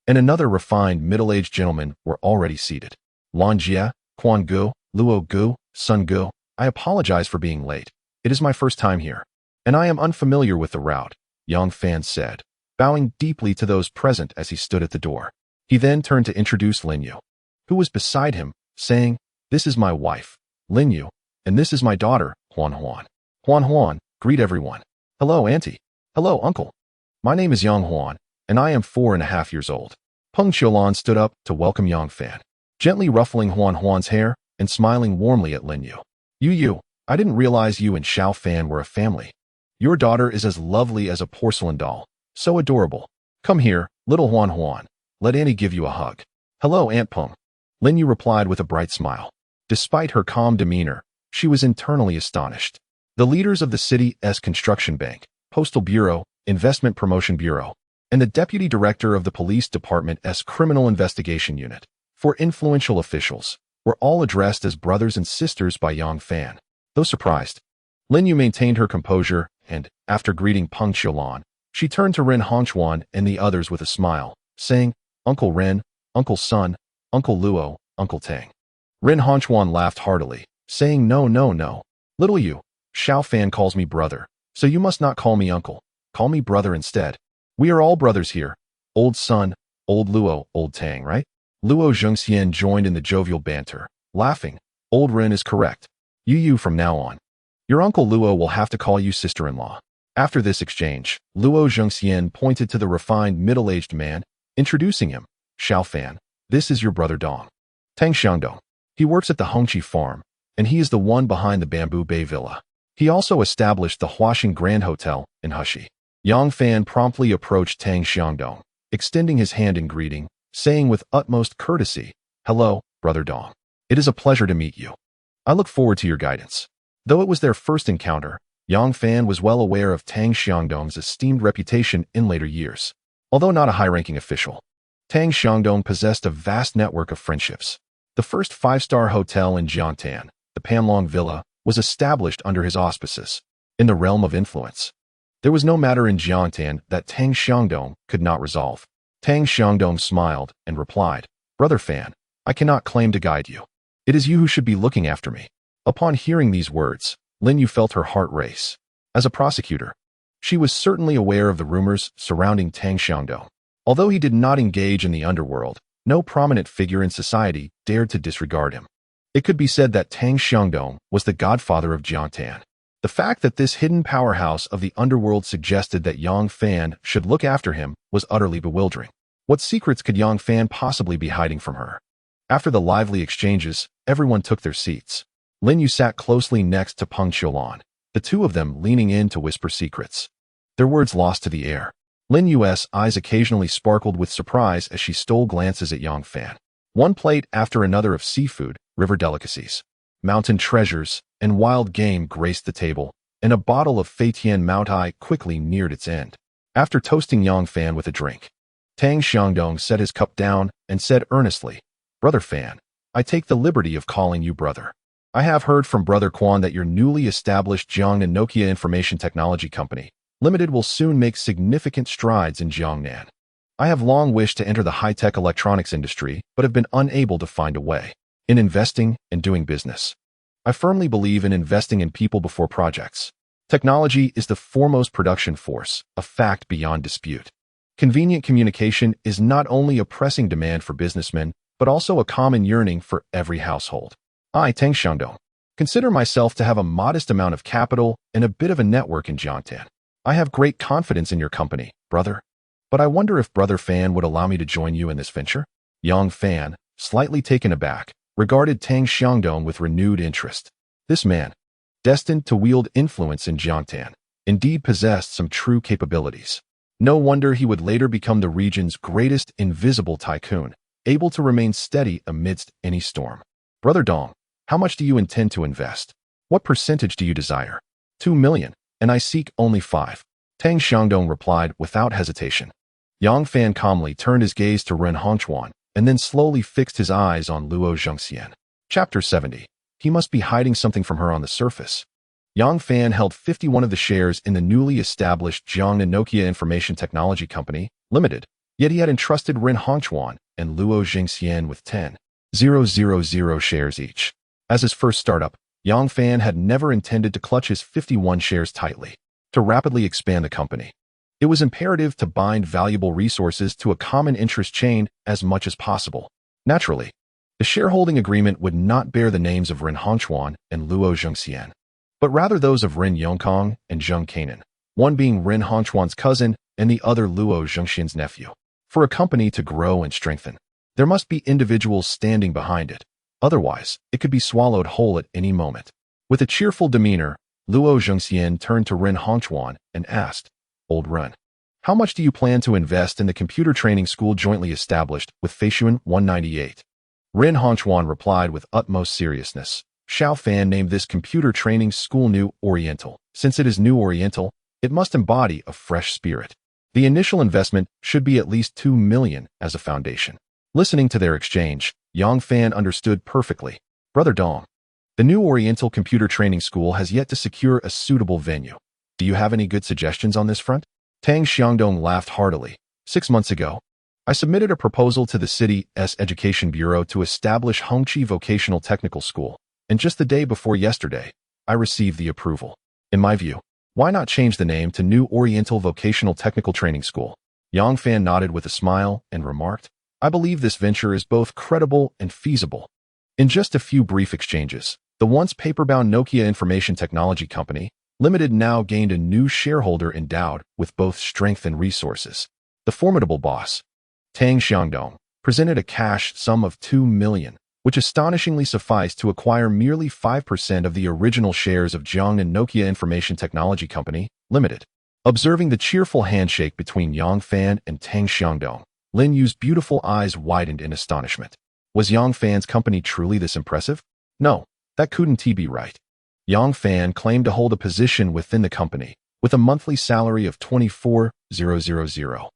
and another refined middle-aged gentleman were already seated. Lan Jie, Quan Gu, Luo Gu, Sun Gu, I apologize for being late. It is my first time here, and I am unfamiliar with the route, Yang Fan said, bowing deeply to those present as he stood at the door. He then turned to introduce Lin Yue, who was beside him, saying, This is my wife, Lin Yue, and this is my daughter, Huan. Huan, greet everyone. Hello, auntie. Hello, uncle. My name is Yang Huan, and I am 4.5 years old. Peng Qiulan stood up to welcome Yang Fan, gently ruffling Huan's hair and smiling warmly at Lin Yue. Yu, I didn't realize you and Xiao Fan were a family. Your daughter is as lovely as a porcelain doll. So adorable. Come here, little Huan Huan. Let Annie give you a hug. Hello, Aunt Peng. Lin Yue replied with a bright smile. Despite her calm demeanor, she was internally astonished. The leaders of the city's construction bank, postal bureau, investment promotion bureau, and the deputy director of the police department's criminal investigation unit, four influential officials, were all addressed as brothers and sisters by Yang Fan. Though surprised, Lin Yue maintained her composure and, after greeting Peng Qiulan, she turned to Ren Hongchuan and the others with a smile, saying, Uncle Ren, Uncle Sun, Uncle Luo, Uncle Tang. Ren Hongchuan laughed heartily, saying, No, no, no. Little you, Xiao Fan calls me brother, so you must not call me uncle. Call me brother instead. We are all brothers here. Old Sun, Old Luo, Old Tang, right? Luo Zhengxian joined in the jovial banter, laughing. Old Ren is correct. You from now on. Your Uncle Luo will have to call you sister-in-law. After this exchange, Luo Zhengxian pointed to the refined middle-aged man, introducing him. Xiao Fan, this is your brother Dong. Tang Xiangdong. He works at the Hengqi farm, and he is the one behind the Bamboo Bay Villa. He also established the Huaxing Grand Hotel in Heshi. Yang Fan promptly approached Tang Xiangdong, extending his hand in greeting, saying with utmost courtesy, Hello, brother Dong. It is a pleasure to meet you. I look forward to your guidance. Though it was their first encounter, Yang Fan was well aware of Tang Xiangdong's esteemed reputation in later years. Although not a high-ranking official, Tang Xiangdong possessed a vast network of friendships. The first five-star hotel in Jiangtan, the Panlong Villa, was established under his auspices. In the realm of influence, there was no matter in Jiangtan that Tang Xiangdong could not resolve. Tang Xiangdong smiled and replied, Brother Fan, I cannot claim to guide you. It is you who should be looking after me. Upon hearing these words, Lin Yue felt her heart race. As a prosecutor, she was certainly aware of the rumors surrounding Tang Xiangdong. Although he did not engage in the underworld, no prominent figure in society dared to disregard him. It could be said that Tang Xiangdong was the godfather of Jiangtan. The fact that this hidden powerhouse of the underworld suggested that Yang Fan should look after him was utterly bewildering. What secrets could Yang Fan possibly be hiding from her? After the lively exchanges, everyone took their seats. Lin Yue sat closely next to Peng Qiulan, the two of them leaning in to whisper secrets. Their words lost to the air. Lin Yue's eyes occasionally sparkled with surprise as she stole glances at Yang Fan. One plate after another of seafood, river delicacies, mountain treasures, and wild game graced the table, and a bottle of Feitian Mount Ai quickly neared its end. After toasting Yang Fan with a drink, Tang Xiangdong set his cup down and said earnestly, Brother Fan, I take the liberty of calling you brother. I have heard from Brother Quan that your newly established Jiangnan Nokia Information Technology Company Limited will soon make significant strides in Jiangnan. I have long wished to enter the high-tech electronics industry, but have been unable to find a way. In investing and doing business, I firmly believe in investing in people before projects. Technology is the foremost production force, a fact beyond dispute. Convenient communication is not only a pressing demand for businessmen, but also a common yearning for every household. I, Tang Xiangdong, consider myself to have a modest amount of capital and a bit of a network in Jiangtan. I have great confidence in your company, brother. But I wonder if Brother Fan would allow me to join you in this venture? Yang Fan, slightly taken aback, regarded Tang Xiangdong with renewed interest. This man, destined to wield influence in Jiangtan, indeed possessed some true capabilities. No wonder he would later become the region's greatest invisible tycoon, able to remain steady amidst any storm. Brother Dong, how much do you intend to invest? What percentage do you desire? 2 million, and I seek only 5. Tang Xiangdong replied without hesitation. Yang Fan calmly turned his gaze to Ren Hongchuan, and then slowly fixed his eyes on Luo Zhengxian. Chapter 70. He must be hiding something from her on the surface. Yang Fan held 51 of the shares in the newly established Jiangnan Nokia Information Technology Company, Limited, yet he had entrusted Ren Hongchuan and Luo Zhengxian with 10,000 shares each. As his first startup, Yang Fan had never intended to clutch his 51 shares tightly. To rapidly expand the company, it was imperative to bind valuable resources to a common interest chain as much as possible. Naturally, the shareholding agreement would not bear the names of Ren Hongchuan and Luo Zhengxian, but rather those of Ren Yongkong and Zheng Kainan, one being Ren Hongchuan's cousin and the other Luo Zhengxian's nephew. For a company to grow and strengthen, there must be individuals standing behind it. Otherwise, it could be swallowed whole at any moment. With a cheerful demeanor, Luo Zhengxian turned to Ren Hongchuan and asked, Old Ren, How much do you plan to invest in the computer training school jointly established with Feishuan 198? Rin Hongchuan replied with utmost seriousness. Xiao Fan named this computer training school New Oriental. Since it is New Oriental, it must embody a fresh spirit. The initial investment should be at least 2 million as a foundation. Listening to their exchange, Yang Fan understood perfectly. Brother Dong, the New Oriental Computer Training School has yet to secure a suitable venue. Do you have any good suggestions on this front? Tang Xiangdong laughed heartily. 6 months ago, I submitted a proposal to the city's Education Bureau to establish Hongqi Vocational Technical School, and just the day before yesterday, I received the approval. In my view, why not change the name to New Oriental Vocational Technical Training School? Yang Fan nodded with a smile and remarked, I believe this venture is both credible and feasible. In just a few brief exchanges, the once paper-bound Nokia Information Technology Company Limited now gained a new shareholder endowed with both strength and resources. The formidable boss, Tang Xiangdong, presented a cash sum of 2 million, which astonishingly sufficed to acquire merely 5% of the original shares of Jiangnan Nokia Information Technology Company, Limited. Observing the cheerful handshake between Yang Fan and Tang Xiangdong, Lin Yue's beautiful eyes widened in astonishment. Was Yang Fan's company truly this impressive? No, that couldn't be right. Yang Fan claimed to hold a position within the company, with a monthly salary of 24,000.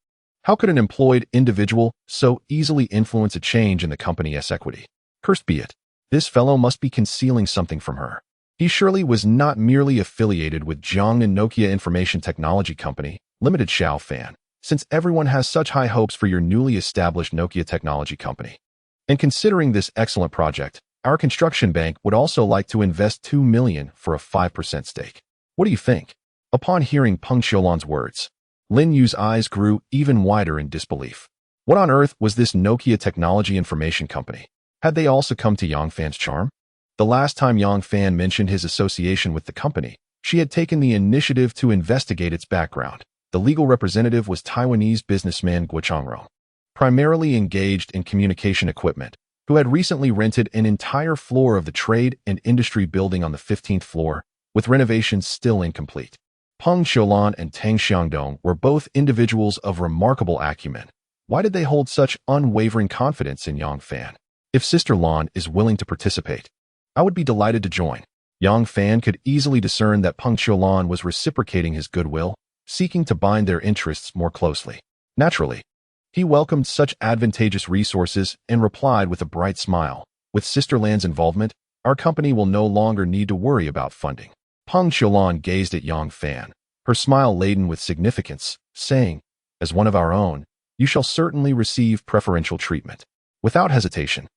How could an employed individual so easily influence a change in the company's equity? Cursed be it. This fellow must be concealing something from her. He surely was not merely affiliated with Jiangnan Nokia Information Technology Company, Limited Xiao Fan, since everyone has such high hopes for your newly established Nokia Technology Company. And considering this excellent project, our construction bank would also like to invest 2 million for a 5% stake. What do you think? Upon hearing Peng Xiulan's words, Lin Yue's eyes grew even wider in disbelief. What on earth was this Nokia Technology Information Company? Had they also come to Yang Fan's charm? The last time Yang Fan mentioned his association with the company, she had taken the initiative to investigate its background. The legal representative was Taiwanese businessman Guo Changrong, primarily engaged in communication equipment, who had recently rented an entire floor of the trade and industry building on the 15th floor, with renovations still incomplete. Peng Xiulan and Tang Xiangdong were both individuals of remarkable acumen. Why did they hold such unwavering confidence in Yang Fan? If Sister Lan is willing to participate, I would be delighted to join. Yang Fan could easily discern that Peng Xiulan was reciprocating his goodwill, seeking to bind their interests more closely. Naturally, he welcomed such advantageous resources and replied with a bright smile. With Sister Lan's involvement, our company will no longer need to worry about funding. Peng Xiulan gazed at Yang Fan, her smile laden with significance, saying, as one of our own, you shall certainly receive preferential treatment. Without hesitation,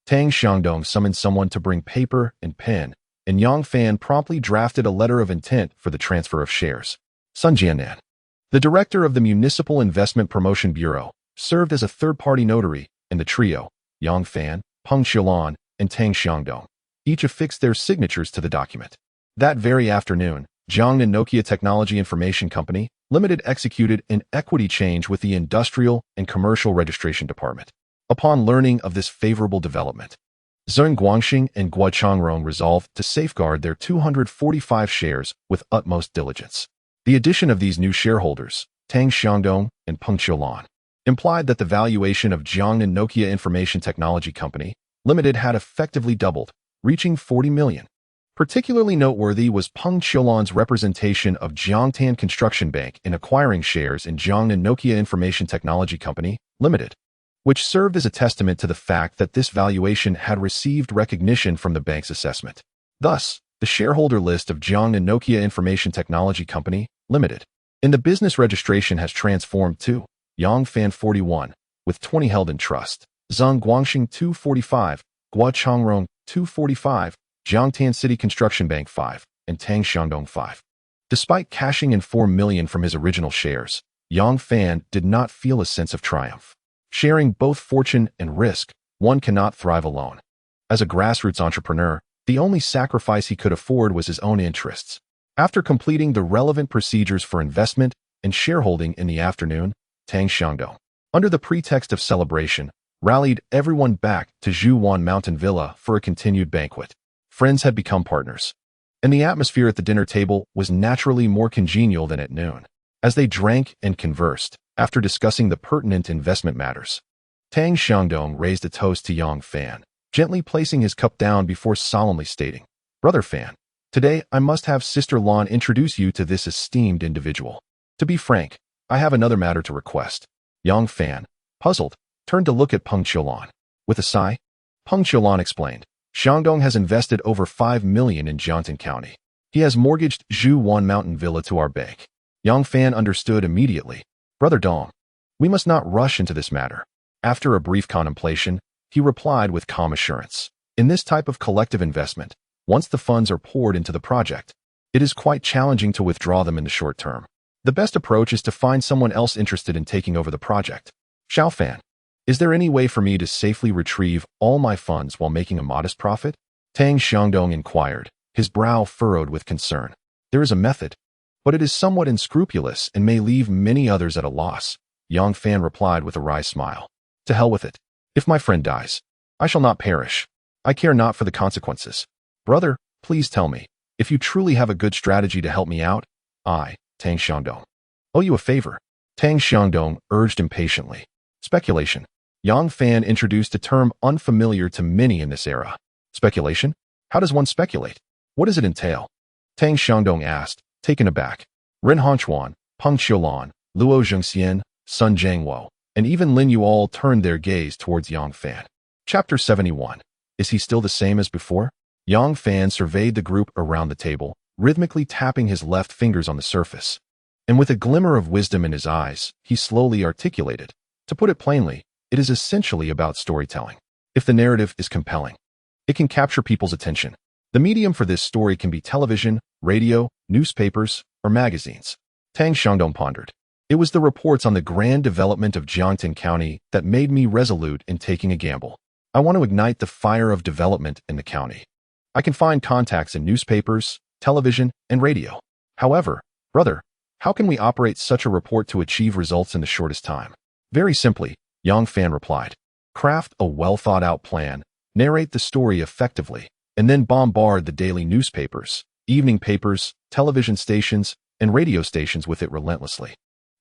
Tang Xiangdong summoned someone to bring paper and pen, and Yang Fan promptly drafted a letter of intent for the transfer of shares. Sun Jianan, the director of the Municipal Investment Promotion Bureau, served as a third-party notary, and the trio, Yang Fan, Peng Xiulan, and Tang Xiangdong, each affixed their signatures to the document. That very afternoon, Jiangnan Nokia Technology Information Company, Limited executed an equity change with the Industrial and Commercial Registration Department. Upon learning of this favorable development, Zheng Guangxing and Guo Changrong resolved to safeguard their 245 shares with utmost diligence. The addition of these new shareholders, Tang Xiangdong and Peng Xiulan, implied that the valuation of Jiangnan Nokia Information Technology Company, Limited had effectively doubled, reaching 40 million. Particularly noteworthy was Peng Xiulan's representation of Jiangtan Construction Bank in acquiring shares in Jiangnan Nokia Information Technology Company, Limited, which served as a testament to the fact that this valuation had received recognition from the bank's assessment. Thus, the shareholder list of Jiangnan Nokia Information Technology Company, Limited, in the business registration has transformed to Yang Fan 41, with 20 held in trust, Zheng Guangxing 245, Guo Changrong 245, Jiangtan City Construction Bank 5, and Tang Xiangdong 5. Despite cashing in 4 million from his original shares, Yang Fan did not feel a sense of triumph. Sharing both fortune and risk, one cannot thrive alone. As a grassroots entrepreneur, the only sacrifice he could afford was his own interests. After completing the relevant procedures for investment and shareholding in the afternoon, Tang Xiangdong, under the pretext of celebration, rallied everyone back to Zhuwan Mountain Villa for a continued banquet. Friends had become partners, and the atmosphere at the dinner table was naturally more congenial than at noon. As they drank and conversed, after discussing the pertinent investment matters, Tang Xiangdong raised a toast to Yang Fan, gently placing his cup down before solemnly stating, "Brother Fan, today I must have Sister Lan introduce you to this esteemed individual. To be frank, I have another matter to request." Yang Fan, puzzled, turned to look at Peng Qiulan. With a sigh, Peng Qiulan explained, "Xiangdong has invested over 5 million in Jiangtan County. He has mortgaged Zhuwan Mountain Villa to our bank." Yang Fan understood immediately. "Brother Dong, we must not rush into this matter." After a brief contemplation, he replied with calm assurance, "In this type of collective investment, once the funds are poured into the project, it is quite challenging to withdraw them in the short term. The best approach is to find someone else interested in taking over the project. Xiao Fan, is there any way for me to safely retrieve all my funds while making a modest profit?" Tang Xiangdong inquired, his brow furrowed with concern. "There is a method, but it is somewhat unscrupulous and may leave many others at a loss." Yang Fan replied with a wry smile. "To hell with it. If my friend dies, I shall not perish. I care not for the consequences. Brother, please tell me, if you truly have a good strategy to help me out, I, Tang Xiangdong, owe you a favor." Tang Xiangdong urged impatiently. "Speculation." Yang Fan introduced a term unfamiliar to many in this era. "Speculation? How does one speculate? What does it entail?" Tang Xiangdong asked, taken aback. Ren Hongchuan, Peng Qiulan, Luo Zhengxian, Sun Zhangwo, and even Lin Yue all turned their gaze towards Yang Fan. Chapter 71. Is he still the same as before? Yang Fan surveyed the group around the table, rhythmically tapping his left fingers on the surface. And with a glimmer of wisdom in his eyes, he slowly articulated, "To put it plainly, it is essentially about storytelling. If the narrative is compelling, it can capture people's attention. The medium for this story can be television, radio, newspapers, or magazines." Tang Xiangdong pondered. "It was the reports on the grand development of Jiangtan County that made me resolute in taking a gamble. I want to ignite the fire of development in the county. I can find contacts in newspapers, television, and radio. However, brother, how can we operate such a report to achieve results in the shortest time?" "Very simply," Yang Fan replied. "Craft a well-thought-out plan, narrate the story effectively, and then bombard the daily newspapers, evening papers, television stations, and radio stations with it relentlessly."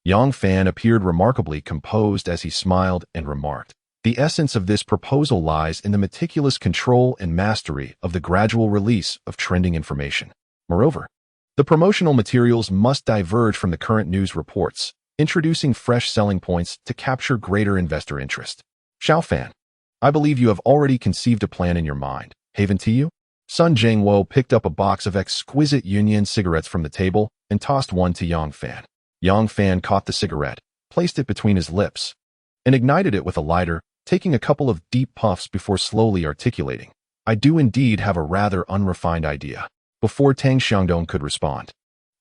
Yang Fan appeared remarkably composed as he smiled and remarked, "The essence of this proposal lies in the meticulous control and mastery of the gradual release of trending information. Moreover, the promotional materials must diverge from the current news reports, introducing fresh selling points to capture greater investor interest. Xiao Fan, I believe you have already conceived a plan in your mind. Haven to you?" Sun Zhangwo picked up a box of exquisite Yunyan cigarettes from the table and tossed one to Yang Fan. Yang Fan caught the cigarette, placed it between his lips, and ignited it with a lighter, taking a couple of deep puffs before slowly articulating, "I do indeed have a rather unrefined idea." Before Tang Xiangdong could respond,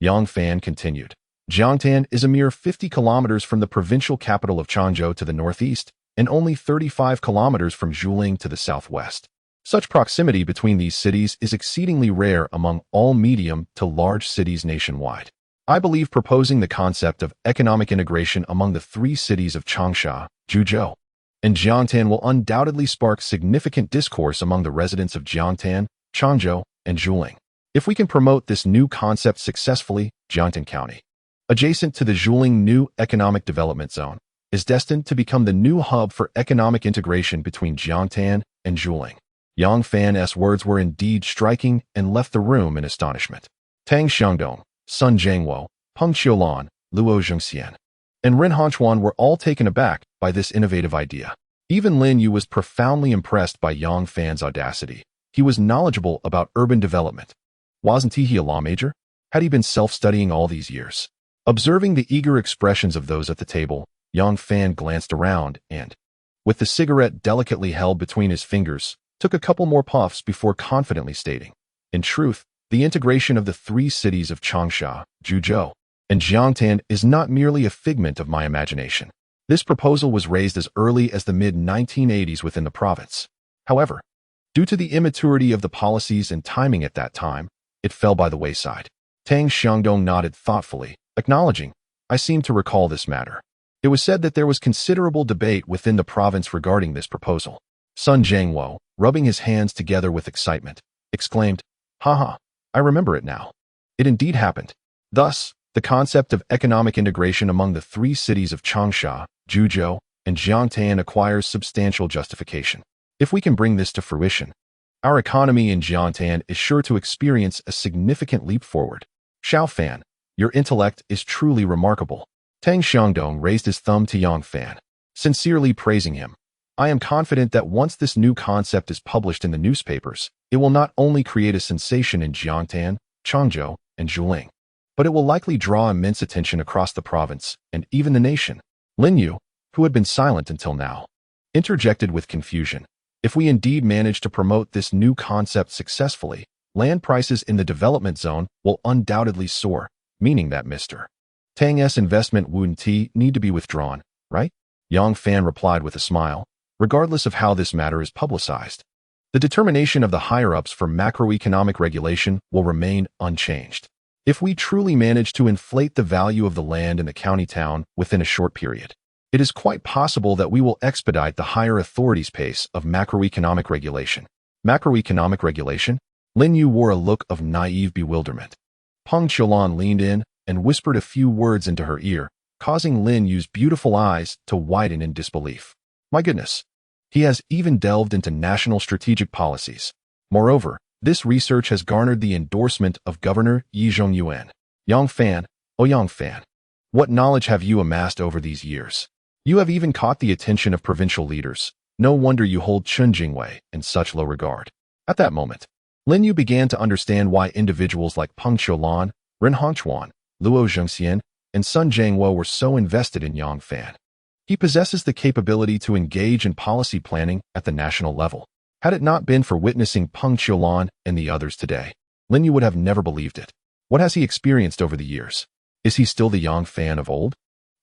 Yang Fan continued, "Jiangtan is a mere 50 kilometers from the provincial capital of Changzhou to the northeast, and only 35 kilometers from Zhuling to the southwest. Such proximity between these cities is exceedingly rare among all medium to large cities nationwide. I believe proposing the concept of economic integration among the 3 cities of Changsha, Zhuzhou, and Jiangtan will undoubtedly spark significant discourse among the residents of Jiangtan, Changzhou, and Zhuling. If we can promote this new concept successfully, Jiangtan County, adjacent to the Zhuling New Economic Development Zone, is destined to become the new hub for economic integration between Jiangtan and Zhuling." Yang Fan's words were indeed striking and left the room in astonishment. Tang Xiangdong, Sun Zhangwo, Peng Qiulan, Luo Zhengxian, and Ren Hongchuan were all taken aback by this innovative idea. Even Lin Yue was profoundly impressed by Yang Fan's audacity. He was knowledgeable about urban development. Wasn't he a law major? Had he been self-studying all these years? Observing the eager expressions of those at the table, Yang Fan glanced around and, with the cigarette delicately held between his fingers, took a couple more puffs before confidently stating, "In truth, the integration of the 3 cities of Changsha, Zhuzhou, and Jiangtan is not merely a figment of my imagination. This proposal was raised as early as the mid-1980s within the province. However, due to the immaturity of the policies and timing at that time, it fell by the wayside." Tang Xiangdong nodded thoughtfully, acknowledging, "I seem to recall this matter. It was said that there was considerable debate within the province regarding this proposal." Sun Zhangwo, rubbing his hands together with excitement, exclaimed, "Haha, I remember it now. It indeed happened. Thus, The concept of economic integration among the three cities of Changsha, Zhuzhou, and Jiangtan acquires substantial justification. If we can bring this to fruition, our economy in Jiangtan is sure to experience a significant leap forward. Xiao Fan, your intellect is truly remarkable. Tang Xiangdong raised his thumb to Yang Fan, sincerely praising him. I am confident that once this new concept is published in the newspapers, it will not only create a sensation in Jiangtan, Changzhou, and Zhuling, but it will likely draw immense attention across the province and even the nation. Lin Yue, who had been silent until now, interjected with confusion. If we indeed manage to promote this new concept successfully, land prices in the development zone will undoubtedly soar, meaning that Mr. Tang's investment wouldn't need to be withdrawn, right? Yang Fan replied with a smile. Regardless of how this matter is publicized, the determination of the higher-ups for macroeconomic regulation will remain unchanged. If we truly manage to inflate the value of the land in the county town within a short period, it is quite possible that we will expedite the higher authorities' pace of macroeconomic regulation. Macroeconomic regulation? Lin Yue wore a look of naive bewilderment. Peng Qiulan leaned in and whispered a few words into her ear, causing Lin Yue's beautiful eyes to widen in disbelief. My goodness, he has even delved into national strategic policies. Moreover, this research has garnered the endorsement of Governor Yi Zhongyuan. Yang Fan, oh Yang Fan, what knowledge have you amassed over these years? You have even caught the attention of provincial leaders. No wonder you hold Chen Jingwei in such low regard. At that moment, Lin Yue began to understand why individuals like Peng Qiulan, Ren Hongchuan, Luo Zhengxian, and Sun Jiangwo were so invested in Yang Fan. He possesses the capability to engage in policy planning at the national level. Had it not been for witnessing Peng Qiulan and the others today, Lin Yue would have never believed it. What has he experienced over the years? Is he still the Yang Fan of old?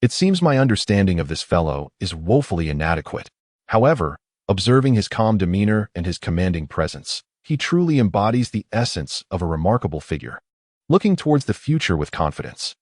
It seems my understanding of this fellow is woefully inadequate. However, observing his calm demeanor and his commanding presence, he truly embodies the essence of a remarkable figure. Looking towards the future with confidence.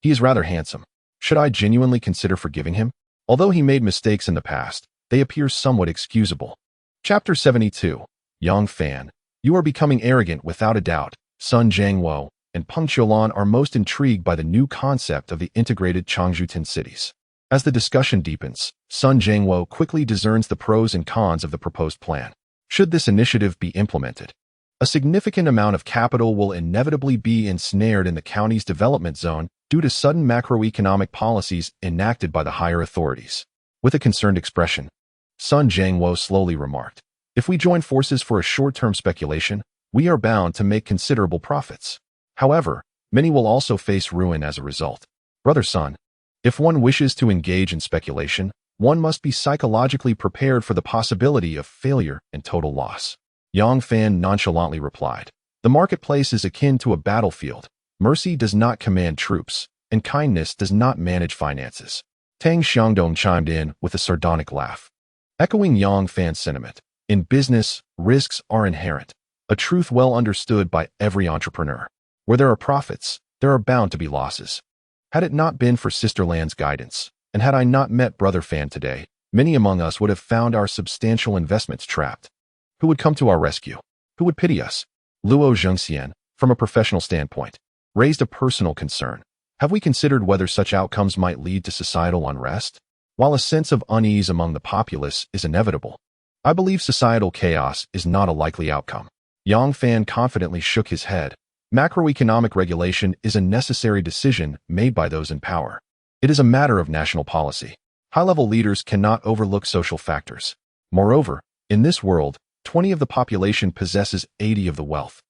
He is rather handsome. Should I genuinely consider forgiving him? Although he made mistakes in the past, they appear somewhat excusable. Chapter 72. Yang Fan, you are becoming arrogant without a doubt. Sun Jiangwo and Peng Qiulan are most intrigued by the new concept of the integrated Changzhoutin cities. As the discussion deepens, Sun Jiangwo quickly discerns the pros and cons of the proposed plan. Should this initiative be implemented, a significant amount of capital will inevitably be ensnared in the county's development zone due to sudden macroeconomic policies enacted by the higher authorities. With a concerned expression, Sun Jiangwo slowly remarked, if we join forces for a short-term speculation, we are bound to make considerable profits. However, many will also face ruin as a result. Brother Sun, if one wishes to engage in speculation, one must be psychologically prepared for the possibility of failure and total loss. Yang Fan nonchalantly replied, the marketplace is akin to a battlefield. Mercy does not command troops, and kindness does not manage finances. Tang Xiangdong chimed in with a sardonic laugh. Echoing Yang Fan's sentiment, in business, risks are inherent, a truth well understood by every entrepreneur. Where there are profits, there are bound to be losses. Had it not been for Sister Lan's guidance, and had I not met Brother Fan today, many among us would have found our substantial investments trapped. Who would come to our rescue? Who would pity us? Luo Zhengxian, from a professional standpoint, raised a personal concern. Have we considered whether such outcomes might lead to societal unrest? While a sense of unease among the populace is inevitable, I believe societal chaos is not a likely outcome. Yang Fan confidently shook his head. Macroeconomic regulation is a necessary decision made by those in power. It is a matter of national policy. High-level leaders cannot overlook social factors. Moreover, in this world, 20 of the population possesses 80 of the wealth,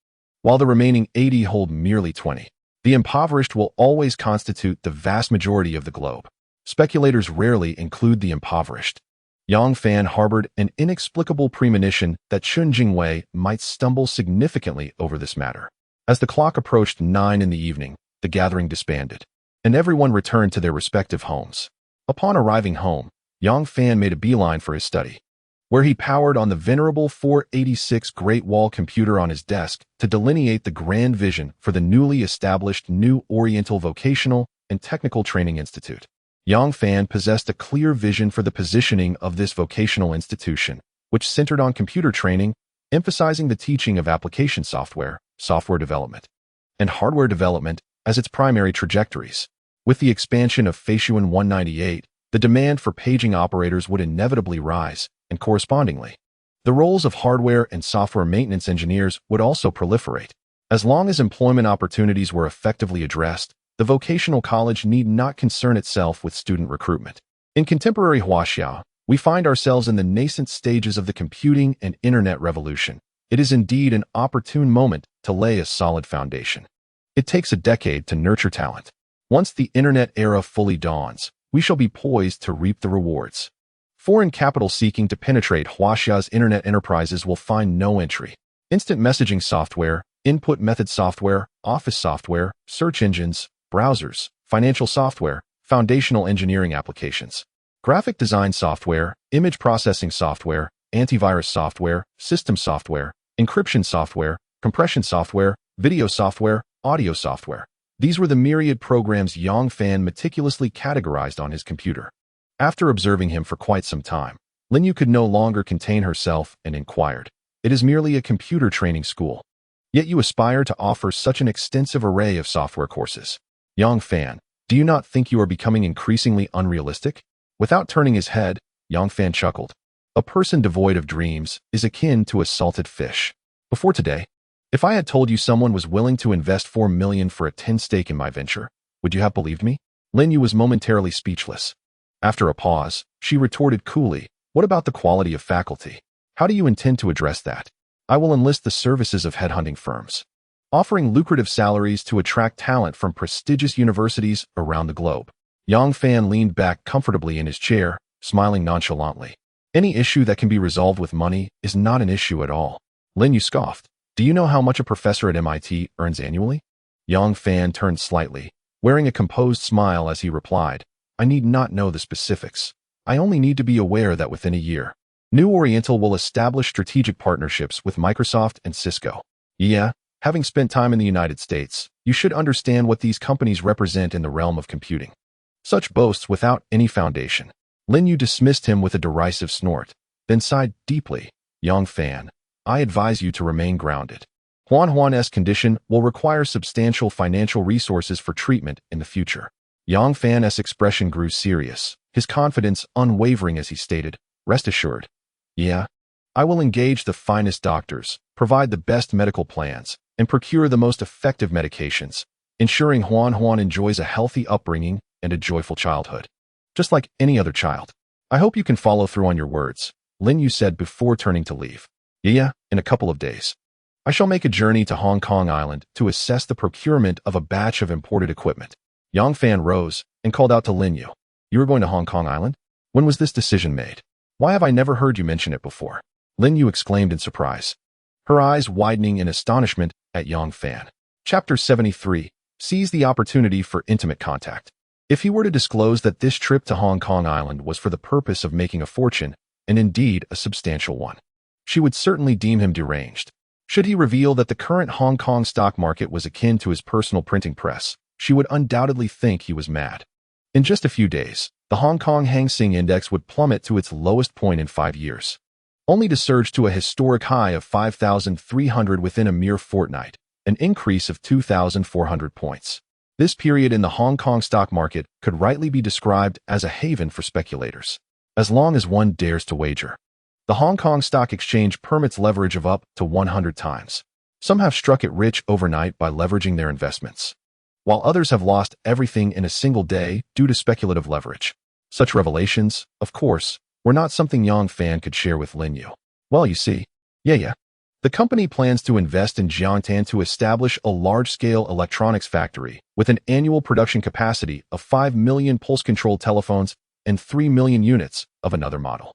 while the remaining 80 hold merely 20. The impoverished will always constitute the vast majority of the globe. Speculators rarely include the impoverished. Yang Fan harbored an inexplicable premonition that Chen Jingwei might stumble significantly over this matter. As the clock approached 9 in the evening, the gathering disbanded, and everyone returned to their respective homes. Upon arriving home, Yang Fan made a beeline for his study, where he powered on the venerable 486 Great Wall computer on his desk to delineate the grand vision for the newly established New Oriental Vocational and Technical Training Institute. Yang Fan possessed a clear vision for the positioning of this vocational institution, which centered on computer training, emphasizing the teaching of application software, software development, and hardware development as its primary trajectories. With the expansion of Feishuan 198, the demand for paging operators would inevitably rise, and correspondingly, the roles of hardware and software maintenance engineers would also proliferate. As long as employment opportunities were effectively addressed, the vocational college need not concern itself with student recruitment. In contemporary Huaxiao, we find ourselves in the nascent stages of the computing and internet revolution. It is indeed an opportune moment to lay a solid foundation. It takes a decade to nurture talent. Once the internet era fully dawns, we shall be poised to reap the rewards. Foreign capital seeking to penetrate Huaxia's internet enterprises will find no entry. Instant messaging software, input method software, office software, search engines, browsers, financial software, foundational engineering applications, graphic design software, image processing software, antivirus software, system software, encryption software, compression software, video software, audio software. These were the myriad programs Yang Fan meticulously categorized on his computer. After observing him for quite some time, Lin Yue could no longer contain herself and inquired, "It is merely a computer training school. Yet you aspire to offer such an extensive array of software courses. Yang Fan, do you not think you are becoming increasingly unrealistic?" Without turning his head, Yang Fan chuckled. "A person devoid of dreams is akin to a salted fish. Before today, if I had told you someone was willing to invest 4 million for a 10 stake in my venture, would you have believed me?" Lin Yue was momentarily speechless. After a pause, she retorted coolly, "What about the quality of faculty? How do you intend to address that?" "I will enlist the services of headhunting firms, offering lucrative salaries to attract talent from prestigious universities around the globe." Yang Fan leaned back comfortably in his chair, smiling nonchalantly. "Any issue that can be resolved with money is not an issue at all." Lin Yue scoffed. "Do you know how much a professor at MIT earns annually?" Yang Fan turned slightly, wearing a composed smile as he replied, "I need not know the specifics. I only need to be aware that within a year, New Oriental will establish strategic partnerships with Microsoft and Cisco. Yeah, having spent time in the United States, you should understand what these companies represent in the realm of computing." Such boasts without any foundation. Lin Yue dismissed him with a derisive snort, then sighed deeply. "Yang Fan, I advise you to remain grounded. Huan's condition will require substantial financial resources for treatment in the future." Yang Fan's expression grew serious, his confidence unwavering as he stated, "Rest assured. Yeah, I will engage the finest doctors, provide the best medical plans, and procure the most effective medications, ensuring Huan enjoys a healthy upbringing and a joyful childhood, just like any other child. I hope you can follow through on your words," Lin Yue said before turning to leave. "Yeah, in a couple of days. I shall make a journey to Hong Kong Island to assess the procurement of a batch of imported equipment." Yang Fan rose and called out to Lin Yue, "You are going to Hong Kong Island? When was this decision made? Why have I never heard you mention it before?" Lin Yue exclaimed in surprise, her eyes widening in astonishment at Yang Fan. Chapter 73. Seize the opportunity for intimate contact. If he were to disclose that this trip to Hong Kong Island was for the purpose of making a fortune, and indeed a substantial one, she would certainly deem him deranged. Should he reveal that the current Hong Kong stock market was akin to his personal printing press, she would undoubtedly think he was mad. In just a few days, the Hong Kong Hang Seng Index would plummet to its lowest point in 5 years, only to surge to a historic high of 5,300 within a mere fortnight, an increase of 2,400 points. This period in the Hong Kong stock market could rightly be described as a haven for speculators, as long as one dares to wager. The Hong Kong Stock Exchange permits leverage of up to 100 times. Some have struck it rich overnight by leveraging their investments, while others have lost everything in a single day due to speculative leverage. Such revelations, of course, were not something Yang Fan could share with Lin Yue. "Well, you see, yeah. The company plans to invest in Jiangtan to establish a large-scale electronics factory with an annual production capacity of 5 million pulse-controlled telephones and 3 million units of another model.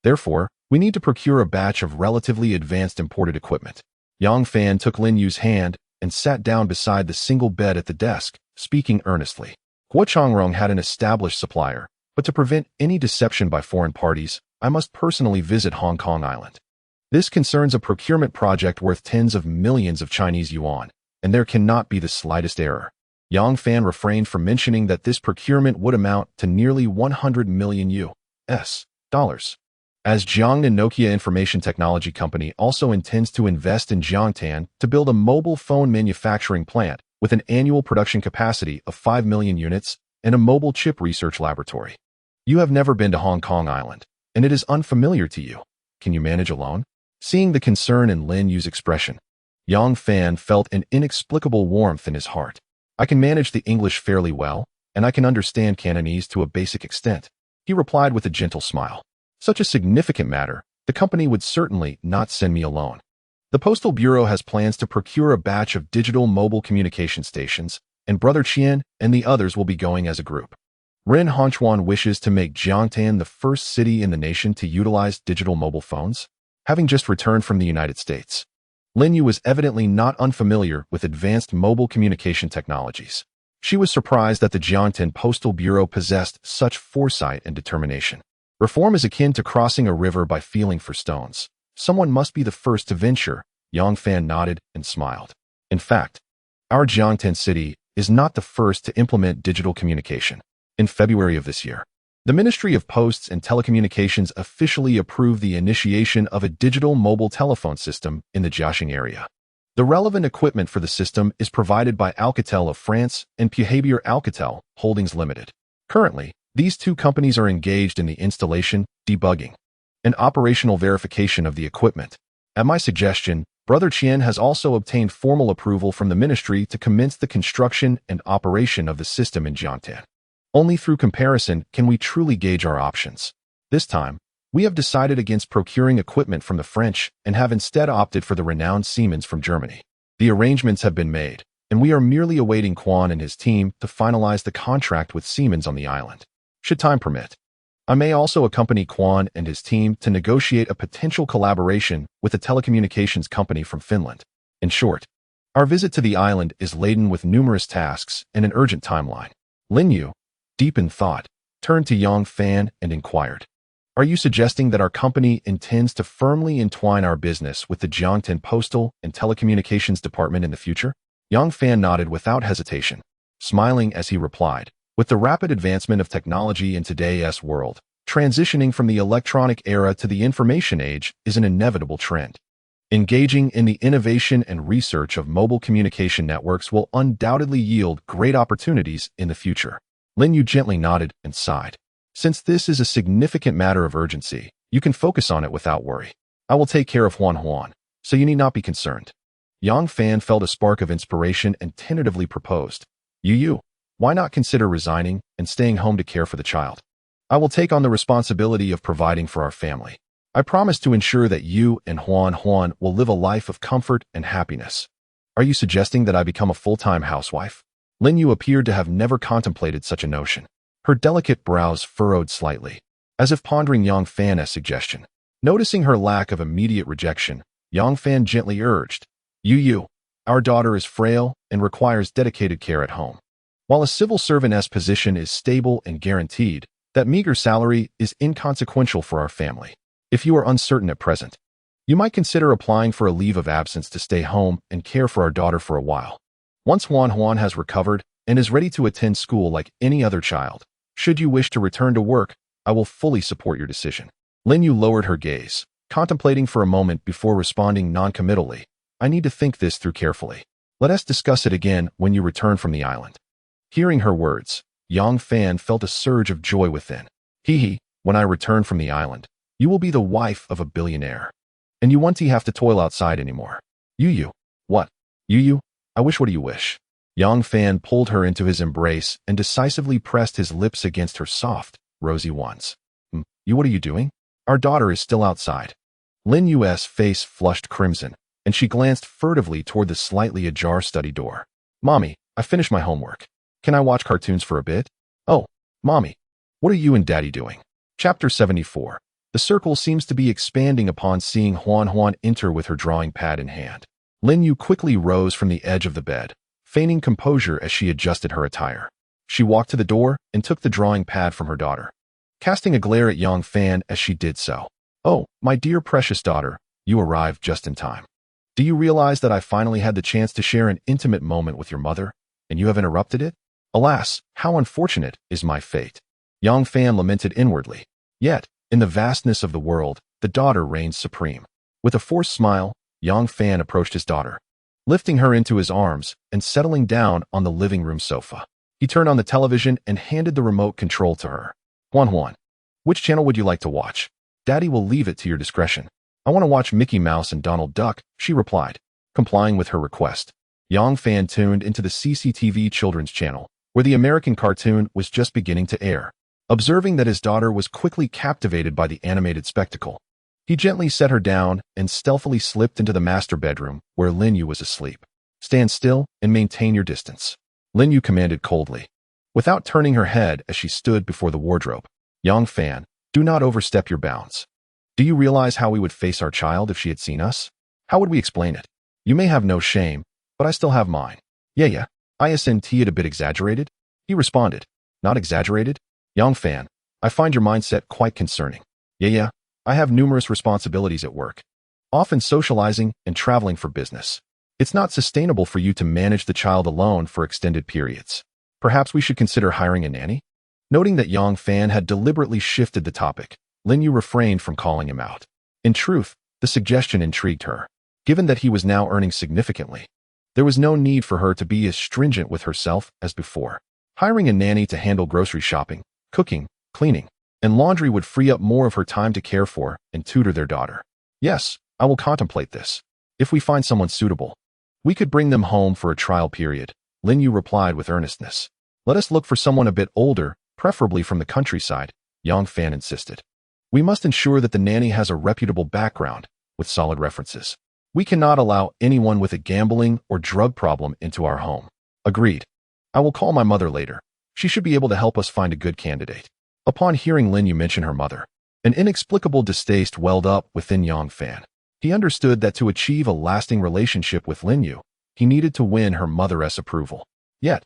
Therefore, we need to procure a batch of relatively advanced imported equipment." Yang Fan took Lin Yue's hand and sat down beside the single bed at the desk, speaking earnestly. "Hua Changrong had an established supplier, but to prevent any deception by foreign parties, I must personally visit Hong Kong Island. This concerns a procurement project worth tens of millions of Chinese yuan, and there cannot be the slightest error." Yang Fan refrained from mentioning that this procurement would amount to nearly 100 million US dollars. As Jiangnan Nokia Information Technology Company also intends to invest in Jiangtan to build a mobile phone manufacturing plant, with an annual production capacity of 5 million units and a mobile chip research laboratory. You have never been to Hong Kong Island, and it is unfamiliar to you. Can you manage alone? Seeing the concern in Lin Yue's expression, Yang Fan felt an inexplicable warmth in his heart. I can manage the English fairly well, and I can understand Cantonese to a basic extent, he replied with a gentle smile. Such a significant matter, the company would certainly not send me alone. The Postal Bureau has plans to procure a batch of digital mobile communication stations, and Brother Qian and the others will be going as a group. Ren Honchuan wishes to make Jiangtan the first city in the nation to utilize digital mobile phones. Having just returned from the United States, Lin Yue was evidently not unfamiliar with advanced mobile communication technologies. She was surprised that the Jiangtan Postal Bureau possessed such foresight and determination. Reform is akin to crossing a river by feeling for stones. Someone must be the first to venture. Yang Fan nodded and smiled. In fact, our Jiangtan city is not the first to implement digital communication. In February of this year, the Ministry of Posts and Telecommunications officially approved the initiation of a digital mobile telephone system in the Jiaxing area. The relevant equipment for the system is provided by Alcatel of France and Behavior Alcatel Holdings Limited. Currently, these two companies are engaged in the installation, debugging, and operational verification of the equipment. At my suggestion, Brother Qian has also obtained formal approval from the ministry to commence the construction and operation of the system in Jiangtan. Only through comparison can we truly gauge our options. This time, we have decided against procuring equipment from the French and have instead opted for the renowned Siemens from Germany. The arrangements have been made, and we are merely awaiting Quan and his team to finalize the contract with Siemens on the island. Should time permit, I may also accompany Quan and his team to negotiate a potential collaboration with a telecommunications company from Finland. In short, our visit to the island is laden with numerous tasks and an urgent timeline. Lin Yue, deep in thought, turned to Yang Fan and inquired, "Are you suggesting that our company intends to firmly entwine our business with the Jiangtan Postal and Telecommunications Department in the future?" Yang Fan nodded without hesitation, smiling as he replied, "With the rapid advancement of technology in today's world, transitioning from the electronic era to the information age is an inevitable trend. Engaging in the innovation and research of mobile communication networks will undoubtedly yield great opportunities in the future." Lin Yue gently nodded and sighed. "Since this is a significant matter of urgency, you can focus on it without worry. I will take care of Huan, so you need not be concerned." Yang Fan felt a spark of inspiration and tentatively proposed, "Yu, why not consider resigning and staying home to care for the child? I will take on the responsibility of providing for our family. I promise to ensure that you and Huan will live a life of comfort and happiness." "Are you suggesting that I become a full-time housewife?" Lin Yue appeared to have never contemplated such a notion. Her delicate brows furrowed slightly, as if pondering Yang Fan's suggestion. Noticing her lack of immediate rejection, Yang Fan gently urged, "Yu, our daughter is frail and requires dedicated care at home. While a civil servant's position is stable and guaranteed, that meager salary is inconsequential for our family. If you are uncertain at present, you might consider applying for a leave of absence to stay home and care for our daughter for a while. Once Huan has recovered and is ready to attend school like any other child, should you wish to return to work, I will fully support your decision." Lin Yue lowered her gaze, contemplating for a moment before responding non-committally, "I need to think this through carefully. Let us discuss it again when you return from the island." Hearing her words, Yang Fan felt a surge of joy within. When I return from the island, you will be the wife of a billionaire. And you won't have to toil outside anymore." Yu. "What? Yu, I wish, what do you wish?" Yang Fan pulled her into his embrace and decisively pressed his lips against her soft, rosy ones. "You, what are you doing? Our daughter is still outside." Lin Yue's face flushed crimson, and she glanced furtively toward the slightly ajar study door. "Mommy, I finished my homework. Can I watch cartoons for a bit?" "Oh, Mommy, what are you and Daddy doing?" Chapter 74. The circle seems to be expanding upon seeing Huan enter with her drawing pad in hand. Lin Yue quickly rose from the edge of the bed, feigning composure as she adjusted her attire. She walked to the door and took the drawing pad from her daughter, casting a glare at Yang Fan as she did so. "Oh, my dear precious daughter, you arrived just in time. Do you realize that I finally had the chance to share an intimate moment with your mother, and you have interrupted it? Alas, how unfortunate is my fate." Yang Fan lamented inwardly. Yet, in the vastness of the world, the daughter reigns supreme. With a forced smile, Yang Fan approached his daughter. lifting her into his arms and settling down on the living room sofa. He turned on the television and handed the remote control to her. Huan, which channel would you like to watch? Daddy will leave it to your discretion. I want to watch Mickey Mouse and Donald Duck, she replied, complying with her request. Yang Fan tuned into the CCTV children's channel, where the American cartoon was just beginning to air. Observing that his daughter was quickly captivated by the animated spectacle, he gently set her down and stealthily slipped into the master bedroom where Lin Yue was asleep. Stand still and maintain your distance, Lin Yue commanded coldly. Without turning her head as she stood before the wardrobe, Yang Fan, do not overstep your bounds. Do you realize how we would face our child if she had seen us? How would we explain it? You may have no shame, but I still have mine. Yeah, isn't it a bit exaggerated? He responded. Not exaggerated? Yang Fan, I find your mindset quite concerning. Yeah, I have numerous responsibilities at work, often socializing and traveling for business. It's not sustainable for you to manage the child alone for extended periods. Perhaps we should consider hiring a nanny? Noting that Yang Fan had deliberately shifted the topic, Lin Yue refrained from calling him out. In truth, the suggestion intrigued her. Given that he was now earning significantly, there was no need for her to be as stringent with herself as before. Hiring a nanny to handle grocery shopping, cooking, cleaning, and laundry would free up more of her time to care for and tutor their daughter. Yes, I will contemplate this. If we find someone suitable, we could bring them home for a trial period, Lin Yue replied with earnestness. Let us look for someone a bit older, preferably from the countryside, Yang Fan insisted. We must ensure that the nanny has a reputable background, with solid references. We cannot allow anyone with a gambling or drug problem into our home. Agreed. I will call my mother later. She should be able to help us find a good candidate. Upon hearing Lin Yue mention her mother, an inexplicable distaste welled up within Yang Fan. He understood that to achieve a lasting relationship with Lin Yue, he needed to win her mother's approval. Yet,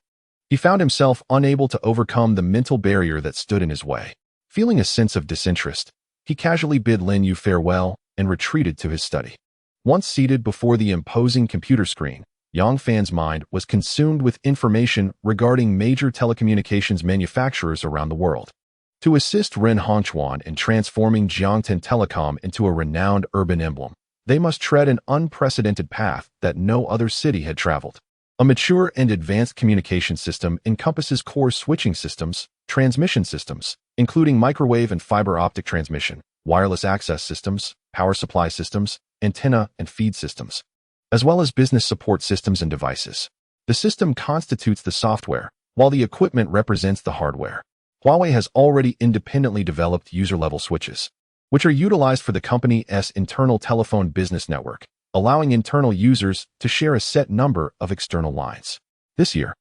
he found himself unable to overcome the mental barrier that stood in his way. Feeling a sense of disinterest, he casually bid Lin Yue farewell and retreated to his study. Once seated before the imposing computer screen, Yang Fan's mind was consumed with information regarding major telecommunications manufacturers around the world. To assist Ren Hongchuan in transforming Jiangtan Telecom into a renowned urban emblem, they must tread an unprecedented path that no other city had traveled. A mature and advanced communication system encompasses core switching systems, transmission systems, including microwave and fiber optic transmission, wireless access systems, power supply systems, antenna and feed systems, as well as business support systems and devices. The system constitutes the software, while the equipment represents the hardware. Huawei has already independently developed user-level switches, which are utilized for the company's internal telephone business network, allowing internal users to share a set number of external lines. This year,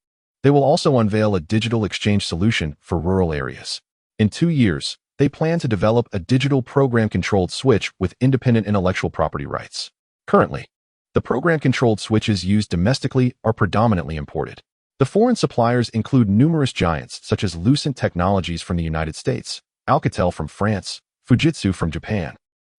they will also unveil a digital exchange solution for rural areas. In 2 years, they plan to develop a digital program-controlled switch with independent intellectual property rights. Currently, the program-controlled switches used domestically are predominantly imported. The foreign suppliers include numerous giants such as Lucent Technologies from the United States, Alcatel from France, Fujitsu from Japan,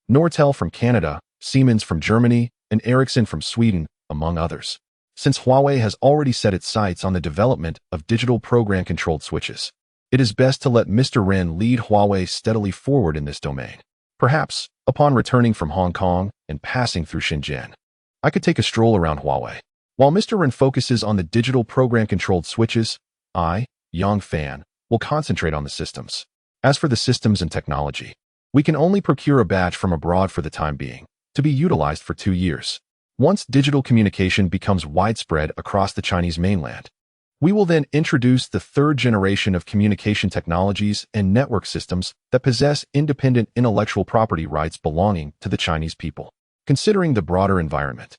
Nortel from Canada, Siemens from Germany, and Ericsson from Sweden, among others. Since Huawei has already set its sights on the development of digital program-controlled switches, it is best to let Mr. Ren lead Huawei steadily forward in this domain. Perhaps, upon returning from Hong Kong and passing through Shenzhen, I could take a stroll around Huawei. While Mr. Ren focuses on the digital program-controlled switches, I, Yang Fan, will concentrate on the systems. As for the systems and technology, we can only procure a batch from abroad for the time being, to be utilized for 2 years. Once digital communication becomes widespread across the Chinese mainland, we will then introduce the 3rd generation of communication technologies and network systems that possess independent intellectual property rights belonging to the Chinese people. Considering the broader environment,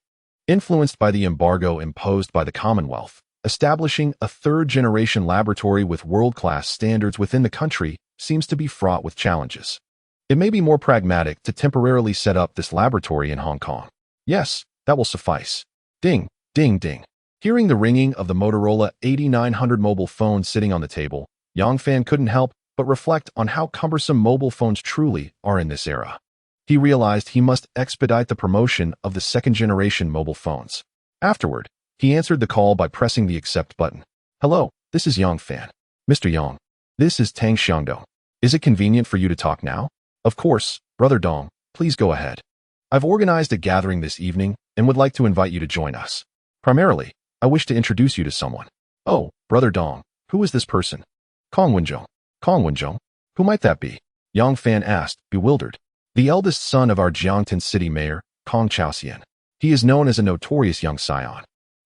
influenced by the embargo imposed by the Commonwealth, establishing a 3rd generation laboratory with world-class standards within the country seems to be fraught with challenges. It may be more pragmatic to temporarily set up this laboratory in Hong Kong. Yes, that will suffice. Ding, ding, ding. Hearing the ringing of the Motorola 8900 mobile phone sitting on the table, Yang Fan couldn't help but reflect on how cumbersome mobile phones truly are in this era. He realized he must expedite the promotion of the 2nd generation mobile phones. Afterward, he answered the call by pressing the accept button. Hello, this is Yang Fan. Mr. Yang, this is Tang Xiangdong. Is it convenient for you to talk now? Of course, Brother Dong, please go ahead. I've organized a gathering this evening and would like to invite you to join us. Primarily, I wish to introduce you to someone. Oh, Brother Dong, who is this person? Kong Wenjong. Kong Wenjong? Who might that be? Yang Fan asked, bewildered. The eldest son of our Jiangtan city mayor, Kong Chaoxian. He is known as a notorious young scion.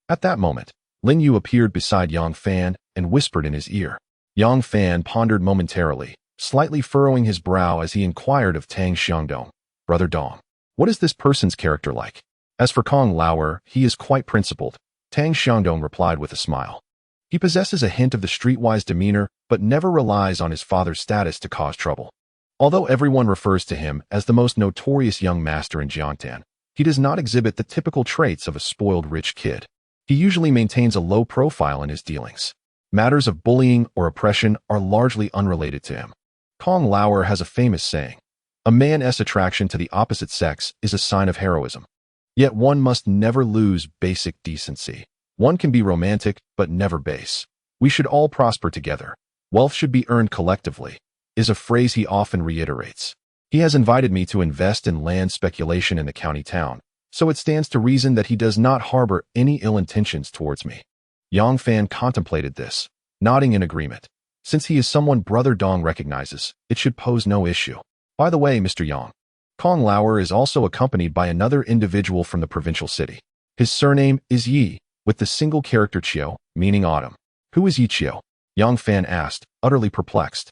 At that moment, Lin Yue appeared beside Yang Fan and whispered in his ear. Yang Fan pondered momentarily, slightly furrowing his brow as he inquired of Tang Xiangdong, Brother Dong. What is this person's character like? As for Kong Lauer, he is quite principled, Tang Xiangdong replied with a smile. He possesses a hint of the streetwise demeanor, but never relies on his father's status to cause trouble. Although everyone refers to him as the most notorious young master in Jiangtan, he does not exhibit the typical traits of a spoiled rich kid. He usually maintains a low profile in his dealings. Matters of bullying or oppression are largely unrelated to him. Kong Lauer has a famous saying, a man's attraction to the opposite sex is a sign of heroism. Yet one must never lose basic decency. One can be romantic, but never base. We should all prosper together. Wealth should be earned collectively, is a phrase he often reiterates. He has invited me to invest in land speculation in the county town, so it stands to reason that he does not harbor any ill intentions towards me. Yang Fan contemplated this, nodding in agreement. Since he is someone Brother Dong recognizes, it should pose no issue. By the way, Mr. Yang, Kong Lauer is also accompanied by another individual from the provincial city. His surname is Yi, with the single character Qiu, meaning autumn. Who is Yi Qiu? Yang Fan asked, utterly perplexed.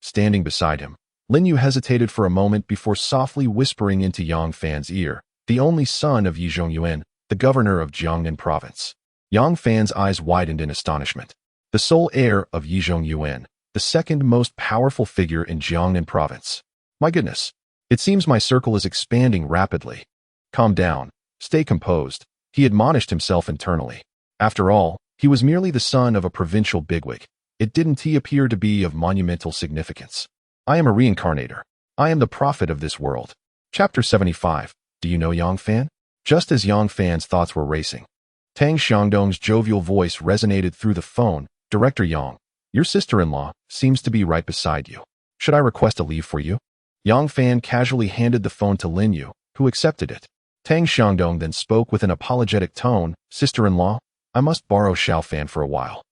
Standing beside him, Lin Yue hesitated for a moment before softly whispering into Yang Fan's ear, the only son of Yi Zhongyuan, the governor of Jiangnan province. Yang Fan's eyes widened in astonishment. The sole heir of Yi Zhongyuan, the second most powerful figure in Jiangnan province. My goodness, it seems my circle is expanding rapidly. Calm down, stay composed, he admonished himself internally. After all, he was merely the son of a provincial bigwig. It didn't he appear to be of monumental significance. I am a reincarnator. I am the prophet of this world. Chapter 75. Do you know Yang Fan? Just as Yang Fan's thoughts were racing, Tang Xiangdong's jovial voice resonated through the phone. Director Yang, your sister-in-law seems to be right beside you. Should I request a leave for you? Yang Fan casually handed the phone to Lin Yue, who accepted it. Tang Xiangdong then spoke with an apologetic tone, sister-in-law, I must borrow Xiao Fan for a while.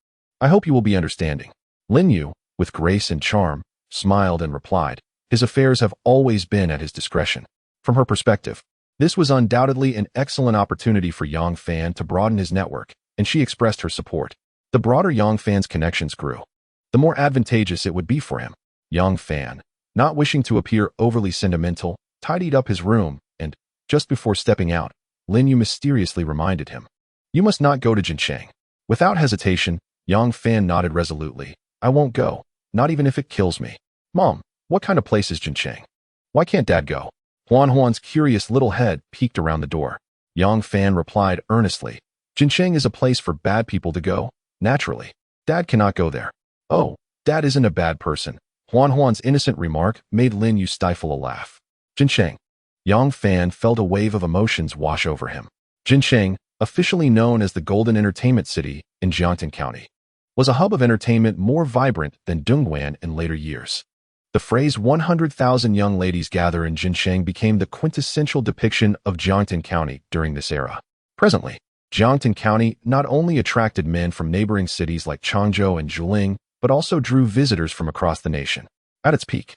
I hope you will be understanding. Lin Yue, with grace and charm, smiled and replied, his affairs have always been at his discretion. From her perspective, this was undoubtedly an excellent opportunity for Yang Fan to broaden his network, and she expressed her support. The broader Yang Fan's connections grew, the more advantageous it would be for him. Yang Fan, not wishing to appear overly sentimental, tidied up his room, and, just before stepping out, Lin Yue mysteriously reminded him, you must not go to Jincheng. Without hesitation, Yang Fan nodded resolutely. I won't go, not even if it kills me. Mom, what kind of place is Jincheng? Why can't Dad go? Huan's curious little head peeked around the door. Yang Fan replied earnestly, Jincheng is a place for bad people to go, naturally. Dad cannot go there. Oh, Dad isn't a bad person. Huan's innocent remark made Lin Yue stifle a laugh. Jincheng. Yang Fan felt a wave of emotions wash over him. Jincheng, officially known as the Golden Entertainment City in Jiangtan County, was a hub of entertainment more vibrant than Dongguan in later years. The phrase 100,000 young ladies gather in Jincheng became the quintessential depiction of Jiangtan County during this era. Presently, Jiangtan County not only attracted men from neighboring cities like Changzhou and Zhuling, but also drew visitors from across the nation. At its peak,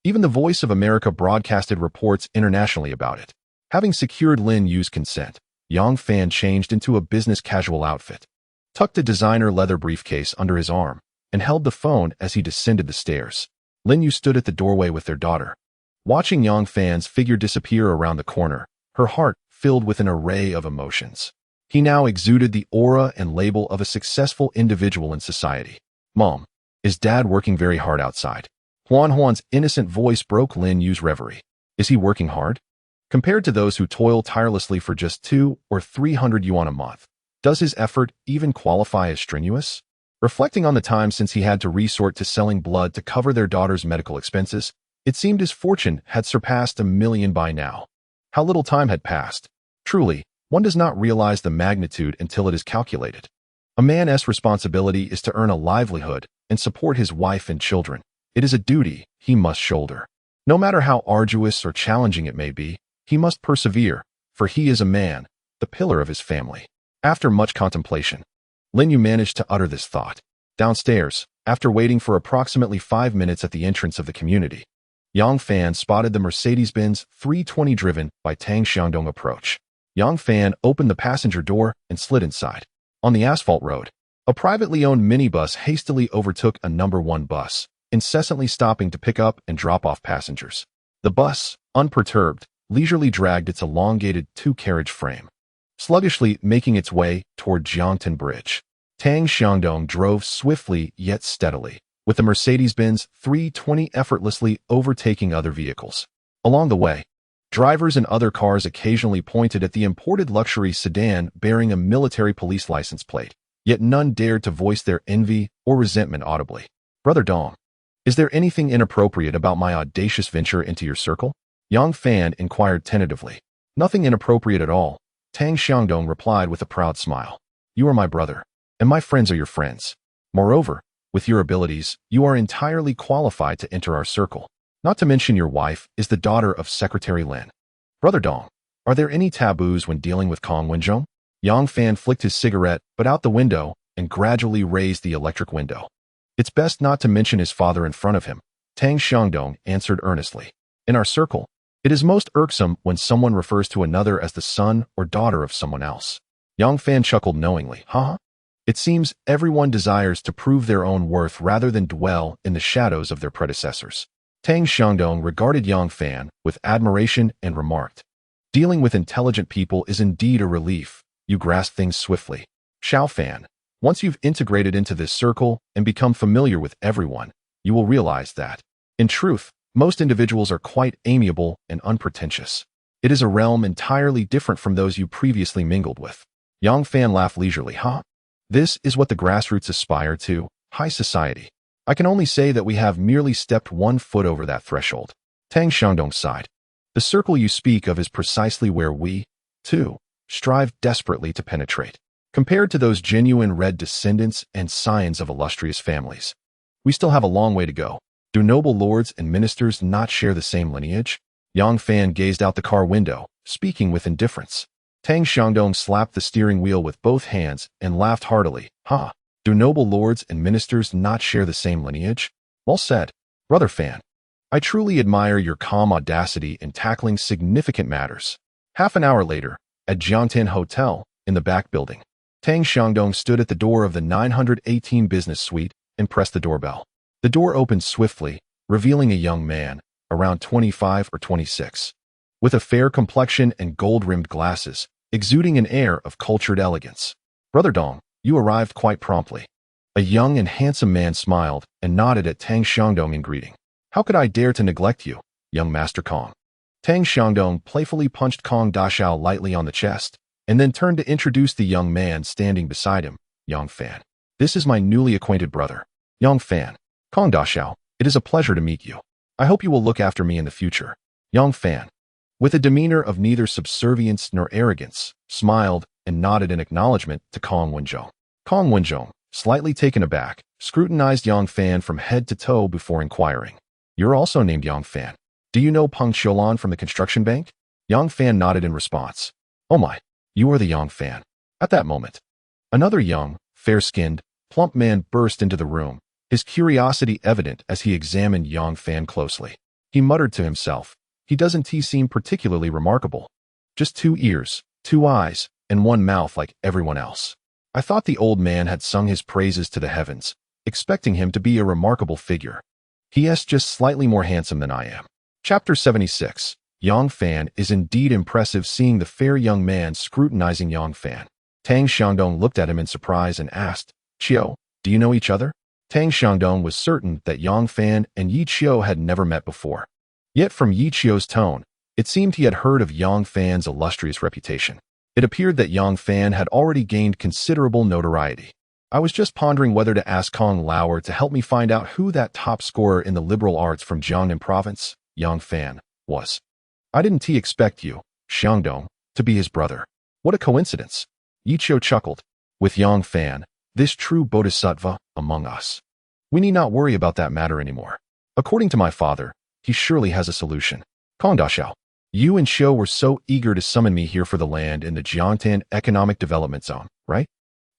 even the Voice of America broadcasted reports internationally about it. Having secured Lin Yue's consent, Yang Fan changed into a business casual outfit, tucked a designer leather briefcase under his arm, and held the phone as he descended the stairs. Lin Yue stood at the doorway with their daughter. Watching Yang Fan's figure disappear around the corner, her heart filled with an array of emotions. He now exuded the aura and label of a successful individual in society. Mom, is Dad working very hard outside? Huan's innocent voice broke Lin Yue's reverie. Is he working hard? Compared to those who toil tirelessly for just 200 or 300 yuan a month, does his effort even qualify as strenuous? Reflecting on the time since he had to resort to selling blood to cover their daughter's medical expenses, it seemed his fortune had surpassed 1 million by now. How little time had passed. Truly, one does not realize the magnitude until it is calculated. A man's responsibility is to earn a livelihood and support his wife and children. It is a duty he must shoulder. No matter how arduous or challenging it may be, he must persevere, for he is a man, the pillar of his family. After much contemplation, Lin Yue managed to utter this thought. Downstairs, after waiting for approximately 5 minutes at the entrance of the community, Yang Fan spotted the Mercedes-Benz 320 driven by Tang Xiangdong approach. Yang Fan opened the passenger door and slid inside. On the asphalt road, a privately owned minibus hastily overtook a number 1 bus, incessantly stopping to pick up and drop off passengers. The bus, unperturbed, leisurely dragged its elongated 2-carriage frame, sluggishly making its way toward Jiangtan Bridge. Tang Xiangdong drove swiftly yet steadily, with the Mercedes-Benz 320 effortlessly overtaking other vehicles. Along the way, drivers and other cars occasionally pointed at the imported luxury sedan bearing a military police license plate, yet none dared to voice their envy or resentment audibly. Brother Dong, is there anything inappropriate about my audacious venture into your circle? Yang Fan inquired tentatively. Nothing inappropriate at all, Tang Xiangdong replied with a proud smile. You are my brother, and my friends are your friends. Moreover, with your abilities, you are entirely qualified to enter our circle. Not to mention your wife is the daughter of Secretary Lin. Brother Dong, are there any taboos when dealing with Kong Wenzhong? Yang Fan flicked his cigarette but out the window and gradually raised the electric window. It's best not to mention his father in front of him, Tang Xiangdong answered earnestly. In our circle, it is most irksome when someone refers to another as the son or daughter of someone else. Yang Fan chuckled knowingly. Huh? It seems everyone desires to prove their own worth rather than dwell in the shadows of their predecessors. Tang Xiangdong regarded Yang Fan with admiration and remarked, dealing with intelligent people is indeed a relief. You grasp things swiftly. Xiao Fan, once you've integrated into this circle and become familiar with everyone, you will realize that, in truth, most individuals are quite amiable and unpretentious. It is a realm entirely different from those you previously mingled with. Yang Fan laughed leisurely. Huh? This is what the grassroots aspire to, high society. I can only say that we have merely stepped 1 foot over that threshold. Tang Xiangdong sighed. The circle you speak of is precisely where we, too, strive desperately to penetrate. Compared to those genuine red descendants and scions of illustrious families, we still have a long way to go. Do noble lords and ministers not share the same lineage? Yang Fan gazed out the car window, speaking with indifference. Tang Xiangdong slapped the steering wheel with both hands and laughed heartily. Do noble lords and ministers not share the same lineage? Well said, Brother Fan. I truly admire your calm audacity in tackling significant matters. Half an hour later, at Jiangtan Hotel, in the back building, Tang Xiangdong stood at the door of the 918 business suite and pressed the doorbell. The door opened swiftly, revealing a young man, around 25 or 26, with a fair complexion and gold-rimmed glasses, exuding an air of cultured elegance. Brother Dong, you arrived quite promptly. A young and handsome man smiled and nodded at Tang Xiangdong in greeting. How could I dare to neglect you, young Master Kong? Tang Xiangdong playfully punched Kong Daxiao lightly on the chest, and then turned to introduce the young man standing beside him, Yang Fan. This is my newly acquainted brother, Yang Fan. Kong Daxiao, it is a pleasure to meet you. I hope you will look after me in the future. Yang Fan, with a demeanor of neither subservience nor arrogance, smiled and nodded in acknowledgement to Kong Wenzhong. Kong Wenzhong, slightly taken aback, scrutinized Yang Fan from head to toe before inquiring. You're also named Yang Fan. Do you know Peng Xiulan from the construction bank? Yang Fan nodded in response. Oh my, you are the Yang Fan. At that moment, another young, fair-skinned, plump man burst into the room, his curiosity evident as he examined Yang Fan closely. He muttered to himself, he doesn't seem particularly remarkable. Just 2 ears, 2 eyes, and 1 mouth like everyone else. I thought the old man had sung his praises to the heavens, expecting him to be a remarkable figure. He is just slightly more handsome than I am. Chapter 76. Yang Fan is indeed impressive. Seeing the fair young man scrutinizing Yang Fan, Tang Xiangdong looked at him in surprise and asked, Qiu, do you know each other? Tang Xiangdong was certain that Yang Fan and Yi Qiu had never met before. Yet from Yi Qiu's tone, it seemed he had heard of Yang Fan's illustrious reputation. It appeared that Yang Fan had already gained considerable notoriety. I was just pondering whether to ask Kong Lauer to help me find out who that top scorer in the liberal arts from Jiangnan province, Yang Fan, was. I didn't expect you, Xiangdong, to be his brother. What a coincidence. Yi Qiu chuckled. With Yang Fan, this true bodhisattva, among us. We need not worry about that matter anymore. According to my father, he surely has a solution. Kong Daxiao, You and Xiu were so eager to summon me here for the land in the Jiangtan Economic Development Zone, right?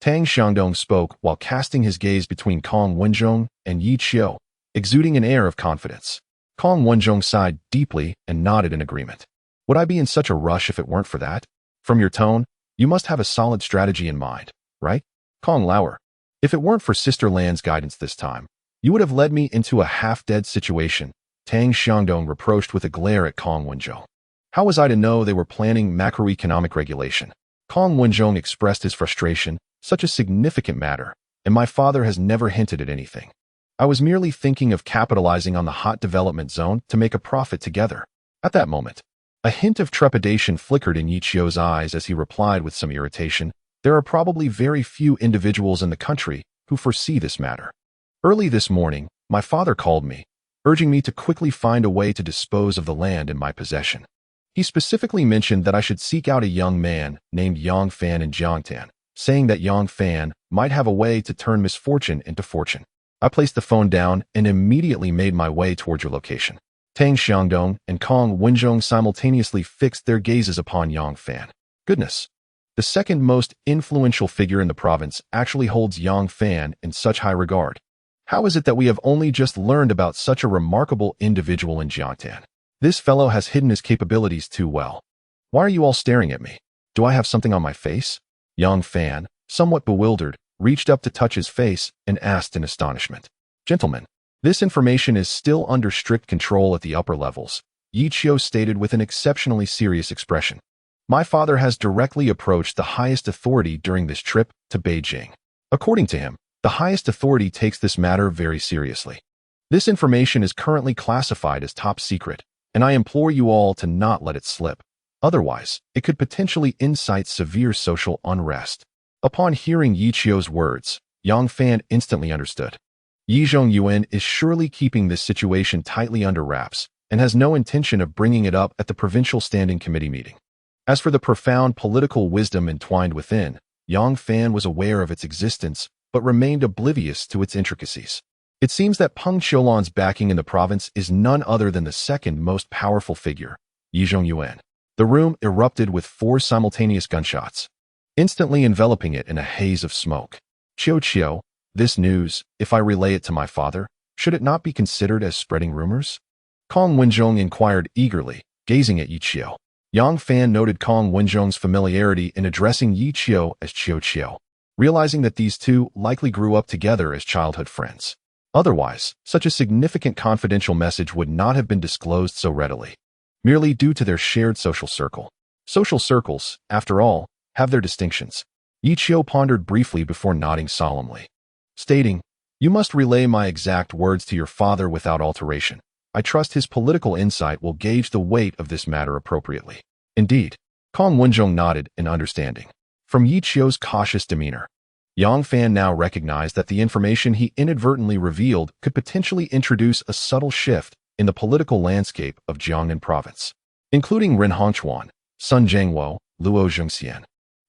Tang Xiangdong spoke while casting his gaze between Kong Wenzhong and Yi Qiu, exuding an air of confidence. Kong Wenzhong sighed deeply and nodded in agreement. Would I be in such a rush if it weren't for that? From your tone, you must have a solid strategy in mind, right? Kong Lauer, if it weren't for Sister Lan's guidance this time, you would have led me into a half-dead situation, Tang Xiangdong reproached with a glare at Kong Wenzhong. How was I to know they were planning macroeconomic regulation? Kong Wenzhong expressed his frustration, such a significant matter, and my father has never hinted at anything. I was merely thinking of capitalizing on the hot development zone to make a profit together. At that moment, a hint of trepidation flickered in Yi Qiu's eyes as he replied with some irritation, there are probably very few individuals in the country who foresee this matter. Early this morning, my father called me, urging me to quickly find a way to dispose of the land in my possession. He specifically mentioned that I should seek out a young man named Yang Fan in Jiangtan, saying that Yang Fan might have a way to turn misfortune into fortune. I placed the phone down and immediately made my way towards your location. Tang Xiangdong and Kong Wenzhong simultaneously fixed their gazes upon Yang Fan. Goodness! The second most influential figure in the province actually holds Yang Fan in such high regard. How is it that we have only just learned about such a remarkable individual in Jiangtan? This fellow has hidden his capabilities too well. Why are you all staring at me? Do I have something on my face? Yang Fan, somewhat bewildered, reached up to touch his face and asked in astonishment. Gentlemen, this information is still under strict control at the upper levels, Yi Qiu stated with an exceptionally serious expression. My father has directly approached the highest authority during this trip to Beijing. According to him, the highest authority takes this matter very seriously. This information is currently classified as top secret, and I implore you all to not let it slip. Otherwise, it could potentially incite severe social unrest. Upon hearing Yi Qiu's words, Yang Fan instantly understood. Yi Zhongyuan is surely keeping this situation tightly under wraps and has no intention of bringing it up at the provincial standing committee meeting. As for the profound political wisdom entwined within, Yang Fan was aware of its existence but remained oblivious to its intricacies. It seems that Peng Qiulan's backing in the province is none other than the second most powerful figure, Yi Zhongyuan. The room erupted with 4 simultaneous gunshots, instantly enveloping it in a haze of smoke. Qiu, this news, if I relay it to my father, should it not be considered as spreading rumors? Kong Wenzhong inquired eagerly, gazing at Yi Qiu. Yang Fan noted Kong Wenzhong's familiarity in addressing Yi Qiu as Qiu, realizing that these two likely grew up together as childhood friends. Otherwise, such a significant confidential message would not have been disclosed so readily, merely due to their shared social circle. Social circles, after all, have their distinctions. Yi Qiu pondered briefly before nodding solemnly, stating, you must relay my exact words to your father without alteration. I trust his political insight will gauge the weight of this matter appropriately. Indeed, Kong Wenzhong nodded in understanding. From Yi Qiu's cautious demeanor, Yang Fan now recognized that the information he inadvertently revealed could potentially introduce a subtle shift in the political landscape of Jiangnan province, including Ren Hongchuan, Sun Zhengwo, Luo Zhengxian,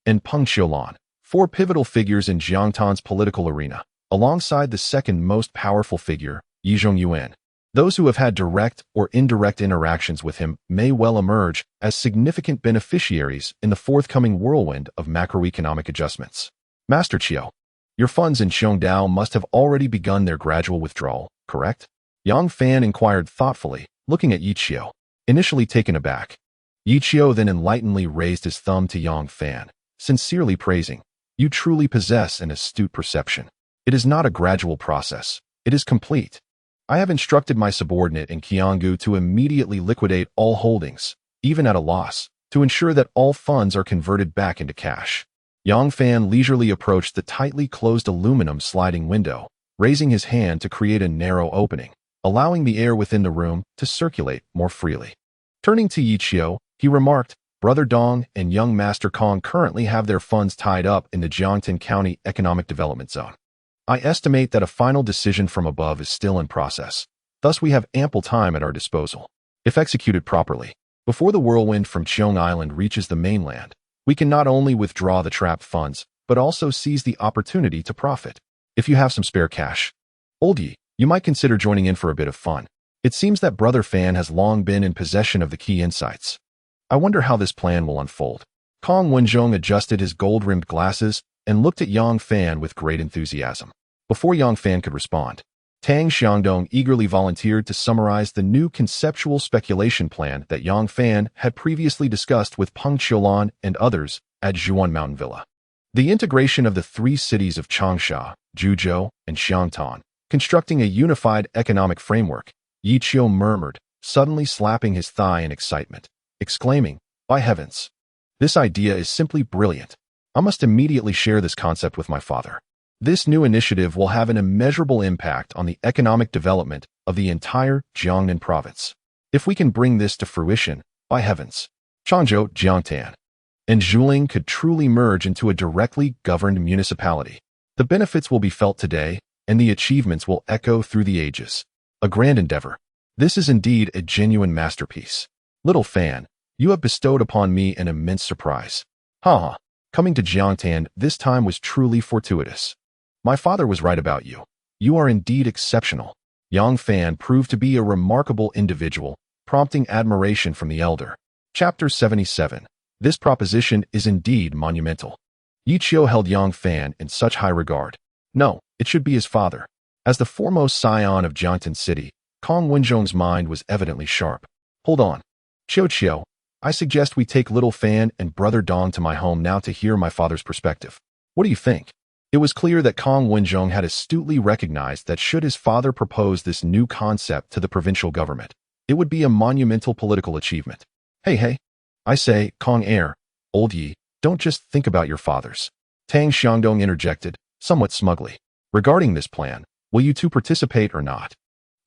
and Peng Qiulan, 4 pivotal figures in Jiangtan's political arena, alongside the second most powerful figure, Yi Zhongyuan. Those who have had direct or indirect interactions with him may well emerge as significant beneficiaries in the forthcoming whirlwind of macroeconomic adjustments. Master Qiu, your funds in Xiongdao must have already begun their gradual withdrawal, correct? Yang Fan inquired thoughtfully, looking at Yi Qiu, initially taken aback. Yi Qiu then enlightenedly raised his thumb to Yang Fan, sincerely praising, you truly possess an astute perception. It is not a gradual process. It is complete. I have instructed my subordinate in Qiangu to immediately liquidate all holdings, even at a loss, to ensure that all funds are converted back into cash. Yang Fan leisurely approached the tightly closed aluminum sliding window, raising his hand to create a narrow opening, allowing the air within the room to circulate more freely. Turning to Yi Qiu, he remarked, Brother Dong and young Master Kong currently have their funds tied up in the Jiangtan County Economic Development Zone. I estimate that a final decision from above is still in process. Thus, we have ample time at our disposal. If executed properly, before the whirlwind from Qiong Island reaches the mainland, we can not only withdraw the trapped funds, but also seize the opportunity to profit. If you have some spare cash, Old Yi, you might consider joining in for a bit of fun. It seems that Brother Fan has long been in possession of the key insights. I wonder how this plan will unfold. Kong Wenjong adjusted his gold-rimmed glasses and looked at Yang Fan with great enthusiasm. Before Yang Fan could respond, Tang Xiangdong eagerly volunteered to summarize the new conceptual speculation plan that Yang Fan had previously discussed with Peng Qiulan and others at Zhuan Mountain Villa. The integration of the three cities of Changsha, Zhuzhou, and Xiangtan, constructing a unified economic framework, Yi Qiu murmured, suddenly slapping his thigh in excitement, exclaiming, "By heavens! This idea is simply brilliant. I must immediately share this concept with my father. This new initiative will have an immeasurable impact on the economic development of the entire Jiangnan province. If we can bring this to fruition, by heavens, Changzhou, Jiangtan, and Zhuling could truly merge into a directly governed municipality. The benefits will be felt today, and the achievements will echo through the ages. A grand endeavor. This is indeed a genuine masterpiece. Little Fan, you have bestowed upon me an immense surprise. Ha! Coming to Jiangtan this time was truly fortuitous. My father was right about you. You are indeed exceptional." Yang Fan proved to be a remarkable individual, prompting admiration from the elder. Chapter 77. This proposition is indeed monumental. Yi Qiu held Yang Fan in such high regard. No, it should be his father. As the foremost scion of Jiangtan City, Kong Wenjong's mind was evidently sharp. Hold on. Qiu, I suggest we take little Fan and brother Dong to my home now to hear my father's perspective. What do you think? It was clear that Kong Wenjong had astutely recognized that should his father propose this new concept to the provincial government, it would be a monumental political achievement. Hey, I say, Kong heir, old Yi, don't just think about your fathers. Tang Xiangdong interjected, somewhat smugly. Regarding this plan, will you two participate or not?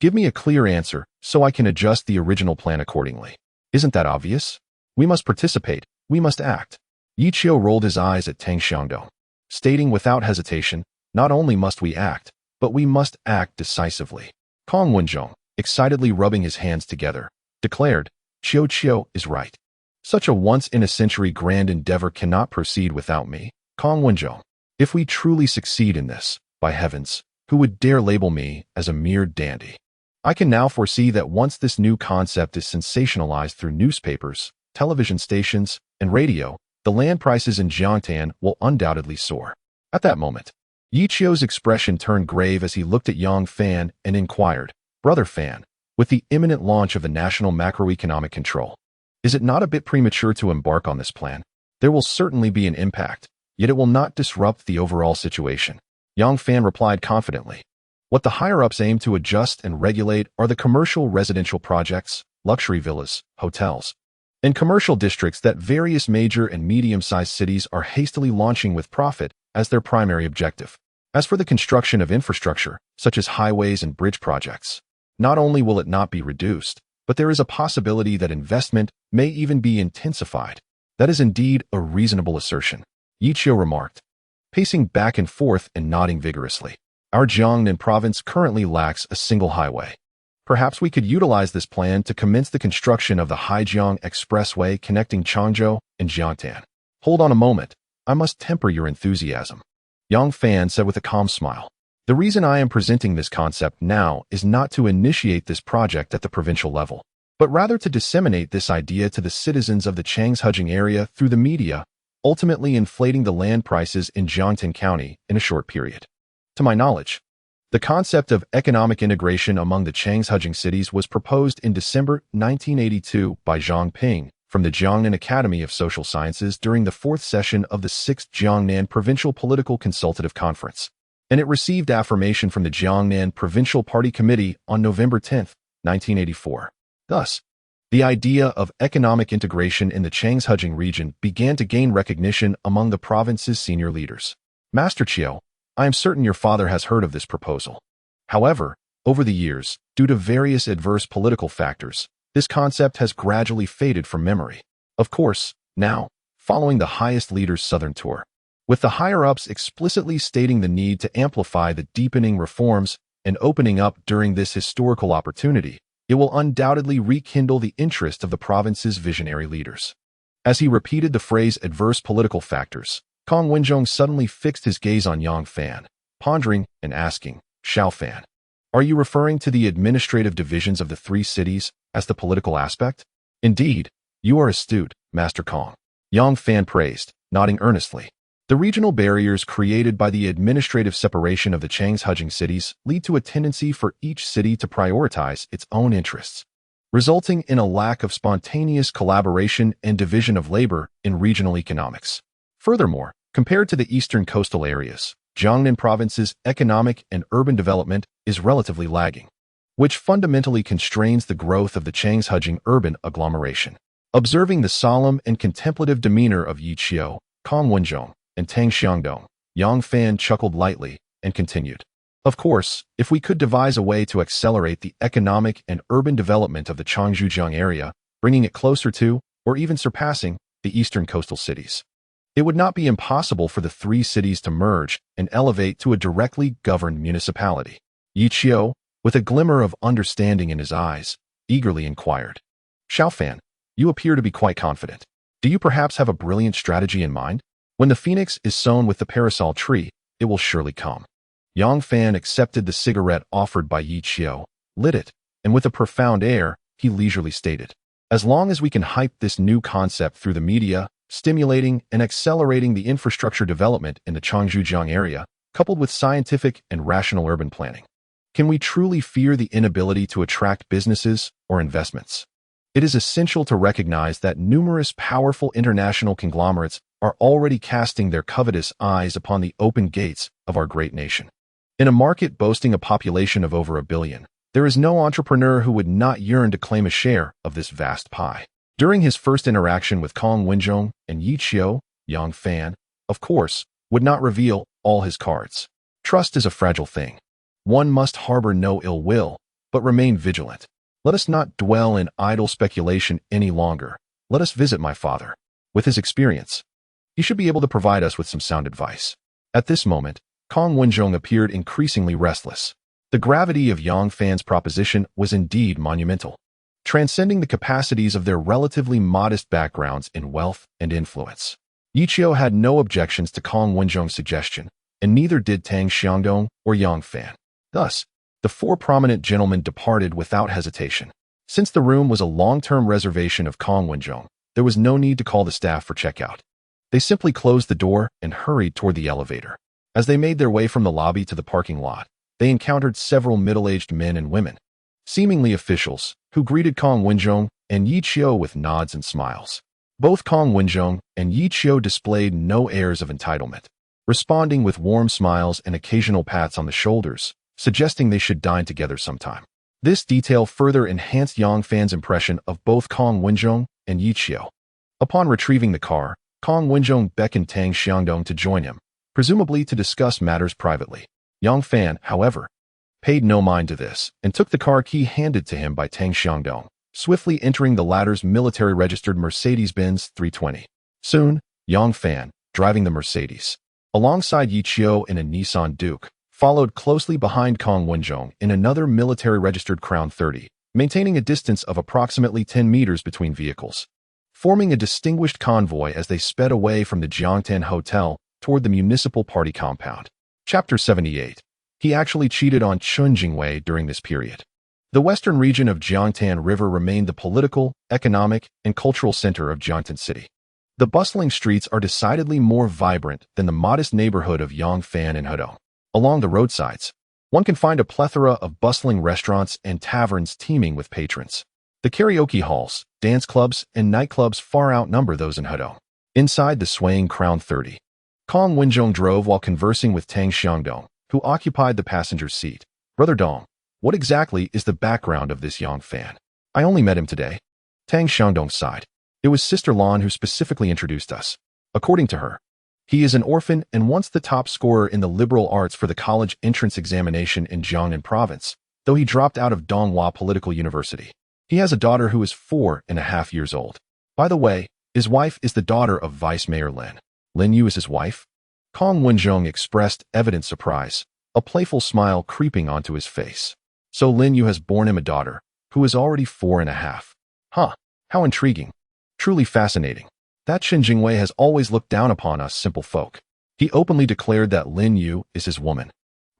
Give me a clear answer so I can adjust the original plan accordingly. Isn't that obvious? We must participate, we must act. Yi Qiu rolled his eyes at Tang Xiangdong, stating without hesitation, not only must we act, but we must act decisively. Kong Wenjong, excitedly rubbing his hands together, declared, Qiu is right. Such a once-in-a-century grand endeavor cannot proceed without me, Kong Wenjong. If we truly succeed in this, by heavens, who would dare label me as a mere dandy? I can now foresee that once this new concept is sensationalized through newspapers, television stations, and radio, the land prices in Jiangtan will undoubtedly soar. At that moment, Yi Qiu's expression turned grave as he looked at Yang Fan and inquired, Brother Fan, with the imminent launch of the National Macroeconomic Control, is it not a bit premature to embark on this plan? There will certainly be an impact, yet it will not disrupt the overall situation. Yang Fan replied confidently. What the higher-ups aim to adjust and regulate are the commercial residential projects, luxury villas, hotels, and commercial districts that various major and medium-sized cities are hastily launching with profit as their primary objective. As for the construction of infrastructure, such as highways and bridge projects, not only will it not be reduced, but there is a possibility that investment may even be intensified. That is indeed a reasonable assertion, Yi Qiu remarked, pacing back and forth and nodding vigorously. Our Jiangnan province currently lacks a single highway. Perhaps we could utilize this plan to commence the construction of the Haijiang Expressway connecting Changzhou and Jiangtan. Hold on a moment. I must temper your enthusiasm, Yang Fan said with a calm smile. The reason I am presenting this concept now is not to initiate this project at the provincial level, but rather to disseminate this idea to the citizens of the Changshujing area through the media, ultimately inflating the land prices in Jiangtan County in a short period. To my knowledge, the concept of economic integration among the Changshujing cities was proposed in December 1982 by Zhang Ping from the Jiangnan Academy of Social Sciences during the 4th session of the 6th Jiangnan Provincial Political Consultative Conference, and it received affirmation from the Jiangnan Provincial Party Committee on November 10, 1984. Thus, the idea of economic integration in the Changshujing region began to gain recognition among the province's senior leaders. Master Qiu, I am certain your father has heard of this proposal. However, over the years, due to various adverse political factors, this concept has gradually faded from memory. Of course, now, following the highest leaders' southern tour, with the higher-ups explicitly stating the need to amplify the deepening reforms and opening up during this historical opportunity, it will undoubtedly rekindle the interest of the province's visionary leaders. As he repeated the phrase adverse political factors, Kong Wenjong suddenly fixed his gaze on Yang Fan, pondering and asking, Xiao Fan, are you referring to the administrative divisions of the three cities as the political aspect? Indeed, You are astute, Master Kong. Yang Fan praised, nodding earnestly. The regional barriers created by the administrative separation of the Changhujing cities lead to a tendency for each city to prioritize its own interests, resulting in a lack of spontaneous collaboration and division of labor in regional economics. Furthermore, compared to the eastern coastal areas, Jiangnan province's economic and urban development is relatively lagging, which fundamentally constrains the growth of the Changhujing urban agglomeration. Observing the solemn and contemplative demeanor of Yi Qiu, Kong Wenzhong, and Tang Xiangdong, Yang Fan chuckled lightly and continued. Of course, if we could devise a way to accelerate the economic and urban development of the Changjuzhang area, bringing it closer to, or even surpassing, the eastern coastal cities, it would not be impossible for the three cities to merge and elevate to a directly governed municipality. Yi Qiu, with a glimmer of understanding in his eyes, eagerly inquired. Xiaofan, you appear to be quite confident. Do you perhaps have a brilliant strategy in mind? When the phoenix is sown with the parasol tree, it will surely come. Yang Fan accepted the cigarette offered by Yi Qiu, lit it, and with a profound air, he leisurely stated, as long as we can hype this new concept through the media, stimulating and accelerating the infrastructure development in the Changjuzhang area, coupled with scientific and rational urban planning, can we truly fear the inability to attract businesses or investments? It is essential to recognize that numerous powerful international conglomerates are already casting their covetous eyes upon the open gates of our great nation. In a market boasting a population of over 1 billion, there is no entrepreneur who would not yearn to claim a share of this vast pie. During his first interaction with Kong Wenzhong and Yi Qiu, Yang Fan, of course, would not reveal all his cards. Trust is a fragile thing. One must harbor no ill will, but remain vigilant. Let us not dwell in idle speculation any longer. Let us visit my father. With his experience, he should be able to provide us with some sound advice. At this moment, Kong Wenzhong appeared increasingly restless. The gravity of Yang Fan's proposition was indeed monumental, transcending the capacities of their relatively modest backgrounds in wealth and influence. Yi Qiu had no objections to Kong Wenzhong's suggestion, and neither did Tang Xiangdong or Yang Fan. Thus, the four prominent gentlemen departed without hesitation. Since the room was a long-term reservation of Kong Wenzhong, there was no need to call the staff for checkout. They simply closed the door and hurried toward the elevator. As they made their way from the lobby to the parking lot, they encountered several middle-aged men and women, seemingly officials, who greeted Kong Wenzhong and Yi Qiu with nods and smiles. Both Kong Wenzhong and Yi Qiu displayed no airs of entitlement, responding with warm smiles and occasional pats on the shoulders, suggesting they should dine together sometime. This detail further enhanced Yang Fan's impression of both Kong Wenzhong and Yi Qiu. Upon retrieving the car, Kong Wenzhong beckoned Tang Xiangdong to join him, presumably to discuss matters privately. Yang Fan, however, paid no mind to this and took the car key handed to him by Tang Xiangdong, swiftly entering the latter's military-registered Mercedes-Benz 320. Soon, Yang Fan, driving the Mercedes, alongside Yi Qiu in a Nissan Duke, followed closely behind Kong Wenzhong in another military-registered Crown 30, maintaining a distance of approximately 10 meters between vehicles, forming a distinguished convoy as they sped away from the Jiangtan Hotel toward the municipal party compound. Chapter 78. He actually cheated on Chun Jingwei during this period. The western region of Jiangtan River remained the political, economic, and cultural center of Jiangtan City. The bustling streets are decidedly more vibrant than the modest neighborhood of Yangfan and Hedong. Along the roadsides, one can find a plethora of bustling restaurants and taverns teeming with patrons. The karaoke halls, dance clubs, and nightclubs far outnumber those in Hedong. Inside the swaying Crown 30, Kong Wenzhong drove while conversing with Tang Xiangdong, who occupied the passenger's seat. Brother Dong, what exactly is the background of this Yang Fan? I only met him today. Tang Xiangdong sighed. It was Sister Lan who specifically introduced us. According to her, he is an orphan and once the top scorer in the liberal arts for the college entrance examination in Jiangnan province, though he dropped out of Donghua Political University. He has a daughter who is 4.5 years old. By the way, his wife is the daughter of Vice Mayor Lin. Lin Yue is his wife? Kong Wenzhong expressed evident surprise, a playful smile creeping onto his face. So Lin Yue has borne him a daughter, who is already 4.5. Huh, how intriguing. Truly fascinating. That Chen Jingwei has always looked down upon us simple folk. He openly declared that Lin Yue is his woman,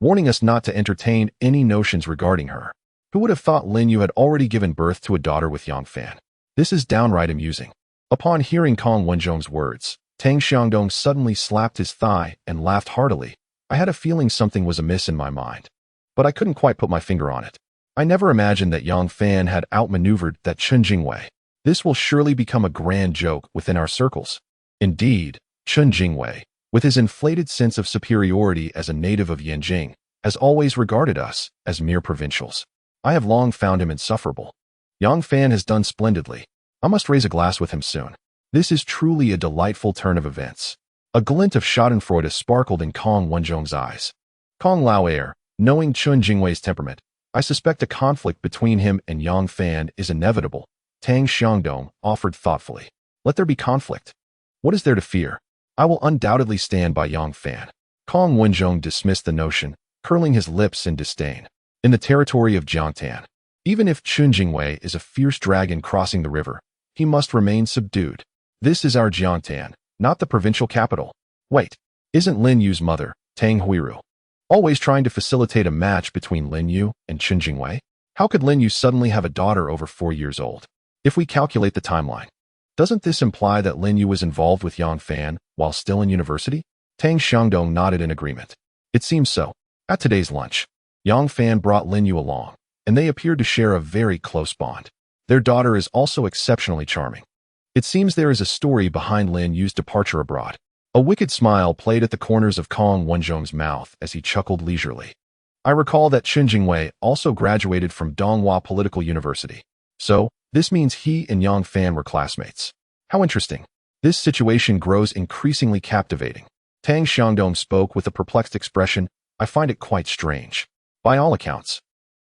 warning us not to entertain any notions regarding her. Who would have thought Lin Yue had already given birth to a daughter with Yang Fan? This is downright amusing. Upon hearing Kong Wenjong's words, Tang Xiangdong suddenly slapped his thigh and laughed heartily. I had a feeling something was amiss in my mind, but I couldn't quite put my finger on it. I never imagined that Yang Fan had outmaneuvered that Chen Jingwei. This will surely become a grand joke within our circles. Indeed, Chen Jingwei, with his inflated sense of superiority as a native of Yanjing, has always regarded us as mere provincials. I have long found him insufferable. Yang Fan has done splendidly. I must raise a glass with him soon. This is truly a delightful turn of events. A glint of schadenfreude sparkled in Kong Wenjong's eyes. Kong Lao Air, knowing Chen Jingwei's temperament, I suspect a conflict between him and Yang Fan is inevitable. Tang Xiangdong offered thoughtfully. Let there be conflict. What is there to fear? I will undoubtedly stand by Yang Fan. Kong Wenjong dismissed the notion, curling his lips in disdain. In the territory of Jiangtan, even if Chen Jingwei is a fierce dragon crossing the river, he must remain subdued. This is our Jiangtan, not the provincial capital. Wait, isn't Lin Yue's mother, Tang Huiru, always trying to facilitate a match between Lin Yue and Chen Jingwei? How could Lin Yue suddenly have a daughter over 4 years old? If we calculate the timeline, doesn't this imply that Lin Yue was involved with Yang Fan while still in university? Tang Xiangdong nodded in agreement. It seems so. At today's lunch, Yang Fan brought Lin Yue along, and they appeared to share a very close bond. Their daughter is also exceptionally charming. It seems there is a story behind Lin Yue's departure abroad. A wicked smile played at the corners of Kong Wenjong's mouth as he chuckled leisurely. I recall that Chen Jingwei also graduated from Donghua Political University. So, this means he and Yang Fan were classmates. How interesting. This situation grows increasingly captivating. Tang Xiangdong spoke with a perplexed expression. I find it quite strange. By all accounts,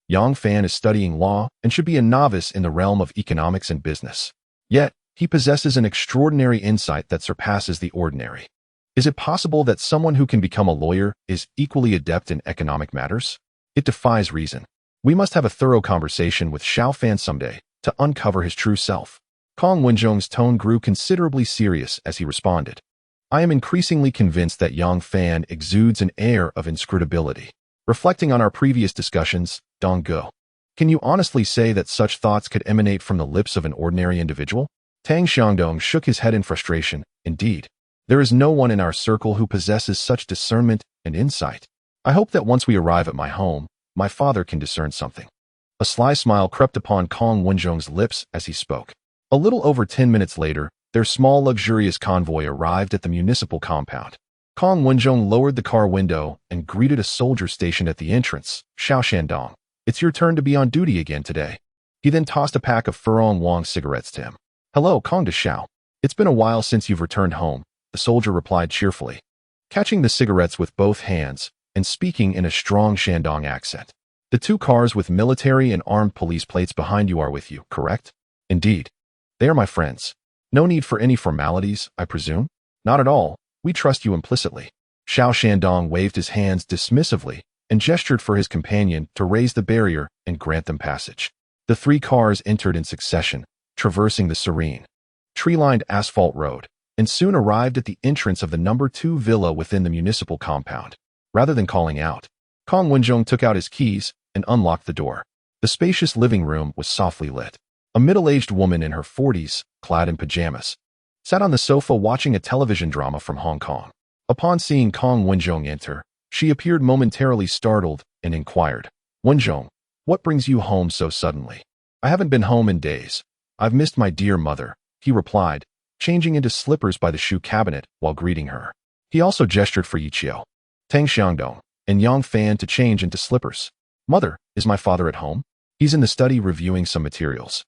Yang Fan is studying law and should be a novice in the realm of economics and business. Yet, he possesses an extraordinary insight that surpasses the ordinary. Is it possible that someone who can become a lawyer is equally adept in economic matters? It defies reason. We must have a thorough conversation with Xiao Fan someday to uncover his true self. Kong Wenjong's tone grew considerably serious as he responded. I am increasingly convinced that Yang Fan exudes an air of inscrutability. Reflecting on our previous discussions, Dong Go, can you honestly say that such thoughts could emanate from the lips of an ordinary individual? Tang Xiangdong shook his head in frustration. Indeed, there is no one in our circle who possesses such discernment and insight. I hope that once we arrive at my home, my father can discern something. A sly smile crept upon Kong Wenjong's lips as he spoke. A little over 10 minutes later, their small luxurious convoy arrived at the municipal compound. Kong Wenjong lowered the car window and greeted a soldier stationed at the entrance. Xiao Shandong, it's your turn to be on duty again today. He then tossed a pack of Furong Wang cigarettes to him. Hello, Kong de Xiao. It's been a while since you've returned home, the soldier replied cheerfully, catching the cigarettes with both hands and speaking in a strong Shandong accent. The 2 cars with military and armed police plates behind you are with you, correct? Indeed. They are my friends. No need for any formalities, I presume? Not at all. We trust you implicitly. Xiao Shandong waved his hands dismissively and gestured for his companion to raise the barrier and grant them passage. The 3 cars entered in succession, traversing the serene, tree-lined asphalt road, and soon arrived at the entrance of the number 2 villa within the municipal compound. Rather than calling out, Kong Wenjong took out his keys and unlocked the door. The spacious living room was softly lit. A middle-aged woman in her 40s, clad in pajamas, sat on the sofa watching a television drama from Hong Kong. Upon seeing Kong Wenjong enter, she appeared momentarily startled and inquired, Wenjong, what brings you home so suddenly? I haven't been home in days. I've missed my dear mother, he replied, changing into slippers by the shoe cabinet while greeting her. He also gestured for Yiqiu, Tang Xiangdong, and Yang Fan to change into slippers. Mother, is my father at home? He's in the study reviewing some materials.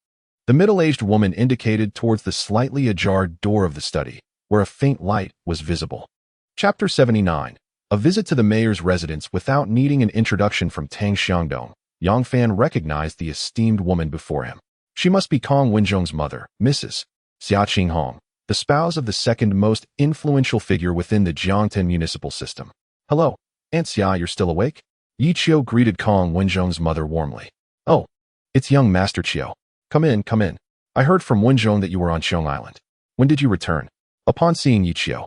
The middle-aged woman indicated towards the slightly ajar door of the study, where a faint light was visible. Chapter 79. A visit to the mayor's residence without needing an introduction from Tang Xiangdong. Yang Fan recognized the esteemed woman before him. She must be Kong Wenjong's mother, Mrs. Xia Qinghong, the spouse of the second most influential figure within the Jiangtan municipal system. Hello, Aunt Xia, you're still awake? Yiqiu greeted Kong Wenjong's mother warmly. Oh, it's young Master Qiu. Come in, come in. I heard from Wenjong that you were on Xiong Island. When did you return? Upon seeing Yiqiu,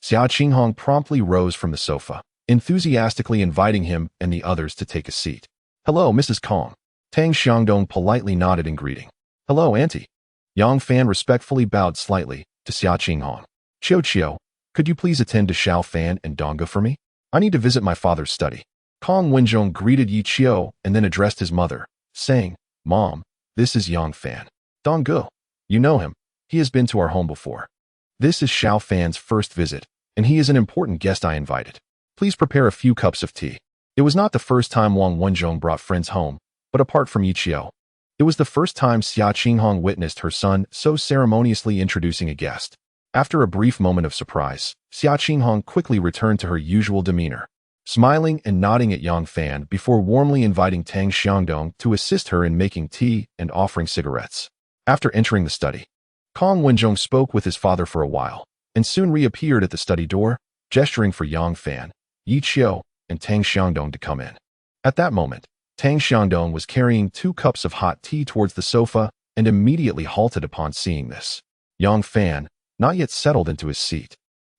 Xia Qinghong promptly rose from the sofa, enthusiastically inviting him and the others to take a seat. Hello, Mrs. Kong. Tang Xiangdong politely nodded in greeting. Hello, Auntie. Yang Fan respectfully bowed slightly to Xia Qinghong. Qiu, could you please attend to Xiao Fan and Dongge for me? I need to visit my father's study. Kong Wenjong greeted Yi Qiu and then addressed his mother, saying, Mom, this is Yang Fan. Dongge, you know him. He has been to our home before. This is Xiao Fan's first visit, and he is an important guest I invited. Please prepare a few cups of tea. It was not the first time Wang Wenjong brought friends home, but apart from Yi Qiu, it was the first time Xia Qinghong witnessed her son so ceremoniously introducing a guest. After a brief moment of surprise, Xia Qinghong quickly returned to her usual demeanor, smiling and nodding at Yang Fan before warmly inviting Tang Xiangdong to assist her in making tea and offering cigarettes. After entering the study, Kong Wenjong spoke with his father for a while, and soon reappeared at the study door, gesturing for Yang Fan, Yi Qiu, and Tang Xiangdong to come in. At that moment, Tang Xiangdong was carrying 2 cups of hot tea towards the sofa and immediately halted upon seeing this. Yang Fan, not yet settled into his seat,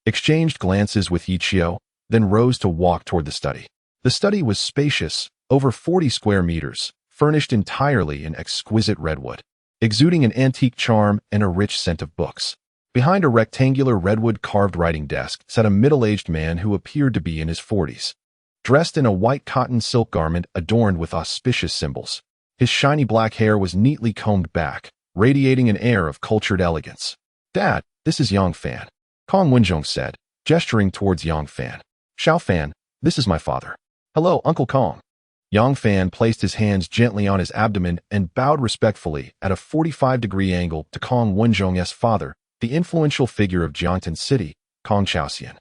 exchanged glances with Yi Qiu, then rose to walk toward the study. The study was spacious, over 40 square meters, furnished entirely in exquisite redwood, exuding an antique charm and a rich scent of books. Behind a rectangular redwood carved writing desk sat a middle-aged man who appeared to be in his 40s. Dressed in a white cotton silk garment adorned with auspicious symbols, his shiny black hair was neatly combed back, radiating an air of cultured elegance. Dad, this is Yang Fan, Kong Wenjong said, gesturing towards Yang Fan. Xiao Fan, this is my father. Hello, Uncle Kong. Yang Fan placed his hands gently on his abdomen and bowed respectfully at a 45-degree angle to Kong Wenjong's father, the influential figure of Jiangtan City, Kong Chaoxian.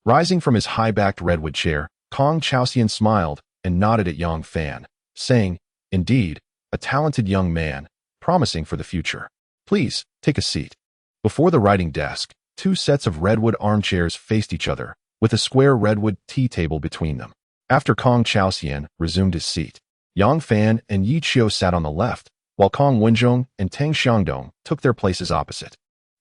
Rising from his high-backed redwood chair, Kong Chaoxian smiled and nodded at Yang Fan, saying, Indeed, a talented young man, promising for the future. Please, take a seat. Before the writing desk, 2 sets of redwood armchairs faced each other, with a square redwood tea table between them. After Kong Chaoxian resumed his seat, Yang Fan and Yi Qiu sat on the left, while Kong Wenjong and Tang Xiangdong took their places opposite.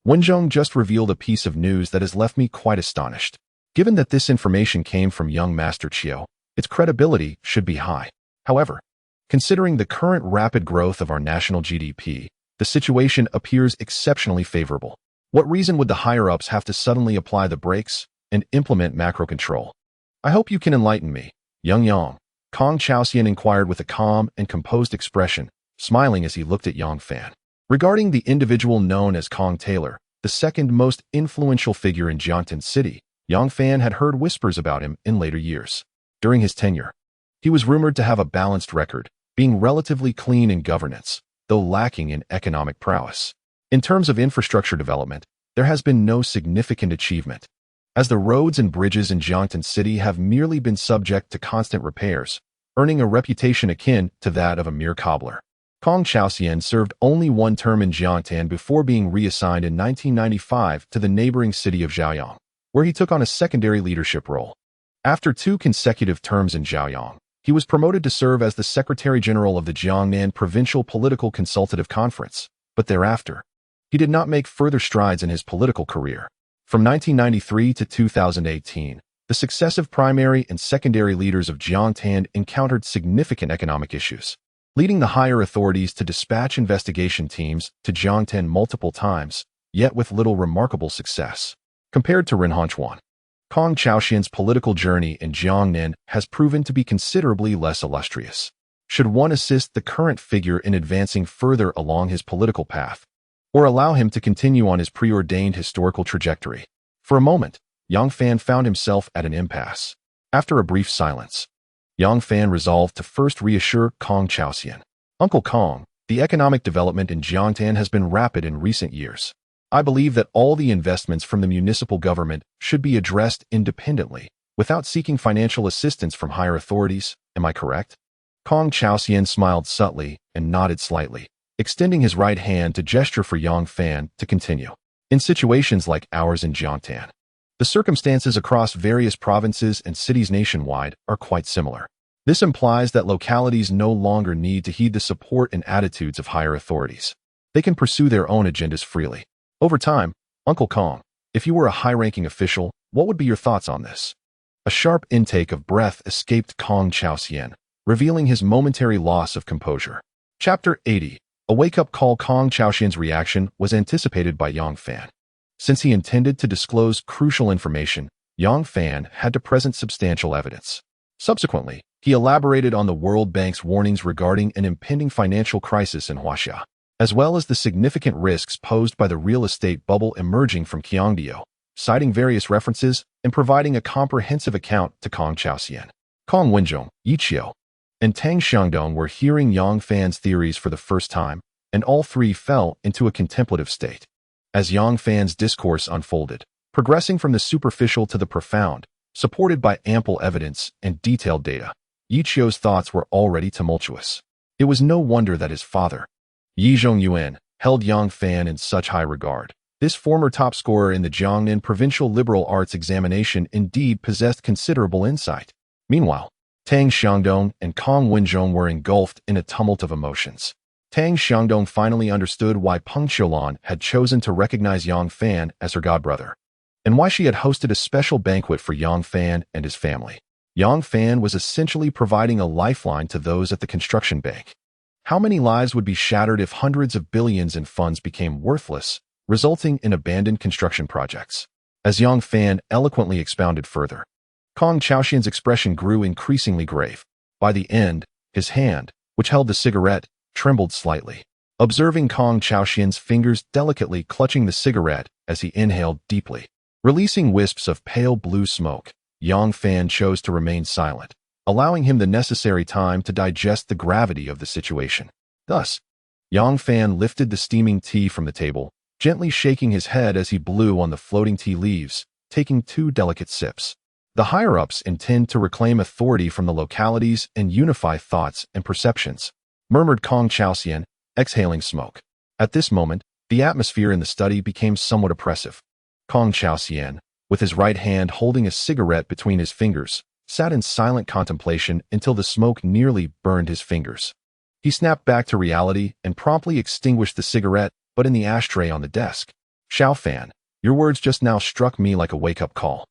Wenjong just revealed a piece of news that has left me quite astonished. Given that this information came from young Master Qiu, its credibility should be high. However, considering the current rapid growth of our national GDP, the situation appears exceptionally favorable. What reason would the higher-ups have to suddenly apply the brakes and implement macro control? I hope you can enlighten me, Young Yang. Kong Chaoxian inquired with a calm and composed expression, smiling as he looked at Yang Fan. Regarding the individual known as Kong Taylor, the second most influential figure in Jiangtan City, Yang Fan had heard whispers about him in later years. During his tenure, he was rumored to have a balanced record, being relatively clean in governance, though lacking in economic prowess. In terms of infrastructure development, there has been no significant achievement, as the roads and bridges in Jiangtan City have merely been subject to constant repairs, earning a reputation akin to that of a mere cobbler. Kong Chaoxian served only 1 term in Jiangtan before being reassigned in 1995 to the neighboring city of Zhaoyang, where he took on a secondary leadership role. After 2 consecutive terms in Zhaoyang, he was promoted to serve as the Secretary General of the Jiangnan Provincial Political Consultative Conference, but thereafter, he did not make further strides in his political career. From 1993 to 2018, the successive primary and secondary leaders of Jiangtan encountered significant economic issues, leading the higher authorities to dispatch investigation teams to Jiangtan multiple times, yet with little remarkable success. Compared to Rinhanchuan, Kong Chaoxian's political journey in Jiangnan has proven to be considerably less illustrious. Should one assist the current figure in advancing further along his political path, or allow him to continue on his preordained historical trajectory? For a moment, Yang Fan found himself at an impasse. After a brief silence, Yang Fan resolved to first reassure Kong Chaoxian. Uncle Kong, the economic development in Jiangtan has been rapid in recent years. I believe that all the investments from the municipal government should be addressed independently, without seeking financial assistance from higher authorities. Am I correct? Kong Chaoxian smiled subtly and nodded slightly, extending his right hand to gesture for Yang Fan to continue. In situations like ours in Jiangtan, the circumstances across various provinces and cities nationwide are quite similar. This implies that localities no longer need to heed the support and attitudes of higher authorities. They can pursue their own agendas freely. Over time, Uncle Kong, if you were a high-ranking official, what would be your thoughts on this? A sharp intake of breath escaped Kong Chaoxian, revealing his momentary loss of composure. Chapter 80. A wake-up call. Kong Chaoxian's reaction was anticipated by Yang Fan. Since he intended to disclose crucial information, Yang Fan had to present substantial evidence. Subsequently, he elaborated on the World Bank's warnings regarding an impending financial crisis in Huaxia, as well as the significant risks posed by the real estate bubble emerging from Qiangdiu, citing various references and providing a comprehensive account to Kong Chaoxian. Kong Wenzhong, Yi Qiu, and Tang Xiangdong were hearing Yang Fan's theories for the first time, and all three fell into a contemplative state. As Yang Fan's discourse unfolded, progressing from the superficial to the profound, supported by ample evidence and detailed data, Yi Qiu's thoughts were already tumultuous. It was no wonder that his father, Yi Zhongyuan, held Yang Fan in such high regard. This former top scorer in the Jiangnan Provincial Liberal Arts Examination indeed possessed considerable insight. Meanwhile, Tang Xiangdong and Kong Wenzhong were engulfed in a tumult of emotions. Tang Xiangdong finally understood why Peng Qiulan had chosen to recognize Yang Fan as her godbrother, and why she had hosted a special banquet for Yang Fan and his family. Yang Fan was essentially providing a lifeline to those at the construction bank. How many lives would be shattered if hundreds of billions in funds became worthless, resulting in abandoned construction projects? As Yang Fan eloquently expounded further, Kong Chaoxian's expression grew increasingly grave. By the end, his hand, which held the cigarette, trembled slightly. Observing Kong Chaoxian's fingers delicately clutching the cigarette as he inhaled deeply, releasing wisps of pale blue smoke, Yang Fan chose to remain silent, allowing him the necessary time to digest the gravity of the situation. Thus, Yang Fan lifted the steaming tea from the table, gently shaking his head as he blew on the floating tea leaves, taking 2 delicate sips. The higher-ups intend to reclaim authority from the localities and unify thoughts and perceptions, murmured Kong Chaoxian, exhaling smoke. At this moment, the atmosphere in the study became somewhat oppressive. Kong Chaoxian, with his right hand holding a cigarette between his fingers, sat in silent contemplation until the smoke nearly burned his fingers. He snapped back to reality and promptly extinguished the cigarette, but in the ashtray on the desk. Xiao Fan, your words just now struck me like a wake-up call.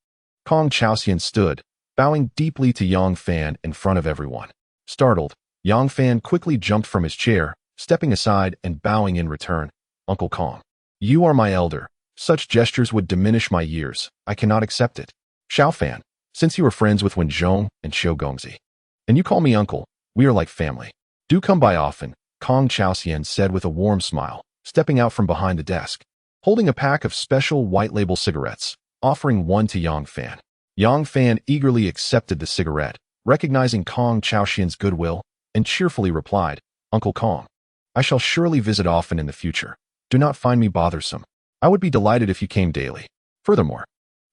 Kong Chaoxian stood, bowing deeply to Yang Fan in front of everyone. Startled, Yang Fan quickly jumped from his chair, stepping aside and bowing in return. Uncle Kong, you are my elder. Such gestures would diminish my years. I cannot accept it. Xiao Fan, since you are friends with Wenzhong and Xiu Gongzi, and you call me uncle, we are like family. Do come by often, Kong Chaoxian said with a warm smile, stepping out from behind the desk, holding a pack of special white-label cigarettes, offering one to Yang Fan. Yang Fan eagerly accepted the cigarette, recognizing Kong Chaoxian's goodwill, and cheerfully replied, Uncle Kong, I shall surely visit often in the future. Do not find me bothersome. I would be delighted if you came daily. Furthermore,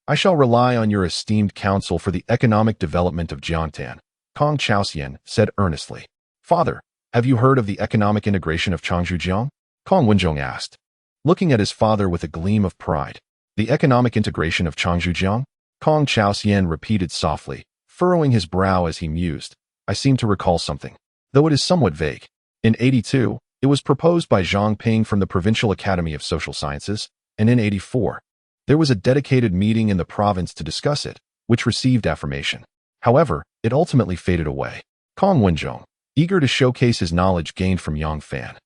I shall rely on your esteemed counsel for the economic development of Jiangtan, Kong Chaoxian said earnestly. Father, have you heard of the economic integration of Changzhujiang? Kong Wenzhong asked, looking at his father with a gleam of pride. The economic integration of Changzhujiang? Kong Chaoxian repeated softly, furrowing his brow as he mused. I seem to recall something, though it is somewhat vague. In 82, it was proposed by Zhang Ping from the Provincial Academy of Social Sciences, and in 84, there was a dedicated meeting in the province to discuss it, which received affirmation. However, it ultimately faded away. Kong Wenzhong, eager to showcase his knowledge gained from Yang Fan,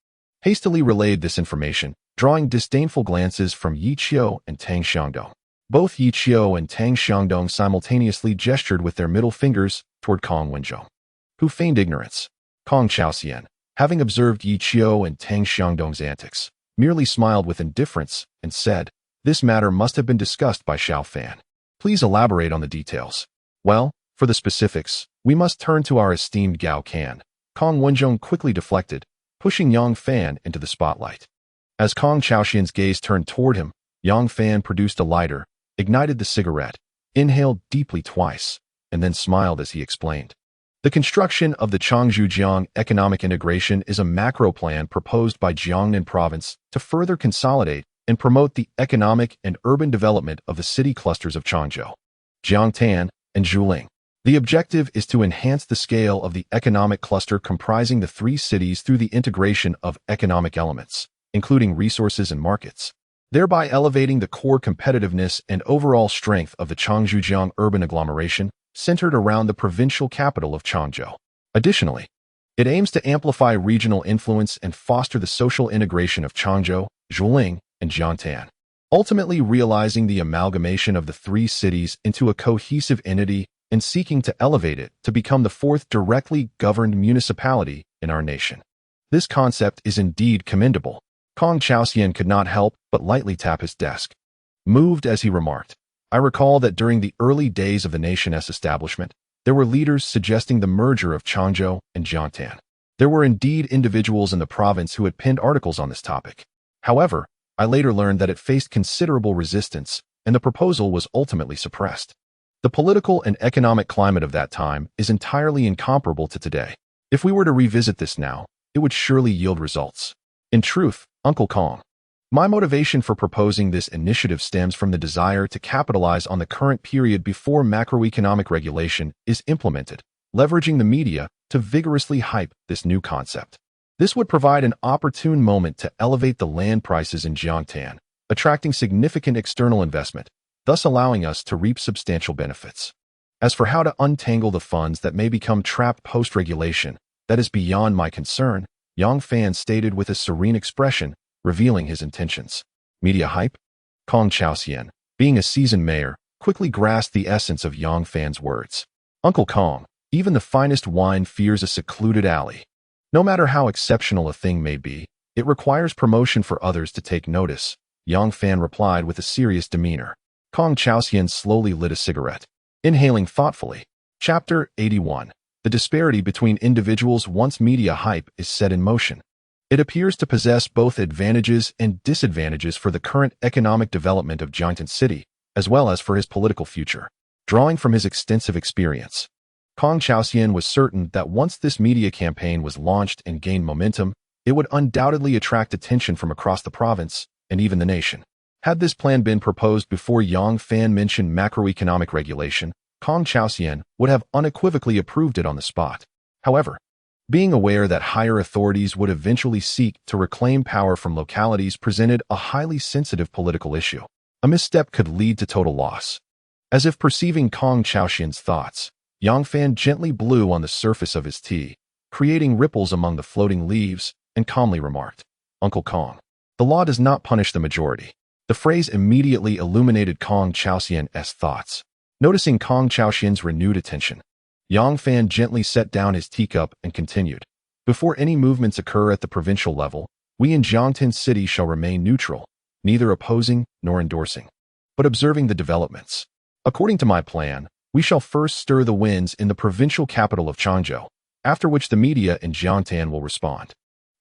hastily relayed this information, drawing disdainful glances from Yi Qiu and Tang Xiangdong. Both Yi Qiu and Tang Xiangdong simultaneously gestured with their middle fingers toward Kong Wenzhong, who feigned ignorance. Kong Chaoxian, having observed Yi Qiu and Tang Xiangdong's antics, merely smiled with indifference and said, this matter must have been discussed by Xiao Fan. Please elaborate on the details. Well, for the specifics, we must turn to our esteemed Gao Can. Kong Wenzhong quickly deflected, pushing Yang Fan into the spotlight. As Kong Chaoxian's gaze turned toward him, Yang Fan produced a lighter, ignited the cigarette, inhaled deeply twice, and then smiled as he explained. The construction of the Changzhujiang economic integration is a macro plan proposed by Jiangnan province to further consolidate and promote the economic and urban development of the city clusters of Changzhou, Jiangtan, and Zhuling. The objective is to enhance the scale of the economic cluster comprising the 3 cities through the integration of economic elements, including resources and markets, thereby elevating the core competitiveness and overall strength of the Changzhujiang urban agglomeration centered around the provincial capital of Changzhou. Additionally, It aims to amplify regional influence and foster the social integration of Changzhou, Zhuling, and Jiangtan, ultimately realizing the amalgamation of the three cities into a cohesive entity and seeking to elevate it to become the fourth directly governed municipality in our nation. This concept is indeed commendable. Kong Chaoxian could not help but lightly tap his desk. Moved as he remarked, I recall that during the early days of the nation's establishment, there were leaders suggesting the merger of Changzhou and Jiangtan. There were indeed individuals in the province who had penned articles on this topic. However, I later learned that it faced considerable resistance, and the proposal was ultimately suppressed. The political and economic climate of that time is entirely incomparable to today. If we were to revisit this now, it would surely yield results. In truth, Uncle Kong, my motivation for proposing this initiative stems from the desire to capitalize on the current period before macroeconomic regulation is implemented, leveraging the media to vigorously hype this new concept. This would provide an opportune moment to elevate the land prices in Jiangtan, attracting significant external investment, thus allowing us to reap substantial benefits. As for how to untangle the funds that may become trapped post-regulation, that is beyond my concern, Yang Fan stated with a serene expression, revealing his intentions. Media hype? Kong Chaoxian, being a seasoned mayor, quickly grasped the essence of Yang Fan's words. Uncle Kong, even the finest wine fears a secluded alley. No matter how exceptional a thing may be, it requires promotion for others to take notice, Yang Fan replied with a serious demeanor. Kong Chaoxian slowly lit a cigarette, inhaling thoughtfully. Chapter 81. The disparity between individuals once media hype is set in motion. It appears to possess both advantages and disadvantages for the current economic development of Jiangtan City, as well as for his political future. Drawing from his extensive experience, Kong Chaoxian was certain that once this media campaign was launched and gained momentum, it would undoubtedly attract attention from across the province and even the nation. Had this plan been proposed before Yang Fan mentioned macroeconomic regulation, Kong Chaoxian would have unequivocally approved it on the spot. However, being aware that higher authorities would eventually seek to reclaim power from localities presented a highly sensitive political issue. A misstep could lead to total loss. As if perceiving Kong Chaoxian's thoughts, Yang Fan gently blew on the surface of his tea, creating ripples among the floating leaves, and calmly remarked, Uncle Kong, the law does not punish the majority. The phrase immediately illuminated Kong Chaoxian's thoughts. Noticing Kong Chaoxian's renewed attention, Yang Fan gently set down his teacup and continued, before any movements occur at the provincial level, we in Jiangtan City shall remain neutral, neither opposing nor endorsing, but observing the developments. According to my plan, we shall first stir the winds in the provincial capital of Changzhou, after which the media in Jiangtan will respond.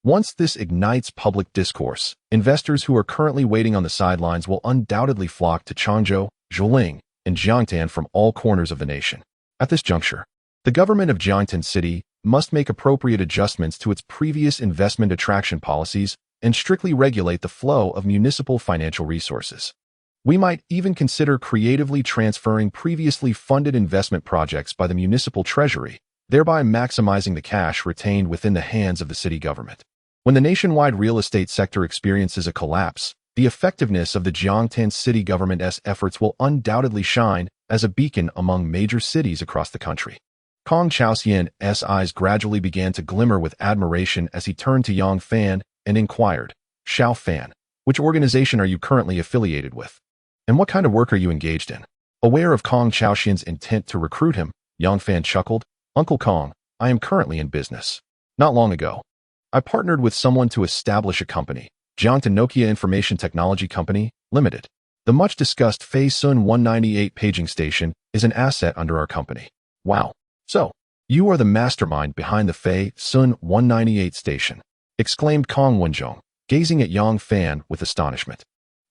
Once this ignites public discourse, investors who are currently waiting on the sidelines will undoubtedly flock to Changzhou, Zhuling, and Jiangtan from all corners of the nation. At this juncture, the government of Jiangtan City must make appropriate adjustments to its previous investment attraction policies and strictly regulate the flow of municipal financial resources. We might even consider creatively transferring previously funded investment projects by the municipal treasury, thereby maximizing the cash retained within the hands of the city government. When the nationwide real estate sector experiences a collapse, the effectiveness of the Jiangtan City government's efforts will undoubtedly shine as a beacon among major cities across the country. Kong Chaoxian's eyes gradually began to glimmer with admiration as he turned to Yang Fan and inquired, Xiao Fan, which organization are you currently affiliated with? And what kind of work are you engaged in? Aware of Kong Chaoxian's intent to recruit him, Yang Fan chuckled, Uncle Kong, I am currently in business. Not long ago, I partnered with someone to establish a company, Jiangtan Nokia Information Technology Company, Limited. The much-discussed Fei Sun 198 paging station is an asset under our company. Wow. So, you are the mastermind behind the Fei Sun 198 station, exclaimed Kong Wenzhong, gazing at Yang Fan with astonishment.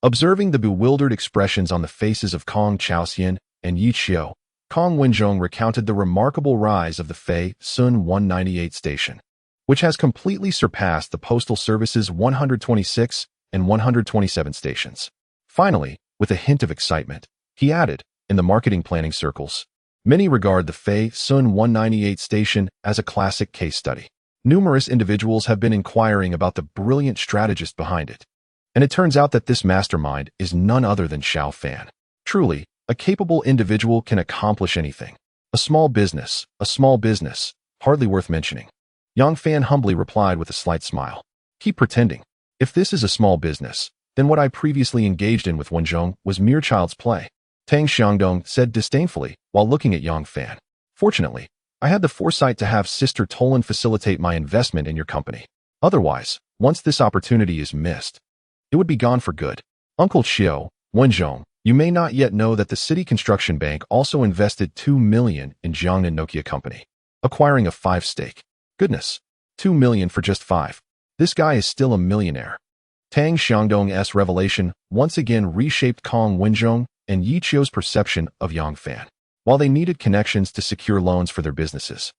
Observing the bewildered expressions on the faces of Kong Chaoxian and Yi Xiao, Kong Wenzhong recounted the remarkable rise of the Fei Sun 198 station, which has completely surpassed the Postal Service's 126 and 127 stations. Finally, with a hint of excitement, he added, in the marketing planning circles, many regard the Fei Sun 198 station as a classic case study. Numerous individuals have been inquiring about the brilliant strategist behind it. And it turns out that this mastermind is none other than Xiao Fan. Truly, a capable individual can accomplish anything. A small business, hardly worth mentioning. Yang Fan humbly replied with a slight smile. Keep pretending. If this is a small business, then what I previously engaged in with Wenzhong was mere child's play. Tang Xiangdong said disdainfully while looking at Yang Fan. Fortunately, I had the foresight to have Sister Tolan facilitate my investment in your company. Otherwise, once this opportunity is missed, it would be gone for good. Uncle Xiao, Wenzhong, you may not yet know that the City Construction Bank also invested 2 million in Jiangnan Nokia Company, acquiring a 5 stake. Goodness, 2 million for just 5. This guy is still a millionaire. Tang Xiangdong's revelation once again reshaped Kong Wenzhong and Yi Qiu's perception of Yang Fan. While they needed connections to secure loans for their businesses,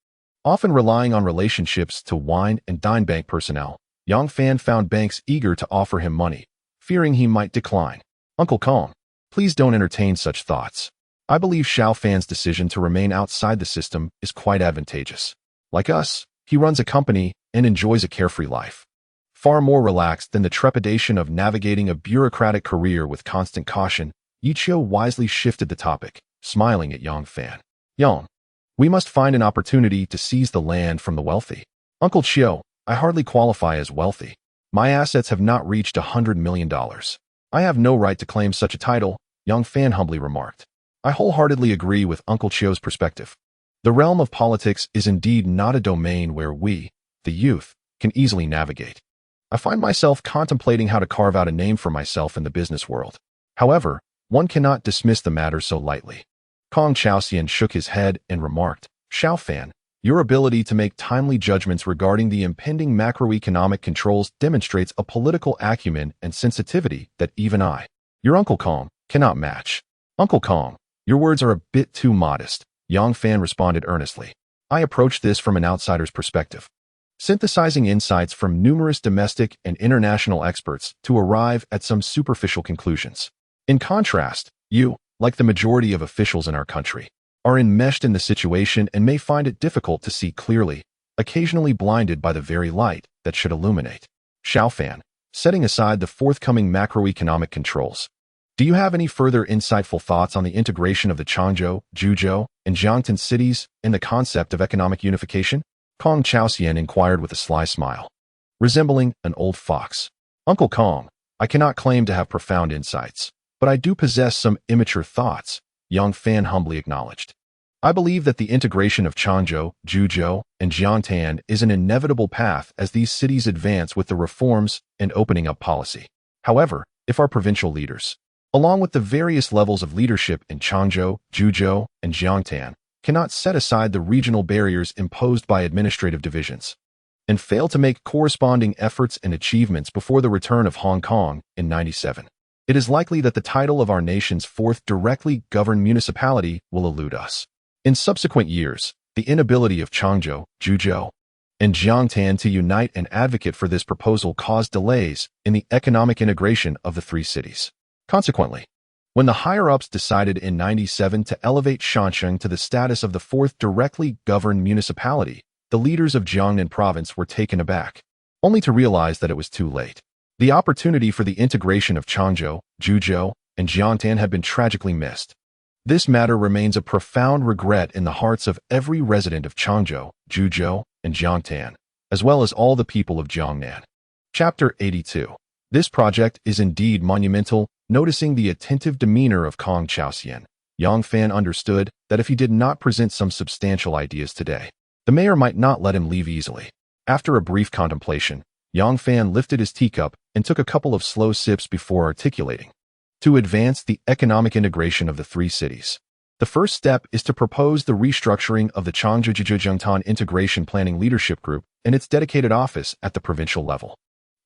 often relying on relationships to wine and dine bank personnel, Yang Fan found banks eager to offer him money, fearing he might decline. Uncle Kong, please don't entertain such thoughts. I believe Xiao Fan's decision to remain outside the system is quite advantageous. Like us, he runs a company and enjoys a carefree life, far more relaxed than the trepidation of navigating a bureaucratic career with constant caution. Yi Qiu wisely shifted the topic, smiling at Yang Fan. Yang, we must find an opportunity to seize the land from the wealthy. Uncle Qiu, I hardly qualify as wealthy. My assets have not reached $100 million. I have no right to claim such a title, Yang Fan humbly remarked. I wholeheartedly agree with Uncle Qiu's perspective. The realm of politics is indeed not a domain where we, the youth, can easily navigate. I find myself contemplating how to carve out a name for myself in the business world. However, one cannot dismiss the matter so lightly. Kong Chaoxian shook his head and remarked, Xiao Fan, your ability to make timely judgments regarding the impending macroeconomic controls demonstrates a political acumen and sensitivity that even I, your Uncle Kong, cannot match. Uncle Kong, your words are a bit too modest, Yang Fan responded earnestly. I approach this from an outsider's perspective, synthesizing insights from numerous domestic and international experts to arrive at some superficial conclusions. In contrast, you, like the majority of officials in our country, are enmeshed in the situation and may find it difficult to see clearly, occasionally blinded by the very light that should illuminate. Xiao Fan, setting aside the forthcoming macroeconomic controls, do you have any further insightful thoughts on the integration of the Changzhou, Zhuzhou, and Jiangtan cities in the concept of economic unification? Kong Chaoxian inquired with a sly smile, resembling an old fox. Uncle Kong, I cannot claim to have profound insights, but I do possess some immature thoughts, Yang Fan humbly acknowledged. I believe that the integration of Changzhou, Zhuzhou, and Jiangtan is an inevitable path as these cities advance with the reforms and opening up policy. However, if our provincial leaders, along with the various levels of leadership in Changzhou, Zhuzhou, and Jiangtan, cannot set aside the regional barriers imposed by administrative divisions, and fail to make corresponding efforts and achievements before the return of Hong Kong in '97, it is likely that the title of our nation's fourth directly governed municipality will elude us. In subsequent years, the inability of Changzhou, Zhuzhou, and Jiangtan to unite and advocate for this proposal caused delays in the economic integration of the three cities. Consequently, when the higher-ups decided in '97 to elevate Shenzhen to the status of the fourth directly governed municipality, the leaders of Jiangnan province were taken aback, only to realize that it was too late. The opportunity for the integration of Changzhou, Zhuzhou, and Jiangtan had been tragically missed. This matter remains a profound regret in the hearts of every resident of Changzhou, Zhuzhou, and Jiangtan, as well as all the people of Jiangnan. Chapter 82. This project is indeed monumental. Noticing the attentive demeanor of Kong Chaoxian, Yang Fan understood that if he did not present some substantial ideas today, the mayor might not let him leave easily. After a brief contemplation, Yang Fan lifted his teacup and took a couple of slow sips before articulating. To advance the economic integration of the three cities, the first step is to propose the restructuring of the Changzhou-Jiangtan Integration Planning Leadership Group and its dedicated office at the provincial level.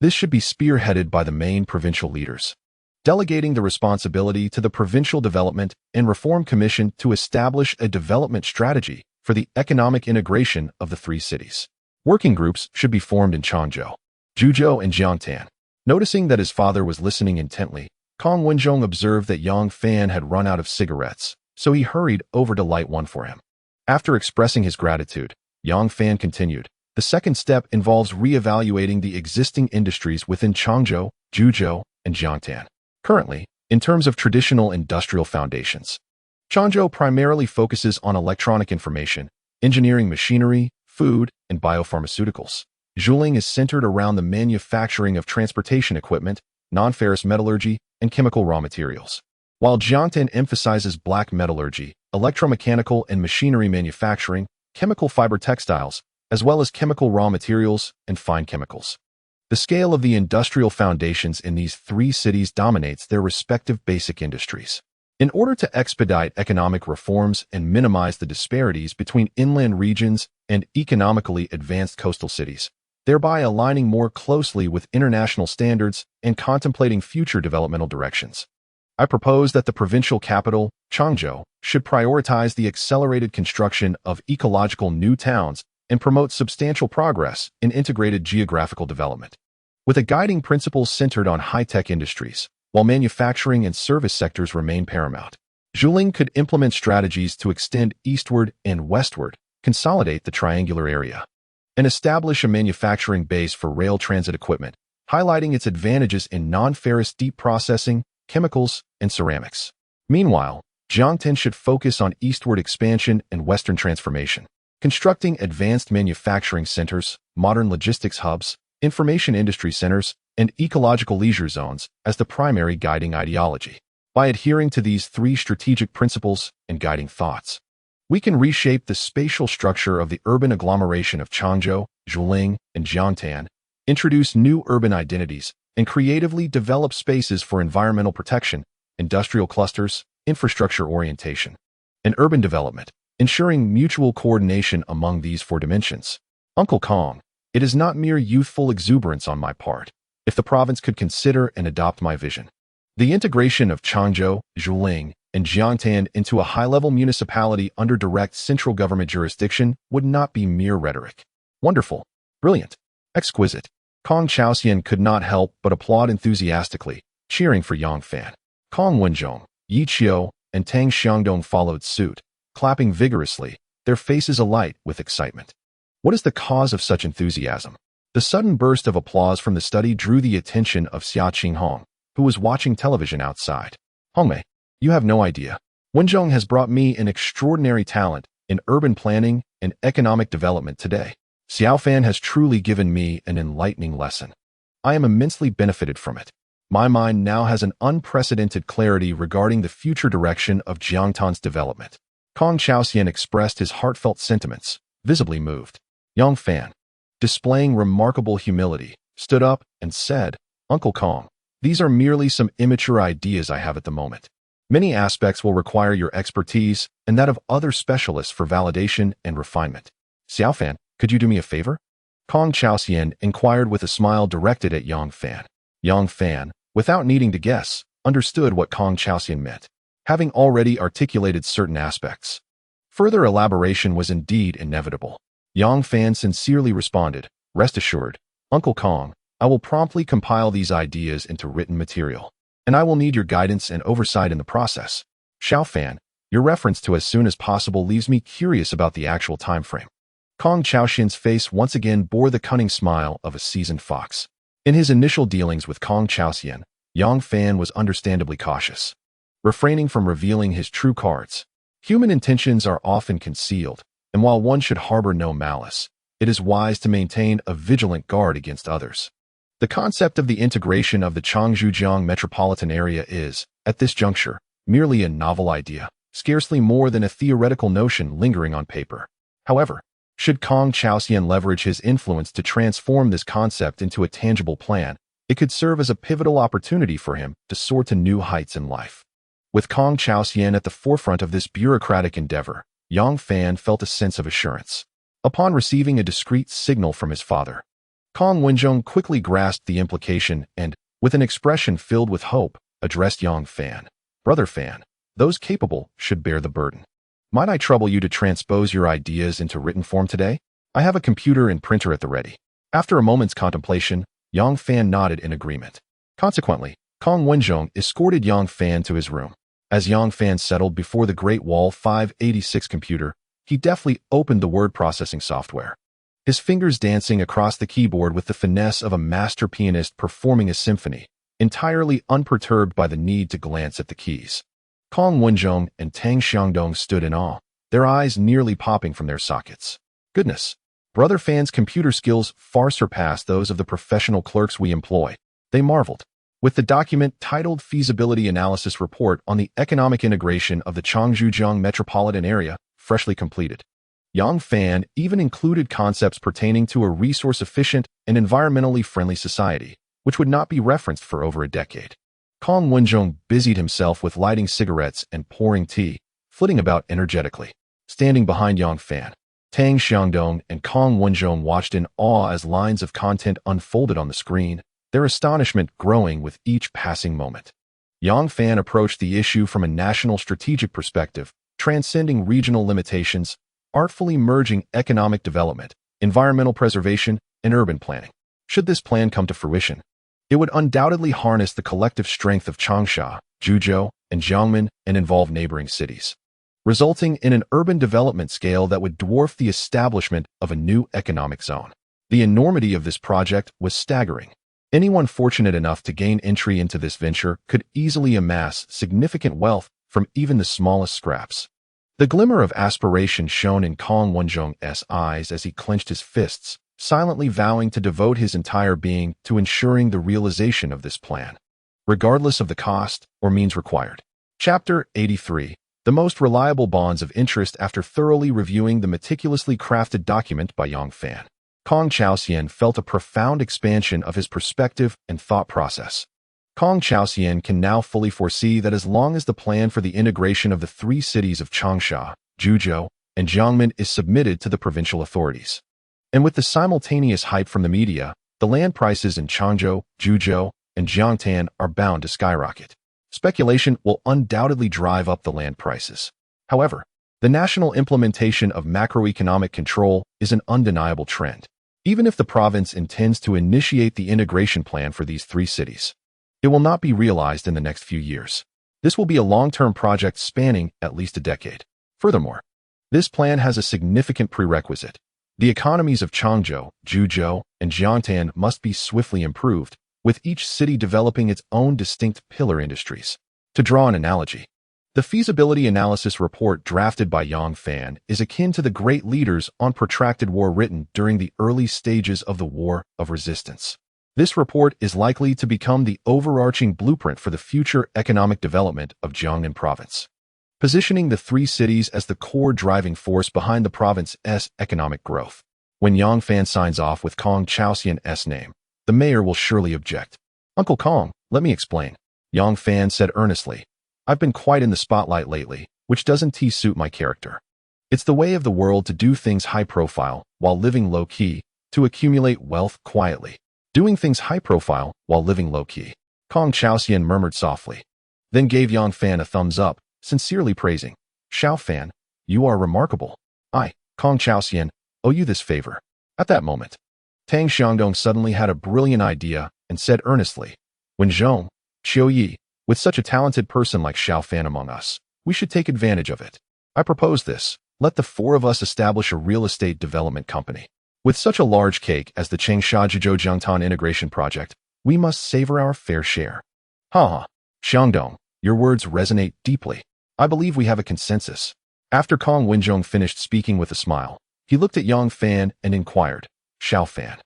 This should be spearheaded by the main provincial leaders, delegating the responsibility to the Provincial Development and Reform Commission to establish a development strategy for the economic integration of the three cities. Working groups should be formed in Changzhou, Zhuzhou, and Jiangtan. Noticing that his father was listening intently, Kong Wenzhong observed that Yang Fan had run out of cigarettes, so he hurried over to light one for him. After expressing his gratitude, Yang Fan continued, the second step involves re-evaluating the existing industries within Changzhou, Zhuzhou, and Jiangtan. Currently, in terms of traditional industrial foundations, Changzhou primarily focuses on electronic information, engineering machinery, food, and biopharmaceuticals. Zhuling is centered around the manufacturing of transportation equipment, non-ferrous metallurgy, and chemical raw materials. While Jiangtan emphasizes black metallurgy, electromechanical and machinery manufacturing, chemical fiber textiles, as well as chemical raw materials and fine chemicals. The scale of the industrial foundations in these three cities dominates their respective basic industries. In order to expedite economic reforms and minimize the disparities between inland regions and economically advanced coastal cities, thereby aligning more closely with international standards and contemplating future developmental directions, I propose that the provincial capital, Changzhou, should prioritize the accelerated construction of ecological new towns and promote substantial progress in integrated geographical development, with a guiding principle centered on high-tech industries, while manufacturing and service sectors remain paramount. Zhuling could implement strategies to extend eastward and westward, consolidate the triangular area, and establish a manufacturing base for rail transit equipment, highlighting its advantages in non-ferrous deep processing, chemicals, and ceramics. Meanwhile, Jiangtan should focus on eastward expansion and western transformation, constructing advanced manufacturing centers, modern logistics hubs, information industry centers, and ecological leisure zones as the primary guiding ideology. By adhering to these three strategic principles and guiding thoughts, we can reshape the spatial structure of the urban agglomeration of Changzhou, Zhuling, and Jiangtan, introduce new urban identities, and creatively develop spaces for environmental protection, industrial clusters, infrastructure orientation, and urban development, ensuring mutual coordination among these four dimensions. Uncle Kong, it is not mere youthful exuberance on my part, if the province could consider and adopt my vision. The integration of Changzhou, Zhuling, and Jiangtan into a high-level municipality under direct central government jurisdiction would not be mere rhetoric. Wonderful, brilliant, exquisite. Kong Chaoxian could not help but applaud enthusiastically, cheering for Yang Fan. Kong Wenzhong, Yi Qiu, and Tang Xiangdong followed suit, clapping vigorously, their faces alight with excitement. What is the cause of such enthusiasm? The sudden burst of applause from the study drew the attention of Xia Qinghong, who was watching television outside. Hongmei, you have no idea. Wenzhong has brought me an extraordinary talent in urban planning and economic development today. Xiao Fan has truly given me an enlightening lesson. I am immensely benefited from it. My mind now has an unprecedented clarity regarding the future direction of Jiangtan's development. Kong Chaoxian expressed his heartfelt sentiments, visibly moved. Yang Fan, displaying remarkable humility, stood up and said, Uncle Kong, these are merely some immature ideas I have at the moment. Many aspects will require your expertise and that of other specialists for validation and refinement. Xiao Fan, could you do me a favor? Kong Chaoxian inquired with a smile directed at Yang Fan. Yang Fan, without needing to guess, understood what Kong Chaoxian meant, having already articulated certain aspects. Further elaboration was indeed inevitable. Yang Fan sincerely responded, Rest assured, Uncle Kong, I will promptly compile these ideas into written material, and I will need your guidance and oversight in the process. Xiao Fan, your reference to as soon as possible leaves me curious about the actual time frame. Kong Chaoxian's face once again bore the cunning smile of a seasoned fox. In his initial dealings with Kong Chaoxian, Yang Fan was understandably cautious, refraining from revealing his true cards. Human intentions are often concealed, and while one should harbor no malice, it is wise to maintain a vigilant guard against others. The concept of the integration of the Changzhou-Jiang metropolitan area is, at this juncture, merely a novel idea, scarcely more than a theoretical notion lingering on paper. However, should Kong Chaoxian leverage his influence to transform this concept into a tangible plan, it could serve as a pivotal opportunity for him to soar to new heights in life. With Kong Chaoxian at the forefront of this bureaucratic endeavor, Yang Fan felt a sense of assurance. Upon receiving a discreet signal from his father, Kong Wenzhong quickly grasped the implication and, with an expression filled with hope, addressed Yang Fan. Brother Fan, those capable should bear the burden. Might I trouble you to transpose your ideas into written form today? I have a computer and printer at the ready. After a moment's contemplation, Yang Fan nodded in agreement. Consequently, Kong Wenzhong escorted Yang Fan to his room. As Yang Fan settled before the Great Wall 586 computer, he deftly opened the word processing software, his fingers dancing across the keyboard with the finesse of a master pianist performing a symphony, entirely unperturbed by the need to glance at the keys. Kong Wenzhong and Tang Xiangdong stood in awe, their eyes nearly popping from their sockets. Goodness! Brother Fan's computer skills far surpass those of the professional clerks we employ. They marveled. With the document titled Feasibility Analysis Report on the Economic Integration of the Changzhoujiang Metropolitan Area, freshly completed. Yang Fan even included concepts pertaining to a resource-efficient and environmentally friendly society, which would not be referenced for over a decade. Kong Wenjong busied himself with lighting cigarettes and pouring tea, flitting about energetically. Standing behind Yang Fan, Tang Xiangdong and Kong Wenjong watched in awe as lines of content unfolded on the screen, their astonishment growing with each passing moment. Yang Fan approached the issue from a national strategic perspective, transcending regional limitations, artfully merging economic development, environmental preservation, and urban planning. Should this plan come to fruition, it would undoubtedly harness the collective strength of Changsha, Zhuzhou, and Jiangmen and involve neighboring cities, resulting in an urban development scale that would dwarf the establishment of a new economic zone. The enormity of this project was staggering. Anyone fortunate enough to gain entry into this venture could easily amass significant wealth from even the smallest scraps. The glimmer of aspiration shone in Kong Wenjong's eyes as he clenched his fists, silently vowing to devote his entire being to ensuring the realization of this plan, regardless of the cost or means required. Chapter 83. The most reliable bonds of interest. After thoroughly reviewing the meticulously crafted document by Yang Fan, Kong Chaoxian felt a profound expansion of his perspective and thought process. Kong Chaoxian can now fully foresee that as long as the plan for the integration of the three cities of Changsha, Zhuzhou, and Jiangmen is submitted to the provincial authorities, and with the simultaneous hype from the media, the land prices in Changzhou, Zhuzhou, and Jiangtan are bound to skyrocket. Speculation will undoubtedly drive up the land prices. However, the national implementation of macroeconomic control is an undeniable trend. Even if the province intends to initiate the integration plan for these three cities, it will not be realized in the next few years. This will be a long-term project spanning at least a decade. Furthermore, this plan has a significant prerequisite. The economies of Changzhou, Zhuzhou, and Jiangtan must be swiftly improved, with each city developing its own distinct pillar industries. To draw an analogy, the feasibility analysis report drafted by Yang Fan is akin to the great leaders on protracted war written during the early stages of the War of Resistance. This report is likely to become the overarching blueprint for the future economic development of Jiangnan province, positioning the three cities as the core driving force behind the province's economic growth. When Yang Fan signs off with Kong Chaoxian's name, the mayor will surely object. "Uncle Kong, let me explain," Yang Fan said earnestly. "I've been quite in the spotlight lately, which doesn't suit my character. It's the way of the world to do things high profile while living low key, to accumulate wealth quietly. Doing things high profile while living low key," Kong Chaoxian murmured softly, then gave Yang Fan a thumbs up, sincerely praising. "Xiao Fan, you are remarkable. I, Kong Chaoxian, owe you this favor." At that moment, Tang Xiangdong suddenly had a brilliant idea and said earnestly, "Wenjong, Qiu Yi, with such a talented person like Xiao Fan among us, we should take advantage of it. I propose this. Let the four of us establish a real estate development company. With such a large cake as the Changsha Zhuzhou Jiangtan integration project, we must savor our fair share." "Ha! Xiangdong, your words resonate deeply. I believe we have a consensus." After Kong Wenjong finished speaking with a smile, he looked at Yang Fan and inquired, "Xiao Fan,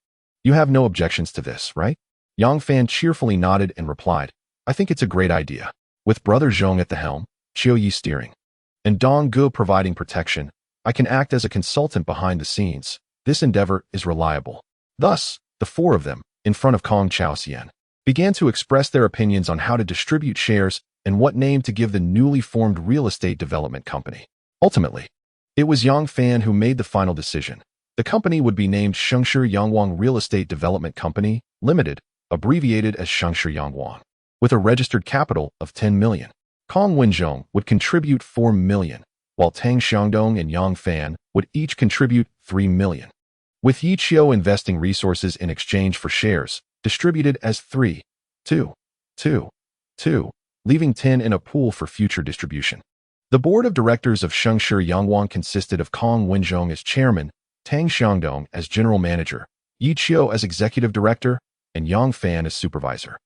you have no objections to this, right?" Yang Fan cheerfully nodded and replied, "I think it's a great idea. With Brother Zhong at the helm, Qiu Yi steering, and Dong Gu providing protection, I can act as a consultant behind the scenes. This endeavor is reliable." Thus, the four of them, in front of Kong Chaoxian, began to express their opinions on how to distribute shares and what name to give the newly formed real estate development company. Ultimately, it was Yang Fan who made the final decision. The company would be named Shengshi Yangwang Real Estate Development Company, Limited, abbreviated as Shengshi Yangwang, with a registered capital of 10 million. Kong Wenjong would contribute 4 million, while Tang Xiangdong and Yang Fan would each contribute 3 million, with Yi Qiu investing resources in exchange for shares, distributed as 3, 2, 2, 2, leaving 10 in a pool for future distribution. The board of directors of Shengshi Yangwang consisted of Kong Wenjong as chairman, Tang Xiangdong as general manager, Yi Qiu as executive director, and Yang Fan as supervisor.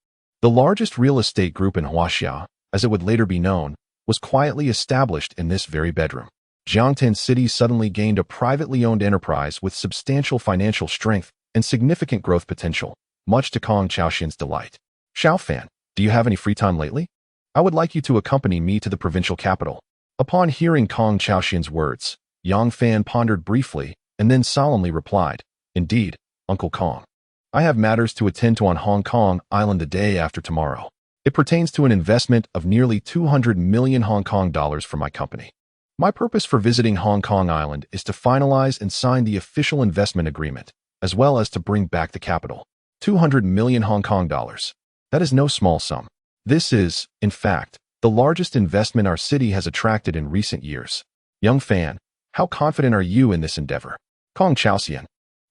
The largest real estate group in Huaxia, as it would later be known, was quietly established in this very bedroom. Jiangtan City suddenly gained a privately owned enterprise with substantial financial strength and significant growth potential, much to Kong Chaoxian's delight. Xiaofan, do you have any free time lately? I would like you to accompany me to the provincial capital. Upon hearing Kong Chaoxian's words, Yang Fan pondered briefly and then solemnly replied, Indeed, Uncle Kong. I have matters to attend to on Hong Kong Island the day after tomorrow. It pertains to an investment of nearly 200 million Hong Kong dollars for my company. My purpose for visiting Hong Kong Island is to finalize and sign the official investment agreement, as well as to bring back the capital. 200 million Hong Kong dollars. That is no small sum. This is, in fact, the largest investment our city has attracted in recent years. Young Fan, how confident are you in this endeavor? Kong Chaoxian,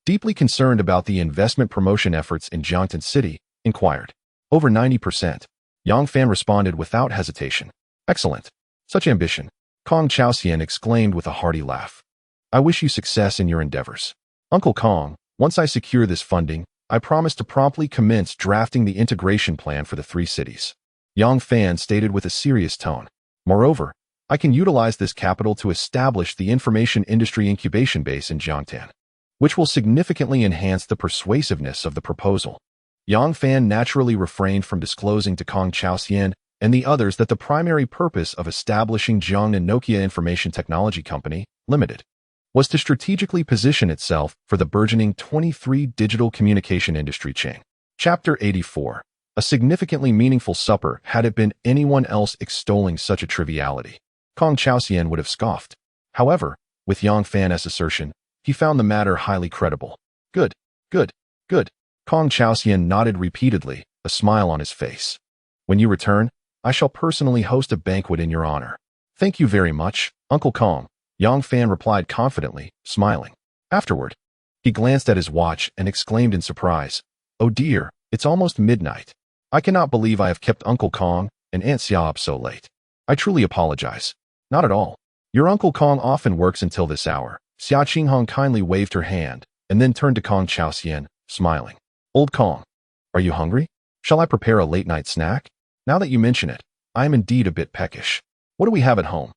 deeply concerned about the investment promotion efforts in Jiangtan City, inquired. Over 90%. Yang Fan responded without hesitation. Excellent. Such ambition. Kong Chaoxian exclaimed with a hearty laugh. I wish you success in your endeavors. Uncle Kong, once I secure this funding, I promise to promptly commence drafting the integration plan for the three cities. Yang Fan stated with a serious tone. Moreover, I can utilize this capital to establish the information industry incubation base in Jiangtan, which will significantly enhance the persuasiveness of the proposal. Yang Fan naturally refrained from disclosing to Kong Chaoxian and the others that the primary purpose of establishing Jiangnan Nokia Information Technology Company, Limited, was to strategically position itself for the burgeoning 23 digital communication industry chain. Chapter 84. A significantly meaningful supper had it been anyone else extolling such a triviality. Kong Chaoxian would have scoffed. However, with Yang Fan's assertion, he found the matter highly credible. Good, good, good. Kong Chaoxian nodded repeatedly, a smile on his face. When you return, I shall personally host a banquet in your honor. Thank you very much, Uncle Kong, Yang Fan replied confidently, smiling. Afterward, he glanced at his watch and exclaimed in surprise, Oh dear, it's almost midnight. I cannot believe I have kept Uncle Kong and Aunt Xia up so late. I truly apologize. Not at all. Your Uncle Kong often works until this hour. Xia Qinghong kindly waved her hand and then turned to Kong Chaoxian, smiling. Old Kong, are you hungry? Shall I prepare a late-night snack? Now that you mention it, I am indeed a bit peckish. What do we have at home?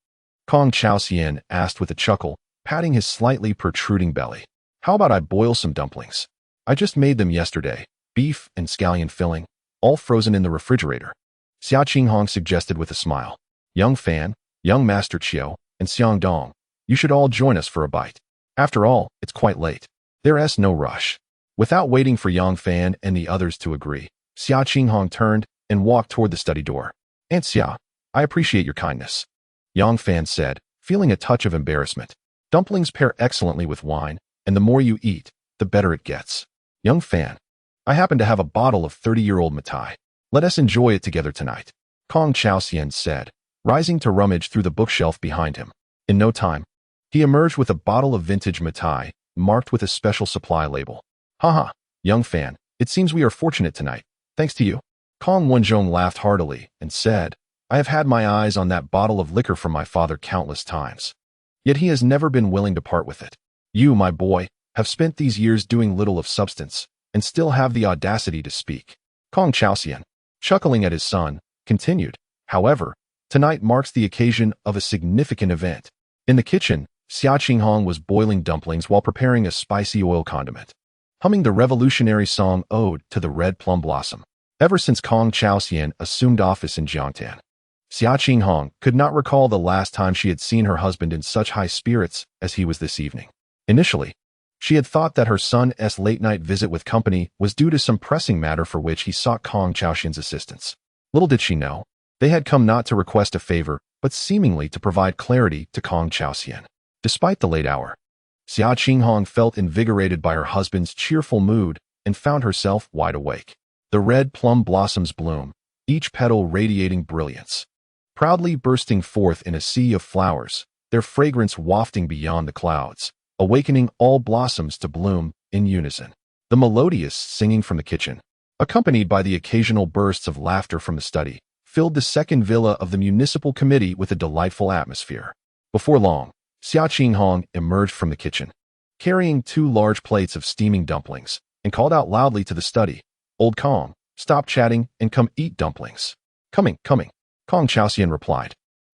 Kong Chaoxian asked with a chuckle, patting his slightly protruding belly. How about I boil some dumplings? I just made them yesterday, beef and scallion filling, all frozen in the refrigerator. Xia Qinghong suggested with a smile. Young Fan, Young Master Chiu, and Xiang Dong, you should all join us for a bite. After all, it's quite late. There's no rush. Without waiting for Yang Fan and the others to agree, Xia Qinghong turned and walked toward the study door. Aunt Xia, I appreciate your kindness, Yang Fan said, feeling a touch of embarrassment. Dumplings pair excellently with wine, and the more you eat, the better it gets. Young Fan, I happen to have a bottle of 30-year-old Matai. Let us enjoy it together tonight, Kong Chaoxian said, rising to rummage through the bookshelf behind him. In no time, he emerged with a bottle of vintage Matai, marked with a special supply label. Haha, Young Fan, it seems we are fortunate tonight, thanks to you. Kong Wenzhong laughed heartily and said, I have had my eyes on that bottle of liquor from my father countless times. Yet he has never been willing to part with it. You, my boy, have spent these years doing little of substance, and still have the audacity to speak. Kong Chaoxian, chuckling at his son, continued, however, tonight marks the occasion of a significant event. In the kitchen, Xia Qinghong was boiling dumplings while preparing a spicy oil condiment, humming the revolutionary song Ode to the Red Plum Blossom. Ever since Kong Chaoxian assumed office in Jiangtan, Xia Qinghong could not recall the last time she had seen her husband in such high spirits as he was this evening. Initially, she had thought that her son's late-night visit with company was due to some pressing matter for which he sought Kong Chaoxian's assistance. Little did she know, they had come not to request a favor, but seemingly to provide clarity to Kong Chaoxian. Despite the late hour, Xia Qinghong felt invigorated by her husband's cheerful mood and found herself wide awake. The red plum blossoms bloom, each petal radiating brilliance, proudly bursting forth in a sea of flowers, their fragrance wafting beyond the clouds, awakening all blossoms to bloom in unison. The melodious singing from the kitchen, accompanied by the occasional bursts of laughter from the study, filled the second villa of the municipal committee with a delightful atmosphere. Before long, Xia Qinghong emerged from the kitchen, carrying 2 large plates of steaming dumplings, and called out loudly to the study, Old Kong, stop chatting and come eat dumplings. Coming, Kong Chaoxian replied,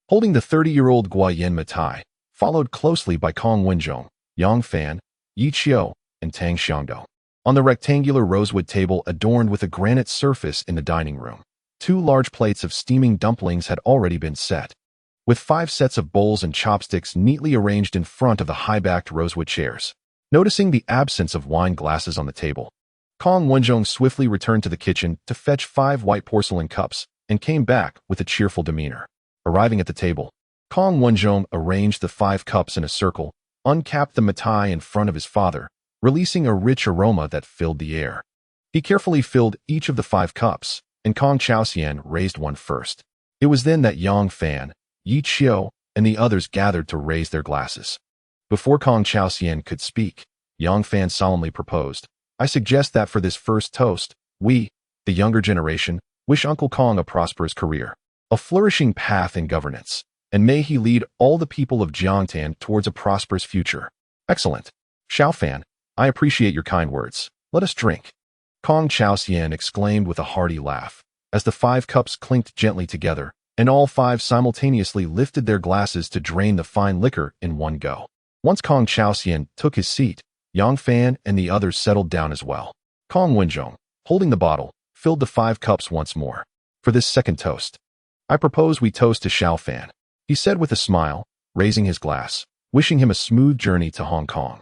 holding the 30-year-old Guayan Matai, followed closely by Kong Wenjong, Yang Fan, Yi Qiu, and Tang Xiangdou. On the rectangular rosewood table adorned with a granite surface in the dining room, 2 large plates of steaming dumplings had already been set, with 5 sets of bowls and chopsticks neatly arranged in front of the high-backed rosewood chairs. Noticing the absence of wine glasses on the table, Kong Wenjong swiftly returned to the kitchen to fetch 5 white porcelain cups and came back with a cheerful demeanor. Arriving at the table, Kong Wenjong arranged the 5 cups in a circle, uncapped the mitai in front of his father, releasing a rich aroma that filled the air. He carefully filled each of the 5 cups, and Kong Chaoxian raised one first. It was then that Yang Fan, Yi Qiu, and the others gathered to raise their glasses. Before Kong Chaoxian could speak, Yang Fan solemnly proposed, "I suggest that for this first toast, we, the younger generation, wish Uncle Kong a prosperous career, a flourishing path in governance, and may he lead all the people of Jiangtan towards a prosperous future." "Excellent. Xiao Fan, I appreciate your kind words. Let us drink." Kong Chaoxian exclaimed with a hearty laugh, as the 5 cups clinked gently together, and all 5 simultaneously lifted their glasses to drain the fine liquor in one go. Once Kong Chaoxian took his seat, Yang Fan and the others settled down as well. Kong Wenjong, holding the bottle, filled the 5 cups once more. "For this second toast, I propose we toast to Xiao Fan," he said with a smile, raising his glass, wishing him a smooth journey to Hong Kong.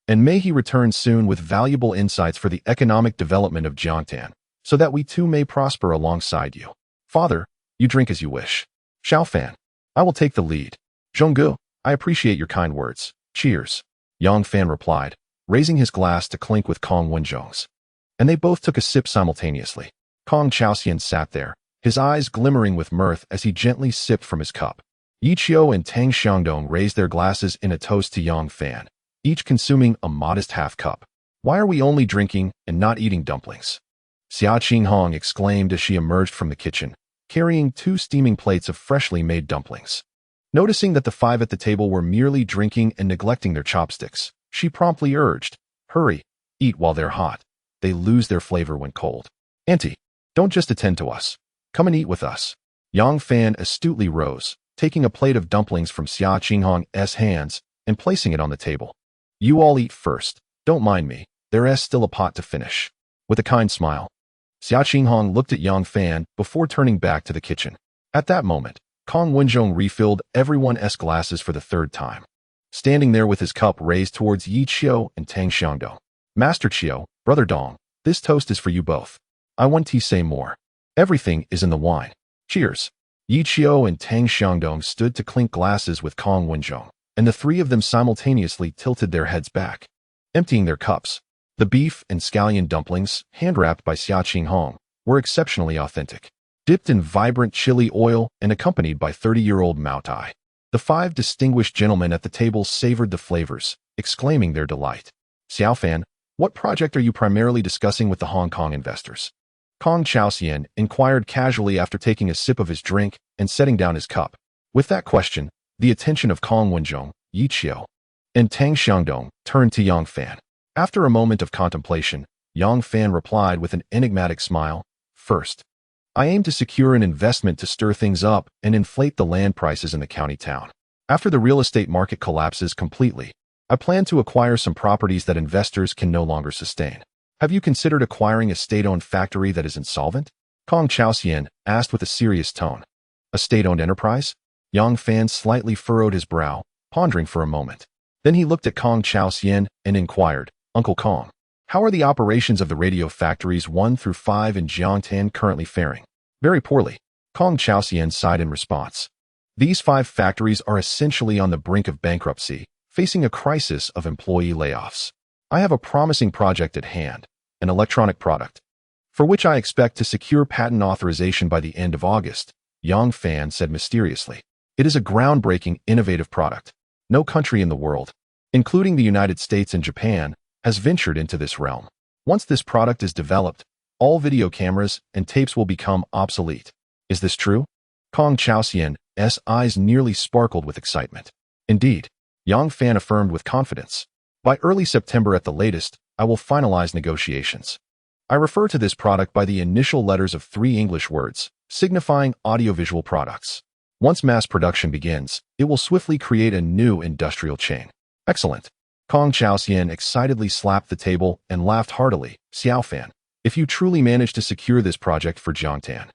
"And may he return soon with valuable insights for the economic development of Jiangtan, so that we too may prosper alongside you. Father, you drink as you wish." "Xiao Fan, I will take the lead." "Zhonggu, I appreciate your kind words. Cheers." Yang Fan replied, raising his glass to clink with Kong Wenjong's. And they both took a sip simultaneously. Kong Chaoxian sat there, his eyes glimmering with mirth as he gently sipped from his cup. Yi Qiu and Tang Xiangdong raised their glasses in a toast to Yang Fan, each consuming a modest half cup. "Why are we only drinking and not eating dumplings?" Xia Qinghong exclaimed as she emerged from the kitchen, carrying 2 steaming plates of freshly made dumplings. Noticing that the 5 at the table were merely drinking and neglecting their chopsticks, she promptly urged, "Hurry, eat while they're hot. They lose their flavor when cold. Auntie, don't just attend to us. Come and eat with us." Yang Fan astutely rose, taking a plate of dumplings from Xia Qinghong's hands and placing it on the table. "You all eat first. Don't mind me. There's still a pot to finish." With a kind smile, Xia Qinghong looked at Yang Fan before turning back to the kitchen. At that moment, Kong Wenjong refilled everyone's glasses for the 3rd time, standing there with his cup raised towards Yi Qiu and Tang Xiangdou. "Master Qiu, Brother Dong, this toast is for you both. I want to say more. Everything is in the wine. Cheers." Yi Qiu and Tang Xiangdong stood to clink glasses with Kong Wenjong, and the 3 of them simultaneously tilted their heads back, emptying their cups. The beef and scallion dumplings, hand-wrapped by Xia Qinghong, were exceptionally authentic, dipped in vibrant chili oil and accompanied by 30-year-old Mao Tai. The 5 distinguished gentlemen at the table savored the flavors, exclaiming their delight. "Xiao Fan, what project are you primarily discussing with the Hong Kong investors?" Kong Chaoxian inquired casually after taking a sip of his drink and setting down his cup. With that question, the attention of Kong Wenjong, Yi Qiu, and Tang Xiangdong turned to Yang Fan. After a moment of contemplation, Yang Fan replied with an enigmatic smile, "First, I aim to secure an investment to stir things up and inflate the land prices in the county town. After the real estate market collapses completely, I plan to acquire some properties that investors can no longer sustain." "Have you considered acquiring a state-owned factory that is insolvent?" Kong Chaoxian asked with a serious tone. "A state-owned enterprise?" Yang Fan slightly furrowed his brow, pondering for a moment. Then he looked at Kong Chaoxian and inquired, "Uncle Kong, how are the operations of the radio factories 1 through 5 in Jiangtan currently faring?" "Very poorly." Kong Chaoxian sighed in response. "These 5 factories are essentially on the brink of bankruptcy, facing a crisis of employee layoffs. I have a promising project at hand, an electronic product, for which I expect to secure patent authorization by the end of August," Yang Fan said mysteriously. "It is a groundbreaking, innovative product. No country in the world, including the United States and Japan, has ventured into this realm. Once this product is developed, all video cameras and tapes will become obsolete. Is this true?" Kong Chaoxian's eyes nearly sparkled with excitement. "Indeed," Yang Fan affirmed with confidence. "By early September at the latest, I will finalize negotiations. I refer to this product by the initial letters of 3 English words, signifying audiovisual products. Once mass production begins, it will swiftly create a new industrial chain. Excellent. Kong Chaoxian excitedly slapped the table and laughed heartily. Xiaofan, if you truly manage to secure this project for Jiangtan,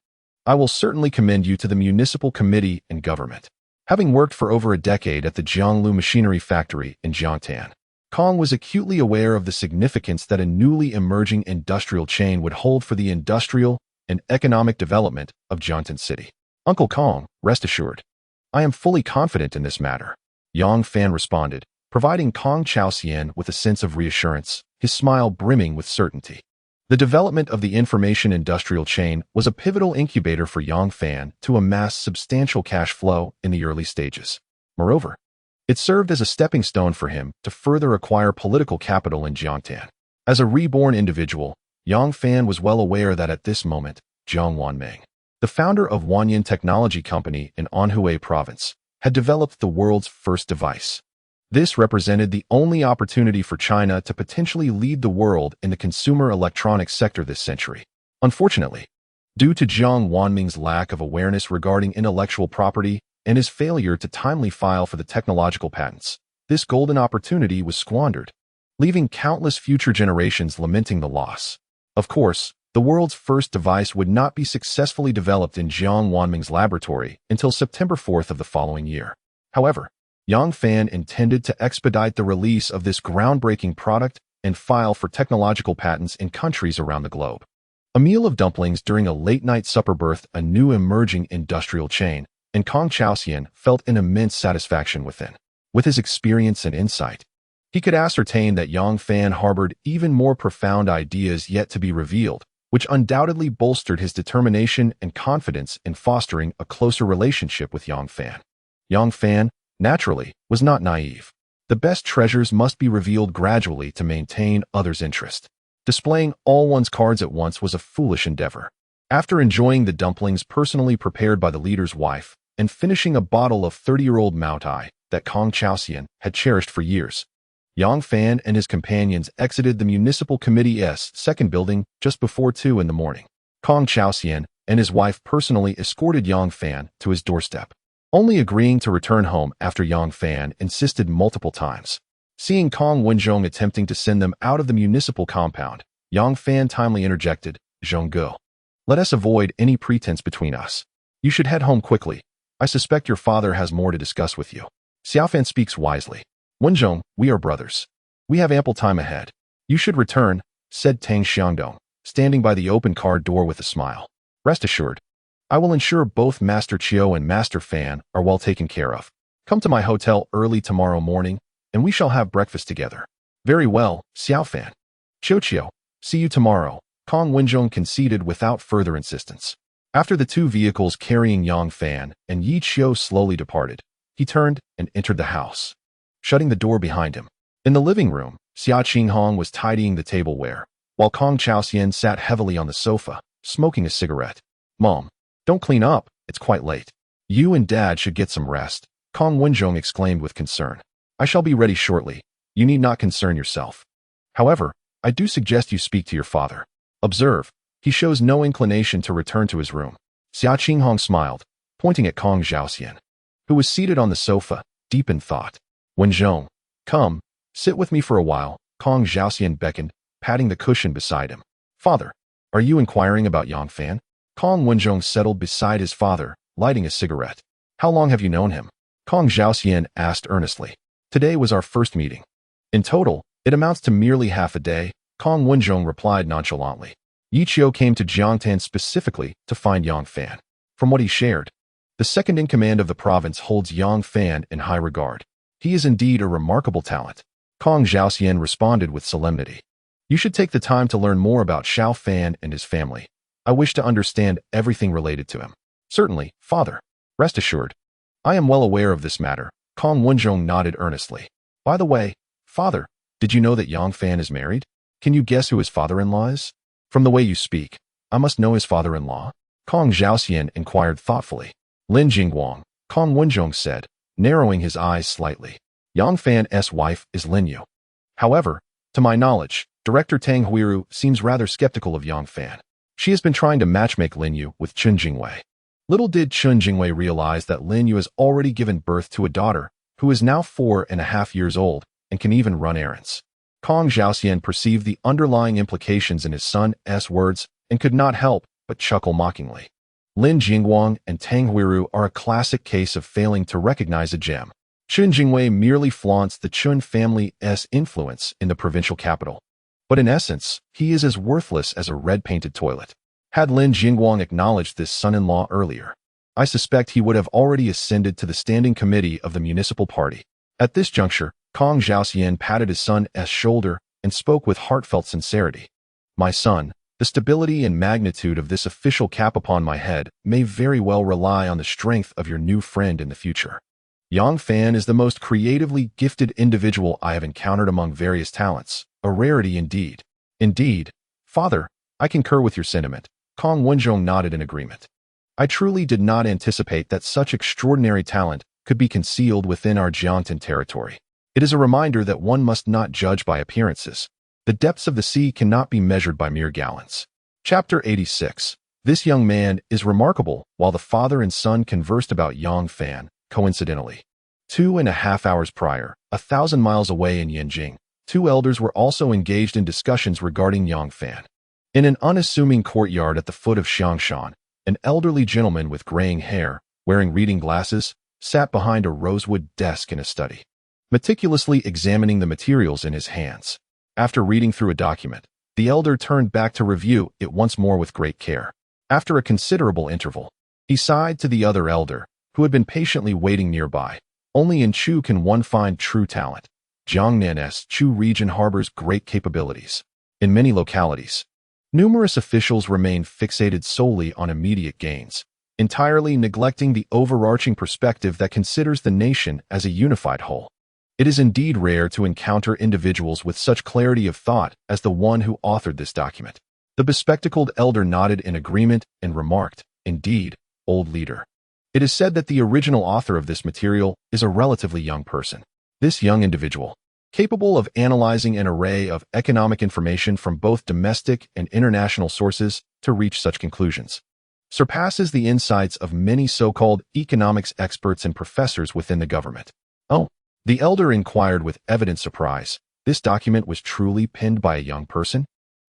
I will certainly commend you to the municipal committee and government. Having worked for over a decade at the Jianglu machinery factory in Jiangtan, Kong was acutely aware of the significance that a newly emerging industrial chain would hold for the industrial and economic development of Jiangtan City. Uncle Kong, rest assured, I am fully confident in this matter, Yang Fan responded, providing Kong Chaoxian with a sense of reassurance, his smile brimming with certainty. The development of the information industrial chain was a pivotal incubator for Yang Fan to amass substantial cash flow in the early stages. Moreover, it served as a stepping stone for him to further acquire political capital in Jiangtan. As a reborn individual, Yang Fan was well aware that at this moment, Zhang Wanming, the founder of Wanyan Technology Company in Anhui Province, had developed the world's first device. This represented the only opportunity for China to potentially lead the world in the consumer electronics sector this century. Unfortunately, due to Zhang Wanming's lack of awareness regarding intellectual property and his failure to timely file for the technological patents, this golden opportunity was squandered, leaving countless future generations lamenting the loss. Of course, the world's first device would not be successfully developed in Zhang Wanming's laboratory until September 4th of the following year. However, Yang Fan intended to expedite the release of this groundbreaking product and file for technological patents in countries around the globe. A meal of dumplings during a late-night supper birthed a new emerging industrial chain, and Kong Chaoxian felt an immense satisfaction within. With his experience and insight, he could ascertain that Yang Fan harbored even more profound ideas yet to be revealed, which undoubtedly bolstered his determination and confidence in fostering a closer relationship with Yang Fan. Yang Fan, naturally, was not naive. The best treasures must be revealed gradually to maintain others' interest. Displaying all one's cards at once was a foolish endeavor. After enjoying the dumplings personally prepared by the leader's wife and finishing a bottle of 30-year-old Mount Ai that Kong Chaoxian had cherished for years, Yang Fan and his companions exited the municipal committee's second building just before 2 in the morning. Kong Chaoxian and his wife personally escorted Yang Fan to his doorstep, only agreeing to return home after Yang Fan insisted multiple times. Seeing Kong Wenzhong attempting to send them out of the municipal compound, Yang Fan timely interjected, "Zhongguo, let us avoid any pretense between us. You should head home quickly. I suspect your father has more to discuss with you." Xiaofan speaks wisely. "Wenzhong, we are brothers. We have ample time ahead. You should return," said Tang Xiangdong, standing by the open car door with a smile. "Rest assured, I will ensure both Master Chiu and Master Fan are well taken care of. Come to my hotel early tomorrow morning, and we shall have breakfast together." "Very well, Xiaofan. Chiu, see you tomorrow," Kong Wenzhong conceded without further insistence. After the two vehicles carrying Yang Fan and Yi Qiu slowly departed, he turned and entered the house, shutting the door behind him. In the living room, Xia Qinghong was tidying the tableware, while Kong Chaoxian sat heavily on the sofa, smoking a cigarette. "Mom, don't clean up, it's quite late. You and Dad should get some rest," Kong Wenzhong exclaimed with concern. "I shall be ready shortly. You need not concern yourself. However, I do suggest you speak to your father. Observe, he shows no inclination to return to his room." Xia Qinghong smiled, pointing at Kong Chaoxian, who was seated on the sofa, deep in thought. "Wenzhong, come, sit with me for a while," Kong Chaoxian beckoned, patting the cushion beside him. "Father, are you inquiring about Yang Fan?" Kong Wenzhong settled beside his father, lighting a cigarette. "How long have you known him?" Kong Chaoxian asked earnestly. "Today was our first meeting. In total, it amounts to merely half a day," Kong Wenzhong replied nonchalantly. Yi Qiu came to Jiangtan specifically to find Yang Fan. From what he shared, the second in command of the province holds Yang Fan in high regard. "He is indeed a remarkable talent," Kong Chaoxian responded with solemnity. "You should take the time to learn more about Xiao Fan and his family. I wish to understand everything related to him." "Certainly, father. Rest assured, I am well aware of this matter," Kong Wenzhong nodded earnestly. "By the way, father, did you know that Yang Fan is married? Can you guess who his father-in-law is?" "From the way you speak, I must know his father-in-law?" Kong Chaoxian inquired thoughtfully. "Lin Jingguang," Kong Wenzhong said, narrowing his eyes slightly. "Yang Fan's wife is Lin Yue. However, to my knowledge, Director Tang Huiru seems rather skeptical of Yang Fan. She has been trying to matchmake Lin Yue with Chen Jingwei." Little did Chun Jingwei realize that Lin Yue has already given birth to a daughter, who is now 4.5 years old and can even run errands. Kong Zhaoxian perceived the underlying implications in his son's words and could not help but chuckle mockingly. Lin Jingguang and Tang Huiru are a classic case of failing to recognize a gem. Chun Jingwei merely flaunts the Chun family's influence in the provincial capital. But in essence, he is as worthless as a red-painted toilet. Had Lin Jingguang acknowledged this son-in-law earlier, I suspect he would have already ascended to the standing committee of the municipal party. At this juncture, Kong Zhaoxian patted his son's shoulder and spoke with heartfelt sincerity. My son, the stability and magnitude of this official cap upon my head may very well rely on the strength of your new friend in the future. Yang Fan is the most creatively gifted individual I have encountered among various talents, a rarity indeed. Indeed, father, I concur with your sentiment. Kong Wenzhong nodded in agreement. I truly did not anticipate that such extraordinary talent could be concealed within our Jiangtan territory. It is a reminder that one must not judge by appearances. The depths of the sea cannot be measured by mere gallons. Chapter 86. This young man is remarkable. While the father and son conversed about Yang Fan, coincidentally, 2.5 hours prior, 1,000 miles away in Yanjing, two elders were also engaged in discussions regarding Yang Fan. In an unassuming courtyard at the foot of Xiangshan, an elderly gentleman with graying hair, wearing reading glasses, sat behind a rosewood desk in a study, meticulously examining the materials in his hands. After reading through a document, the elder turned back to review it once more with great care. After a considerable interval, he sighed to the other elder, who had been patiently waiting nearby. Only in Chu can one find true talent. Jiangnan's Chu region harbors great capabilities. In many localities, numerous officials remain fixated solely on immediate gains, entirely neglecting the overarching perspective that considers the nation as a unified whole. It is indeed rare to encounter individuals with such clarity of thought as the one who authored this document. The bespectacled elder nodded in agreement and remarked, "Indeed, old leader. It is said that the original author of this material is a relatively young person. This young individual, capable of analyzing an array of economic information from both domestic and international sources to reach such conclusions, surpasses the insights of many so-called economics experts and professors within the government." Oh, the elder inquired with evident surprise. This document was truly penned by a young person?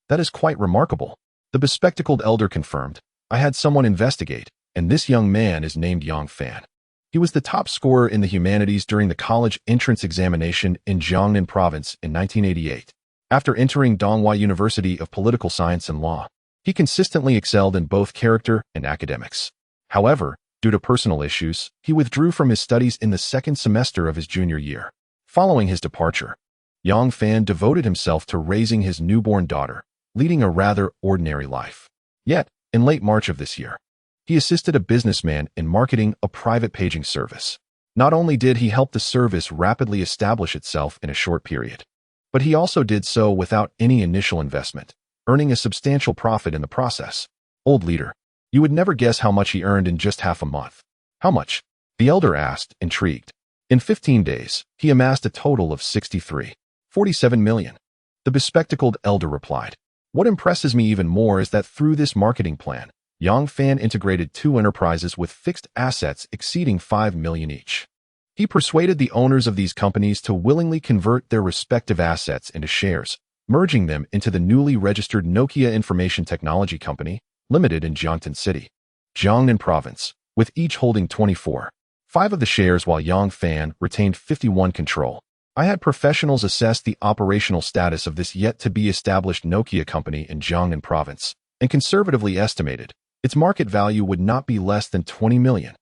That is quite remarkable. The bespectacled elder confirmed. I had someone investigate, and this young man is named Yang Fan. He was the top scorer in the humanities during the college entrance examination in Jiangnan province in 1988. After entering Donghua University of Political Science and Law, he consistently excelled in both character and academics. However, due to personal issues, he withdrew from his studies in the second semester of his junior year. Following his departure, Yang Fan devoted himself to raising his newborn daughter, leading a rather ordinary life. Yet, in late March of this year, he assisted a businessman in marketing a private paging service. Not only did he help the service rapidly establish itself in a short period, but he also did so without any initial investment, earning a substantial profit in the process. Old leader, you would never guess how much he earned in just half a month. How much? The elder asked, intrigued. In 15 days, he amassed a total of 47 million. The bespectacled elder replied. What impresses me even more is that through this marketing plan, Yang Fan integrated two enterprises with fixed assets exceeding 5 million each. He persuaded the owners of these companies to willingly convert their respective assets into shares, merging them into the newly registered Nokia Information Technology Company, Limited in Jiangtan City, Jiangnan Province, with each holding 24.5 of the shares while Yang Fan retained 51 control. I had professionals assess the operational status of this yet-to-be-established Nokia company in Jiangnan Province, and conservatively estimated its market value would not be less than 20 million.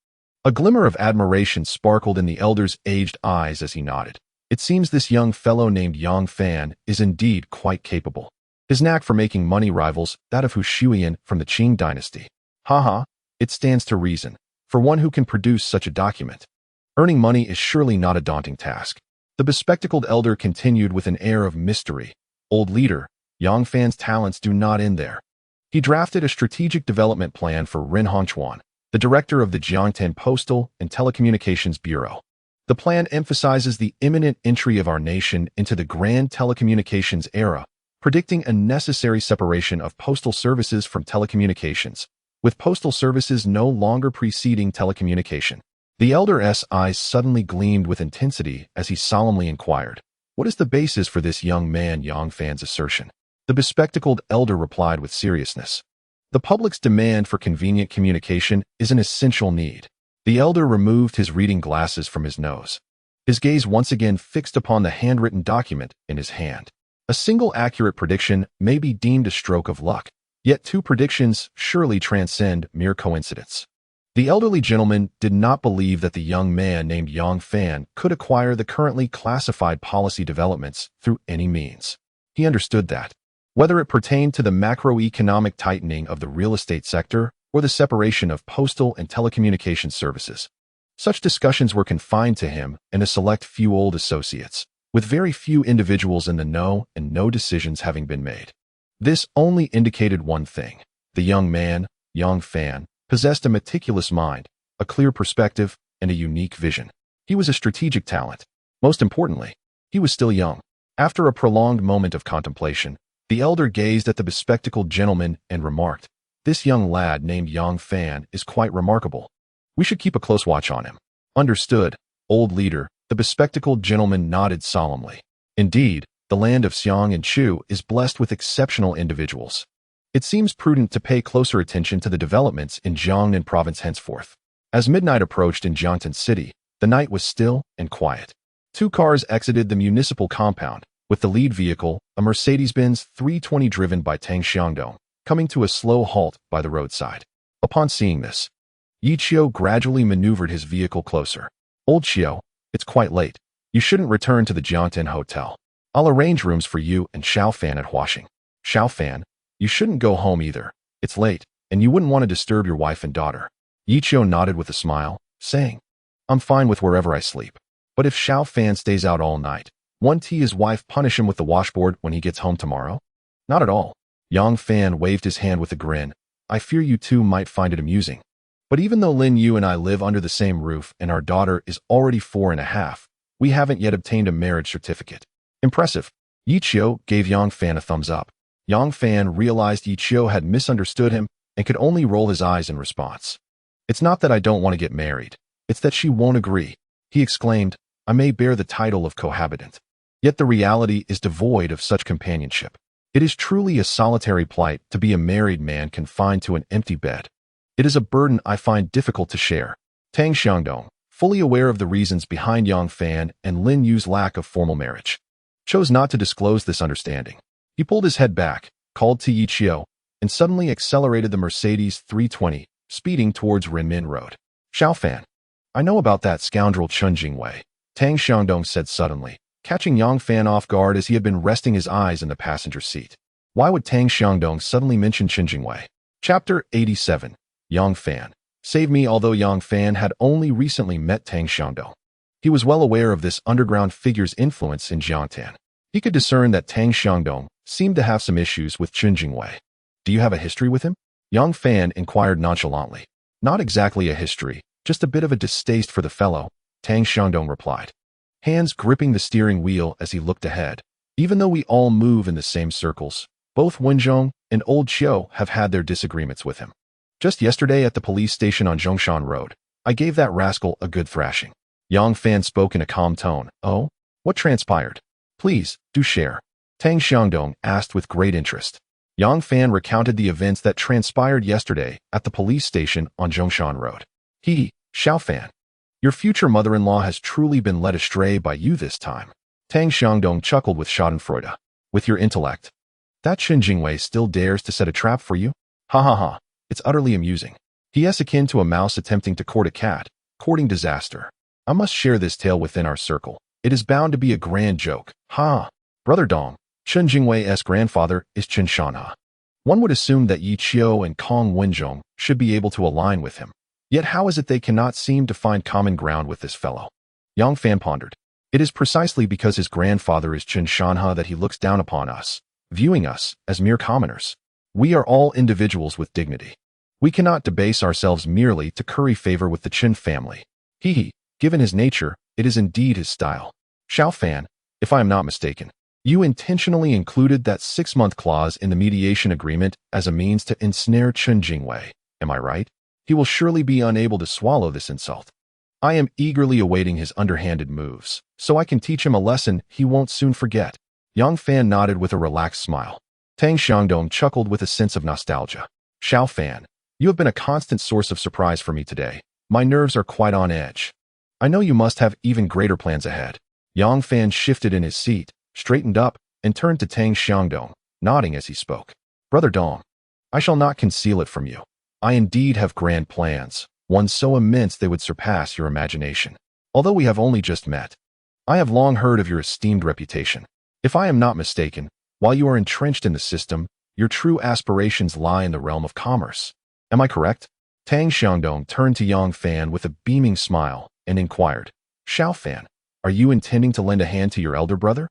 A glimmer of admiration sparkled in the elder's aged eyes as he nodded. It seems this young fellow named Yang Fan is indeed quite capable. His knack for making money rivals that of Hu Shuyan from the Qing dynasty. Haha, it stands to reason, for one who can produce such a document. Earning money is surely not a daunting task. The bespectacled elder continued with an air of mystery. Old leader, Yang Fan's talents do not end there. He drafted a strategic development plan for Ren Hongchuan, the director of the Jiangtan Postal and Telecommunications Bureau. The plan emphasizes the imminent entry of our nation into the grand telecommunications era, predicting a necessary separation of postal services from telecommunications, with postal services no longer preceding telecommunication. The elder's eyes suddenly gleamed with intensity as he solemnly inquired, "What is the basis for this young man Yang Fan's assertion?" The bespectacled elder replied with seriousness, "The public's demand for convenient communication is an essential need." The elder removed his reading glasses from his nose, his gaze once again fixed upon the handwritten document in his hand. A single accurate prediction may be deemed a stroke of luck, yet two predictions surely transcend mere coincidence. The elderly gentleman did not believe that the young man named Yang Fan could acquire the currently classified policy developments through any means. He understood that, whether it pertained to the macroeconomic tightening of the real estate sector or the separation of postal and telecommunications services, such discussions were confined to him and a select few old associates, with very few individuals in the know and no decisions having been made. This only indicated one thing. The young man, Yang Fan, possessed a meticulous mind, a clear perspective, and a unique vision. He was a strategic talent. Most importantly, he was still young. After a prolonged moment of contemplation, the elder gazed at the bespectacled gentleman and remarked, "This young lad named Yang Fan is quite remarkable. We should keep a close watch on him." "Understood, old leader," the bespectacled gentleman nodded solemnly. "Indeed, the land of Xiang and Chu is blessed with exceptional individuals. It seems prudent to pay closer attention to the developments in Jiangnan province henceforth." As midnight approached in Jiangtan City, the night was still and quiet. Two cars exited the municipal compound, with the lead vehicle, a Mercedes-Benz 320 driven by Tang Xiangdong, coming to a slow halt by the roadside. Upon seeing this, Yi Qiu gradually maneuvered his vehicle closer. "Old Qiu, it's quite late. You shouldn't return to the Jiangtan Hotel. I'll arrange rooms for you and Xiao Fan at Huaxing. Xiao Fan, you shouldn't go home either. It's late, and you wouldn't want to disturb your wife and daughter." Yi Qiu nodded with a smile, saying, "I'm fine with wherever I sleep. But if Xiao Fan stays out all night, won't his wife punish him with the washboard when he gets home tomorrow?" "Not at all." Yang Fan waved his hand with a grin. "I fear you two might find it amusing. But even though Lin Yue and I live under the same roof and our daughter is already 4.5, we haven't yet obtained a marriage certificate." "Impressive." Yi Qiu gave Yang Fan a thumbs up. Yang Fan realized Yi Qiu had misunderstood him and could only roll his eyes in response. "It's not that I don't want to get married. It's that she won't agree," he exclaimed. "I may bear the title of cohabitant, yet the reality is devoid of such companionship. It is truly a solitary plight to be a married man confined to an empty bed. It is a burden I find difficult to share." Tang Xiangdong, fully aware of the reasons behind Yang Fan and Lin Yu's lack of formal marriage, chose not to disclose this understanding. He pulled his head back, called to Yi Qiu, and suddenly accelerated the Mercedes 320, speeding towards Renmin Road. "Xiao Fan, I know about that scoundrel Chen Jingwei," Tang Xiangdong said suddenly, catching Yang Fan off guard as he had been resting his eyes in the passenger seat. Why would Tang Xiangdong suddenly mention Chen Jingwei? Chapter 87. Yang Fan. Save me. Although Yang Fan had only recently met Tang Xiangdong, he was well aware of this underground figure's influence in Jiangtan. He could discern that Tang Xiangdong seemed to have some issues with Chen Jingwei. "Do you have a history with him?" Yang Fan inquired nonchalantly. "Not exactly a history, just a bit of a distaste for the fellow," Tang Xiangdong replied, hands gripping the steering wheel as he looked ahead. "Even though we all move in the same circles, both Wenzhong and Old Qiu have had their disagreements with him. Just yesterday at the police station on Zhongshan Road, I gave that rascal a good thrashing." Yang Fan spoke in a calm tone. "Oh? What transpired? Please, do share," Tang Xiangdong asked with great interest. Yang Fan recounted the events that transpired yesterday at the police station on Zhongshan Road. "Xiao Fan, your future mother-in-law has truly been led astray by you this time." Tang Xiangdong chuckled with schadenfreude. "With your intellect, that Chen Jingwei still dares to set a trap for you? Ha ha ha, it's utterly amusing. He is akin to a mouse attempting to court a cat, courting disaster. I must share this tale within our circle. It is bound to be a grand joke. Ha! Brother Dong, Chen Jingwei's grandfather is Chen Shanha. One would assume that Yi Qiu and Kong Wenzhong should be able to align with him. Yet how is it they cannot seem to find common ground with this fellow?" Yang Fan pondered. "It is precisely because his grandfather is Chen Shanha that he looks down upon us, viewing us as mere commoners. We are all individuals with dignity. We cannot debase ourselves merely to curry favor with the Chen family. Given his nature, it is indeed his style. Xiao Fan, if I am not mistaken, you intentionally included that 6-month clause in the mediation agreement as a means to ensnare Chen Jingwei, am I right? He will surely be unable to swallow this insult. I am eagerly awaiting his underhanded moves, so I can teach him a lesson he won't soon forget. Yang Fan nodded with a relaxed smile. Tang Xiangdong chuckled with a sense of nostalgia. Xiao Fan, you have been a constant source of surprise for me today. My nerves are quite on edge. I know you must have even greater plans ahead. Yang Fan shifted in his seat, straightened up, and turned to Tang Xiangdong, nodding as he spoke. Brother Dong, I shall not conceal it from you. I indeed have grand plans, one so immense they would surpass your imagination. Although we have only just met, I have long heard of your esteemed reputation. If I am not mistaken, while you are entrenched in the system, your true aspirations lie in the realm of commerce. Am I correct? Tang Xiangdong turned to Yang Fan with a beaming smile and inquired, Xiao Fan, are you intending to lend a hand to your elder brother?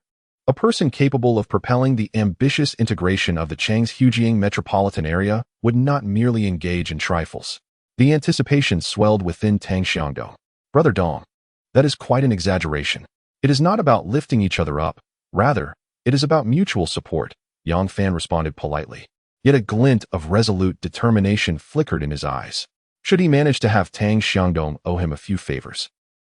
A person capable of propelling the ambitious integration of the Chang's-Hujiang metropolitan area would not merely engage in trifles. The anticipation swelled within Tang Xiangdong. Brother Dong, that is quite an exaggeration. It is not about lifting each other up. Rather, it is about mutual support, Yang Fan responded politely. Yet a glint of resolute determination flickered in his eyes. Should he manage to have Tang Xiangdong owe him a few favors?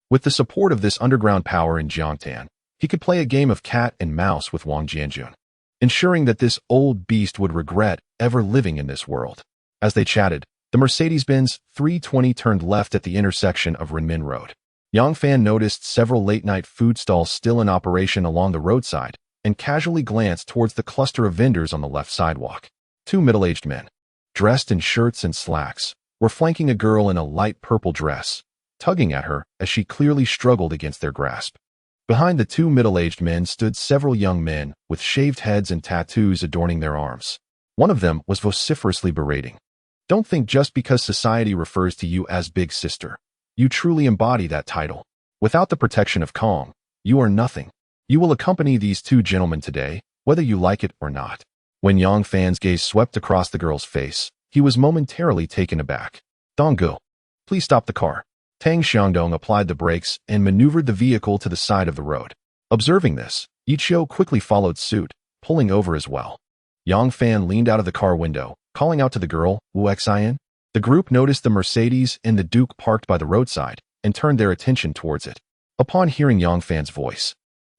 With the support of this underground power in Jiangtan, he could play a game of cat and mouse with Wang Jianjun, ensuring that this old beast would regret ever living in this world. As they chatted, the Mercedes-Benz 320 turned left at the intersection of Renmin Road. Yang Fan noticed several late-night food stalls still in operation along the roadside and casually glanced towards the cluster of vendors on the left sidewalk. Two middle-aged men, dressed in shirts and slacks, were flanking a girl in a light purple dress, tugging at her as she clearly struggled against their grasp. Behind the two middle-aged men stood several young men with shaved heads and tattoos adorning their arms. One of them was vociferously berating. Don't think just because society refers to you as Big Sister, you truly embody that title. Without the protection of Kong, you are nothing. You will accompany these two gentlemen today, whether you like it or not. When Yang Fan's gaze swept across the girl's face, he was momentarily taken aback. Donggu, please stop the car. Tang Xiangdong applied the brakes and maneuvered the vehicle to the side of the road. Observing this, Yiqiu quickly followed suit, pulling over as well. Yang Fan leaned out of the car window, calling out to the girl, Wu Xian. The group noticed the Mercedes and the Duke parked by the roadside and turned their attention towards it. Upon hearing Yang Fan's voice,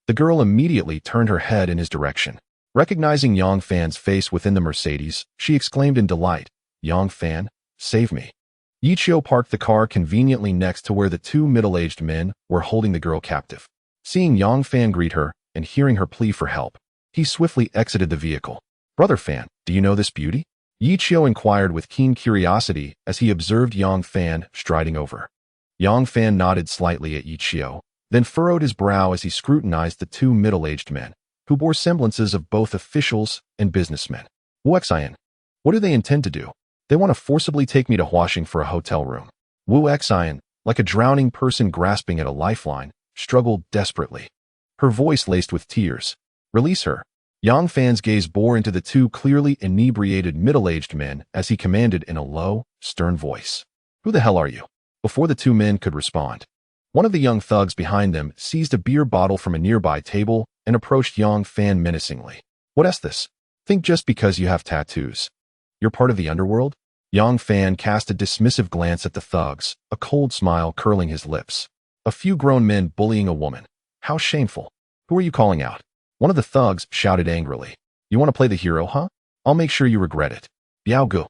the girl immediately turned her head in his direction. Recognizing Yang Fan's face within the Mercedes, she exclaimed in delight, Yang Fan, save me. Yiqiu parked the car conveniently next to where the two middle-aged men were holding the girl captive. Seeing Yang Fan greet her and hearing her plea for help, he swiftly exited the vehicle. Brother Fan, do you know this beauty? Yiqiu inquired with keen curiosity as he observed Yang Fan striding over. Yang Fan nodded slightly at Yiqiu, then furrowed his brow as he scrutinized the two middle-aged men, who bore semblances of both officials and businessmen. Wu Xian, what do they intend to do? They want to forcibly take me to Huaxing for a hotel room. Wu Xian, like a drowning person grasping at a lifeline, struggled desperately. Her voice laced with tears. Release her. Yang Fan's gaze bore into the two clearly inebriated middle-aged men as he commanded in a low, stern voice. Who the hell are you? Before the two men could respond, one of the young thugs behind them seized a beer bottle from a nearby table and approached Yang Fan menacingly. What is this? Think just because you have tattoos, you're part of the underworld? Yang Fan cast a dismissive glance at the thugs, a cold smile curling his lips. A few grown men bullying a woman. How shameful. Who are you calling out? One of the thugs shouted angrily. You want to play the hero, huh? I'll make sure you regret it. Biao Gu.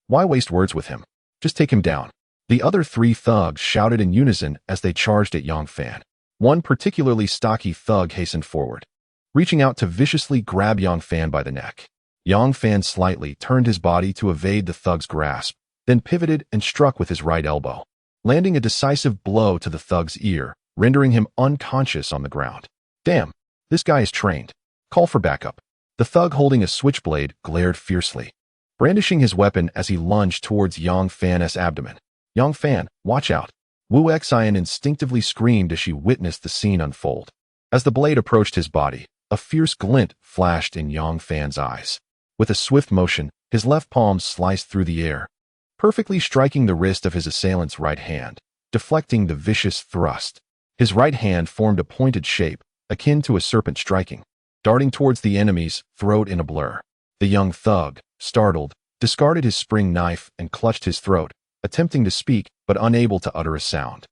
Why waste words with him? Just take him down. The other three thugs shouted in unison as they charged at Yang Fan. One particularly stocky thug hastened forward, reaching out to viciously grab Yang Fan by the neck. Yang Fan slightly turned his body to evade the thug's grasp, then pivoted and struck with his right elbow, landing a decisive blow to the thug's ear, rendering him unconscious on the ground. Damn, this guy is trained. Call for backup. The thug holding a switchblade glared fiercely, brandishing his weapon as he lunged towards Yang Fan's abdomen. Yang Fan, watch out. Wu Xian instinctively screamed as she witnessed the scene unfold. As the blade approached his body, a fierce glint flashed in Yang Fan's eyes. With a swift motion, his left palm sliced through the air, perfectly striking the wrist of his assailant's right hand, deflecting the vicious thrust. His right hand formed a pointed shape, akin to a serpent striking, darting towards the enemy's throat in a blur. The young thug, startled, discarded his spring knife and clutched his throat, attempting to speak but unable to utter a sound.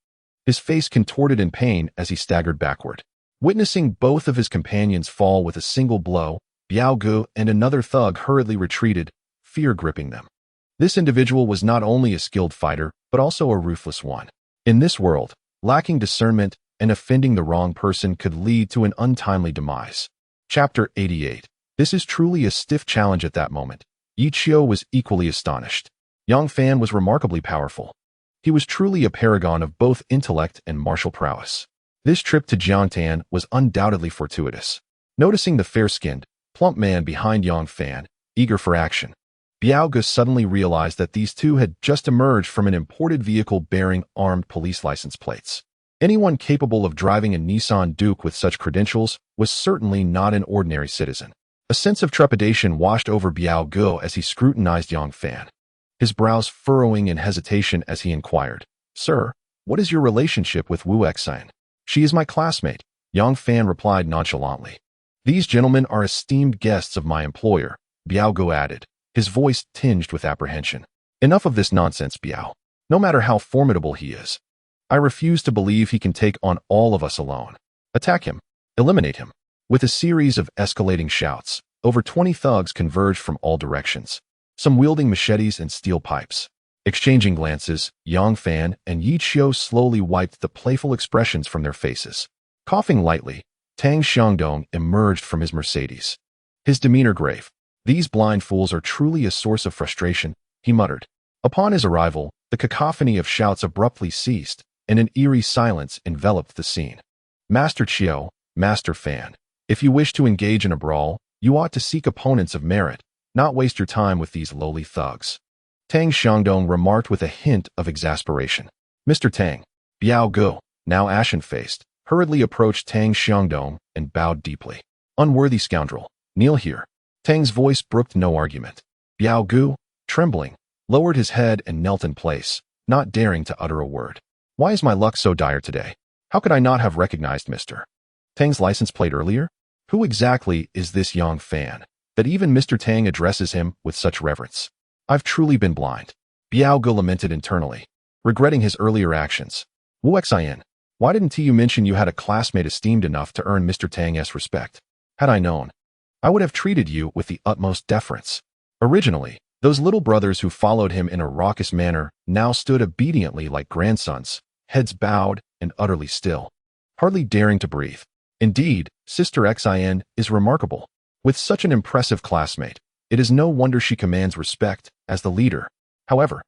His face contorted in pain as he staggered backward. Witnessing both of his companions fall with a single blow, Biao Gu and another thug hurriedly retreated, fear gripping them. This individual was not only a skilled fighter, but also a ruthless one. In this world, lacking discernment and offending the wrong person could lead to an untimely demise. Chapter 88. This is truly a stiff challenge at that moment. Yi Qiu was equally astonished. Yang Fan was remarkably powerful. He was truly a paragon of both intellect and martial prowess. This trip to Jiangtan was undoubtedly fortuitous. Noticing the fair-skinned, plump man behind Yang Fan, eager for action, Biao Gu suddenly realized that these two had just emerged from an imported vehicle bearing armed police license plates. Anyone capable of driving a Nissan Duke with such credentials was certainly not an ordinary citizen. A sense of trepidation washed over Biao Gu as he scrutinized Yang Fan, his brows furrowing in hesitation as he inquired, "Sir, what is your relationship with Wu Xian?" "She is my classmate," Yang Fan replied nonchalantly. "These gentlemen are esteemed guests of my employer," Biao Gu added, his voice tinged with apprehension. "Enough of this nonsense, Biao. No matter how formidable he is, I refuse to believe he can take on all of us alone. Attack him. Eliminate him." With a series of escalating shouts, over 20 thugs converged from all directions, some wielding machetes and steel pipes. Exchanging glances, Yang Fan and Yi Qiu slowly wiped the playful expressions from their faces. Coughing lightly, Tang Xiangdong emerged from his Mercedes, his demeanor grave. "These blind fools are truly a source of frustration," he muttered. Upon his arrival, the cacophony of shouts abruptly ceased, and an eerie silence enveloped the scene. "Master Qiu, Master Fan, if you wish to engage in a brawl, you ought to seek opponents of merit, not waste your time with these lowly thugs," Tang Xiangdong remarked with a hint of exasperation. "Mr. Tang," Biao Gu, now ashen-faced, hurriedly approached Tang Xiangdong and bowed deeply. "Unworthy scoundrel, kneel here." Tang's voice brooked no argument. Biao Gu, trembling, lowered his head and knelt in place, not daring to utter a word. "Why is my luck so dire today? How could I not have recognized Mr. Tang's license plate earlier? Who exactly is this Yang Fan, that even Mr. Tang addresses him with such reverence? I've truly been blind," Biao Gu lamented internally, regretting his earlier actions. "Wu Xian, why didn't you mention you had a classmate esteemed enough to earn Mr. Tang's respect? Had I known, I would have treated you with the utmost deference." Originally, those little brothers who followed him in a raucous manner now stood obediently like grandsons, heads bowed and utterly still, hardly daring to breathe. Indeed, Sister Xian is remarkable. With such an impressive classmate, it is no wonder she commands respect as the leader. However,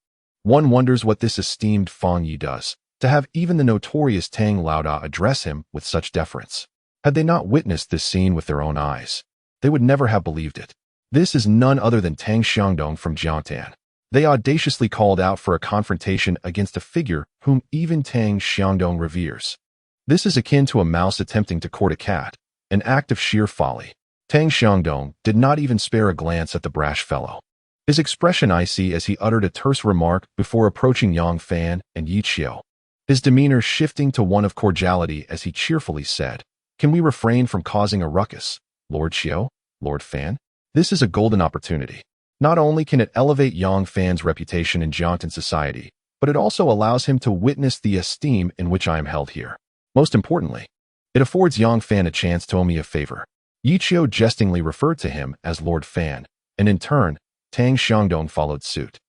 one wonders what this esteemed Fang Yi does, to have even the notorious Tang Laoda address him with such deference. Had they not witnessed this scene with their own eyes, they would never have believed it. This is none other than Tang Xiangdong from Jiangtan. They audaciously called out for a confrontation against a figure whom even Tang Xiangdong reveres. This is akin to a mouse attempting to court a cat, an act of sheer folly. Tang Xiangdong did not even spare a glance at the brash fellow, his expression icy as he uttered a terse remark before approaching Yang Fan and Yi Qiu, his demeanor shifting to one of cordiality as he cheerfully said, "Can we refrain from causing a ruckus, Lord Qiu, Lord Fan? This is a golden opportunity. Not only can it elevate Yang Fan's reputation in Jiangtan society, but it also allows him to witness the esteem in which I am held here. Most importantly, it affords Yang Fan a chance to owe me a favor." Yi Qiu jestingly referred to him as Lord Fan, and in turn, Tang Xiangdong followed suit,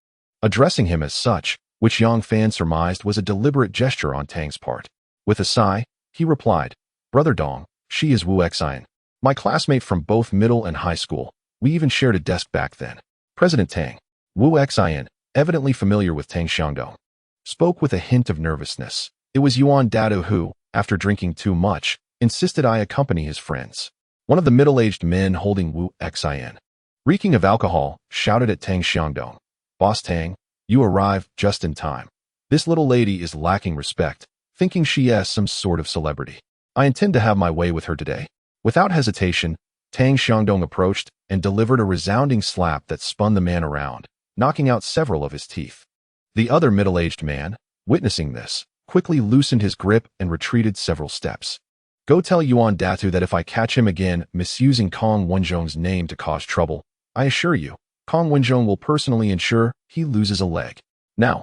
addressing him as such, which Yang Fan surmised was a deliberate gesture on Tang's part. With a sigh, he replied, "Brother Dong, she is Wu Xian, my classmate from both middle and high school. We even shared a desk back then." President Tang, Wu Xian, evidently familiar with Tang Xiangdong, spoke with a hint of nervousness. It was Yuan Dadu who, after drinking too much, insisted I accompany his friends. One of the middle-aged men holding Wu Xian, reeking of alcohol, shouted at Tang Xiangdong, "Boss Tang, you arrived just in time. This little lady is lacking respect, thinking she is some sort of celebrity. I intend to have my way with her today." Without hesitation, Tang Xiangdong approached and delivered a resounding slap that spun the man around, knocking out several of his teeth. The other middle-aged man, witnessing this, quickly loosened his grip and retreated several steps. "Go tell Yuan Datu that if I catch him again misusing Kong Wenzhong's name to cause trouble, I assure you, Kong Wenjong will personally ensure he loses a leg. Now,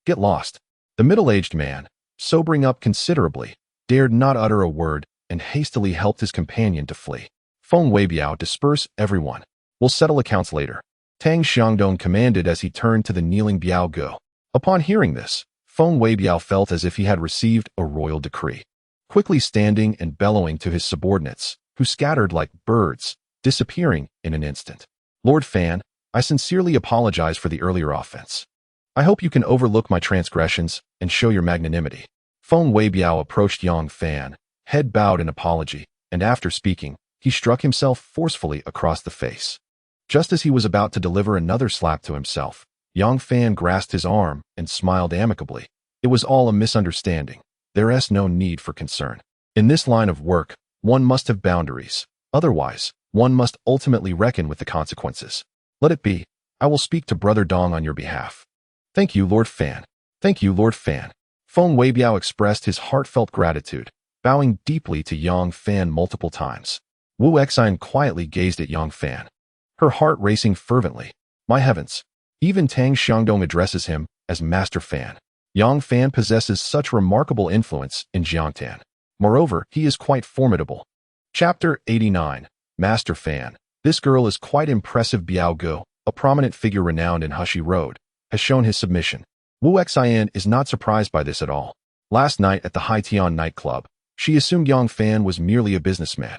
get lost. The middle-aged man, sobering up considerably, dared not utter a word and hastily helped his companion to flee. Feng Weibiao, disperse everyone. We'll settle accounts later. Tang Xiangdong commanded as he turned to the kneeling Biao Ge. Upon hearing this, Feng Weibiao felt as if he had received a royal decree. Quickly standing and bellowing to his subordinates, who scattered like birds, disappearing in an instant. Lord Fan, I sincerely apologize for the earlier offense. I hope you can overlook my transgressions and show your magnanimity. Feng Weibiao approached Yang Fan, head bowed in apology, and after speaking, he struck himself forcefully across the face. Just as he was about to deliver another slap to himself, Yang Fan grasped his arm and smiled amicably. It was all a misunderstanding. There is no need for concern. In this line of work, one must have boundaries. Otherwise, one must ultimately reckon with the consequences. Let it be. I will speak to Brother Dong on your behalf. Thank you, Lord Fan. Thank you, Lord Fan. Feng Weibiao expressed his heartfelt gratitude, bowing deeply to Yang Fan multiple times. Wu Exine quietly gazed at Yang Fan, her heart racing fervently. My heavens! Even Tang Xiangdong addresses him as Master Fan. Yang Fan possesses such remarkable influence in Jiangtan. Moreover, he is quite formidable. Chapter 89. Master Fan. This girl is quite impressive. Biao Ge, a prominent figure renowned in Hushi Road, has shown his submission. Wu Xian is not surprised by this at all. Last night at the Haitian nightclub, she assumed Yang Fan was merely a businessman.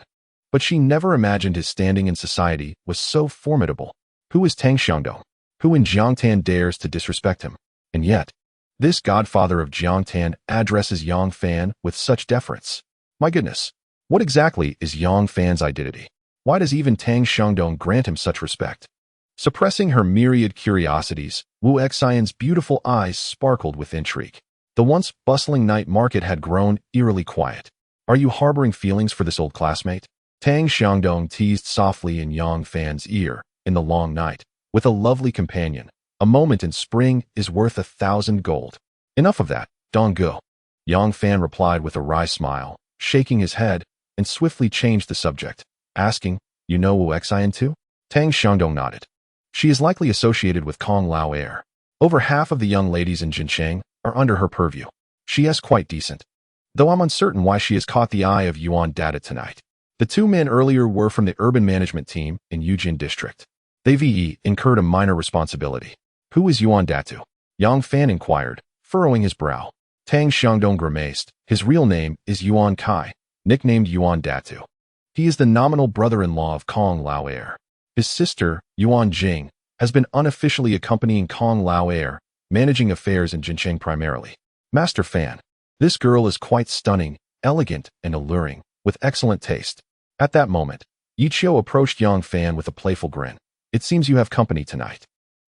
But she never imagined his standing in society was so formidable. Who is Tang Xiangdong? Who in Jiangtan dares to disrespect him? And yet, this godfather of Jiangtan addresses Yang Fan with such deference. My goodness, what exactly is Yang Fan's identity? Why does even Tang Xiangdong grant him such respect? Suppressing her myriad curiosities, Wu Xian's beautiful eyes sparkled with intrigue. The once bustling night market had grown eerily quiet. Are you harboring feelings for this old classmate? Tang Xiangdong teased softly in Yang Fan's ear in the long night. With a lovely companion, a moment in spring is worth 1,000 gold. Enough of that, Dong Ge. Yang Fan replied with a wry smile, shaking his head, and swiftly changed the subject, asking, You know Wu Xian too? Tang Xiangdong nodded. She is likely associated with Kong Lao Air. Over half of the young ladies in Jincheng are under her purview. She is quite decent. Though I'm uncertain why she has caught the eye of Yuan Data tonight. The two men earlier were from the urban management team in Yujin district. They incurred a minor responsibility. Who is Yuan Datu? Yang Fan inquired, furrowing his brow. Tang Xiangdong grimaced. His real name is Yuan Kai, nicknamed Yuan Datu. He is the nominal brother-in-law of Kong Lao Air. His sister, Yuan Jing, has been unofficially accompanying Kong Lao Air, managing affairs in Jincheng primarily. Master Fan. This girl is quite stunning, elegant, and alluring, with excellent taste. At that moment, Yiqiu approached Yang Fan with a playful grin. It seems you have company tonight.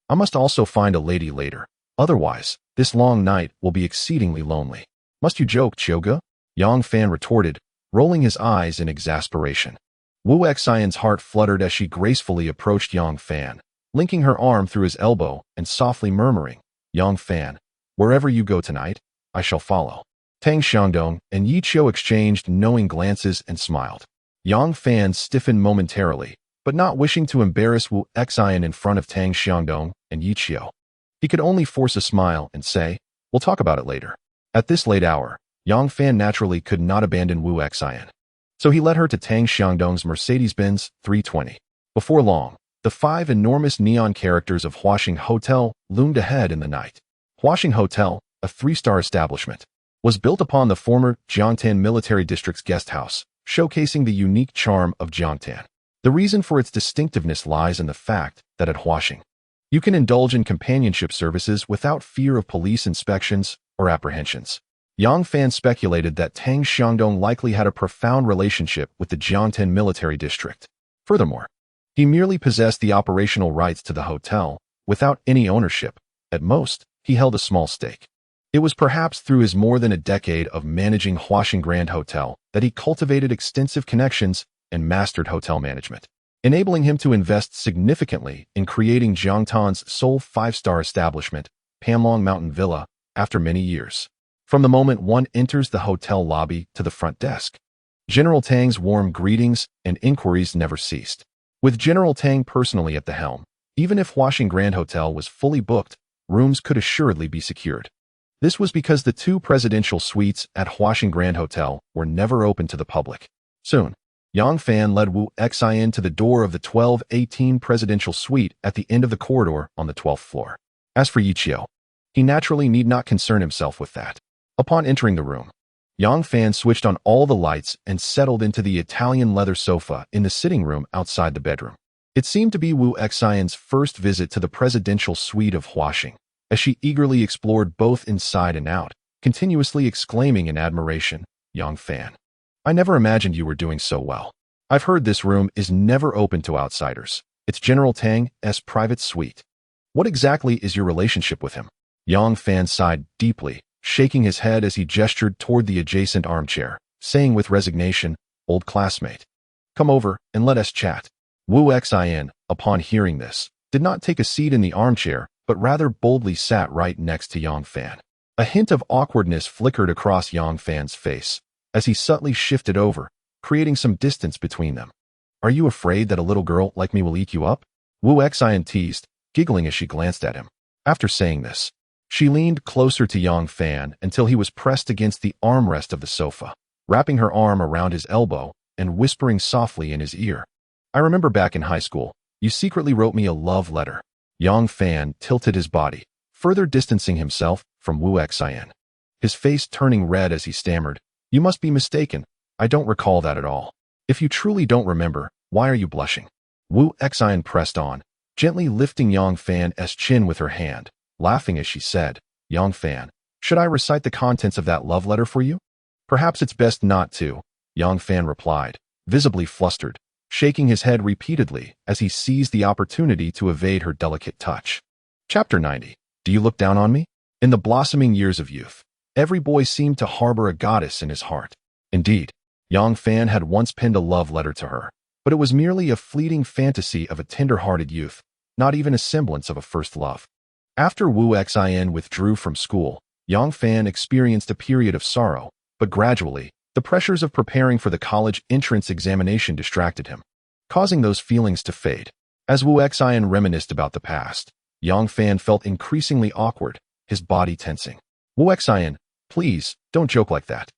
I must also find a lady later. Otherwise, this long night will be exceedingly lonely. Must you joke, Qiuge? Yang Fan retorted, rolling his eyes in exasperation. Wu Xian's heart fluttered as she gracefully approached Yang Fan, linking her arm through his elbow and softly murmuring, Yang Fan, wherever you go tonight, I shall follow. Tang Xiangdong and Yiqiu exchanged knowing glances and smiled. Yang Fan stiffened momentarily, but not wishing to embarrass Wu Xian in front of Tang Xiangdong and Yiqiu. He could only force a smile and say, We'll talk about it later. At this late hour, Yang Fan naturally could not abandon Wu Xian. So he led her to Tang Xiangdong's Mercedes-Benz 320. Before long, the 5 enormous neon characters of Huaxing Hotel loomed ahead in the night. Huaxing Hotel, a 3-star establishment, was built upon the former Jiangtan Military District's guest house, showcasing the unique charm of Jiangtan. The reason for its distinctiveness lies in the fact that at Huaxing, you can indulge in companionship services without fear of police inspections or apprehensions. Yang Fan speculated that Tang Xiangdong likely had a profound relationship with the Jiangtan Military District. Furthermore, he merely possessed the operational rights to the hotel without any ownership. At most, he held a small stake. It was perhaps through his more than a decade of managing Huaxing Grand Hotel that he cultivated extensive connections and mastered hotel management, enabling him to invest significantly in creating Jiangtan's sole 5-star establishment, Panlong Mountain Villa, after many years. From the moment one enters the hotel lobby to the front desk, General Tang's warm greetings and inquiries never ceased. With General Tang personally at the helm, Even if Huaxing Grand Hotel was fully booked, rooms could assuredly be secured. This was because the 2 presidential suites at Huaxing Grand Hotel were never open to the public. Soon, Yang Fan led Wu Xian to the door of the 1218 presidential suite at the end of the corridor on the 12th floor. As for Yiqiu, he naturally need not concern himself with that. Upon entering the room, Yang Fan switched on all the lights and settled into the Italian leather sofa in the sitting room outside the bedroom. It seemed to be Wu Xian's first visit to the presidential suite of Huaxing, as she eagerly explored both inside and out, continuously exclaiming in admiration, "Yang Fan, I never imagined you were doing so well. I've heard this room is never open to outsiders. It's General Tang's private suite. What exactly is your relationship with him?" Yang Fan sighed deeply, shaking his head as he gestured toward the adjacent armchair, saying with resignation, "Old classmate. Come over and let us chat." Wu Xian, upon hearing this, did not take a seat in the armchair, but rather boldly sat right next to Yang Fan. A hint of awkwardness flickered across Yang Fan's face as he subtly shifted over, creating some distance between them. "Are you afraid that a little girl like me will eat you up?" Wu Xian teased, giggling as she glanced at him. After saying this, she leaned closer to Yang Fan until he was pressed against the armrest of the sofa, wrapping her arm around his elbow and whispering softly in his ear, "I remember back in high school, you secretly wrote me a love letter." Yang Fan tilted his body, further distancing himself from Wu Xian, his face turning red as he stammered, "You must be mistaken. I don't recall that at all. If you truly don't remember, why are you blushing?" Wu Xian pressed on, gently lifting Yang Fan's chin with her hand, laughing as she said, "Yang Fan, should I recite the contents of that love letter for you?" "Perhaps it's best not to," Yang Fan replied, visibly flustered, shaking his head repeatedly as he seized the opportunity to evade her delicate touch. Chapter 90. Do you look down on me? In the blossoming years of youth, every boy seemed to harbor a goddess in his heart. Indeed, Yang Fan had once penned a love letter to her, but it was merely a fleeting fantasy of a tender-hearted youth, not even a semblance of a first love. After Wu Xian withdrew from school, Yang Fan experienced a period of sorrow, but gradually, the pressures of preparing for the college entrance examination distracted him, causing those feelings to fade. As Wu Xian reminisced about the past, Yang Fan felt increasingly awkward, his body tensing. "Wu Xian, please, don't joke like that.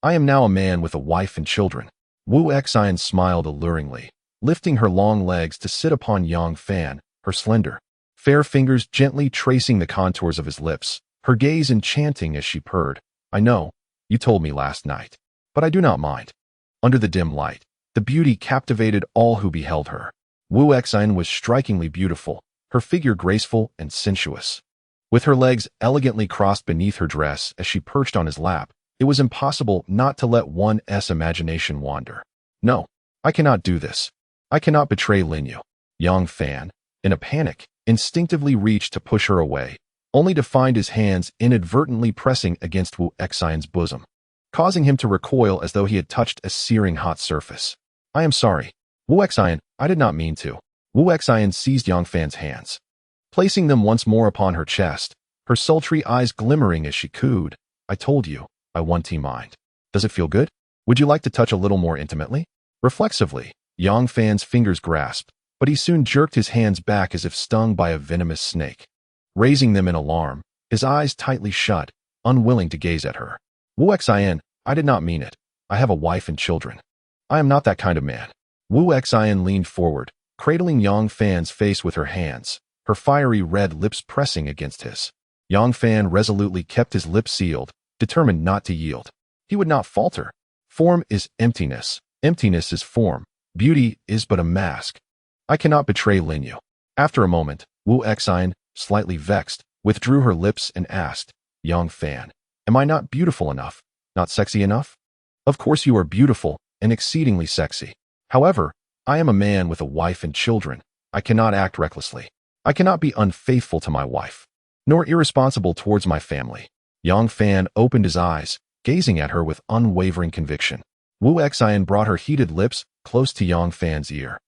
I am now a man with a wife and children." Wu Xian smiled alluringly, lifting her long legs to sit upon Yang Fan, her slender, fair fingers gently tracing the contours of his lips, her gaze enchanting as she purred, "I know, you told me last night, but I do not mind." Under the dim light, the beauty captivated all who beheld her. Wu Xian was strikingly beautiful, her figure graceful and sensuous. With her legs elegantly crossed beneath her dress as she perched on his lap, it was impossible not to let one's imagination wander. "No, I cannot do this. I cannot betray Lin Yue." Yang Fan, in a panic, instinctively reached to push her away, only to find his hands inadvertently pressing against Wu Xian's bosom, causing him to recoil as though he had touched a searing hot surface. "I am sorry. Wu Xian, I did not mean to." Wu Xian seized Yang Fan's hands, placing them once more upon her chest, her sultry eyes glimmering as she cooed, "I told you, I want to mind. Does it feel good? Would you like to touch a little more intimately?" Reflexively, Yang Fan's fingers grasped, but he soon jerked his hands back as if stung by a venomous snake. Raising them in alarm, his eyes tightly shut, unwilling to gaze at her. "Wu Xian, I did not mean it. I have a wife and children. I am not that kind of man." Wu Xian leaned forward, cradling Yang Fan's face with her hands, her fiery red lips pressing against his. Yang Fan resolutely kept his lips sealed, determined not to yield. He would not falter. Form is emptiness. Emptiness is form. Beauty is but a mask. "I cannot betray Lin Yue." After a moment, Wu Xian, slightly vexed, withdrew her lips and asked, "Yang Fan, am I not beautiful enough? Not sexy enough?" "Of course you are beautiful and exceedingly sexy. However, I am a man with a wife and children. I cannot act recklessly. I cannot be unfaithful to my wife, nor irresponsible towards my family." Yang Fan opened his eyes, gazing at her with unwavering conviction. Wu Xian brought her heated lips close to Yang Fan's ear,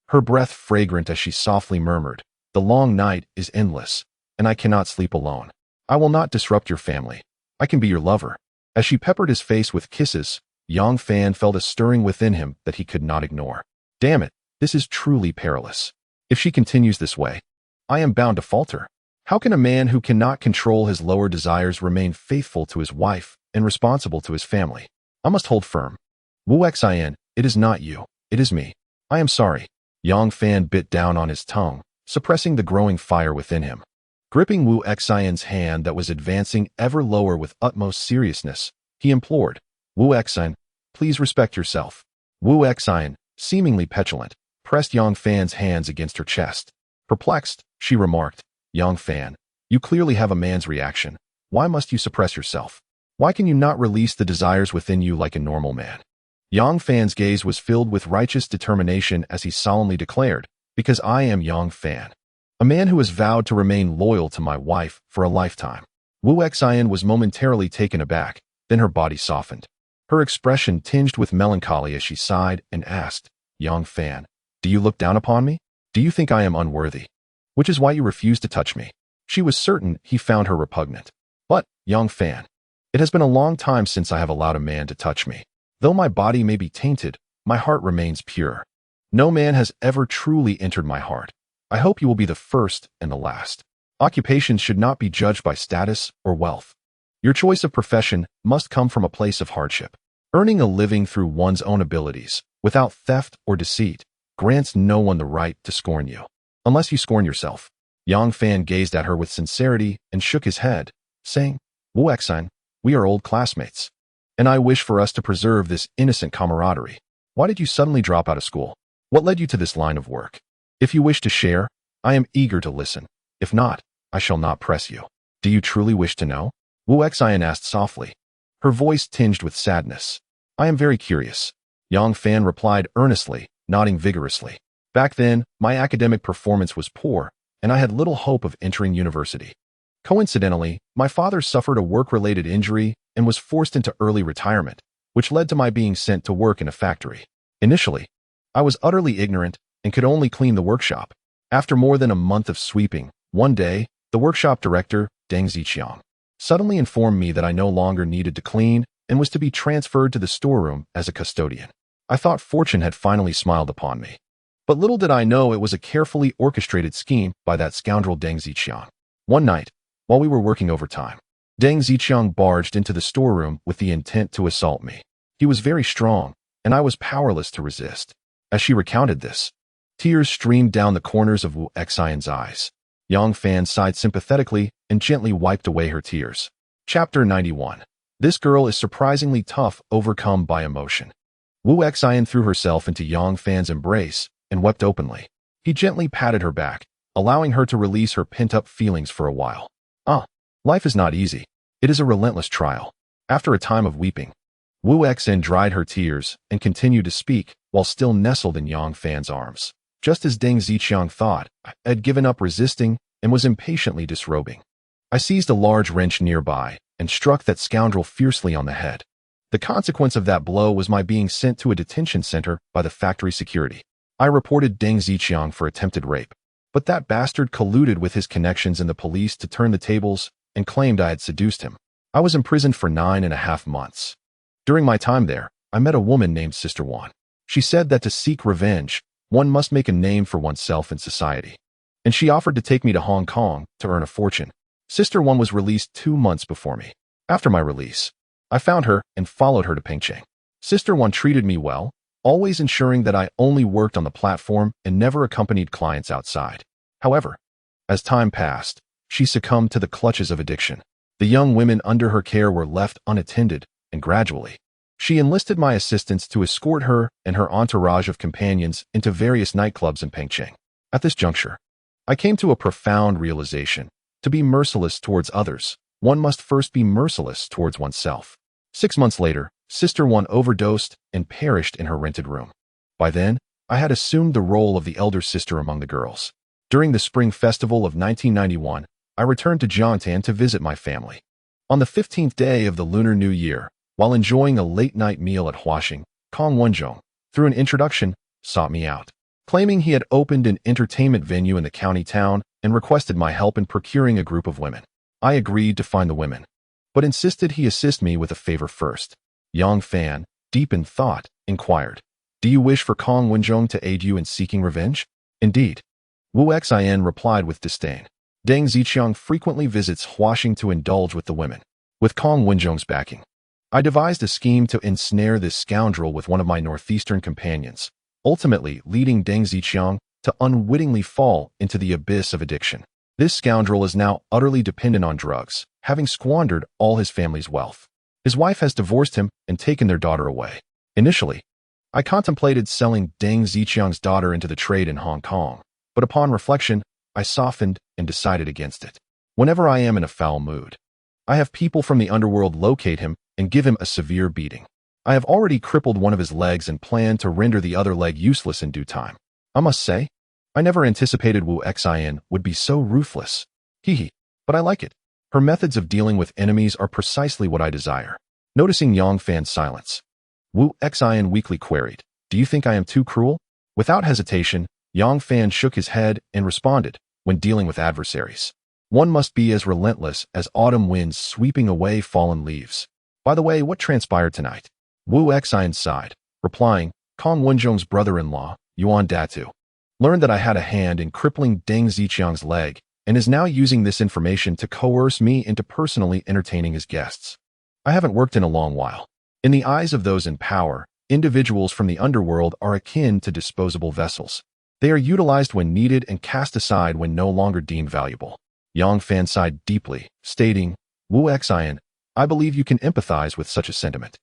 her breath fragrant as she softly murmured, "The long night is endless, and I cannot sleep alone. I will not disrupt your family. I can be your lover." As she peppered his face with kisses, Yang Fan felt a stirring within him that he could not ignore. Damn it, this is truly perilous. If she continues this way, I am bound to falter. How can a man who cannot control his lower desires remain faithful to his wife and responsible to his family? I must hold firm. Wu Xin, it is not you. It is me. I am sorry. Yang Fan bit down on his tongue, suppressing the growing fire within him. Gripping Wu Xin's hand that was advancing ever lower with utmost seriousness, he implored, Wu Xin, please respect yourself. Wu Xin, seemingly petulant, pressed Yang Fan's hands against her chest. Perplexed, she remarked, Yang Fan, you clearly have a man's reaction. Why must you suppress yourself? Why can you not release the desires within you like a normal man? Yang Fan's gaze was filled with righteous determination as he solemnly declared, because I am Yang Fan, a man who has vowed to remain loyal to my wife for a lifetime. Wu Xin was momentarily taken aback, then her body softened. Her expression tinged with melancholy as she sighed and asked, Yang Fan, do you look down upon me? Do you think I am unworthy? Which is why you refuse to touch me. She was certain he found her repugnant. But, Yang Fan, it has been a long time since I have allowed a man to touch me. Though my body may be tainted, my heart remains pure. No man has ever truly entered my heart. I hope you will be the first and the last. Occupations should not be judged by status or wealth. Your choice of profession must come from a place of hardship. Earning a living through one's own abilities, without theft or deceit, grants no one the right to scorn you. Unless you scorn yourself. Yang Fan gazed at her with sincerity and shook his head, saying, Wu Xin, we are old classmates, and I wish for us to preserve this innocent camaraderie. Why did you suddenly drop out of school? What led you to this line of work? If you wish to share, I am eager to listen. If not, I shall not press you. Do you truly wish to know? Wu Xin asked softly, her voice tinged with sadness. I am very curious. Yang Fan replied earnestly, nodding vigorously. Back then, my academic performance was poor, and I had little hope of entering university. Coincidentally, my father suffered a work-related injury and was forced into early retirement, which led to my being sent to work in a factory. Initially, I was utterly ignorant and could only clean the workshop. After more than a month of sweeping, one day, the workshop director, Deng Ziqiang, suddenly informed me that I no longer needed to clean and was to be transferred to the storeroom as a custodian. I thought fortune had finally smiled upon me. But little did I know it was a carefully orchestrated scheme by that scoundrel Deng Ziqiang. One night, while we were working overtime, Deng Ziqiang barged into the storeroom with the intent to assault me. He was very strong, and I was powerless to resist. As she recounted this, tears streamed down the corners of Wu Xin's eyes. Yang Fan sighed sympathetically and gently wiped away her tears. Chapter 91. This girl is surprisingly tough, overcome by emotion. Wu Xin threw herself into Yang Fan's embrace and wept openly. He gently patted her back, allowing her to release her pent-up feelings for a while. Life is not easy. It is a relentless trial. After a time of weeping, Wu Xin dried her tears and continued to speak while still nestled in Yang Fan's arms. Just as Deng Ziqiang thought, I had given up resisting and was impatiently disrobing. I seized a large wrench nearby and struck that scoundrel fiercely on the head. The consequence of that blow was my being sent to a detention center by the factory security. I reported Deng Ziqiang for attempted rape, but that bastard colluded with his connections in the police to turn the tables and claimed I had seduced him. I was imprisoned for 9.5 months. During my time there, I met a woman named Sister Wan. She said that to seek revenge, one must make a name for oneself in society. And she offered to take me to Hong Kong to earn a fortune. Sister Wan was released 2 months before me. After my release, I found her and followed her to Pengcheng. Sister Wan treated me well, always ensuring that I only worked on the platform and never accompanied clients outside. However, as time passed, she succumbed to the clutches of addiction. The young women under her care were left unattended, and gradually, she enlisted my assistance to escort her and her entourage of companions into various nightclubs in Pengcheng. At this juncture, I came to a profound realization. To be merciless towards others, one must first be merciless towards oneself. 6 months later, Sister One overdosed and perished in her rented room. By then, I had assumed the role of the elder sister among the girls. During the Spring Festival of 1991, I returned to Jiangtan to visit my family. On the 15th day of the Lunar New Year, while enjoying a late-night meal at Huaxing, Kong Wenzhong, through an introduction, sought me out, claiming he had opened an entertainment venue in the county town and requested my help in procuring a group of women. I agreed to find the women, but insisted he assist me with a favor first. Yang Fan, deep in thought, inquired, "Do you wish for Kong Wenzhong to aid you in seeking revenge?" "Indeed." Wu Xin replied with disdain. Deng Ziqiang frequently visits Huaxing to indulge with the women. With Kong Wenzhong's backing, I devised a scheme to ensnare this scoundrel with one of my northeastern companions, ultimately leading Deng Ziqiang to unwittingly fall into the abyss of addiction. This scoundrel is now utterly dependent on drugs, having squandered all his family's wealth. His wife has divorced him and taken their daughter away. Initially, I contemplated selling Deng Ziqiang's daughter into the trade in Hong Kong, but upon reflection, I softened and decided against it. Whenever I am in a foul mood, I have people from the underworld locate him and give him a severe beating. I have already crippled one of his legs and plan to render the other leg useless in due time. I must say, I never anticipated Wu Xin would be so ruthless. Hee, but I like it. Her methods of dealing with enemies are precisely what I desire. Noticing Yang Fan's silence, Wu Xin weakly queried, "Do you think I am too cruel?" Without hesitation, Yang Fan shook his head and responded, "When dealing with adversaries, one must be as relentless as autumn winds sweeping away fallen leaves. By the way, what transpired tonight?" Wu Xin sighed, replying, "Kong Wenzhong's brother-in-law, Yuan Datu, learned that I had a hand in crippling Deng Ziqiang's leg and is now using this information to coerce me into personally entertaining his guests. I haven't worked in a long while. In the eyes of those in power, individuals from the underworld are akin to disposable vessels. They are utilized when needed and cast aside when no longer deemed valuable." Yang Fan sighed deeply, stating, "Wu Xin, I believe you can empathize with such a sentiment.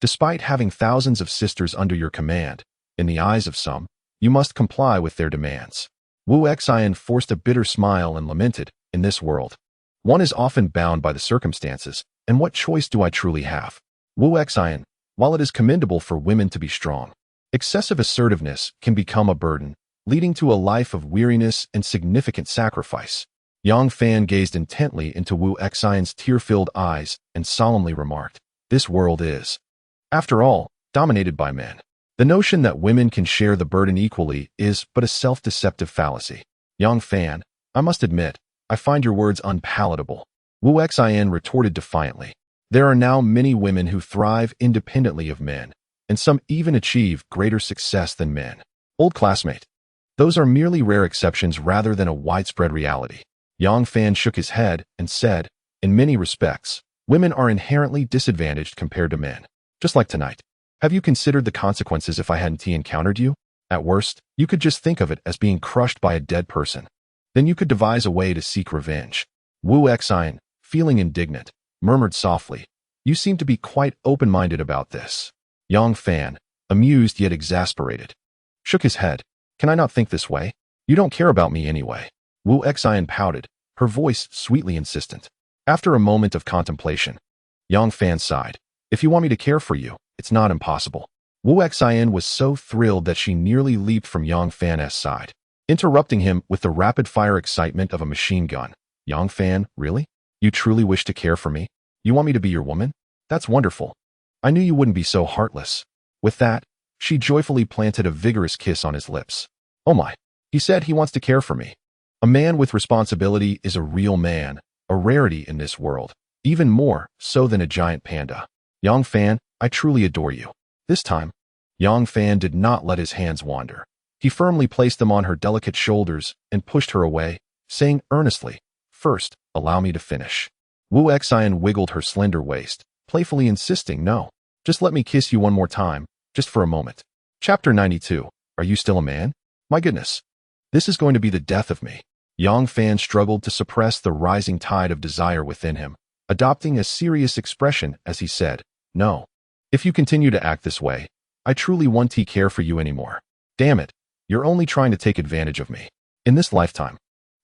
Despite having thousands of sisters under your command, in the eyes of some, you must comply with their demands." Wu Xin forced a bitter smile and lamented, "In this world, one is often bound by the circumstances, and what choice do I truly have?" Wu Xin, while it is commendable for women to be strong, excessive assertiveness can become a burden, leading to a life of weariness and significant sacrifice. Yang Fan gazed intently into Wu Xin's tear-filled eyes and solemnly remarked, "This world is, after all, dominated by men. The notion that women can share the burden equally is but a self-deceptive fallacy." Yang Fan, I must admit, I find your words unpalatable. Wu Xin retorted defiantly. There are now many women who thrive independently of men, and some even achieve greater success than men. Old classmate. Those are merely rare exceptions rather than a widespread reality. Yang Fan shook his head and said, "In many respects, women are inherently disadvantaged compared to men. Just like tonight. Have you considered the consequences if I hadn't encountered you? At worst, you could just think of it as being crushed by a dead person. Then you could devise a way to seek revenge." Wu Xin, feeling indignant, murmured softly, "You seem to be quite open-minded about this." Yang Fan, amused yet exasperated, shook his head. "Can I not think this way? You don't care about me anyway." Wu Xin pouted, her voice sweetly insistent. After a moment of contemplation, Yang Fan sighed, "If you want me to care for you, it's not impossible." Wu Xin was so thrilled that she nearly leaped from Yang Fan's side, interrupting him with the rapid-fire excitement of a machine gun. "Yang Fan, really? You truly wish to care for me? You want me to be your woman? That's wonderful. I knew you wouldn't be so heartless." With that, she joyfully planted a vigorous kiss on his lips. "Oh my, he said he wants to care for me. A man with responsibility is a real man, a rarity in this world, even more so than a giant panda. Yang Fan, I truly adore you." This time, Yang Fan did not let his hands wander. He firmly placed them on her delicate shoulders and pushed her away, saying earnestly, "First, allow me to finish." Wu Xin wiggled her slender waist, playfully insisting, "No, just let me kiss you one more time, just for a moment." Chapter 92. Are you still a man? My goodness. This is going to be the death of me. Yang Fan struggled to suppress the rising tide of desire within him, adopting a serious expression as he said, "No. If you continue to act this way, I truly won't care for you anymore. Damn it, you're only trying to take advantage of me. In this lifetime,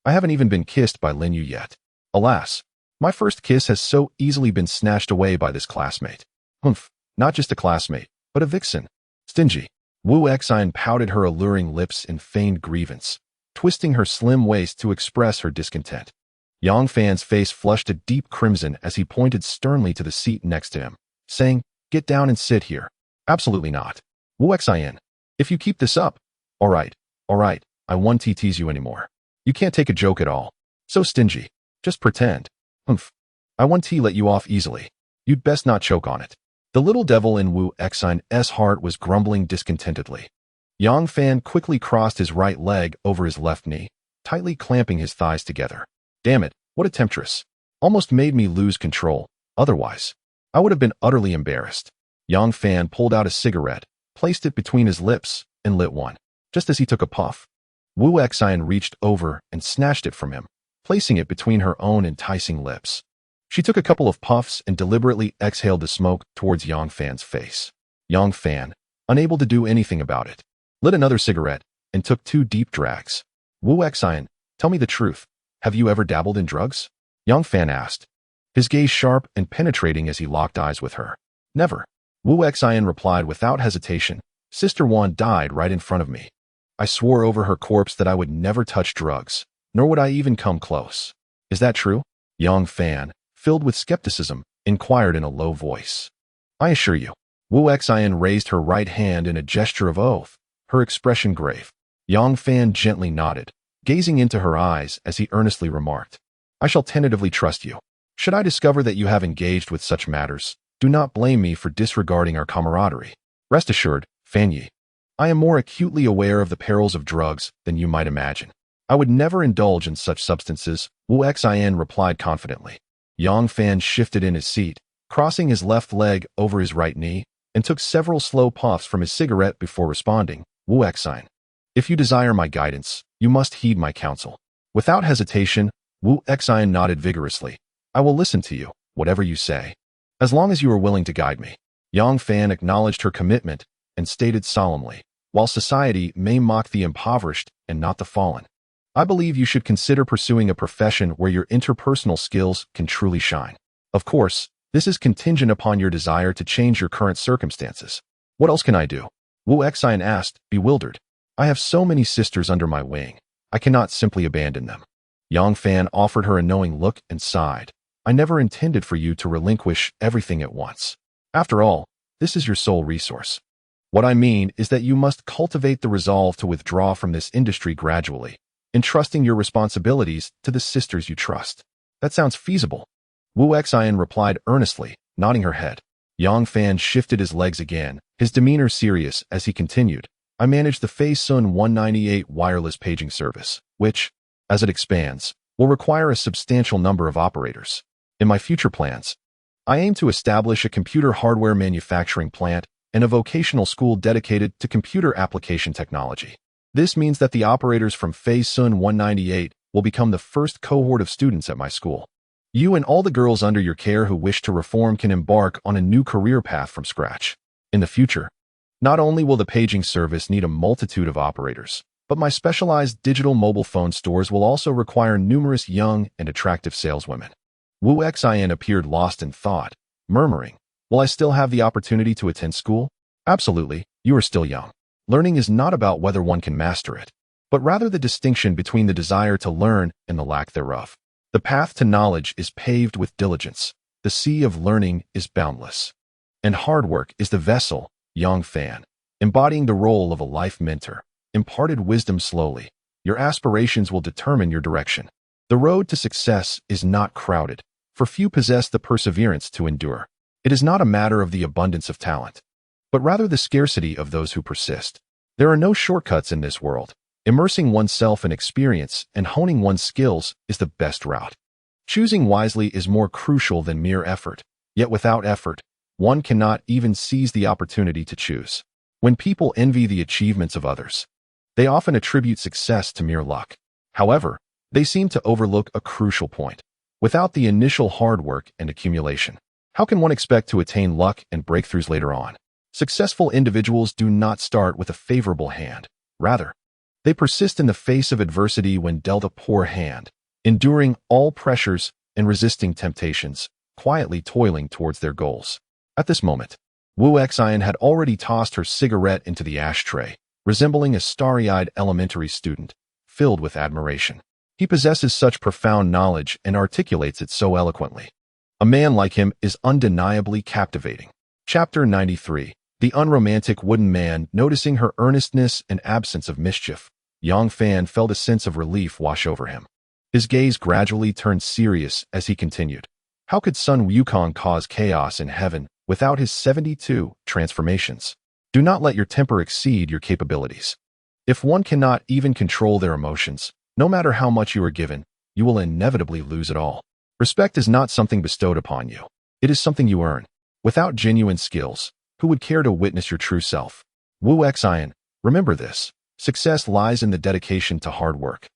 I haven't even been kissed by Lin Yue yet. Alas, my first kiss has so easily been snatched away by this classmate. Humph, not just a classmate, but a vixen. Stingy." Wu Xin pouted her alluring lips in feigned grievance, twisting her slim waist to express her discontent. Yang Fan's face flushed a deep crimson as he pointed sternly to the seat next to him, saying, "Get down and sit here." "Absolutely not. Wu Xin, if you keep this up." All right, I won't tease you anymore. You can't take a joke at all. So stingy. Just pretend. Humph. I won't let you off easily. You'd best not choke on it." The little devil in Wu Xin's heart was grumbling discontentedly. Yang Fan quickly crossed his right leg over his left knee, tightly clamping his thighs together. Damn it, what a temptress. Almost made me lose control. Otherwise, I would have been utterly embarrassed. Yang Fan pulled out a cigarette, placed it between his lips, and lit one. Just as he took a puff, Wu Xian reached over and snatched it from him, placing it between her own enticing lips. She took a couple of puffs and deliberately exhaled the smoke towards Yang Fan's face. Yang Fan, unable to do anything about it, lit another cigarette and took 2 deep drags. Wu Xian, tell me the truth. Have you ever dabbled in drugs? Yang Fan asked, his gaze sharp and penetrating as he locked eyes with her. Never. Wu Xian replied without hesitation. Sister Wan died right in front of me. I swore over her corpse that I would never touch drugs, nor would I even come close. Is that true? Yang Fan, filled with skepticism, inquired in a low voice. I assure you. Wu Xian raised her right hand in a gesture of oath, her expression grave. Yang Fan gently nodded, gazing into her eyes as he earnestly remarked, I shall tentatively trust you. Should I discover that you have engaged with such matters, do not blame me for disregarding our camaraderie. Rest assured, Fan Yi, I am more acutely aware of the perils of drugs than you might imagine. I would never indulge in such substances, Wu Xian replied confidently. Yang Fan shifted in his seat, crossing his left leg over his right knee, and took several slow puffs from his cigarette before responding, Wu Xian, if you desire my guidance, you must heed my counsel. Without hesitation, Wu Xian nodded vigorously. I will listen to you, whatever you say, as long as you are willing to guide me. Yang Fan acknowledged her commitment and stated solemnly, while society may mock the impoverished and not the fallen, I believe you should consider pursuing a profession where your interpersonal skills can truly shine. Of course, this is contingent upon your desire to change your current circumstances. What else can I do? Wu Xian asked, bewildered. I have so many sisters under my wing. I cannot simply abandon them. Yang Fan offered her a knowing look and sighed. I never intended for you to relinquish everything at once. After all, this is your sole resource. What I mean is that you must cultivate the resolve to withdraw from this industry gradually, entrusting your responsibilities to the sisters you trust. That sounds feasible. Wu Xian replied earnestly, nodding her head. Yang Fan shifted his legs again, his demeanor serious as he continued. I manage the Fei Sun 198 wireless paging service, which, as it expands, will require a substantial number of operators. In my future plans, I aim to establish a computer hardware manufacturing plant and a vocational school dedicated to computer application technology. This means that the operators from Fei Sun 198 will become the first cohort of students at my school. You and all the girls under your care who wish to reform can embark on a new career path from scratch. In the future, not only will the paging service need a multitude of operators, but my specialized digital mobile phone stores will also require numerous young and attractive saleswomen. Wu Xian appeared lost in thought, murmuring, will I still have the opportunity to attend school? Absolutely, you are still young. Learning is not about whether one can master it, but rather the distinction between the desire to learn and the lack thereof. The path to knowledge is paved with diligence. The sea of learning is boundless. And hard work is the vessel, Yang Fan, embodying the role of a life mentor, imparted wisdom slowly. Your aspirations will determine your direction. The road to success is not crowded, for few possess the perseverance to endure. It is not a matter of the abundance of talent, but rather the scarcity of those who persist. There are no shortcuts in this world. Immersing oneself in experience and honing one's skills is the best route. Choosing wisely is more crucial than mere effort, yet without effort, one cannot even seize the opportunity to choose. When people envy the achievements of others, they often attribute success to mere luck. However, they seem to overlook a crucial point. Without the initial hard work and accumulation, how can one expect to attain luck and breakthroughs later on? Successful individuals do not start with a favorable hand. Rather, they persist in the face of adversity when dealt a poor hand, enduring all pressures and resisting temptations, quietly toiling towards their goals. At this moment, Wu Xian had already tossed her cigarette into the ashtray, resembling a starry-eyed elementary student, filled with admiration. He possesses such profound knowledge and articulates it so eloquently. A man like him is undeniably captivating. Chapter 93. The unromantic wooden man. Noticing her earnestness and absence of mischief, Yang Fan felt a sense of relief wash over him. His gaze gradually turned serious as he continued. How could Sun Wukong cause chaos in heaven without his 72 transformations? Do not let your temper exceed your capabilities. If one cannot even control their emotions, No matter how much you are given, you will inevitably lose it all. Respect is not something bestowed upon you. It is something you earn. Without genuine skills, who would care to witness your true self? Wu Xian, remember this. Success lies in the dedication to hard work.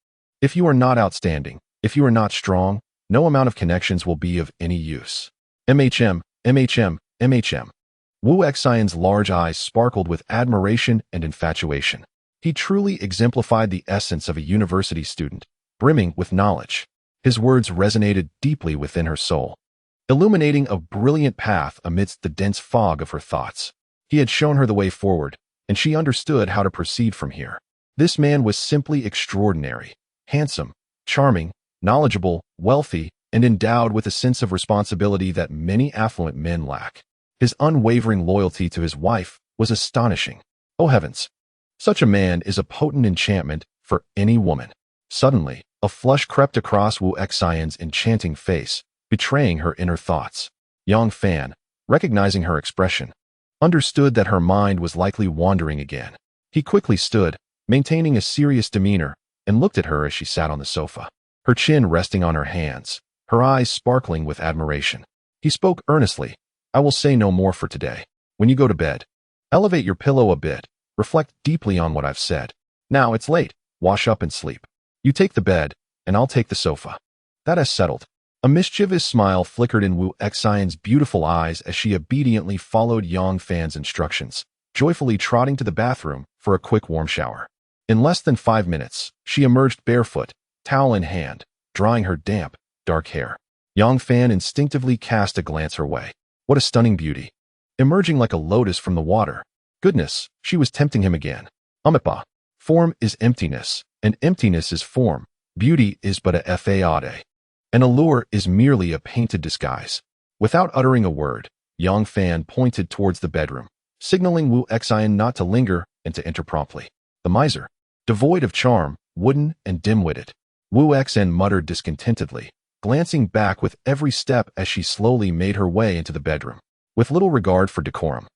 If you are not outstanding, if you are not strong, no amount of connections will be of any use. MHM, MHM, MHM. Wu Xian's large eyes sparkled with admiration and infatuation. He truly exemplified the essence of a university student, brimming with knowledge. His words resonated deeply within her soul, illuminating a brilliant path amidst the dense fog of her thoughts. He had shown her the way forward, and she understood how to proceed from here. This man was simply extraordinary, handsome, charming, knowledgeable, wealthy, and endowed with a sense of responsibility that many affluent men lack. His unwavering loyalty to his wife was astonishing. Oh heavens! Such a man is a potent enchantment for any woman. Suddenly, a flush crept across Wu Xian's enchanting face, betraying her inner thoughts. Yang Fan, recognizing her expression, understood that her mind was likely wandering again. He quickly stood, maintaining a serious demeanor, and looked at her as she sat on the sofa, her chin resting on her hands, her eyes sparkling with admiration. He spoke earnestly. I will say no more for today. When you go to bed, elevate your pillow a bit, reflect deeply on what I've said. Now it's late, wash up and sleep. You take the bed, and I'll take the sofa. That is settled. A mischievous smile flickered in Wu Xian's beautiful eyes as she obediently followed Yang Fan's instructions, joyfully trotting to the bathroom for a quick warm shower. In less than 5 minutes, she emerged barefoot, towel in hand, drying her damp, dark hair. Yang Fan instinctively cast a glance her way. What a stunning beauty. Emerging like a lotus from the water. Goodness, she was tempting him again. Amipa. Form is emptiness, and emptiness is form. Beauty is but a fade. An allure is merely a painted disguise. Without uttering a word, Yang Fan pointed towards the bedroom, signaling Wu Xian not to linger and to enter promptly. The miser. Devoid of charm, wooden and dim-witted. Wu Xian muttered discontentedly, glancing back with every step as she slowly made her way into the bedroom. With little regard for decorum,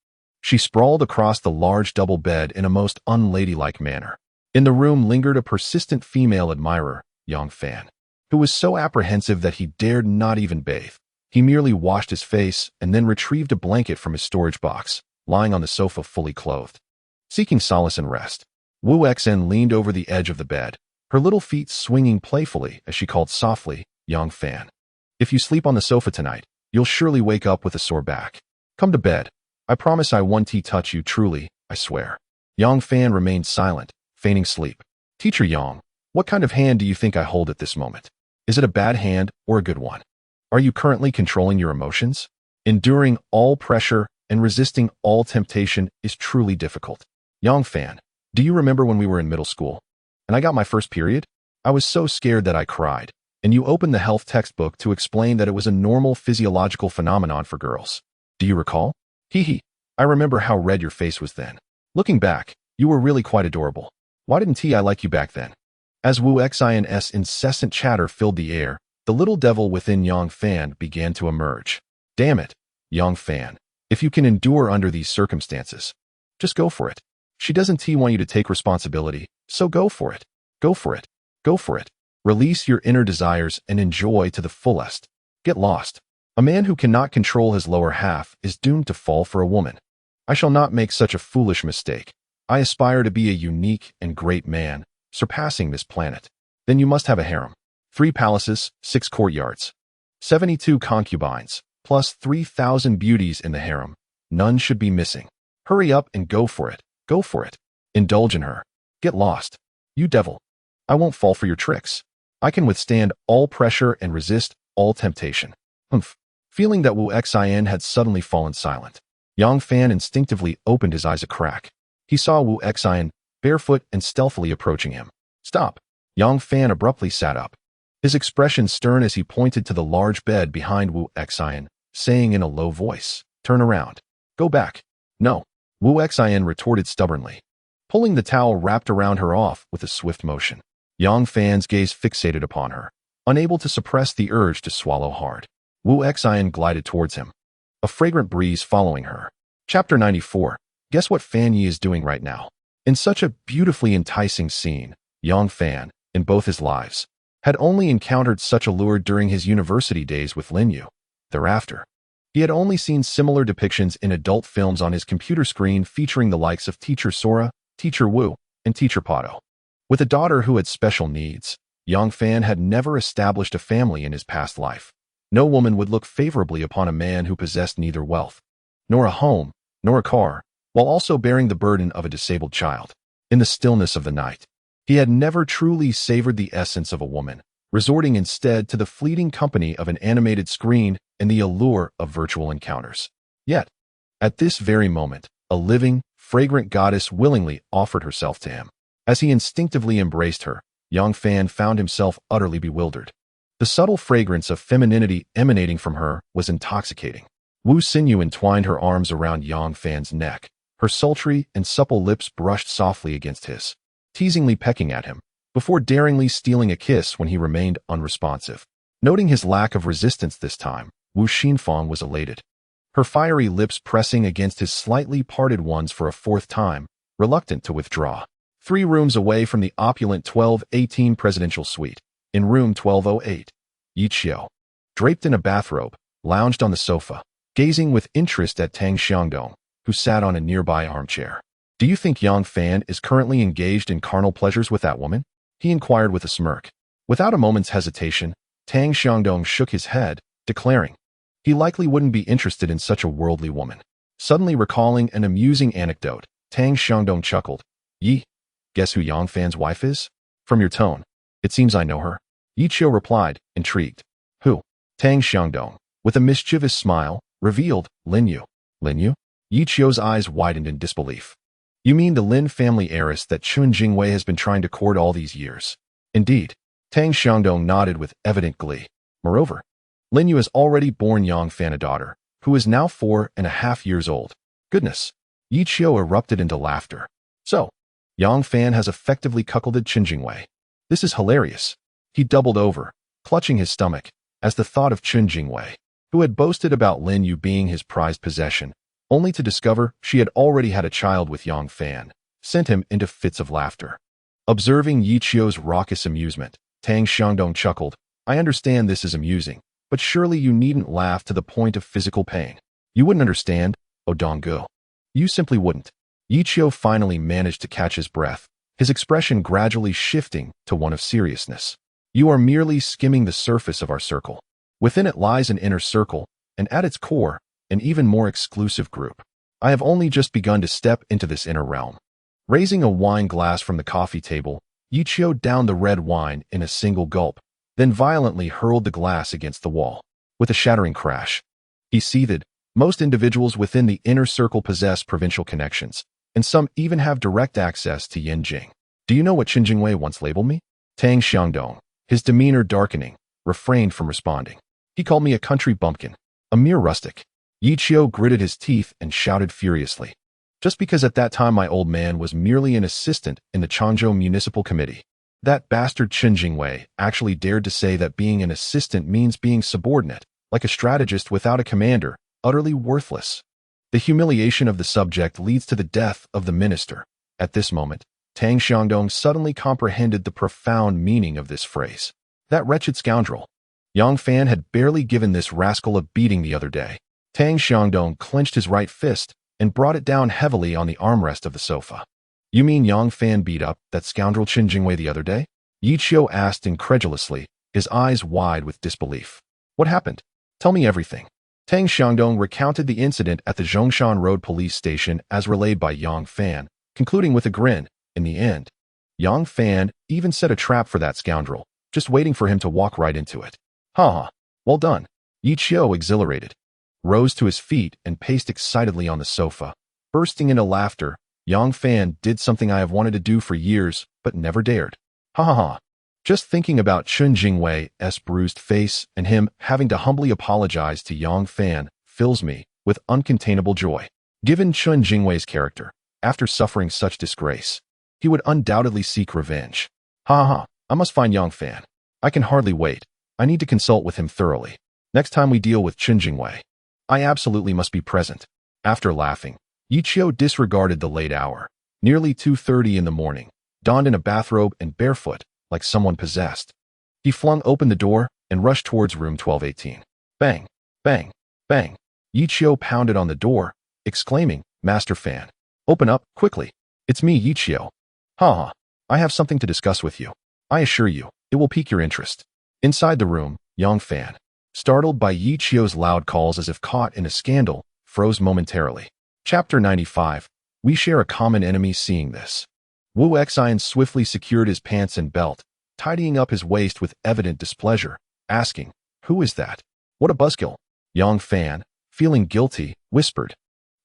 she sprawled across the large double bed in a most unladylike manner. In the room lingered a persistent female admirer, Yang Fan, who was so apprehensive that he dared not even bathe. He merely washed his face and then retrieved a blanket from his storage box, lying on the sofa fully clothed. Seeking solace and rest, Wu Xian leaned over the edge of the bed, her little feet swinging playfully as she called softly, Yang Fan. If you sleep on the sofa tonight, you'll surely wake up with a sore back. Come to bed. I promise I won't touch you truly, I swear. Yang Fan remained silent, feigning sleep. Teacher Yang, what kind of hand do you think I hold at this moment? Is it a bad hand or a good one? Are you currently controlling your emotions? Enduring all pressure and resisting all temptation is truly difficult. Yang Fan, do you remember when we were in middle school, and I got my first period? I was so scared that I cried, and you opened the health textbook to explain that it was a normal physiological phenomenon for girls. Do you recall? Hee hee, I remember how red your face was then. Looking back, you were really quite adorable. Why didn't I like you back then? As Wu Xian's incessant chatter filled the air, the little devil within Yang Fan began to emerge. Damn it, Yang Fan, if you can endure under these circumstances, just go for it. She doesn't want you to take responsibility, so go for it. Go for it. Go for it. Release your inner desires and enjoy to the fullest. Get lost. A man who cannot control his lower half is doomed to fall for a woman. I shall not make such a foolish mistake. I aspire to be a unique and great man, surpassing this planet. Then you must have a harem. 3 palaces, 6 courtyards, 72 concubines, plus 3,000 beauties in the harem. None should be missing. Hurry up and go for it. Go for it. Indulge in her. Get lost. You devil. I won't fall for your tricks. I can withstand all pressure and resist all temptation. Humph. Feeling that Wu Xian had suddenly fallen silent, Yang Fan instinctively opened his eyes a crack. He saw Wu Xian, barefoot and stealthily approaching him. Stop. Yang Fan abruptly sat up, his expression stern as he pointed to the large bed behind Wu Xian, saying in a low voice, Turn around. Go back. No. Wu Xian retorted stubbornly, pulling the towel wrapped around her off with a swift motion. Yang Fan's gaze fixated upon her, unable to suppress the urge to swallow hard. Wu Xian glided towards him, a fragrant breeze following her. Chapter 94. Guess what Fan Yi is doing right now? In such a beautifully enticing scene, Yang Fan, in both his lives, had only encountered such allure during his university days with Lin Yue. Thereafter, he had only seen similar depictions in adult films on his computer screen featuring the likes of Teacher Sora, Teacher Wu, and Teacher Pato. With a daughter who had special needs, Yang Fan had never established a family in his past life. No woman would look favorably upon a man who possessed neither wealth, nor a home, nor a car, while also bearing the burden of a disabled child. In the stillness of the night, he had never truly savored the essence of a woman, resorting instead to the fleeting company of an animated screen and the allure of virtual encounters. Yet, at this very moment, a living, fragrant goddess willingly offered herself to him. As he instinctively embraced her, Yang Fan found himself utterly bewildered. The subtle fragrance of femininity emanating from her was intoxicating. Wu Xinyu entwined her arms around Yang Fan's neck. Her sultry and supple lips brushed softly against his, teasingly pecking at him, before daringly stealing a kiss when he remained unresponsive. Noting his lack of resistance this time, Wu Xinfang was elated. Her fiery lips pressing against his slightly parted ones for a fourth time, reluctant to withdraw. 3 rooms away from the opulent 1218 presidential suite, in room 1208, Yi Qiu, draped in a bathrobe, lounged on the sofa, gazing with interest at Tang Xiangdong, who sat on a nearby armchair. "Do you think Yang Fan is currently engaged in carnal pleasures with that woman?" he inquired with a smirk. Without a moment's hesitation, Tang Xiangdong shook his head, declaring he likely wouldn't be interested in such a worldly woman. Suddenly recalling an amusing anecdote, Tang Xiangdong chuckled. "Yi, guess who Yang Fan's wife is? From your tone, it seems I know her." Yi Qiu replied, intrigued. "Who?" Tang Xiangdong, with a mischievous smile, revealed, "Lin Yue." "Lin Yue?" Yi Qiu's eyes widened in disbelief. "You mean the Lin family heiress that Chun Jingwei has been trying to court all these years?" "Indeed." Tang Xiangdong nodded with evident glee. "Moreover, Lin Yue has already borne Yang Fan a daughter, who is now 4.5 years old." "Goodness!" Yi Qiu erupted into laughter. "So, Yang Fan has effectively cuckolded Chun Jingwei. This is hilarious." He doubled over, clutching his stomach, as the thought of Chun Jingwei, who had boasted about Lin Yue being his prized possession, only to discover she had already had a child with Yang Fan, sent him into fits of laughter. Observing Yi Qiu's raucous amusement, Tang Xiangdong chuckled. "I understand this is amusing, but surely you needn't laugh to the point of physical pain. You wouldn't understand, O Donggu. You simply wouldn't." Yi Qiu finally managed to catch his breath, his expression gradually shifting to one of seriousness. "You are merely skimming the surface of our circle. Within it lies an inner circle, and at its core, an even more exclusive group. I have only just begun to step into this inner realm." Raising a wine glass from the coffee table, Yi Qiu downed the red wine in a single gulp, then violently hurled the glass against the wall. With a shattering crash, he seethed. "Most individuals within the inner circle possess provincial connections, and some even have direct access to Yanjing. Do you know what Chun Jingwei once labeled me?" Tang Xiangdong, his demeanor darkening, refrained from responding. "He called me a country bumpkin, a mere rustic." Yi Qiu gritted his teeth and shouted furiously. "Just because at that time my old man was merely an assistant in the Changzhou Municipal Committee. That bastard Chun Jingwei actually dared to say that being an assistant means being subordinate, like a strategist without a commander, utterly worthless. The humiliation of the subject leads to the death of the minister." At this moment, Tang Xiangdong suddenly comprehended the profound meaning of this phrase. That wretched scoundrel. Yang Fan had barely given this rascal a beating the other day. Tang Xiangdong clenched his right fist and brought it down heavily on the armrest of the sofa. "You mean Yang Fan beat up that scoundrel Chun Jingwei the other day?" Yi Qiu asked incredulously, his eyes wide with disbelief. "What happened? Tell me everything." Tang Xiangdong recounted the incident at the Zhongshan Road police station as relayed by Yang Fan, concluding with a grin. "In the end, Yang Fan even set a trap for that scoundrel, just waiting for him to walk right into it." "Ha ha, well done." Yi Qiu, exhilarated, rose to his feet and paced excitedly on the sofa. Bursting into laughter, Yang Fan did something I have wanted to do for years, but never dared. "Ha ha ha. Just thinking about Chun Jingwei's bruised face and him having to humbly apologize to Yang Fan fills me with uncontainable joy. Given Chun Jingwei's character, after suffering such disgrace, he would undoubtedly seek revenge. Ha ha, I must find Yang Fan. I can hardly wait. I need to consult with him thoroughly. Next time we deal with Chun Jingwei, I absolutely must be present." After laughing, Yi Qiu disregarded the late hour, nearly 2:30 in the morning, donned in a bathrobe and barefoot, like someone possessed. He flung open the door and rushed towards room 1218. Bang, bang, bang. Yichio pounded on the door, exclaiming, "Master Fan, open up, quickly. It's me, Yichio. Haha, I have something to discuss with you. I assure you, it will pique your interest." Inside the room, Yang Fan, startled by Yichio's loud calls as if caught in a scandal, froze momentarily. Chapter 95. We share a common enemy. Seeing this, Wu Xian swiftly secured his pants and belt, tidying up his waist with evident displeasure, asking, "Who is that? What a buzzkill." Yang Fan, feeling guilty, whispered,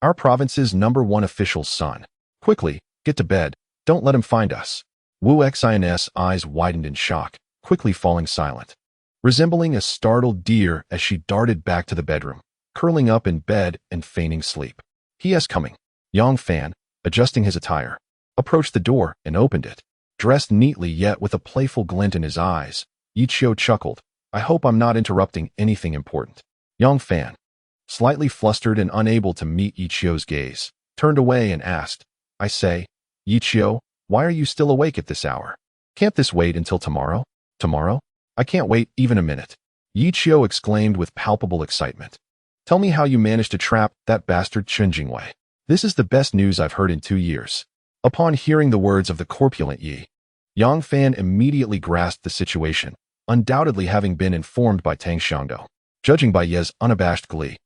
"Our province's #1 official's son. Quickly, get to bed, don't let him find us." Wu Xian's eyes widened in shock, quickly falling silent, resembling a startled deer as she darted back to the bedroom, curling up in bed and feigning sleep. "He is coming." Yang Fan, adjusting his attire, approached the door and opened it. Dressed neatly yet with a playful glint in his eyes, Yichio chuckled, "I hope I'm not interrupting anything important." Yang Fan, slightly flustered and unable to meet Yichio's gaze, turned away and asked, "I say, Yichio, why are you still awake at this hour? Can't this wait until tomorrow?" "Tomorrow? I can't wait even a minute," Yichio exclaimed with palpable excitement. "Tell me how you managed to trap that bastard Chen Jingwei. This is the best news I've heard in 2 years." Upon hearing the words of the corpulent Yi, Yang Fan immediately grasped the situation, undoubtedly having been informed by Tang Xiangdou. Judging by Ye's unabashed glee,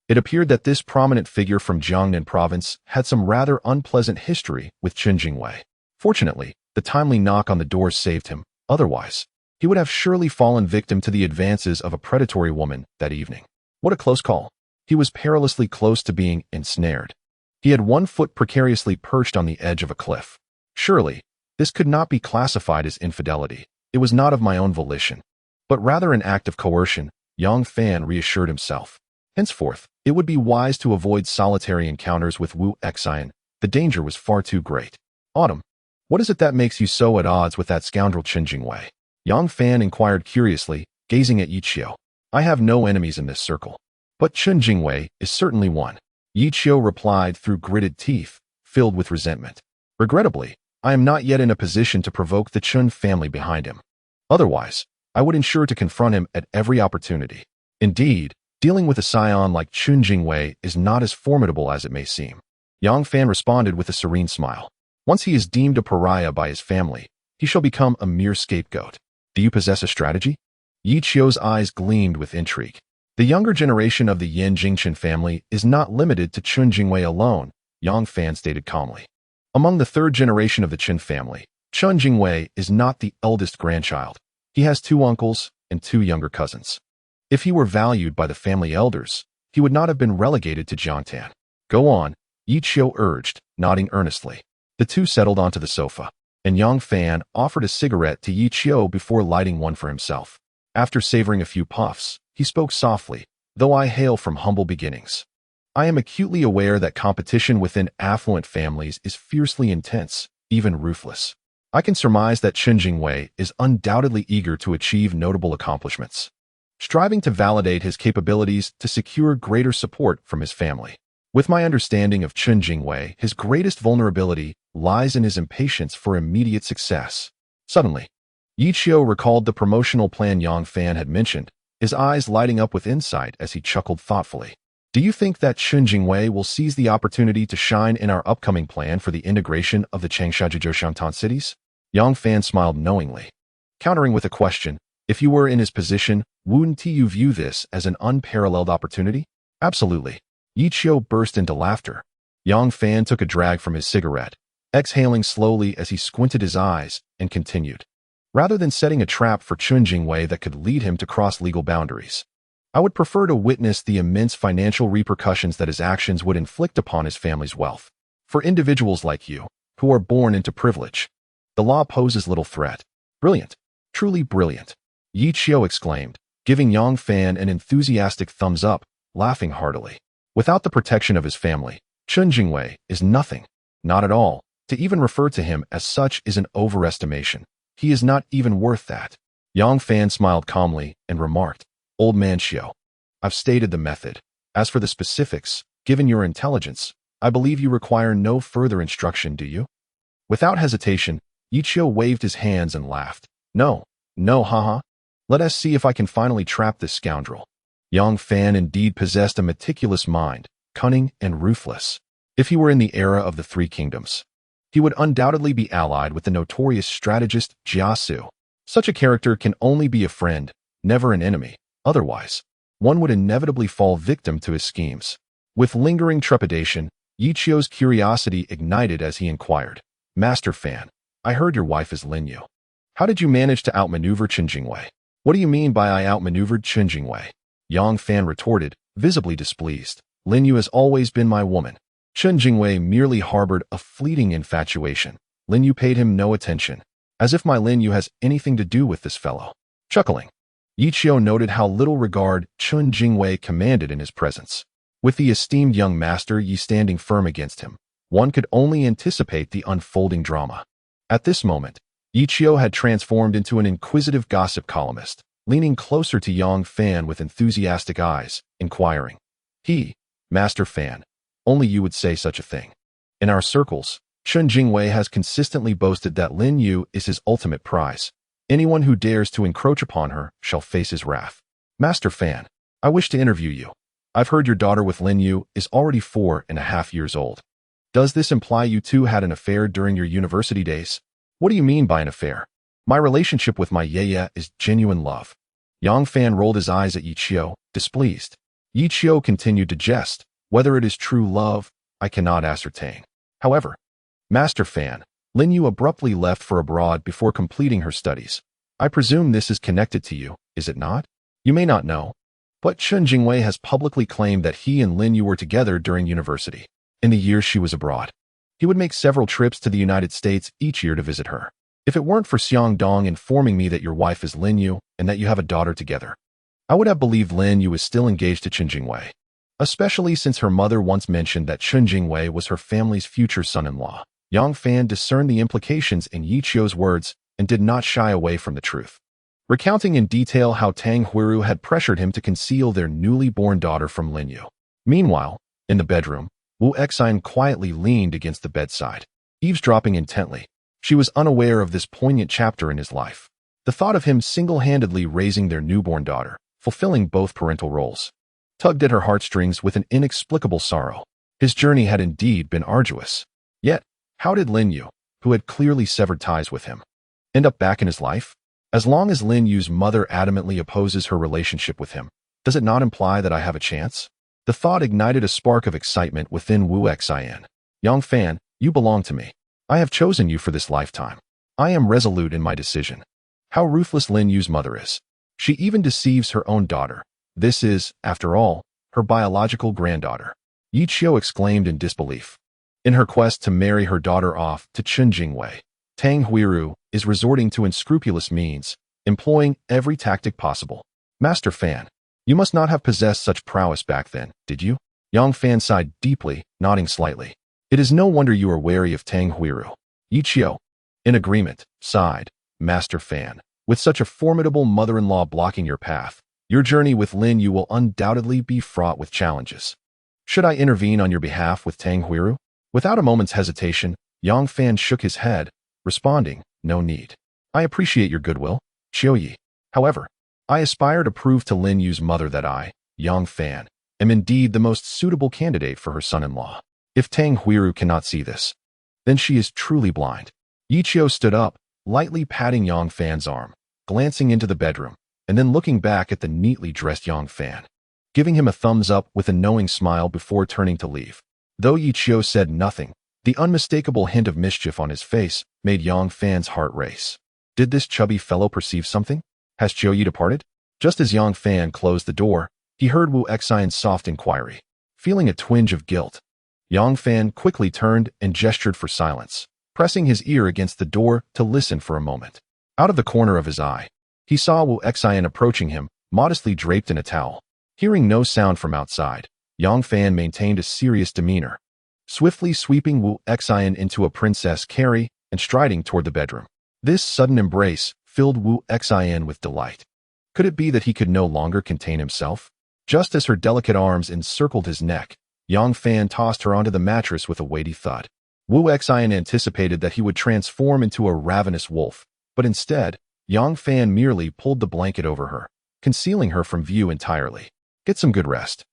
it appeared that this prominent figure from Jiangnan province had some rather unpleasant history with Chen Jingwei. Fortunately, the timely knock on the door saved him, otherwise, he would have surely fallen victim to the advances of a predatory woman that evening. What a close call. He was perilously close to being ensnared. He had one foot precariously perched on the edge of a cliff. Surely, this could not be classified as infidelity. It was not of my own volition, but rather an act of coercion, Yang Fan reassured himself. Henceforth, it would be wise to avoid solitary encounters with Wu Xian. The danger was far too great. "Autumn, what is it that makes you so at odds with that scoundrel Chen Jingwei?" Yang Fan inquired curiously, gazing at Yichio. "I have no enemies in this circle, but Chen Jingwei is certainly one," Yichio replied through gritted teeth, filled with resentment. "Regrettably, I am not yet in a position to provoke the Chen family behind him. Otherwise, I would ensure to confront him at every opportunity. Indeed, dealing with a scion like Chen Jingwei is not as formidable as it may seem." Yang Fan responded with a serene smile. "Once he is deemed a pariah by his family, he shall become a mere scapegoat. Do you possess a strategy?" Yichio's eyes gleamed with intrigue. "The younger generation of the Yan Jingchen family is not limited to Chen Jingwei alone," Yang Fan stated calmly. "Among the third generation of the Chen family, Chen Jingwei is not the eldest grandchild. He has 2 uncles and 2 younger cousins. If he were valued by the family elders, he would not have been relegated to Jiangtan." "Go on," Yichio urged, nodding earnestly. The two settled onto the sofa, and Yang Fan offered a cigarette to Yichio before lighting one for himself. After savoring a few puffs, he spoke softly, "Though I hail from humble beginnings, I am acutely aware that competition within affluent families is fiercely intense, even ruthless. I can surmise that Chen Jingwei is undoubtedly eager to achieve notable accomplishments, striving to validate his capabilities to secure greater support from his family. With my understanding of Chen Jingwei, his greatest vulnerability lies in his impatience for immediate success." Suddenly, Yichio recalled the promotional plan Yang Fan had mentioned, his eyes lighting up with insight as he chuckled thoughtfully. "Do you think that Chen Jingwei will seize the opportunity to shine in our upcoming plan for the integration of the Changsha-Zhejiang cities?" Yang Fan smiled knowingly, countering with a question, "If you were in his position, wouldn't you view this as an unparalleled opportunity?" "Absolutely." Yichio burst into laughter. Yang Fan took a drag from his cigarette, exhaling slowly as he squinted his eyes, and continued. "Rather than setting a trap for Chen Jingwei that could lead him to cross legal boundaries, I would prefer to witness the immense financial repercussions that his actions would inflict upon his family's wealth. For individuals like you, who are born into privilege, the law poses little threat." "Brilliant. Truly brilliant," Yichio exclaimed, giving Yang Fan an enthusiastic thumbs up, laughing heartily. "Without the protection of his family, Chen Jingwei is nothing. Not at all. To even refer to him as such is an overestimation. He is not even worth that." Yang Fan smiled calmly and remarked, "Old man Xiao, I've stated the method. As for the specifics, given your intelligence, I believe you require no further instruction, do you?" Without hesitation, Yichio waved his hands and laughed. No, no, haha. Let us see if I can finally trap this scoundrel. Yang Fan indeed possessed a meticulous mind, cunning and ruthless. If he were in the era of the Three Kingdoms, he would undoubtedly be allied with the notorious strategist Jiasu. Such a character can only be a friend, never an enemy. Otherwise, one would inevitably fall victim to his schemes. With lingering trepidation, Yichio's curiosity ignited as he inquired, Master Fan, I heard your wife is Lin Yue. How did you manage to outmaneuver Chen Jingwei? What do you mean by I outmaneuvered Chen Jingwei? Yang Fan retorted, visibly displeased. Lin Yue has always been my woman. Chen Jingwei merely harbored a fleeting infatuation. Lin Yue paid him no attention. As if my Lin Yue has anything to do with this fellow. Chuckling, Yichio noted how little regard Chen Jingwei commanded in his presence. With the esteemed young master Yi standing firm against him, one could only anticipate the unfolding drama. At this moment, Yichio had transformed into an inquisitive gossip columnist, leaning closer to Yang Fan with enthusiastic eyes, inquiring, Master Fan, only you would say such a thing. In our circles, Chen Jingwei has consistently boasted that Lin Yue is his ultimate prize. Anyone who dares to encroach upon her shall face his wrath. Master Fan, I wish to interview you. I've heard your daughter with Lin Yue is already 4.5 years old. Does this imply you two had an affair during your university days? What do you mean by an affair? My relationship with my Yeye is genuine love. Yang Fan rolled his eyes at Yichio, displeased. Yichio continued to jest. Whether it is true love, I cannot ascertain. However, Master Fan, Lin Yue abruptly left for abroad before completing her studies. I presume this is connected to you, is it not? You may not know, but Chen Jingwei has publicly claimed that he and Lin Yue were together during university. In the years she was abroad, he would make several trips to the United States each year to visit her. If it weren't for Xiang Dong informing me that your wife is Lin Yue and that you have a daughter together, I would have believed Lin Yue was still engaged to Chen Jingwei, especially since her mother once mentioned that Chen Jingwei was her family's future son-in-law. Yang Fan discerned the implications in Yichio's words and did not shy away from the truth, recounting in detail how Tang Huiru had pressured him to conceal their newly born daughter from Lin Yue. Meanwhile, in the bedroom, Wu Exine quietly leaned against the bedside, eavesdropping intently. She was unaware of this poignant chapter in his life. The thought of him single-handedly raising their newborn daughter, fulfilling both parental roles, tugged at her heartstrings with an inexplicable sorrow. His journey had indeed been arduous. Yet, how did Lin Yue, who had clearly severed ties with him, end up back in his life? As long as Lin Yue's mother adamantly opposes her relationship with him, does it not imply that I have a chance? The thought ignited a spark of excitement within Wu Exine. Yang Fan, you belong to me. I have chosen you for this lifetime. I am resolute in my decision. How ruthless Lin Yue's mother is. She even deceives her own daughter. This is, after all, her biological granddaughter. Yichio exclaimed in disbelief. In her quest to marry her daughter off to Chen Jingwei, Tang Huiru is resorting to unscrupulous means, employing every tactic possible. Master Fan, you must not have possessed such prowess back then, did you? Yang Fan sighed deeply, nodding slightly. It is no wonder you are wary of Tang Huiru. Yichio, in agreement, sighed. Master Fan, with such a formidable mother-in-law blocking your path, your journey with Lin Yue will undoubtedly be fraught with challenges. Should I intervene on your behalf with Tang Huiru? Without a moment's hesitation, Yang Fan shook his head, responding, no need. I appreciate your goodwill, Qiuyi. However, I aspire to prove to Lin Yue's mother that I, Yang Fan, am indeed the most suitable candidate for her son-in-law. If Tang Huiru cannot see this, then she is truly blind. Yichio stood up, lightly patting Yang Fan's arm, glancing into the bedroom, and then looking back at the neatly dressed Yang Fan, giving him a thumbs up with a knowing smile before turning to leave. Though Yichio said nothing, the unmistakable hint of mischief on his face made Yang Fan's heart race. Did this chubby fellow perceive something? Has Qiuyi departed? Just as Yang Fan closed the door, he heard Wu Exine's soft inquiry. Feeling a twinge of guilt, Yang Fan quickly turned and gestured for silence, pressing his ear against the door to listen for a moment. Out of the corner of his eye, he saw Wu Exine approaching him, modestly draped in a towel. Hearing no sound from outside, Yang Fan maintained a serious demeanor, swiftly sweeping Wu Exine into a princess carry and striding toward the bedroom. This sudden embrace filled Wu Exine with delight. Could it be that he could no longer contain himself? Just as her delicate arms encircled his neck, Yang Fan tossed her onto the mattress with a weighty thud. Wu Exine anticipated that he would transform into a ravenous wolf, but instead, Yang Fan merely pulled the blanket over her, concealing her from view entirely. Get some good rest.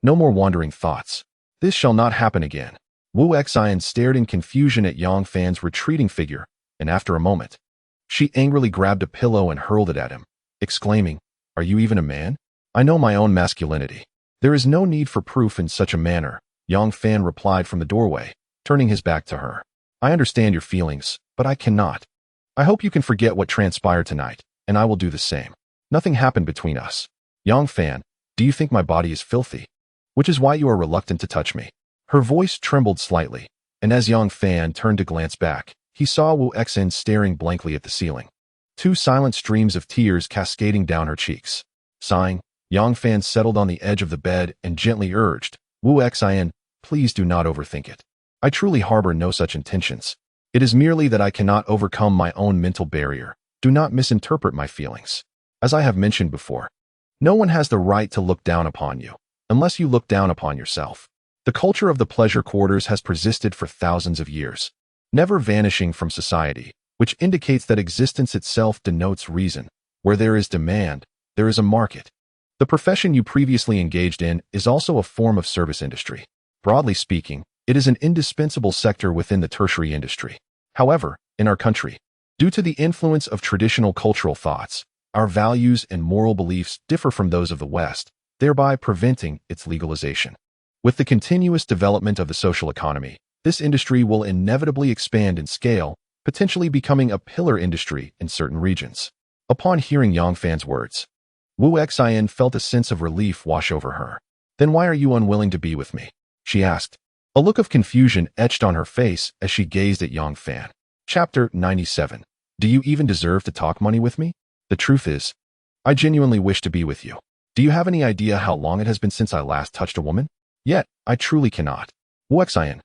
No more wandering thoughts. This shall not happen again. Wu Xian stared in confusion at Yang Fan's retreating figure, and after a moment, she angrily grabbed a pillow and hurled it at him, exclaiming, "Are you even a man? I know my own masculinity. There is no need for proof in such a manner," Yang Fan replied from the doorway, turning his back to her. "I understand your feelings, but I cannot. I hope you can forget what transpired tonight, and I will do the same. Nothing happened between us. Yang Fan, do you think my body is filthy? Which is why you are reluctant to touch me?" Her voice trembled slightly, and as Yang Fan turned to glance back, he saw Wu Xian staring blankly at the ceiling. Two silent streams of tears cascading down her cheeks. Sighing, Yang Fan settled on the edge of the bed and gently urged, "Wu Xian, please do not overthink it. I truly harbor no such intentions. It is merely that I cannot overcome my own mental barrier. Do not misinterpret my feelings. As I have mentioned before, no one has the right to look down upon you, unless you look down upon yourself. The culture of the pleasure quarters has persisted for thousands of years, never vanishing from society, which indicates that existence itself denotes reason. Where there is demand, there is a market. The profession you previously engaged in is also a form of service industry. Broadly speaking, it is an indispensable sector within the tertiary industry. However, in our country, due to the influence of traditional cultural thoughts, our values and moral beliefs differ from those of the West, thereby preventing its legalization. With the continuous development of the social economy, this industry will inevitably expand in scale, potentially becoming a pillar industry in certain regions. Upon hearing Yang Fan's words, Wu Xian felt a sense of relief wash over her. "Then why are you unwilling to be with me?" she asked. A look of confusion etched on her face as she gazed at Yang Fan. Chapter 97. Do you even deserve to talk money with me? The truth is, I genuinely wish to be with you. Do you have any idea how long it has been since I last touched a woman? Yet, I truly cannot. Wu Xian,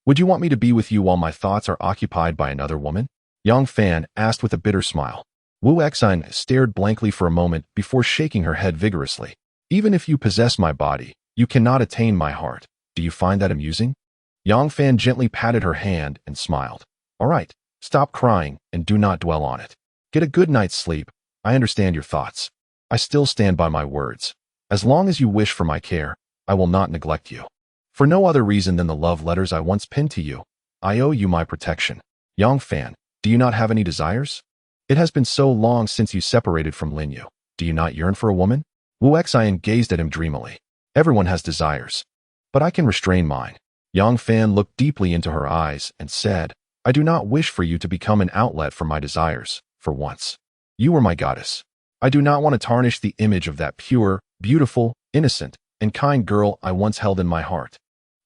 would you want me to be with you while my thoughts are occupied by another woman? Yang Fan asked with a bitter smile. Wu Xian stared blankly for a moment before shaking her head vigorously. Even if you possess my body, you cannot attain my heart. Do you find that amusing? Yang Fan gently patted her hand and smiled. All right, stop crying and do not dwell on it. Get a good night's sleep. I understand your thoughts. I still stand by my words. As long as you wish for my care, I will not neglect you. For no other reason than the love letters I once penned to you, I owe you my protection. Yang Fan, do you not have any desires? It has been so long since you separated from Lin Yue. Do you not yearn for a woman? Wu Xian gazed at him dreamily. Everyone has desires, but I can restrain mine. Yang Fan looked deeply into her eyes and said, I do not wish for you to become an outlet for my desires, for once. You were my goddess. I do not want to tarnish the image of that pure, beautiful, innocent, and kind girl I once held in my heart.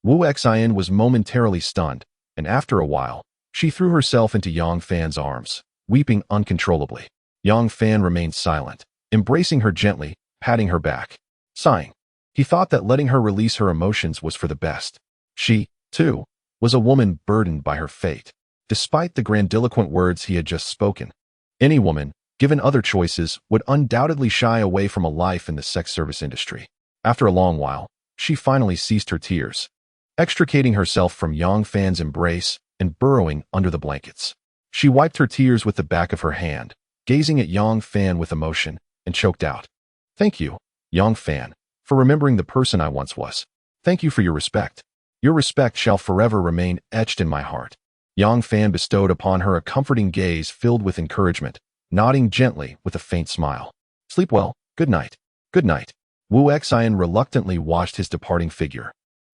Wu Xian was momentarily stunned, and after a while, she threw herself into Yang Fan's arms, weeping uncontrollably. Yang Fan remained silent, embracing her gently, patting her back. Sighing, he thought that letting her release her emotions was for the best. She, too, was a woman burdened by her fate. Despite the grandiloquent words he had just spoken, any woman, given other choices, would undoubtedly shy away from a life in the sex service industry. After a long while, she finally ceased her tears, extricating herself from Yang Fan's embrace and burrowing under the blankets. She wiped her tears with the back of her hand, gazing at Yang Fan with emotion, and choked out. Thank you, Yang Fan, for remembering the person I once was. Thank you for your respect. Your respect shall forever remain etched in my heart. Yang Fan bestowed upon her a comforting gaze filled with encouragement, nodding gently with a faint smile. Sleep well. Good night. Good night. Wu Xian reluctantly watched his departing figure,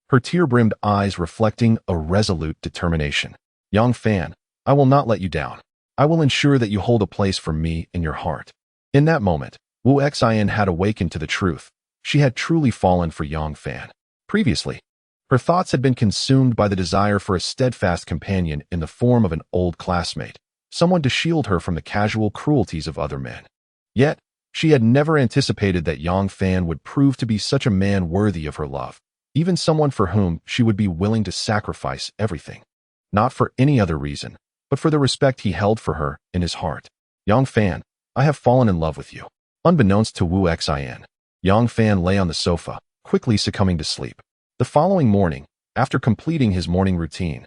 her tear-brimmed eyes reflecting a resolute determination. Yang Fan, I will not let you down. I will ensure that you hold a place for me in your heart. In that moment, Wu Xian had awakened to the truth. She had truly fallen for Yang Fan. Previously, her thoughts had been consumed by the desire for a steadfast companion in the form of an old classmate, someone to shield her from the casual cruelties of other men. Yet, she had never anticipated that Yang Fan would prove to be such a man worthy of her love, even someone for whom she would be willing to sacrifice everything. Not for any other reason, but for the respect he held for her in his heart. Yang Fan, I have fallen in love with you. Unbeknownst to Wu Xian, Yang Fan lay on the sofa, quickly succumbing to sleep. The following morning, after completing his morning routine,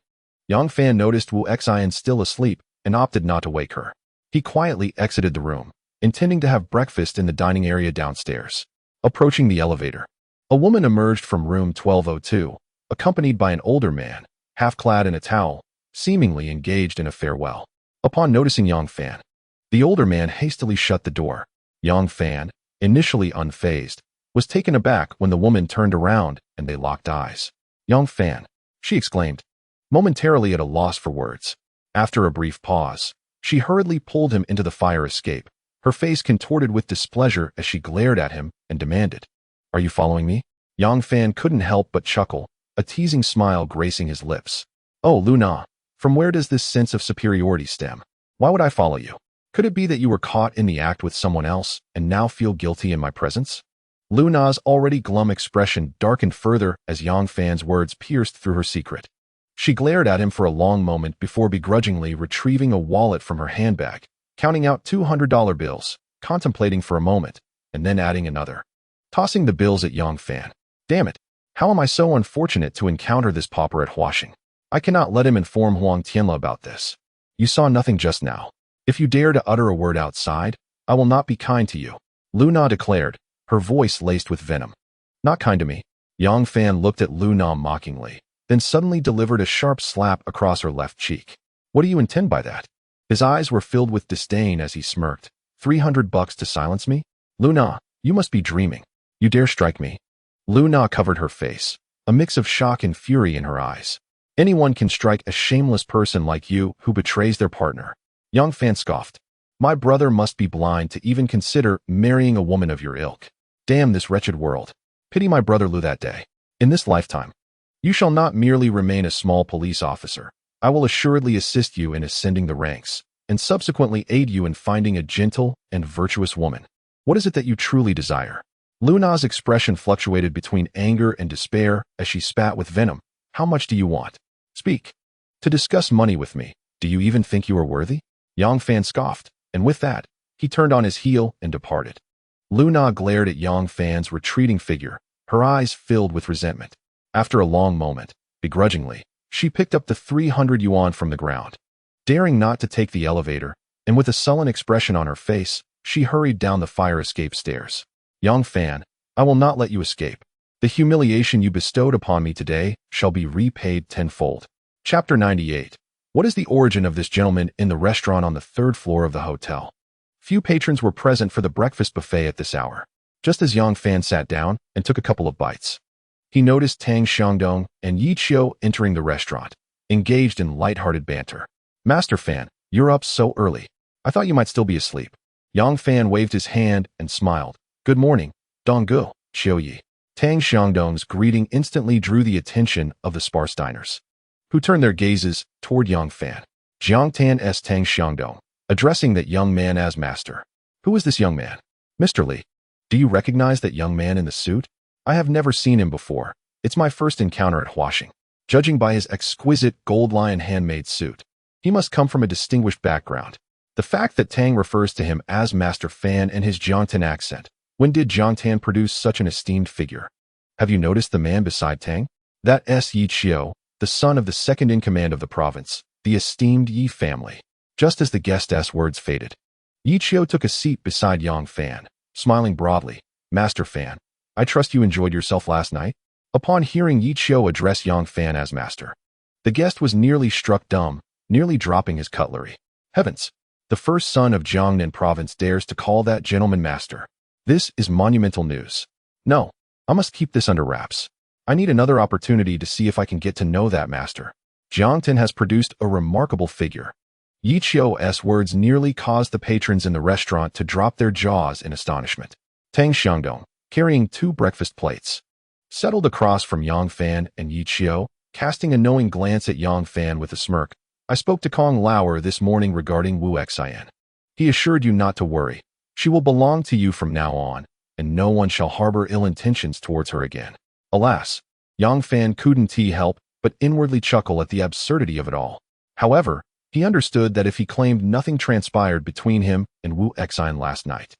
Yang Fan noticed Wu Xian still asleep and opted not to wake her. He quietly exited the room, intending to have breakfast in the dining area downstairs. Approaching the elevator, a woman emerged from room 1202, accompanied by an older man, half-clad in a towel, seemingly engaged in a farewell. Upon noticing Yang Fan, the older man hastily shut the door. Yang Fan, initially unfazed, was taken aback when the woman turned around and they locked eyes. "Yang Fan," she exclaimed, momentarily at a loss for words. After a brief pause, she hurriedly pulled him into the fire escape, her face contorted with displeasure as she glared at him and demanded, "Are you following me?" Yang Fan couldn't help but chuckle, a teasing smile gracing his lips. "Oh, Luna, from where does this sense of superiority stem? Why would I follow you? Could it be that you were caught in the act with someone else and now feel guilty in my presence?" Luna's already glum expression darkened further as Yang Fan's words pierced through her secret. She glared at him for a long moment before begrudgingly retrieving a wallet from her handbag, counting out $200 bills, contemplating for a moment, and then adding another. Tossing the bills at Yang Fan. "Damn it, how am I so unfortunate to encounter this pauper at Huaxing? I cannot let him inform Huang Tianla about this. You saw nothing just now. If you dare to utter a word outside, I will not be kind to you," Luna declared, her voice laced with venom. "Not kind to me?" Yang Fan looked at Luna mockingly, then suddenly delivered a sharp slap across her left cheek. "What do you intend by that?" His eyes were filled with disdain as he smirked. $300 to silence me? Luna, you must be dreaming. You dare strike me?" Luna covered her face, a mix of shock and fury in her eyes. "Anyone can strike a shameless person like you who betrays their partner." Yang Fan scoffed. "My brother must be blind to even consider marrying a woman of your ilk. Damn this wretched world. Pity my brother Lu that day. In this lifetime, you shall not merely remain a small police officer. I will assuredly assist you in ascending the ranks, and subsequently aid you in finding a gentle and virtuous woman. What is it that you truly desire?" Luna's expression fluctuated between anger and despair as she spat with venom. "How much do you want? Speak. To discuss money with me, do you even think you are worthy?" Yang Fan scoffed, and with that, he turned on his heel and departed. Luna glared at Yang Fan's retreating figure, her eyes filled with resentment. After a long moment, begrudgingly, she picked up the 300 yuan from the ground. Daring not to take the elevator, and with a sullen expression on her face, she hurried down the fire escape stairs. "Yang Fan, I will not let you escape. The humiliation you bestowed upon me today shall be repaid tenfold." Chapter 98. What is the origin of this gentleman in the restaurant on the third floor of the hotel? Few patrons were present for the breakfast buffet at this hour. Just as Yang Fan sat down and took a couple of bites, he noticed Tang Xiangdong and Yi Qiu entering the restaurant, engaged in light-hearted banter. "Master Fan, you're up so early. I thought you might still be asleep." Yang Fan waved his hand and smiled. "Good morning, Donggu, Qiu Yi." Tang Xiangdong's greeting instantly drew the attention of the sparse diners, who turned their gazes toward Yang Fan. Jiangtan s Tang Xiangdong, addressing that young man as master. "Who is this young man?" "Mr. Li, do you recognize that young man in the suit? I have never seen him before. It's my first encounter at Huaxing. Judging by his exquisite gold lion handmade suit, he must come from a distinguished background." The fact that Tang refers to him as Master Fan and his Jiangtan accent. When did Jiangtan produce such an esteemed figure? Have you noticed the man beside Tang? That is Yi Qiu, the son of the second-in-command of the province, the esteemed Yi family. Just as the guest's words faded, Yi Qiu took a seat beside Yang Fan, smiling broadly. "Master Fan, I trust you enjoyed yourself last night?" Upon hearing Yi Qiu address Yang Fan as master, the guest was nearly struck dumb, nearly dropping his cutlery. Heavens! The first son of Jiangnan province dares to call that gentleman master. This is monumental news. No, I must keep this under wraps. I need another opportunity to see if I can get to know that master. Jiangtan has produced a remarkable figure. Yi Qiu's words nearly caused the patrons in the restaurant to drop their jaws in astonishment. Tang Xiangdong, carrying 2 breakfast plates, settled across from Yang Fan and Yi Qiu, casting a knowing glance at Yang Fan with a smirk. "I spoke to Kong Lauer this morning regarding Wu Xian. He assured you not to worry. She will belong to you from now on, and no one shall harbor ill intentions towards her again." Alas, Yang Fan couldn't help but inwardly chuckle at the absurdity of it all. However, he understood that if he claimed nothing transpired between him and Wu Xian last night,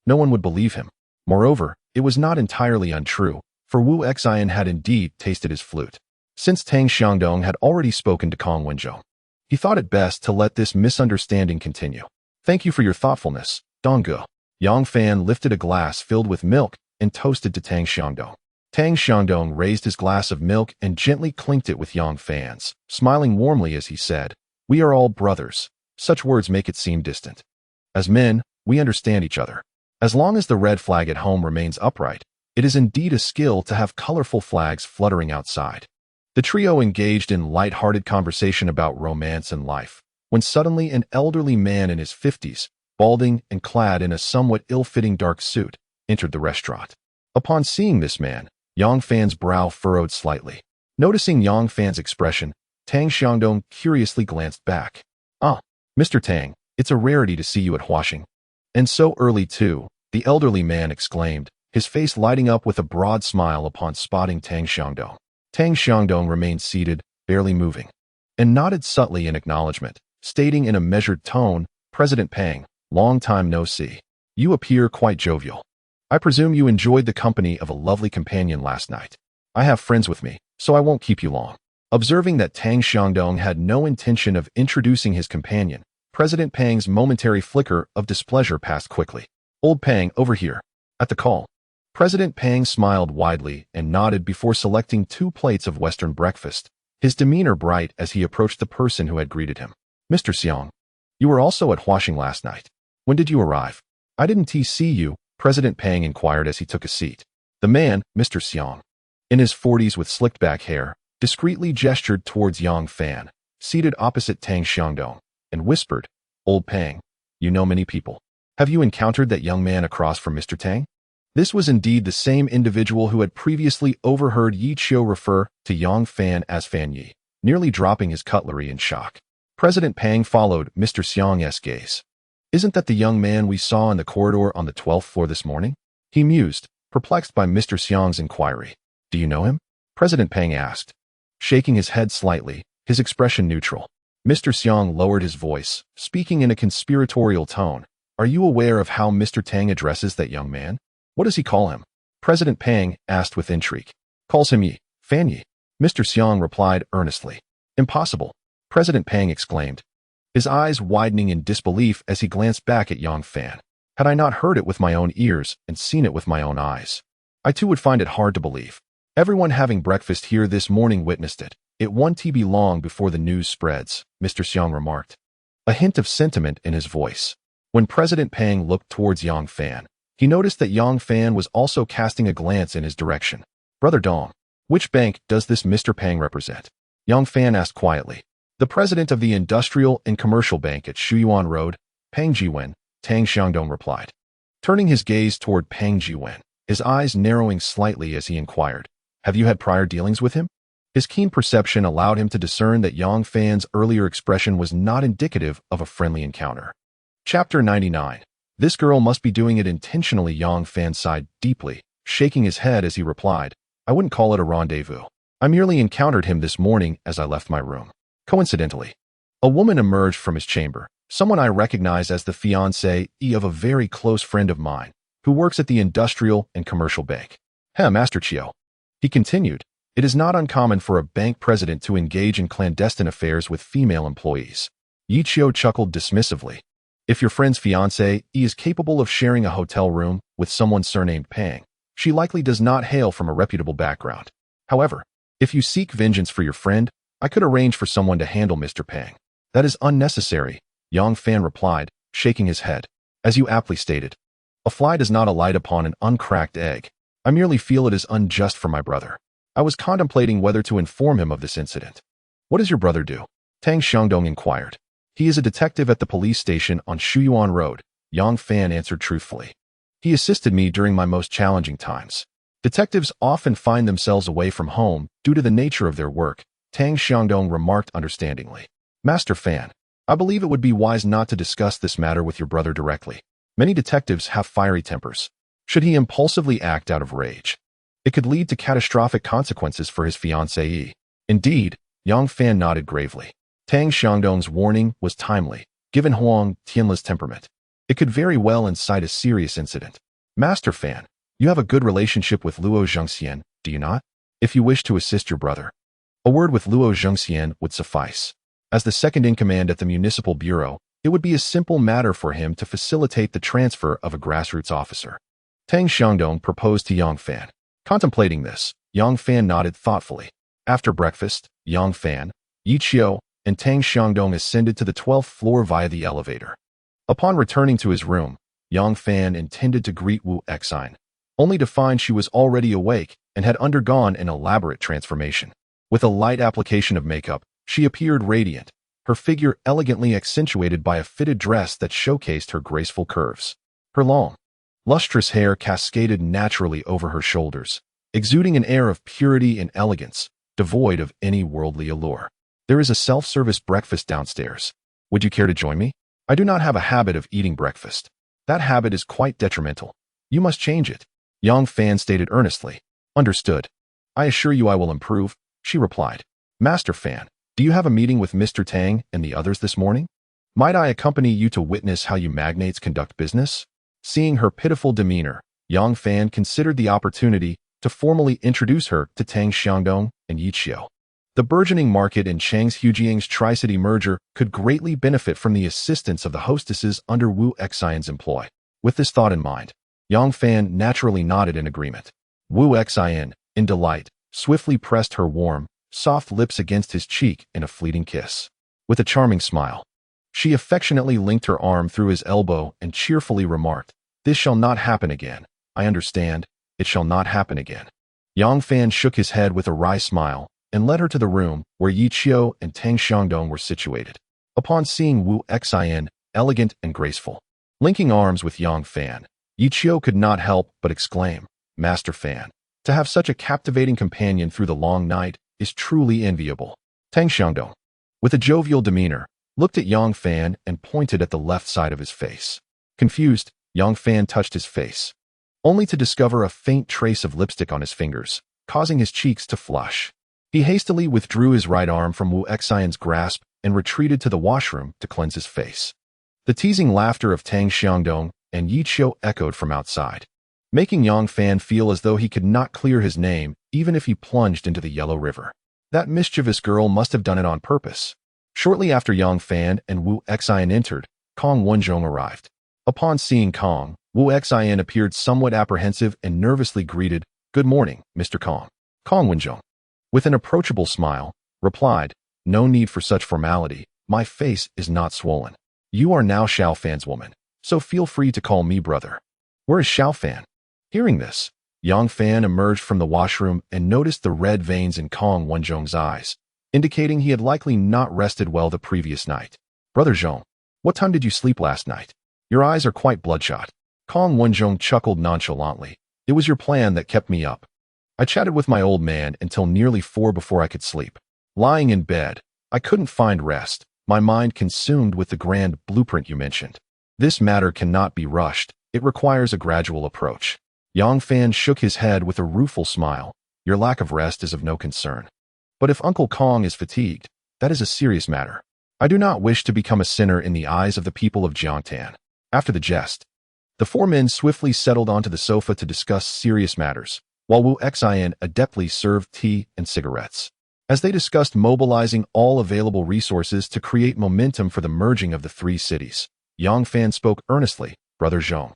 no one would believe him. Moreover, it was not entirely untrue, for Wu Xian had indeed tasted his flute. Since Tang Xiangdong had already spoken to Kong Wenzhou, he thought it best to let this misunderstanding continue. Thank you for your thoughtfulness, Dongge. Yang Fan lifted a glass filled with milk and toasted to Tang Xiangdong. Tang Xiangdong raised his glass of milk and gently clinked it with Yang Fan's, smiling warmly as he said, "We are all brothers." Such words make it seem distant. As men, we understand each other. As long as the red flag at home remains upright, it is indeed a skill to have colorful flags fluttering outside. The trio engaged in light-hearted conversation about romance and life, when suddenly an elderly man in his 50s, balding and clad in a somewhat ill-fitting dark suit, entered the restaurant. Upon seeing this man, Yang Fan's brow furrowed slightly. Noticing Yang Fan's expression, Tang Xiangdong curiously glanced back. "Ah, Mr. Tang, it's a rarity to see you at Huaxing." "And so early too," the elderly man exclaimed, his face lighting up with a broad smile upon spotting Tang Xiangdong. Tang Xiangdong remained seated, barely moving, and nodded subtly in acknowledgement, stating in a measured tone, "President Pang, long time no see. You appear quite jovial. I presume you enjoyed the company of a lovely companion last night. I have friends with me, so I won't keep you long." Observing that Tang Xiangdong had no intention of introducing his companion, President Pang's momentary flicker of displeasure passed quickly. "Old Pang, over here." At the call, President Pang smiled widely and nodded before selecting 2 plates of Western breakfast, his demeanor bright as he approached the person who had greeted him. "Mr. Xiang, you were also at Huaxing last night. When did you arrive?" "I didn't see you," President Pang inquired as he took a seat. The man, Mr. Xiang, in his 40s with slicked back hair, discreetly gestured towards Yang Fan, seated opposite Tang Xiangdong, and whispered, "Old Pang, you know many people. Have you encountered that young man across from Mr. Tang?" This was indeed the same individual who had previously overheard Yi Qiu refer to Yang Fan as Fan Yi, nearly dropping his cutlery in shock. President Pang followed Mr. Xiang's gaze. "Isn't that the young man we saw in the corridor on the 12th floor this morning?" he mused, perplexed by Mr. Xiang's inquiry. "Do you know him?" President Pang asked, shaking his head slightly, his expression neutral. Mr. Xiang lowered his voice, speaking in a conspiratorial tone. "Are you aware of how Mr. Tang addresses that young man? What does he call him?" President Pang asked with intrigue. "Calls him Yi, Fan Yi," Mr. Xiang replied earnestly. "Impossible," President Pang exclaimed, his eyes widening in disbelief as he glanced back at Yang Fan. "Had I not heard it with my own ears and seen it with my own eyes, I too would find it hard to believe. Everyone having breakfast here this morning witnessed it. It won't be long before the news spreads," Mr. Xiang remarked, a hint of sentiment in his voice. When President Pang looked towards Yang Fan, he noticed that Yang Fan was also casting a glance in his direction. "Brother Dong, which bank does this Mr. Pang represent?" Yang Fan asked quietly. "The president of the Industrial and Commercial Bank at Shuyuan Road, Pang Jiwen," Tang Xiangdong replied. Turning his gaze toward Pang Jiwen, his eyes narrowing slightly as he inquired, "Have you had prior dealings with him?" His keen perception allowed him to discern that Yang Fan's earlier expression was not indicative of a friendly encounter. Chapter 99. This girl must be doing it intentionally. Yang Fan sighed deeply, shaking his head as he replied, "I wouldn't call it a rendezvous. I merely encountered him this morning as I left my room. Coincidentally, a woman emerged from his chamber, someone I recognize as the fiancée of a very close friend of mine, who works at the Industrial and Commercial Bank." Master Chiu," he continued, "it is not uncommon for a bank president to engage in clandestine affairs with female employees." Yi Qiu chuckled dismissively. "If your friend's fiancée is capable of sharing a hotel room with someone surnamed Pang, she likely does not hail from a reputable background. However, if you seek vengeance for your friend, I could arrange for someone to handle Mr. Pang." "That is unnecessary," Yang Fan replied, shaking his head. "As you aptly stated, a fly does not alight upon an uncracked egg. I merely feel it is unjust for my brother. I was contemplating whether to inform him of this incident." "What does your brother do?" Tang Xiangdong inquired. "He is a detective at the police station on Shuyuan Road," Yang Fan answered truthfully. "He assisted me during my most challenging times." Detectives often find themselves away from home due to the nature of their work, Tang Xiangdong remarked understandingly. "Master Fan, I believe it would be wise not to discuss this matter with your brother directly. Many detectives have fiery tempers. Should he impulsively act out of rage, it could lead to catastrophic consequences for his fiancée." "Indeed," Yang Fan nodded gravely. Tang Xiangdong's warning was timely, given Huang Tianla's temperament. It could very well incite a serious incident. "Master Fan, you have a good relationship with Luo Zhengxian, do you not? If you wish to assist your brother, a word with Luo Zhengxian would suffice. As the second in command at the Municipal Bureau, It would be a simple matter for him to facilitate the transfer of a grassroots officer. Tang Xiangdong proposed to Yang Fan. Contemplating this, Yang Fan nodded thoughtfully. After breakfast, Yang Fan, Yi Qiu, and Tang Xiangdong ascended to the 12th floor via the elevator. Upon returning to his room, Yang Fan intended to greet Wu Exine, only to find she was already awake and had undergone an elaborate transformation. With a light application of makeup, she appeared radiant, her figure elegantly accentuated by a fitted dress that showcased her graceful curves. Her long, lustrous hair cascaded naturally over her shoulders, exuding an air of purity and elegance, devoid of any worldly allure. There is a self-service breakfast downstairs. Would you care to join me? I do not have a habit of eating breakfast. That habit is quite detrimental. You must change it. Yang Fan stated earnestly. Understood. I assure you I will improve, she replied. Master Fan, do you have a meeting with Mr. Tang and the others this morning? Might I accompany you to witness how you magnates conduct business? Seeing her pitiful demeanor, Yang Fan considered the opportunity to formally introduce her to Tang Xiangdong and Yi Qiu. The burgeoning market in Chang's Hujiang's Tri-City merger could greatly benefit from the assistance of the hostesses under Wu Xian's employ. With this thought in mind, Yang Fan naturally nodded in agreement. Wu Xian, in delight, swiftly pressed her warm, soft lips against his cheek in a fleeting kiss. With a charming smile, she affectionately linked her arm through his elbow and cheerfully remarked, This shall not happen again. I understand. It shall not happen again. Yang Fan shook his head with a wry smile and led her to the room where Yi Qiu and Tang Xiangdong were situated. Upon seeing Wu Xian, elegant and graceful, linking arms with Yang Fan, Yi Qiu could not help but exclaim, Master Fan, to have such a captivating companion through the long night is truly enviable. Tang Xiangdong, with a jovial demeanor, looked at Yang Fan and pointed at the left side of his face. Confused, Yang Fan touched his face, only to discover a faint trace of lipstick on his fingers, causing his cheeks to flush. He hastily withdrew his right arm from Wu Xian's grasp and retreated to the washroom to cleanse his face. The teasing laughter of Tang Xiangdong and Yi Qiu echoed from outside, making Yang Fan feel as though he could not clear his name even if he plunged into the Yellow River. That mischievous girl must have done it on purpose. Shortly after Yang Fan and Wu Xian entered, Kong Wenzhong arrived. Upon seeing Kong, Wu Xian appeared somewhat apprehensive and nervously greeted, Good morning, Mr. Kong. Kong Wenzhong, with an approachable smile, replied, No need for such formality. My face is not swollen. You are now Xiao Fan's woman, so feel free to call me brother. Where is Xiao Fan? Hearing this, Yang Fan emerged from the washroom and noticed the red veins in Kong Wenzhong's eyes, indicating he had likely not rested well the previous night. Brother Zhong, what time did you sleep last night? Your eyes are quite bloodshot. Kong Wenzhong chuckled nonchalantly. It was your plan that kept me up. I chatted with my old man until nearly 4 before I could sleep. Lying in bed, I couldn't find rest, my mind consumed with the grand blueprint you mentioned. This matter cannot be rushed. It requires a gradual approach. Yang Fan shook his head with a rueful smile. Your lack of rest is of no concern. But if Uncle Kong is fatigued, that is a serious matter. I do not wish to become a sinner in the eyes of the people of Jiangtan. After the jest, the 4 men swiftly settled onto the sofa to discuss serious matters, while Wu Xian adeptly served tea and cigarettes. As they discussed mobilizing all available resources to create momentum for the merging of the 3 cities, Yang Fan spoke earnestly, Brother Zhong.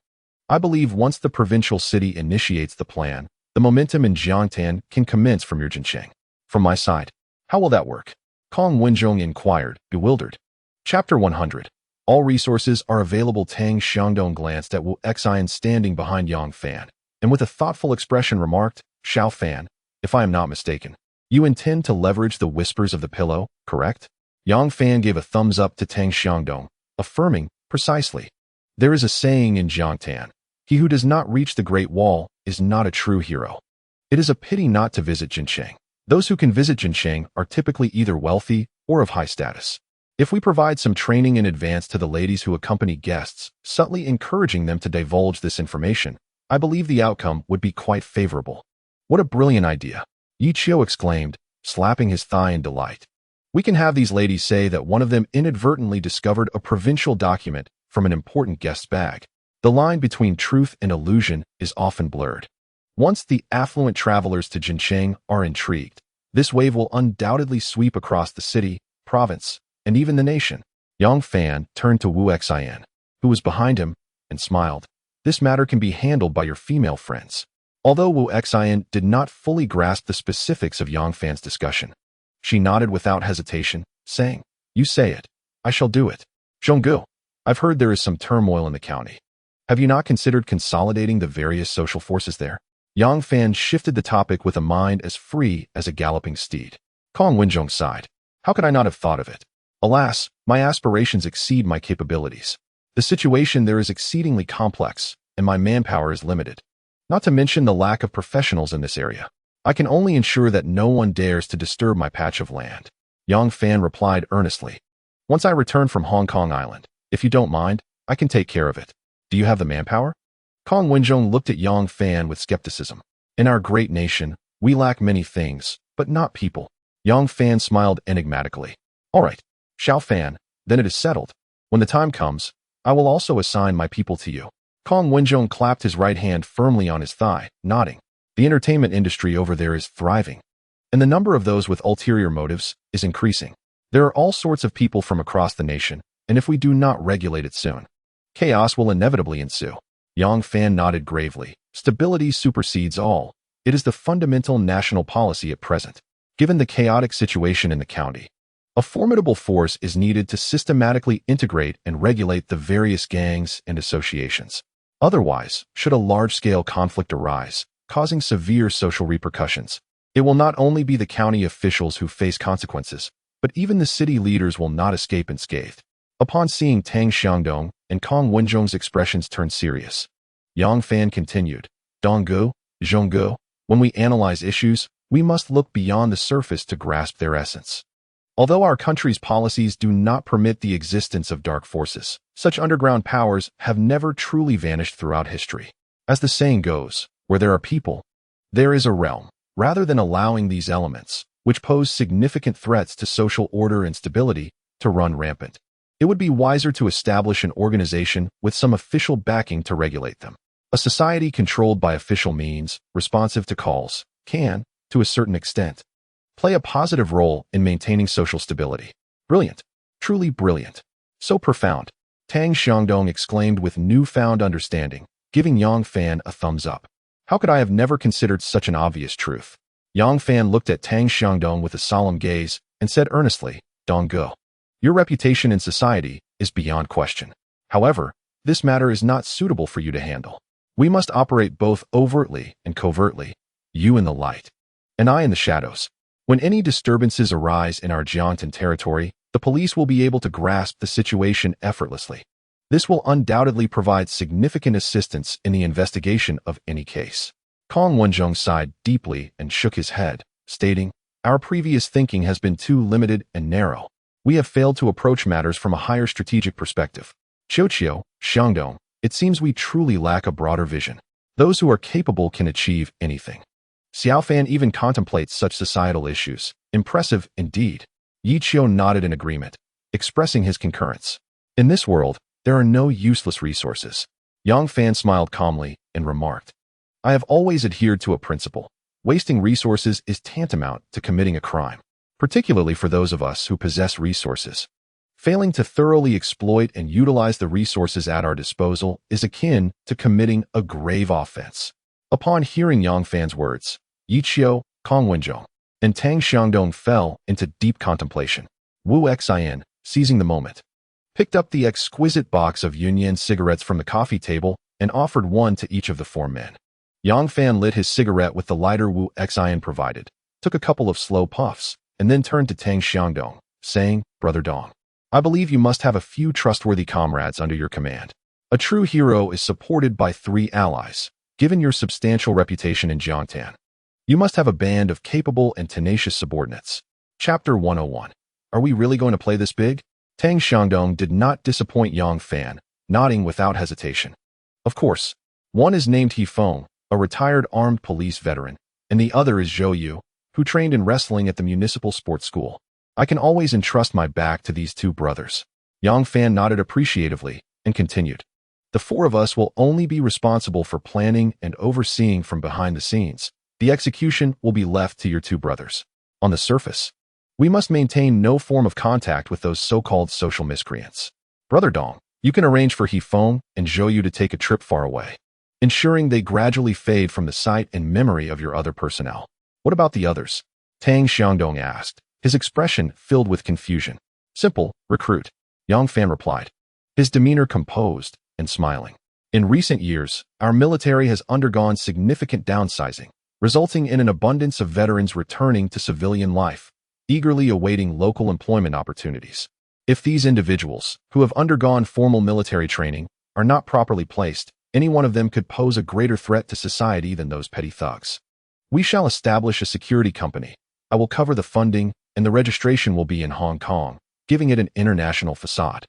I believe once the provincial city initiates the plan, the momentum in Jiangtan can commence from your Jincheng. From my side, how will that work? Kong Wenzhong inquired, bewildered. Chapter 100. All resources are available. Tang Xiangdong glanced at Wu Xian standing behind Yang Fan, and with a thoughtful expression remarked, Xiao Fan, if I am not mistaken, you intend to leverage the whispers of the pillow, correct? Yang Fan gave a thumbs up to Tang Xiangdong, affirming, precisely. There is a saying in Jiangtan, he who does not reach the Great Wall is not a true hero. It is a pity not to visit Jincheng. Those who can visit Jincheng are typically either wealthy or of high status. If we provide some training in advance to the ladies who accompany guests, subtly encouraging them to divulge this information, I believe the outcome would be quite favorable. What a brilliant idea, Yi Qiu exclaimed, slapping his thigh in delight. We can have these ladies say that one of them inadvertently discovered a provincial document from an important guest's bag. The line between truth and illusion is often blurred. Once the affluent travelers to Jincheng are intrigued, this wave will undoubtedly sweep across the city, province, and even the nation. Yang Fan turned to Wu Xian, who was behind him, and smiled. This matter can be handled by your female friends. Although Wu Xian did not fully grasp the specifics of Yang Fan's discussion, she nodded without hesitation, saying, "You say it. I shall do it. Zhonggu, I've heard there is some turmoil in the county. Have you not considered consolidating the various social forces there?" Yang Fan shifted the topic with a mind as free as a galloping steed. Kong Wenjong sighed. How could I not have thought of it? Alas, my aspirations exceed my capabilities. The situation there is exceedingly complex, and my manpower is limited. Not to mention the lack of professionals in this area. I can only ensure that no one dares to disturb my patch of land. Yang Fan replied earnestly. Once I return from Hong Kong Island, if you don't mind, I can take care of it. Do you have the manpower? Kong Wenjong looked at Yang Fan with skepticism. In our great nation, we lack many things, but not people. Yang Fan smiled enigmatically. All right, Xiao Fan, then it is settled. When the time comes, I will also assign my people to you. Kong Wenjong clapped his right hand firmly on his thigh, nodding. The entertainment industry over there is thriving, and the number of those with ulterior motives is increasing. There are all sorts of people from across the nation, and if we do not regulate it soon, chaos will inevitably ensue. Yang Fan nodded gravely. Stability supersedes all. It is the fundamental national policy at present. Given the chaotic situation in the county, a formidable force is needed to systematically integrate and regulate the various gangs and associations. Otherwise, should a large-scale conflict arise, causing severe social repercussions, it will not only be the county officials who face consequences, but even the city leaders will not escape unscathed. Upon seeing Tang Xiangdong and Kong Wenjong's expressions turn serious, Yang Fan continued, Donggu, Zhonggu, when we analyze issues, we must look beyond the surface to grasp their essence. Although our country's policies do not permit the existence of dark forces, such underground powers have never truly vanished throughout history. As the saying goes, where there are people, there is a realm. Rather than allowing these elements, which pose significant threats to social order and stability, to run rampant, it would be wiser to establish an organization with some official backing to regulate them. A society controlled by official means, responsive to calls, can, to a certain extent, play a positive role in maintaining social stability. Brilliant. Truly brilliant. So profound. Tang Xiangdong exclaimed with newfound understanding, giving Yang Fan a thumbs up. How could I have never considered such an obvious truth? Yang Fan looked at Tang Xiangdong with a solemn gaze and said earnestly, Donggu, your reputation in society is beyond question. However, this matter is not suitable for you to handle. We must operate both overtly and covertly, you in the light, and I in the shadows. When any disturbances arise in our Jiangtan territory, the police will be able to grasp the situation effortlessly. This will undoubtedly provide significant assistance in the investigation of any case. Kong Wenjong sighed deeply and shook his head, stating, Our previous thinking has been too limited and narrow. We have failed to approach matters from a higher strategic perspective. Qiuqiu, Xiangdong, it seems we truly lack a broader vision. Those who are capable can achieve anything. Xiaofan even contemplates such societal issues. Impressive indeed. Yi Qiu nodded in agreement, expressing his concurrence. In this world, there are no useless resources. Yang Fan smiled calmly and remarked, I have always adhered to a principle. Wasting resources is tantamount to committing a crime, particularly for those of us who possess resources. Failing to thoroughly exploit and utilize the resources at our disposal is akin to committing a grave offense. Upon hearing Yang Fan's words, Yi Qiu, Kong Wenjong, and Tang Xiangdong fell into deep contemplation. Wu Xian, seizing the moment, picked up the exquisite box of Yunyan cigarettes from the coffee table and offered one to each of the four men. Yang Fan lit his cigarette with the lighter Wu Xian provided, took a couple of slow puffs, and then turned to Tang Xiangdong, saying, Brother Dong, I believe you must have a few trustworthy comrades under your command. A true hero is supported by 3 allies. Given your substantial reputation in Jiangtan, you must have a band of capable and tenacious subordinates. Chapter 101. Are we really going to play this big? Tang Xiangdong did not disappoint Yang Fan, nodding without hesitation. Of course, one is named He Feng, a retired armed police veteran, and the other is Zhou Yu, who trained in wrestling at the municipal sports school. I can always entrust my back to these 2 brothers. Yang Fan nodded appreciatively and continued. The 4 of us will only be responsible for planning and overseeing from behind the scenes. The execution will be left to your 2 brothers. On the surface, We must maintain no form of contact with those so-called social miscreants. Brother Dong, you can arrange for He Feng and Zhou Yu to take a trip far away, ensuring they gradually fade from the sight and memory of your other personnel. What about the others? Tang Xiangdong asked, his expression filled with confusion. Simple, recruit. Yang Fan replied, his demeanor composed and smiling. In recent years, our military has undergone significant downsizing, resulting in an abundance of veterans returning to civilian life, eagerly awaiting local employment opportunities. If these individuals, who have undergone formal military training, are not properly placed, any one of them could pose a greater threat to society than those petty thugs. We shall establish a security company. I will cover the funding, and the registration will be in Hong Kong, giving it an international facade.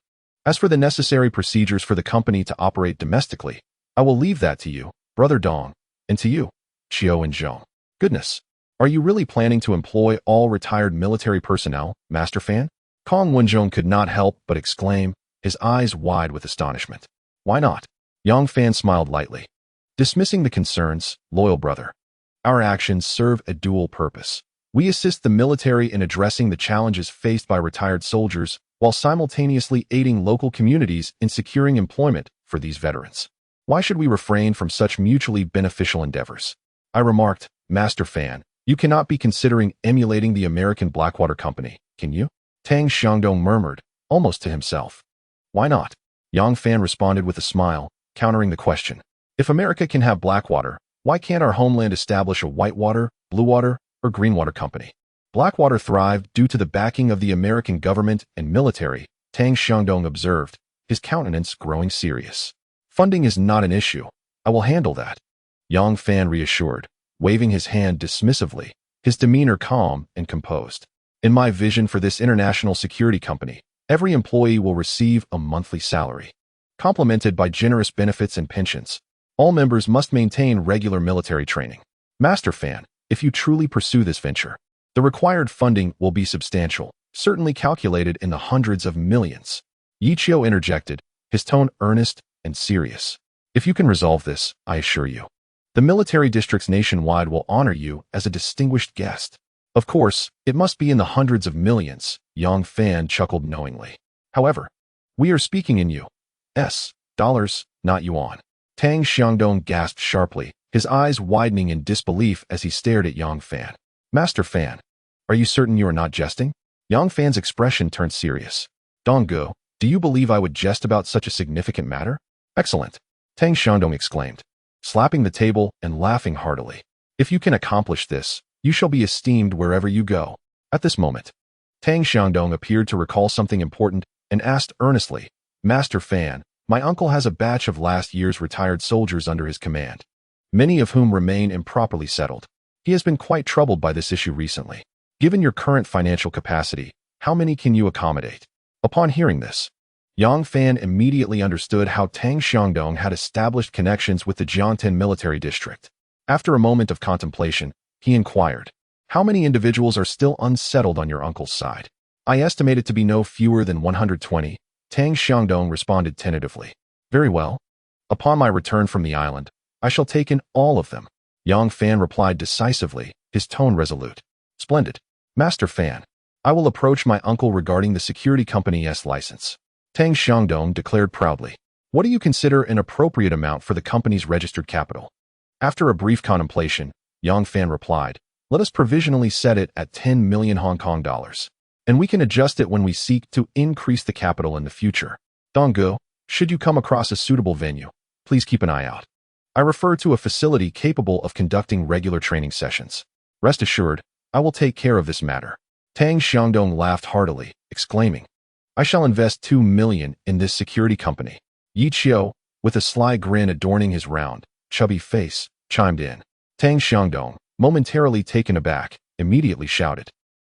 As for the necessary procedures for the company to operate domestically, I will leave that to you, Brother Dong, and to you, Chiu and Zhong. Goodness, are you really planning to employ all retired military personnel, Master Fan? Kong Wenzhong could not help but exclaim, his eyes wide with astonishment. Why not? Yang Fan smiled lightly. Dismissing the concerns, loyal brother. Our actions serve a dual purpose. We assist the military in addressing the challenges faced by retired soldiers, while simultaneously aiding local communities in securing employment for these veterans. Why should we refrain from such mutually beneficial endeavors? I remarked, Master Fan, you cannot be considering emulating the American Blackwater Company, can you? Tang Xiangdong murmured, almost to himself. Why not? Yang Fan responded with a smile, countering the question. If America can have Blackwater, why can't our homeland establish a Whitewater, Bluewater, or Greenwater Company? Blackwater thrived due to the backing of the American government and military, Tang Xiangdong observed, his countenance growing serious. Funding is not an issue. I will handle that. Yang Fan reassured, waving his hand dismissively, his demeanor calm and composed. In my vision for this international security company, every employee will receive a monthly salary, complemented by generous benefits and pensions. All members must maintain regular military training. Master Fan, if you truly pursue this venture, the required funding will be substantial, certainly calculated in the hundreds of millions. Yi Qiu interjected, his tone earnest and serious. If you can resolve this, I assure you, the military districts nationwide will honor you as a distinguished guest. Of course, it must be in the hundreds of millions, Yang Fan chuckled knowingly. However, we are speaking in U.S. dollars, not yuan. Tang Xiangdong gasped sharply, his eyes widening in disbelief as he stared at Yang Fan. Master Fan, are you certain you are not jesting? Yang Fan's expression turned serious. Donggu, do you believe I would jest about such a significant matter? Excellent, Tang Xiangdong exclaimed, slapping the table and laughing heartily. If you can accomplish this, you shall be esteemed wherever you go. At this moment, Tang Xiangdong appeared to recall something important and asked earnestly, Master Fan, my uncle has a batch of last year's retired soldiers under his command, many of whom remain improperly settled. He has been quite troubled by this issue recently. Given your current financial capacity, how many can you accommodate? Upon hearing this, Yang Fan immediately understood how Tang Xiangdong had established connections with the Jiangtan military district. After a moment of contemplation, he inquired, how many individuals are still unsettled on your uncle's side? I estimate it to be no fewer than 120, Tang Xiangdong responded tentatively. Very well. Upon my return from the island, I shall take in all of them. Yang Fan replied decisively, his tone resolute. Splendid. Master Fan, I will approach my uncle regarding the security company's license. Tang Xiangdong declared proudly. What do you consider an appropriate amount for the company's registered capital? After a brief contemplation, Yang Fan replied, let us provisionally set it at 10 million Hong Kong dollars, and we can adjust it when we seek to increase the capital in the future. Donggu, should you come across a suitable venue, please keep an eye out. I refer to a facility capable of conducting regular training sessions. Rest assured, I will take care of this matter. Tang Xiangdong laughed heartily, exclaiming, I shall invest 2 million in this security company. Yi Qiu, with a sly grin adorning his round, chubby face, chimed in. Tang Xiangdong, momentarily taken aback, immediately shouted,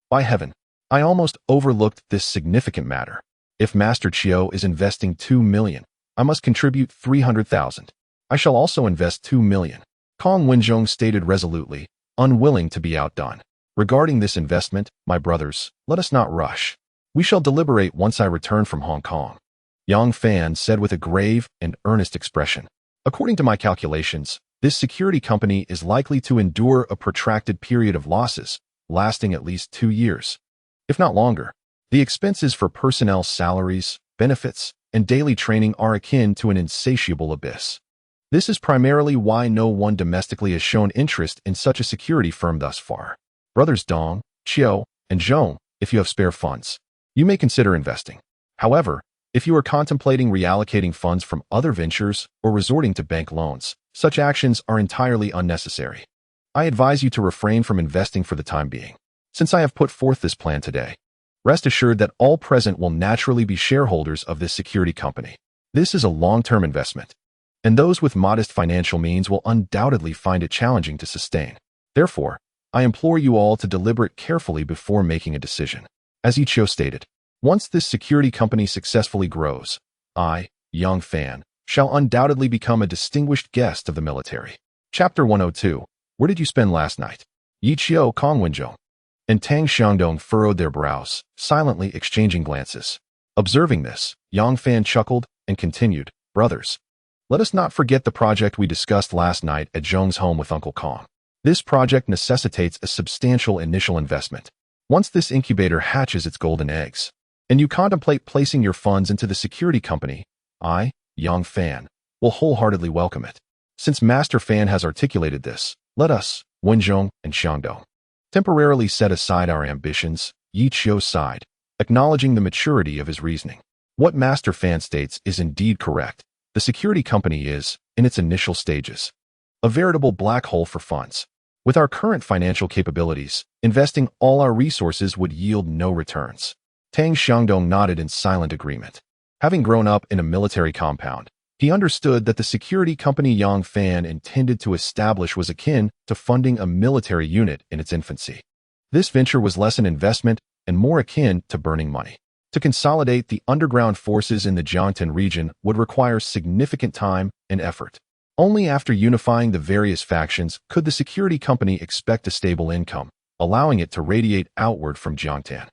by heaven, I almost overlooked this significant matter. If Master Qiu is investing 2 million, I must contribute 300,000. I shall also invest 2 million. Kong Wenzhong stated resolutely, unwilling to be outdone. Regarding this investment, my brothers, let us not rush. We shall deliberate once I return from Hong Kong. Yang Fan said with a grave and earnest expression. According to my calculations, this security company is likely to endure a protracted period of losses, lasting at least 2 years. if not longer. The expenses for personnel salaries, benefits, and daily training are akin to an insatiable abyss. This is primarily why no one domestically has shown interest in such a security firm thus far. Brothers Dong, Chiu, and Zhong, if you have spare funds, you may consider investing. However, if you are contemplating reallocating funds from other ventures or resorting to bank loans, such actions are entirely unnecessary. I advise you to refrain from investing for the time being. Since I have put forth this plan today, rest assured that all present will naturally be shareholders of this security company. This is a long-term investment, and those with modest financial means will undoubtedly find it challenging to sustain. Therefore, I implore you all to deliberate carefully before making a decision. As Ichio stated, once this security company successfully grows, I, Yang Fan, shall undoubtedly become a distinguished guest of the military. Chapter 102. Where did you spend last night? Yichio Kongwenzhong and Tang Xiangdong furrowed their brows, silently exchanging glances. Observing this, Yang Fan chuckled and continued, Brothers, let us not forget the project we discussed last night at Zhong's home with Uncle Kong. This project necessitates a substantial initial investment. Once this incubator hatches its golden eggs, and you contemplate placing your funds into the security company, I, Yang Fan, will wholeheartedly welcome it. Since Master Fan has articulated this, let us, Wenzhong and Xiangdong, temporarily set aside our ambitions. Yi Qiu sighed, acknowledging the maturity of his reasoning. What Master Fan states is indeed correct. The security company is, in its initial stages, a veritable black hole for funds. With our current financial capabilities, investing all our resources would yield no returns. Tang Xiangdong nodded in silent agreement. Having grown up in a military compound, he understood that the security company Yang Fan intended to establish was akin to funding a military unit in its infancy. This venture was less an investment and more akin to burning money. To consolidate the underground forces in the Jiangtan region would require significant time and effort. Only after unifying the various factions could the security company expect a stable income, allowing it to radiate outward from Jiangtan.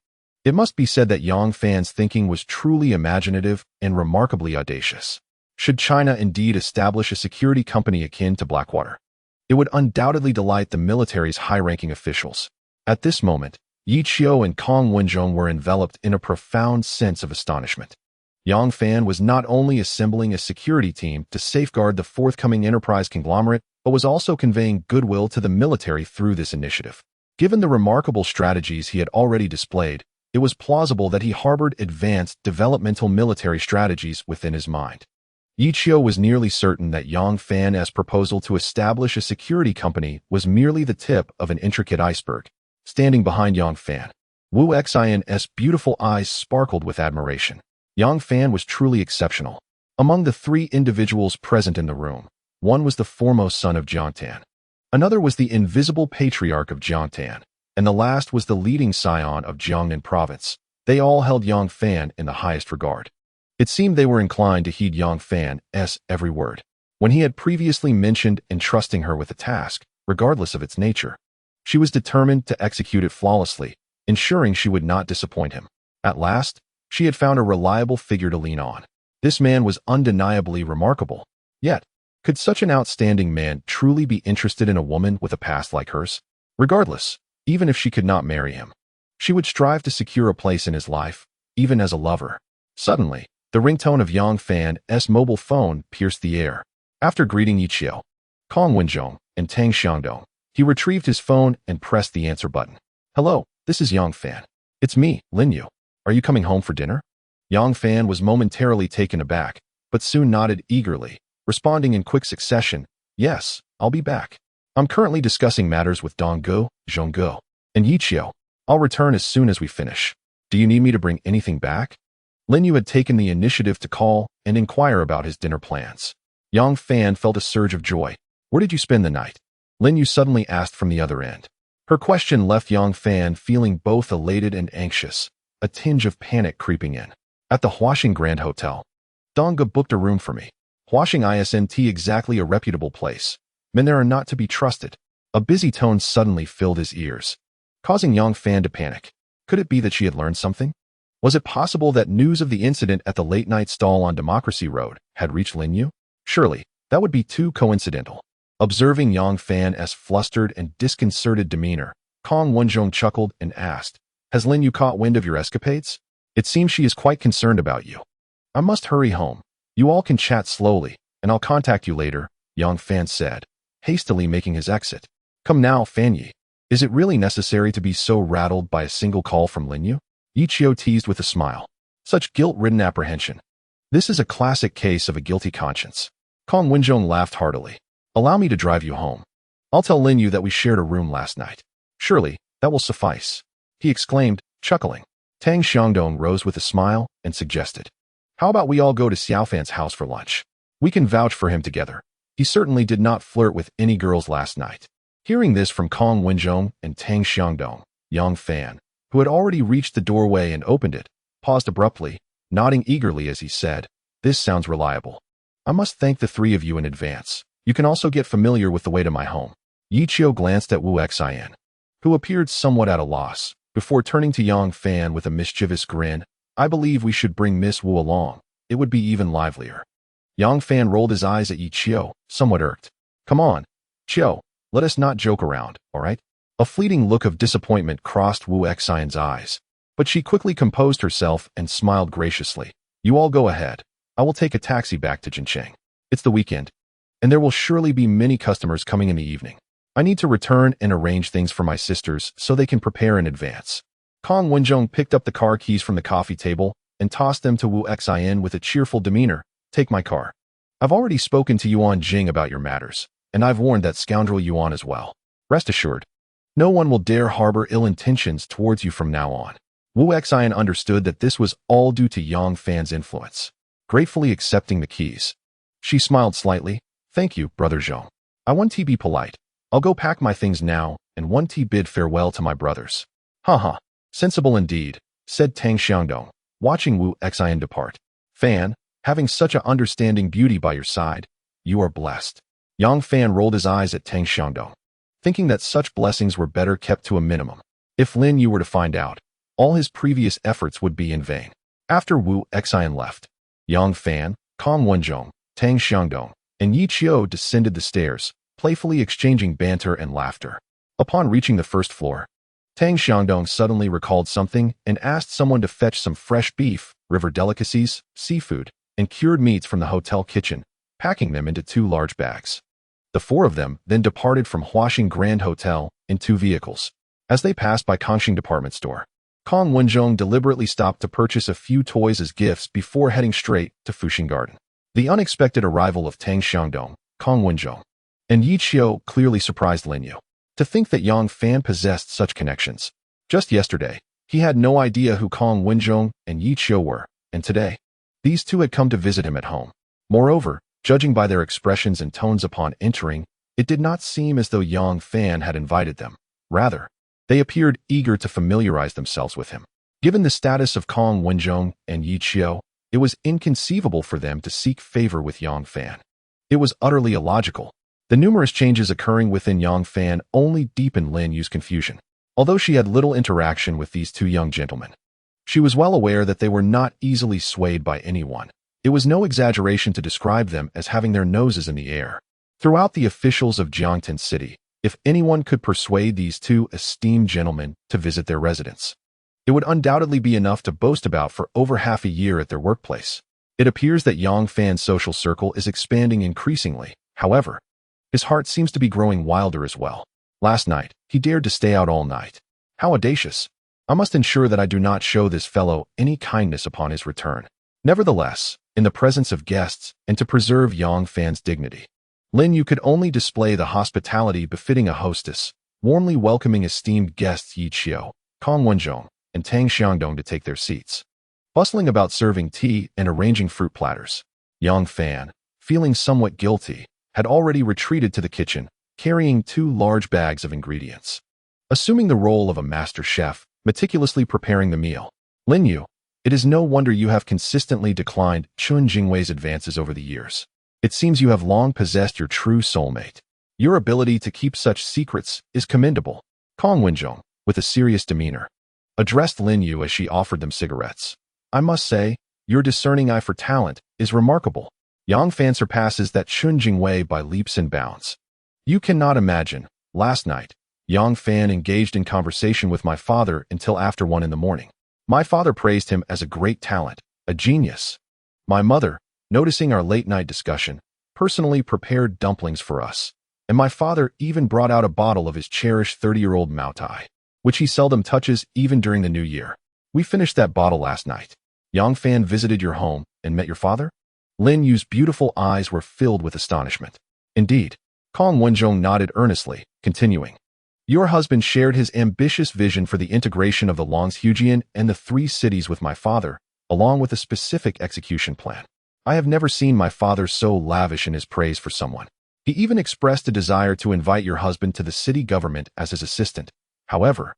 It must be said that Yang Fan's thinking was truly imaginative and remarkably audacious. Should China indeed establish a security company akin to Blackwater, it would undoubtedly delight the military's high-ranking officials. At this moment, Yi Qiu and Kong Wenzhong were enveloped in a profound sense of astonishment. Yang Fan was not only assembling a security team to safeguard the forthcoming enterprise conglomerate, but was also conveying goodwill to the military through this initiative. Given the remarkable strategies he had already displayed, it was plausible that he harbored advanced developmental military strategies within his mind. Yi Qiu was nearly certain that Yang Fan's proposal to establish a security company was merely the tip of an intricate iceberg. Standing behind Yang Fan, Wu Xin's beautiful eyes sparkled with admiration. Yang Fan was truly exceptional. Among the three individuals present in the room, one was the foremost son of Jiangtan. Another was the invisible patriarch of Jiangtan, and the last was the leading scion of Jiangnan province. They all held Yang Fan in the highest regard. It seemed they were inclined to heed Yang Fan's every word. When he had previously mentioned entrusting her with a task, regardless of its nature, she was determined to execute it flawlessly, ensuring she would not disappoint him. At last, she had found a reliable figure to lean on. This man was undeniably remarkable. Yet, could such an outstanding man truly be interested in a woman with a past like hers? Regardless, even if she could not marry him, she would strive to secure a place in his life, even as a lover. Suddenly, the ringtone of Yang Fan's mobile phone pierced the air. After greeting Yi Qiu, Kong Wenzhong, and Tang Xiangdong, he retrieved his phone and pressed the answer button. Hello, this is Yang Fan. It's me, Lin Yue. Are you coming home for dinner? Yang Fan was momentarily taken aback, but soon nodded eagerly, responding in quick succession, Yes, I'll be back. I'm currently discussing matters with Donggu, Zhonggu, and Yi Qiu. I'll return as soon as we finish. Do you need me to bring anything back? Lin Yue had taken the initiative to call and inquire about his dinner plans. Yang Fan felt a surge of joy. Where did you spend the night? Lin Yue suddenly asked from the other end. Her question left Yang Fan feeling both elated and anxious, a tinge of panic creeping in. At the Huaxing Grand Hotel. Donggu booked a room for me. Huaxing isn't exactly a reputable place. Men there are not to be trusted. A busy tone suddenly filled his ears, causing Yang Fan to panic. Could it be that she had learned something? Was it possible that news of the incident at the late-night stall on Democracy Road had reached Lin Yue? Surely, that would be too coincidental. Observing Yang Fan's flustered and disconcerted demeanor, Kong Wenzhong chuckled and asked, Has Lin Yue caught wind of your escapades? It seems she is quite concerned about you. I must hurry home. You all can chat slowly, and I'll contact you later, Yang Fan said, hastily making his exit. Come now, Fan Yi. Is it really necessary to be so rattled by a single call from Lin Yue? Yi Qiu teased with a smile. Such guilt-ridden apprehension. This is a classic case of a guilty conscience. Kong Wenjong laughed heartily. Allow me to drive you home. I'll tell Lin Yue that we shared a room last night. Surely, that will suffice, he exclaimed, chuckling. Tang Xiangdong rose with a smile and suggested. How about we all go to Xiaofan's house for lunch? We can vouch for him together. He certainly did not flirt with any girls last night. Hearing this from Kong Wenjong and Tang Xiangdong, Yang Fan, who had already reached the doorway and opened it, paused abruptly, nodding eagerly as he said, This sounds reliable. I must thank the three of you in advance. You can also get familiar with the way to my home. Yi Qiu glanced at Wu Xian, who appeared somewhat at a loss, before turning to Yang Fan with a mischievous grin. I believe we should bring Miss Wu along. It would be even livelier. Yang Fan rolled his eyes at Yi Qiu, somewhat irked. Come on, Qiu, let us not joke around, all right? A fleeting look of disappointment crossed Wu Xian's eyes, but she quickly composed herself and smiled graciously. You all go ahead. I will take a taxi back to Jincheng. It's the weekend, and there will surely be many customers coming in the evening. I need to return and arrange things for my sisters so they can prepare in advance. Kong Wenjong picked up the car keys from the coffee table and tossed them to Wu Xian with a cheerful demeanor. Take my car. I've already spoken to Yuan Jing about your matters, and I've warned that scoundrel Yuan as well. Rest assured, no one will dare harbor ill intentions towards you from now on. Wu Xian understood that this was all due to Yang Fan's influence, gratefully accepting the keys. She smiled slightly. Thank you, Brother Zhong. I want to be polite. I'll go pack my things now and want to bid farewell to my brothers. Haha, sensible indeed, said Tang Xiangdong, watching Wu Xian depart. Fan, having such a understanding beauty by your side, you are blessed. Yang Fan rolled his eyes at Tang Xiangdong, thinking that such blessings were better kept to a minimum. If Lin Yue were to find out, all his previous efforts would be in vain. After Wu Xian left, Yang Fan, Kong Wenjong, Tang Xiangdong, and Yi Qiu descended the stairs, playfully exchanging banter and laughter. Upon reaching the first floor, Tang Xiangdong suddenly recalled something and asked someone to fetch some fresh beef, river delicacies, seafood, and cured meats from the hotel kitchen, packing them into 2 large bags. The 4 of them then departed from Huaxing Grand Hotel in 2 vehicles. As they passed by Kangxing Department Store, Kong Wenjong deliberately stopped to purchase a few toys as gifts before heading straight to Fuxing Garden. The unexpected arrival of Tang Xiangdong, Kong Wenjong, and Yi Qiu clearly surprised Lin Yue. To think that Yang Fan possessed such connections. Just yesterday, he had no idea who Kong Wenjong and Yi Qiu were, and today, these two had come to visit him at home. Moreover, judging by their expressions and tones upon entering, it did not seem as though Yang Fan had invited them. Rather, they appeared eager to familiarize themselves with him. Given the status of Kong Wenjong and Yi Qiu, it was inconceivable for them to seek favor with Yang Fan. It was utterly illogical. The numerous changes occurring within Yang Fan only deepened Lin Yue's confusion. Although she had little interaction with these 2 young gentlemen, she was well aware that they were not easily swayed by anyone. It was no exaggeration to describe them as having their noses in the air. Throughout the officials of Jiangtan City, if anyone could persuade these 2 esteemed gentlemen to visit their residence, it would undoubtedly be enough to boast about for over half a year at their workplace. It appears that Yang Fan's social circle is expanding increasingly. However, his heart seems to be growing wilder as well. Last night, he dared to stay out all night. How audacious. I must ensure that I do not show this fellow any kindness upon his return. Nevertheless, in the presence of guests and to preserve Yang Fan's dignity, Lin Yue could only display the hospitality befitting a hostess, warmly welcoming esteemed guests Yi Qiu, Kong Wenjong, and Tang Xiangdong to take their seats. Bustling about serving tea and arranging fruit platters, Yang Fan, feeling somewhat guilty, had already retreated to the kitchen, carrying 2 large bags of ingredients. Assuming the role of a master chef, meticulously preparing the meal, Lin Yue, it is no wonder you have consistently declined Chun Jingwei's advances over the years. It seems you have long possessed your true soulmate. Your ability to keep such secrets is commendable. Kong Wenjong, with a serious demeanor, addressed Lin Yue as she offered them cigarettes. I must say, your discerning eye for talent is remarkable. Yang Fan surpasses that Chun Jingwei by leaps and bounds. You cannot imagine, last night, Yang Fan engaged in conversation with my father until after 1 in the morning. My father praised him as a great talent, a genius. My mother, noticing our late-night discussion, personally prepared dumplings for us, and my father even brought out a bottle of his cherished 30-year-old Moutai, which he seldom touches even during the new year. We finished that bottle last night. Yang Fan visited your home and met your father? Lin Yue's beautiful eyes were filled with astonishment. Indeed. Kong Wenjong nodded earnestly, continuing. Your husband shared his ambitious vision for the integration of the Longshujian and the 3 cities with my father, along with a specific execution plan. I have never seen my father so lavish in his praise for someone. He even expressed a desire to invite your husband to the city government as his assistant. However,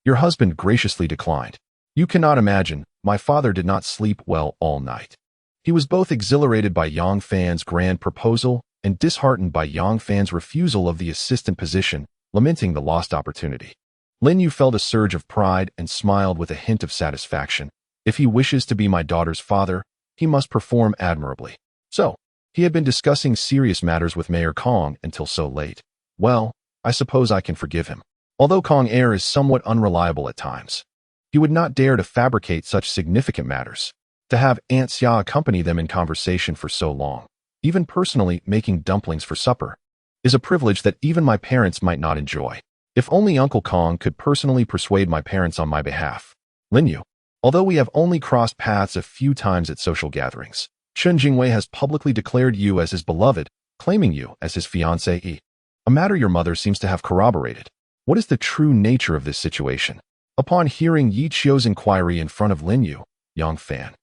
your husband graciously declined. You cannot imagine, my father did not sleep well all night. He was both exhilarated by Yang Fan's grand proposal and disheartened by Yang Fan's refusal of the assistant position, lamenting the lost opportunity. Lin Yue felt a surge of pride and smiled with a hint of satisfaction. If he wishes to be my daughter's father, he must perform admirably. So, he had been discussing serious matters with Mayor Kong until so late. Well, I suppose I can forgive him. Although Kong Air is somewhat unreliable at times, he would not dare to fabricate such significant matters. To have Aunt Xia accompany them in conversation for so long, even personally making dumplings for supper, is a privilege that even my parents might not enjoy. If only Uncle Kong could personally persuade my parents on my behalf. Lin Yue. Although we have only crossed paths a few times at social gatherings, Chen Jingwei has publicly declared you as his beloved, claiming you as his fiancée. A matter your mother seems to have corroborated. What is the true nature of this situation? Upon hearing Yi Qiu's inquiry in front of Lin Yue, Yang Fan,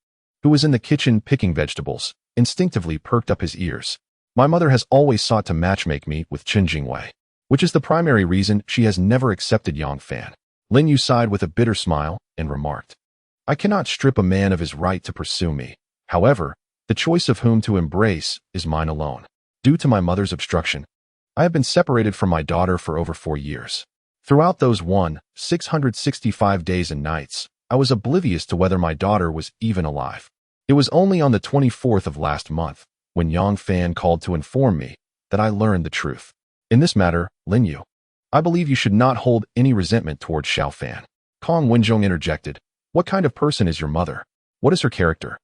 who was in the kitchen picking vegetables, instinctively perked up his ears. My mother has always sought to matchmake me with Chen Jingwei, which is the primary reason she has never accepted Yang Fan. Lin Yue sighed with a bitter smile and remarked, I cannot strip a man of his right to pursue me. However, the choice of whom to embrace is mine alone. Due to my mother's obstruction, I have been separated from my daughter for over 4 years. Throughout those 665 days and nights, I was oblivious to whether my daughter was even alive. It was only on the 24th of last month, when Yang Fan called to inform me, that I learned the truth. In this matter, Lin Yue, I believe you should not hold any resentment towards Xiao Fan. Kong Wenjong interjected, What kind of person is your mother? What is her character?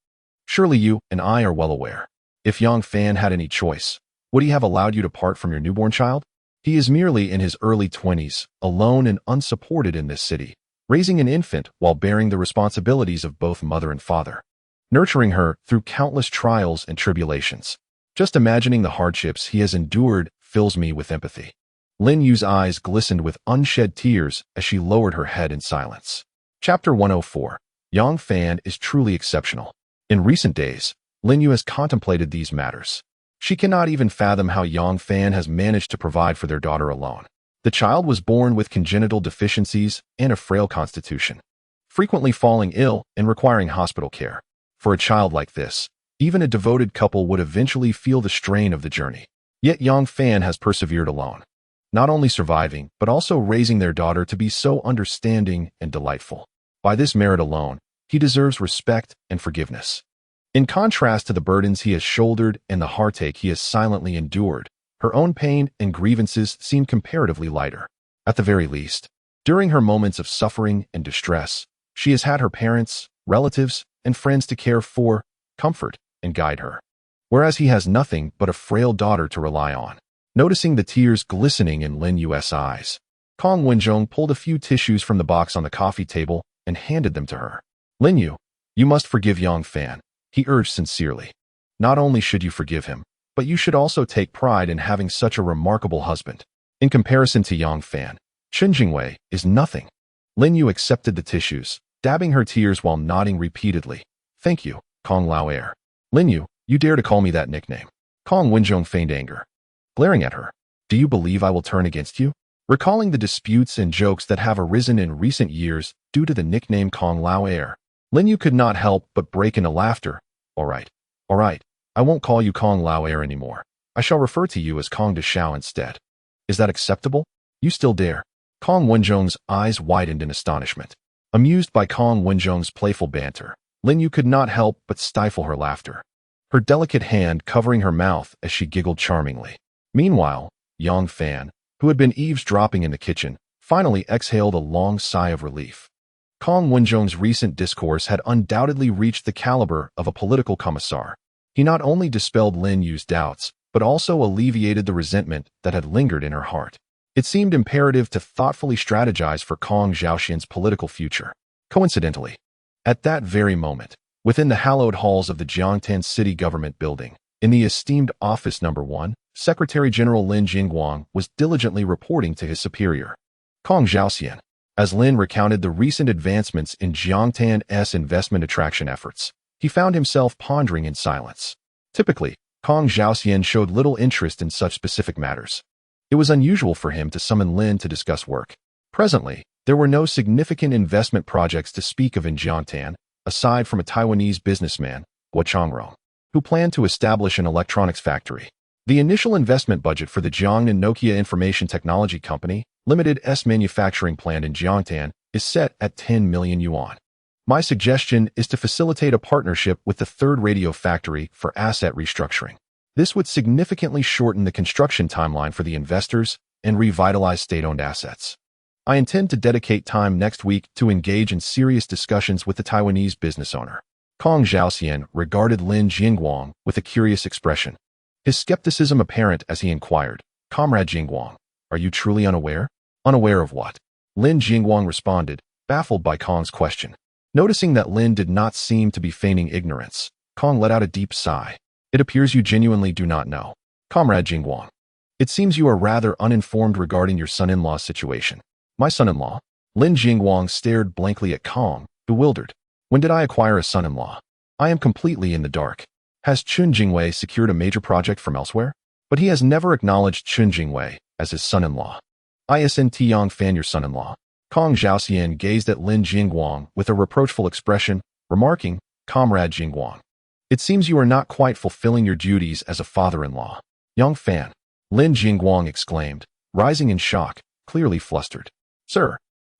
Surely you and I are well aware. If Yang Fan had any choice, would he have allowed you to part from your newborn child? He is merely in his early 20s, alone and unsupported in this city, raising an infant while bearing the responsibilities of both mother and father, nurturing her through countless trials and tribulations. Just imagining the hardships he has endured fills me with empathy. Lin Yue's eyes glistened with unshed tears as she lowered her head in silence. Chapter 104. Yang Fan is truly exceptional. In recent days, Lin Yue has contemplated these matters. She cannot even fathom how Yang Fan has managed to provide for their daughter alone. The child was born with congenital deficiencies and a frail constitution, frequently falling ill and requiring hospital care. For a child like this, even a devoted couple would eventually feel the strain of the journey. Yet Yang Fan has persevered alone, not only surviving, but also raising their daughter to be so understanding and delightful. By this merit alone, he deserves respect and forgiveness. In contrast to the burdens he has shouldered and the heartache he has silently endured, her own pain and grievances seem comparatively lighter. At the very least, during her moments of suffering and distress, she has had her parents, relatives, and friends to care for, comfort, and guide her. Whereas he has nothing but a frail daughter to rely on. Noticing the tears glistening in Lin Yue's eyes, Kong Wenjong pulled a few tissues from the box on the coffee table and handed them to her. Lin Yue, you must forgive Yang Fan, he urged sincerely. Not only should you forgive him, but you should also take pride in having such a remarkable husband. In comparison to Yang Fan, Chen Jingwei is nothing. Lin Yue accepted the tissues, dabbing her tears while nodding repeatedly. Thank you, Kong Lao Air. Lin Yue, you dare to call me that nickname. Kong Wenjong feigned anger, glaring at her. Do you believe I will turn against you? Recalling the disputes and jokes that have arisen in recent years due to the nickname Kong Lao Air, Lin Yue could not help but break into laughter. All right, I won't call you Kong Lao Air anymore. I shall refer to you as Kong de Xiao instead. Is that acceptable? You still dare? Kong Wenjong's eyes widened in astonishment. Amused by Kong Wenjong's playful banter, Lin Yue could not help but stifle her laughter, her delicate hand covering her mouth as she giggled charmingly. Meanwhile, Yang Fan, who had been eavesdropping in the kitchen, finally exhaled a long sigh of relief. Kong Wenjong's recent discourse had undoubtedly reached the caliber of a political commissar. He not only dispelled Lin Yue's doubts, but also alleviated the resentment that had lingered in her heart. It seemed imperative to thoughtfully strategize for Kong Xiaoxian's political future. Coincidentally, at that very moment, within the hallowed halls of the Jiangtan City Government Building, in the esteemed Office No. 1, Secretary General Lin Jingguang was diligently reporting to his superior, Kong Xiaoxian. As Lin recounted the recent advancements in Jiangtan's investment attraction efforts, he found himself pondering in silence. Typically, Kong Xiaoxian showed little interest in such specific matters. It was unusual for him to summon Lin to discuss work. Presently, there were no significant investment projects to speak of in Jiangtan, aside from a Taiwanese businessman, Guo Changrong, who planned to establish an electronics factory. The initial investment budget for the Jiangnan Nokia Information Technology Company Limited's manufacturing plant in Jiangtan is set at 10 million yuan. My suggestion is to facilitate a partnership with the third radio factory for asset restructuring. This would significantly shorten the construction timeline for the investors and revitalize state-owned assets. I intend to dedicate time next week to engage in serious discussions with the Taiwanese business owner. Kong Xiaoxian regarded Lin Jingguang with a curious expression, his skepticism apparent as he inquired, "Comrade Jingguang, are you truly unaware?" "Unaware of what?" Lin Jingguang responded, baffled by Kong's question. Noticing that Lin did not seem to be feigning ignorance, Kong let out a deep sigh. "It appears you genuinely do not know. Comrade Jingguang, it seems you are rather uninformed regarding your son-in-law's situation." "My son-in-law?" Lin Jingguang stared blankly at Kong, bewildered. "When did I acquire a son-in-law? I am completely in the dark. Has Chun Jingwei secured a major project from elsewhere?" But he has never acknowledged Chun Jingwei as his son-in-law. "Isn't Yang Fan your son-in-law?" Kong Xiaoxian gazed at Lin Jingguang with a reproachful expression, remarking, "Comrade Jingguang, it seems you are not quite fulfilling your duties as a father-in-law." "Yang Fan," Lin Jingguang exclaimed, rising in shock, clearly flustered. "Sir,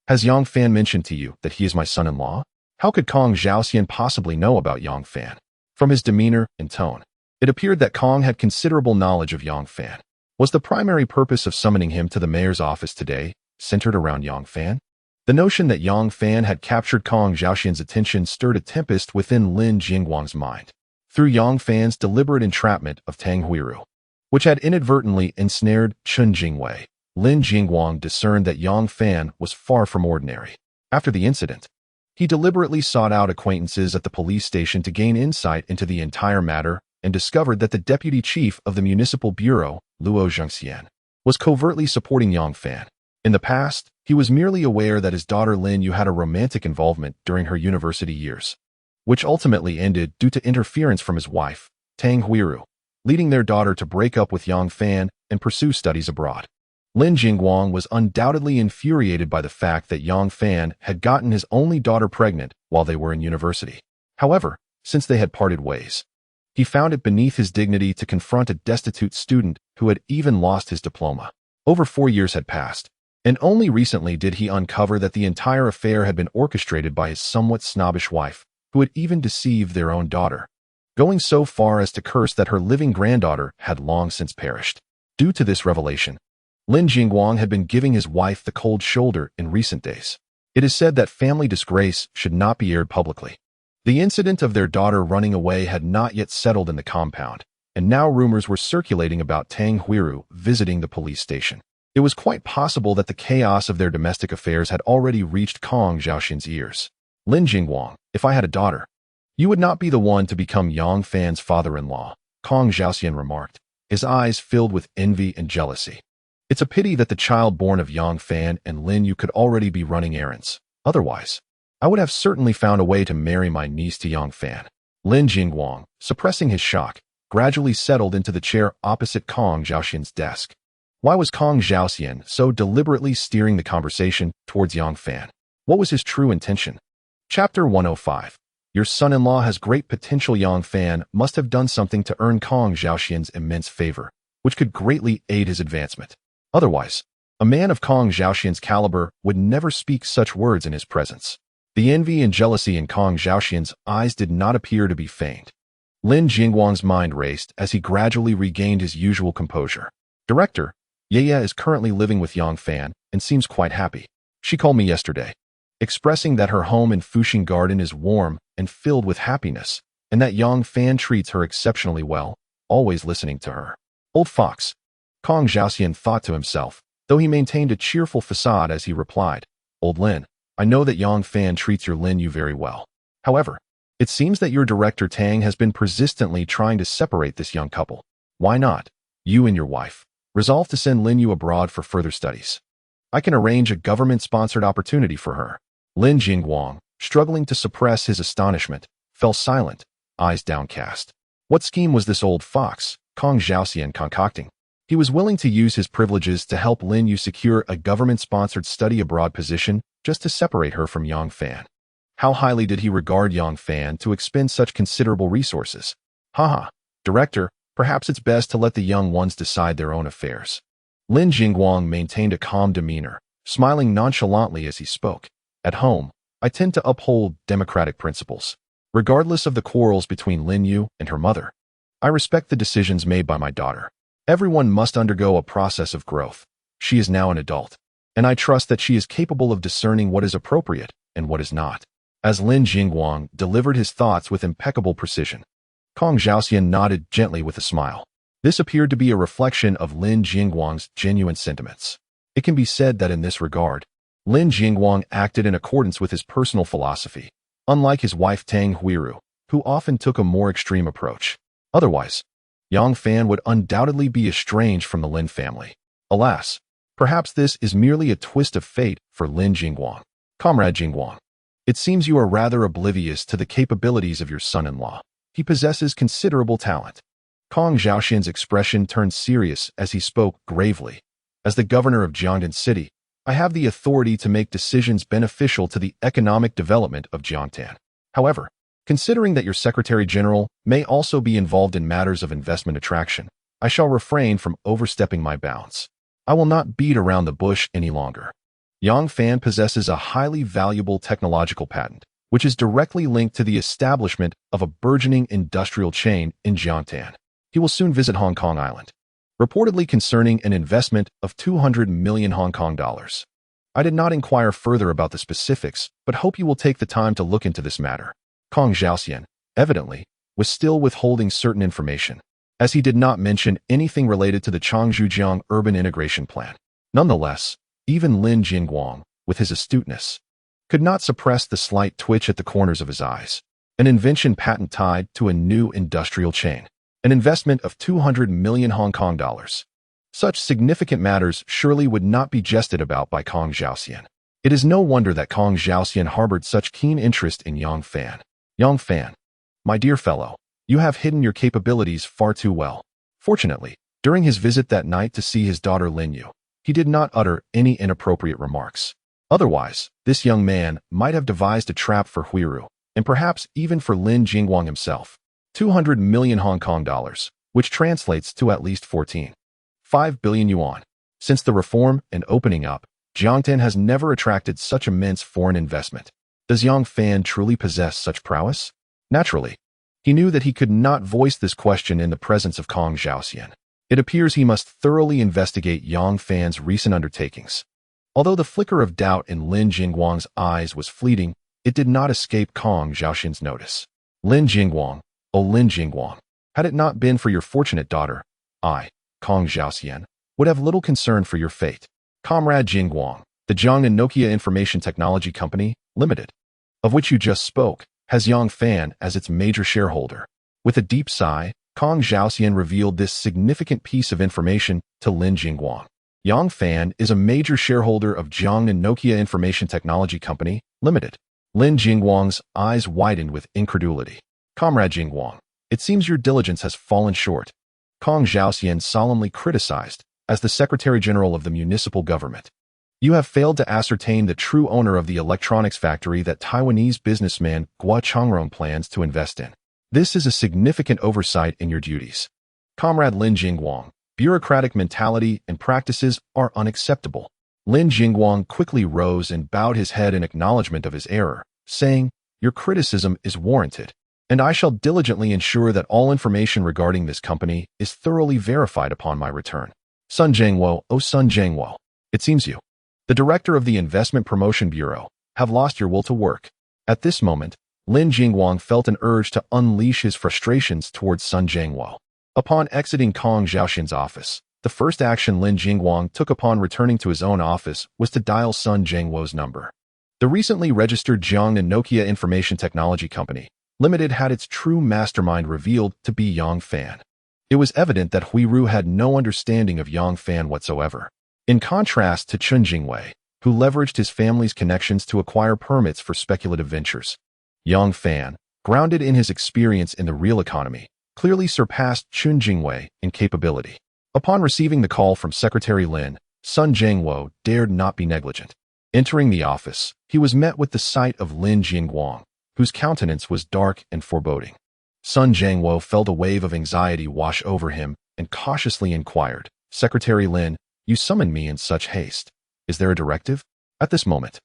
has Yang Fan mentioned to you that he is my son-in-law?" How could Kong Xiaoxian possibly know about Yang Fan? From his demeanor and tone, it appeared that Kong had considerable knowledge of Yang Fan. Was the primary purpose of summoning him to the mayor's office today centered around Yang Fan? The notion that Yang Fan had captured Kong Xiaoxian's attention stirred a tempest within Lin Jingguang's mind. Through Yang Fan's deliberate entrapment of Tang Huiru, which had inadvertently ensnared Chun Jingwei, Lin Jingguang discerned that Yang Fan was far from ordinary. After the incident, he deliberately sought out acquaintances at the police station to gain insight into the entire matter and discovered that the deputy chief of the municipal bureau, Luo Zhengxian, was covertly supporting Yang Fan. In the past, he was merely aware that his daughter Lin Yue had a romantic involvement during her university years, which ultimately ended due to interference from his wife, Tang Huiru, leading their daughter to break up with Yang Fan and pursue studies abroad. Lin Jingguang was undoubtedly infuriated by the fact that Yang Fan had gotten his only daughter pregnant while they were in university. However, since they had parted ways, he found it beneath his dignity to confront a destitute student who had even lost his diploma. Over 4 years had passed, and only recently did he uncover that the entire affair had been orchestrated by his somewhat snobbish wife, who had even deceived their own daughter, going so far as to curse that her living granddaughter had long since perished. Due to this revelation, Lin Jingguang had been giving his wife the cold shoulder in recent days. It is said that family disgrace should not be aired publicly. The incident of their daughter running away had not yet settled in the compound, and now rumors were circulating about Tang Huiru visiting the police station. It was quite possible that the chaos of their domestic affairs had already reached Kong Xiaoxian's ears. "Lin Jingguang, if I had a daughter, you would not be the one to become Yang Fan's father-in-law," Kong Xiaoxian remarked, his eyes filled with envy and jealousy. "It's a pity that the child born of Yang Fan and Lin Yue could already be running errands. Otherwise, I would have certainly found a way to marry my niece to Yang Fan." Lin Jingguang, suppressing his shock, gradually settled into the chair opposite Kong Xiaoxian's desk. Why was Kong Xiaoxian so deliberately steering the conversation towards Yang Fan? What was his true intention? Chapter 105. Your son-in-law has great potential. Yang Fan must have done something to earn Kong Xiaoxian's immense favor, which could greatly aid his advancement. Otherwise, a man of Kong Xiaoxian's caliber would never speak such words in his presence. The envy and jealousy in Kong Xiaoxian's eyes did not appear to be feigned. Lin Jingguang's mind raced as he gradually regained his usual composure. "Director, Yaya is currently living with Yang Fan and seems quite happy. She called me yesterday, expressing that her home in Fuxing Garden is warm and filled with happiness, and that Yang Fan treats her exceptionally well, always listening to her. Old fox. Kong Xiaoxian thought to himself, though he maintained a cheerful facade as he replied, Old Lin, I know that Yang Fan treats your Lin Yue very well. However, it seems that your director Tang has been persistently trying to separate this young couple. Why not? You and your wife resolve to send Lin Yue abroad for further studies. I can arrange a government-sponsored opportunity for her. Lin Jingguang, struggling to suppress his astonishment, fell silent, eyes downcast. What scheme was this old fox, Kong Xiaoxian, concocting? He was willing to use his privileges to help Lin Yue secure a government-sponsored study abroad position just to separate her from Yang Fan. How highly did he regard Yang Fan to expend such considerable resources? Haha, director, perhaps it's best to let the young ones decide their own affairs. Lin Jingguang maintained a calm demeanor, smiling nonchalantly as he spoke. At home, I tend to uphold democratic principles, regardless of the quarrels between Lin Yue and her mother. I respect the decisions made by my daughter. Everyone must undergo a process of growth. She is now an adult, and I trust that she is capable of discerning what is appropriate and what is not. As Lin Jingguang delivered his thoughts with impeccable precision, Kong Xiaoxian nodded gently with a smile. This appeared to be a reflection of Lin Jingguang's genuine sentiments. It can be said that in this regard, Lin Jingguang acted in accordance with his personal philosophy, unlike his wife Tang Huiru, who often took a more extreme approach. Otherwise, Yang Fan would undoubtedly be estranged from the Lin family. Alas, perhaps this is merely a twist of fate for Lin Jingguang. Comrade Jingguang, it seems you are rather oblivious to the capabilities of your son-in-law. He possesses considerable talent. Kong Xiaoxian's expression turned serious as he spoke gravely. As the governor of Jiangdan City, I have the authority to make decisions beneficial to the economic development of Jiangdan. However, considering that your Secretary General may also be involved in matters of investment attraction, I shall refrain from overstepping my bounds. I will not beat around the bush any longer. Yang Fan possesses a highly valuable technological patent, which is directly linked to the establishment of a burgeoning industrial chain in Jiangdan. He will soon visit Hong Kong Island, reportedly concerning an investment of 200 million Hong Kong dollars. I did not inquire further about the specifics, but hope you will take the time to look into this matter. Kong Xiaoxian, evidently, was still withholding certain information, as he did not mention anything related to the Changzhujiang urban integration plan. Nonetheless, even Lin Jingguang, with his astuteness, could not suppress the slight twitch at the corners of his eyes. An invention patent tied to a new industrial chain. An investment of 200 million Hong Kong dollars. Such significant matters surely would not be jested about by Kong Xiaoxian. It is no wonder that Kong Xiaoxian harbored such keen interest in Yang Fan. Yang Fan, my dear fellow, you have hidden your capabilities far too well. Fortunately, during his visit that night to see his daughter Lin Yue, he did not utter any inappropriate remarks. Otherwise, this young man might have devised a trap for Huiru, and perhaps even for Lin Jingguang himself. 200 million Hong Kong dollars, which translates to at least 14.5 billion yuan. Since the reform and opening up, Jiangdan has never attracted such immense foreign investment. Does Yang Fan truly possess such prowess? Naturally, he knew that he could not voice this question in the presence of Kong Xiaoxian. It appears he must thoroughly investigate Yang Fan's recent undertakings. Although the flicker of doubt in Lin Jingguang's eyes was fleeting, it did not escape Kong Xiaoxian's notice. Lin Jingguang, O Lin Jingguang, had it not been for your fortunate daughter, I, Kong Xiaoxian, would have little concern for your fate. Comrade Jingguang, the Jiangnan Nokia Information Technology Company, Limited, of which you just spoke, has Yang Fan as its major shareholder. With a deep sigh, Kong Xiaoxian revealed this significant piece of information to Lin Jingguang. Yang Fan is a major shareholder of Jiangnan Nokia Information Technology Company, Limited. Lin Jingguang's eyes widened with incredulity. Comrade Jingguang, it seems your diligence has fallen short. Kong Xiaoxian solemnly criticized, as the Secretary General of the municipal government. You have failed to ascertain the true owner of the electronics factory that Taiwanese businessman Guo Changrong plans to invest in. This is a significant oversight in your duties. Comrade Lin Jingguang, bureaucratic mentality and practices are unacceptable. Lin Jingguang quickly rose and bowed his head in acknowledgement of his error, saying, Your criticism is warranted, and I shall diligently ensure that all information regarding this company is thoroughly verified upon my return. Sun Jiangwo, oh Sun Jiangwo. It seems you, the director of the Investment Promotion Bureau, have lost your will to work. At this moment, Lin Jingguang felt an urge to unleash his frustrations towards Sun Jiangwo. Upon exiting Kong Xiaoxin's office, the first action Lin Jingguang took upon returning to his own office was to dial Sun Jiangwo's number. The recently registered Jiang and Nokia Information Technology Company Limited had its true mastermind revealed to be Yang Fan. It was evident that Hui Ru had no understanding of Yang Fan whatsoever. In contrast to Chun Jingwei, who leveraged his family's connections to acquire permits for speculative ventures, Yang Fan, grounded in his experience in the real economy, clearly surpassed Chun Jingwei in capability. Upon receiving the call from Secretary Lin, Sun Jiangwo dared not be negligent. Entering the office, he was met with the sight of Lin Jingguang, whose countenance was dark and foreboding. Sun Jiangwo felt a wave of anxiety wash over him and cautiously inquired, "Secretary Lin, you summoned me in such haste. Is there a directive?" At this moment,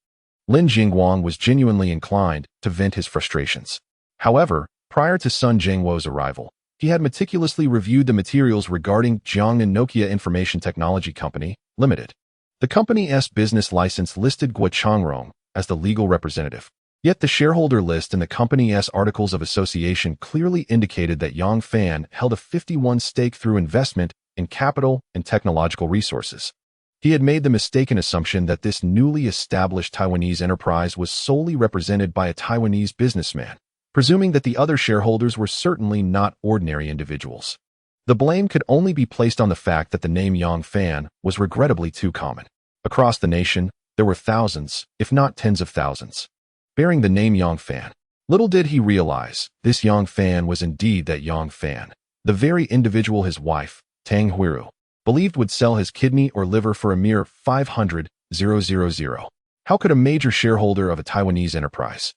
Lin Jingguang was genuinely inclined to vent his frustrations. However, prior to Sun Jiangwo's arrival, he had meticulously reviewed the materials regarding Jiang and Nokia Information Technology Company, Limited. The company's business license listed Guo Changrong as the legal representative. Yet the shareholder list and the company's articles of association clearly indicated that Yang Fan held a 51% stake through investment in capital and technological resources. He had made the mistaken assumption that this newly established Taiwanese enterprise was solely represented by a Taiwanese businessman, presuming that the other shareholders were certainly not ordinary individuals. The blame could only be placed on the fact that the name Yang Fan was regrettably too common. Across the nation, there were thousands, if not tens of thousands, bearing the name Yang Fan. Little did he realize, this Yang Fan was indeed that Yang Fan, the very individual his wife, Tang Huiru, believed would sell his kidney or liver for a mere 500,000. How could a major shareholder of a Taiwanese enterprise,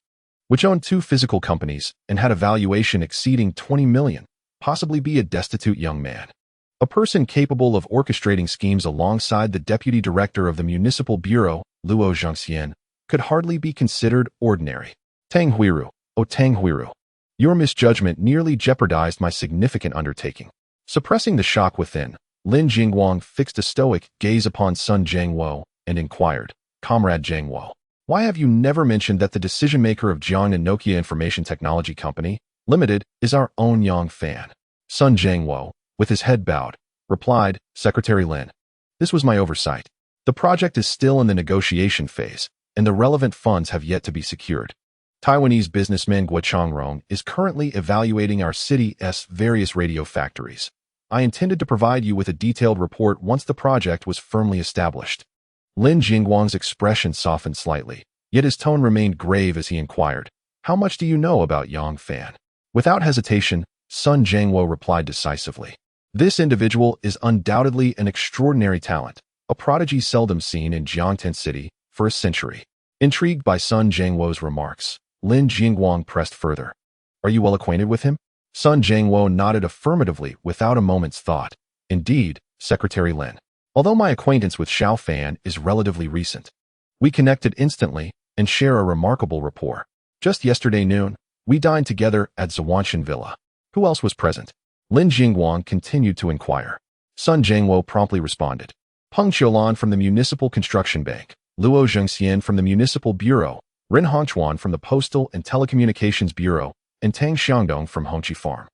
which owned two physical companies and had a valuation exceeding 20 million, possibly be a destitute young man? A person capable of orchestrating schemes alongside the deputy director of the municipal bureau, Luo Zhengxian, could hardly be considered ordinary. Tang Huiru, oh Tang Huiru, your misjudgment nearly jeopardized my significant undertaking. Suppressing the shock within, Lin Jingguang fixed a stoic gaze upon Sun Jiangwo and inquired, "Comrade Jiangwo, why have you never mentioned that the decision-maker of Jiang and Nokia Information Technology Company, Limited, is our own Yang Fan?" Sun Jiangwo, with his head bowed, replied, "Secretary Lin, this was my oversight. The project is still in the negotiation phase, and the relevant funds have yet to be secured. Taiwanese businessman Guo Changrong is currently evaluating our city's various radio factories. I intended to provide you with a detailed report once the project was firmly established." Lin Jingguang's expression softened slightly, yet his tone remained grave as he inquired, "How much do you know about Yang Fan?" Without hesitation, Sun Jiangwo replied decisively, "This individual is undoubtedly an extraordinary talent, a prodigy seldom seen in Jiangtan City for a century." Intrigued by Sun Jiangwo's remarks, Lin Jingguang pressed further, "Are you well acquainted with him?" Sun Jiangwo nodded affirmatively without a moment's thought. "Indeed, Secretary Lin. Although my acquaintance with Xiao Fan is relatively recent, we connected instantly and share a remarkable rapport. Just yesterday noon, we dined together at Zhuanshan Villa. Who else was present?" Lin Jingguang continued to inquire. Sun Jiangwo promptly responded, "Peng Qiulan from the Municipal Construction Bank, Luo Zhengxian from the Municipal Bureau, Ren Hongchuan from the Postal and Telecommunications Bureau, and Tang Xiangdong from Hongqi Farm."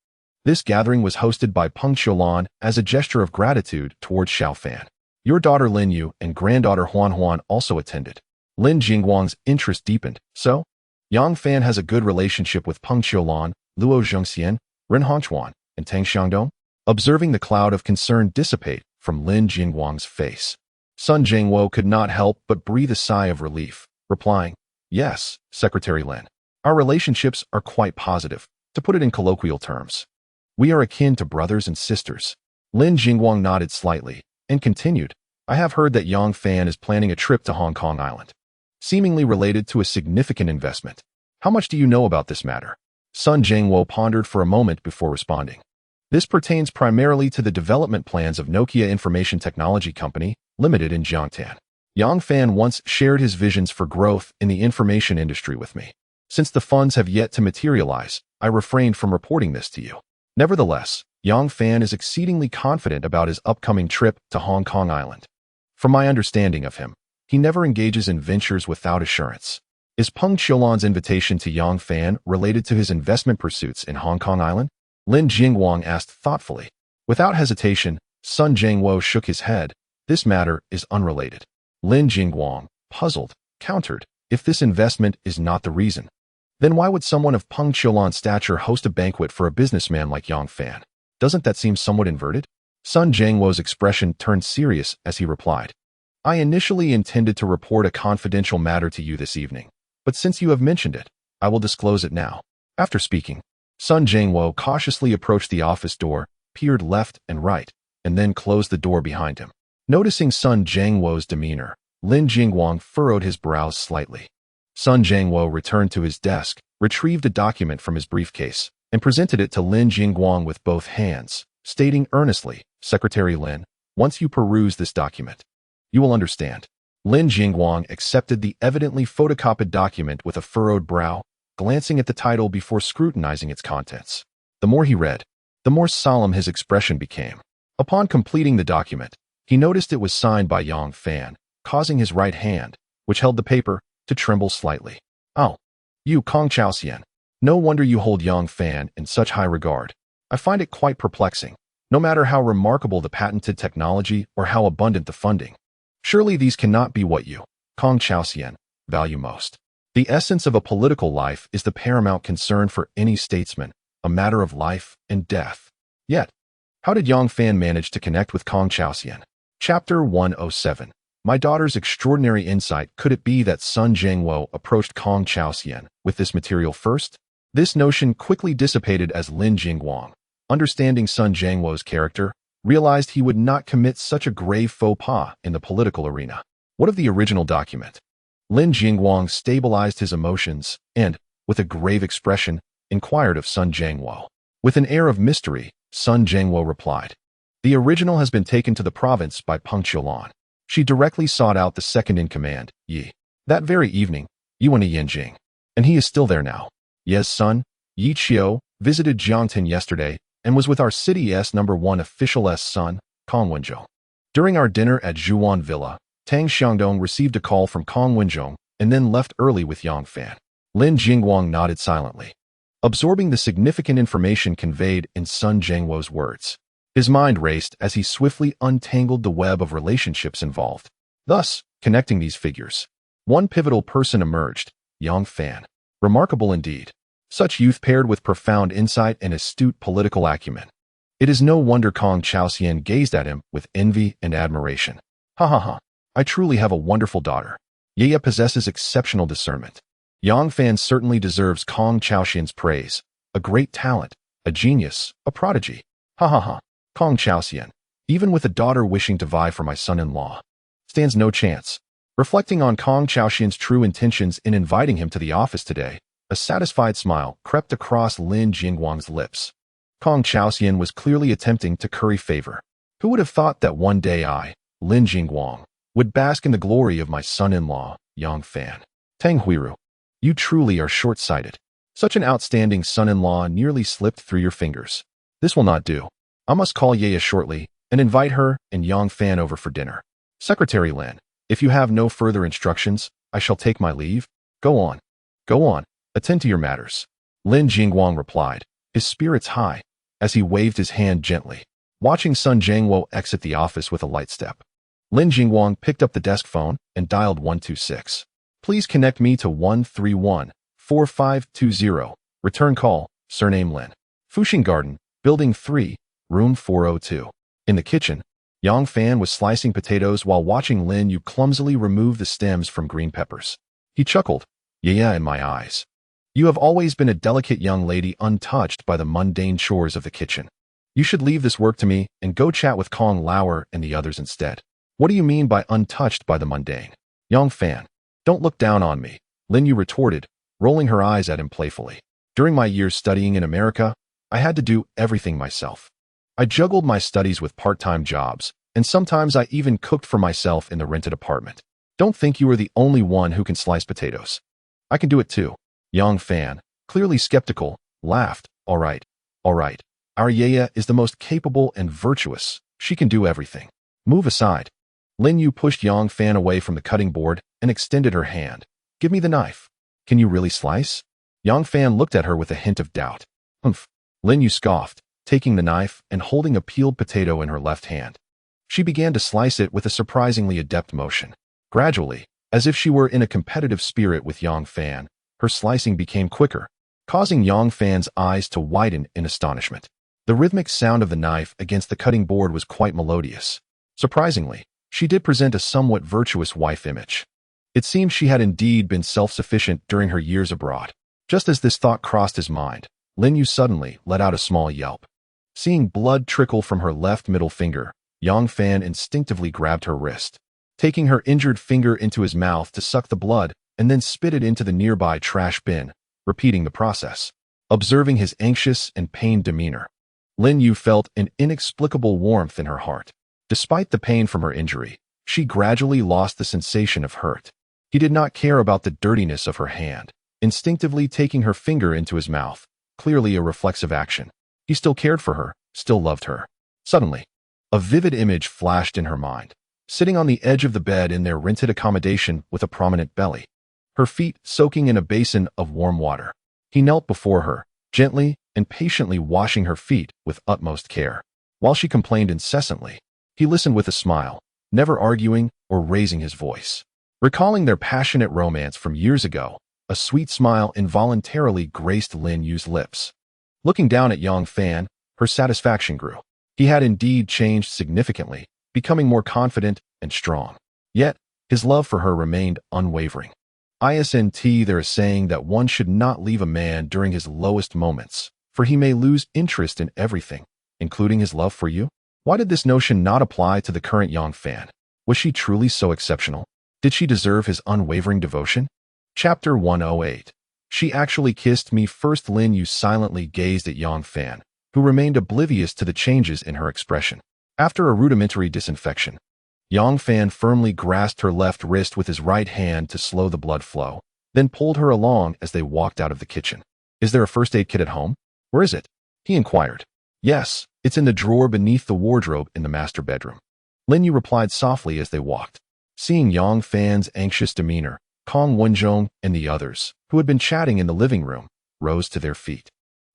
This gathering was hosted by Peng Qiulan as a gesture of gratitude towards Xiao Fan. Your daughter Lin Yue and granddaughter Huan Huan also attended. Lin Jingguang's interest deepened. "So, Yang Fan has a good relationship with Peng Qiulan, Luo Zhengxian, Ren Hongchuan, and Tang Xiangdong?" Observing the cloud of concern dissipate from Lin Jingguang's face, Sun Jiangwo could not help but breathe a sigh of relief, replying, "Yes, Secretary Lin. Our relationships are quite positive, to put it in colloquial terms. We are akin to brothers and sisters." Lin Jingguang nodded slightly and continued, "I have heard that Yang Fan is planning a trip to Hong Kong Island, seemingly related to a significant investment. How much do you know about this matter?" Sun Jiangwo pondered for a moment before responding. "This pertains primarily to the development plans of Nokia Information Technology Company, Limited in Jiangtan. Yang Fan once shared his visions for growth in the information industry with me. Since the funds have yet to materialize, I refrained from reporting this to you. Nevertheless, Yang Fan is exceedingly confident about his upcoming trip to Hong Kong Island. From my understanding of him, he never engages in ventures without assurance. Is Peng Qiulan's invitation to Yang Fan related to his investment pursuits in Hong Kong Island? Lin Jingguang asked thoughtfully. Without hesitation, Sun Jiangwo shook his head. This matter is unrelated. Lin Jingguang, puzzled, countered. If this investment is not the reason, then why would someone of Peng Qiulan's stature host a banquet for a businessman like Yang Fan? Doesn't that seem somewhat inverted? Sun Jiangwo's expression turned serious as he replied. I initially intended to report a confidential matter to you this evening, but since you have mentioned it, I will disclose it now. After speaking, Sun Jiangwo cautiously approached the office door, peered left and right, and then closed the door behind him. Noticing Sun Jiangwo's demeanor, Lin Jingguang furrowed his brows slightly. Sun Jiangwo returned to his desk, retrieved a document from his briefcase, and presented it to Lin Jingguang with both hands, stating earnestly, Secretary Lin, once you peruse this document, you will understand. Lin Jingguang accepted the evidently photocopied document with a furrowed brow, glancing at the title before scrutinizing its contents. The more he read, the more solemn his expression became. Upon completing the document, he noticed it was signed by Yang Fan, causing his right hand, which held the paper, to tremble slightly. Oh, you Kong Chaoxian. No wonder you hold Yang Fan in such high regard. I find it quite perplexing, no matter how remarkable the patented technology or how abundant the funding. Surely these cannot be what you, Kong Chaoxian, value most. The essence of a political life is the paramount concern for any statesman, a matter of life and death. Yet, how did Yang Fan manage to connect with Kong Chaoxian? Chapter 107. My daughter's extraordinary insight. Could it be that Sun Jiangwo approached Kong Chaoxian with this material first? This notion quickly dissipated as Lin Jingguang, understanding Sun Jiangwo's character, realized he would not commit such a grave faux pas in the political arena. What of the original document? Lin Jingguang stabilized his emotions and, with a grave expression, inquired of Sun Jiangwo. With an air of mystery, Sun Jiangwo replied, the original has been taken to the province by Peng Qiulan. She directly sought out the second-in-command, Yi. That very evening, Yuan Yanjing. And he is still there now. Ye's son, Yi Qiu, visited Jiangtan yesterday and was with our city's #1 official's son, Kong Wenzhong. During our dinner at Zhuan Villa, Tang Xiangdong received a call from Kong Wenzhong and then left early with Yang Fan. Lin Jingguang nodded silently, absorbing the significant information conveyed in Sun Jiangwo's words. His mind raced as he swiftly untangled the web of relationships involved. Thus, connecting these figures, one pivotal person emerged, Yang Fan. Remarkable indeed. Such youth paired with profound insight and astute political acumen. It is no wonder Kong Chaoxian gazed at him with envy and admiration. Ha ha ha. I truly have a wonderful daughter. Ye possesses exceptional discernment. Yang Fan certainly deserves Kong Chaoxian's praise. A great talent, a genius, a prodigy. Ha ha ha. Kong Chaoxian, even with a daughter wishing to vie for my son-in-law, stands no chance. Reflecting on Kong Chaoxian's true intentions in inviting him to the office today, a satisfied smile crept across Lin Jingguang's lips. Kong Chaoxian was clearly attempting to curry favor. Who would have thought that one day I, Lin Jingguang, would bask in the glory of my son-in-law, Yang Fan? Tang Huiru, you truly are short-sighted. Such an outstanding son-in-law nearly slipped through your fingers. This will not do. I must call Ye shortly and invite her and Yang Fan over for dinner. Secretary Lin, if you have no further instructions, I shall take my leave. Go on. Go on. Attend to your matters. Lin Jingguang replied, his spirits high, as he waved his hand gently, watching Sun Jiangwo exit the office with a light step. Lin Jingguang picked up the desk phone and dialed 126. Please connect me to 131-4520. Return call, surname Lin. Fuxing Garden, Building 3, Room 402. In the kitchen, Yang Fan was slicing potatoes while watching Lin Yue clumsily remove the stems from green peppers. He chuckled, yeah, in my eyes. You have always been a delicate young lady untouched by the mundane chores of the kitchen. You should leave this work to me and go chat with Kong Lauer and the others instead. What do you mean by untouched by the mundane? Yang Fan, don't look down on me, Lin Yue retorted, rolling her eyes at him playfully. During my years studying in America, I had to do everything myself. I juggled my studies with part-time jobs, and sometimes I even cooked for myself in the rented apartment. Don't think you are the only one who can slice potatoes. I can do it too. Yang Fan, clearly skeptical, laughed. All right. Our Yaya is the most capable and virtuous. She can do everything. Move aside. Lin Yue pushed Yang Fan away from the cutting board and extended her hand. Give me the knife. Can you really slice? Yang Fan looked at her with a hint of doubt. Humph. Lin Yue scoffed, taking the knife and holding a peeled potato in her left hand. She began to slice it with a surprisingly adept motion. Gradually, as if she were in a competitive spirit with Yang Fan, her slicing became quicker, causing Yang Fan's eyes to widen in astonishment. The rhythmic sound of the knife against the cutting board was quite melodious. Surprisingly, she did present a somewhat virtuous wife image. It seemed she had indeed been self-sufficient during her years abroad. Just as this thought crossed his mind, Lin Yue suddenly let out a small yelp. Seeing blood trickle from her left middle finger, Yang Fan instinctively grabbed her wrist, taking her injured finger into his mouth to suck the blood and then spit it into the nearby trash bin, repeating the process. Observing his anxious and pained demeanor, Lin Yue felt an inexplicable warmth in her heart. Despite the pain from her injury, she gradually lost the sensation of hurt. He did not care about the dirtiness of her hand, instinctively taking her finger into his mouth, clearly a reflexive action. He still cared for her, still loved her. Suddenly, a vivid image flashed in her mind, sitting on the edge of the bed in their rented accommodation with a prominent belly, her feet soaking in a basin of warm water. He knelt before her, gently and patiently washing her feet with utmost care. While she complained incessantly, he listened with a smile, never arguing or raising his voice. Recalling their passionate romance from years ago, a sweet smile involuntarily graced Lin Yue's lips. Looking down at Yang Fan, her satisfaction grew. He had indeed changed significantly, becoming more confident and strong. Yet, his love for her remained unwavering. Isn't there a saying that one should not leave a man during his lowest moments, for he may lose interest in everything, including his love for you? Why did this notion not apply to the current Yang Fan? Was she truly so exceptional? Did she deserve his unwavering devotion? Chapter 108. She actually kissed me first. Lin Yue silently gazed at Yang Fan, who remained oblivious to the changes in her expression. After a rudimentary disinfection, Yang Fan firmly grasped her left wrist with his right hand to slow the blood flow, then pulled her along as they walked out of the kitchen. Is there a first aid kit at home? Where is it? He inquired. Yes, it's in the drawer beneath the wardrobe in the master bedroom. Lin Yue replied softly as they walked. Seeing Yang Fan's anxious demeanor, Kong Wenjong and the others, who had been chatting in the living room, rose to their feet.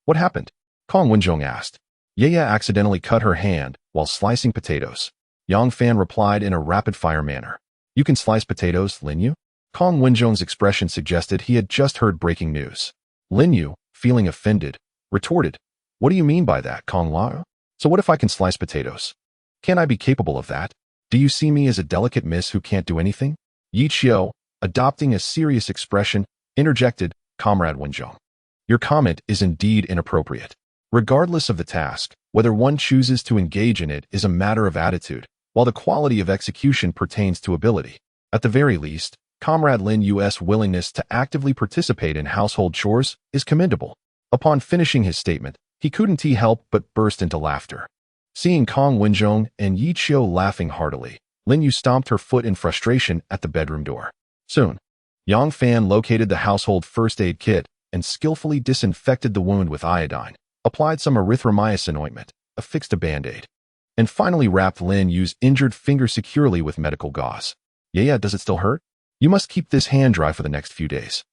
What happened? Kong Wenjong asked. Yaya accidentally cut her hand while slicing potatoes. Yang Fan replied in a rapid-fire manner. You can slice potatoes, Lin Yue? Kong Wenjong's expression suggested he had just heard breaking news. Lin Yue, feeling offended, retorted, What do you mean by that, Kong La? So what if I can slice potatoes? Can't I be capable of that? Do you see me as a delicate miss who can't do anything? Yi Qiu, adopting a serious expression, interjected, Comrade Wenjong. Your comment is indeed inappropriate. Regardless of the task, whether one chooses to engage in it is a matter of attitude, while the quality of execution pertains to ability. At the very least, Comrade Lin Yue's willingness to actively participate in household chores is commendable. Upon finishing his statement, he couldn't help but burst into laughter. Seeing Kong Wenjong and Yi Qiu laughing heartily, Lin Yue stomped her foot in frustration at the bedroom door. Soon, Yang Fan located the household first aid kit and skillfully disinfected the wound with iodine, applied some erythromycin ointment, affixed a band-aid, and finally wrapped Lin Yue's injured finger securely with medical gauze. Yeah, does it still hurt? You must keep this hand dry for the next few days.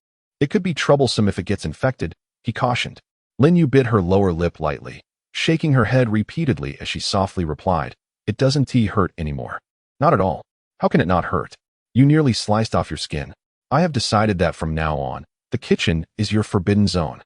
It could be troublesome if it gets infected, he cautioned. Lin Yue bit her lower lip lightly, shaking her head repeatedly as she softly replied, It doesn't hurt anymore. Not at all. How can it not hurt? You nearly sliced off your skin. I have decided that from now on, the kitchen is your forbidden zone.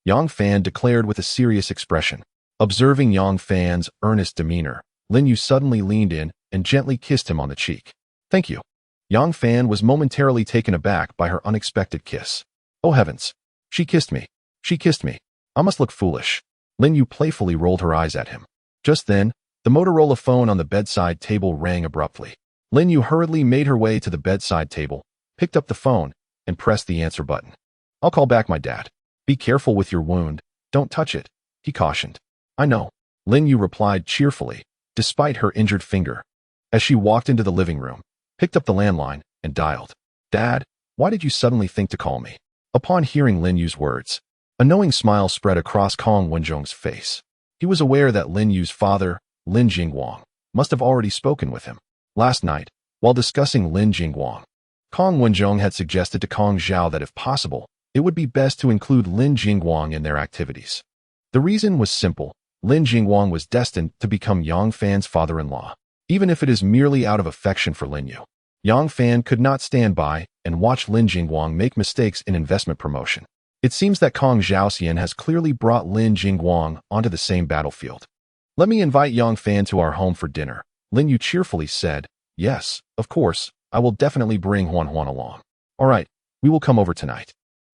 Yang Fan declared with a serious expression. Observing Yang Fan's earnest demeanor, Lin Yue suddenly leaned in and gently kissed him on the cheek. Thank you. Yang Fan was momentarily taken aback by her unexpected kiss. Oh heavens. She kissed me. She kissed me. I must look foolish. Lin Yue playfully rolled her eyes at him. Just then, the Motorola phone on the bedside table rang abruptly. Lin Yue hurriedly made her way to the bedside table, picked up the phone, and pressed the answer button. I'll call back my dad. Be careful with your wound. Don't touch it, he cautioned. I know. Lin Yue replied cheerfully, despite her injured finger. As she walked into the living room, picked up the landline, and dialed. Dad, why did you suddenly think to call me? Upon hearing Lin Yue's words, a knowing smile spread across Kong Wenjong's face. He was aware that Lin Yue's father, Lin Jingguang, must have already spoken with him. Last night, while discussing Lin Jingguang, Kong Wenjong had suggested to Kong Zhao that if possible, it would be best to include Lin Jingguang in their activities. The reason was simple. Lin Jingguang was destined to become Yang Fan's father-in-law, even if it is merely out of affection for Lin Yue. Yang Fan could not stand by and watch Lin Jingguang make mistakes in investment promotion. It seems that Kong Zhaoxian has clearly brought Lin Jingguang onto the same battlefield. "Let me invite Yang Fan to our home for dinner," Lin Yue cheerfully said. "Yes, of course, I will definitely bring Huan Huan along. All right, we will come over tonight."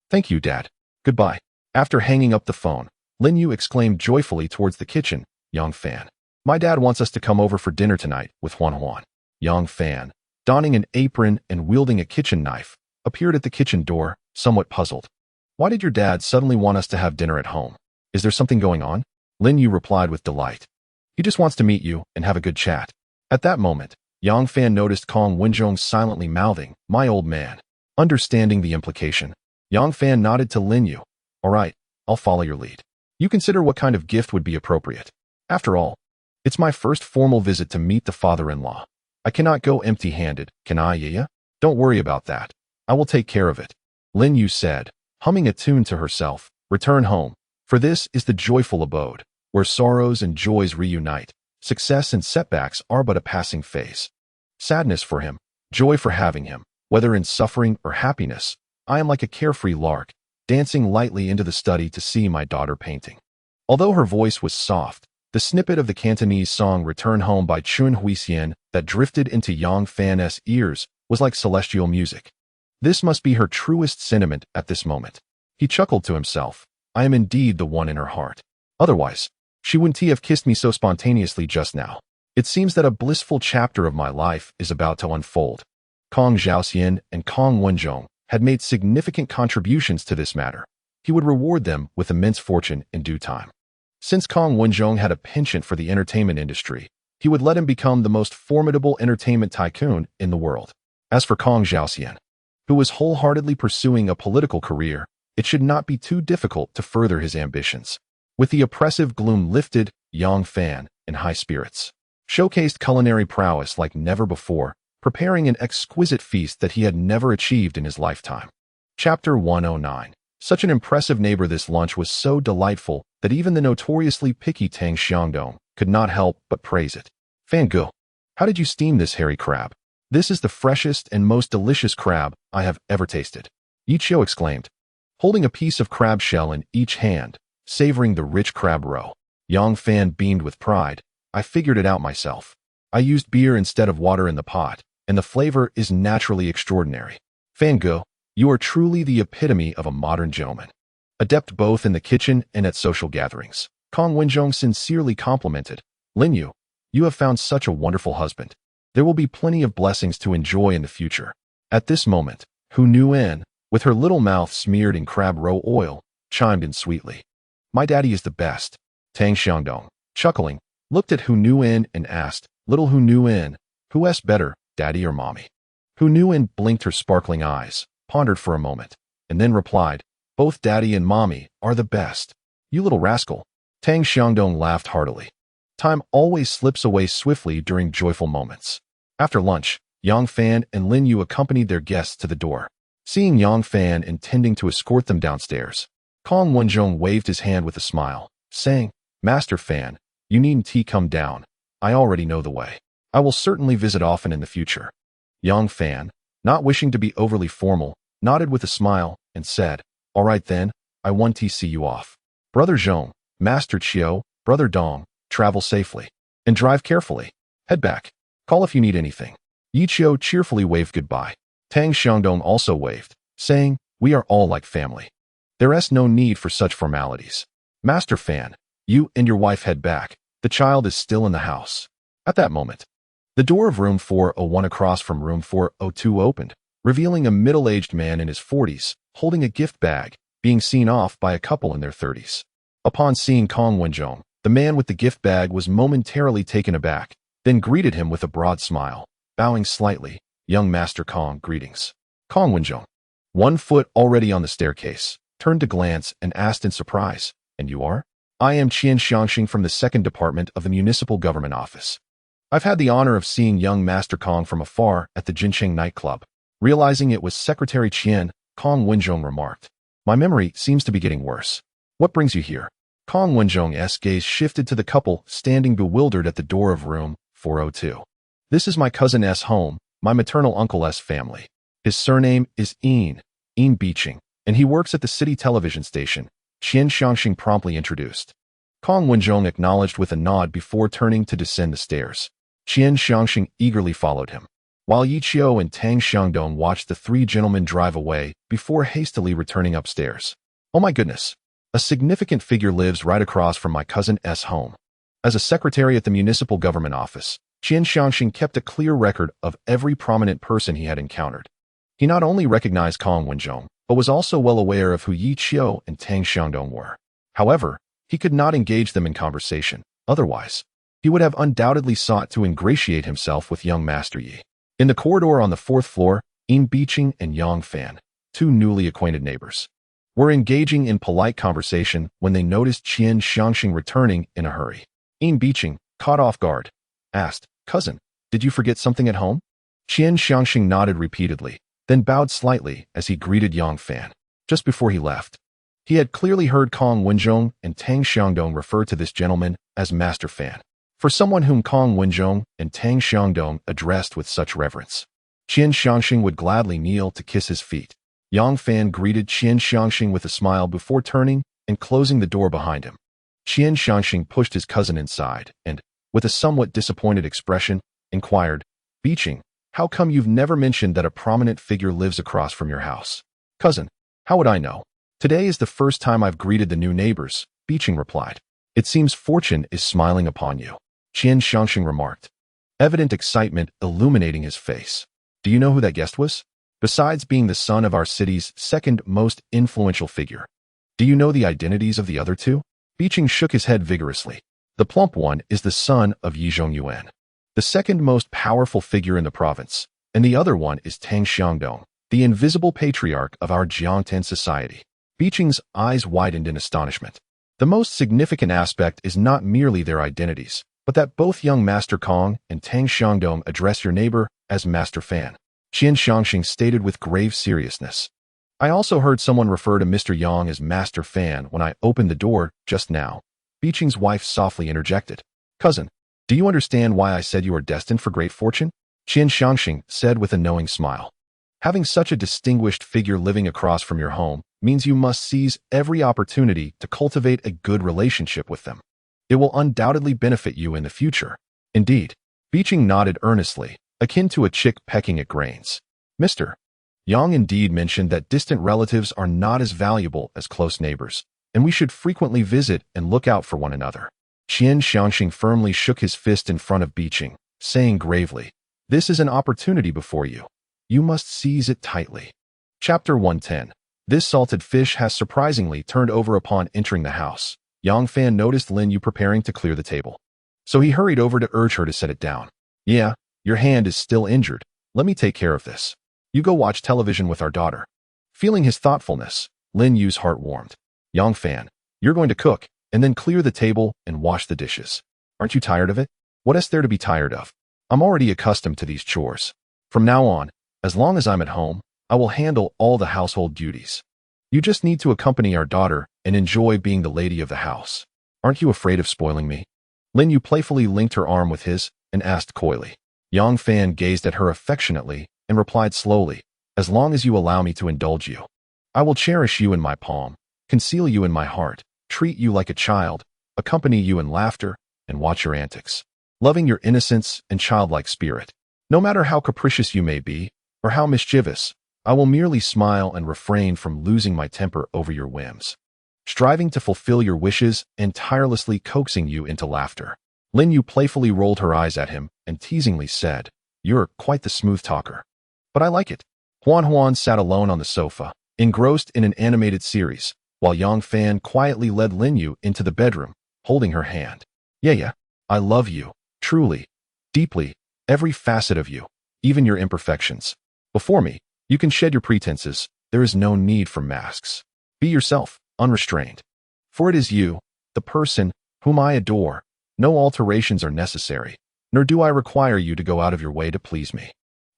"Thank you, Dad. Goodbye." After hanging up the phone, Lin Yue exclaimed joyfully towards the kitchen, "Yang Fan, my dad wants us to come over for dinner tonight with Huan Huan." Yang Fan, donning an apron and wielding a kitchen knife, appeared at the kitchen door, somewhat puzzled. "Why did your dad suddenly want us to have dinner at home? Is there something going on?" Lin Yue replied with delight. "He just wants to meet you and have a good chat." At that moment, Yang Fan noticed Kong Wenjong silently mouthing, "My old man." Understanding the implication, Yang Fan nodded to Lin Yue. "All right, I'll follow your lead. You consider what kind of gift would be appropriate. After all, it's my first formal visit to meet the father-in-law. I cannot go empty-handed, can I, Yaya? Don't worry about that. I will take care of it." Lin Yue said, humming a tune to herself. "Return home, for this is the joyful abode, where sorrows and joys reunite. Success and setbacks are but a passing phase. Sadness for him, joy for having him, whether in suffering or happiness. I am like a carefree lark, dancing lightly into the study to see my daughter painting." Although her voice was soft, the snippet of the Cantonese song Return Home by Chun Huixian that drifted into Yang Fan's ears was like celestial music. This must be her truest sentiment at this moment. He chuckled to himself. I am indeed the one in her heart. Otherwise, she wouldn't have kissed me so spontaneously just now. It seems that a blissful chapter of my life is about to unfold. Kong Zhaoxian and Kong Wenjong had made significant contributions to this matter. He would reward them with immense fortune in due time. Since Kong Wenjong had a penchant for the entertainment industry, he would let him become the most formidable entertainment tycoon in the world. As for Kong Zhaoxian, who was wholeheartedly pursuing a political career, it should not be too difficult to further his ambitions. With the oppressive gloom lifted, Yang Fan, in high spirits, showcased culinary prowess like never before, preparing an exquisite feast that he had never achieved in his lifetime. Chapter 109. Such an impressive neighbor. This lunch was so delightful that even the notoriously picky Tang Xiangdong could not help but praise it. "Fan Ge, how did you steam this hairy crab? This is the freshest and most delicious crab I have ever tasted," Yi Qiu exclaimed, holding a piece of crab shell in each hand, savoring the rich crab roe. Yang Fan beamed with pride. "I figured it out myself. I used beer instead of water in the pot, and the flavor is naturally extraordinary. Fan Ge, you are truly the epitome of a modern gentleman. Adept both in the kitchen and at social gatherings." Kong Wenjong sincerely complimented. "Lin Yue, you have found such a wonderful husband. There will be plenty of blessings to enjoy in the future." At this moment, Hu Nuan, with her little mouth smeared in crab roe oil, chimed in sweetly. "My daddy is the best." Tang Xiangdong, chuckling, looked at Hu Nuan and asked, "Little Hu Nuan, who's better, daddy or mommy?" Hu Nuan blinked her sparkling eyes, pondered for a moment, and then replied, "Both daddy and mommy are the best." "You little rascal." Tang Xiangdong laughed heartily. Time always slips away swiftly during joyful moments. After lunch, Yang Fan and Lin Yue accompanied their guests to the door. Seeing Yang Fan intending to escort them downstairs, Kong Wenjong waved his hand with a smile, saying, "Master Fan, you needn't come down. I already know the way. I will certainly visit often in the future." Yang Fan, not wishing to be overly formal, nodded with a smile and said, "All right then, I want to see you off. Brother Zhong, Master Qiu, Brother Dong, travel safely. And drive carefully. Head back. Call if you need anything." Yi Qiu cheerfully waved goodbye. Tang Xiangdong also waved, saying, "We are all like family. There is no need for such formalities. Master Fan, you and your wife head back. The child is still in the house." At that moment, the door of room 401 across from room 402 opened, revealing a middle-aged man in his 40s, holding a gift bag, being seen off by a couple in their 30s. Upon seeing Kong Wenjong, the man with the gift bag was momentarily taken aback, then greeted him with a broad smile, bowing slightly. "Young Master Kong, greetings." Kong Wenjong, 1 foot already on the staircase, turned to glance and asked in surprise, "And you are?" I am Qian Xiangxing from the second department of the municipal government office. I've had the honor of seeing young Master Kong from afar at the Jincheng nightclub. Realizing it was Secretary Qian, Kong Wenzhong remarked. My memory seems to be getting worse. What brings you here? Kong Wenzhong's gaze shifted to the couple standing bewildered at the door of room 402. This is my cousin's home, my maternal uncle's family. His surname is Yin Biqing, and he works at the city television station, Qian Xiangxing promptly introduced. Kong Wenzhong acknowledged with a nod before turning to descend the stairs. Qian Xiangxing eagerly followed him, while Yi Qiu and Tang Xiangdong watched the three gentlemen drive away before hastily returning upstairs. Oh my goodness! A significant figure lives right across from my cousin's home. As a secretary at the municipal government office, Qian Xiangxing kept a clear record of every prominent person he had encountered. He not only recognized Kong Wenzhong, but was also well aware of who Yi Qiu and Tang Xiangdong were. However, he could not engage them in conversation. Otherwise, he would have undoubtedly sought to ingratiate himself with young Master Yi. In the corridor on the fourth floor, Yin Biqing and Yang Fan, two newly acquainted neighbors, were engaging in polite conversation when they noticed Qian Xiangxing returning in a hurry. Yin Biqing, caught off guard, asked, Cousin, did you forget something at home? Qian Xiangxing nodded repeatedly, then bowed slightly as he greeted Yang Fan. Just before he left, he had clearly heard Kong Wenzhong and Tang Xiangdong refer to this gentleman as Master Fan. For someone whom Kong Wenzhong and Tang Xiangdong addressed with such reverence, Qian Xiangxing would gladly kneel to kiss his feet. Yang Fan greeted Qian Xiangxing with a smile before turning and closing the door behind him. Qian Xiangxing pushed his cousin inside and, with a somewhat disappointed expression, inquired, Biqing, how come you've never mentioned that a prominent figure lives across from your house? Cousin, how would I know? Today is the first time I've greeted the new neighbors, Biqing replied. It seems fortune is smiling upon you, Qian Xiangxing remarked, evident excitement illuminating his face. Do you know who that guest was? Besides being the son of our city's second most influential figure, do you know the identities of the other two? Biqing shook his head vigorously. The plump one is the son of Yi Zhongyuan, the second most powerful figure in the province, and the other one is Tang Xiangdong, the invisible patriarch of our Jiangtan society. Biqing's eyes widened in astonishment. The most significant aspect is not merely their identities, but that both young Master Kong and Tang Xiangdong address your neighbor as Master Fan, Qian Xiangxing stated with grave seriousness. I also heard someone refer to Mr. Yang as Master Fan when I opened the door just now, Biqing's wife softly interjected. Cousin, do you understand why I said you are destined for great fortune? Qian Xiangxing said with a knowing smile. Having such a distinguished figure living across from your home means you must seize every opportunity to cultivate a good relationship with them. It will undoubtedly benefit you in the future. Indeed, Biqing nodded earnestly, akin to a chick pecking at grains. Mr. Yang indeed mentioned that distant relatives are not as valuable as close neighbors, and we should frequently visit and look out for one another. Qian Xiangxing firmly shook his fist in front of Biqing, saying gravely, This is an opportunity before you. You must seize it tightly. Chapter 110. This salted fish has surprisingly turned over upon entering the house. Yang Fan noticed Lin Yue preparing to clear the table, so he hurried over to urge her to set it down. Yeah, your hand is still injured. Let me take care of this. You go watch television with our daughter. Feeling his thoughtfulness, Lin Yue's heart warmed. Yang Fan, you're going to cook, and then clear the table and wash the dishes. Aren't you tired of it? What is there to be tired of? I'm already accustomed to these chores. From now on, as long as I'm at home, I will handle all the household duties. You just need to accompany our daughter and enjoy being the lady of the house. Aren't you afraid of spoiling me? Lin Yue playfully linked her arm with his and asked coyly. Yang Fan gazed at her affectionately and replied slowly, As long as you allow me to indulge you, I will cherish you in my palm, conceal you in my heart, treat you like a child, accompany you in laughter, and watch your antics, loving your innocence and childlike spirit. No matter how capricious you may be, or how mischievous, I will merely smile and refrain from losing my temper over your whims, striving to fulfill your wishes and tirelessly coaxing you into laughter. Lin Yue playfully rolled her eyes at him and teasingly said, You're quite the smooth talker. But I like it. Huan Huan sat alone on the sofa, engrossed in an animated series, while Yang Fan quietly led Lin Yue into the bedroom, holding her hand. Yeah, I love you, truly, deeply, every facet of you, even your imperfections. Before me, you can shed your pretenses. There is no need for masks. Be yourself, unrestrained. For it is you, the person whom I adore. No alterations are necessary, nor do I require you to go out of your way to please me."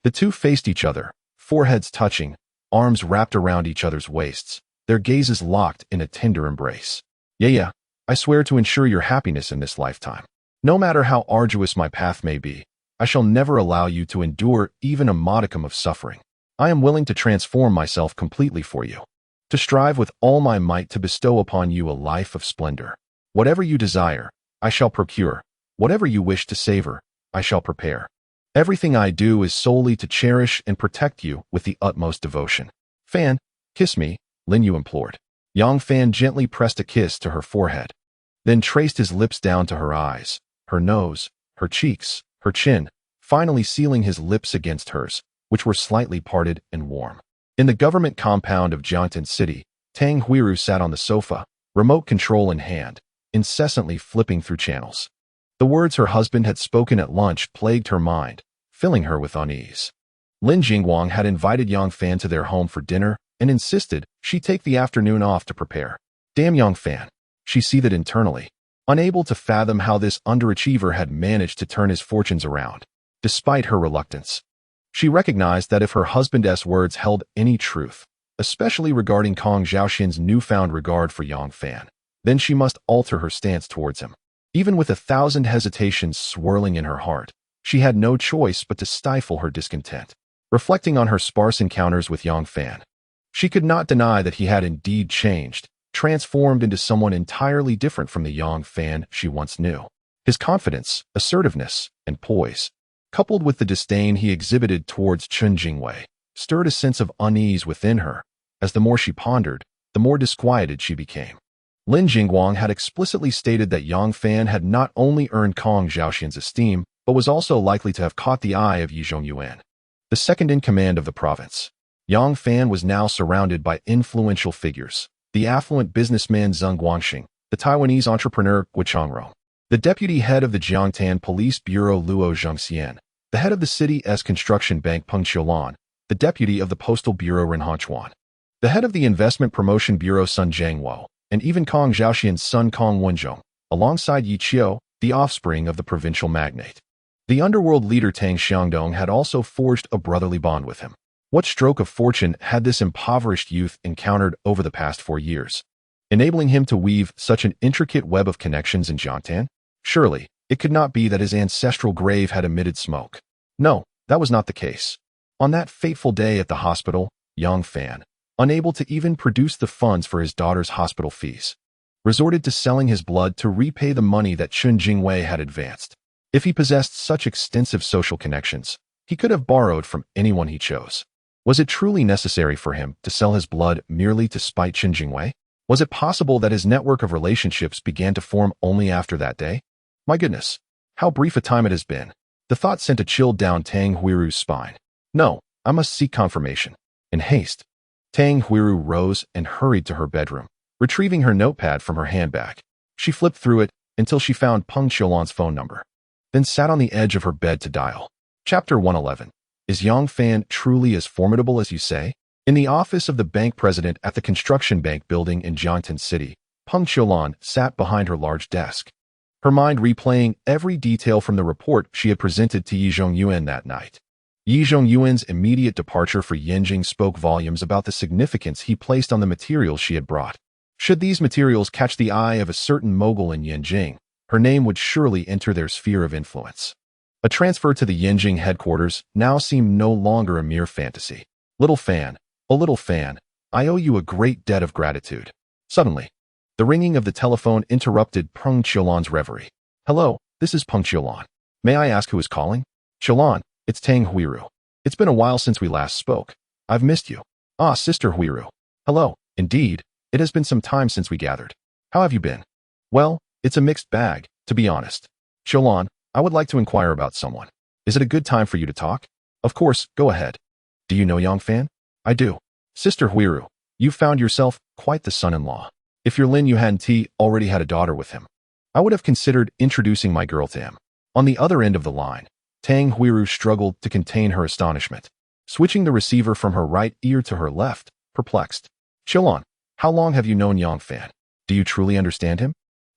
The two faced each other, foreheads touching, arms wrapped around each other's waists, their gazes locked in a tender embrace. Yeah, I swear to ensure your happiness in this lifetime. No matter how arduous my path may be, I shall never allow you to endure even a modicum of suffering. I am willing to transform myself completely for you, to strive with all my might to bestow upon you a life of splendor. Whatever you desire, I shall procure. Whatever you wish to savor, I shall prepare. Everything I do is solely to cherish and protect you with the utmost devotion. Fan, kiss me, Lin Yue implored. Yang Fan gently pressed a kiss to her forehead, then traced his lips down to her eyes, her nose, her cheeks, her chin, finally sealing his lips against hers, which were slightly parted and warm. In the government compound of Jiangtan City, Tang Huiru sat on the sofa, remote control in hand, incessantly flipping through channels. The words her husband had spoken at lunch plagued her mind, filling her with unease. Lin Jingguang had invited Yang Fan to their home for dinner and insisted she take the afternoon off to prepare. Damn Yang Fan, she seethed internally, unable to fathom how this underachiever had managed to turn his fortunes around. Despite her reluctance, she recognized that if her husband's words held any truth, especially regarding Kong Xiaoxin's newfound regard for Yang Fan, then she must alter her stance towards him. Even with 1,000 hesitations swirling in her heart, she had no choice but to stifle her discontent. Reflecting on her sparse encounters with Yang Fan, she could not deny that he had indeed changed, transformed into someone entirely different from the Yang Fan she once knew. His confidence, assertiveness, and poise, coupled with the disdain he exhibited towards Chen Jingwei, stirred a sense of unease within her, as the more she pondered, the more disquieted she became. Lin Jingguang had explicitly stated that Yang Fan had not only earned Kong Xiaoxin's esteem, but was also likely to have caught the eye of Yi Zhongyuan, the second in command of the province. Yang Fan was now surrounded by influential figures: the affluent businessman Zheng Guangxing, the Taiwanese entrepreneur Gui Changrong, the deputy head of the Jiangtan Police Bureau Luo Zhengxian, the head of the city's construction bank Peng Qiulan, the deputy of the postal bureau Ren Hanchuan, the head of the investment promotion bureau Sun Jiangwo, and even Kong Xiaoxian's son Kong Wenzhong, alongside Yi Qiu, the offspring of the provincial magnate. The underworld leader Tang Xiangdong had also forged a brotherly bond with him. What stroke of fortune had this impoverished youth encountered over the past 4 years, enabling him to weave such an intricate web of connections in Jiangtan? Surely, it could not be that his ancestral grave had emitted smoke. No, that was not the case. On that fateful day at the hospital, Yang Fan, unable to even produce the funds for his daughter's hospital fees, resorted to selling his blood to repay the money that Chen Jingwei had advanced. If he possessed such extensive social connections, he could have borrowed from anyone he chose. Was it truly necessary for him to sell his blood merely to spite Chen Jingwei? Was it possible that his network of relationships began to form only after that day? My goodness, how brief a time it has been. The thought sent a chill down Tang Huiru's spine. No, I must seek confirmation. In haste, Tang Huiru rose and hurried to her bedroom, retrieving her notepad from her handbag. She flipped through it until she found Peng Qiulan's phone number, then sat on the edge of her bed to dial. Chapter 111. Is Yang Fan truly as formidable as you say? In the office of the bank president at the construction bank building in Jiangtan City, Peng Qiulan sat behind her large desk, her mind replaying every detail from the report she had presented to Yi Zhongyuan that night. Yi Zhongyuan's immediate departure for Yanjing spoke volumes about the significance he placed on the materials she had brought. Should these materials catch the eye of a certain mogul in Yanjing, her name would surely enter their sphere of influence. A transfer to the Yanjing headquarters now seemed no longer a mere fantasy. Little Fan, oh little Fan, I owe you a great debt of gratitude. Suddenly, the ringing of the telephone interrupted Peng Qiulan's reverie. Hello, this is Peng Qiulan. May I ask who is calling? Qiulan, it's Tang Huiru. It's been a while since we last spoke. I've missed you. Ah, Sister Huiru. Hello, indeed, it has been some time since we gathered. How have you been? Well, it's a mixed bag, to be honest. Qiulan, I would like to inquire about someone. Is it a good time for you to talk? Of course, go ahead. Do you know Yang Fan? I do. Sister Huiru, you found yourself quite the son-in-law. If your Lin Yue already had a daughter with him, I would have considered introducing my girl to him. On the other end of the line, Tang Huiru struggled to contain her astonishment, switching the receiver from her right ear to her left, perplexed. Qiulan, how long have you known Yang Fan? Do you truly understand him?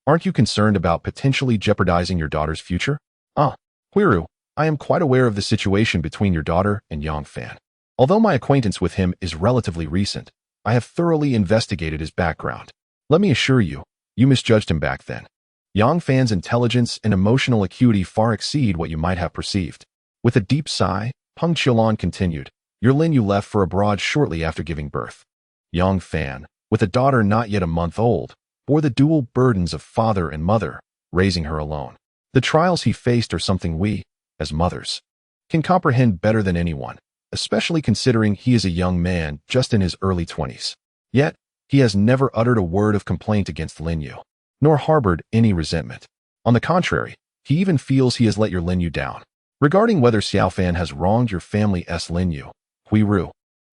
Aren't you concerned about potentially jeopardizing your daughter's future? Huiru, I am quite aware of the situation between your daughter and Yang Fan. Although my acquaintance with him is relatively recent, I have thoroughly investigated his background. Let me assure you, you misjudged him back then. Yang Fan's intelligence and emotional acuity far exceed what you might have perceived. With a deep sigh, Peng Qiulan continued, your Lin Yue left for abroad shortly after giving birth. Yang Fan, with a daughter not yet a month old, bore the dual burdens of father and mother, raising her alone. The trials he faced are something we, as mothers, can comprehend better than anyone, especially considering he is a young man just in his early 20s. Yet, he has never uttered a word of complaint against Lin Yue, nor harbored any resentment. On the contrary, he even feels he has let your Lin Yue down. Regarding whether Xiao Fan has wronged your family's Lin Yue, Huiru,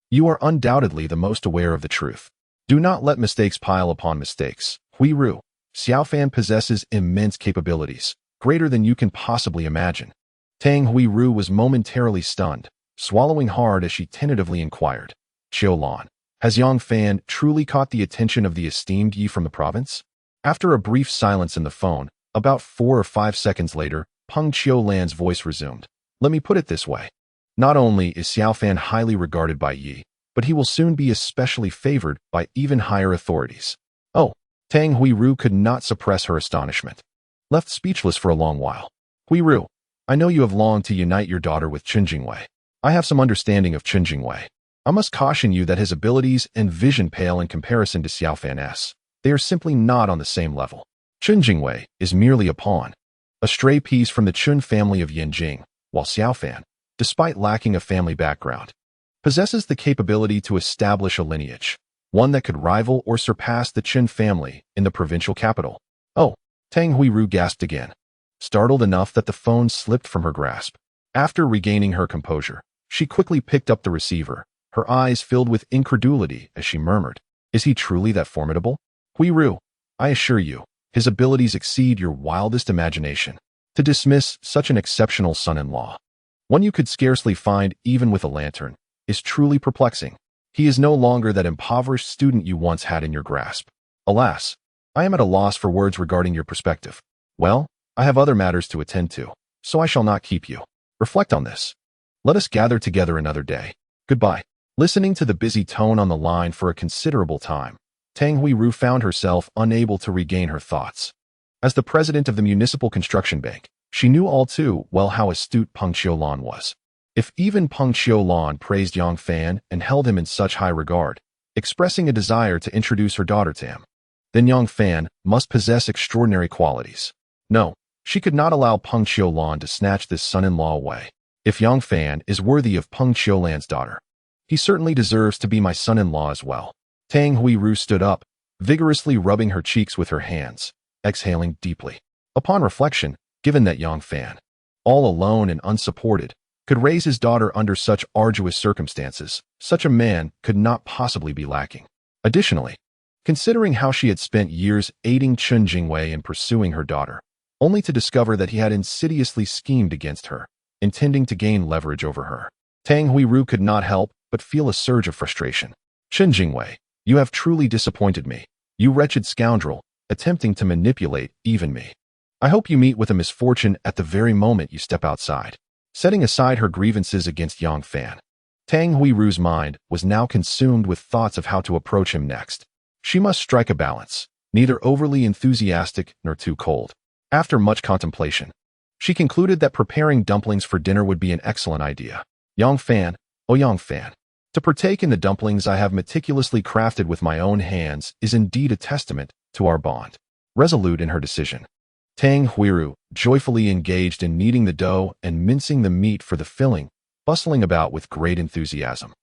you are undoubtedly the most aware of the truth. Do not let mistakes pile upon mistakes. Huiru, Xiao Fan possesses immense capabilities, greater than you can possibly imagine. Tang Huiru was momentarily stunned, swallowing hard as she tentatively inquired, Qiulan, has Yang Fan truly caught the attention of the esteemed Yi from the province? After a brief silence in the phone, about 4 or 5 seconds later, Peng Qiulan's voice resumed. Let me put it this way. Not only is Xiao Fan highly regarded by Yi, but he will soon be especially favored by even higher authorities. Oh, Tang Huiru could not suppress her astonishment. Left speechless for a long while. Huiru, I know you have longed to unite your daughter with Chen Jingwei. I have some understanding of Chen Jingwei. I must caution you that his abilities and vision pale in comparison to Xiao Fan's. They are simply not on the same level. Chen Jingwei is merely a pawn, a stray piece from the Chun family of Yanjing, while Xiao Fan, despite lacking a family background, possesses the capability to establish a lineage, one that could rival or surpass the Chen family in the provincial capital. Oh, Tang Huiru gasped again, startled enough that the phone slipped from her grasp. After regaining her composure, she quickly picked up the receiver, her eyes filled with incredulity as she murmured, is he truly that formidable? Huiru, I assure you, his abilities exceed your wildest imagination. To dismiss such an exceptional son-in-law, one you could scarcely find even with a lantern, is truly perplexing. He is no longer that impoverished student you once had in your grasp. Alas, I am at a loss for words regarding your perspective. Well, I have other matters to attend to, so I shall not keep you. Reflect on this. Let us gather together another day. Goodbye. Listening to the busy tone on the line for a considerable time, Tang Huiru found herself unable to regain her thoughts. As the president of the Municipal Construction Bank, she knew all too well how astute Peng Qiulan was. If even Peng Qiulan praised Yang Fan and held him in such high regard, expressing a desire to introduce her daughter to him, then Yang Fan must possess extraordinary qualities. No, she could not allow Peng Qiulan to snatch this son-in-law away. If Yang Fan is worthy of Peng Qiulan's daughter, he certainly deserves to be my son-in-law as well. Tang Huiru stood up, vigorously rubbing her cheeks with her hands, exhaling deeply. Upon reflection, given that Yang Fan, all alone and unsupported, could raise his daughter under such arduous circumstances, such a man could not possibly be lacking. Additionally, considering how she had spent years aiding Chen Jingwei in pursuing her daughter, only to discover that he had insidiously schemed against her, intending to gain leverage over her, Tang Huiru could not help but feel a surge of frustration. Chen Jingwei, you have truly disappointed me, you wretched scoundrel, attempting to manipulate even me. I hope you meet with a misfortune at the very moment you step outside. Setting aside her grievances against Yang Fan, Tang Huiru's mind was now consumed with thoughts of how to approach him next. She must strike a balance, neither overly enthusiastic nor too cold. After much contemplation, she concluded that preparing dumplings for dinner would be an excellent idea. Yang Fan, oh Yang Fan, to partake in the dumplings I have meticulously crafted with my own hands is indeed a testament to our bond. Resolute in her decision, Tang Huiru joyfully engaged in kneading the dough and mincing the meat for the filling, bustling about with great enthusiasm.